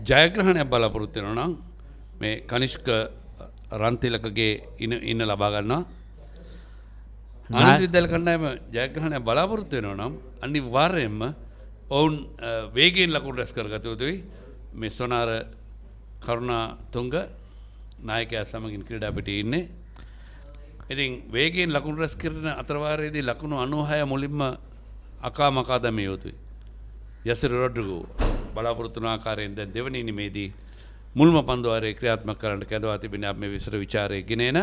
ජයග්‍රහණයක් බලාපොරොත්තු වෙනවා නම් මේ කනිෂ්ක රන්තිලකගේ ඉන්න ලබා ගන්නවා. ආනන්ද විද්‍යාල කණ්ඩායම ජයග්‍රහණයක් බලාපොරොත්තු වෙනවා නම් අනිවාර්යයෙන්ම ඔවුන් වේගයෙන් ලකුණු රැස් කරගත යුතුයි. මේ සොනාර කරුණා තුංග නායකයා සමගින් ක්‍රීඩා පිටියේ ඉන්නේ. ඉතින් වේගයෙන් ලකුණු රැස් කරන අතරවාරයේදී ලකුණු 96 මුලින්ම අකාමකා දැමිය යුතුයි. යසිර රොඩ්රිගෝ බලාපොරොත්තු වන ආකාරයෙන් දැන් දෙවනි ඉනිමේදී මුල්ම පන්දුවාරයේ ක්‍රියාත්මක කරන්නට කැඳවා තිබෙන මේ විස්තර ਵਿਚාරයේ ගෙනෙන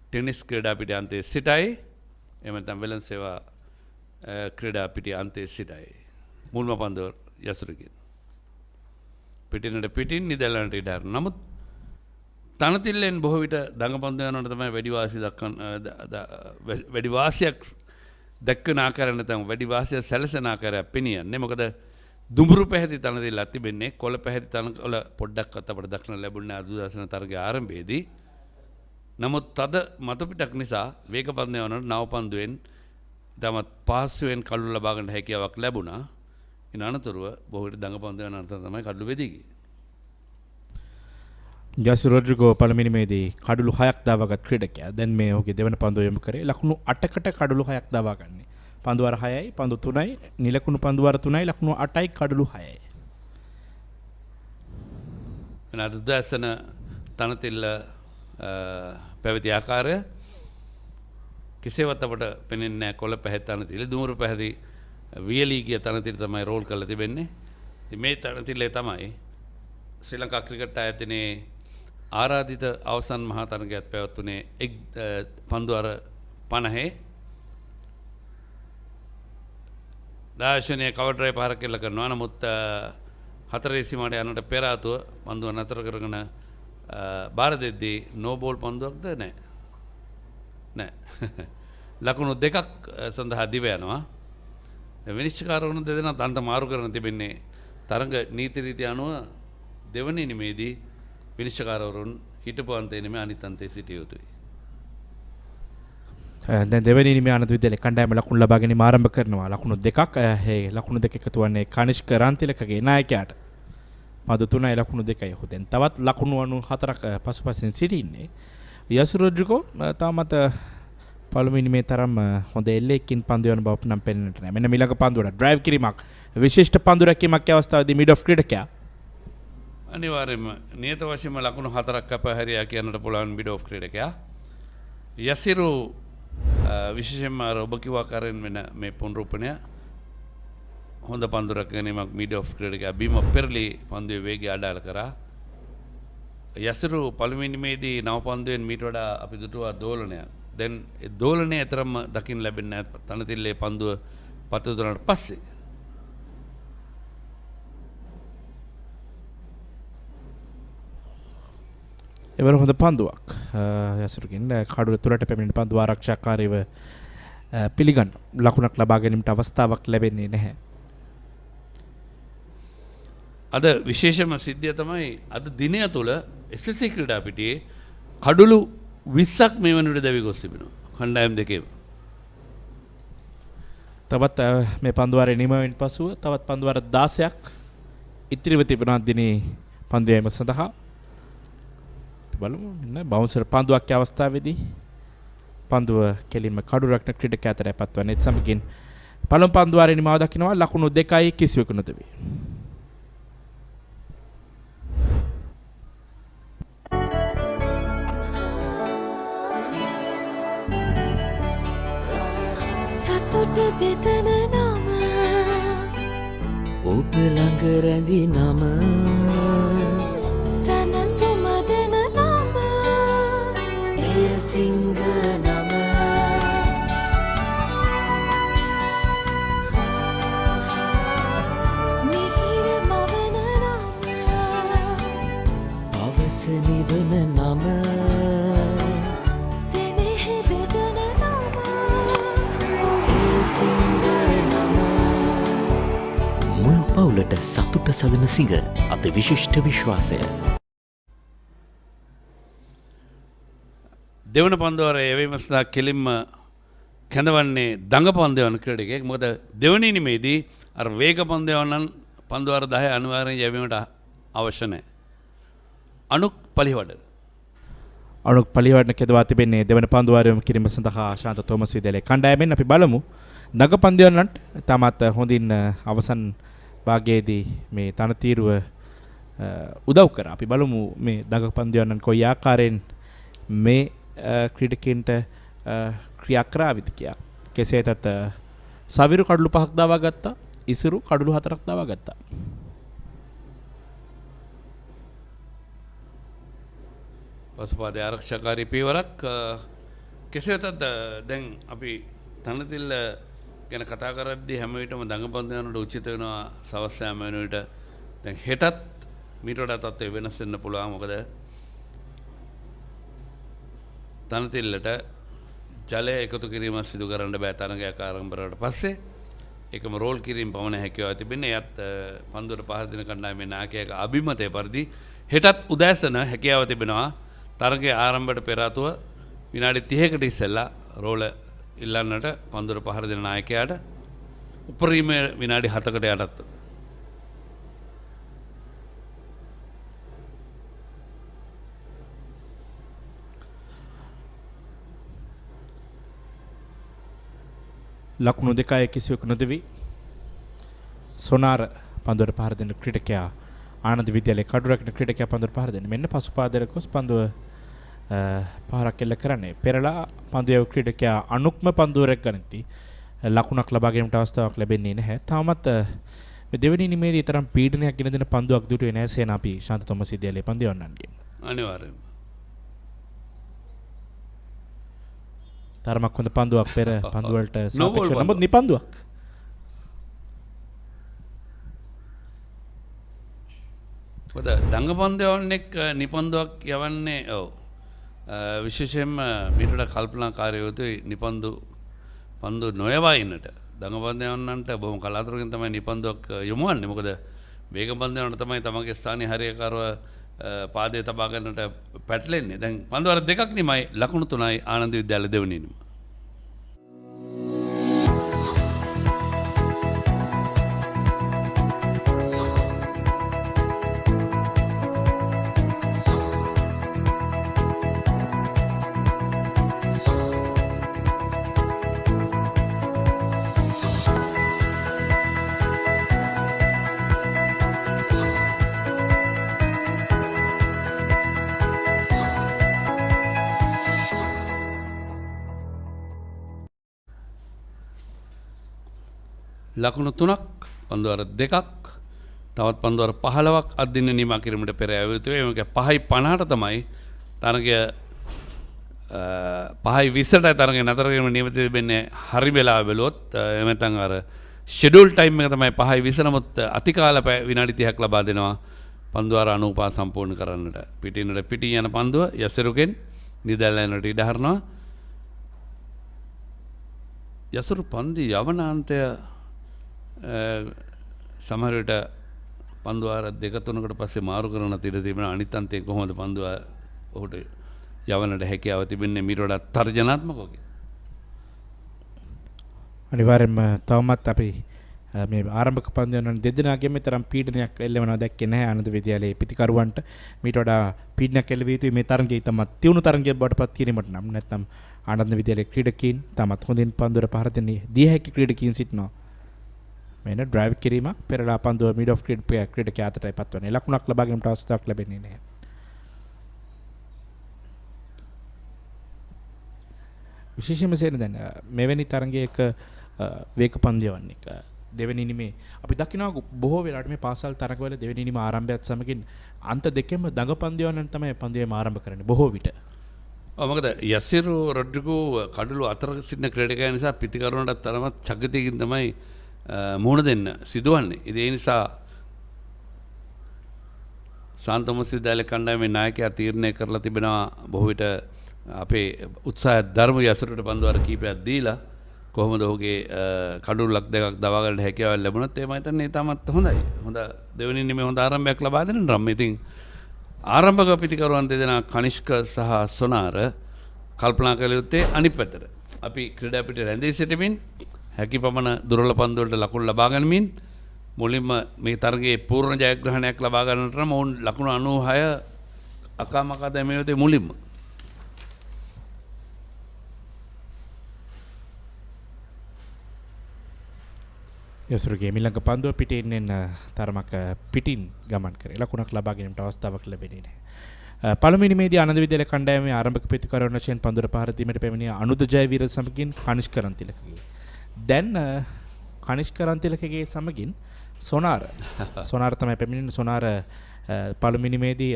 ටෙනිස් ක්‍රීඩා පිටියේ අන්තයේ සිටයි. එහෙම නැත්නම් වෙළඳ සේවා ක්‍රීඩා පිටියේ අන්තයේ සිටයි. මුල්ම පන්දුව යසිරගෙන් පිටිනට පිටින් නිදැල්ලන්ට ඉඩ හරින. නමුත් තනතිල්ලෙන් බොහෝ විට දඟපන්දු යනකොට තමයි වැඩි වාසියක් දක්වන ආකාරය නැත්නම් වැඩි වාසියක් සැලසෙන ආකාරයක් පෙනියන්නේ. මොකද දුඹුරු පැහැති තනතිල්ලක් තිබෙන්නේ. කොළ පැහැති තනකොළ පොඩ්ඩක් අපට දක්න ලැබුණේ අදුදාසන තරගයේ ආරම්භයේදී. නමුත් තද මතු පිටක් නිසා වේග පන්දු යනකොට නව පන්දුවෙන් තමත් පහසුවෙන් කඩළු ලබා ගන්න හැකියාවක් ලැබුණා. ඉන් අනතුරුව බොහෝ විට දඟපන්දු යන අතර තමයි කඩළු වෙදී ගියේ. ජස් රොඩ්රිගෝ පළමුවෙනිමේදී කඩළු 6ක් දාවාගත් ක්‍රීඩකයා. දැන් මේ ඔහුගේ දෙවන පන්දුව යොමු කරේ ලකුණු 8කට කඩළු 6ක් දාවාගන්නේ. පන්දු වාර 6යි, පන්දු 3යි, නිලකුණු පන්දු වාර 3යි, ලකුණු 8යි, කඩළු 6යි. එනද දැසන තනතිල්ල පැවති ආකාරය කිසිවත් අපට පෙනෙන්නේ නැහැ. කොළ පැහැති තනතිල්ල දුමුරු පැහැති වියලී ගිය තනතිල්ල තමයි රෝල් කරලා තිබෙන්නේ. ඉතින් මේ තනතිල්ලේ තමයි ශ්‍රී ලංකා ක්‍රිකට් ආයතනයේ ආරාධිත අවසන් මහා තරගයක් පැවැත්වුණේ පන්දු අර 50 දාර්ශනීය කවර් ඩ්‍රයිව් පහරක් කෙල්ල කරනවා. නමුත් හතරේ සීමාවට යනට පෙර ආතුව පන්දුව නතර කරගෙන බාර දෙද්දී නෝ බෝල් පන්දුවක්ද නෑ ලකුණු 2ක් සඳහා දිව යනවා. විනිශ්චයකාරවරුන් දෙදෙනා දන්ත මාරු කරන තිබෙන්නේ තරඟ නීති රීති අනුව දෙවනි ඉනිමේදී විනිශ්චයකාරවරුන් හිටපු අන්තයේ නෙමෙයි අනිත් අන්තයේ සිටිය යුතුයි. දැන් දෙවැනි ඉනිමේ ආනන්ද විද්‍යාලයේ කණ්ඩායම ලකුණු ලබා ගැනීම ආරම්භ කරනවා. ලකුණු 2ක් ඒ ලකුණු 2 එකතු වන්නේ කනිෂ්ක රන්තිලකගේ නායකයාට. පන්දු 3යි ලකුණු 2යි. ඔහු දැන් තවත් ලකුණු 94ක් පසුපසින් සිටින්නේ. යස් රොඩ්රිගෝ තාමත් පළමුවෙනි මේ තරම් හොඳ එල්ලේකින් පන්දු යන බව නම් පෙනෙන්නට නැහැ. මෙන්න මිලක පන්දුවට ඩ්‍රයිව් කිරීමක් විශිෂ්ට පන්දු රැකීමක් අවස්ථාවේදී මිඩ් ඔෆ් ක්‍රීඩකයා අනිවාර්යයෙන්ම නියත වශයෙන්ම ලකුණු 4ක් අපහැරියා කියන්නට පුළුවන් මිඩ් ඔෆ් ක්‍රීඩකයා. යසිරු විශේෂයෙන්ම ඔබ කිව්වා කරෙන් වෙන මේ පුනරුපණය හොඳ පන්දු රැකගැනීමක් මිඩ් ඔෆ් ක්‍රීඩකයා බීම පෙරලි පන්දුවේ වේගය අඩාල කරා. යසිරු පළමුවෙනිමේදී නව පන්දුවෙන් මීට වඩා අපි දුටුවා දෝලනයක්. දැන් ඒ දෝලනය අතරම දකින්න ලැබෙන්නේ නැහැ. තනතිල්ලේ පන්දුව පත්තු දුන්නාට පස්සේ එවර හොඳ පන්දුවක් යසුරුකින් කඩුව තුරට පැමිණෙන පන්දු ආරක්ෂාකාරීව පිළිගන්න ලකුණක් ලබා ගැනීමට අවස්ථාවක් ලැබෙන්නේ නැහැ. අද විශේෂම සිද්ධිය තමයි අද දිනය තුළ SSC ක්‍රීඩා පිටියේ කඩුළු 20ක් මේ වන විට දැවි ගොස් තිබෙනවා. කණ්ඩායම් දෙකේම. තවත් මේ පන්දුවාරේ නිමවෙන් පසුව තවත් පන්දුවාර 16ක් ඉතිරිව තිබෙනවා දිනේ පන්දු යෑම සඳහා. බලමු මෙන්න බවුන්සර් පන්දුවක් අවස්ථාවේදී පන්දුව කෙලින්ම කඩු රක්න ක්‍රීඩකයා අතර පත්වන්නේ සමගින් පළමු පන්දුවාරේ නිමාව දකිනවා ලකුණු 2යි කිසිවෙකු නොතිබේ. සතුට බෙදන නම ඔබ ළඟ රැඳි නම සිංහ නම මිහිර මවන නම පවස නිවන නම සෙනෙහ බෙදන නම ඒ සිංහ නම මුළු පවුලට සතුට සදන සිඟ අති විශිෂ්ට විශ්වාසය. දෙවන පන්දුවර එවීම සඳහා කෙලින්ම කැඳවන්නේ දඟ පන්දයවන ක්‍රීඩකයෙක්. මොකද දෙවන ඉනිමේදී අර වේග පන්දයවනන් පන්දුවර 10 අනිවාර්යෙන් යැවීමට අවශ්‍ය නැහැ. අනුක් පලිවඩ. අනුක් පලිවඩන කෙදවා තිබෙන්නේ දෙවන පන්දුවාරයම කිරීම සඳහා ශාන්ත තෝමස් විද්‍යාලයේ කණ්ඩායමෙන්. අපි බලමු දඟ පන්දයවනන්ට තාමත් හොඳින් අවසන් භාගයේදී මේ තනතිරුව උදව් කරා. අපි බලමු මේ දඟ පන්දයවනන් කොයි ආකාරයෙන් මේ ක්‍රීඩකයන්ට ක්‍රියා කරාවිද කියලා. කෙසේතත් සවිරු කඩලු 5ක් දාවා ගත්තා. ඉසුරු කඩලු 4ක් දාවා ගත්තා. පසුපාදේ ආරක්ෂාකාරී පියවරක් කෙසේතත් දැන් අපි තනතිල්ල ගැන කතා කරද්දී හැම විටම දඟපන්දු යනකොට උචිත වෙනවා සවස් යාම වෙන විට. දැන් හෙටත් මීට වඩා තත්ත්වය වෙනස් වෙන්න පුළුවන්. මොකද තනතිල්ලට ජලය එකතු කිරීම සිදු කරන්න බෑ තරගයක් ආරම්භ කරලා පස්සේ. ඒකම රෝල් කිරීම පමණ හැකියාව තිබෙන්නේ. එයත් පන්දුවට පහර දෙන කණ්ඩායමේ නායකයාගේ අභිමතය පරිදි හෙටත් උදෑසන හැකියාව තිබෙනවා තරගයේ ආරම්භයට පෙර ආතුව විනාඩි 30කට ඉස්සෙල්ලා රෝල ඉල්ලන්නට පන්දුවට පහර දෙන නායකයාට උපරිම විනාඩි 7කට යටත්. ලකුණු දෙකයි කිසිවෙකු නොදෙවි සොනාර පන්දුවට පහර දෙන ක්‍රීඩකයා ආනන්ද විද්‍යාලයේ කඩුරකින ක්‍රීඩකයා පන්දුවට පහර දෙන්නේ. මෙන්න පසුපාදයට ගොස් පන්දුව පහරක් එල්ල කරන්නේ. පෙරලා පන්දුවේ ක්‍රීඩකයා අනුක්ම පන්දුවරක් ගනිති. ලකුණක් ලබා ගැනීමට අවස්ථාවක් ලැබෙන්නේ නැහැ. තාමත් මේ දෙවෙනි ඉනිමේදී තරම් පීඩනයක් ගෙන දෙන පන්දුවක් දුටුවේ නැහැ සේනාපති ශාන්ත තෝමස් විද්‍යාලයේ පන්දුවන්නන්ගේ. අනිවාර්යයෙන්ම තරමක් හොඳ පන්දුවක් පෙර පන්දුවලට සාපේක්ෂව නමුත් නිපන්දුවක්. මොකද දඟ පන්දයවන්නෙක් නිපන්දුවක් යවන්නේ විශේෂයෙන්ම මීට වඩා කල්පනාකාරී යුතුයි පන්දු නොයවා ඉන්නට. දඟ පන්දයවන්නන්ට බොහොම කලාතුරකින් තමයි නිපන්දුවක් යොමුවන්නේ. මොකද වේග පන්දයවන්ට තමයි තමගේ ස්ථානීය හරියකාරව පාදයේ තබා ගන්නට පැටලෙන්නේ. දැන් පන්දුවර දෙකක් නිමයි ලකුණු 3යි ආනන්ද විද්‍යාලය දෙවෙනි ඉනිම. ලකුණු 3ක් පන්දුවර 2ක් තවත් පන්දුවර 15ක් අදින්න නිමා කිරීමට පෙර යුතුයි. මේක 5:50ට තමයි තරගය 5:20ට තරගය නතර කිරීම නියමිත තිබෙන්නේ. හරි වෙලාව බැලුවොත් එහෙම නැත්නම් අර ෂෙඩියුල් ටයිම් එක තමයි 5:20. නමුත් අතිකාල විනාඩි 30ක් ලබා දෙනවා පන්දුවර 95 සම්පූර්ණ කරන්නට. පිටින් යන පන්දුව යසරුගෙන් නිදැල්ලනට ඉඩ හරනවා. යසරු පන්දි යවනාන්තය සමහර විට පන්දුවාර 2-3කට පස්සේ මාරු කරන තිර තිබෙන අනිත් අන්තයේ කොහොමද පන්දුව ඔහුට යවන්නට හැකියාව තිබෙන්නේ මීට වඩා තර්ජනාත්මකව. අනිවාර්යයෙන්ම තවමත් අපි මේ ආරම්භක පන්දුවන දෙදෙනාගේම තරම් පීඩනයක් එල්ලවනවා දැක්කේ නැහැ ආනන්ද විද්‍යාලයේ පිටිකරුවන්ට. මීට වඩා පීඩනයක් එල්ලවිය යුතුයි මේ තරගයේ තමත් තියුණු තරගයක් බවට පත් කිරීමට නම් නැත්නම් ආනන්ද විද්‍යාලයේ ක්‍රීඩකීන් තමත් හොඳින් පන්දුවර පහර දෙන්නේ දී හැකි ක්‍රීඩකීන් සිටිනවා. මෙන්න ඩ්‍රයිව් කිරීමක් පෙරලා පන්දුව මිඩ් ඔෆ් ක්‍රීඩකයා අතටයි පත්වන්නේ. ලකුණක් ලබා ගැනීමට අවස්ථාවක් ලැබෙන්නේ නැහැ. විශේෂයෙන්ම සේන දැන් මෙවැනි තරගයක වේග පන්දියවන්නේ දෙවෙනි ඉනිමේ අපි දකිනවා බොහෝ වෙලාවට මේ පාසල් තරගවල දෙවෙනි ඉනිම ආරම්භයත් සමගින් අන්ත දෙකෙම දඟ පන්දියවන්නන් තමයි පන්දියම ආරම්භ කරන්නේ බොහෝ විට. මොකද යසිරු රොඩ්රිගෝ කඩළු අතර සිටින ක්‍රීඩකයා නිසා පිතිකරුවන්ට තරමත් චකිතයකින් තමයි මුහුණ දෙන්න සිදුවන්නේ. ඉතින් ඒ නිසා සාන්තෝමස් විද්‍යාලය කණ්ඩායමේ නායකයා තීරණය කරලා තිබෙනවා බොහෝ විට අපේ උත්සාහ ධර්ම යසුරට පන්දුවර කීපයක් දීලා කොහොමද ඔහුගේ කඩුළු ලක් දෙකක් දවා ගන්න හැකියාව ලැබුණත් ඒ මම හිතන්නේ ඒ තාමත් හොඳයි. හොඳ දෙවෙනි නිමේ හොඳ ආරම්භයක් ලබා දෙන රම්. ඉතින් ආරම්භක පිතිකරුවන් දෙදෙනා කනිෂ්ක සහ සොනාර කල්පනා කළ යුත්තේ අනිත් පැත්තට. අපි ක්‍රීඩා පිටේ රැඳී සිටමින් හැකි පමණ දුර්වල පන්දු වලට ලකුණු ලබා ගනිමින් මුලින්ම මේ තරගයේ පූර්ණ ජයග්‍රහණයක් ලබා ගන්නට නම් ඔවුන් ලකුණු 96 අකාමකා දැමිය යුත්තේ මුලින්ම. යසුරුගේ මිලංග පන්දුව පිටින් එන්න තරමක් පිටින් ගමන් කරේ ලකුණක් ලබා ගැනීමට අවස්ථාවක් ලැබෙන්නේ නැහැ. පළමුවෙනි මේදී ආනන්ද විද්‍යාලය කණ්ඩායමේ ආරම්භක ප්‍රතිකරණ වශයෙන් පන්දුවට පහර දීමට පැමිණිය අනුද ජයවීර සමගින් කනිෂ්කරන් තිලකගේ. දැන් කනිෂ්කරන් තිලකගේ සමගින් සොනාර තමයි පැමිණෙන්නේ. සොනාර පළමුවෙනි මේදී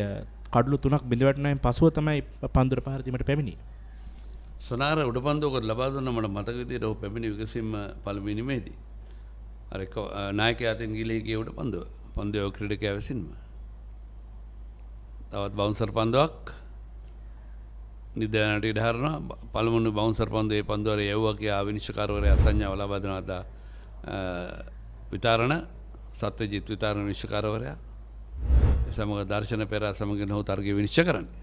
කඩළු 3ක් බිඳවැටෙනායින් පසුව තමයි පන්දුවට පහර දීමට පැමිණියේ. සොනාර උඩ පන්දුවකට ලබා දුන්න මට මතක විදිහට ඔහු පැමිණි විගසීම පළමුවෙනි මේදී අර නායකයා අතින් ගිලී ගිය උඩ පන්දුව ක්‍රීඩකයා විසින්ම තවත් බවුන්සර් පන්දුවක් නිදැනට ඉඩ හරනවා. පළමුණු බවුන්සර් පන්දුව ඒ පන්දුවර යවුවා කියා විනිශ්චයකාරවරයා සංඥාව ලබා දෙනවා. විතරණ සත්‍යජිත් විතරණ විනිශ්චයකාරවරයා සමග දර්ශන පෙරා සමගින් ඔහු තරගය විනිශ්චය කරන්නේ.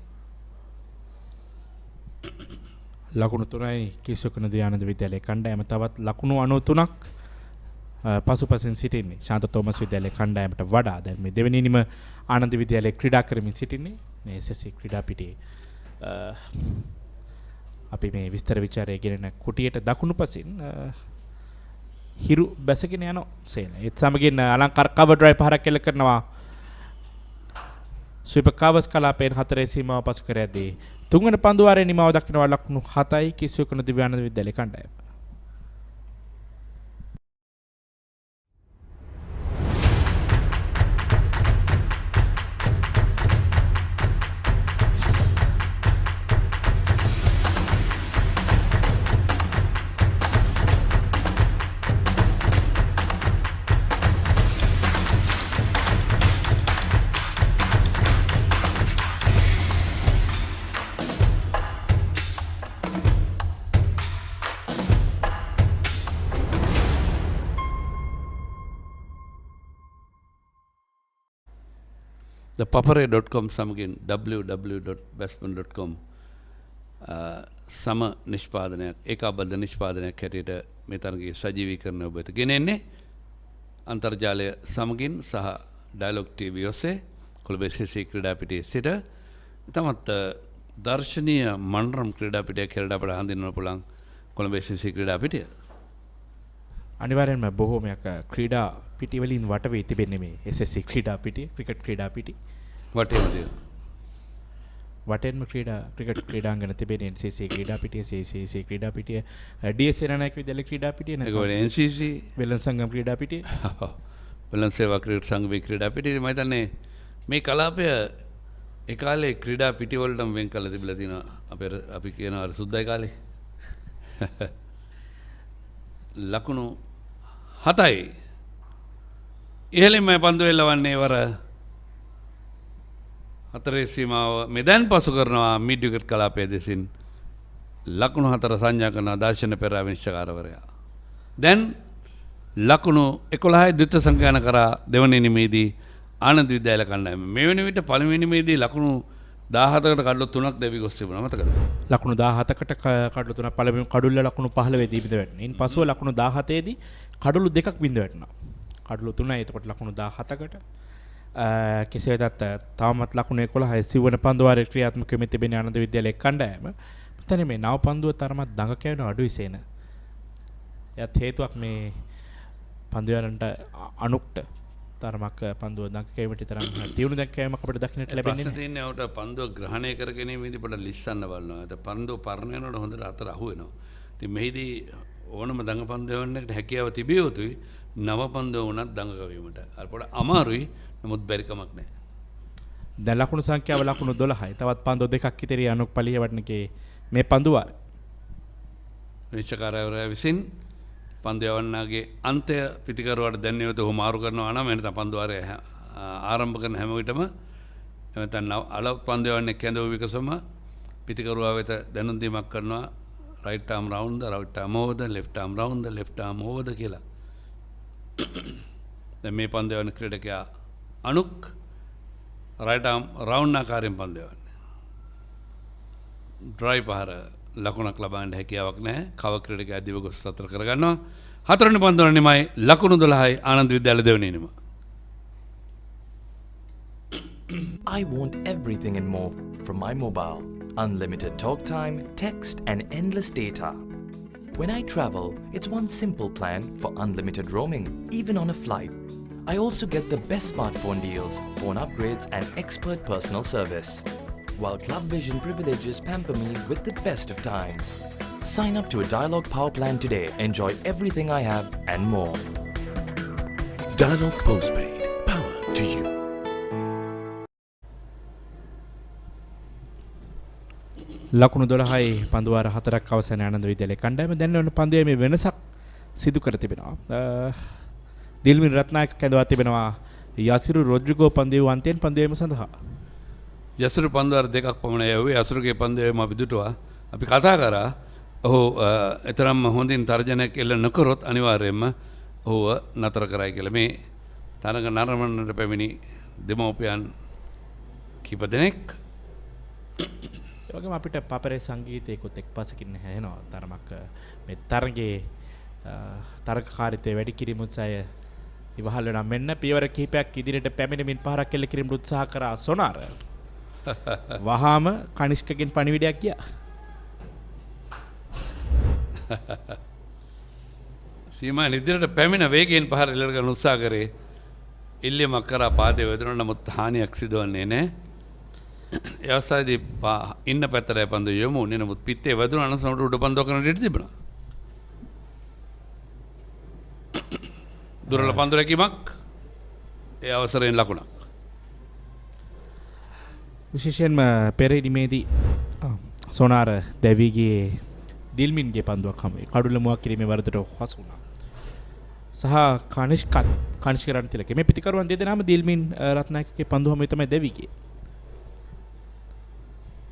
ලකුණු 3යි කිසුකන ආනන්ද විද්‍යාලයේ කණ්ඩායම තවත් ලකුණු 93ක් පසුපසින් සිටින්නේ. ශාන්ත තෝමස් විද්‍යාලයේ කණ්ඩායමට වඩා දැන් මේ දෙවෙනි නිම ආනන්ද විද්‍යාලයේ ක්‍රීඩා කරමින් සිටින්නේ. මේ SSC ක්‍රීඩා පිටියේ අපි මේ විස්තර විචාරය ගෙනෙන කුටියට දකුණු පසින් හිරු බැසගෙන යන සේන. ඒත් සමගින් අලංකාර කවර් ඩ්‍රයිව් පහරක් එල්ල කරනවා. ස්වීපර් කවර්ස් කලාපයෙන් 4 සීමාව පසු කර ඇදී තුන්වන පන්දුවාරයේ නිමාව දක්වනවා ලකුණු 7යි කිසුකන දිව්‍යානන්ද විද්‍යාලයේ කණ්ඩායම. ThePapare.com සමගින් www.bestman.com සම නිෂ්පාදනයක් ඒකාබද්ධ නිෂ්පාදනයක් හැටියට මේ තරගයේ සජීවීකරණය ඔබ වෙත ගෙනෙන්නේ. අන්තර්ජාලය සමගින් සහ ඩයලොග් TV ඔස්සේ කොළඹ SSC ක්‍රීඩා පිටියේ සිට තමත් දර්ශනීය මනරම් ක්‍රීඩා පිටියක් හැටියට අපට හඳුන්වන්න පුළුවන් කොළඹ SSC ක්‍රීඩා පිටිය. අනිවාර්යෙන්ම බොහෝමයක් ක්‍රීඩා පිටි වලින් වට වී තිබෙන්නේ මේ SSC ක්‍රීඩා පිටිය, ක්‍රිකට් ක්‍රීඩා පිටි. වටේම ක්‍රිකට් ක්‍රීඩාංගන තිබෙන NCC ක්‍රීඩා පිටිය, CCC ක්‍රීඩා පිටිය, DS නායක විද්‍යාලය ක්‍රීඩා පිටිය, NCC වෙළඳ සංගම් ක්‍රීඩා පිටිය, වෙළඳ සේවා ක්‍රීඩා සංගමේ ක්‍රීඩා පිටිය. මම හිතන්නේ මේ කලාපය ඒ කාලේ ක්‍රීඩා පිටි වලටම වෙන් කරලා තිබිලා තියෙනවා. අපි කියනවා අර සුද්දයි කාලේ. ලකුණු 7යි. ඉහළින්ම පන්දු එල්ලවන්නේ වර 4 සීමාව මෙදැන් පසු කරනවා මිඩ් විකට් කලාපය දෙසින් ලකුණු 4 සංඥා කරන දර්ශන පෙරා විනිශ්චයකාරවරයා. දැන් ලකුණු 11යි ද්විත සංඛ්‍යාන කරා දෙවන නිමේදී ආනන්ද විද්‍යාලය කණ්ඩායම මේ වෙන විට පළවෙනි නිමේදී ලකුණු 17කට කඩළු 3ක් දෙවි ගොස් තිබුණා. මතකද? ලකුණු 17කට කඩළු 3ක් පළවෙනි කඩුල්ල ලකුණු 15 දී බිඳ වැටෙනවා. ඉන් පසුව ලකුණු 17 දී කඩළු 2ක් බිඳ වැටෙනවා. කඩළු 3යි එතකොට ලකුණු 17කට කෙසේ වෙතත් තාමත් ලකුණු 11යි සිවන පන්දුවාරයේ ක්‍රියාත්මක වෙමින් තිබෙන ආනන්ද විද්‍යාලයේ කණ්ඩායම මෙතන මේ නව පන්දුව තරමක් දඟ කැවෙන අඩුයි සේන. එයත් හේතුවක් මේ පන්දුවරන්ට අනුක්ට තරමක් පන්දුව දඟ කැවීමට තරම් තියුණු දඟ කැවීමක් අපිට දකින්නට ලැබෙන්නේ නැහැ. ප්‍රශ්න තියෙන්නේ උට පන්දුව ග්‍රහණය කර ගැනීමේදී පොඩ ලිස්සන්න බලනවා. ඒත් පන්දුව පරණ යනකොට හොඳට අතර අහු වෙනවා. ඉතින් මෙහිදී ඕනම දඟ පන්දුව වෙන්නට හැකියාව තිබිය යුතුයි. නව පන්දුව වුණත් දඟ කැවීමට. අර පොඩ අමාරුයි. නමුත් බැරි කමක් නැහැ. දැන් ලකුණු සංඛ්‍යාව ලකුණු 12යි. තවත් පන්දු දෙකක් ඉතිරි අනුක් පලිය වටනකේ මේ පන්දුවාර විනිශ්චයකාරවරයා විසින් පන්දු යවන්නාගේ අන්තය පිතිකරුවාට දැන්වීමට ඔහු මාරු කරනවා නම් එනත පන්දුවාරය ආරම්භ කරන හැම විටම එතන අලව් පන්දු යවන්නේ කැඳවු විකසම පිතිකරුවා වෙත දැනුම් දීමක් කරනවා right arm round the right arm over the left arm round the left arm over the කියලා. දැන් මේ පන්දු යවන ක්‍රීඩකයා අනුක් right arm round ආකාරයෙන් පන්දු යවන්නේ. drive පහර ලකුණක් ලබන්න හැකියාවක් නැහැ. කව ක්‍රීඩකයා දිව ගොස් සතර කරගන්නවා. හතරවෙනි පන්දුව නිමයි ලකුණු 12යි ආනන්ද විද්‍යාලය දෙවෙනි ඉනිම. I want everything and more from my mobile. Unlimited talk time, text and endless data. When I travel, it's one simple plan for unlimited roaming, even on a flight. I also get the best smartphone deals, phone upgrades and expert personal service. While Club Vision privileges pamper me with the best of times. Sign up to a Dialog Power plan today. Enjoy everything I have and more. Dialog Postpaid. Power to you. ලකුණු 12යි පන්දුවාර 4ක් අවසන් ආනන්ද විද්‍යාලයේ කණ්ඩායම දැන් ඔන්න පන්දුවේ මේ වෙනසක් සිදු කර තිබෙනවා. දිල්මින් රත්නායක කැඳවා තිබෙනවා යසිරු රොඩ්රිගෝ පන්දුවේ අන්තයෙන් පන්දුවේම සඳහා. යසිරු පන්දුවාර දෙකක් පමණ යවුවේ යසිරුගේ පන්දුවේම අපි දුටුවා. අපි කතා කරා ඔහු එතරම් හොඳින් තර්ජනයක් එල්ල නොකරොත් අනිවාර්යයෙන්ම ඔහුව නතර කරයි කියලා. මේ තරඟ නරඹන්නට පැමිණි දෙමව්පියන් කීප දෙනෙක් ඒ වගේම අපිට පපරේ සංගීතයකොත් එක්පසකින් ඇහෙනවා තරමක් මේ තරඟේ තරගකාරීත්වය වැඩි කිරීම උත්සාහය ඉවහල් වෙනා මෙන්න පියවර කිහිපයක් ඉදිරියට පැමිණෙමින් පහරක් එල්ල කිරීමට උත්සාහ කරා සොනාර වහාම කනිෂ්කගෙන් පණිවිඩයක් ගියා. සීමා ඉදිරියට පැමිණ වේගයෙන් පහර එල්ල කරන උත්සාහ කරේ ඉල්ලීමක් කරා පාදයේ වැදුණා නමුත් හානියක් සිදුවන්නේ නැහැ. ඒ අවස්ථාවේදී ඉන්න පැත්තට පන්දු යොමු වුණේ නමුත් පිටේ වැදුණා නම් සමහර උඩ පන්දුව කරන්න ඉඩ තිබුණා. දුර්වල පන්දු රැකීමක් ඒ අවසරයෙන් ලකුණක්. විශේෂයෙන්ම පෙර ඉනිමේදී සොනාර දැවිගේ දිල්මින්ගේ පන්දුවක් හමුවේ කඩුල මුවක් කිරීමේ වරදට හසු වුණා. සහ කනිෂ්ක රණතිලක මේ පිටිකරුවන් දෙදෙනාම දිල්මින් රත්නායකගේ පන්දු හමුවේ තමයි දැවිගේ.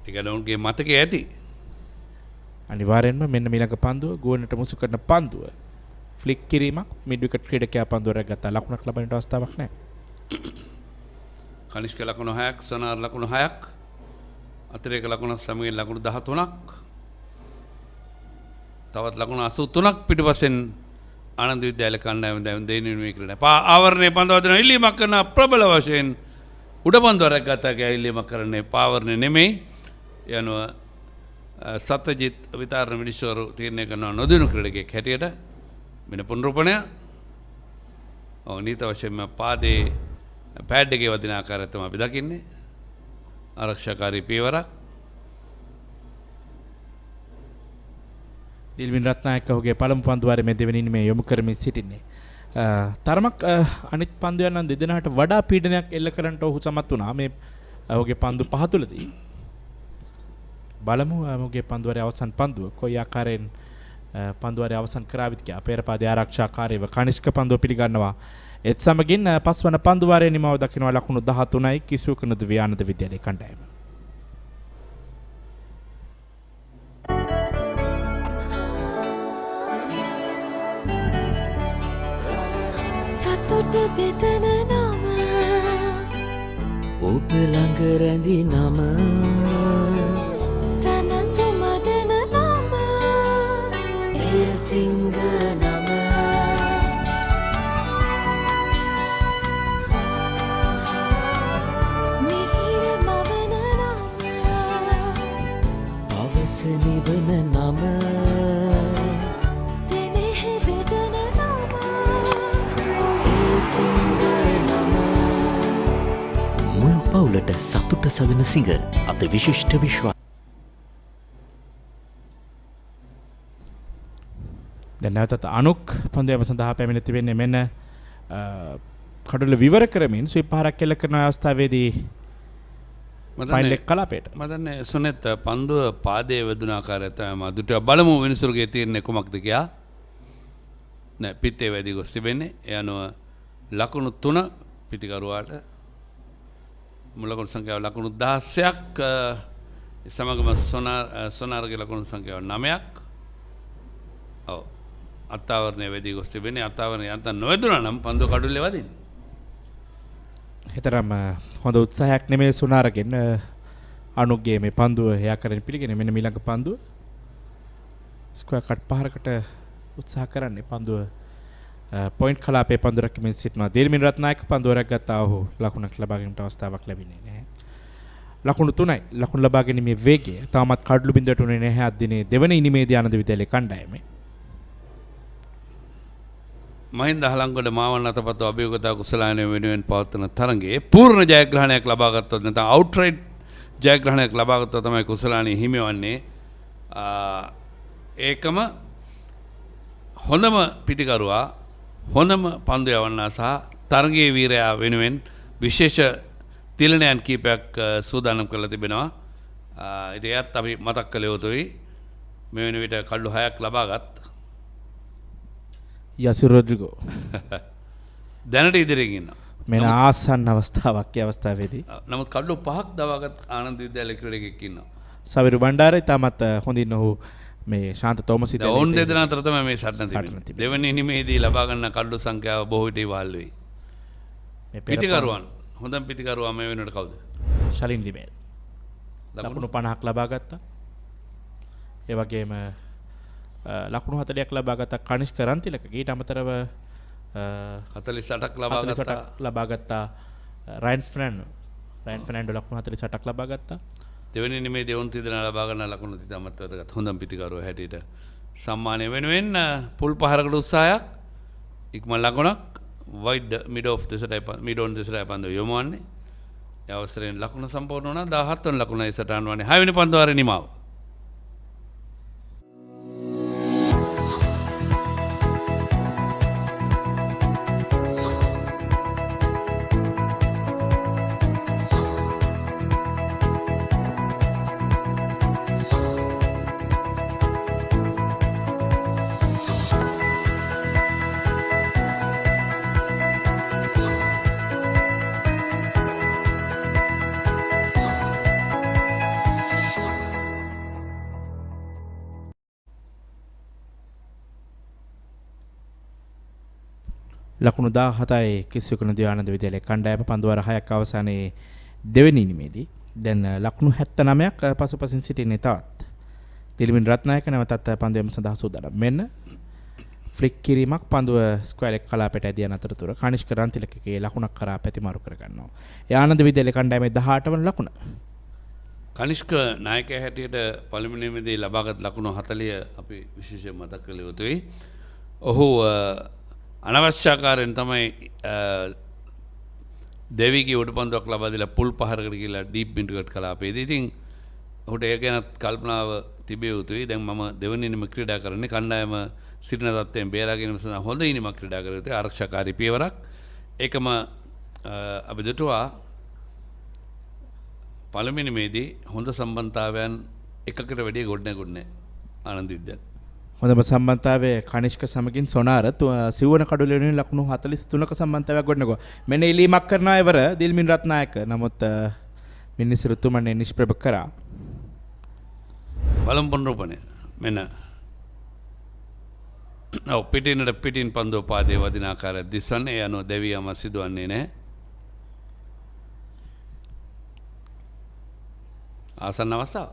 ඒකලොන්ගේ මතකයේ ඇති. අනිවාර්යෙන්ම මෙන්න මීළඟ පන්දුව ගෝනට මුසු කරන පන්දුව ෆ්ලික් කිරීමක් මිඩ් විකට් ක්‍රීඩකයා පන්දුව රැගත්තා. ලකුණක් ලබන්නට අවස්ථාවක් නැහැ. කනිෂ්ක ලකුණු 6ක් සනාර ලකුණු 6ක් අතිරේක ලකුණු සමගින් ලකුණු 13ක් තවත් ලකුණු 83ක් පිටුපසෙන් ආනන්ද විද්‍යාලය කණ්ඩායම දැන් දෙන්නේ මේ ක්‍රීඩා. ආවරණයේ පන්දුව දෙන ඉල්ලීමක් කරන ප්‍රබල වශයෙන් උඩ පන්දුව රැගත්තා කියලා ඉල්ලීමක් කරන්නේ පාවරණය නෙමෙයි. යනුව සත්‍යජිත් විතාරණ මිනිස්වරු තීරණය කරනවා නොදිනු ක්‍රීඩකයෙක් හැටියට වෙන පුනරුපණය. නීත වශයෙන්ම පාදයේ පෑඩ් එකේ වදින ආකාරය තමයි අපි දකින්නේ. ආරක්ෂාකාරී පියවරක්. දිල්වින් රත්නායක ඔහුගේ පළමු පන්දුවාරයේ මේ දෙවෙනි ඉනිමේ යොමු කරමින් සිටින්නේ. තරමක් අනිත් පන්දුයන් නම් දෙදෙනාට වඩා පීඩනයක් එල්ල කරන්නට ඔහු සමත් වුණා මේ ඔහුගේ පන්දු පහ තුලදී. බලමු ඔහුගේ පන්දුවාරයේ අවසන් පන්දුව කොයි ආකාරයෙන් පන්දුවාරයේ අවසන් කරාවිද කියලා. පෙරපාදේ ආරක්ෂාකාරීව කනිෂ්ක පන්දුව පිළිගන්නවා. ඒත් සමගින් පස්වන පන්දුවාරයේ නිමාව දකිනවා ලකුණු 13යි කිසිවක නොදවි ආනන්ද විද්‍යාලයේ කණ්ඩායම. සතුට බෙදන නම ඔබ ළඟ රැඳි නම සනසුමදන නම එය සිංහ නම මිහිර මවන නම අවස නිවන නම සෙනෙහ බෙදන නම මුළු පවුලට සතුට සදන සිංහ අද විශිෂ්ට විශ්වා. දැන් නැවතත් අනුක් පන්දුව සඳහා පැමිණ තිබෙන්නේ මෙන්න කඩුල විවර කරමින් ස්විප් පහරක් කෙල කරන අවස්ථාවේදී ෆයිනල් එක කලාපයට. මම දන්නේ සුනෙත් පන්දුව පාදයේ වැදුන ආකාරය තමයි දුට බලමු විනිසුරුගේ තීරණය කුමක්ද කියලා. නෑ පිටේ වැඩි ගොස් තිබෙන්නේ. ඒ අනුව ලකුණු 3 පිටිකරුවාට මුලකුණු සංඛ්‍යාව ලකුණු 16ක් සමගම සොනාරගේ ලකුණු සංඛ්‍යාව 9ක්. ඔව් අත්තාවරණය වැඩි ගොස් තිබෙන්නේ. අත්තාවරණය යන්තම් නොවැදුනා නම් පන්දුව කඩුල්ලේ වදින්නේ. හිතරම් හොඳ උත්සාහයක් නෙමෙයි සුනාරගෙන් අනුගේ මේ පන්දුව එයා කරගෙන පිළිගෙන මෙන්න ඊළඟ පන්දුව ස්ක්වයර් කට් පහරකට උත්සාහ කරන්නේ පන්දුව පොයින්ට් කලාපේ පන්දුව රැකීමෙන් සිටිනවා. දිල්මින් රත්නායක පන්දුව රැකගත්තා ඔහු ලකුණක් ලබා ගැනීමට අවස්ථාවක් ලැබෙන්නේ නැහැ. ලකුණු 3යි. ලකුණු ලබා ගැනීමේ වේගය තාමත් කඩළු බිඳුවට උනේ නැහැ අද දිනේ දෙවන ඉනිමේදී ආනන්ද විද්‍යාලයේ කණ්ඩායමේ. මහින්ද හලංගොඩ මාවන අතපත්තු අභියෝගතා කුසලායන වෙනුවෙන් පවත්වන තරගයේ පූර්ණ ජයග්‍රහණයක් ලබා ගත්තොත් නැත්නම් අවුට්රයිට් ජයග්‍රහණයක් ලබා ගත්තොත් තමයි කුසලාණී හිමිවන්නේ. ඒකම හොඳම පිටිකරුවා හොඳම පන්දු යවන්නා සහ තරගයේ වීරයා වෙනුවෙන් විශේෂ තිලනයන් කීපයක් සූදානම් කරලා තිබෙනවා. ඉතින් ඒත් අපි මතක් කළ යුතුයි. මේ වෙන විට කඩළු 6ක් ලබාගත් යසිර් රොඩ්රිගෝ දැනට ඉදිරියෙන් ඉන්නවා. මෙන්න ආසන්න අවස්ථාවක් ඒ අවස්ථාවේදී. නමුත් කඩළු 5ක් දවාගත් ආනන්ද විද්‍යාලයේ ක්‍රීඩකෙක් ඉන්නවා. සවිරු බණ්ඩාරයි තාමත් හොඳින් ඔහු මේ ශාන්ත තෝමස් ඉදිරියේ ඔවුන් දෙදෙනා අතර තමයි මේ සටන තිබෙන්නේ. දෙවෙනි ඉනිමේදී ලබා ගන්න කඩළු සංඛ්‍යාව බොහෝ විට ඉවහල් වෙයි. මේ පිටිකරුවන් හොඳම පිටිකරුවා මේ වෙනකොට කවුද? ශලින් දිමේල්. ලකුණු 50ක් ලබා ගත්තා. ඒ වගේම ලකුණු 40ක් ලබා ගත්තා කනිෂ්ක රන්තිලක. ඊට අමතරව 48ක් ලබා ගත්තා රයන් ෆර්නැන්ඩෝ ලකුණු 48ක් ලබා ගත්තා. දෙවෙනි නිමේදී ඔවුන් තිදෙනා ලබා ගන්න ලකුණු තිතමත් වැදගත් හොඳම පිටිකරුවෝ හැටියට සම්මානය වෙනුවෙන් පුල් පහරකට උත්සාහයක් ඉක්මන් ලකුණක් වයිඩ් මිඩ් ඔෆ් දෙසටයි පන්දුව යොමුවන්නේ. ඒ අවසරයෙන් ලකුණ සම්පූර්ණ වුණා. 17 වන ලකුණයි සටහන් වන්නේ 6 වෙනි පන්දුව වරේ නිමාව. ලකුණු 17යි කිසියකුණ ආනන්ද විද්‍යාලයේ කණ්ඩායම පන්දුවර 6ක් අවසානයේ දෙවෙනි ඉනිමේදී. දැන් ලකුණු 79ක් පසුපසින් සිටින්නේ තවත්. දිල්මින් රත්නායක නැවතත් පන්දුවම සඳහා සූදානම්. මෙන්න ෆ්ලික් කිරීමක් පන්දුව ස්ක්වයර් එක කලාපයට ඇදියන අතරතුර කනිෂ්ක රන්තිලකගේ ලකුණක් කරා පැතිමාරු කර ගන්නවා. ඒ ආනන්ද විද්‍යාලයේ කණ්ඩායමේ 18 වන ලකුණ. කනිෂ්ක නායකයා හැටියට පළමුවෙනි ඉනිමේදී ලබාගත් ලකුණු 40 අපි විශේෂයෙන් මතක් කළ යුතුයි. ඔහු අනවශ්‍යාකාරයෙන් තමයි දෙවිගේ උඩ පන්දුවක් ලබා දීලා පුල් පහරකට ගිහලා ඩීප් බින්දුවකට කලාපේදී. ඉතින් ඔහුට ඒ ගැනත් කල්පනාව තිබිය යුතුයි. දැන් මම දෙවෙනි ඉනිම ක්‍රීඩා කරන්නේ කණ්ඩායම සිටින තත්ත්වයෙන් බේරා ගැනීම සඳහා හොඳ ඉනිමක් ක්‍රීඩා කර යුතුයි. ආරක්ෂාකාරී පියවරක්. ඒකම අපි දුටුවා පළවෙනි මේදී හොඳ සම්බන්ධතාවයන් එකකට වැඩිය ගොඩනැගුණේ ආනන්ද විද්‍යාලය. හොඳම සම්බන්ධතාවය කනිෂ්ක සමගින් සොනාර සිව්වන කඩුල්ල වෙනුවෙන් ලකුණු 43ක සම්බන්ධතාවයක් ගොඩනගුවා. මෙන්න ඉලීමක් කරන අයවර දිල්මින් රත්නායක. නමුත් මිනිස්සු තුමනේ නිෂ්ප්‍රභ කරා. බලමු පොන්රූපණය. මෙන්න පිටින් පන්දුව පාදයේ වදින ආකාරය දිස්වන්නේ. ඒ අනුව දෙවියම සිදුවන්නේ නැහැ. ආසන්න අවස්ථාව.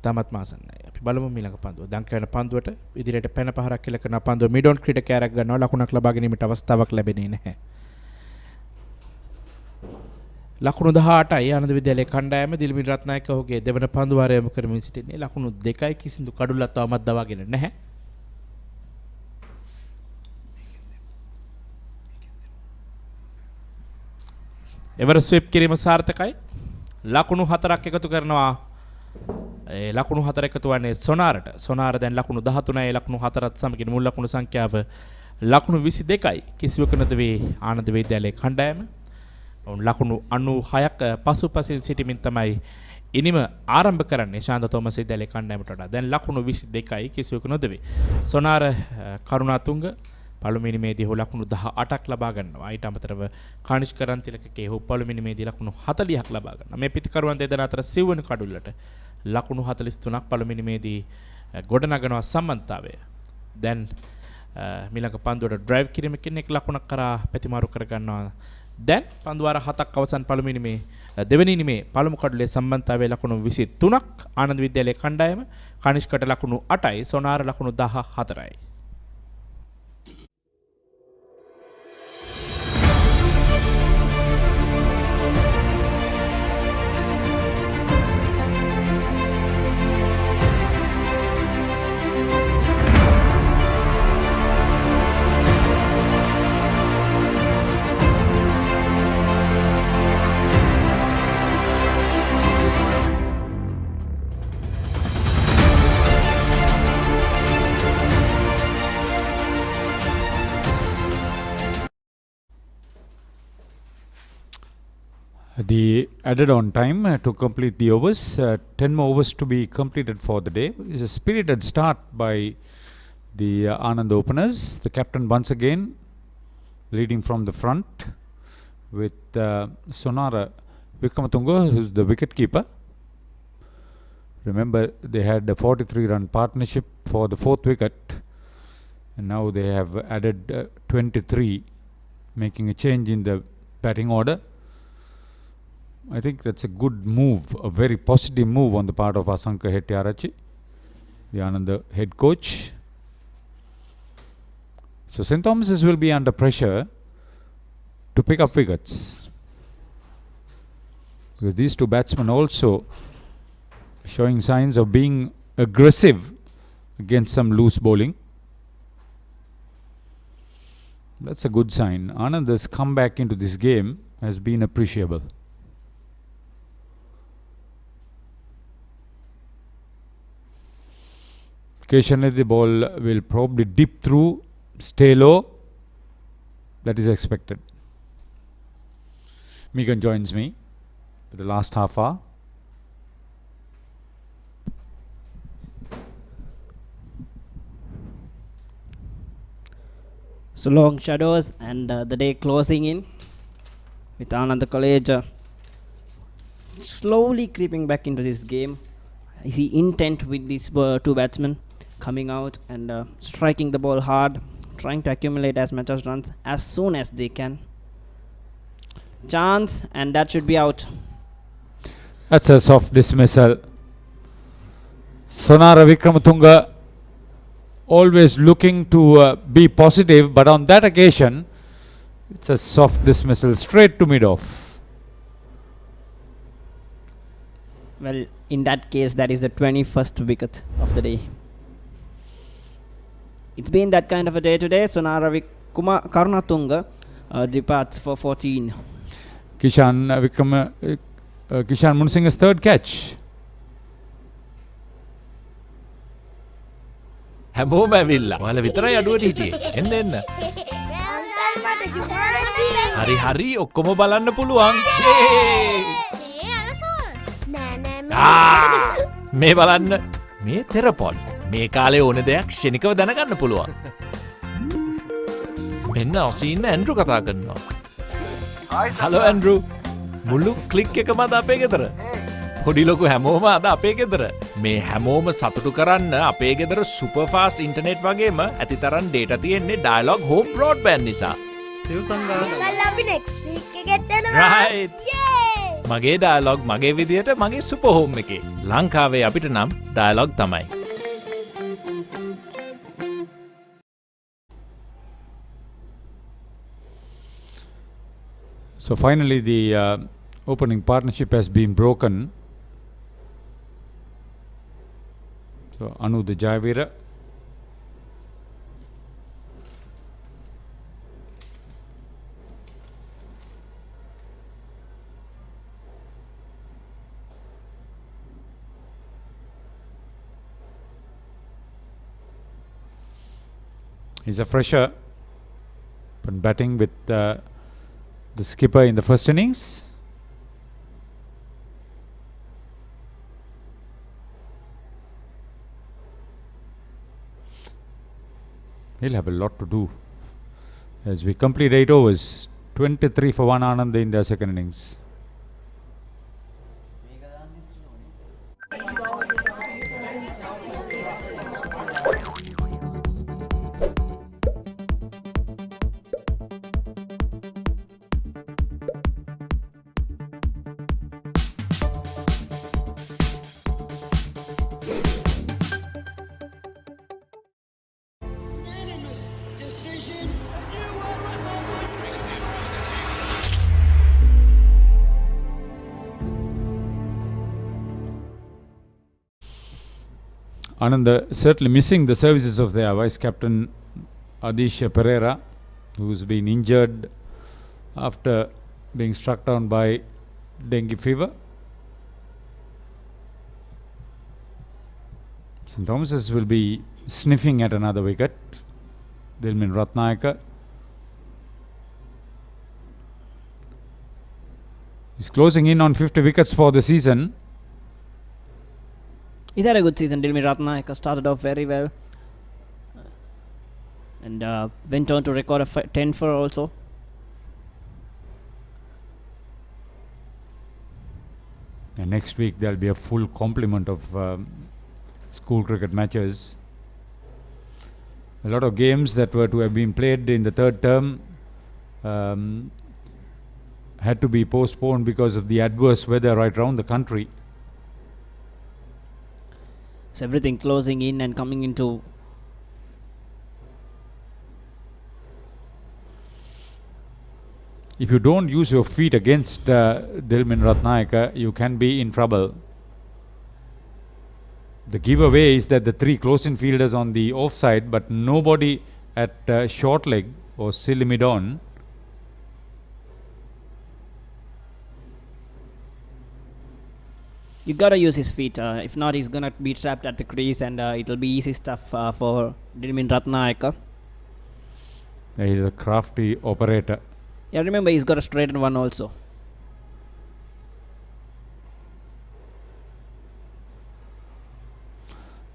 තමත් මාසන්නයි. අපි බලමු ඊළඟ පන්දුව. දංක වෙන පන්දුවට ඉදිරියට පැන පහරක් කියලා කරන පන්දුව මිඩොන් ක්‍රීඩකයා රැක ගන්නවා. ලකුණක් ලබා ගැනීමට අවස්ථාවක් ලැබෙන්නේ නැහැ. ලකුණු 18යි ආනන්ද විද්‍යාලයේ කණ්ඩායම දිල්මින් රත්නායක ඔහුගේ දෙවන පන්දුව ආරම්භ කරමින් සිටින්නේ. ලකුණු 2යි කිසිදු කඩුල්ලක් තවමත් දවාගෙන නැහැ. එවර ස්විප් කිරීම සාර්ථකයි. ලකුණු 4ක් එකතු කරනවා. ඒ ලකුණු 4 එකතු වන්නේ සොනාරට. සොනාර දැන් ලකුණු 13යි ලකුණු 4ත් සමගින් මුල් ලකුණු සංඛ්‍යාව ලකුණු 22යි. කිසිවක නොද වේ ආනන්ද විද්‍යාලයේ කණ්ඩායම. ලකුණු 96ක් පසුපසින් සිටමින් තමයි ඉනිම ආරම්භ කරන්නේ ශාන්ත තෝමස් විද්‍යාලයේ කණ්ඩායමට වඩා. දැන් ලකුණු 22යි කිසිවෙකු නොදෙවේ. සොනාර කරුණාතුංග පළමුවෙනි මේදී ඔහු ලකුණු 18ක් ලබා ගන්නවා. ඊට අමතරව කානිෂ්ක රන්තිලකගේ ඔහු පළමුවෙනි මේදී ලකුණු 40ක් ලබා ගන්නවා. මේ පිතිකරුවන් දෙදෙනා අතර සිව්වන කඩුල්ලට ලකුණු 43ක් පළමුවෙනි මේදී ගොඩනගනවා සම්බන්ධතාවය. දැන් මිලක පන්දුවට ඩ්‍රයිව් කිරීම කෙනෙක් ලකුණක් කරා ප්‍රතිමාරු කර ගන්නවා. දැන් පන්දු වාර 7ක් අවසන් පළමුවෙනි මේ දෙවෙනි ඉනිමේ පළමු කඩුලේ සම්බන්ධතාවයේ ලකුණු 23ක් ආනන්ද විද්‍යාලයේ කණ්ඩායම කනිෂ්කට ලකුණු 8යි සොනාර ලකුණු 14යි. The added on time to complete the overs, 10 more overs to be completed for the day. It's a spirited start by the Anand openers. The captain once again leading from the front with Sonara Vikramatunga, who's the wicket keeper. Remember, they had a 43-run partnership for the fourth wicket, and now they have added 23, making a change in the batting order. I think that's a good move, a very positive move on the part of Asanka Hettiarachi, the Ananda head coach. So St. Thomas's will be under pressure to pick up wickets, because these two batsmen also showing signs of being aggressive against some loose bowling. That's a good sign. Ananda's comeback into this game has been appreciable. Occasionally the ball will probably dip through, stay low. That is expected. Megan joins me for the last half hour. So long shadows and the day closing in with Ananda College slowly creeping back into this game. I see intent with these two batsmen coming out and striking the ball hard, trying to accumulate as much as runs as soon as they can. Chance, and that should be out. That's a soft dismissal. Sonara Vikramatunga always looking to be positive, but on that occasion it's a soft dismissal straight to mid-off. Well, in that case, that is the 21st wicket of the day. It's been that kind of a day today. Sonara Karunatunga departs for 14. Kishan Munsing's third catch. හැමෝම ඇවිල්ලා. ඔයාලා විතරයි අඩුවට හිටියේ. එන්න එන්න. හරි හරි ඔක්කොම බලන්න පුළුවන්. මේ බලන්න. මේ තෙරපොල්. මේ කාලේ ඕන දෙයක් ක්ෂණිකව දැනගන්න පුළුවන්. මෙන්න ඔසීන්න ඇන්ඩ්‍රු කතා කරනවා. Hello Andrew. මුළු ක්ලික් එකම අද අපේ ගෙදර. පොඩි ලොකු හැමෝම අද අපේ ගෙදර. මේ හැමෝම සතුටු කරන්න අපේ ගෙදර සුපර් ෆාස්ට් ඉන්ටර්නෙට් වගේම ඇතිතරම් ඩේටා තියෙන්නේ ඩයලොග් හෝම් බ්‍රෝඩ්බෑන්ඩ් නිසා. රයිට්. මගේ ඩයලොග් මගේ විදියට මගේ සුපර් හෝම් එකේ. ලංකාවේ අපිට නම් ඩයලොග් තමයි. So finally the opening partnership has been broken. So Anu the Jayavira he's a fresher, but batting with the skipper in the first innings. He'll have a lot to do as we complete 8 overs. 23 for 1 Ananda in their second innings. Ananda certainly missing the services of their vice captain Adisha Pereira, who's been injured after being struck down by dengue fever. St. Thomas's will be sniffing at another wicket. Dilmin Ratnayaka is closing in on 50 wickets for the season. He's had a good season. Dilmi Ratnayaka started off very well and went on to record a 10 for also. And next week there'll be a full complement of school cricket matches. A lot of games that were to have been played in the third term had to be postponed because of the adverse weather right around the country. So everything closing in and coming into. If you don't use your feet against Dilmin Ratnayaka, you can be in trouble. The giveaway is that the 3 close-in fielders on the offside, but nobody at short leg or silly mid-on. You gotta use his feet. If not, he's gonna be trapped at the crease, and it'll be easy stuff for Dilmin Ratnayaka. He's a crafty operator. Yeah, remember he's got a straighten one also.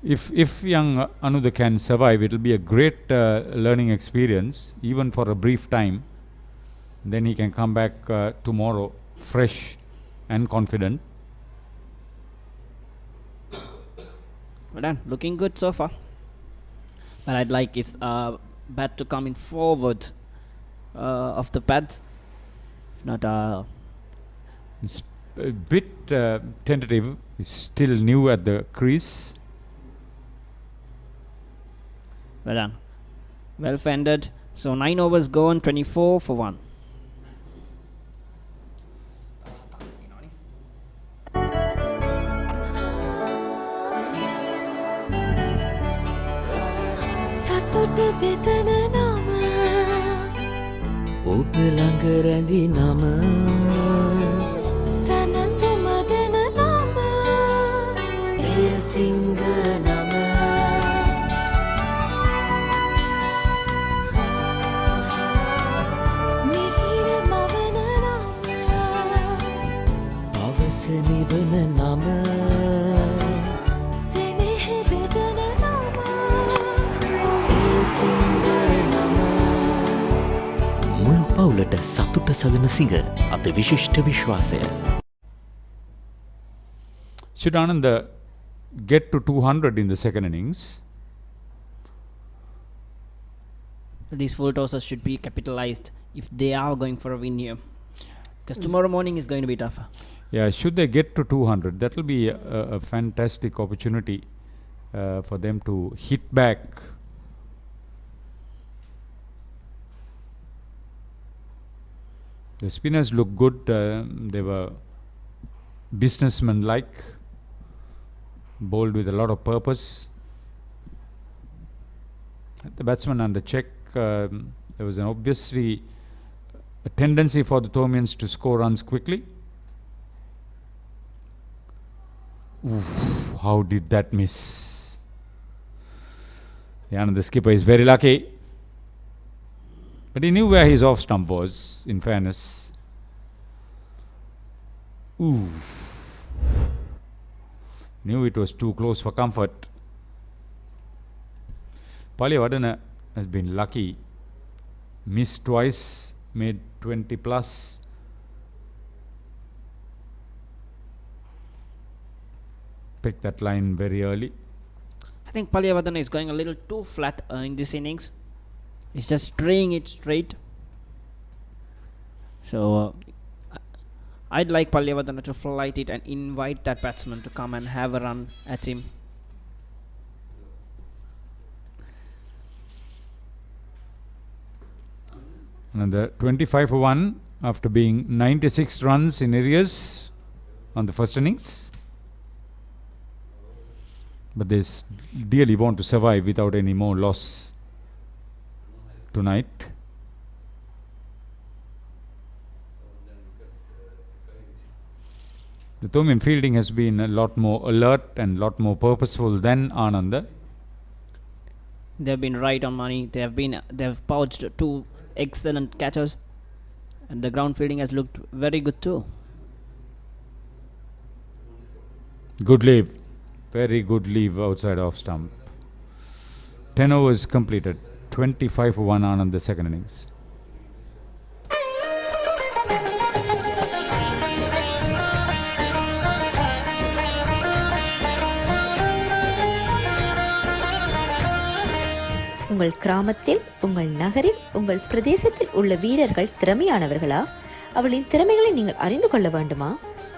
If young Anuda can survive, it will be a great learning experience, even for a brief time. Then he can come back tomorrow fresh and confident. Well done, looking good so far. But I'd like his bat to come in forward of the pads. If not, it's a bit tentative. He's still new at the crease. Well done. Well fended. So 9 overs gone, 24 for 1. සතුට බෙදන නම ඔබ ළඟ රැඳි නම සනසුම දෙන නම එය සිංහ නම මිහිර මවන නම පවස නිවන නම සෙනෙහ බෙදන නම මුළු පවුලට සතුට සදන සිඟ අද විශිෂ්ට විශ්වාසය. Should Ananda get to 200 in the second innings? These full tosses should be capitalized if they are going for a win here. Because tomorrow morning is going to be tougher. Yeah, should they get to 200, that will be a fantastic opportunity for them to hit back. The spinners look good. They were businessmen-like, bowled with a lot of purpose. The batsman under check. There was an obviously a tendency for the Thomaians to score runs quickly. Oof, how did that miss? The skipper is very lucky. But he knew where his off stump was, in fairness. Ooh. Knew it was too close for comfort. Paliyavadana has been lucky. Missed twice, made 20 plus. Picked that line very early. I think Paliyavadana is going a little too flat in this innings. He's just straying it straight. So I'd like Paliyavadana to flight it and invite that batsman to come and have a run at him. Another 25 for 1 after being 96 runs in arrears on the first innings. But they really want to survive without any more loss tonight. The Thomian fielding has been a lot more alert and a lot more purposeful than Ananda. They've been right on money. They've pouched 2 excellent catches, and the ground fielding has looked very good too. Good leave. Very good leave outside off stump. 10 overs completed. 25 for 1 on the second innings. உங்கள் கிராமத்தில், உங்கள் நகரில், உங்கள் பிரதேசத்தில் உள்ள வீரர்கள் திறமையானவர்களா? அவளின் திறமைகளை நீங்கள் அறிந்து கொள்ள வேண்டுமா?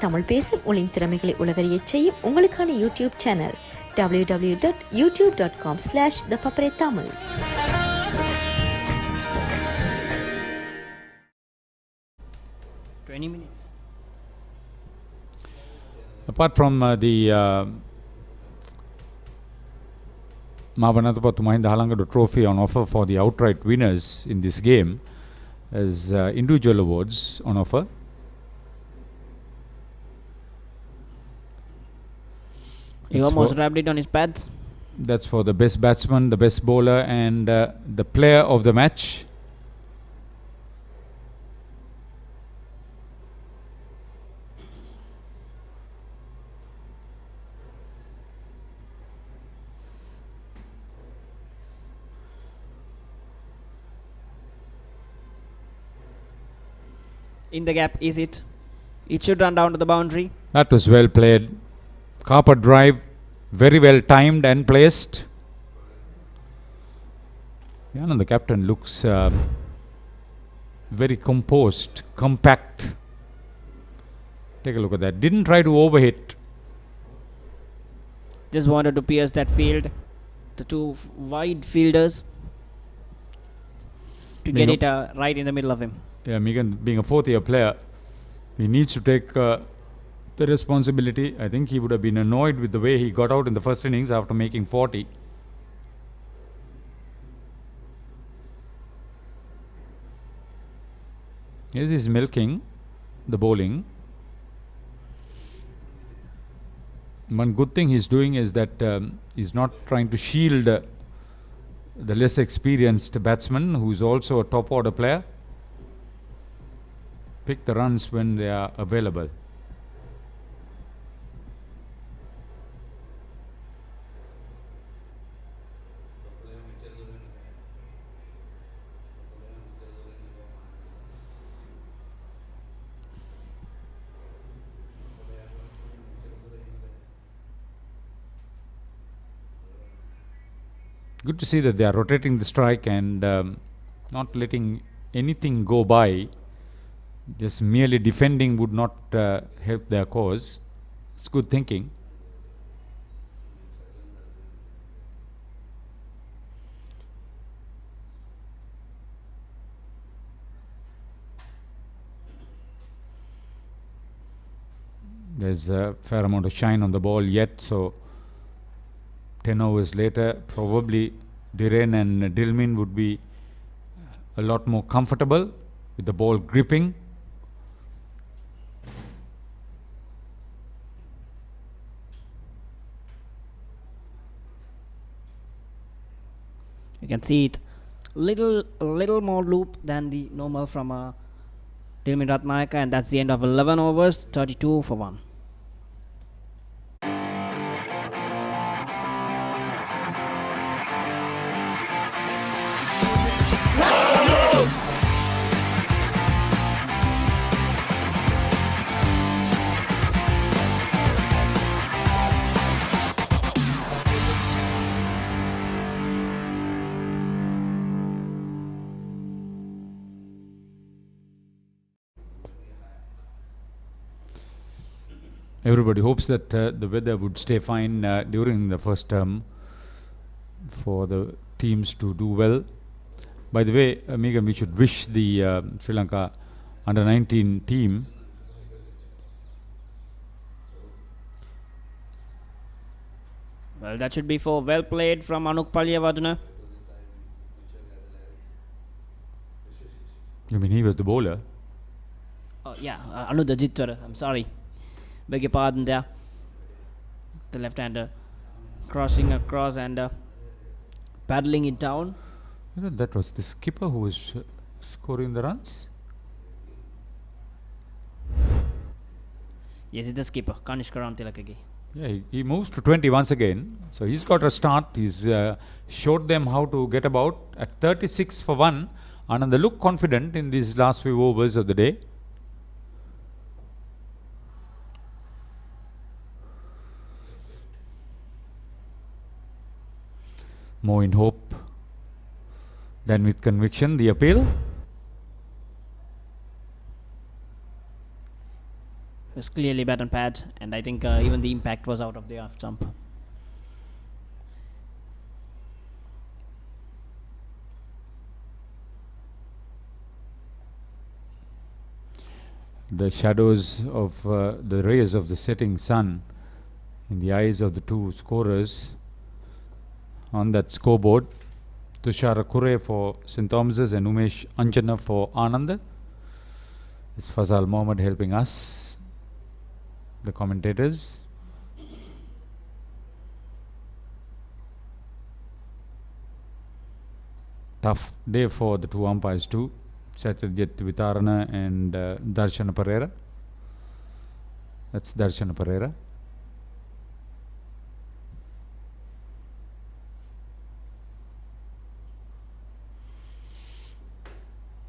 தமிழ் பேசும் உங்களின் திறமைகளை உலகறியச் செய்யும் உங்களுக்கான YouTube channel www.youtube.com/ThePapare Tamil. Apart from the Atapattu-Halangode Trophy on offer for the outright winners in this game, as individual awards on offer. He almost wrapped it on his pads. That's for the best batsman, the best bowler, and the player of the match. In the gap, is it? It should run down to the boundary. That was well played. Carpet drive, very well timed and placed. Yeah, and the captain looks very composed, compact. Take a look at that. Didn't try to overhit. Just wanted to pierce that field. The 2 wide fielders to get it right in the middle of him. Yeah, Megan, being a fourth-year player, he needs to take the responsibility. I think he would have been annoyed with the way he got out in the first innings after making 40. Yes, he's milking the bowling. One good thing he's doing is that he's not trying to shield the less experienced batsman, who's also a top order player. Pick the runs when they are available. Good to see that they are rotating the strike and not letting anything go by. Just merely defending would not help their cause. It's good thinking. There's a fair amount of shine on the ball yet, so 10 overs later, probably Dhiren and Dilmin would be a lot more comfortable with the ball gripping. You can see it little more loop than the normal from Dilmin Ratnayaka, and that's the end of 11 overs, 32 for 1. Everybody hopes that the weather would stay fine during the first term for the teams to do well. By the way, Megan, we should wish the Sri Lanka under-19 team Well, that should be for well played from Anuk Paliyavadana. You mean he was the bowler? Oh, yeah, Anudha Jitwara. I'm sorry. Beg your pardon there. The left-hander crossing across and paddling it down. You know, that was the skipper who was scoring the runs. Yes, it's the skipper, Kanishkaran Tilakagi. Yeah, he moves to 20 once again. So he's got a start. He's showed them how to get about at 36 for 1. Ananda looked confident in these last few overs of the day. More in hope than with conviction. The appeal. It was clearly bat and pad, and I think even the impact was out of the off jump. The shadows of the rays of the setting sun in the eyes of the two scorers on that scoreboard. Tushara Kure for St. Thomas's and Umesh Anjana for Ananda. It's Fazal Mohammed helping us, the commentators. Tough day for the two umpires too. Satyajit Vitarana and Darshana Pereira. That's Darshana Pereira.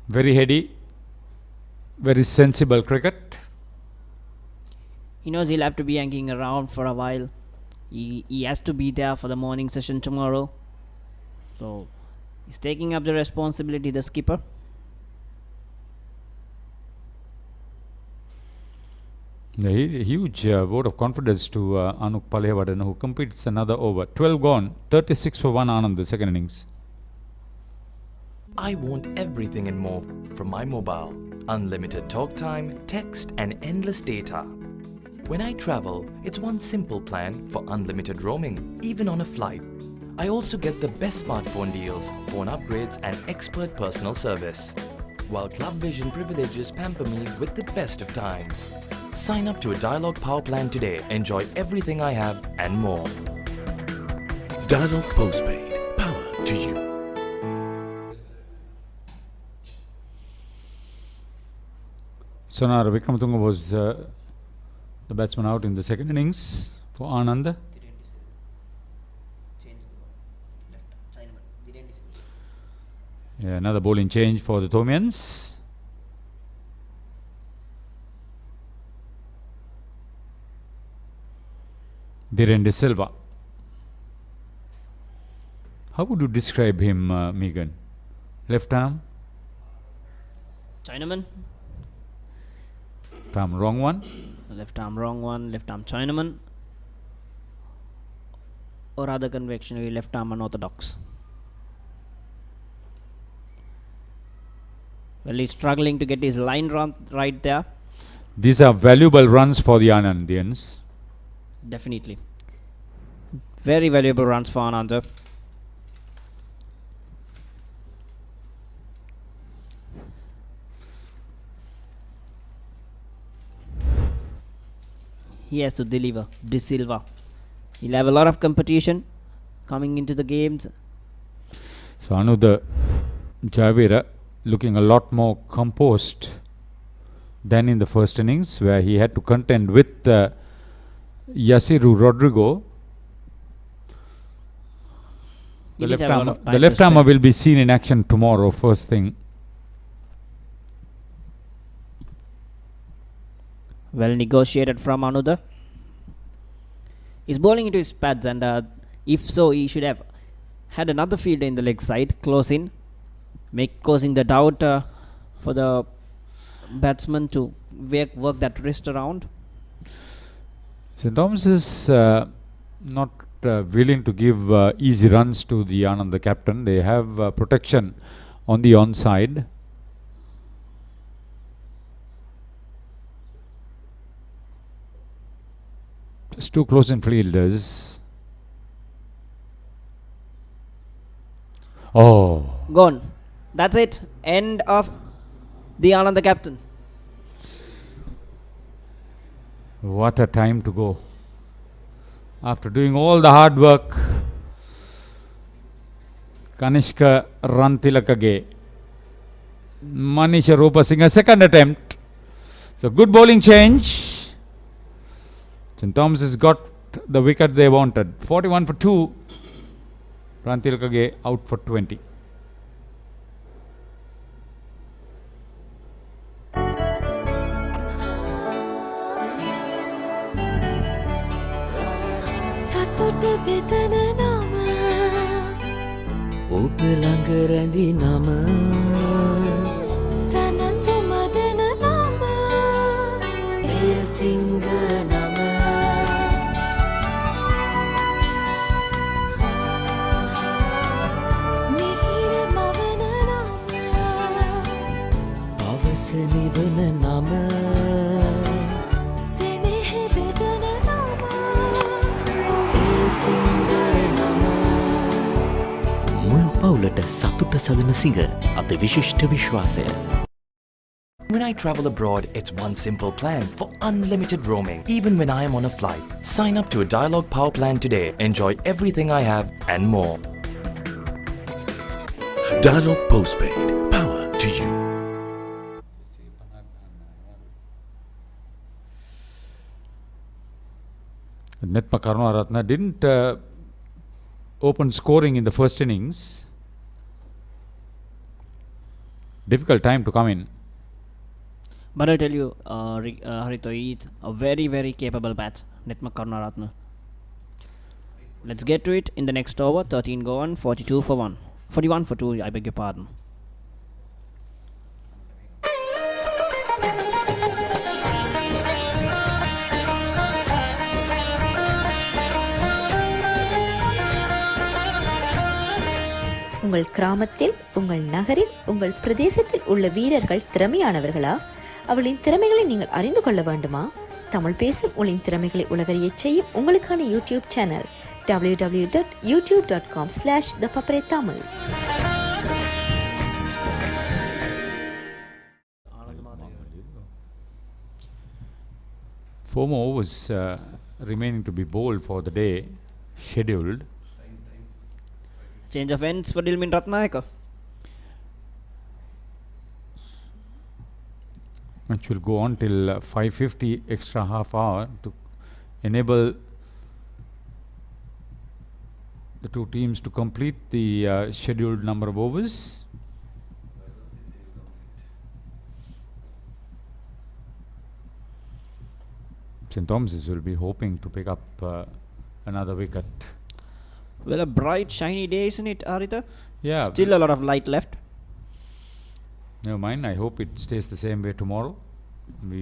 Very heady, very sensible cricket. He knows he'll have to be hanging around for a while. He has to be there for the morning session tomorrow. So he's taking up the responsibility, the skipper. A huge vote of confidence to Anuk Paliyavadana, who completes another over. 12 gone, 36 for 1 Anand, the second innings. I want everything and more from my mobile. Unlimited talk time, text and endless data. When I travel, it's one simple plan for unlimited roaming, even on a flight. I also get the best smartphone deals, phone upgrades and expert personal service. While Club Vision privileges pamper me with the best of times. Sign up to a Dialog Power plan today. Enjoy everything I have and more. Dialog Postpaid. Power to you. Sonara Vikramatunga was the batsman out in the second innings for Ananda. Yeah, another bowling change for the Thomians. Dhiren De Silva. How would you describe him, Megan? Left arm? Chinaman. Left arm, wrong one? Left arm, wrong one. Left arm, Chinaman. Or rather conventionally, left arm unorthodox. Well, he's struggling to get his line right there. These are valuable runs for the Anandians. Definitely. Very valuable runs for Ananda. He has to deliver. De Silva. He'll have a lot of competition coming into the games. So Anu, the Javira looking a lot more composed than in the first innings, where he had to contend with Yasiru Rodrigo. The left armer will be seen in action tomorrow, first thing. Well negotiated from Ananda. He's bowling into his pads, and if so, he should have had another fielder in the leg side, close in, causing the doubt for the batsman to work that wrist around. St. Thomas is not willing to give easy runs to the Ananda captain. They have protection on the onside. Just two close-in fielders. Oh. Gone. That's it. End of the Ananda captain. What a time to go. After doing all the hard work, Kanishka Rantilakage, Manisha Rupasinghe, second attempt. So good bowling change. St. Thomas has got the wicket they wanted. 41 for 2. Rantilakage out for 20. ඔබ ළඟ රැඳි නම සනසුමදන නම එය සිංහ නම මිහිර මවන නම පවස නිවන නම සෙනෙහ බෙදන නම එය සිංහ නම මුළු පවුලට සතුට සදන සිංහ අද විශිෂ්ට විශ්වාසය. When I travel abroad, it's one simple plan for unlimited roaming, even when I am on a flight. Sign up to a Dialog Power plan today. Enjoy everything I have and more. Dialog Postpaid. Power to you. Netma Karunaratne didn't open scoring in the first innings. Difficult time to come in. But I'll tell you, Harito is a very, very capable bat, Netma Karunaratne. Let's get to it in the next over. 13 gone, 42 for 1. 41 for 2, I beg your pardon. உங்கள் கிராமத்தில், உங்கள் நகரில், உங்கள் பிரதேசத்தில் உள்ள வீரர்கள் திறமையானவர்களா? அவளின் திறமைகளை நீங்கள் அறிந்து கொள்ள வேண்டுமா? தமிழ் பேசும் உங்களின் திறமைகளை உலகறியச் செய்யும் உங்களுக்கான YouTube channel www.youtube.com/ThePapare Tamil. Four more overs remaining to be bowled for the day, scheduled. Change of ends for Dilmin Ratnayaka. Match will go on till 5:50, extra half hour to enable the two teams to complete the scheduled number of overs. St. Thomas's will be hoping to pick up another wicket. Well, a bright, shiny day, isn't it, Arita? Yeah. Still a lot of light left. Never mind. I hope it stays the same way tomorrow. We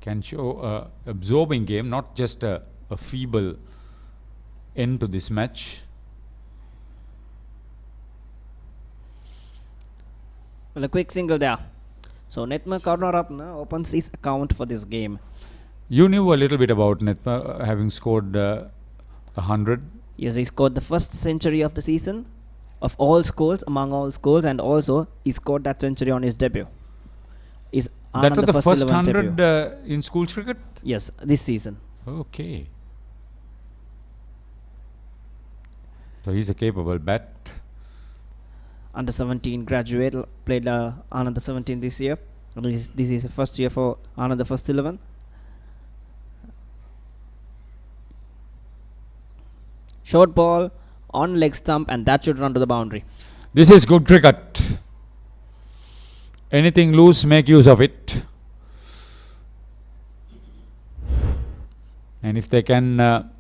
can show an absorbing game, not just a feeble end to this match. Well, a quick single there. So Netma Karunaratne opens his account for this game. You knew a little bit about Netma having scored 100. Yes, he scored the first century of the season, of all schools, among all schools, and also he scored that century on his debut. That was the first 100 in schools cricket? Yes, this season. Okay. So he's a capable bat. under 17 graduate, played Ananda 17 this year. This is the first year for Ananda first 11. Short ball on leg stump, and that should run to the boundary. This is good cricket. Anything loose, make use of it. And if they can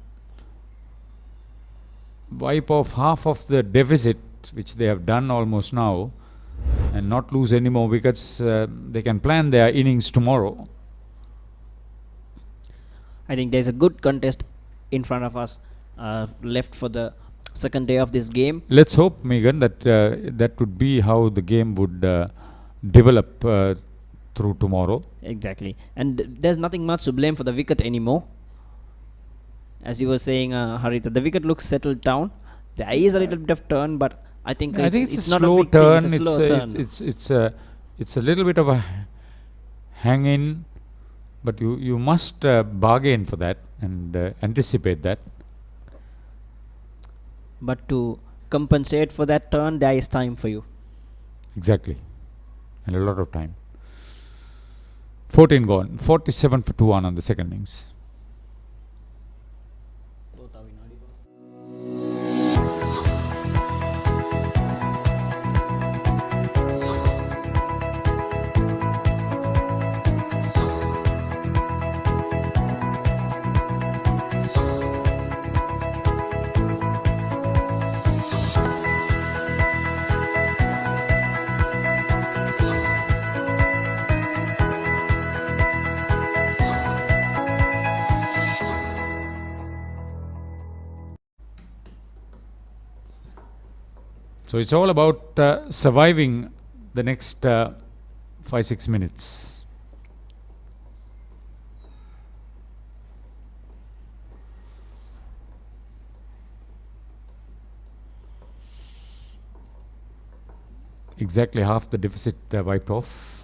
wipe off half of the deficit, which they have done almost now, and not lose any more wickets, they can plan their innings tomorrow. I think there's a good contest in front of us left for the second day of this game. Let's hope, Megan, that that would be how the game would develop through tomorrow. Exactly. And there's nothing much to blame for the wicket anymore. As you were saying, Harita, the wicket looks settled down. There is a little bit of turn, but I think it's not slow a big turn. thing. It's a slow turn. It's a little bit of a hang in, but you must bargain for that and anticipate that. But to compensate for that turn, there is time for you. Exactly. And a lot of time. 14 gone. 47 for 2 on the second innings. So it's all about surviving the next 5-6 minutes. Exactly half the deficit wiped off.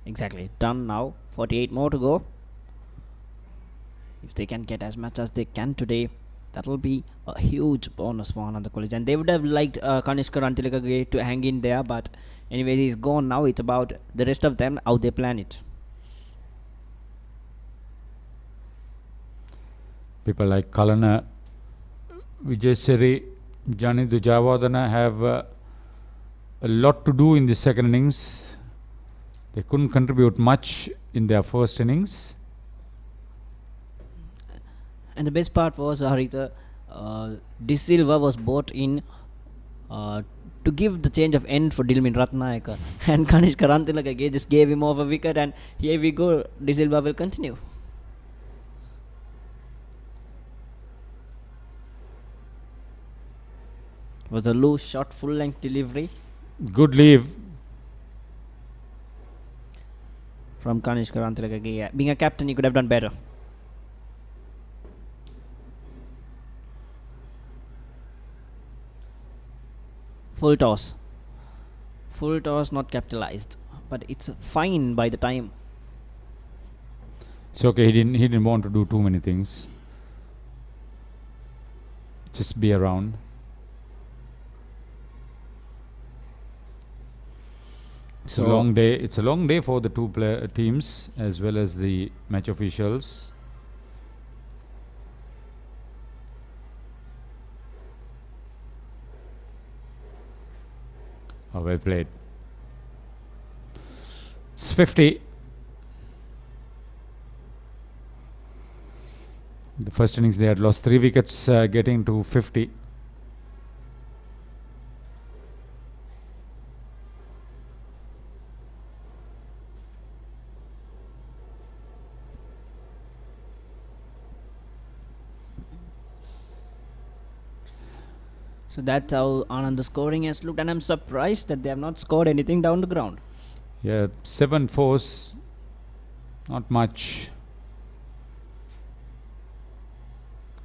Exactly. Done now. 48 more to go. If they can get as much as they can today, that will be a huge bonus for Ananda College. And they would have liked Kanishka Rantilakage to hang in there, but anyway, he's gone now. It's about the rest of them, how they plan it. People like Kalana, Vijayasiri, Janidu Javadana have a lot to do in the second innings. They couldn't contribute much in their first innings. And the best part was, Harita, De Silva was brought in to give the change of end for Dilmin Ratnayaka. And Kanishka Rantilakage just gave him off a wicket, and here we go, De Silva will continue. It was a loose shot, full length delivery. Good leave. From Kanishka Rantilakage. Being a captain, he could have done better. Full toss. Full toss, not capitalized, but it's fine by the time. It's okay. He didn't want to do too many things. Just be around. It's a long day. It's a long day for the two teams as well as the match officials. Oh, well played. It's 50. The first innings they had lost 3 wickets, getting to 50. So that's how Ananda scoring has looked, and I'm surprised that they have not scored anything down the ground. Yeah, 7 fours, not much.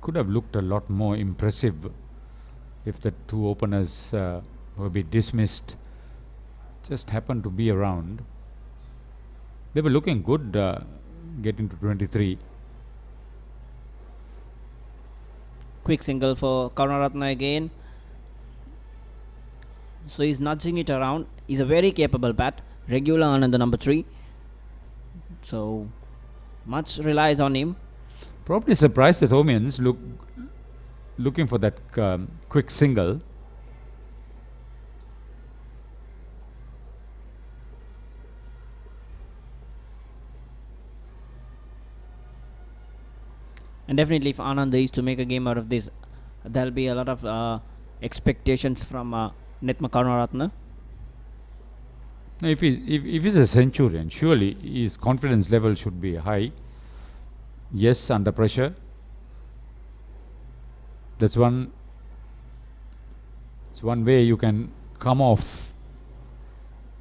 Could have looked a lot more impressive if the two openers were be dismissed. Just happened to be around. They were looking good getting to 23. Quick single for Karunaratna again. So he's nudging it around. He's a very capable bat. Regular Ananda number 3. So much relies on him. Probably surprised the Thomians looking for that quick single. And definitely if Ananda is to make a game out of this, there'll be a lot of expectations from Netma Karunaratne. If he's a centurion, surely his confidence level should be high. Yes, under pressure. That's one way you can come off.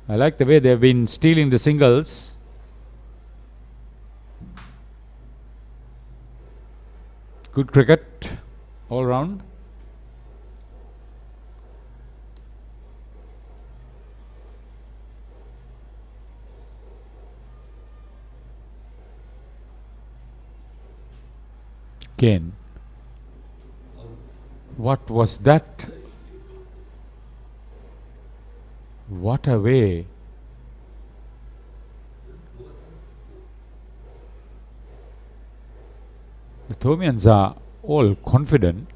I like the way they've been stealing the singles. Good cricket all round. Again. What was that? What a way. The Thomians are all confident.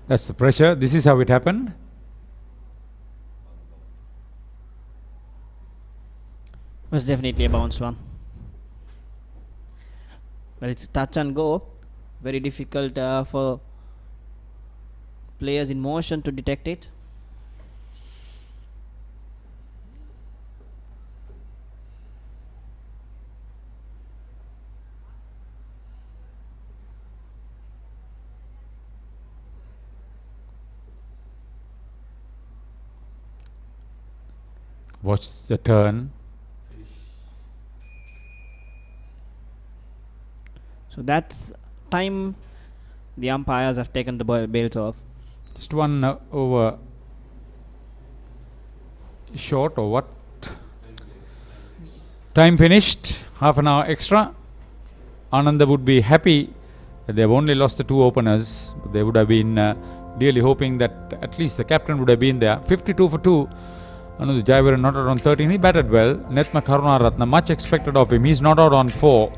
That's the pressure. This is how it happened. Was definitely a bounce one. But it's touch and go. Very difficult for players in motion to detect it. Watch the turn. So that's time the umpires have taken the bails off. Just one over short or what? Time finished. Half an hour extra. Ananda would be happy that they've only lost the 2 openers. They would have been really hoping that at least the captain would have been there. 52 for 2. Ananda Jayavaran not out on 13. He batted well. Netma Karunaratne, much expected of him. He's not out on 4.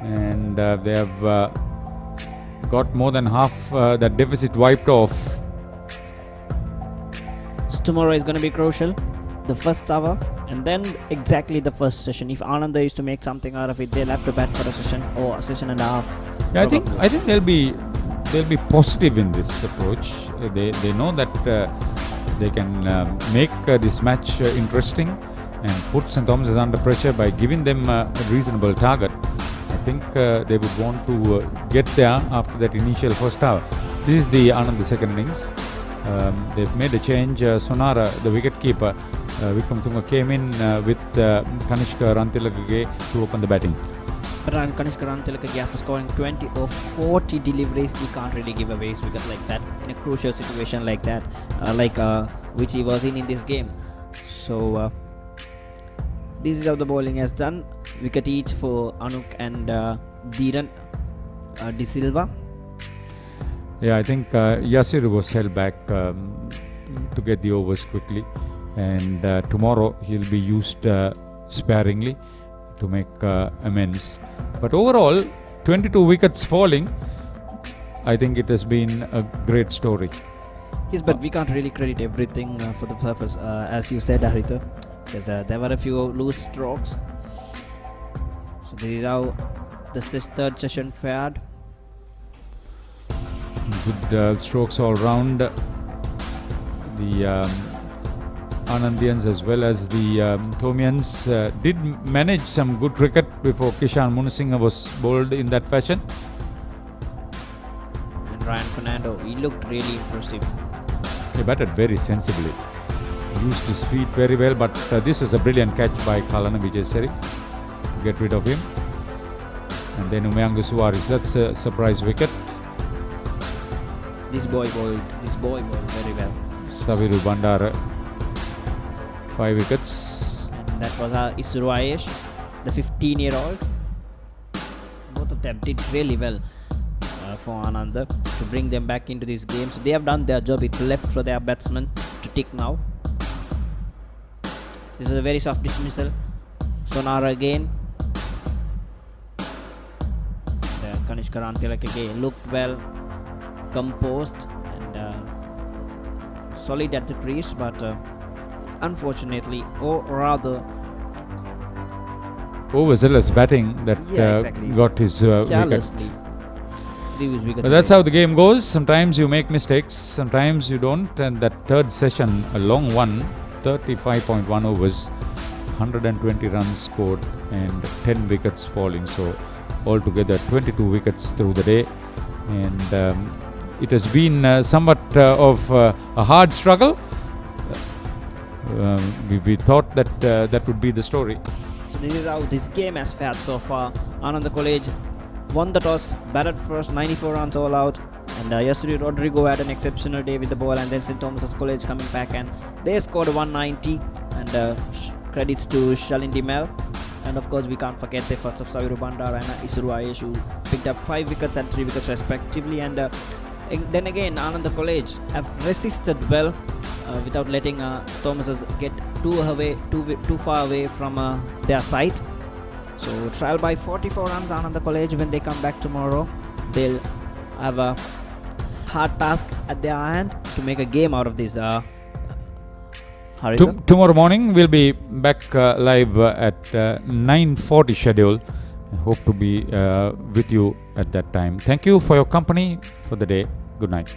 And they have got more than half that deficit wiped off. So tomorrow is going to be crucial. The first hour and then exactly the first session. If Ananda is to make something out of it, they'll have to bat for a session or a session and a half. Yeah, I think they'll be positive in this approach. They know that they can make this match interesting and put St. Thomas's under pressure by giving them a reasonable target. I think they would want to get there after that initial first hour. This is the Anand second innings. They've made a change. Sonara, the wicketkeeper, Vikramatunga came in with Kanishka Rantilakage to open the batting. But Kanishka Rantilakage, after scoring 20 or 40 deliveries, he can't really give away his wicket like that in a crucial situation like that, which he was in this game. So this is how the bowling has done. Wicket each for Anuk and Dhiran De Silva. Yeah, I think Yasir was held back to get the overs quickly, and tomorrow he'll be used sparingly to make amends. But overall, 22 wickets falling, I think it has been a great story. Yes, but we can't really credit everything for the purpose, as you said, Harita, because there were a few loose strokes. So this is how the third session fared. Good strokes all round. The Anandians as well as the Thomians did manage some good cricket before Kishan Munasinghe was bowled in that fashion. And Ryan Fernando, he looked really impressive. He batted very sensibly. He used his feet very well, but this was a brilliant catch by Kalana Vijayasari to get rid of him. And then Umayanga Suwaris, that's a surprise wicket. This boy bowled very well. Saviru Bandara, 5 wickets. And That was Isuru Ayesh, the 15-year-old. Both of them did really well for Ananda to bring them back into this game. So they have done their job. It's left for their batsmen to tick now. This is a very soft dismissal. Sonara again. Kanishka Rantilak again looked well, composed and solid at the crease, but unfortunately, or rather overzealous batting that exactly. got his wicket. Carelessly. But that's how the game goes. Sometimes you make mistakes, sometimes you don't. And that third session, a long one, 35.1 overs, 120 runs scored and 10 wickets falling. So altogether 22 wickets through the day. And it has been somewhat of a hard struggle. We thought that that would be the story. So this is how this game has fared so far. Ananda College won the toss, batted first, 94 runs all out. And yesterday Rodrigo had an exceptional day with the ball, and then St. Thomas's College coming back and they scored 190. And credits to Shalindi Mel. And of course we can't forget the efforts of Saviru Bandar and Isuru Ayesh, who picked up 5 wickets and 3 wickets respectively. And then again Ananda College have resisted well without letting Thomas's get too far away from their site. So trial by 44 runs Ananda College. When they come back tomorrow, they'll have a hard task at their hand to make a game out of this. Tomorrow morning we'll be back live at 9:40 schedule. I hope to be with you at that time. Thank you for your company for the day. Good night.